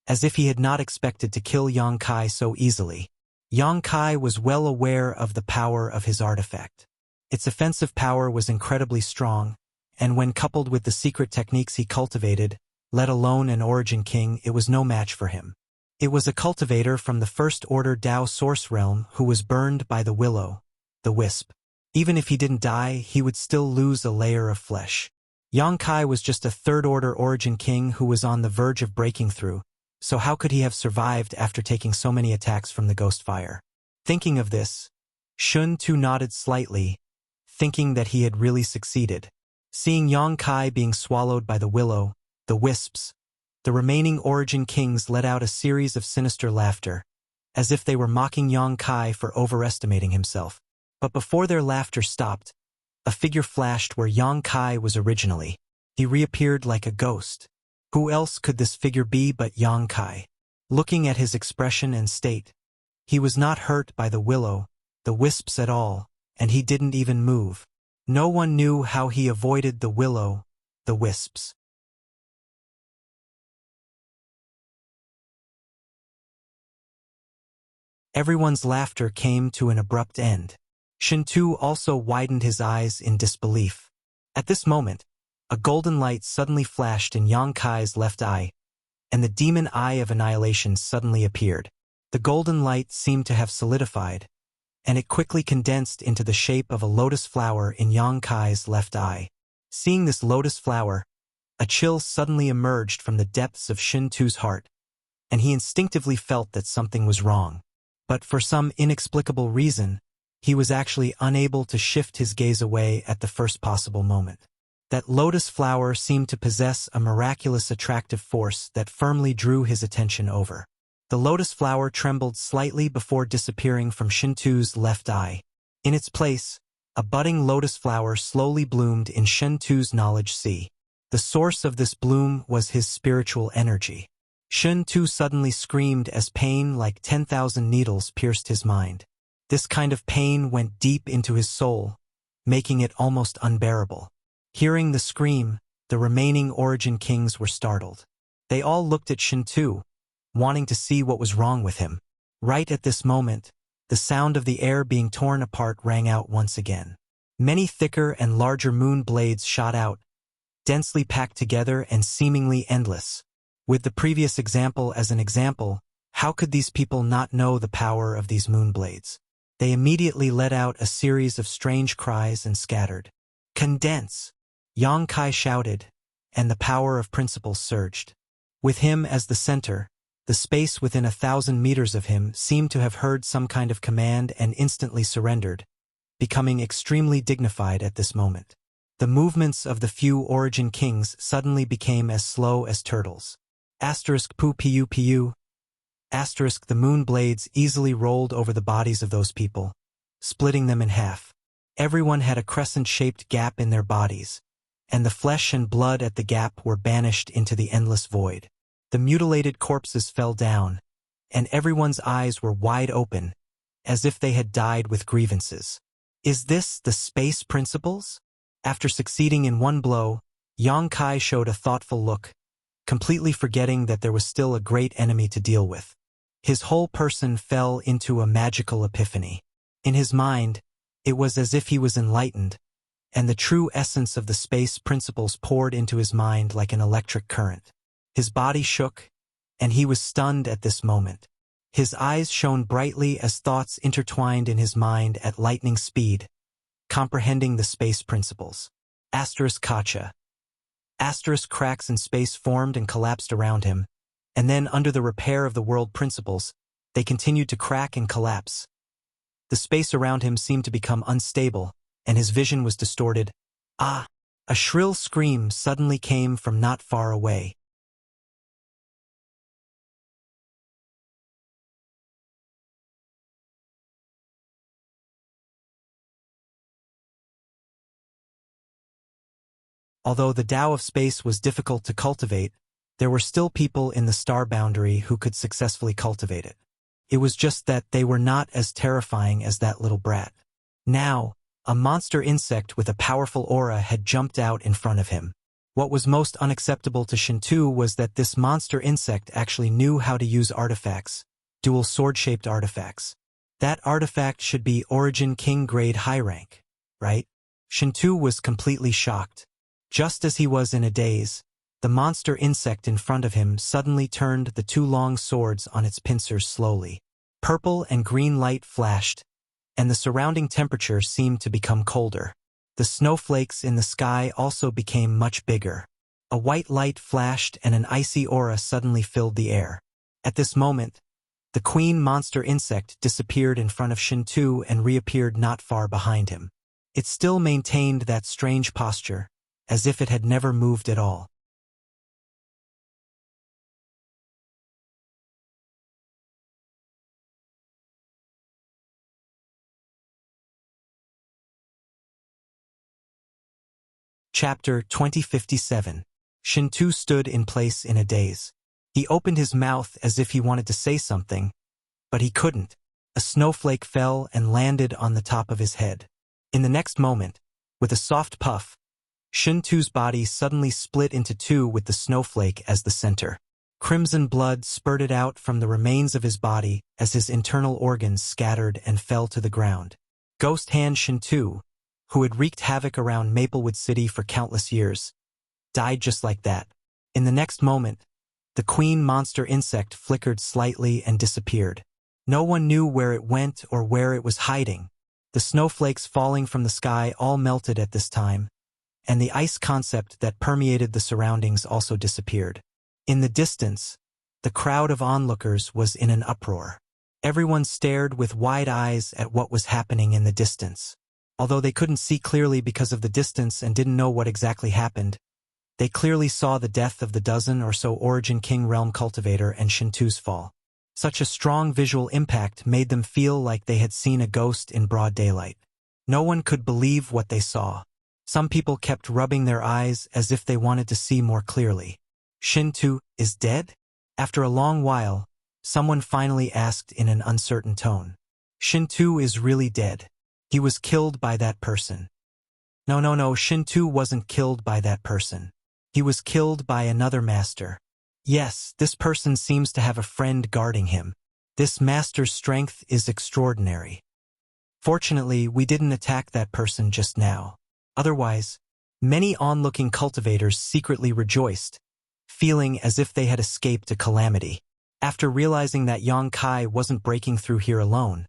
as if he had not expected to kill Yang Kai so easily. Yang Kai was well aware of the power of his artifact. Its offensive power was incredibly strong, and when coupled with the secret techniques he cultivated, let alone an origin king, it was no match for him. It was a cultivator from the First Order Dao Source Realm who was burned by the willow, the wisp. Even if he didn't die, he would still lose a layer of flesh. Yang Kai was just a Third-Order Origin King who was on the verge of breaking through, so how could he have survived after taking so many attacks from the ghost fire? Thinking of this, Shun Tu nodded slightly, thinking that he had really succeeded. Seeing Yang Kai being swallowed by the willow, the wisps, the remaining Origin Kings let out a series of sinister laughter, as if they were mocking Yang Kai for overestimating himself. But before their laughter stopped, a figure flashed where Yang Kai was originally. He reappeared like a ghost. Who else could this figure be but Yang Kai? Looking at his expression and state, he was not hurt by the willow, the wisps at all, and he didn't even move. No one knew how he avoided the willow, the wisps. Everyone's laughter came to an abrupt end. Shintu also widened his eyes in disbelief. At this moment, a golden light suddenly flashed in Yang Kai's left eye, and the demon eye of annihilation suddenly appeared. The golden light seemed to have solidified, and it quickly condensed into the shape of a lotus flower in Yang Kai's left eye. Seeing this lotus flower, a chill suddenly emerged from the depths of Shintu's heart, and he instinctively felt that something was wrong. But for some inexplicable reason, he was actually unable to shift his gaze away at the first possible moment. That lotus flower seemed to possess a miraculous attractive force that firmly drew his attention over. The lotus flower trembled slightly before disappearing from Shintu's left eye. In its place, a budding lotus flower slowly bloomed in Shintu's knowledge sea. The source of this bloom was his spiritual energy. Shintu suddenly screamed as pain like 10,000 needles pierced his mind. This kind of pain went deep into his soul, making it almost unbearable. Hearing the scream, the remaining Origin Kings were startled. They all looked at Shintu, wanting to see what was wrong with him. Right at this moment, the sound of the air being torn apart rang out once again. Many thicker and larger moon blades shot out, densely packed together and seemingly endless. With the previous example as an example, how could these people not know the power of these moon blades? They immediately let out a series of strange cries and scattered. Condense! Yang Kai shouted, and the power of principle surged. With him as the center, the space within 1,000 meters of him seemed to have heard some kind of command and instantly surrendered, becoming extremely dignified at this moment. The movements of the few Origin Kings suddenly became as slow as turtles. Asterisk pu pu pu. Asterisk the moon blades easily rolled over the bodies of those people, splitting them in half. Everyone had a crescent-shaped gap in their bodies, and the flesh and blood at the gap were banished into the endless void. The mutilated corpses fell down, and everyone's eyes were wide open, as if they had died with grievances. Is this the space principles? After succeeding in one blow, Yang Kai showed a thoughtful look, completely forgetting that there was still a great enemy to deal with. His whole person fell into a magical epiphany. In his mind, it was as if he was enlightened, and the true essence of the space principles poured into his mind like an electric current. His body shook, and he was stunned at this moment. His eyes shone brightly as thoughts intertwined in his mind at lightning speed, comprehending the space principles. Asterisk Kacha. Asterisk cracks in space formed and collapsed around him, and then under the repair of the world principles, they continued to crack and collapse. The space around him seemed to become unstable, and his vision was distorted. Ah! A shrill scream suddenly came from not far away. Although the Tao of space was difficult to cultivate, there were still people in the star boundary who could successfully cultivate it. It was just that they were not as terrifying as that little brat. Now, a monster insect with a powerful aura had jumped out in front of him. What was most unacceptable to Shintu was that this monster insect actually knew how to use artifacts, dual sword-shaped artifacts. That artifact should be Origin King grade high rank, right? Shintu was completely shocked. Just as he was in a daze, the monster insect in front of him suddenly turned the two long swords on its pincers slowly. Purple and green light flashed, and the surrounding temperature seemed to become colder. The snowflakes in the sky also became much bigger. A white light flashed and an icy aura suddenly filled the air. At this moment, the queen monster insect disappeared in front of Shintu and reappeared not far behind him. It still maintained that strange posture, as if it had never moved at all. Chapter 2057. Shintu stood in place in a daze. He opened his mouth as if he wanted to say something, but he couldn't. A snowflake fell and landed on the top of his head. In the next moment, with a soft puff, Shintu's body suddenly split into two with the snowflake as the center. Crimson blood spurted out from the remains of his body as his internal organs scattered and fell to the ground. Ghost Hand Shintu, who had wreaked havoc around Maplewood City for countless years, died just like that. In the next moment, the queen monster insect flickered slightly and disappeared. No one knew where it went or where it was hiding. The snowflakes falling from the sky all melted at this time, and the ice concept that permeated the surroundings also disappeared. In the distance, the crowd of onlookers was in an uproar. Everyone stared with wide eyes at what was happening in the distance. Although they couldn't see clearly because of the distance and didn't know what exactly happened, they clearly saw the death of the dozen or so Origin King Realm Cultivator and Shintu's fall. Such a strong visual impact made them feel like they had seen a ghost in broad daylight. No one could believe what they saw. Some people kept rubbing their eyes as if they wanted to see more clearly. Shintu is dead? After a long while, someone finally asked in an uncertain tone. Shintu is really dead. He was killed by that person. No, Shintu wasn't killed by that person. He was killed by another master. Yes, this person seems to have a friend guarding him. This master's strength is extraordinary. Fortunately, we didn't attack that person just now. Otherwise, many onlooking cultivators secretly rejoiced, feeling as if they had escaped a calamity. After realizing that Yang Kai wasn't breaking through here alone,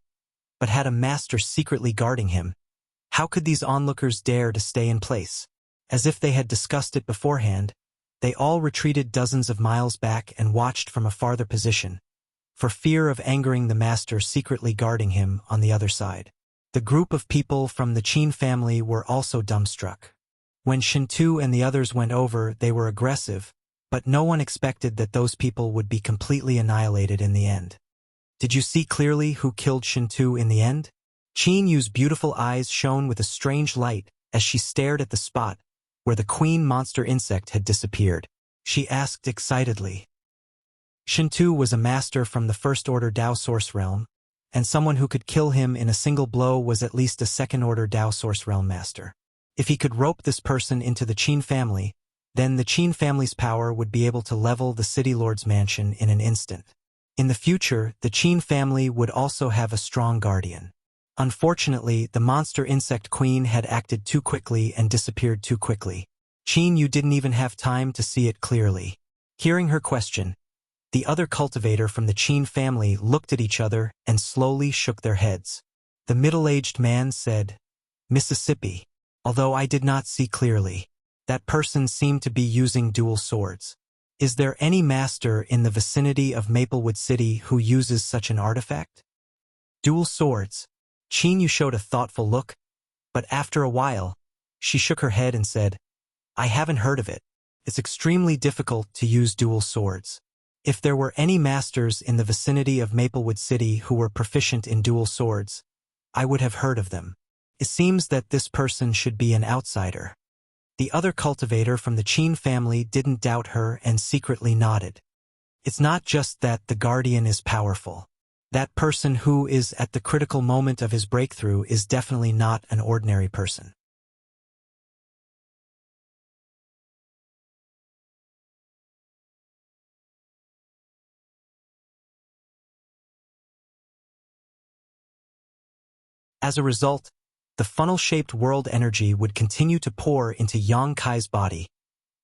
but had a master secretly guarding him, how could these onlookers dare to stay in place? As if they had discussed it beforehand, they all retreated dozens of miles back and watched from a farther position, for fear of angering the master secretly guarding him on the other side. The group of people from the Qin family were also dumbstruck. When Shintu and the others went over, they were aggressive, but no one expected that those people would be completely annihilated in the end. Did you see clearly who killed Shintu in the end? Qin Yu's beautiful eyes shone with a strange light as she stared at the spot where the queen monster insect had disappeared. She asked excitedly. Shintu was a master from the First Order Tao Source Realm, and someone who could kill him in a single blow was at least a Second Order Tao Source Realm master. If he could rope this person into the Qin family, then the Qin family's power would be able to level the City Lord's mansion in an instant. In the future, the Qin family would also have a strong guardian. Unfortunately, the monster insect queen had acted too quickly and disappeared too quickly. Qin Yu didn't even have time to see it clearly. Hearing her question, the other cultivator from the Qin family looked at each other and slowly shook their heads. The middle-aged man said, Mississippi. Although I did not see clearly, that person seemed to be using dual swords. Is there any master in the vicinity of Maplewood City who uses such an artifact? Dual swords. Yu showed a thoughtful look, but after a while, she shook her head and said, I haven't heard of it. It's extremely difficult to use dual swords. If there were any masters in the vicinity of Maplewood City who were proficient in dual swords, I would have heard of them. It seems that this person should be an outsider. The other cultivator from the Qin family didn't doubt her and secretly nodded. It's not just that the guardian is powerful. That person who is at the critical moment of his breakthrough is definitely not an ordinary person. As a result, the funnel-shaped world energy would continue to pour into Yang Kai's body,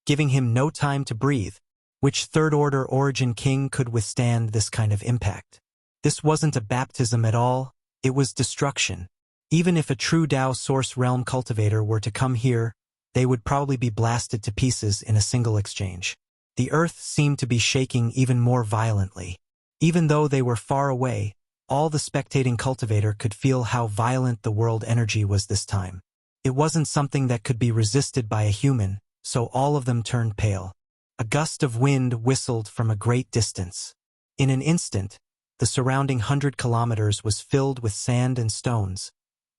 giving him no time to breathe. Which third-order origin king could withstand this kind of impact? This wasn't a baptism at all, it was destruction. Even if a true Dao Source Realm cultivator were to come here, they would probably be blasted to pieces in a single exchange. The earth seemed to be shaking even more violently. Even though they were far away, all the spectating cultivator could feel how violent the world energy was this time. It wasn't something that could be resisted by a human, so all of them turned pale. A gust of wind whistled from a great distance. In an instant, the surrounding 100 kilometers was filled with sand and stones,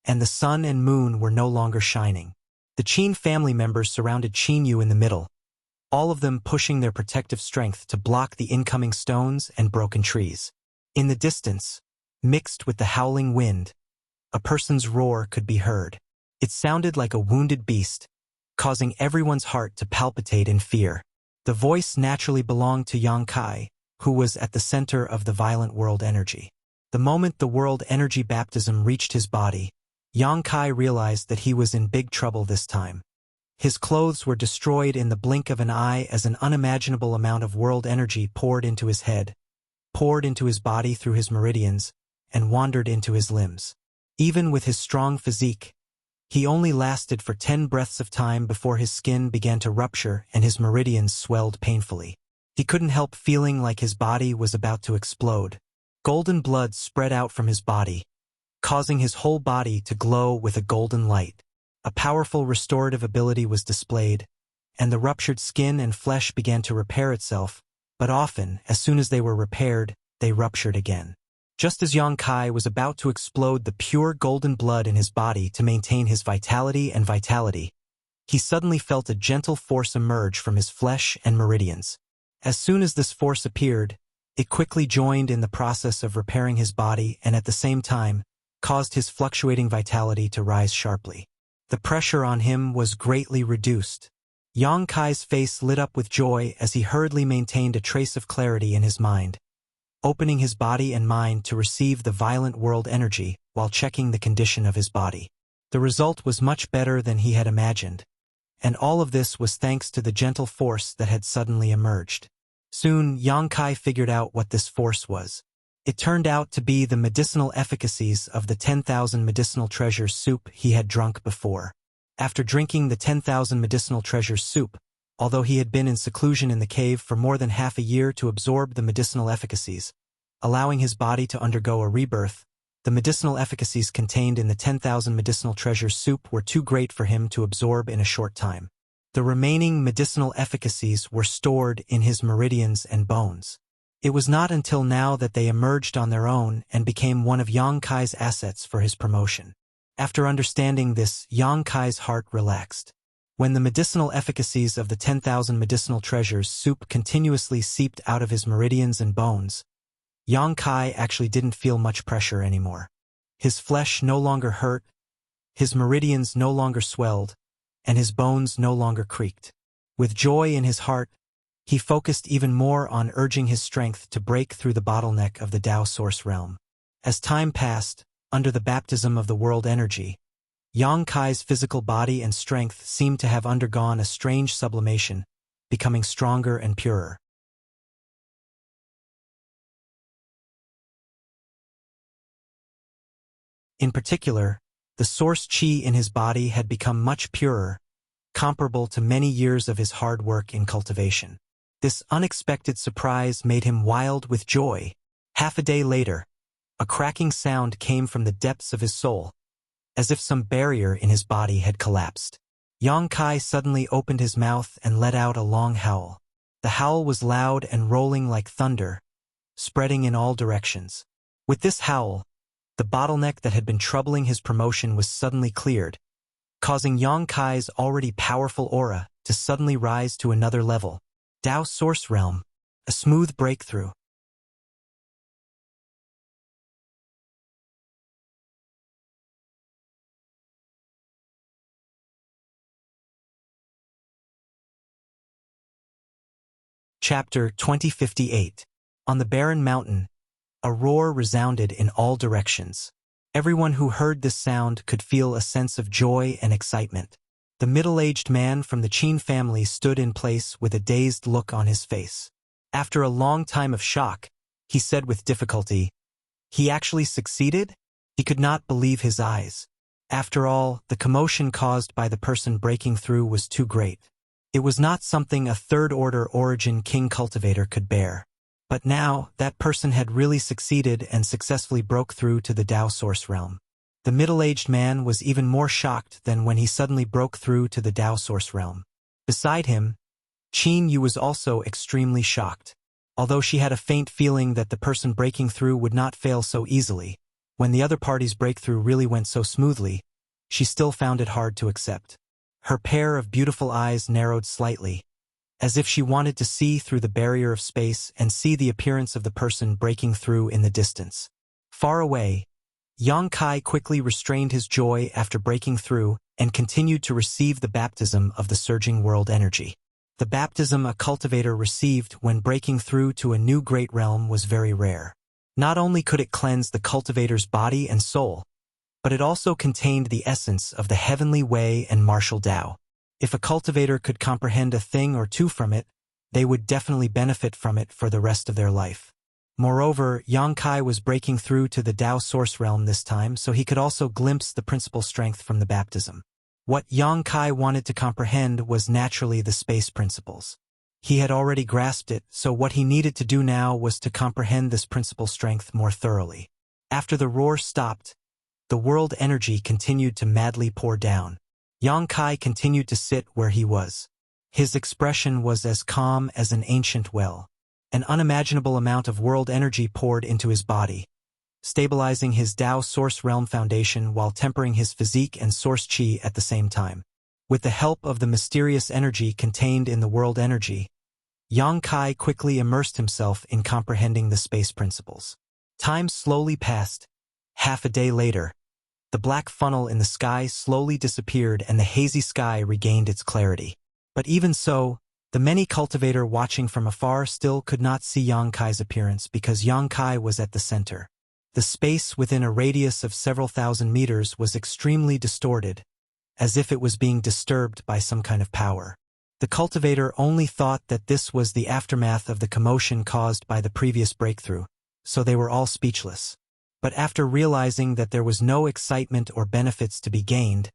and the sun and moon were no longer shining. The Qin family members surrounded Yu in the middle, all of them pushing their protective strength to block the incoming stones and broken trees. In the distance, mixed with the howling wind, a person's roar could be heard. It sounded like a wounded beast, causing everyone's heart to palpitate in fear. The voice naturally belonged to Yang Kai, who was at the center of the violent world energy. The moment the world energy baptism reached his body, Yang Kai realized that he was in big trouble this time. His clothes were destroyed in the blink of an eye as an unimaginable amount of world energy poured into his head, poured into his body through his meridians, and wandered into his limbs. Even with his strong physique, he only lasted for 10 breaths of time before his skin began to rupture and his meridians swelled painfully. He couldn't help feeling like his body was about to explode. Golden blood spread out from his body, causing his whole body to glow with a golden light. A powerful restorative ability was displayed, and the ruptured skin and flesh began to repair itself, but often, as soon as they were repaired, they ruptured again. Just as Yang Kai was about to explode the pure golden blood in his body to maintain his vitality, he suddenly felt a gentle force emerge from his flesh and meridians. As soon as this force appeared, it quickly joined in the process of repairing his body and at the same time, caused his fluctuating vitality to rise sharply. The pressure on him was greatly reduced. Yang Kai's face lit up with joy as he hurriedly maintained a trace of clarity in his mind, opening his body and mind to receive the violent world energy while checking the condition of his body. The result was much better than he had imagined, and all of this was thanks to the gentle force that had suddenly emerged. Soon, Yang Kai figured out what this force was. It turned out to be the medicinal efficacies of the 10,000 medicinal treasures soup he had drunk before. After drinking the 10,000 medicinal treasures soup, although he had been in seclusion in the cave for more than half a year to absorb the medicinal efficacies, allowing his body to undergo a rebirth, the medicinal efficacies contained in the 10,000 medicinal treasures soup were too great for him to absorb in a short time. The remaining medicinal efficacies were stored in his meridians and bones. It was not until now that they emerged on their own and became one of Yang Kai's assets for his promotion. After understanding this, Yang Kai's heart relaxed. When the medicinal efficacies of the 10,000 medicinal treasures soup continuously seeped out of his meridians and bones, Yang Kai actually didn't feel much pressure anymore. His flesh no longer hurt, his meridians no longer swelled, and his bones no longer creaked. With joy in his heart, he focused even more on urging his strength to break through the bottleneck of the Dao Source Realm. As time passed, under the baptism of the world energy, Yang Kai's physical body and strength seemed to have undergone a strange sublimation, becoming stronger and purer. In particular, the The source qi in his body had become much purer, comparable to many years of his hard work in cultivation. This unexpected surprise made him wild with joy. Half a day later, a cracking sound came from the depths of his soul, as if some barrier in his body had collapsed. Yang Kai suddenly opened his mouth and let out a long howl. The howl was loud and rolling like thunder, spreading in all directions. With this howl, the bottleneck that had been troubling his promotion was suddenly cleared, causing Yang Kai's already powerful aura to suddenly rise to another level. Dao Source Realm, a smooth breakthrough. Chapter 2058. On the barren mountain, a roar resounded in all directions. Everyone who heard this sound could feel a sense of joy and excitement. The middle-aged man from the Qin family stood in place with a dazed look on his face. After a long time of shock, he said with difficulty, "He actually succeeded?" He could not believe his eyes. After all, the commotion caused by the person breaking through was too great. It was not something a third-order origin king cultivator could bear. But now, that person had really succeeded and successfully broke through to the Dao Source Realm. The middle-aged man was even more shocked than when he suddenly broke through to the Dao Source Realm. Beside him, Qin Yu was also extremely shocked. Although she had a faint feeling that the person breaking through would not fail so easily, when the other party's breakthrough really went so smoothly, she still found it hard to accept. Her pair of beautiful eyes narrowed slightly, as if she wanted to see through the barrier of space and see the appearance of the person breaking through in the distance. Far away, Yang Kai quickly restrained his joy after breaking through and continued to receive the baptism of the surging world energy. The baptism a cultivator received when breaking through to a new great realm was very rare. Not only could it cleanse the cultivator's body and soul, but it also contained the essence of the heavenly way and martial Tao. If a cultivator could comprehend a thing or two from it, they would definitely benefit from it for the rest of their life. Moreover, Yang Kai was breaking through to the Tao Source Realm this time, so he could also glimpse the principal strength from the baptism. What Yang Kai wanted to comprehend was naturally the space principles. He had already grasped it, so what he needed to do now was to comprehend this principal strength more thoroughly. After the roar stopped, the world energy continued to madly pour down. Yang Kai continued to sit where he was. His expression was as calm as an ancient well. An unimaginable amount of world energy poured into his body, stabilizing his Tao Source Realm foundation while tempering his physique and source qi at the same time. With the help of the mysterious energy contained in the world energy, Yang Kai quickly immersed himself in comprehending the space principles. Time slowly passed. Half a day later, the black funnel in the sky slowly disappeared and the hazy sky regained its clarity. But even so, the many cultivator watching from afar still could not see Yang Kai's appearance because Yang Kai was at the center. The space within a radius of several thousand meters was extremely distorted, as if it was being disturbed by some kind of power. The cultivator only thought that this was the aftermath of the commotion caused by the previous breakthrough, so they were all speechless. But after realizing that there was no excitement or benefits to be gained,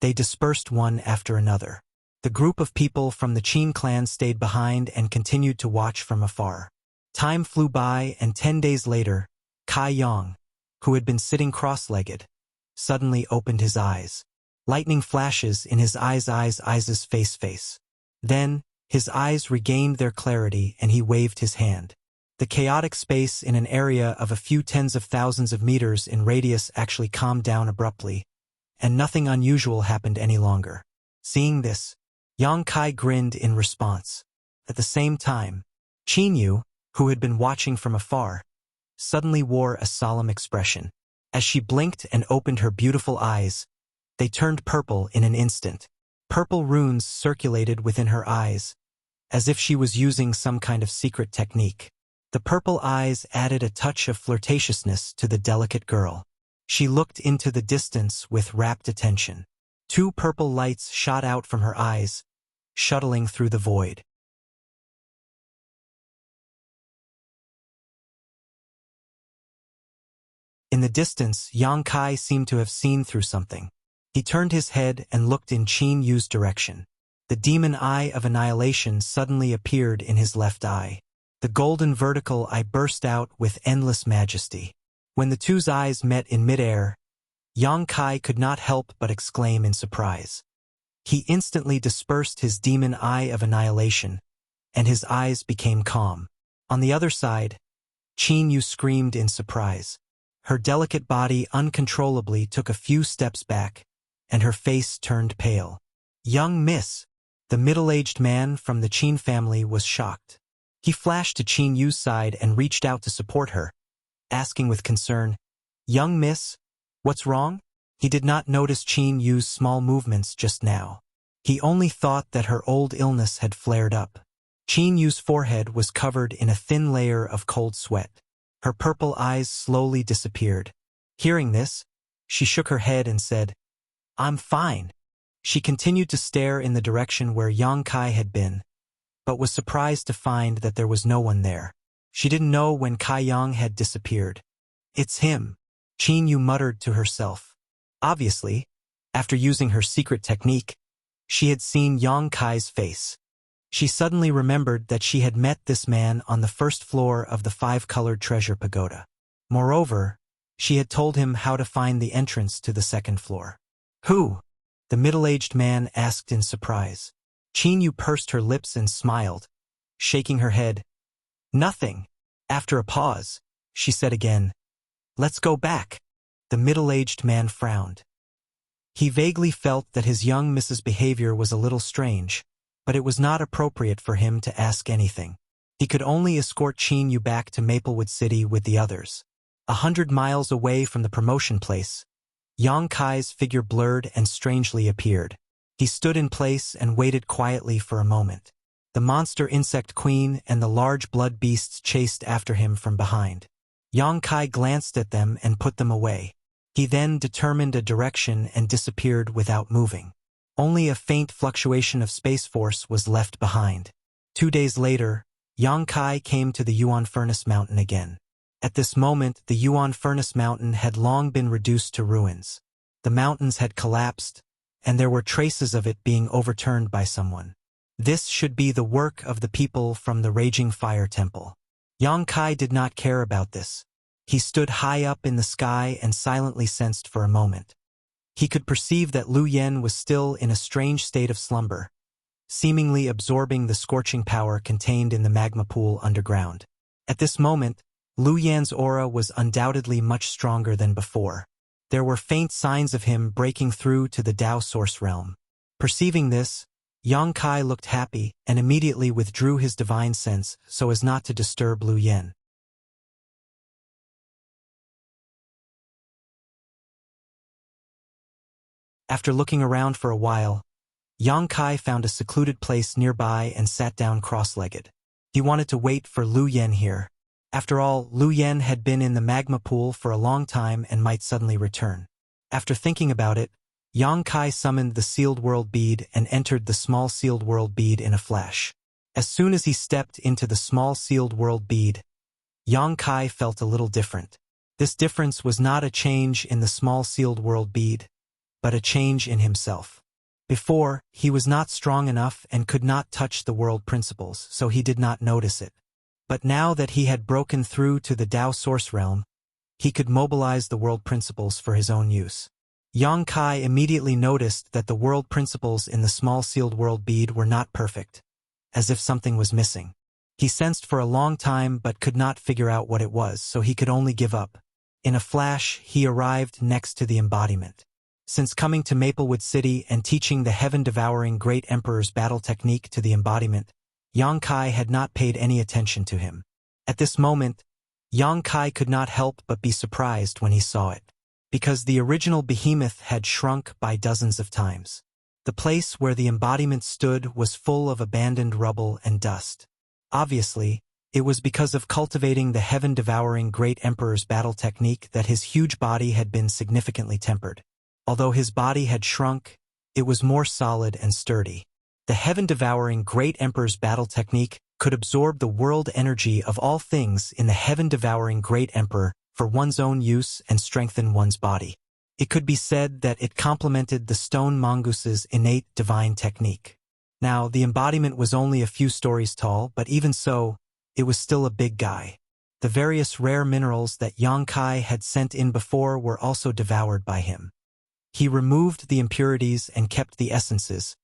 they dispersed one after another. The group of people from the Qin clan stayed behind and continued to watch from afar. Time flew by, and 10 days later, Kai Yang, who had been sitting cross-legged, suddenly opened his eyes. Lightning flashes in his eyes' face. Then, his eyes regained their clarity and he waved his hand. The chaotic space in an area of a few tens of thousands of meters in radius actually calmed down abruptly, and nothing unusual happened any longer. Seeing this, Yang Kai grinned in response. At the same time, Qin Yu, who had been watching from afar, suddenly wore a solemn expression. As she blinked and opened her beautiful eyes, they turned purple in an instant. Purple runes circulated within her eyes, as if she was using some kind of secret technique. The purple eyes added a touch of flirtatiousness to the delicate girl. She looked into the distance with rapt attention. 2 purple lights shot out from her eyes, shuttling through the void. In the distance, Yang Kai seemed to have seen through something. He turned his head and looked in Qin Yu's direction. The demon eye of annihilation suddenly appeared in his left eye. The golden vertical eye burst out with endless majesty. When the two's eyes met in midair, Yang Kai could not help but exclaim in surprise. He instantly dispersed his demon eye of annihilation, and his eyes became calm. On the other side, Qin Yu screamed in surprise. Her delicate body uncontrollably took a few steps back, and her face turned pale. "Young miss," the middle-aged man from the Qin family was shocked. He flashed to Qin Yu's side and reached out to support her, asking with concern, "Young miss, what's wrong?" He did not notice Qin Yu's small movements just now. He only thought that her old illness had flared up. Qin Yu's forehead was covered in a thin layer of cold sweat. Her purple eyes slowly disappeared. Hearing this, she shook her head and said, "I'm fine." She continued to stare in the direction where Yang Kai had been, but was surprised to find that there was no one there. She didn't know when Kai Yang had disappeared. "It's him," Qin Yu muttered to herself. Obviously, after using her secret technique, she had seen Yang Kai's face. She suddenly remembered that she had met this man on the first floor of the five-colored treasure pagoda. Moreover, she had told him how to find the entrance to the second floor. "Who?" the middle-aged man asked in surprise. Qin Yu pursed her lips and smiled, shaking her head. "Nothing." After a pause, she said again, "Let's go back." The middle-aged man frowned. He vaguely felt that his young Mrs. behavior was a little strange, but it was not appropriate for him to ask anything. He could only escort Qin Yu back to Maplewood City with the others. 100 miles away from the promotion place, Yang Kai's figure blurred and strangely appeared. He stood in place and waited quietly for a moment. The monster insect queen and the large blood beasts chased after him from behind. Yang Kai glanced at them and put them away. He then determined a direction and disappeared without moving. Only a faint fluctuation of space force was left behind. 2 days later, Yang Kai came to the Yuan Furnace Mountain again. At this moment, the Yuan Furnace Mountain had long been reduced to ruins. The mountains had collapsed, and there were traces of it being overturned by someone. This should be the work of the people from the Raging Fire Temple. Yang Kai did not care about this. He stood high up in the sky and silently sensed for a moment. He could perceive that Lu Yen was still in a strange state of slumber, seemingly absorbing the scorching power contained in the magma pool underground. At this moment, Lu Yan's aura was undoubtedly much stronger than before. There were faint signs of him breaking through to the Tao Source realm. Perceiving this, Yang Kai looked happy and immediately withdrew his divine sense so as not to disturb Lu Yen. After looking around for a while, Yang Kai found a secluded place nearby and sat down cross-legged. He wanted to wait for Lu Yen here. After all, Lu Yen had been in the magma pool for a long time and might suddenly return. After thinking about it, Yang Kai summoned the sealed world bead and entered the small sealed world bead in a flash. As soon as he stepped into the small sealed world bead, Yang Kai felt a little different. This difference was not a change in the small sealed world bead, but a change in himself. Before, he was not strong enough and could not touch the world principles, so he did not notice it. But now that he had broken through to the Tao Source realm, he could mobilize the world principles for his own use. Yang Kai immediately noticed that the world principles in the small sealed world bead were not perfect, as if something was missing. He sensed for a long time but could not figure out what it was, so he could only give up. In a flash, he arrived next to the embodiment. Since coming to Maplewood City and teaching the heaven-devouring Great Emperor's battle technique to the embodiment, Yang Kai had not paid any attention to him. At this moment, Yang Kai could not help but be surprised when he saw it, because the original behemoth had shrunk by dozens of times. The place where the embodiment stood was full of abandoned rubble and dust. Obviously, it was because of cultivating the heaven-devouring Great Emperor's battle technique that his huge body had been significantly tempered. Although his body had shrunk, it was more solid and sturdy. The heaven-devouring Great Emperor's battle technique could absorb the world energy of all things in the heaven-devouring Great Emperor for one's own use and strengthen one's body. It could be said that it complemented the stone mongoose's innate divine technique. Now, the embodiment was only a few stories tall, but even so, it was still a big guy. The various rare minerals that Yongkai had sent in before were also devoured by him. He removed the impurities and kept the essences,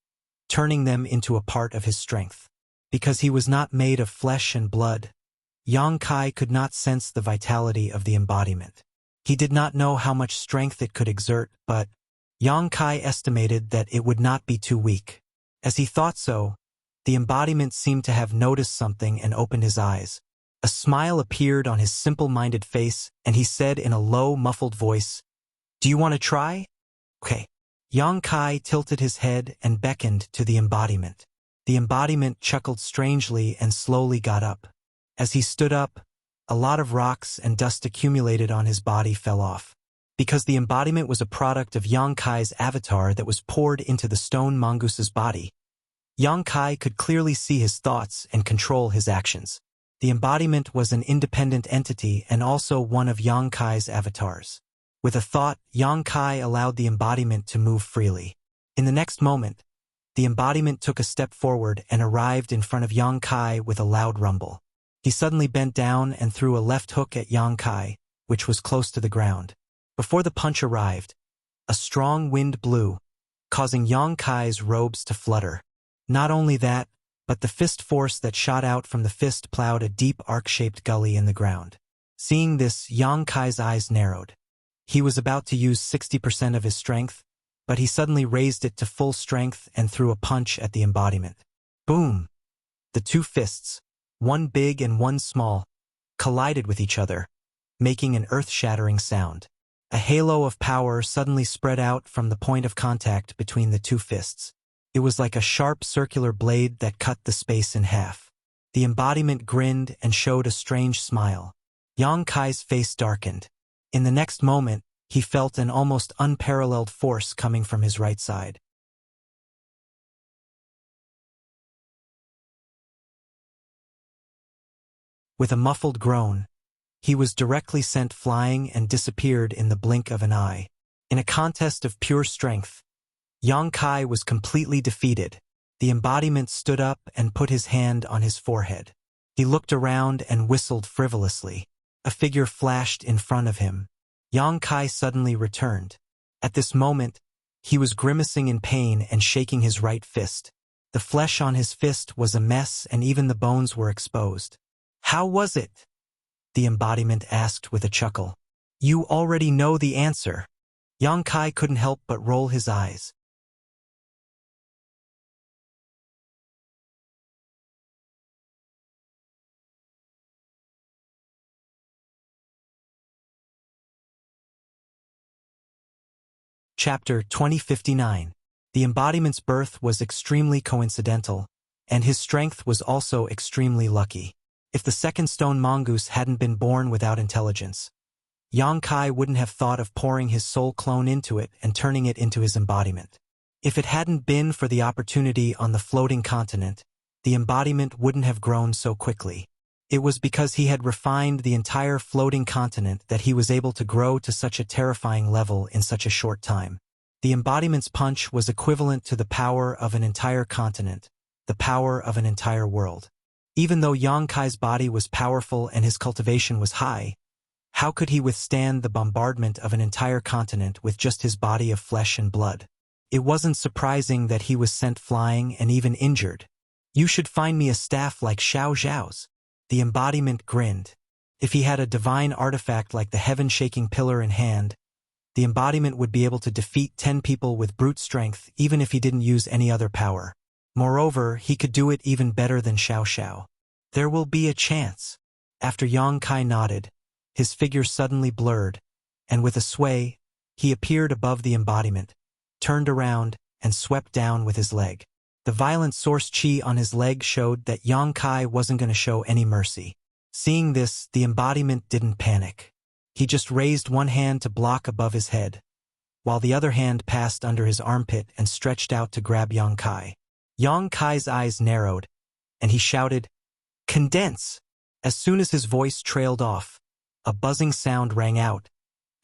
turning them into a part of his strength. Because he was not made of flesh and blood, Yongkai could not sense the vitality of the embodiment. He did not know how much strength it could exert, but Yongkai estimated that it would not be too weak. As he thought so, the embodiment seemed to have noticed something and opened his eyes. A smile appeared on his simple-minded face, and he said in a low, muffled voice, "Do you want to try?" "Okay." Yongkai tilted his head and beckoned to the embodiment. The embodiment chuckled strangely and slowly got up. As he stood up, a lot of rocks and dust accumulated on his body fell off. Because the embodiment was a product of Yongkai's avatar that was poured into the stone mongoose's body, Yongkai could clearly see his thoughts and control his actions. The embodiment was an independent entity and also one of Yongkai's avatars. With a thought, Yongkai allowed the embodiment to move freely. In the next moment, the embodiment took a step forward and arrived in front of Yongkai with a loud rumble. He suddenly bent down and threw a left hook at Yongkai, which was close to the ground. Before the punch arrived, a strong wind blew, causing Yongkai's robes to flutter. Not only that, but the fist force that shot out from the fist plowed a deep arc-shaped gully in the ground. Seeing this, Yongkai's eyes narrowed. He was about to use 60% of his strength, but he suddenly raised it to full strength and threw a punch at the embodiment. Boom! The two fists, one big and one small, collided with each other, making an earth-shattering sound. A halo of power suddenly spread out from the point of contact between the two fists. It was like a sharp circular blade that cut the space in half. The embodiment grinned and showed a strange smile. Yongkai's face darkened. In the next moment, he felt an almost unparalleled force coming from his right side. With a muffled groan, he was directly sent flying and disappeared in the blink of an eye. In a contest of pure strength, Yongkai was completely defeated. The embodiment stood up and put his hand on his forehead. He looked around and whistled frivolously. A figure flashed in front of him. Yongkai suddenly returned. At this moment, he was grimacing in pain and shaking his right fist. The flesh on his fist was a mess and even the bones were exposed. "How was it?" the embodiment asked with a chuckle. "You already know the answer." Yongkai couldn't help but roll his eyes. Chapter 2059. The embodiment's birth was extremely coincidental, and his strength was also extremely lucky. If the second stone mongoose hadn't been born without intelligence, Yongkai wouldn't have thought of pouring his soul clone into it and turning it into his embodiment. If it hadn't been for the opportunity on the floating continent, the embodiment wouldn't have grown so quickly. It was because he had refined the entire floating continent that he was able to grow to such a terrifying level in such a short time. The embodiment's punch was equivalent to the power of an entire continent, the power of an entire world. Even though Yongkai's body was powerful and his cultivation was high, how could he withstand the bombardment of an entire continent with just his body of flesh and blood? It wasn't surprising that he was sent flying and even injured. "You should find me a staff like Xiao Zhao's." The embodiment grinned. If he had a divine artifact like the heaven-shaking pillar in hand, the embodiment would be able to defeat 10 people with brute strength even if he didn't use any other power. Moreover, he could do it even better than Xiao Xiao. "There will be a chance." After Yongkai nodded, his figure suddenly blurred, and with a sway, he appeared above the embodiment, turned around, and swept down with his leg. The violent source chi on his leg showed that Yongkai wasn't going to show any mercy. Seeing this, the embodiment didn't panic. He just raised one hand to block above his head, while the other hand passed under his armpit and stretched out to grab Yongkai. Yongkai's eyes narrowed, and he shouted, "Condense!" As soon as his voice trailed off, a buzzing sound rang out,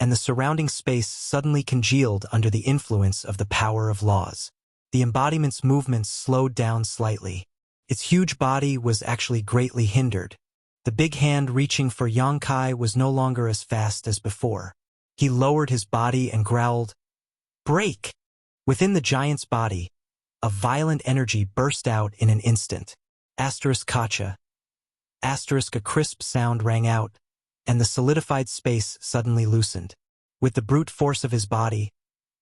and the surrounding space suddenly congealed under the influence of the power of laws. The embodiment's movements slowed down slightly. Its huge body was actually greatly hindered. The big hand reaching for Yongkai was no longer as fast as before. He lowered his body and growled, "Break!" Within the giant's body, a violent energy burst out in an instant. Kacha. A crisp sound rang out, and the solidified space suddenly loosened. With the brute force of his body,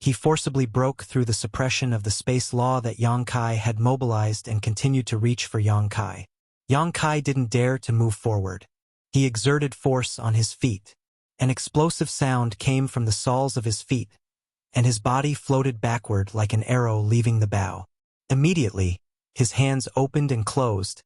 he forcibly broke through the suppression of the space law that Yongkai had mobilized and continued to reach for Yongkai. Yongkai didn't dare to move forward. He exerted force on his feet. An explosive sound came from the soles of his feet, and his body floated backward like an arrow leaving the bow. Immediately, his hands opened and closed,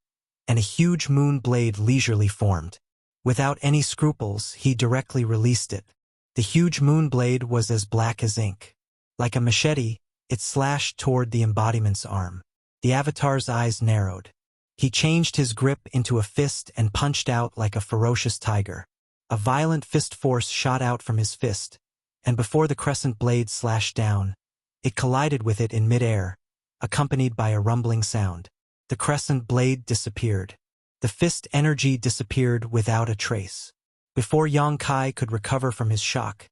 and a huge moon blade leisurely formed. Without any scruples, he directly released it. The huge moon blade was as black as ink. Like a machete, it slashed toward the embodiment's arm. The avatar's eyes narrowed. He changed his grip into a fist and punched out like a ferocious tiger. A violent fist force shot out from his fist, and before the crescent blade slashed down, it collided with it in midair, accompanied by a rumbling sound. The crescent blade disappeared. The fist energy disappeared without a trace. Before Yongkai could recover from his shock,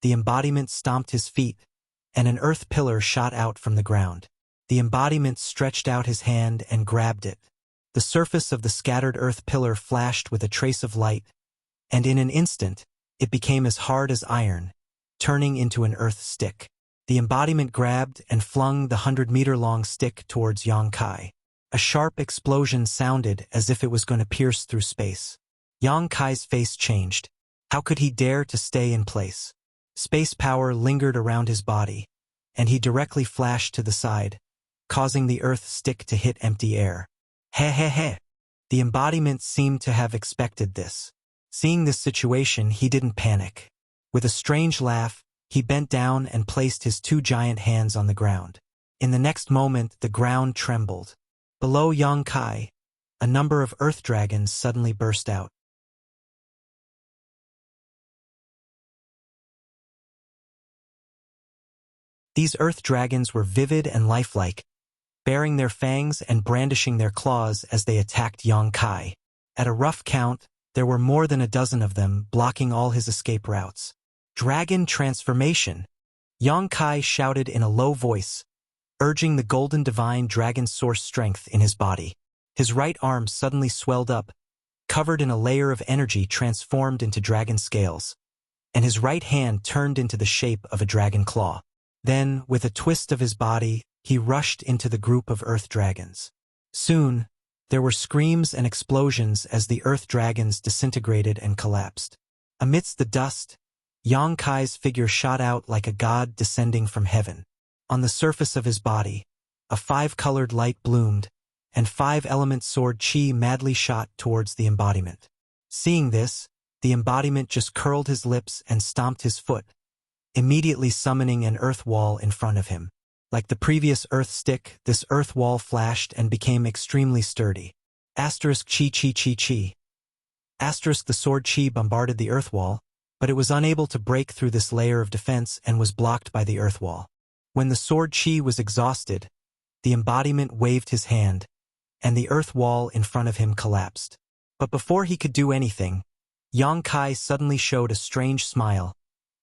the embodiment stomped his feet, and an earth pillar shot out from the ground. The embodiment stretched out his hand and grabbed it. The surface of the scattered earth pillar flashed with a trace of light, and in an instant, it became as hard as iron, turning into an earth stick. The embodiment grabbed and flung the 100-meter-long stick towards Yongkai. A sharp explosion sounded as if it was going to pierce through space. Yongkai's face changed. How could he dare to stay in place? Space power lingered around his body, and he directly flashed to the side, causing the earth stick to hit empty air. He he he. The embodiment seemed to have expected this. Seeing this situation, he didn't panic. With a strange laugh, he bent down and placed his two giant hands on the ground. In the next moment, the ground trembled. Below Yongkai, a number of earth dragons suddenly burst out. These earth dragons were vivid and lifelike, baring their fangs and brandishing their claws as they attacked Yongkai. At a rough count, there were more than a dozen of them, blocking all his escape routes. Dragon transformation! Yongkai shouted in a low voice, urging the golden divine dragon source strength in his body. His right arm suddenly swelled up, covered in a layer of energy transformed into dragon scales, and his right hand turned into the shape of a dragon claw. Then, with a twist of his body, he rushed into the group of earth dragons. Soon, there were screams and explosions as the earth dragons disintegrated and collapsed. Amidst the dust, Yongkai's figure shot out like a god descending from heaven. On the surface of his body, a 5-colored light bloomed, and 5-element sword chi madly shot towards the embodiment. Seeing this, the embodiment just curled his lips and stomped his foot, immediately summoning an earth wall in front of him. Like the previous earth stick, this earth wall flashed and became extremely sturdy. Asterisk chi chi chi chi. Asterisk the sword chi bombarded the earth wall, but it was unable to break through this layer of defense and was blocked by the earth wall. When the sword chi was exhausted, the embodiment waved his hand, and the earth wall in front of him collapsed. But before he could do anything, Yongkai suddenly showed a strange smile,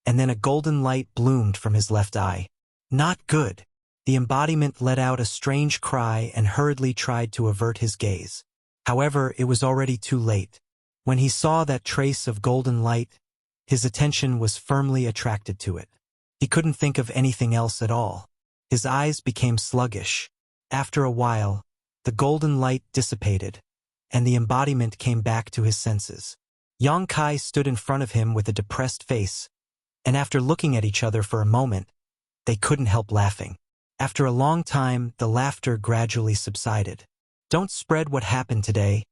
and then a golden light bloomed from his left eye. Not good. The embodiment let out a strange cry and hurriedly tried to avert his gaze. However, it was already too late. When he saw that trace of golden light, his attention was firmly attracted to it. He couldn't think of anything else at all. His eyes became sluggish. After a while, the golden light dissipated, and the embodiment came back to his senses. Yongkai stood in front of him with a depressed face, and after looking at each other for a moment, they couldn't help laughing. After a long time, the laughter gradually subsided. Don't spread what happened today,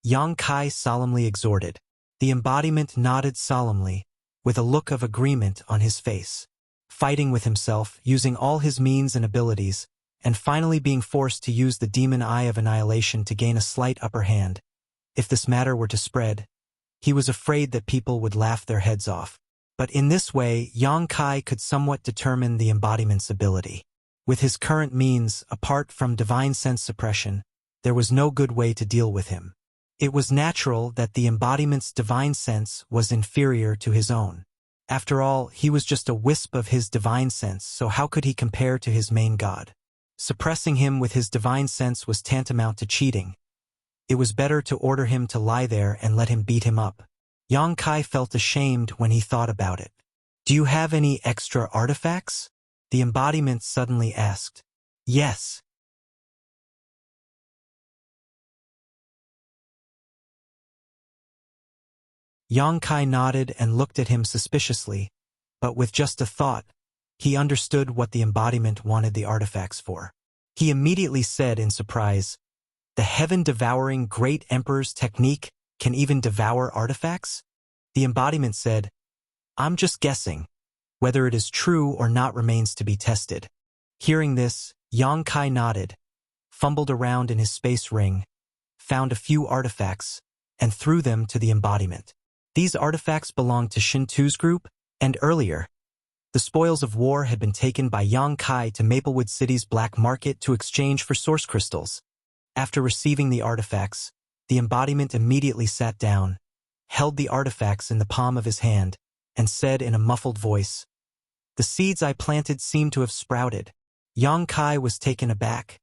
Yongkai solemnly exhorted. The embodiment nodded solemnly, with a look of agreement on his face. Fighting with himself, using all his means and abilities, and finally being forced to use the demon eye of annihilation to gain a slight upper hand. If this matter were to spread, He was afraid that people would laugh their heads off. But in this way, Yang Kai could somewhat determine the embodiment's ability. With his current means, apart from divine sense suppression, there was no good way to deal with him. It was natural that the embodiment's divine sense was inferior to his own. After all, he was just a wisp of his divine sense, so how could he compare to his main god? Suppressing him with his divine sense was tantamount to cheating. It was better to order him to lie there and let him beat him up. Yang Kai felt ashamed when he thought about it. "Do you have any extra artifacts?" the embodiment suddenly asked. "Yes." Yang Kai nodded and looked at him suspiciously, but with just a thought, he understood what the embodiment wanted the artifacts for. He immediately said in surprise, "The heaven-devouring great emperor's technique can even devour artifacts?" The embodiment said, "I'm just guessing. Whether it is true or not remains to be tested." Hearing this, Yang Kai nodded, fumbled around in his space ring, found a few artifacts, and threw them to the embodiment. These artifacts belonged to Shintu's group, and earlier, the spoils of war had been taken by Yang Kai to Maplewood City's black market to exchange for source crystals. After receiving the artifacts, the embodiment immediately sat down, held the artifacts in the palm of his hand, and said in a muffled voice, "The seeds I planted seem to have sprouted." Yang Kai was taken aback,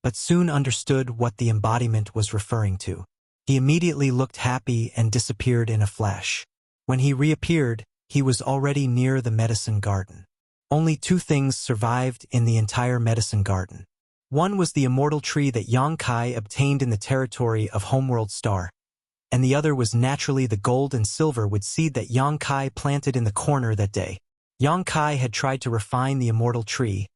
but soon understood what the embodiment was referring to. He immediately looked happy and disappeared in a flash. When he reappeared, he was already near the medicine garden. Only two things survived in the entire medicine garden. One was the immortal tree that Yang Kai obtained in the territory of Homeworld Star, and the other was naturally the gold and silver wood seed that Yang Kai planted in the corner that day. Yang Kai had tried to refine the immortal tree,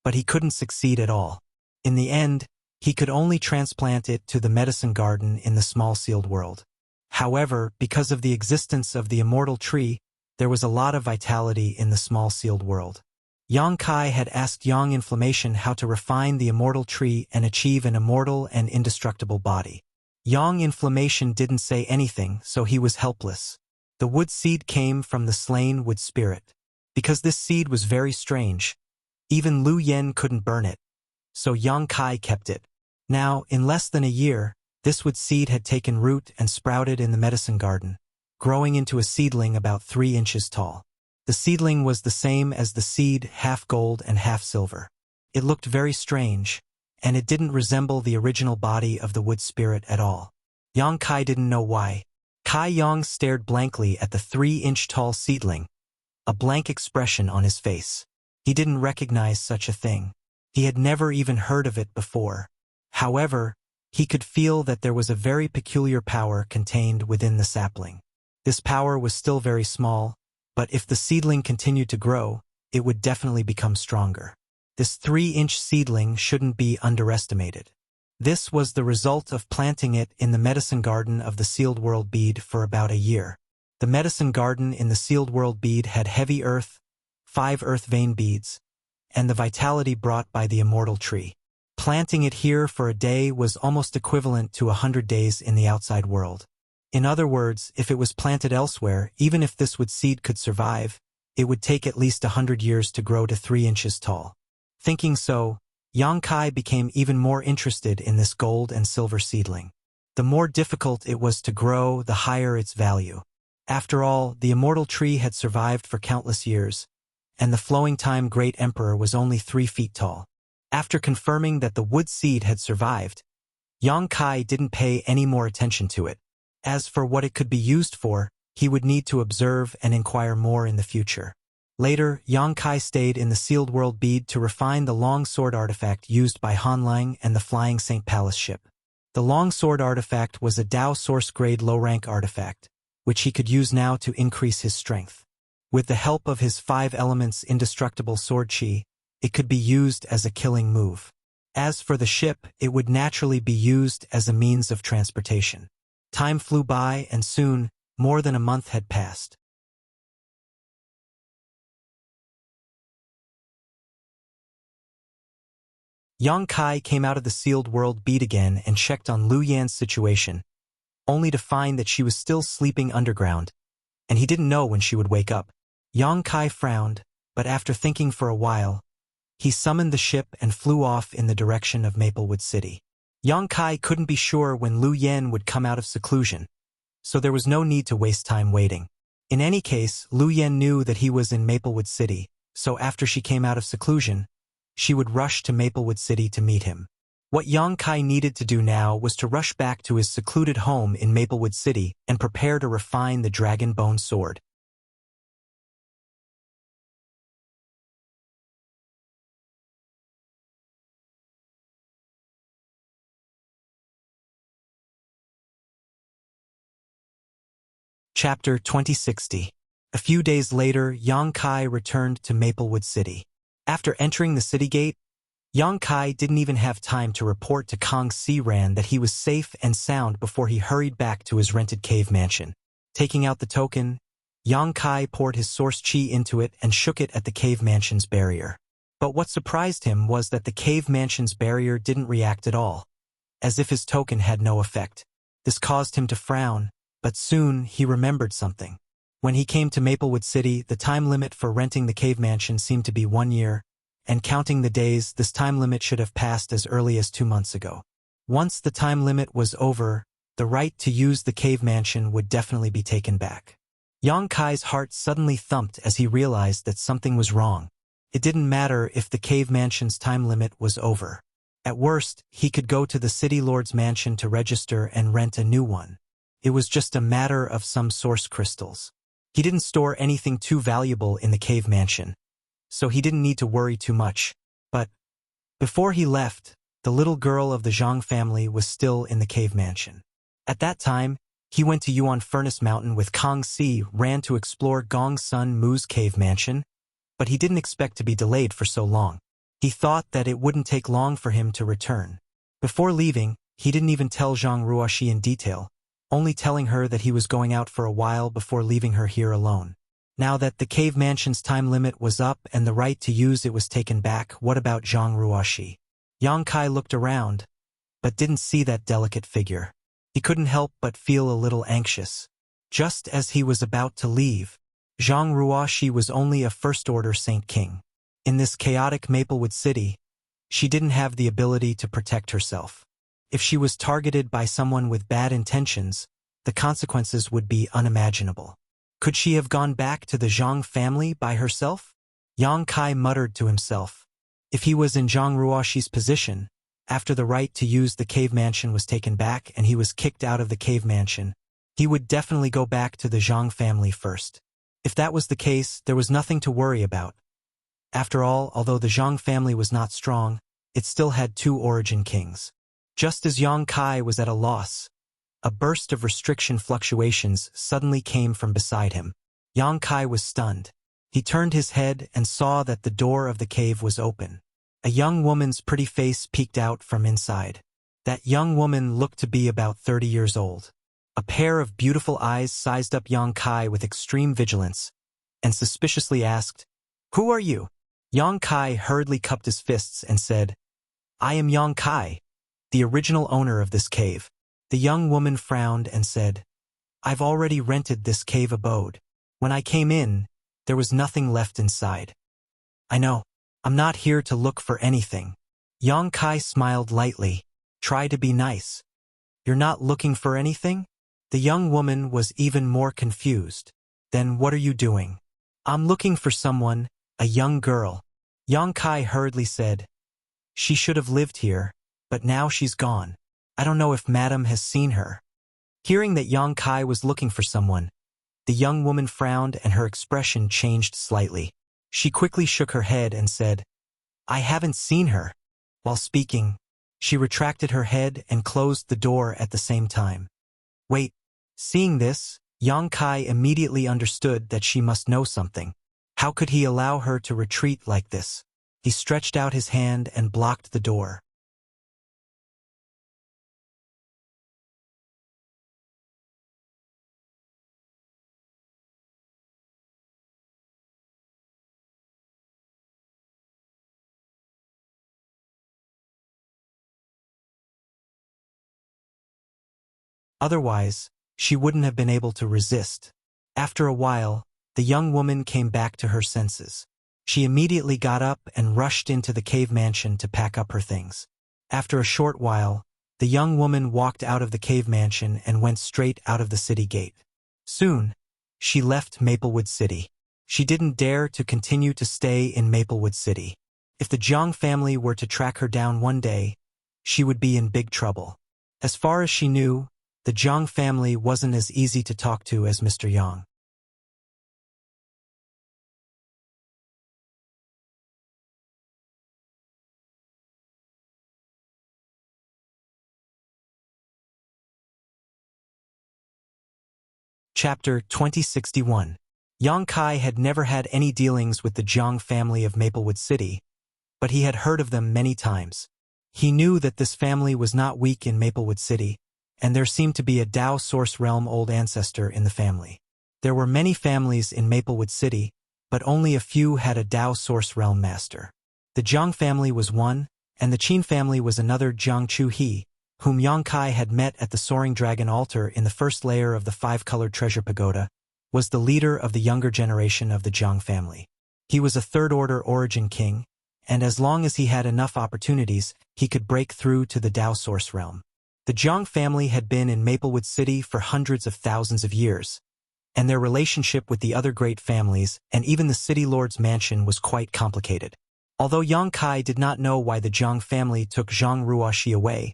but he couldn't succeed at all. In the end, he could only transplant it to the medicine garden in the small sealed world. However, because of the existence of the immortal tree, there was a lot of vitality in the small sealed world. Yang Kai had asked Yang Inflammation how to refine the immortal tree and achieve an immortal and indestructible body. Yang Inflammation didn't say anything, so he was helpless. The wood seed came from the slain wood spirit. Because this seed was very strange, even Lu Yen couldn't burn it, so Yang Kai kept it. Now, in less than a year, this wood seed had taken root and sprouted in the medicine garden, growing into a seedling about 3 inches tall. The seedling was the same as the seed, half gold and half silver. It looked very strange, and it didn't resemble the original body of the wood spirit at all. Yang Kai didn't know why. Kai Yang stared blankly at the 3-inch tall seedling, a blank expression on his face. He didn't recognize such a thing. He had never even heard of it before. However, he could feel that there was a very peculiar power contained within the sapling. This power was still very small, but if the seedling continued to grow, it would definitely become stronger. This 3-inch seedling shouldn't be underestimated. This was the result of planting it in the medicine garden of the Sealed World Bead for about a year. The medicine garden in the Sealed World Bead had heavy earth, 5 earth vein beads, and the vitality brought by the immortal tree. Planting it here for a day was almost equivalent to 100 days in the outside world. In other words, if it was planted elsewhere, even if this wood seed could survive, it would take at least 100 years to grow to 3 inches tall. Thinking so, Yang Kai became even more interested in this gold and silver seedling. The more difficult it was to grow, the higher its value. After all, the immortal tree had survived for countless years, and the flowing time great emperor was only 3 feet tall. After confirming that the wood seed had survived, Yang Kai didn't pay any more attention to it. As for what it could be used for, he would need to observe and inquire more in the future. Later, Yang Kai stayed in the Sealed World Bead to refine the long sword artifact used by Hanlang and the Flying Saint Palace ship. The long sword artifact was a Dao source-grade low-rank artifact, which he could use now to increase his strength. With the help of his 5 elements indestructible sword chi, it could be used as a killing move. As for the ship, it would naturally be used as a means of transportation. Time flew by, and soon, more than a month had passed. Yang Kai came out of the Sealed World Bead again and checked on Lu Yan's situation, only to find that she was still sleeping underground, and he didn't know when she would wake up. Yang Kai frowned, but after thinking for a while, he summoned the ship and flew off in the direction of Maplewood City. Yang Kai couldn't be sure when Lu Yen would come out of seclusion, so there was no need to waste time waiting. In any case, Lu Yen knew that he was in Maplewood City, so after she came out of seclusion, she would rush to Maplewood City to meet him. What Yang Kai needed to do now was to rush back to his secluded home in Maplewood City and prepare to refine the Dragon Bone Sword. Chapter 2060. A few days later, Yang Kai returned to Maplewood City. After entering the city gate, Yang Kai didn't even have time to report to Kong Si-ran that he was safe and sound before he hurried back to his rented cave mansion. Taking out the token, Yang Kai poured his source chi into it and shook it at the cave mansion's barrier. But what surprised him was that the cave mansion's barrier didn't react at all, as if his token had no effect. This caused him to frown, but soon he remembered something. When he came to Maplewood City, the time limit for renting the cave mansion seemed to be 1 year, and counting the days, this time limit should have passed as early as 2 months ago. Once the time limit was over, the right to use the cave mansion would definitely be taken back. Yang Kai's heart suddenly thumped as he realized that something was wrong. It didn't matter if the cave mansion's time limit was over. At worst, he could go to the city lord's mansion to register and rent a new one. It was just a matter of some source crystals. He didn't store anything too valuable in the cave mansion, so he didn't need to worry too much. But before he left, the little girl of the Zhang family was still in the cave mansion. At that time, he went to Yuan Furnace Mountain with Kong Si-ran to explore Gong Sun Mu's cave mansion, but he didn't expect to be delayed for so long. He thought that it wouldn't take long for him to return. Before leaving, he didn't even tell Zhang Ruoxi in detail, only telling her that he was going out for a while before leaving her here alone. Now that the cave mansion's time limit was up and the right to use it was taken back, what about Zhang Ruoxi? Yang Kai looked around, but didn't see that delicate figure. He couldn't help but feel a little anxious. Just as he was about to leave, Zhang Ruoxi was only a first-order Saint King. In this chaotic Maplewood City, she didn't have the ability to protect herself. If she was targeted by someone with bad intentions, the consequences would be unimaginable. Could she have gone back to the Zhang family by herself? Yang Kai muttered to himself. If he was in Zhang Ruoxi's position, after the right to use the cave mansion was taken back and he was kicked out of the cave mansion, he would definitely go back to the Zhang family first. If that was the case, there was nothing to worry about. After all, although the Zhang family was not strong, it still had 2 origin kings. Just as Yang Kai was at a loss, a burst of restriction fluctuations suddenly came from beside him. Yang Kai was stunned. He turned his head and saw that the door of the cave was open. A young woman's pretty face peeked out from inside. That young woman looked to be about 30 years old. A pair of beautiful eyes sized up Yang Kai with extreme vigilance, and suspiciously asked, "Who are you?" Yang Kai hurriedly cupped his fists and said, "I am Yang Kai, the original owner of this cave." The young woman frowned and said, "I've already rented this cave abode. When I came in, there was nothing left inside." "I know. I'm not here to look for anything." Yang Kai smiled lightly. "Try to be nice. You're not looking for anything?" The young woman was even more confused. "Then what are you doing?" "I'm looking for someone, a young girl." Yang Kai hurriedly said, "She should have lived here, but now she's gone. I don't know if Madam has seen her." Hearing that Yang Kai was looking for someone, the young woman frowned and her expression changed slightly. She quickly shook her head and said, "I haven't seen her." While speaking, she retracted her head and closed the door at the same time. Wait. Seeing this, Yang Kai immediately understood that she must know something. How could he allow her to retreat like this? He stretched out his hand and blocked the door. Otherwise, she wouldn't have been able to resist. After a while, the young woman came back to her senses. She immediately got up and rushed into the cave mansion to pack up her things. After a short while, the young woman walked out of the cave mansion and went straight out of the city gate. Soon, she left Maplewood City. She didn't dare to continue to stay in Maplewood City. If the Jiang family were to track her down one day, she would be in big trouble. As far as she knew, the Jiang family wasn't as easy to talk to as Mr. Yang. Chapter 2061. Yang Kai had never had any dealings with the Jiang family of Maplewood City, but he had heard of them many times. He knew that this family was not weak in Maplewood City, and there seemed to be a Dao Source Realm old ancestor in the family. There were many families in Maplewood City, but only a few had a Dao Source Realm master. The Jiang family was one, and the Qin family was another. Jiang Chu He, whom Yang Kai had met at the Soaring Dragon altar in the first layer of the five-colored treasure pagoda, was the leader of the younger generation of the Jiang family. He was a third-order origin king, and as long as he had enough opportunities, he could break through to the Dao Source Realm. The Jiang family had been in Maplewood City for hundreds of thousands of years, and their relationship with the other great families and even the city lord's mansion was quite complicated. Although Yang Kai did not know why the Jiang family took Zhang Ruoxi away,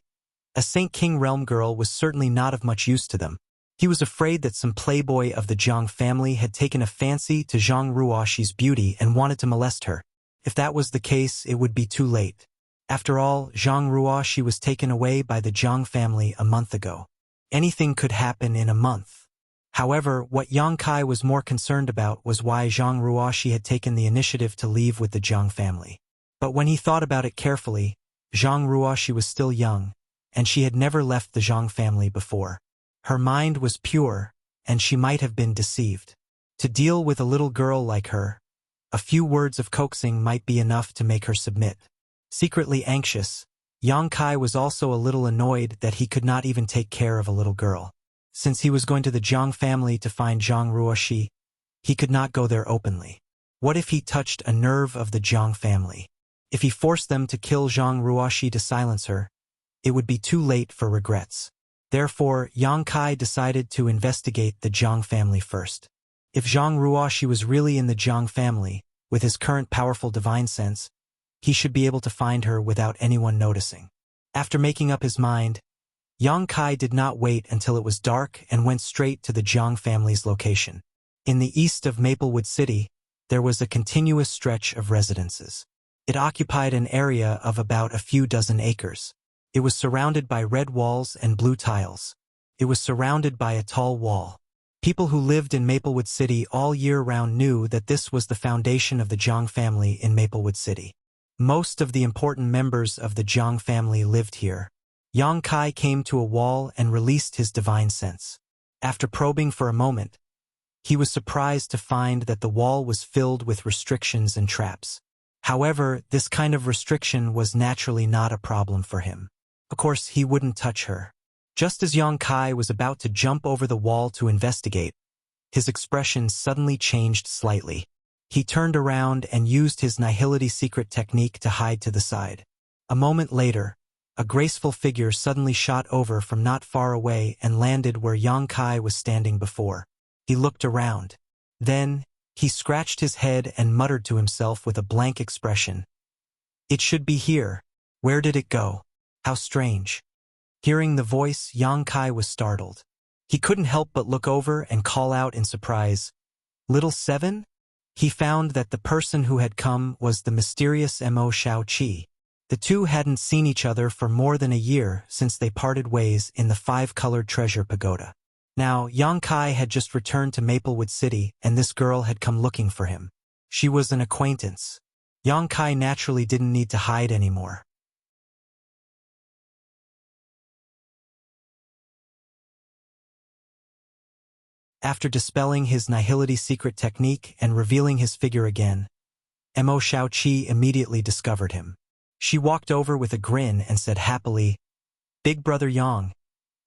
a Saint King realm girl was certainly not of much use to them. He was afraid that some playboy of the Jiang family had taken a fancy to Zhang Ruoxi's beauty and wanted to molest her. If that was the case, it would be too late. After all, Zhang Ruoxi was taken away by the Jiang family a month ago. Anything could happen in a month. However, what Yang Kai was more concerned about was why Zhang Ruoxi had taken the initiative to leave with the Jiang family. But when he thought about it carefully, Zhang Ruoxi was still young, and she had never left the Jiang family before. Her mind was pure, and she might have been deceived. To deal with a little girl like her, a few words of coaxing might be enough to make her submit. Secretly anxious, Yang Kai was also a little annoyed that he could not even take care of a little girl. Since he was going to the Jiang family to find Zhang Ruoxi, he could not go there openly. What if he touched a nerve of the Jiang family? If he forced them to kill Zhang Ruoxi to silence her, it would be too late for regrets. Therefore, Yang Kai decided to investigate the Jiang family first. If Zhang Ruoxi was really in the Jiang family, with his current powerful divine sense, he should be able to find her without anyone noticing. After making up his mind, Yang Kai did not wait until it was dark and went straight to the Jiang family's location. In the east of Maplewood City, there was a continuous stretch of residences. It occupied an area of about a few dozen acres. It was surrounded by red walls and blue tiles. It was surrounded by a tall wall. People who lived in Maplewood City all year round knew that this was the foundation of the Jiang family in Maplewood City. Most of the important members of the Jiang family lived here. Yang Kai came to a wall and released his divine sense. After probing for a moment, he was surprised to find that the wall was filled with restrictions and traps. However, this kind of restriction was naturally not a problem for him. Of course, he wouldn't touch her. Just as Yang Kai was about to jump over the wall to investigate, his expression suddenly changed slightly. He turned around and used his nihility secret technique to hide to the side. A moment later, a graceful figure suddenly shot over from not far away and landed where Yang Kai was standing before. He looked around. Then, he scratched his head and muttered to himself with a blank expression. "It should be here. Where did it go? How strange." Hearing the voice, Yang Kai was startled. He couldn't help but look over and call out in surprise, "Little Seven?" He found that the person who had come was the mysterious Mo Shaoqi. The two hadn't seen each other for more than a year since they parted ways in the five-colored treasure pagoda. Now, Yang Kai had just returned to Maplewood City, and this girl had come looking for him. She was an acquaintance. Yang Kai naturally didn't need to hide anymore. After dispelling his nihility secret technique and revealing his figure again, Mo Shaoqi immediately discovered him. She walked over with a grin and said happily, "Big brother Yang,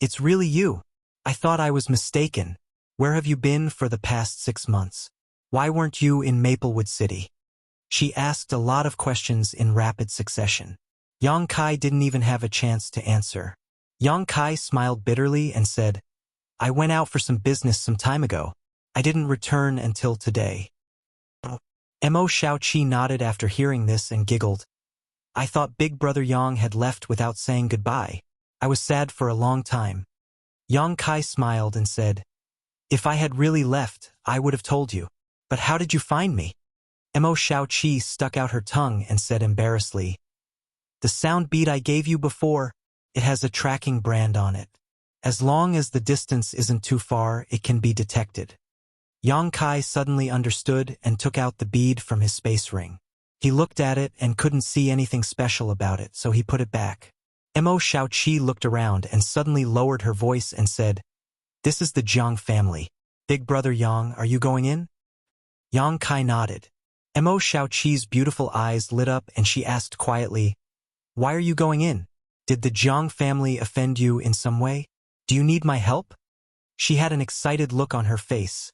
it's really you." I thought I was mistaken. Where have you been for the past 6 months? Why weren't you in Maplewood City? She asked a lot of questions in rapid succession. Yang Kai didn't even have a chance to answer. Yang Kai smiled bitterly and said, I went out for some business some time ago. I didn't return until today. Mo Xiaoqi nodded after hearing this and giggled. I thought Big Brother Yang had left without saying goodbye. I was sad for a long time. Yang Kai smiled and said, If I had really left, I would have told you. But how did you find me? Mo Xiaoqi stuck out her tongue and said embarrassedly, The sound beat I gave you before, it has a tracking brand on it. As long as the distance isn't too far, it can be detected. Yang Kai suddenly understood and took out the bead from his space ring. He looked at it and couldn't see anything special about it, so he put it back. Mo Xiaoqi looked around and suddenly lowered her voice and said, This is the Jiang family. Big Brother Yang, are you going in? Yang Kai nodded. Mo Xiaoqi's beautiful eyes lit up and she asked quietly, Why are you going in? Did the Jiang family offend you in some way? Do you need my help? She had an excited look on her face,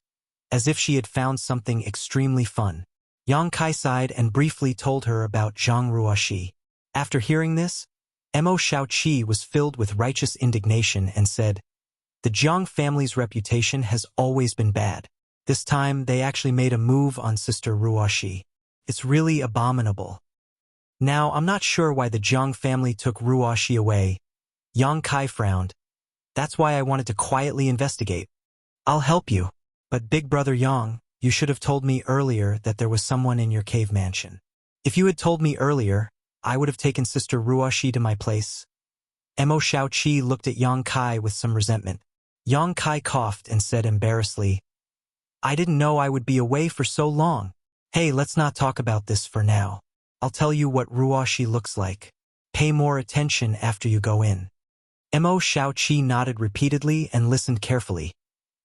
as if she had found something extremely fun. Yang Kai sighed and briefly told her about Zhang Ruoxi. After hearing this, Mo Xiaoqi was filled with righteous indignation and said, The Jiang family's reputation has always been bad. This time, they actually made a move on Sister Ruoxi. It's really abominable. Now, I'm not sure why the Jiang family took Ruoxi away. Yang Kai frowned. That's why I wanted to quietly investigate. I'll help you. But Big Brother Yang, you should have told me earlier that there was someone in your cave mansion. If you had told me earlier, I would have taken Sister Ruoxi to my place. Mo Xiaoqi looked at Yang Kai with some resentment. Yang Kai coughed and said embarrassedly, I didn't know I would be away for so long. Hey, let's not talk about this for now. I'll tell you what Ruoxi looks like. Pay more attention after you go in. Mo Xiaoqi nodded repeatedly and listened carefully,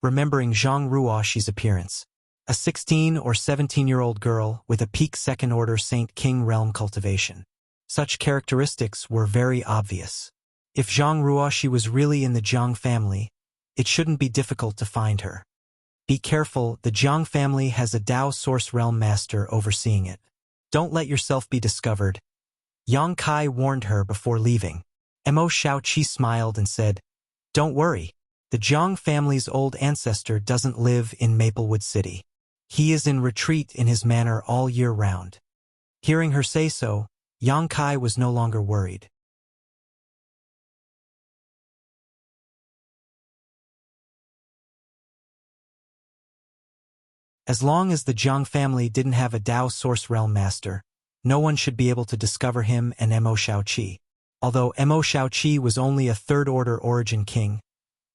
remembering Zhang Ruoxi's appearance. A 16 or 17-year-old girl with a peak second-order Saint King realm cultivation. Such characteristics were very obvious. If Zhang Ruoxi was really in the Jiang family, it shouldn't be difficult to find her. Be careful, the Jiang family has a Dao Source Realm Master overseeing it. Don't let yourself be discovered. Yang Kai warned her before leaving. Mo Xiaoqi smiled and said, Don't worry. The Jiang family's old ancestor doesn't live in Maplewood City. He is in retreat in his manor all year round. Hearing her say so, Yang Kai was no longer worried. As long as the Jiang family didn't have a Dao Source Realm Master, no one should be able to discover him and Mo Xiaoqi. Although Mo Xiaoqi was only a third-order origin king,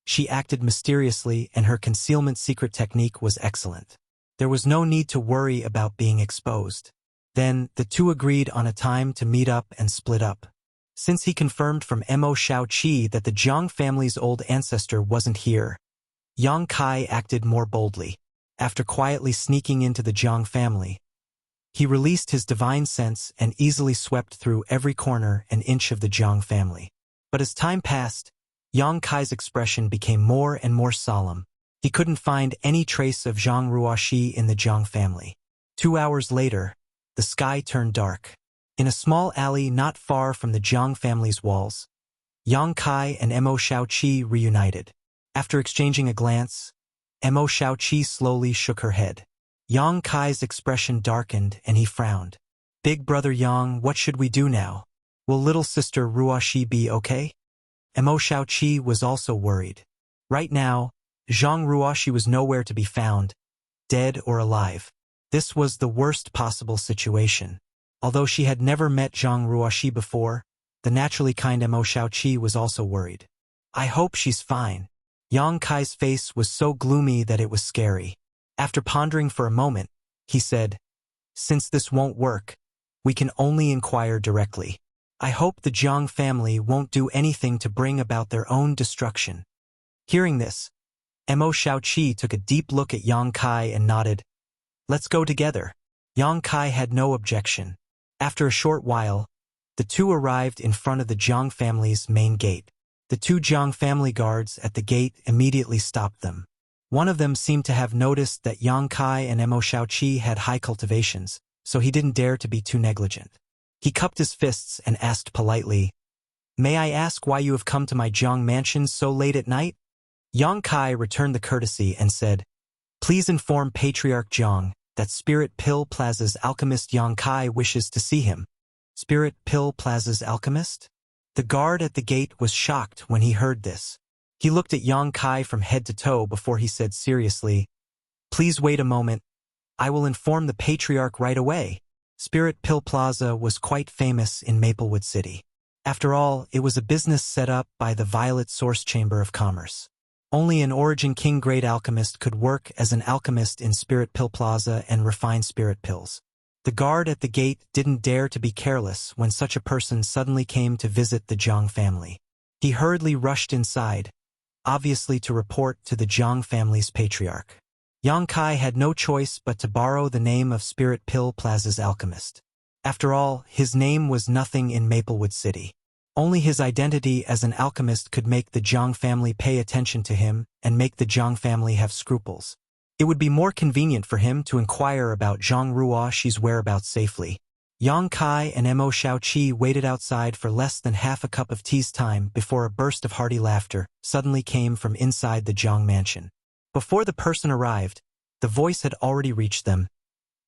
she acted mysteriously and her concealment secret technique was excellent. There was no need to worry about being exposed. Then, the two agreed on a time to meet up and split up. Since he confirmed from Mo Xiaoqi that the Jiang family's old ancestor wasn't here, Yang Kai acted more boldly. After quietly sneaking into the Jiang family, he released his divine sense and easily swept through every corner and inch of the Jiang family. But as time passed, Yang Kai's expression became more and more solemn. He couldn't find any trace of Zhang Ruoxi in the Jiang family. 2 hours later, the sky turned dark. In a small alley not far from the Jiang family's walls, Yang Kai and Mo Xiaoqi reunited. After exchanging a glance, Mo Xiaoqi slowly shook her head. Yang Kai's expression darkened and he frowned. Big Brother Yang, what should we do now? Will little sister Ruoxi be okay? Mo Xiaoqi was also worried. Right now, Zhang Ruoxi was nowhere to be found, dead or alive. This was the worst possible situation. Although she had never met Zhang Ruoxi before, the naturally kind Mo Xiaoqi was also worried. I hope she's fine. Yang Kai's face was so gloomy that it was scary. After pondering for a moment, he said, Since this won't work, we can only inquire directly. I hope the Jiang family won't do anything to bring about their own destruction. Hearing this, Mo Xiaoqi took a deep look at Yang Kai and nodded. Let's go together. Yang Kai had no objection. After a short while, the two arrived in front of the Jiang family's main gate. The two Jiang family guards at the gate immediately stopped them. One of them seemed to have noticed that Yang Kai and Mo Shaoqi had high cultivations, so he didn't dare to be too negligent. He cupped his fists and asked politely, "May I ask why you have come to my Jiang mansion so late at night?" Yang Kai returned the courtesy and said, "Please inform Patriarch Jiang that Spirit Pill Plaza's alchemist Yang Kai wishes to see him." Spirit Pill Plaza's alchemist? The guard at the gate was shocked when he heard this. He looked at Yang Kai from head to toe before he said seriously, "Please wait a moment. I will inform the Patriarch right away." Spirit Pill Plaza was quite famous in Maplewood City. After all, it was a business set up by the Violet Source Chamber of Commerce. Only an Origin King grade alchemist could work as an alchemist in Spirit Pill Plaza and refine spirit pills. The guard at the gate didn't dare to be careless when such a person suddenly came to visit the Jiang family. He hurriedly rushed inside, obviously to report to the Jiang family's patriarch. Yang Kai had no choice but to borrow the name of Spirit Pill Plaza's alchemist. After all, his name was nothing in Maplewood City. Only his identity as an alchemist could make the Jiang family pay attention to him and make the Jiang family have scruples. It would be more convenient for him to inquire about Zhang Ruoxi's whereabouts safely. Yang Kai and Mo Shaoqi waited outside for less than half a cup of tea's time before a burst of hearty laughter suddenly came from inside the Jiang mansion. Before the person arrived, the voice had already reached them.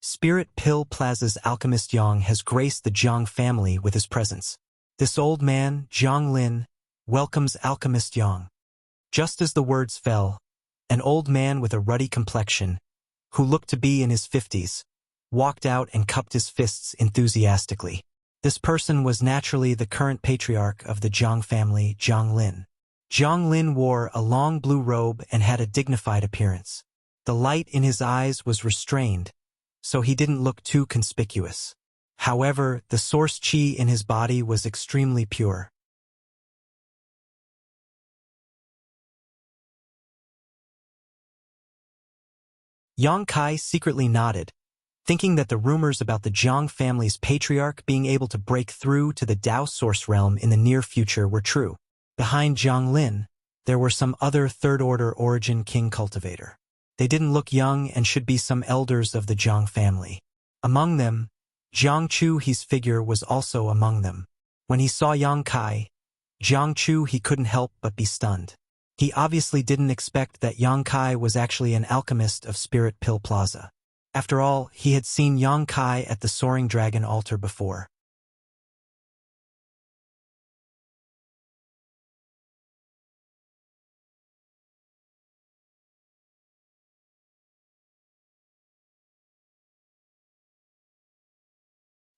Spirit Pill Plaza's alchemist Yang has graced the Jiang family with his presence. This old man, Jiang Lin, welcomes alchemist Yang. Just as the words fell, an old man with a ruddy complexion, who looked to be in his 50s, walked out and cupped his fists enthusiastically. This person was naturally the current patriarch of the Jiang family, Jiang Lin. Jiang Lin wore a long blue robe and had a dignified appearance. The light in his eyes was restrained, so he didn't look too conspicuous. However, the source qi in his body was extremely pure. Yang Kai secretly nodded, thinking that the rumors about the Jiang family's patriarch being able to break through to the Dao source realm in the near future were true. Behind Jiang Lin, there were some other third-order Origin King cultivator. They didn't look young and should be some elders of the Jiang family. Among them, Jiang Chu's figure was also among them. When he saw Yang Kai, Jiang Chu he couldn't help but be stunned. He obviously didn't expect that Yang Kai was actually an alchemist of Spirit Pill Plaza. After all, he had seen Yang Kai at the Soaring Dragon altar before.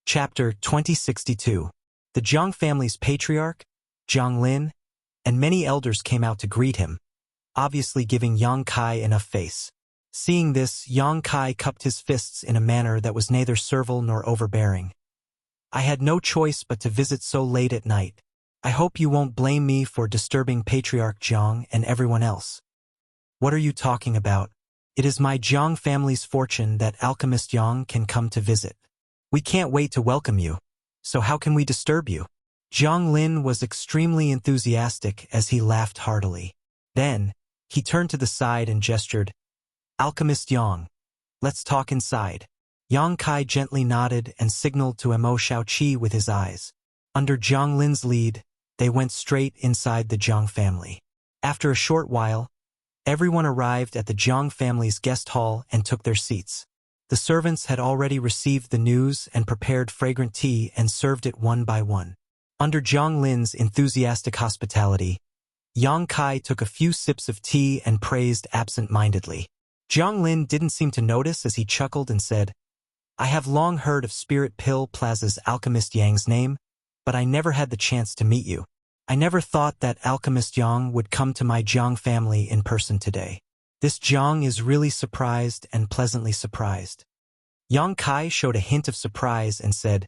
Chapter 2062. The Jiang family's patriarch, Jiang Lin, and many elders came out to greet him, obviously giving Yang Kai enough face. Seeing this, Yang Kai cupped his fists in a manner that was neither servile nor overbearing. "I had no choice but to visit so late at night. I hope you won't blame me for disturbing Patriarch Jiang and everyone else." "What are you talking about? It is my Jiang family's fortune that Alchemist Yang can come to visit. We can't wait to welcome you. So how can we disturb you?" Jiang Lin was extremely enthusiastic as he laughed heartily. Then, he turned to the side and gestured, "Alchemist Yang, let's talk inside." Yang Kai gently nodded and signaled to Mo Shaoqi with his eyes. Under Jiang Lin's lead, they went straight inside the Jiang family. After a short while, everyone arrived at the Jiang family's guest hall and took their seats. The servants had already received the news and prepared fragrant tea and served it one by one. Under Jiang Lin's enthusiastic hospitality, Yang Kai took a few sips of tea and praised absent-mindedly. Jiang Lin didn't seem to notice as he chuckled and said, "I have long heard of Spirit Pill Plaza's alchemist Yang's name, but I never had the chance to meet you. I never thought that alchemist Yang would come to my Jiang family in person today. This Jiang is really surprised and pleasantly surprised." Yang Kai showed a hint of surprise and said,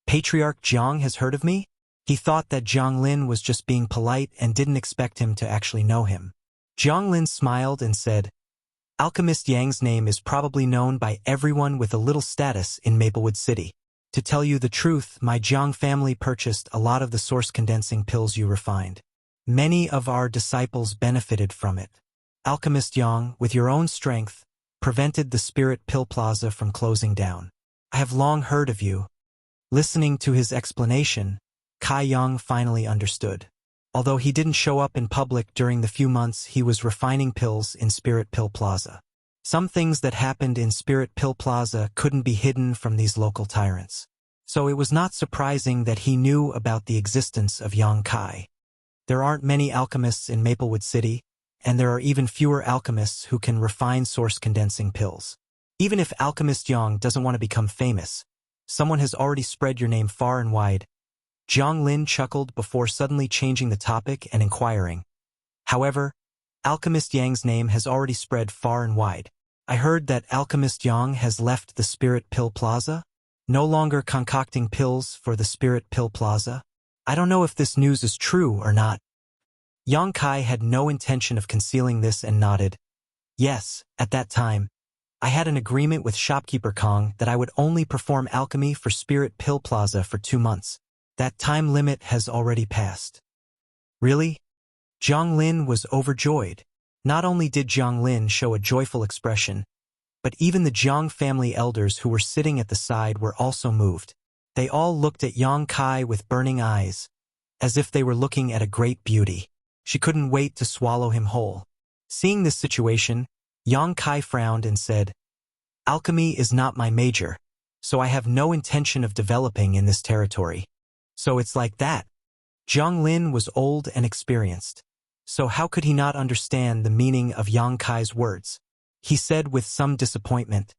"Patriarch Jiang has heard of me?" He thought that Jiang Lin was just being polite and didn't expect him to actually know him. Jiang Lin smiled and said, "Alchemist Yang's name is probably known by everyone with a little status in Maplewood City. To tell you the truth, my Jiang family purchased a lot of the source condensing pills you refined. Many of our disciples benefited from it. Alchemist Yang, with your own strength, prevented the Spirit Pill Plaza from closing down. I have long heard of you. Listening to his explanation, Kai Yang finally understood. Although he didn't show up in public during the few months he was refining pills in Spirit Pill Plaza. Some things that happened in Spirit Pill Plaza couldn't be hidden from these local tyrants. So it was not surprising that he knew about the existence of Yang Kai. There aren't many alchemists in Maplewood City, and there are even fewer alchemists who can refine source condensing pills. Even if Alchemist Yang doesn't want to become famous, someone has already spread your name far and wide. Jiang Lin chuckled before suddenly changing the topic and inquiring. However, Alchemist Yang's name has already spread far and wide. I heard that Alchemist Yang has left the Spirit Pill Plaza, no longer concocting pills for the Spirit Pill Plaza. I don't know if this news is true or not. Yang Kai had no intention of concealing this and nodded. Yes, at that time, I had an agreement with shopkeeper Kong that I would only perform alchemy for Spirit Pill Plaza for 2 months. That time limit has already passed. Really? Jiang Lin was overjoyed. Not only did Jiang Lin show a joyful expression, but even the Jiang family elders who were sitting at the side were also moved. They all looked at Yang Kai with burning eyes, as if they were looking at a great beauty. She couldn't wait to swallow him whole. Seeing this situation, Yang Kai frowned and said, "Alchemy is not my major, so I have no intention of developing in this territory." So it's like that. Jiang Lin was old and experienced, so how could he not understand the meaning of Yang Kai's words? He said with some disappointment,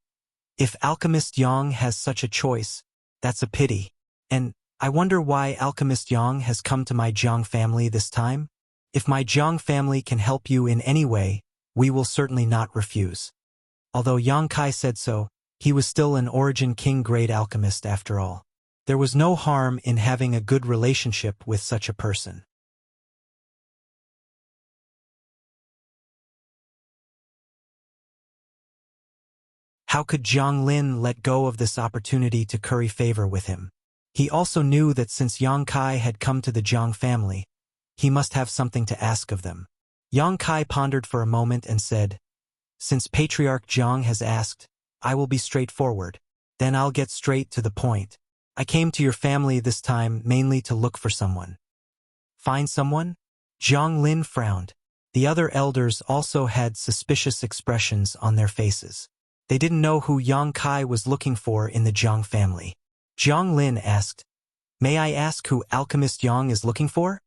"If Alchemist Yang has such a choice, that's a pity. And I wonder why Alchemist Yang has come to my Jiang family this time? If my Jiang family can help you in any way, we will certainly not refuse." Although Yang Kai said so, he was still an Origin King grade alchemist after all. There was no harm in having a good relationship with such a person. How could Jiang Lin let go of this opportunity to curry favor with him? He also knew that since Yang Kai had come to the Jiang family, he must have something to ask of them. Yang Kai pondered for a moment and said, "Since Patriarch Jiang has asked, I will be straightforward. Then I'll get straight to the point. I came to your family this time mainly to look for someone." "Find someone?" Jiang Lin frowned. The other elders also had suspicious expressions on their faces. They didn't know who Yang Kai was looking for in the Jiang family. Jiang Lin asked, "May I ask who Alchemist Yang is looking for?"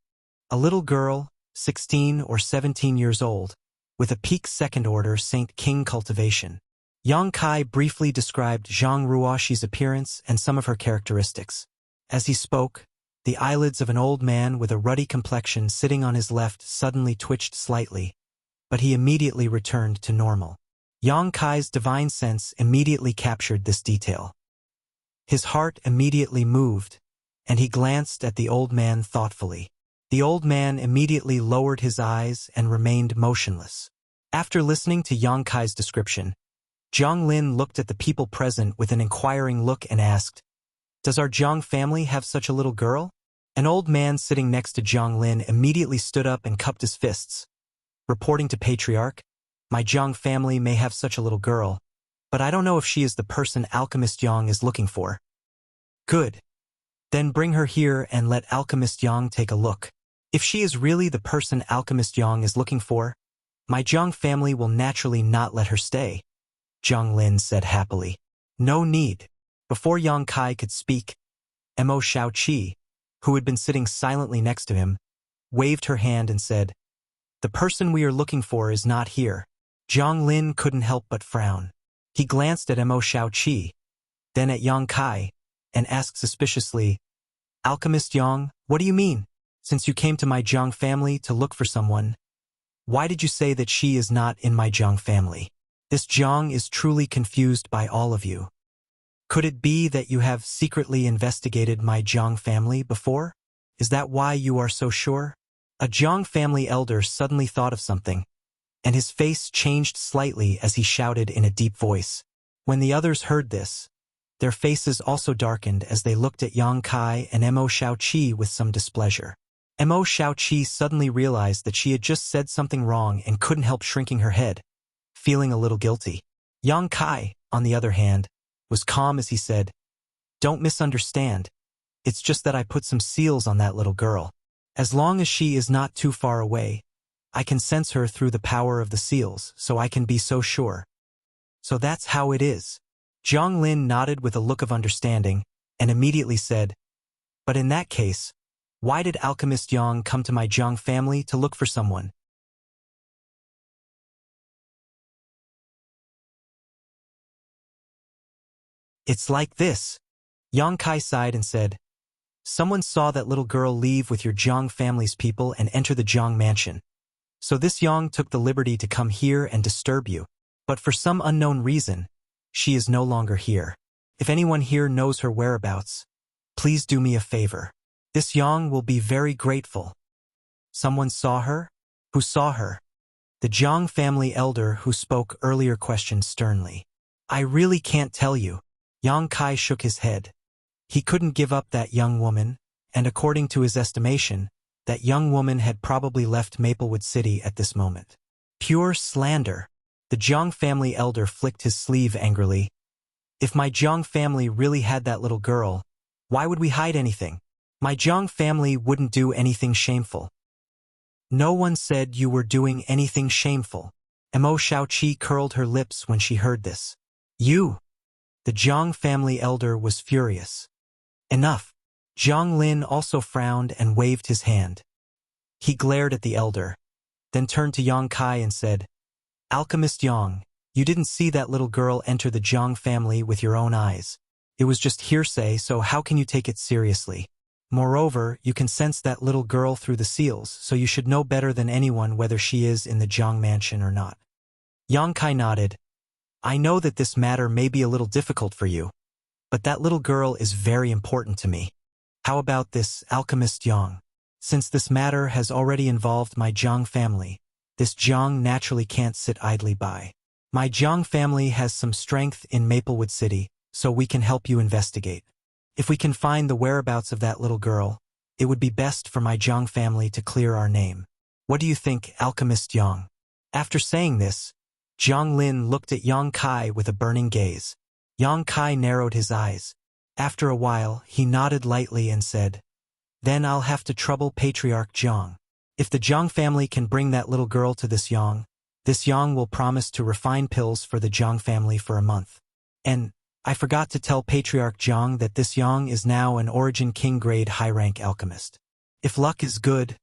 A little girl, 16 or 17 years old, with a peak second-order Saint King cultivation. Yang Kai briefly described Zhang Ruoxi's appearance and some of her characteristics. As he spoke, the eyelids of an old man with a ruddy complexion sitting on his left suddenly twitched slightly, but he immediately returned to normal. Yang Kai's divine sense immediately captured this detail. His heart immediately moved, and he glanced at the old man thoughtfully. The old man immediately lowered his eyes and remained motionless. After listening to Yang Kai's description, Jiang Lin looked at the people present with an inquiring look and asked, "Does our Jiang family have such a little girl?" An old man sitting next to Jiang Lin immediately stood up and cupped his fists. "Reporting to Patriarch, my Jiang family may have such a little girl, but I don't know if she is the person Alchemist Yang is looking for." "Good. Then bring her here and let Alchemist Yang take a look. If she is really the person Alchemist Yang is looking for, my Jiang family will naturally not let her stay," Jiang Lin said happily. "No need." Before Yang Kai could speak, Mo Shaoqi, who had been sitting silently next to him, waved her hand and said, "The person we are looking for is not here." Jiang Lin couldn't help but frown. He glanced at Mo Shaoqi, then at Yang Kai, and asked suspiciously, "Alchemist Yang, what do you mean? Since you came to my Jiang family to look for someone, why did you say that she is not in my Jiang family? This Jiang is truly confused by all of you. Could it be that you have secretly investigated my Jiang family before? Is that why you are so sure?" A Jiang family elder suddenly thought of something, and his face changed slightly as he shouted in a deep voice. When the others heard this, their faces also darkened as they looked at Yang Kai and Mo Shaoqi with some displeasure. Mo Xiaoqi suddenly realized that she had just said something wrong and couldn't help shrinking her head, feeling a little guilty. Yang Kai, on the other hand, was calm as he said, "Don't misunderstand. It's just that I put some seals on that little girl. As long as she is not too far away, I can sense her through the power of the seals, so I can be so sure." "So that's how it is." Zhang Lin nodded with a look of understanding and immediately said, "But in that case, why did Alchemist Yang come to my Zhang family to look for someone?" "It's like this." Yang Kai sighed and said, "Someone saw that little girl leave with your Zhang family's people and enter the Zhang mansion. So this Yang took the liberty to come here and disturb you. But for some unknown reason, she is no longer here. If anyone here knows her whereabouts, please do me a favor. This Yang will be very grateful." "Someone saw her? Who saw her?" The Zhang family elder who spoke earlier questioned sternly. "I really can't tell you." Yang Kai shook his head. He couldn't give up that young woman, and according to his estimation, that young woman had probably left Maplewood City at this moment. Pure slander. The Zhang family elder flicked his sleeve angrily. "If my Zhang family really had that little girl, why would we hide anything? My Zhang family wouldn't do anything shameful." "No one said you were doing anything shameful." Mo Xiaoqi curled her lips when she heard this. "You!" The Zhang family elder was furious. "Enough." Zhang Lin also frowned and waved his hand. He glared at the elder, then turned to Yang Kai and said, "Alchemist Yang, you didn't see that little girl enter the Zhang family with your own eyes. It was just hearsay, so how can you take it seriously? Moreover, you can sense that little girl through the seals, so you should know better than anyone whether she is in the Zhang mansion or not." Yang Kai nodded. "I know that this matter may be a little difficult for you, but that little girl is very important to me. How about this, Alchemist Yang? Since this matter has already involved my Zhang family, this Zhang naturally can't sit idly by. My Zhang family has some strength in Maplewood City, so we can help you investigate. If we can find the whereabouts of that little girl, it would be best for my Zhang family to clear our name. What do you think, Alchemist Yang?" After saying this, Zhang Lin looked at Yang Kai with a burning gaze. Yang Kai narrowed his eyes. After a while, he nodded lightly and said, "Then I'll have to trouble Patriarch Zhang. If the Zhang family can bring that little girl to this Yang will promise to refine pills for the Zhang family for a month. And I forgot to tell Patriarch Zhang that this Yang is now an Origin King grade high-rank alchemist. If luck is good,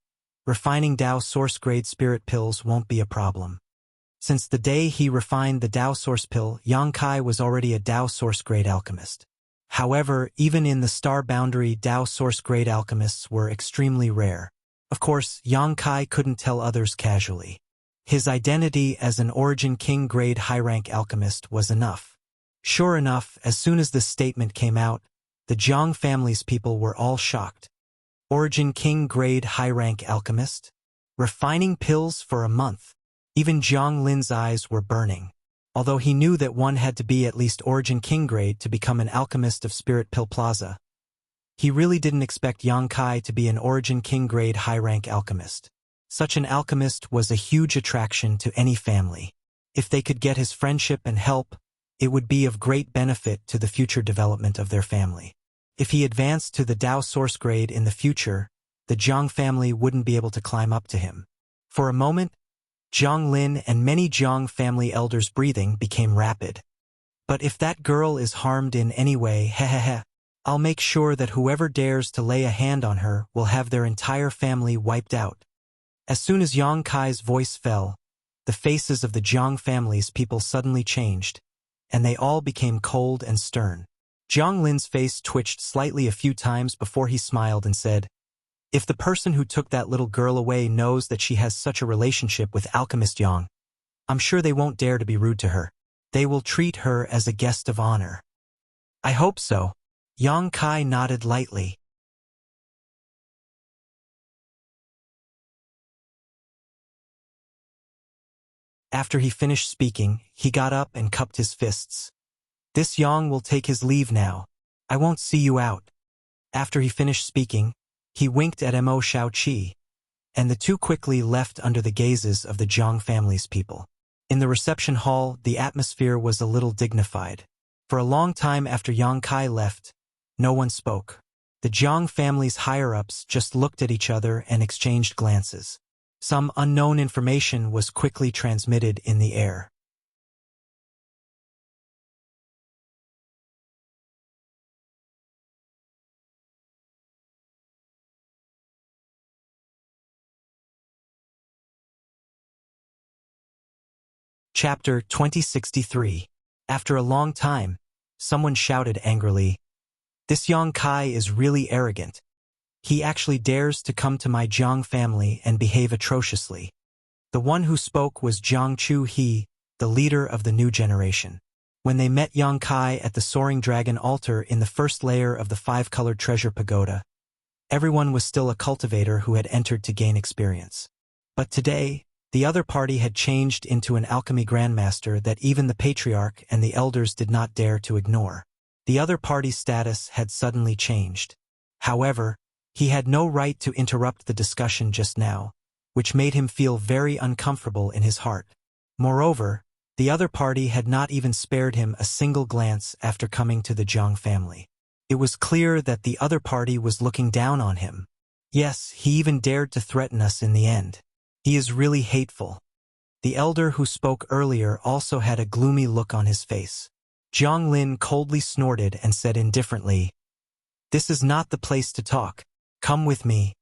refining Dao Source grade spirit pills won't be a problem." Since the day he refined the Dao Source pill, Yang Kai was already a Dao Source grade alchemist. However, even in the star boundary, Dao Source grade alchemists were extremely rare. Of course, Yang Kai couldn't tell others casually. His identity as an Origin King grade high-rank alchemist was enough. Sure enough, as soon as this statement came out, the Zhang family's people were all shocked. Origin King grade high-rank alchemist? Refining pills for a month? Even Zhang Lin's eyes were burning. Although he knew that one had to be at least Origin King grade to become an alchemist of Spirit Pill Plaza, he really didn't expect Yang Kai to be an Origin King grade high-rank alchemist. Such an alchemist was a huge attraction to any family. If they could get his friendship and help, it would be of great benefit to the future development of their family. If he advanced to the Dao Source grade in the future, the Zhang family wouldn't be able to climb up to him. For a moment, Zhang Lin and many Zhang family elders' breathing became rapid. "But if that girl is harmed in any way, I'll make sure that whoever dares to lay a hand on her will have their entire family wiped out." As soon as Yang Kai's voice fell, the faces of the Zhang family's people suddenly changed, and they all became cold and stern. Zhang Lin's face twitched slightly a few times before he smiled and said, "If the person who took that little girl away knows that she has such a relationship with Alchemist Yang, I'm sure they won't dare to be rude to her. They will treat her as a guest of honor." "I hope so." Yang Kai nodded lightly. After he finished speaking, he got up and cupped his fists. "This Yang will take his leave now. I won't see you out." After he finished speaking, He winked at Mo Shaoqi, and the two quickly left under the gazes of the Jiang family's people. In the reception hall, the atmosphere was a little dignified. For a long time after Yang Kai left, no one spoke. The Jiang family's higher-ups just looked at each other and exchanged glances. Some unknown information was quickly transmitted in the air. Chapter 2063. After a long time, someone shouted angrily, "This Yang Kai is really arrogant. He actually dares to come to my Jiang family and behave atrociously." The one who spoke was Jiang Chu He, the leader of the new generation. When they met Yang Kai at the Soaring Dragon altar in the first layer of the five-colored treasure pagoda, everyone was still a cultivator who had entered to gain experience. But today, the other party had changed into an alchemy grandmaster that even the patriarch and the elders did not dare to ignore. The other party's status had suddenly changed. However, he had no right to interrupt the discussion just now, which made him feel very uncomfortable in his heart. Moreover, the other party had not even spared him a single glance after coming to the Jiang family. It was clear that the other party was looking down on him. Yes, he even dared to threaten us in the end. He is really hateful. The elder who spoke earlier also had a gloomy look on his face. Zhang Lin coldly snorted and said indifferently, "This is not the place to talk. Come with me."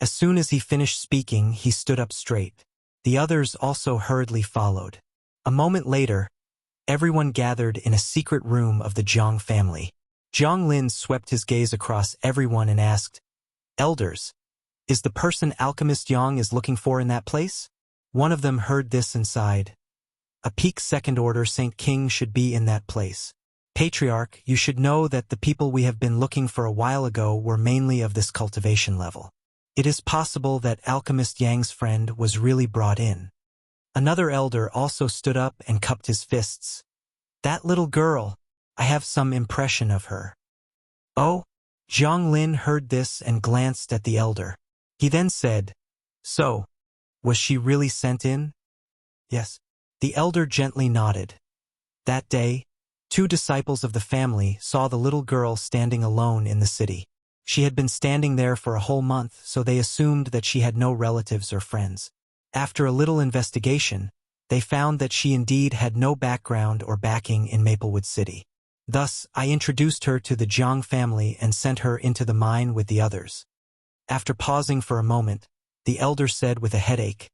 As soon as he finished speaking, he stood up straight. The others also hurriedly followed. A moment later, everyone gathered in a secret room of the Jiang family. Zhang Lin swept his gaze across everyone and asked, "Elders, is the person Alchemist Yang is looking for in that place?" One of them heard this and sighed. "A peak second order Saint King should be in that place. Patriarch, you should know that the people we have been looking for a while ago were mainly of this cultivation level. It is possible that Alchemist Yang's friend was really brought in." Another elder also stood up and cupped his fists. "That little girl, I have some impression of her." "Oh?" Zhang Lin heard this and glanced at the elder. He then said, "So, was she really sent in?" "Yes." The elder gently nodded. That day, two disciples of the family saw the little girl standing alone in the city. She had been standing there for a whole month, so they assumed that she had no relatives or friends. After a little investigation, they found that she indeed had no background or backing in Maplewood City. Thus, I introduced her to the Jiang family and sent her into the mine with the others. After pausing for a moment, the elder said with a headache,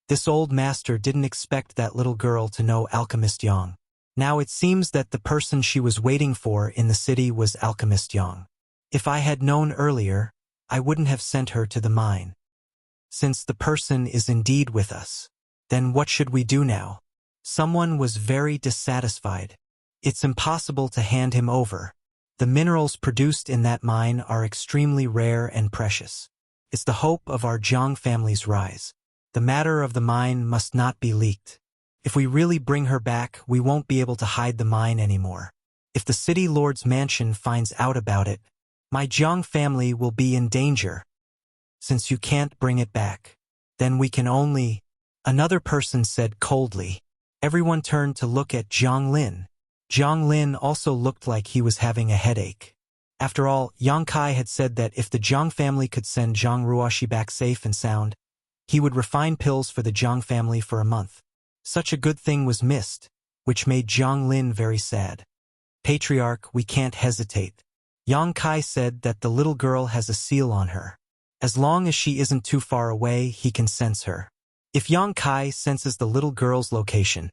"This old master didn't expect that little girl to know Alchemist Yang. Now it seems that the person she was waiting for in the city was Alchemist Yang. If I had known earlier, I wouldn't have sent her to the mine. Since the person is indeed with us, then what should we do now?" Someone was very dissatisfied. "It's impossible to hand him over. The minerals produced in that mine are extremely rare and precious. It's the hope of our Jiang family's rise. The matter of the mine must not be leaked. If we really bring her back, we won't be able to hide the mine anymore. If the city lord's mansion finds out about it, my Jiang family will be in danger. Since you can't bring it back, then we can only—" Another person said coldly. Everyone turned to look at Zhang Lin. Zhang Lin also looked like he was having a headache. After all, Yang Kai had said that if the Jiang family could send Zhang Ruoxi back safe and sound, he would refine pills for the Jiang family for a month. Such a good thing was missed, which made Zhang Lin very sad. "Patriarch, we can't hesitate. Yang Kai said that the little girl has a seal on her. As long as she isn't too far away, he can sense her. If Yang Kai senses the little girl's location,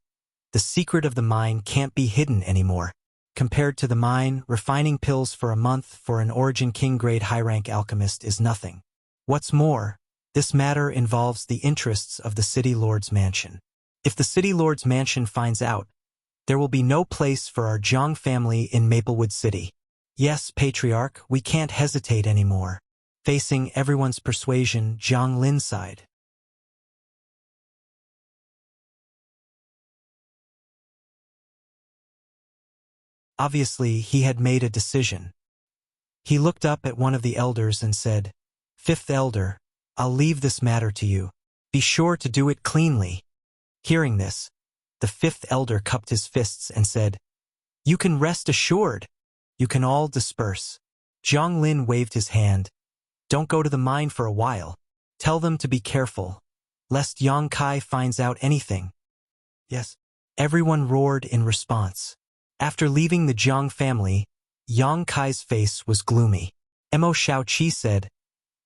the secret of the mine can't be hidden anymore. Compared to the mine, refining pills for a month for an Origin King grade high-rank alchemist is nothing. What's more, this matter involves the interests of the City Lord's mansion. If the City Lord's mansion finds out, there will be no place for our Jiang family in Maplewood City. Yes, Patriarch, we can't hesitate anymore." Facing everyone's persuasion, Zhang Lin sighed. Obviously, he had made a decision. He looked up at one of the elders and said, Fifth elder, I'll leave this matter to you. Be sure to do it cleanly. Hearing this, the fifth elder cupped his fists and said, You can rest assured. You can all disperse. Jiang Lin waved his hand. Don't go to the mine for a while. Tell them to be careful, lest Yang Kai finds out anything. Yes. Everyone roared in response. After leaving the Jiang family, Yang Kai's face was gloomy. Mo Shaoqi said,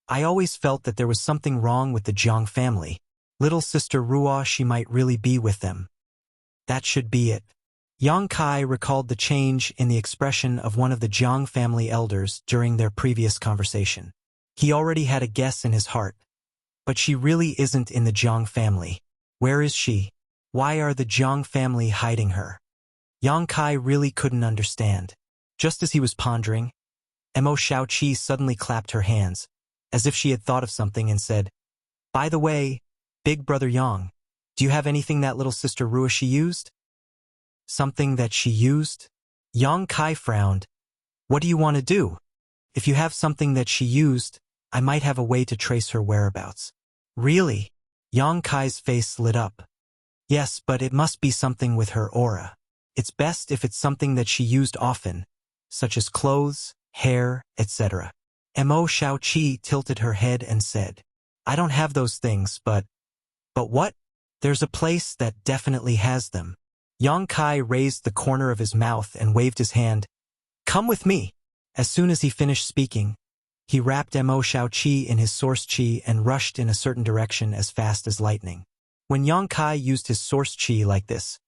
I always felt that there was something wrong with the Jiang family. Little sister Ruo, she might really be with them. That should be it. Yang Kai recalled the change in the expression of one of the Jiang family elders during their previous conversation. He already had a guess in his heart. But she really isn't in the Jiang family. Where is she? Why are the Jiang family hiding her? Yang Kai really couldn't understand. Just as he was pondering, Mo Shaoqi suddenly clapped her hands, as if she had thought of something and said, By the way, big brother Yang, do you have anything that little sister Ruo she used? Something that she used? Yang Kai frowned. What do you want to do? If you have something that she used, I might have a way to trace her whereabouts. Really? Yang Kai's face lit up. Yes, but it must be something with her aura. It's best if it's something that she used often, such as clothes, hair, etc. Mo Shaoqi tilted her head and said, I don't have those things, but what? There's a place that definitely has them. Yang Kai raised the corner of his mouth and waved his hand. Come with me. As soon as he finished speaking, he wrapped Mo Shaoqi in his source qi and rushed in a certain direction as fast as lightning. When Yang Kai used his source qi like this,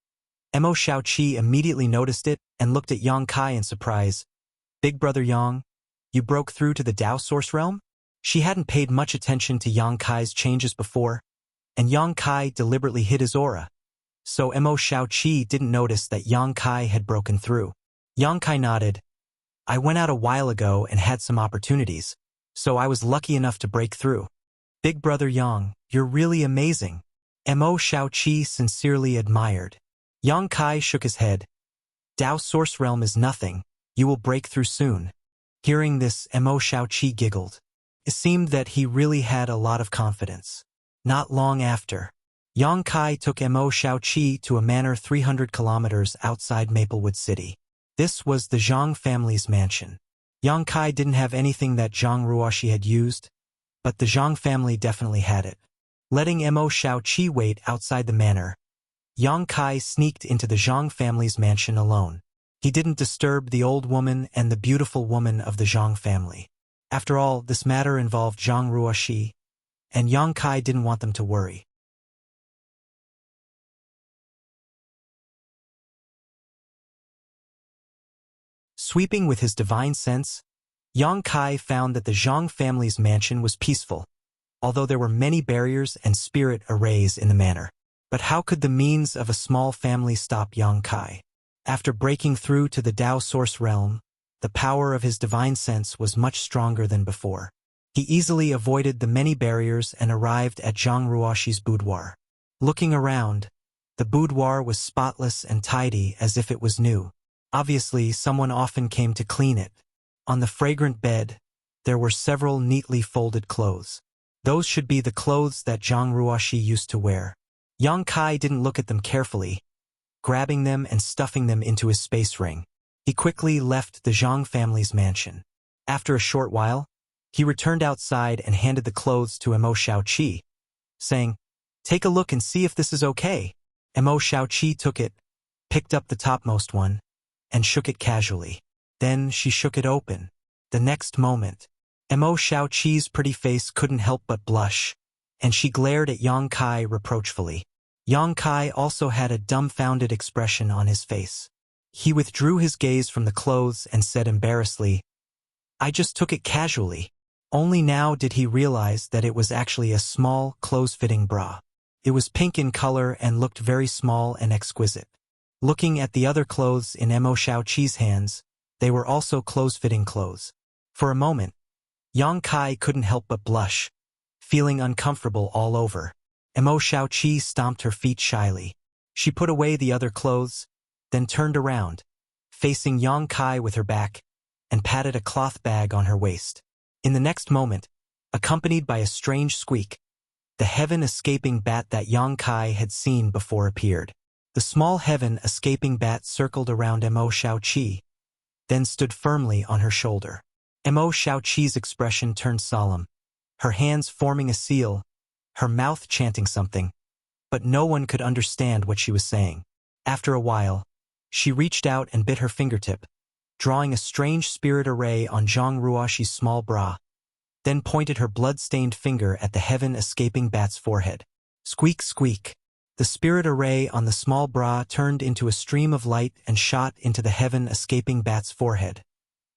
Mo Shaoqi immediately noticed it and looked at Yang Kai in surprise. Big brother Yang, you broke through to the Tao source realm? She hadn't paid much attention to Yang Kai's changes before, and Yang Kai deliberately hid his aura. So Mo Shaoqi didn't notice that Yang Kai had broken through. Yang Kai nodded. I went out a while ago and had some opportunities, so I was lucky enough to break through. Big brother Yang, you're really amazing. Mo Shaoqi sincerely admired. Yang Kai shook his head. Tao source realm is nothing. You will break through soon. Hearing this, Mo Shaoqi giggled. It seemed that he really had a lot of confidence. Not long after, Yang Kai took Mo Shaoqi to a manor 300 kilometers outside Maplewood City. This was the Zhang family's mansion. Yang Kai didn't have anything that Zhang Ruoshi had used, but the Zhang family definitely had it. Letting Mo Shaoqi wait outside the manor, Yang Kai sneaked into the Zhang family's mansion alone. He didn't disturb the old woman and the beautiful woman of the Zhang family. After all, this matter involved Zhang Ruoshi, and Yang Kai didn't want them to worry. Sweeping with his divine sense, Yang Kai found that the Zhang family's mansion was peaceful, although there were many barriers and spirit arrays in the manor. But how could the means of a small family stop Yang Kai? After breaking through to the Tao source realm, the power of his divine sense was much stronger than before. He easily avoided the many barriers and arrived at Zhang Ruoshi's boudoir. Looking around, the boudoir was spotless and tidy as if it was new. Obviously, someone often came to clean it. On the fragrant bed, there were several neatly folded clothes. Those should be the clothes that Zhang Ruoshi used to wear. Yang Kai didn't look at them carefully, grabbing them and stuffing them into his space ring. He quickly left the Zhang family's mansion. After a short while, he returned outside and handed the clothes to Mo Shaoqi, saying, Take a look and see if this is okay. Mo Shaoqi took it, picked up the topmost one, and shook it casually. Then she shook it open. The next moment, Mo Shaoqi's pretty face couldn't help but blush, and she glared at Yang Kai reproachfully. Yang Kai also had a dumbfounded expression on his face. He withdrew his gaze from the clothes and said embarrassedly, I just took it casually. Only now did he realize that it was actually a small, close-fitting bra. It was pink in color and looked very small and exquisite. Looking at the other clothes in Mo Shaoqi's hands, they were also close-fitting clothes. For a moment, Yang Kai couldn't help but blush, feeling uncomfortable all over. Mo Shaoqi stomped her feet shyly. She put away the other clothes, then turned around, facing Yang Kai with her back, and patted a cloth bag on her waist. In the next moment, accompanied by a strange squeak. The heaven-escaping bat that Yang Kai had seen before appeared. The small heaven-escaping bat circled around Mo Xiaoqi, then stood firmly on her shoulder. Mo Xiaoqi's expression turned solemn, her hands forming a seal, her mouth chanting something, but no one could understand what she was saying. After a while, she reached out and bit her fingertip, drawing a strange spirit array on Zhang Ruoxi's small bra, then pointed her blood-stained finger at the heaven-escaping bat's forehead. Squeak, squeak. The spirit array on the small bra turned into a stream of light and shot into the heaven-escaping bat's forehead,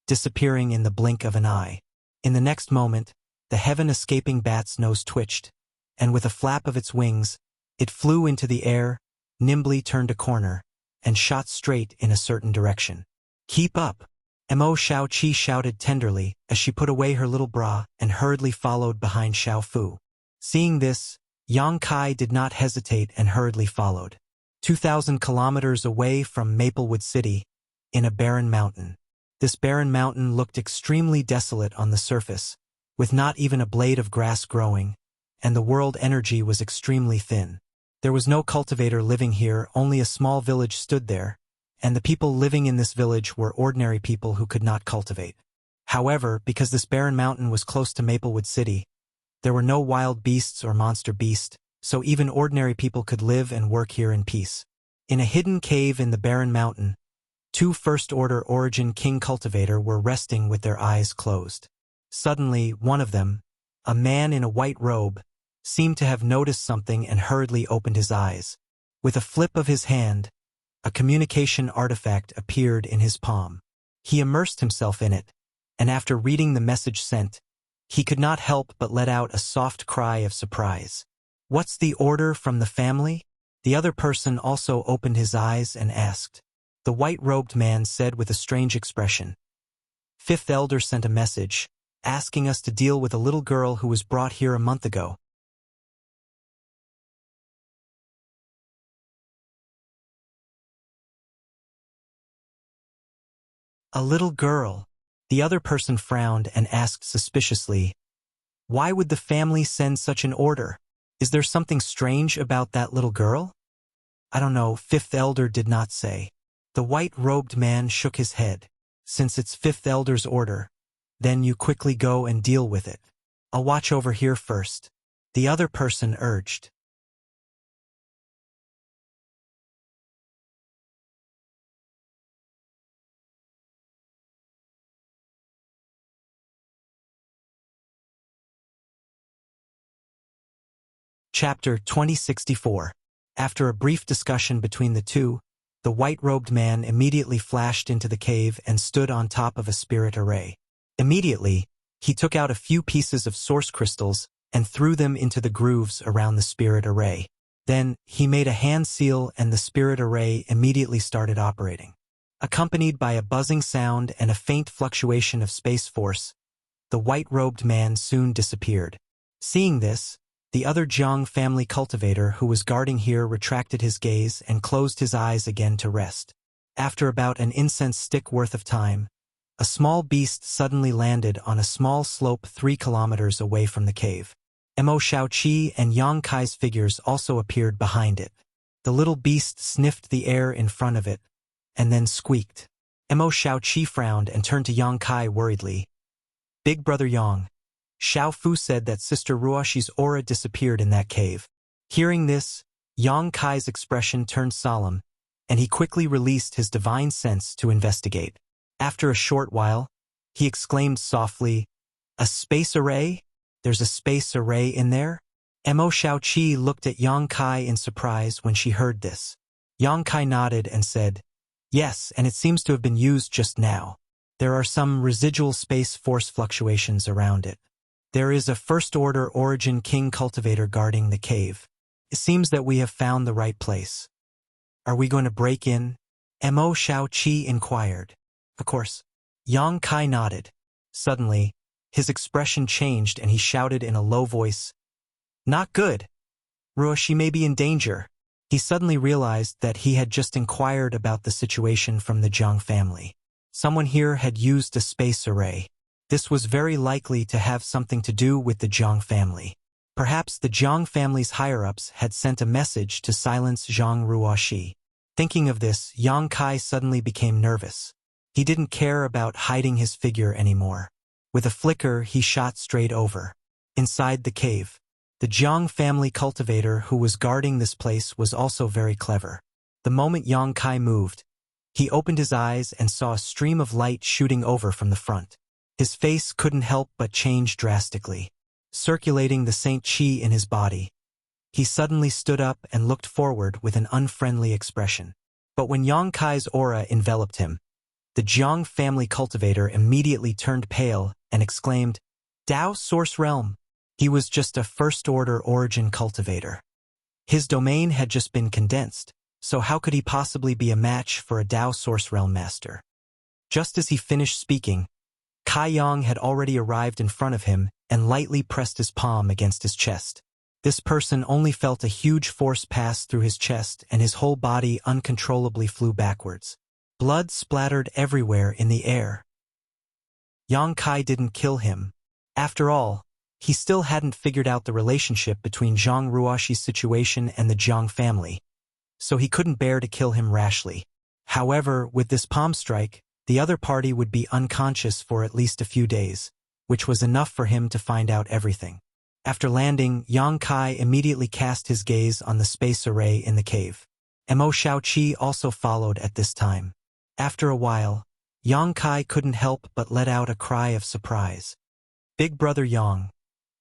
disappearing in the blink of an eye. In the next moment, the heaven-escaping bat's nose twitched, and with a flap of its wings, it flew into the air, nimbly turned a corner, and shot straight in a certain direction. Keep up! Mo Xiaoqi shouted tenderly as she put away her little bra and hurriedly followed behind Xiao Fu. Seeing this, Yang Kai did not hesitate and hurriedly followed. 2,000 kilometers away from Maplewood City, in a barren mountain. This barren mountain looked extremely desolate on the surface, with not even a blade of grass growing, and the world energy was extremely thin. There was no cultivator living here, only a small village stood there, and the people living in this village were ordinary people who could not cultivate. However, because this barren mountain was close to Maplewood City, there were no wild beasts or monster beast, so even ordinary people could live and work here in peace. In a hidden cave in the barren mountain, 2 first-order origin king cultivator were resting with their eyes closed. Suddenly, one of them, a man in a white robe, seemed to have noticed something and hurriedly opened his eyes. With a flip of his hand, a communication artifact appeared in his palm. He immersed himself in it, and after reading the message sent, he could not help but let out a soft cry of surprise. "What's the order from the family?" The other person also opened his eyes and asked. The white-robed man said with a strange expression, "Fifth Elder sent a message, asking us to deal with a little girl who was brought here a month ago." A little girl. The other person frowned and asked suspiciously, "Why would the family send such an order? Is there something strange about that little girl?" "I don't know," Fifth Elder did not say. The white-robed man shook his head. "Since it's Fifth Elder's order, then you quickly go and deal with it. I'll watch over here first," the other person urged. Chapter 2064. After a brief discussion between the two, the white-robed man immediately flashed into the cave and stood on top of a spirit array. Immediately, he took out a few pieces of source crystals and threw them into the grooves around the spirit array. Then, he made a hand seal and the spirit array immediately started operating. Accompanied by a buzzing sound and a faint fluctuation of space force, the white-robed man soon disappeared. Seeing this, the other Jiang family cultivator who was guarding here retracted his gaze and closed his eyes again to rest. After about an incense stick worth of time, a small beast suddenly landed on a small slope 3 kilometers away from the cave. Mo Xiaoqi and Yang Kai's figures also appeared behind it. The little beast sniffed the air in front of it, and then squeaked. Mo Xiaoqi frowned and turned to Yang Kai worriedly. "Big brother Yang, Xiao Fu said that Sister Ruoxi's aura disappeared in that cave." Hearing this, Yang Kai's expression turned solemn, and he quickly released his divine sense to investigate. After a short while, he exclaimed softly, "A space array? There's a space array in there?" Mo Xiaoqi looked at Yang Kai in surprise when she heard this. Yang Kai nodded and said, "Yes, and it seems to have been used just now. There are some residual space force fluctuations around it. There is a first-order origin king cultivator guarding the cave. It seems that we have found the right place. Are we going to break in?" Mo Xiaoqi inquired. "Of course." Yang Kai nodded. Suddenly, his expression changed and he shouted in a low voice, "Not good! Ruoxi may be in danger." He suddenly realized that he had just inquired about the situation from the Jiang family. Someone here had used a space array. This was very likely to have something to do with the Zhang family. Perhaps the Zhang family's higher-ups had sent a message to silence Zhang Ruoxi. Thinking of this, Yang Kai suddenly became nervous. He didn't care about hiding his figure anymore. With a flicker, he shot straight over. Inside the cave, the Zhang family cultivator who was guarding this place was also very clever. The moment Yang Kai moved, he opened his eyes and saw a stream of light shooting over from the front. His face couldn't help but change drastically, circulating the Saint Qi in his body. He suddenly stood up and looked forward with an unfriendly expression. But when Yang Kai's aura enveloped him, the Zhang family cultivator immediately turned pale and exclaimed, "Dao Source Realm." He was just a first-order origin cultivator. His domain had just been condensed, so how could he possibly be a match for a Dao Source Realm master? Just as he finished speaking, Kai Yang had already arrived in front of him and lightly pressed his palm against his chest. This person only felt a huge force pass through his chest and his whole body uncontrollably flew backwards. Blood splattered everywhere in the air. Yang Kai didn't kill him. After all, he still hadn't figured out the relationship between Zhang Ruoxi's situation and the Zhang family, so he couldn't bear to kill him rashly. However, with this palm strike, the other party would be unconscious for at least a few days, which was enough for him to find out everything. After landing, Yang Kai immediately cast his gaze on the space array in the cave. Mo Shaoqi also followed at this time. After a while, Yang Kai couldn't help but let out a cry of surprise. "Big brother Yang,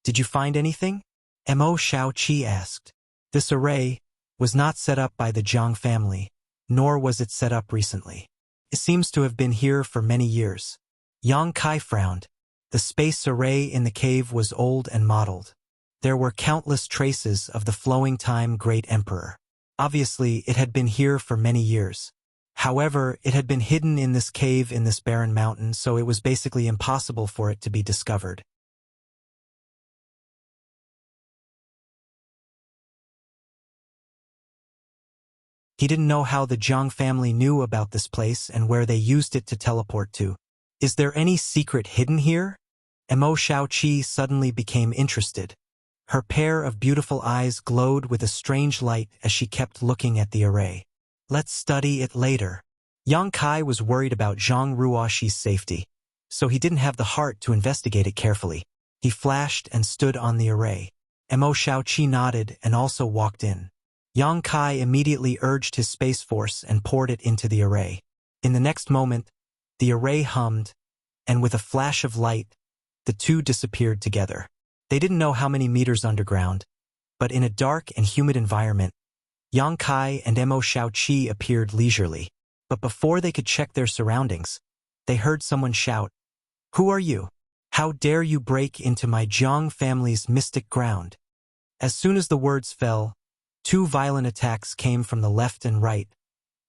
did you find anything?" Mo Shaoqi asked. This array was not set up by the Zhang family, nor was it set up recently. It seems to have been here for many years. Yang Kai frowned. The space array in the cave was old and mottled. There were countless traces of the flowing time great emperor. Obviously, it had been here for many years. However, it had been hidden in this cave in this barren mountain, so it was basically impossible for it to be discovered. He didn't know how the Zhang family knew about this place and where they used it to teleport to. Is there any secret hidden here? Mo Shaoqi suddenly became interested. Her pair of beautiful eyes glowed with a strange light as she kept looking at the array. Let's study it later. Yang Kai was worried about Zhang Ruoxi's safety, so he didn't have the heart to investigate it carefully. He flashed and stood on the array. Mo Shaoqi nodded and also walked in. Yang Kai immediately urged his space force and poured it into the array. In the next moment, the array hummed, and with a flash of light, the two disappeared together. They didn't know how many meters underground, but in a dark and humid environment, Yang Kai and Mo Shaoqi appeared leisurely. But before they could check their surroundings, they heard someone shout, "Who are you? How dare you break into my Zhang family's mystic ground?" As soon as the words fell, two violent attacks came from the left and right,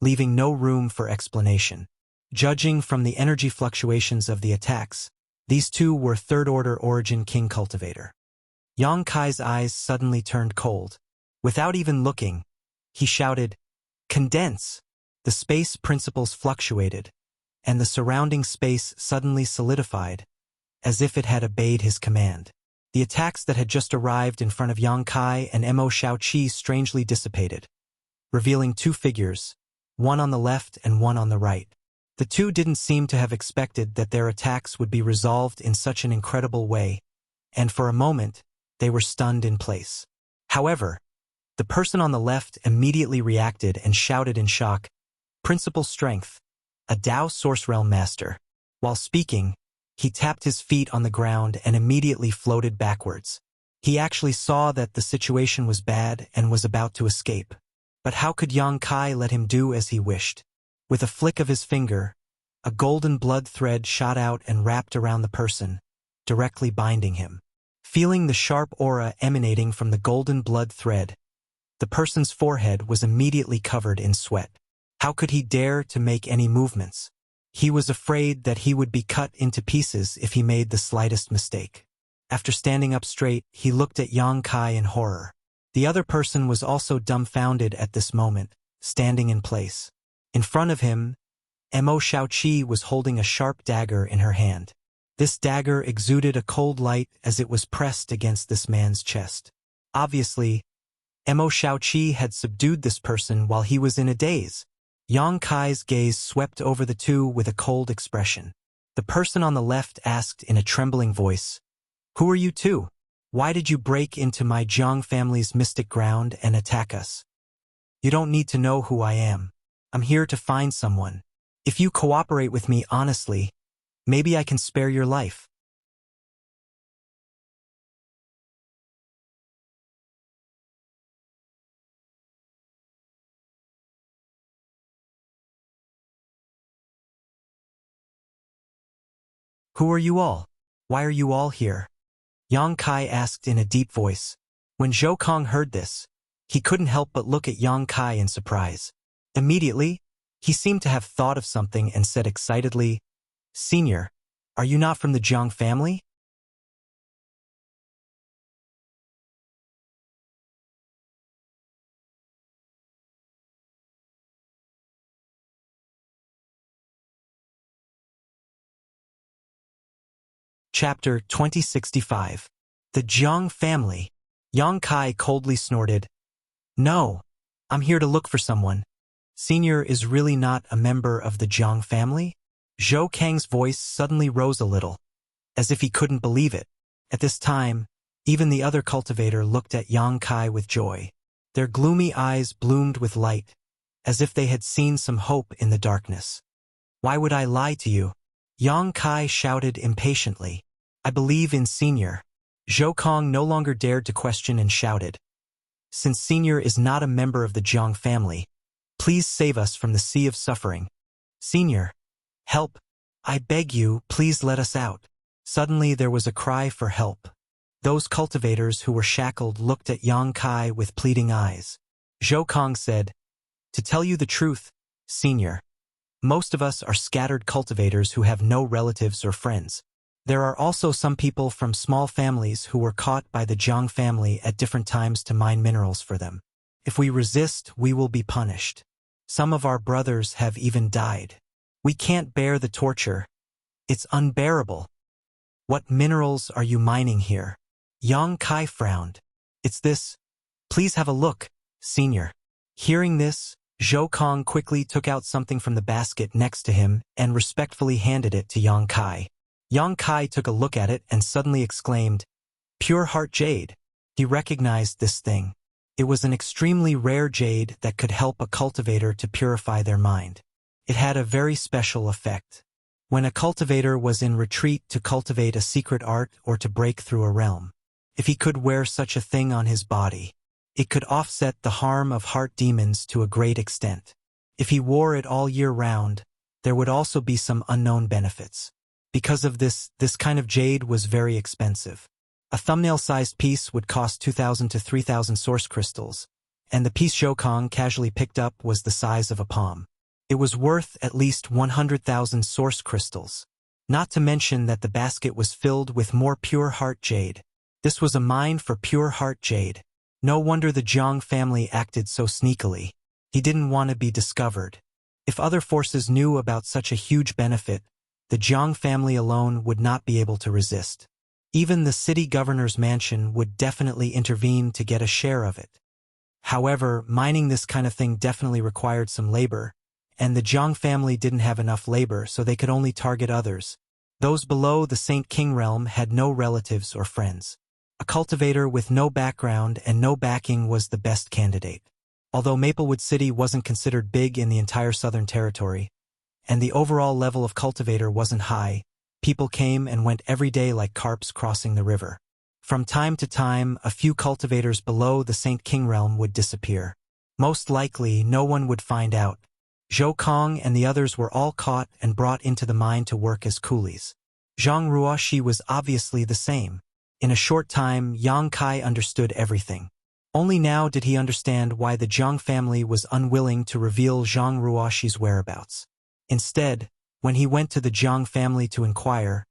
leaving no room for explanation. Judging from the energy fluctuations of the attacks, these two were third-order origin king cultivator. Yang Kai's eyes suddenly turned cold. Without even looking, he shouted, "Condense!" The space principles fluctuated, and the surrounding space suddenly solidified, as if it had obeyed his command. The attacks that had just arrived in front of Yang Kai and Mo Shaoqi strangely dissipated, revealing two figures, one on the left and one on the right. The two didn't seem to have expected that their attacks would be resolved in such an incredible way, and for a moment, they were stunned in place. However, the person on the left immediately reacted and shouted in shock, "Principal strength, a Dao Source Realm master." While speaking, he tapped his feet on the ground and immediately floated backwards. He actually saw that the situation was bad and was about to escape. But how could Yang Kai let him do as he wished? With a flick of his finger, a golden blood thread shot out and wrapped around the person, directly binding him. Feeling the sharp aura emanating from the golden blood thread, the person's forehead was immediately covered in sweat. How could he dare to make any movements? He was afraid that he would be cut into pieces if he made the slightest mistake. After standing up straight, he looked at Yang Kai in horror. The other person was also dumbfounded at this moment, standing in place. In front of him, Mo Shaoqi was holding a sharp dagger in her hand. This dagger exuded a cold light as it was pressed against this man's chest. Obviously, Mo Shaoqi had subdued this person while he was in a daze. Yang Kai's gaze swept over the two with a cold expression. The person on the left asked in a trembling voice, "Who are you two? Why did you break into my Jiang family's mystic ground and attack us?" "You don't need to know who I am. I'm here to find someone. If you cooperate with me honestly, maybe I can spare your life." "Who are you all? Why are you all here?" Yang Kai asked in a deep voice. When Zhou Kong heard this, he couldn't help but look at Yang Kai in surprise. Immediately, he seemed to have thought of something and said excitedly, "Senior, are you not from the Jiang family?" Chapter 2065. The Jiang Family. Yang Kai coldly snorted, "No, I'm here to look for someone. Senior is really not a member of the Jiang family?" Zhou Kang's voice suddenly rose a little, as if he couldn't believe it. At this time, even the other cultivator looked at Yang Kai with joy. Their gloomy eyes bloomed with light, as if they had seen some hope in the darkness. "Why would I lie to you?" Yang Kai shouted impatiently. "I believe in Senior." Zhou Kong no longer dared to question and shouted, "Since Senior is not a member of the Jiang family, please save us from the sea of suffering. Senior, help! I beg you, please let us out." Suddenly there was a cry for help. Those cultivators who were shackled looked at Yang Kai with pleading eyes. Zhou Kong said, "To tell you the truth, Senior, most of us are scattered cultivators who have no relatives or friends. There are also some people from small families who were caught by the Jiang family at different times to mine minerals for them. If we resist, we will be punished. Some of our brothers have even died. We can't bear the torture. It's unbearable." "What minerals are you mining here?" Yang Kai frowned. "It's this. Please have a look, Senior." Hearing this, Zhou Kong quickly took out something from the basket next to him and respectfully handed it to Yang Kai. Yang Kai took a look at it and suddenly exclaimed, "Pure heart jade." He recognized this thing. It was an extremely rare jade that could help a cultivator to purify their mind. It had a very special effect. When a cultivator was in retreat to cultivate a secret art or to break through a realm, if he could wear such a thing on his body, it could offset the harm of heart demons to a great extent. If he wore it all year round, there would also be some unknown benefits. Because of this kind of jade was very expensive. A thumbnail-sized piece would cost 2,000 to 3,000 source crystals, and the piece Zhou Kong casually picked up was the size of a palm. It was worth at least 100,000 source crystals. Not to mention that the basket was filled with more pure heart jade. This was a mine for pure heart jade. No wonder the Jiang family acted so sneakily. He didn't want to be discovered. If other forces knew about such a huge benefit, the Jiang family alone would not be able to resist. Even the city governor's mansion would definitely intervene to get a share of it. However, mining this kind of thing definitely required some labor, and the Jiang family didn't have enough labor, so they could only target others. Those below the Saint King realm had no relatives or friends. A cultivator with no background and no backing was the best candidate. Although Maplewood City wasn't considered big in the entire Southern Territory, and the overall level of cultivator wasn't high, people came and went every day like carps crossing the river. From time to time, a few cultivators below the Saint King realm would disappear. Most likely, no one would find out. Zhou Kong and the others were all caught and brought into the mine to work as coolies. Zhang Ruoxi was obviously the same. In a short time, Yang Kai understood everything. Only now did he understand why the Jiang family was unwilling to reveal Zhang Ruoxi's whereabouts. Instead, when he went to the Jiang family to inquire,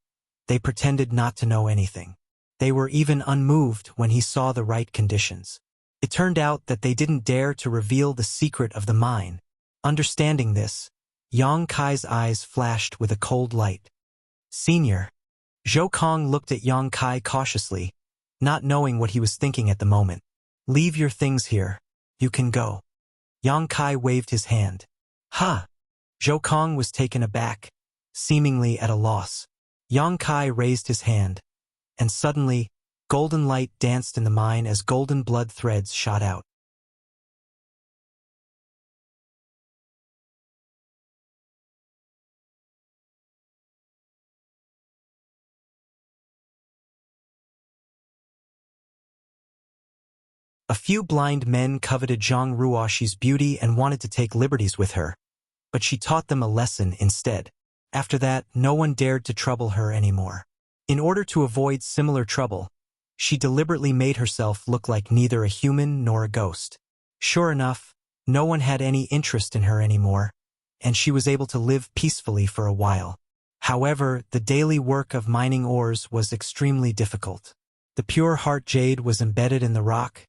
they pretended not to know anything. They were even unmoved when he saw the right conditions. It turned out that they didn't dare to reveal the secret of the mine. Understanding this, Yang Kai's eyes flashed with a cold light. "Senior, Zhou Kong looked at Yang Kai cautiously, not knowing what he was thinking at the moment. "Leave your things here. You can go." Yang Kai waved his hand. "Ha!" Zhou Kong was taken aback, seemingly at a loss. Yang Kai raised his hand, and suddenly, golden light danced in the mine as golden blood threads shot out. A few blind men coveted Zhang Ruoxi's beauty and wanted to take liberties with her, but she taught them a lesson instead. After that, no one dared to trouble her anymore. In order to avoid similar trouble, she deliberately made herself look like neither a human nor a ghost. Sure enough, no one had any interest in her anymore, and she was able to live peacefully for a while. However, the daily work of mining ores was extremely difficult. The pure heart jade was embedded in the rock,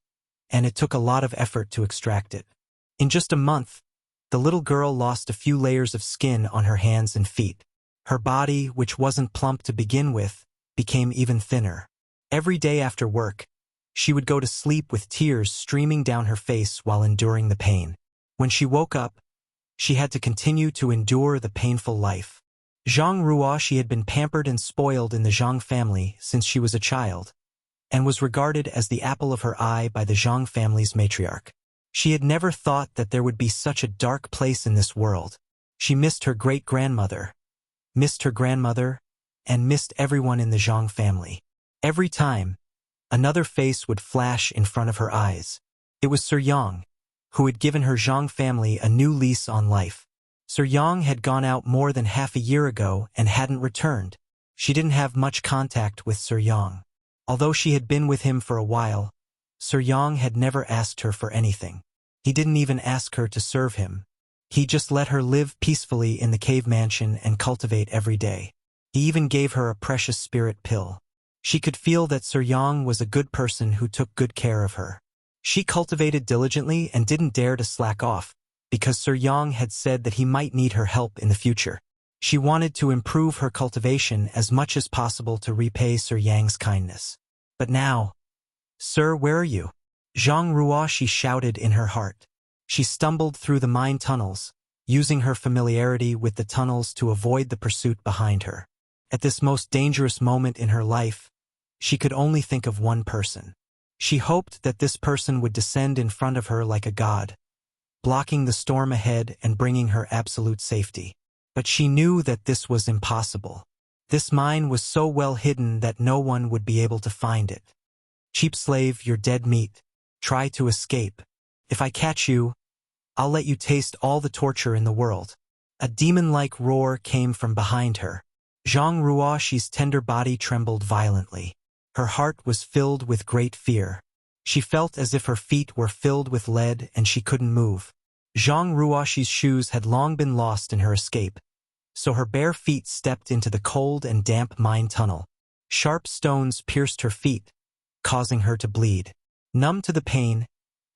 and it took a lot of effort to extract it. In just a month, the little girl lost a few layers of skin on her hands and feet. Her body, which wasn't plump to begin with, became even thinner. Every day after work, she would go to sleep with tears streaming down her face while enduring the pain. When she woke up, she had to continue to endure the painful life. Zhang Ruoxi had been pampered and spoiled in the Zhang family since she was a child, and was regarded as the apple of her eye by the Zhang family's matriarch. She had never thought that there would be such a dark place in this world. She missed her great-grandmother, and missed everyone in the Zhang family. Every time, another face would flash in front of her eyes. It was Sir Yang, who had given her Zhang family a new lease on life. Sir Yang had gone out more than half a year ago and hadn't returned. She didn't have much contact with Sir Yang. Although she had been with him for a while, Sir Yang had never asked her for anything. He didn't even ask her to serve him. He just let her live peacefully in the cave mansion and cultivate every day. He even gave her a precious spirit pill. She could feel that Sir Yang was a good person who took good care of her. She cultivated diligently and didn't dare to slack off, because Sir Yang had said that he might need her help in the future. She wanted to improve her cultivation as much as possible to repay Sir Yang's kindness. But now, "Sir, where are you?" Zhang Ruoxi shouted in her heart. She stumbled through the mine tunnels, using her familiarity with the tunnels to avoid the pursuit behind her. At this most dangerous moment in her life, she could only think of one person. She hoped that this person would descend in front of her like a god, blocking the storm ahead and bringing her absolute safety. But she knew that this was impossible. This mine was so well hidden that no one would be able to find it. "Cheap slave, you're dead meat. Try to escape. If I catch you, I'll let you taste all the torture in the world." A demon-like roar came from behind her. Zhang Ruoxi's tender body trembled violently. Her heart was filled with great fear. She felt as if her feet were filled with lead and she couldn't move. Zhang Ruoxi's shoes had long been lost in her escape, so her bare feet stepped into the cold and damp mine tunnel. Sharp stones pierced her feet, causing her to bleed. Numb to the pain,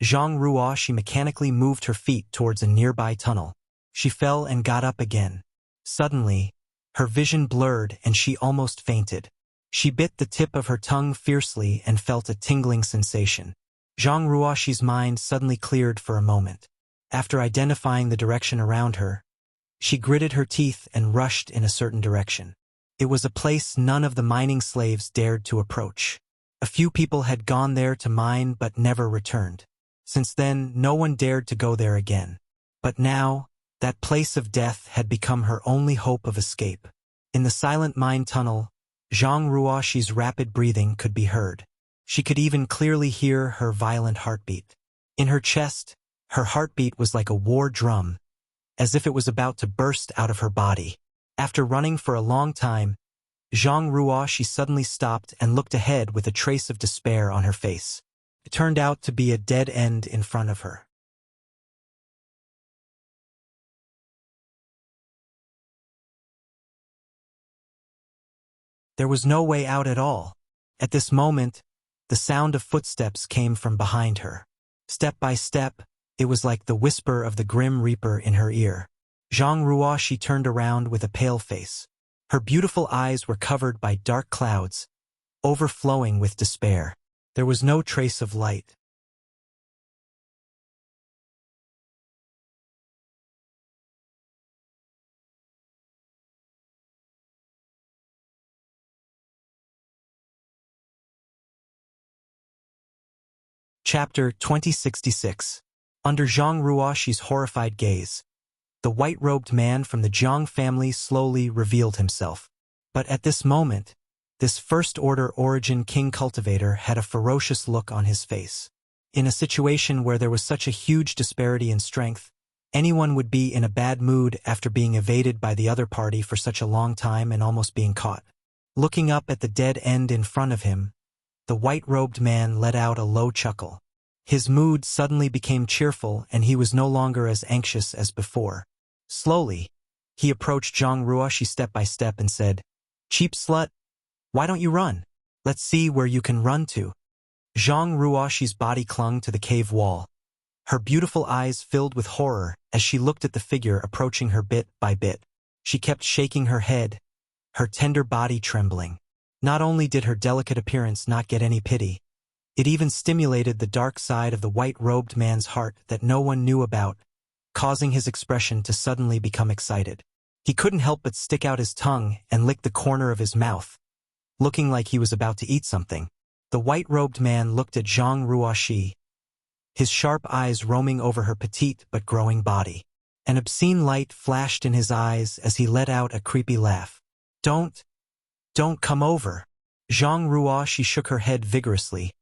Zhang Ruoxi mechanically moved her feet towards a nearby tunnel. She fell and got up again. Suddenly, her vision blurred and she almost fainted. She bit the tip of her tongue fiercely and felt a tingling sensation. Zhang Ruoxi's mind suddenly cleared for a moment. After identifying the direction around her, she gritted her teeth and rushed in a certain direction. It was a place none of the mining slaves dared to approach. A few people had gone there to mine but never returned. Since then, no one dared to go there again. But now, that place of death had become her only hope of escape. In the silent mine tunnel, Zhang Ruoxi's rapid breathing could be heard. She could even clearly hear her violent heartbeat. In her chest, her heartbeat was like a war drum, as if it was about to burst out of her body. After running for a long time, Zhang Ruoxi suddenly stopped and looked ahead with a trace of despair on her face. It turned out to be a dead end in front of her. There was no way out at all. At this moment, the sound of footsteps came from behind her. Step by step, it was like the whisper of the Grim Reaper in her ear. Zhang Ruoxi turned around with a pale face. Her beautiful eyes were covered by dark clouds, overflowing with despair. There was no trace of light. Chapter 2066. Under Zhang Ruoxi's horrified gaze, the white-robed man from the Zhang family slowly revealed himself. But at this moment, this first-order origin king cultivator had a ferocious look on his face. In a situation where there was such a huge disparity in strength, anyone would be in a bad mood after being evaded by the other party for such a long time and almost being caught. Looking up at the dead end in front of him, the white-robed man let out a low chuckle. His mood suddenly became cheerful and he was no longer as anxious as before. Slowly, he approached Zhang Ruoxi step by step and said, "Cheap slut, why don't you run? Let's see where you can run to." Zhang Ruoxi's body clung to the cave wall. Her beautiful eyes filled with horror as she looked at the figure approaching her bit by bit. She kept shaking her head, her tender body trembling. Not only did her delicate appearance not get any pity, it even stimulated the dark side of the white-robed man's heart that no one knew about, causing his expression to suddenly become excited. He couldn't help but stick out his tongue and lick the corner of his mouth, looking like he was about to eat something. The white-robed man looked at Zhang Ruoxi, his sharp eyes roaming over her petite but growing body. An obscene light flashed in his eyes as he let out a creepy laugh. Don't come over." Zhang Ruoxi shook her head vigorously,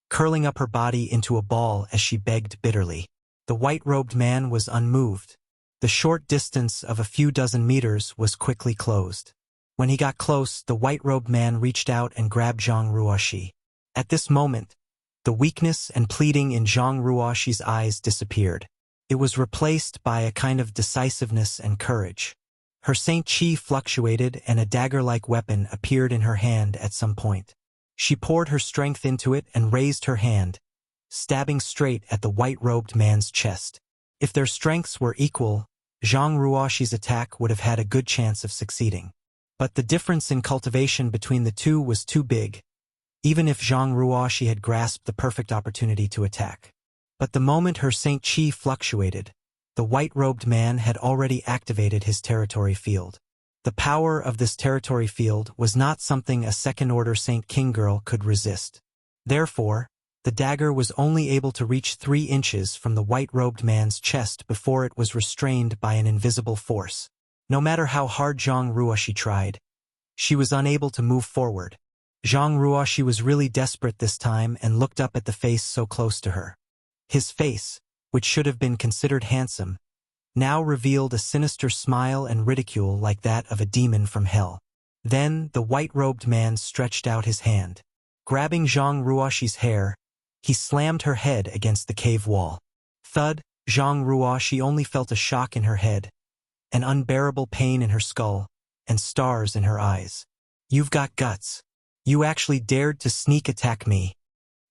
curling up her body into a ball as she begged bitterly. The white-robed man was unmoved. The short distance of a few dozen meters was quickly closed. When he got close, the white-robed man reached out and grabbed Zhang Ruoxi. At this moment, the weakness and pleading in Zhang Ruoxi's eyes disappeared. It was replaced by a kind of decisiveness and courage. Her Saint Chi fluctuated and a dagger-like weapon appeared in her hand at some point. She poured her strength into it and raised her hand, stabbing straight at the white-robed man's chest. If their strengths were equal, Zhang Ruoxi's attack would have had a good chance of succeeding. But the difference in cultivation between the two was too big, even if Zhang Ruoxi had grasped the perfect opportunity to attack. But the moment her Saint Chi fluctuated, the white-robed man had already activated his territory field. The power of this territory field was not something a second-order Saint King girl could resist. Therefore, the dagger was only able to reach 3 inches from the white-robed man's chest before it was restrained by an invisible force. No matter how hard Zhang Ruoxi tried, she was unable to move forward. Zhang Ruoxi was really desperate this time and looked up at the face so close to her. His face, which should have been considered handsome, now revealed a sinister smile and ridicule like that of a demon from hell. Then the white-robed man stretched out his hand. Grabbing Zhang Ruoxi's hair, he slammed her head against the cave wall. Thud, Zhang Ruoxi only felt a shock in her head, an unbearable pain in her skull, and stars in her eyes. "You've got guts. You actually dared to sneak attack me."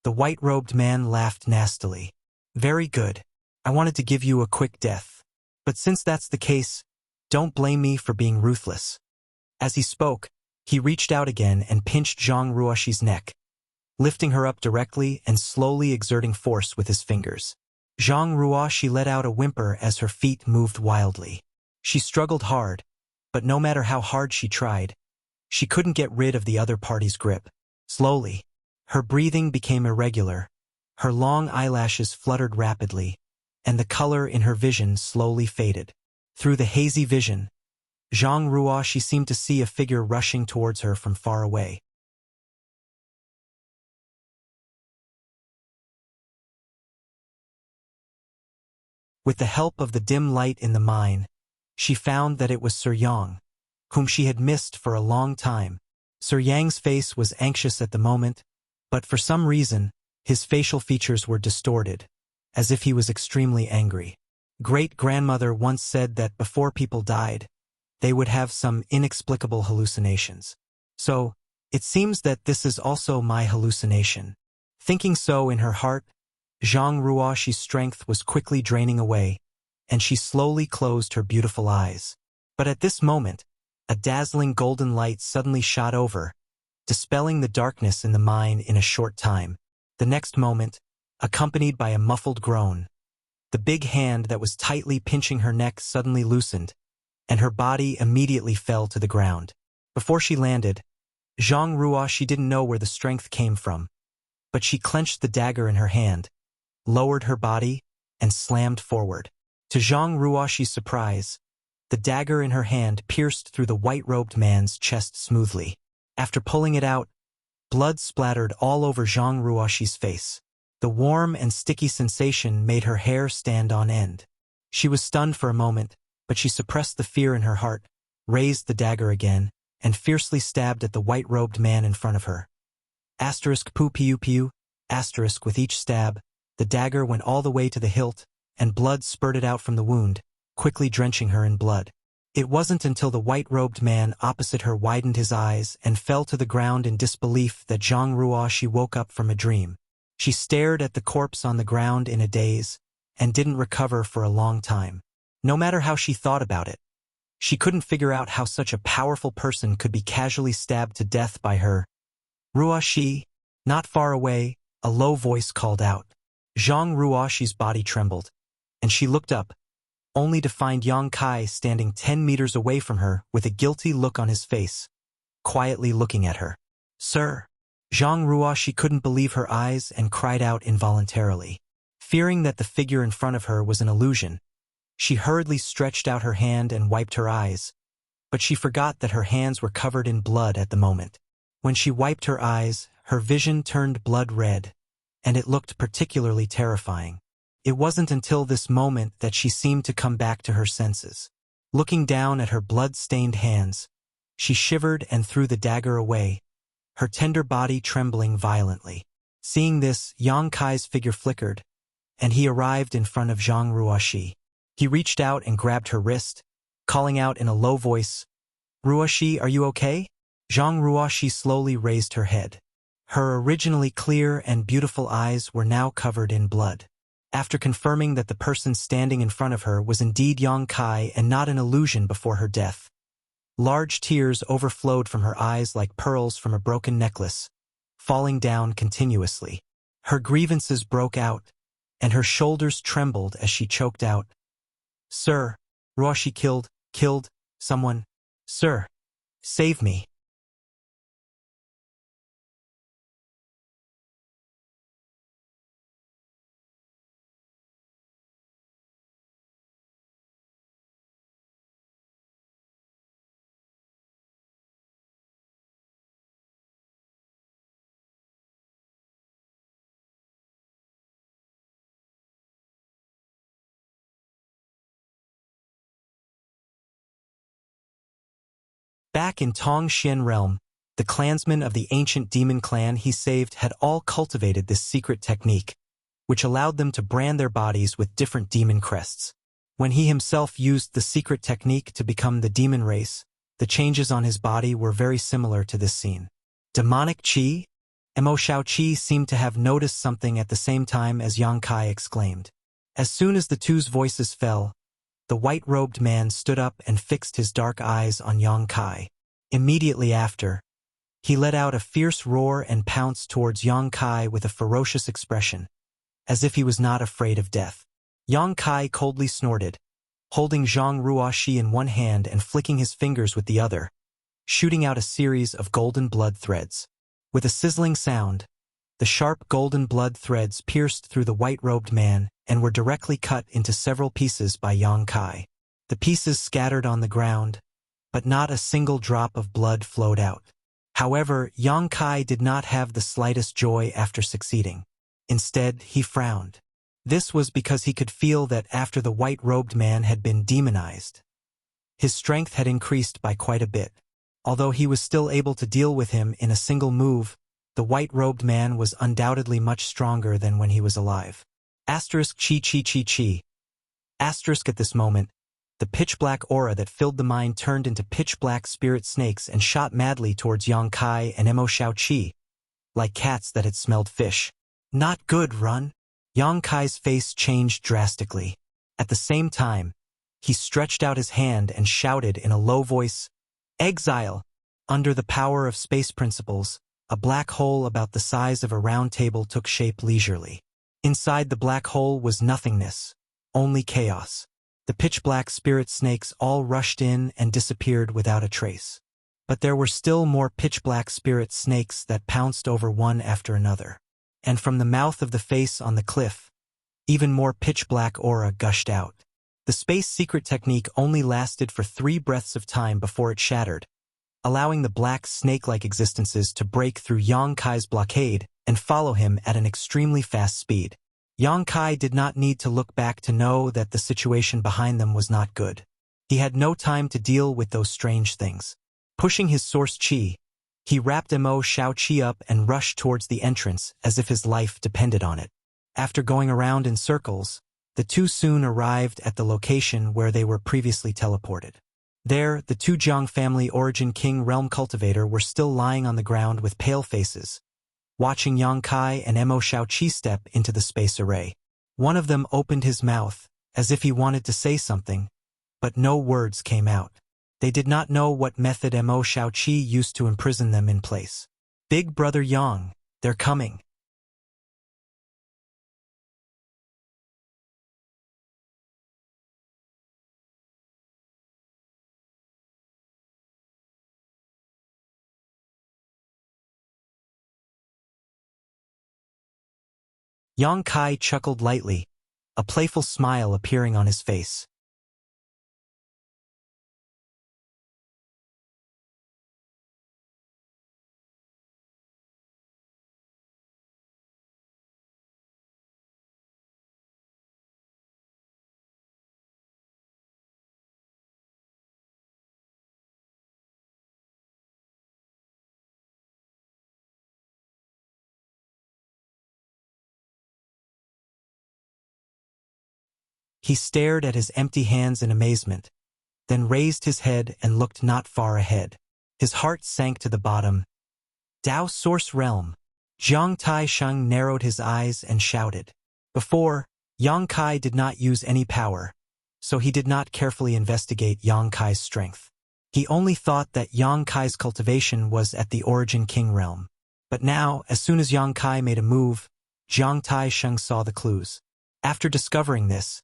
The white-robed man laughed nastily. "Very good. I wanted to give you a quick death. But since that's the case, don't blame me for being ruthless." As he spoke, he reached out again and pinched Zhang Ruoxi's neck, lifting her up directly and slowly exerting force with his fingers. Zhang Ruoxi let out a whimper as her feet moved wildly. She struggled hard, but no matter how hard she tried, she couldn't get rid of the other party's grip. Slowly, her breathing became irregular, her long eyelashes fluttered rapidly, and the color in her vision slowly faded. Through the hazy vision, Zhang Ruoxi seemed to see a figure rushing towards her from far away. With the help of the dim light in the mine, she found that it was Sir Yang, whom she had missed for a long time. Sir Yang's face was anxious at the moment, but for some reason, his facial features were distorted, as if he was extremely angry. Great-grandmother once said that before people died, they would have some inexplicable hallucinations. So, it seems that this is also my hallucination. Thinking so in her heart, Zhang Ruoxi's strength was quickly draining away, and she slowly closed her beautiful eyes. But at this moment, A dazzling golden light suddenly shot over, dispelling the darkness in the mine in a short time. The next moment, accompanied by a muffled groan, the big hand that was tightly pinching her neck suddenly loosened, and her body immediately fell to the ground. Before she landed, Zhang Ruo, she didn't know where the strength came from, but she clenched the dagger in her hand, lowered her body, and slammed forward. To Zhang Ruoxi's surprise, the dagger in her hand pierced through the white-robed man's chest smoothly. After pulling it out, blood splattered all over Zhang Ruoxi's face. The warm and sticky sensation made her hair stand on end. She was stunned for a moment, but she suppressed the fear in her heart, raised the dagger again, and fiercely stabbed at the white-robed man in front of her. Asterisk pu piu piu, asterisk with each stab, the dagger went all the way to the hilt, and blood spurted out from the wound, quickly drenching her in blood. It wasn't until the white-robed man opposite her widened his eyes and fell to the ground in disbelief that Zhang Ruoxi woke up from a dream. She stared at the corpse on the ground in a daze, and didn't recover for a long time. No matter how she thought about it, she couldn't figure out how such a powerful person could be casually stabbed to death by her. Ruoxi, not far away, a low voice called out. Zhang Ruoxi's body trembled, and she looked up, only to find Yang Kai standing 10 meters away from her with a guilty look on his face, quietly looking at her. "Sir." Zhang Ruoxi couldn't believe her eyes and cried out involuntarily. Fearing that the figure in front of her was an illusion, she hurriedly stretched out her hand and wiped her eyes, but she forgot that her hands were covered in blood at the moment. When she wiped her eyes, her vision turned blood red, and it looked particularly terrifying. It wasn't until this moment that she seemed to come back to her senses. Looking down at her blood-stained hands, she shivered and threw the dagger away, her tender body trembling violently. Seeing this, Yang Kai's figure flickered, and he arrived in front of Zhang Ruoxi. He reached out and grabbed her wrist, calling out in a low voice, "Ruoxi, are you okay?" Zhang Ruoxi slowly raised her head. Her originally clear and beautiful eyes were now covered in blood. After confirming that the person standing in front of her was indeed Yang Kai and not an illusion before her death, large tears overflowed from her eyes like pearls from a broken necklace, falling down continuously. Her grievances broke out, and her shoulders trembled as she choked out, "Sir, Ruoxi killed someone. Sir, save me." Back in Tongxian realm, the clansmen of the ancient demon clan he saved had all cultivated this secret technique, which allowed them to brand their bodies with different demon crests. When he himself used the secret technique to become the demon race, the changes on his body were very similar to this scene. Demonic Qi? Mo Xiao Qi seemed to have noticed something at the same time as Yang Kai exclaimed. As soon as the two's voices fell, the white-robed man stood up and fixed his dark eyes on Yang Kai. Immediately after, he let out a fierce roar and pounced towards Yang Kai with a ferocious expression, as if he was not afraid of death. Yang Kai coldly snorted, holding Zhang Ruoxi in one hand and flicking his fingers with the other, shooting out a series of golden blood threads. With a sizzling sound, the sharp golden blood threads pierced through the white-robed man and were directly cut into several pieces by Yang Kai. The pieces scattered on the ground, but not a single drop of blood flowed out. However, Yang Kai did not have the slightest joy after succeeding. Instead, he frowned. This was because he could feel that after the white-robed man had been demonized, his strength had increased by quite a bit. Although he was still able to deal with him in a single move, the white-robed man was undoubtedly much stronger than when he was alive. Asterisk chi chi chi chi. Asterisk at this moment, the pitch-black aura that filled the mine turned into pitch-black spirit snakes and shot madly towards Yang Kai and Mo Xiao Qi, like cats that had smelled fish. "Not good, run!" Yang Kai's face changed drastically. At the same time, he stretched out his hand and shouted in a low voice, Exile. Under the power of space principles, a black hole about the size of a round table took shape leisurely. Inside the black hole was nothingness, only chaos. The pitch-black spirit snakes all rushed in and disappeared without a trace. But there were still more pitch-black spirit snakes that pounced over one after another. And from the mouth of the face on the cliff, even more pitch-black aura gushed out. The space secret technique only lasted for 3 breaths of time before it shattered, allowing the black snake-like existences to break through Yang Kai's blockade and follow him at an extremely fast speed. Yang Kai did not need to look back to know that the situation behind them was not good. He had no time to deal with those strange things. Pushing his source chi, he wrapped Mo Shao Chi up and rushed towards the entrance as if his life depended on it. After going around in circles, the two soon arrived at the location where they were previously teleported. There, the 2 Jiang family Origin King Realm Cultivator were still lying on the ground with pale faces, watching Yang Kai and Mo Shao Chi step into the space array. One of them opened his mouth, as if he wanted to say something, but no words came out. They did not know what method Mo Shao Chi used to imprison them in place. Big Brother Yang, they're coming. Yang Kai chuckled lightly, a playful smile appearing on his face. He stared at his empty hands in amazement, then raised his head and looked not far ahead. His heart sank to the bottom. Dao Source Realm. Zhang Tai-sheng narrowed his eyes and shouted. Before, Yang Kai did not use any power, so he did not carefully investigate Yang Kai's strength. He only thought that Yang Kai's cultivation was at the Origin King Realm. But now, as soon as Yang Kai made a move, Zhang Tai-sheng saw the clues. After discovering this,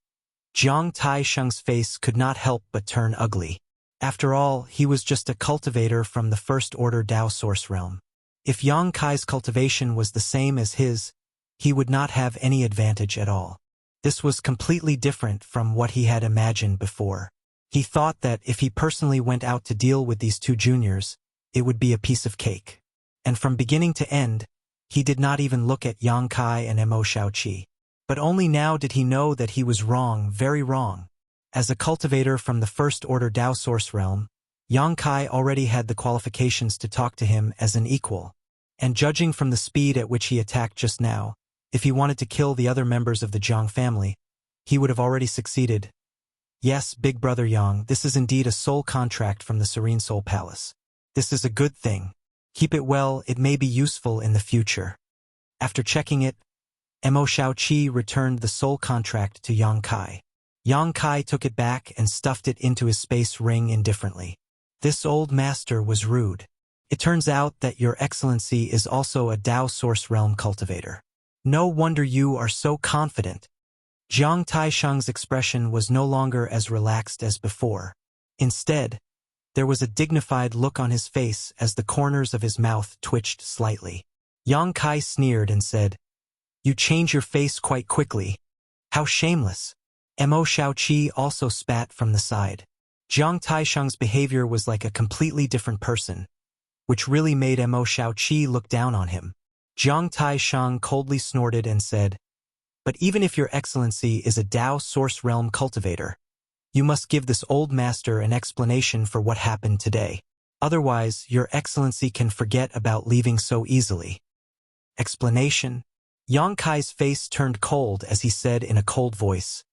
Zhang Tai-sheng's face could not help but turn ugly. After all, he was just a cultivator from the First Order Dao Source Realm. If Yang Kai's cultivation was the same as his, he would not have any advantage at all. This was completely different from what he had imagined before. He thought that if he personally went out to deal with these 2 juniors, it would be a piece of cake. And from beginning to end, he did not even look at Yang Kai and Mo Shao Chi. But only now did he know that he was wrong, very wrong. As a cultivator from the First Order Dao Source Realm, Yang Kai already had the qualifications to talk to him as an equal. And judging from the speed at which he attacked just now, if he wanted to kill the other members of the Jiang family, he would have already succeeded. Yes, Big Brother Yang, this is indeed a soul contract from the Serene Soul Palace. This is a good thing. Keep it well, it may be useful in the future. After checking it, Mo Shao Chi returned the soul contract to Yang Kai. Yang Kai took it back and stuffed it into his space ring indifferently. This old master was rude. It turns out that Your Excellency is also a Dao Source Realm cultivator. No wonder you are so confident. Zhang Tai-sheng's expression was no longer as relaxed as before. Instead, there was a dignified look on his face as the corners of his mouth twitched slightly. Yang Kai sneered and said, "You change your face quite quickly. How shameless." Mo Shao Chi also spat from the side. Zhang Tai-sheng's behavior was like a completely different person, which really made Mo Shao Chi look down on him. Zhang Tai-sheng coldly snorted and said, "But even if Your Excellency is a Dao Source Realm cultivator, you must give this old master an explanation for what happened today. Otherwise, Your Excellency can forget about leaving so easily." Explanation? Yang Kai's face turned cold as he said in a cold voice,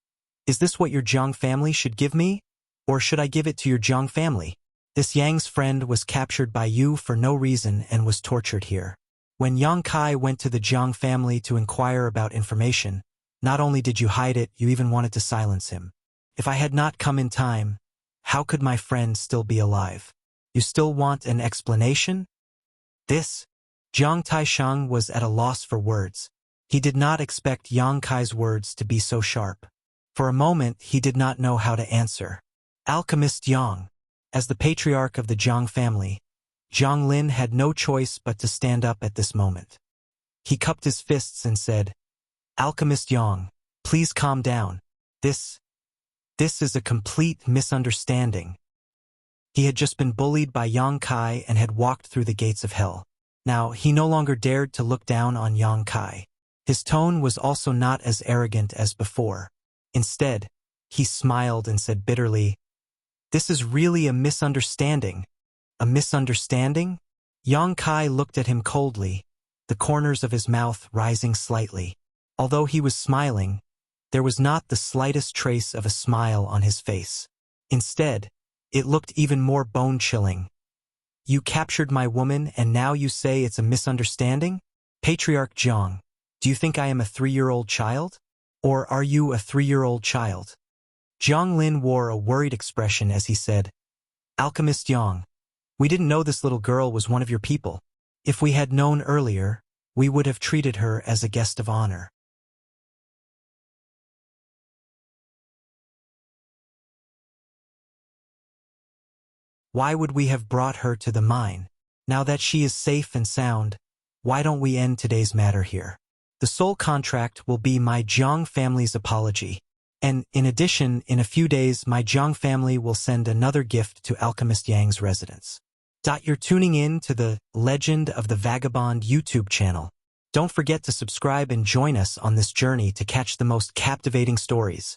"Is this what your Jiang family should give me? Or should I give it to your Jiang family? This Yang's friend was captured by you for no reason and was tortured here. When Yang Kai went to the Jiang family to inquire about information, not only did you hide it, you even wanted to silence him. If I had not come in time, how could my friend still be alive?" You still want an explanation? This? Jiang Taisheng was at a loss for words. He did not expect Yang Kai's words to be so sharp. For a moment, he did not know how to answer. Alchemist Yang. As the patriarch of the Jiang family, Jiang Lin had no choice but to stand up at this moment. He cupped his fists and said, Alchemist Yang, please calm down. This is a complete misunderstanding. He had just been bullied by Yang Kai and had walked through the gates of hell. Now, he no longer dared to look down on Yang Kai. His tone was also not as arrogant as before. Instead, he smiled and said bitterly, This is really a misunderstanding. A misunderstanding? Yang Kai looked at him coldly, the corners of his mouth rising slightly. Although he was smiling, there was not the slightest trace of a smile on his face. Instead, it looked even more bone-chilling. You captured my woman and now you say it's a misunderstanding? Patriarch Jiang, do you think I am a 3-year-old child? Or are you a 3-year-old child? Jiang Lin wore a worried expression as he said, Alchemist Yang, we didn't know this little girl was one of your people. If we had known earlier, we would have treated her as a guest of honor. Why would we have brought her to the mine? Now that she is safe and sound, why don't we end today's matter here? The sole contract will be my Jiang family's apology. And, in addition, in a few days my Jiang family will send another gift to Alchemist Yang's residence. You're tuning in to the Legend of the Vagabond YouTube channel. Don't forget to subscribe and join us on this journey to catch the most captivating stories.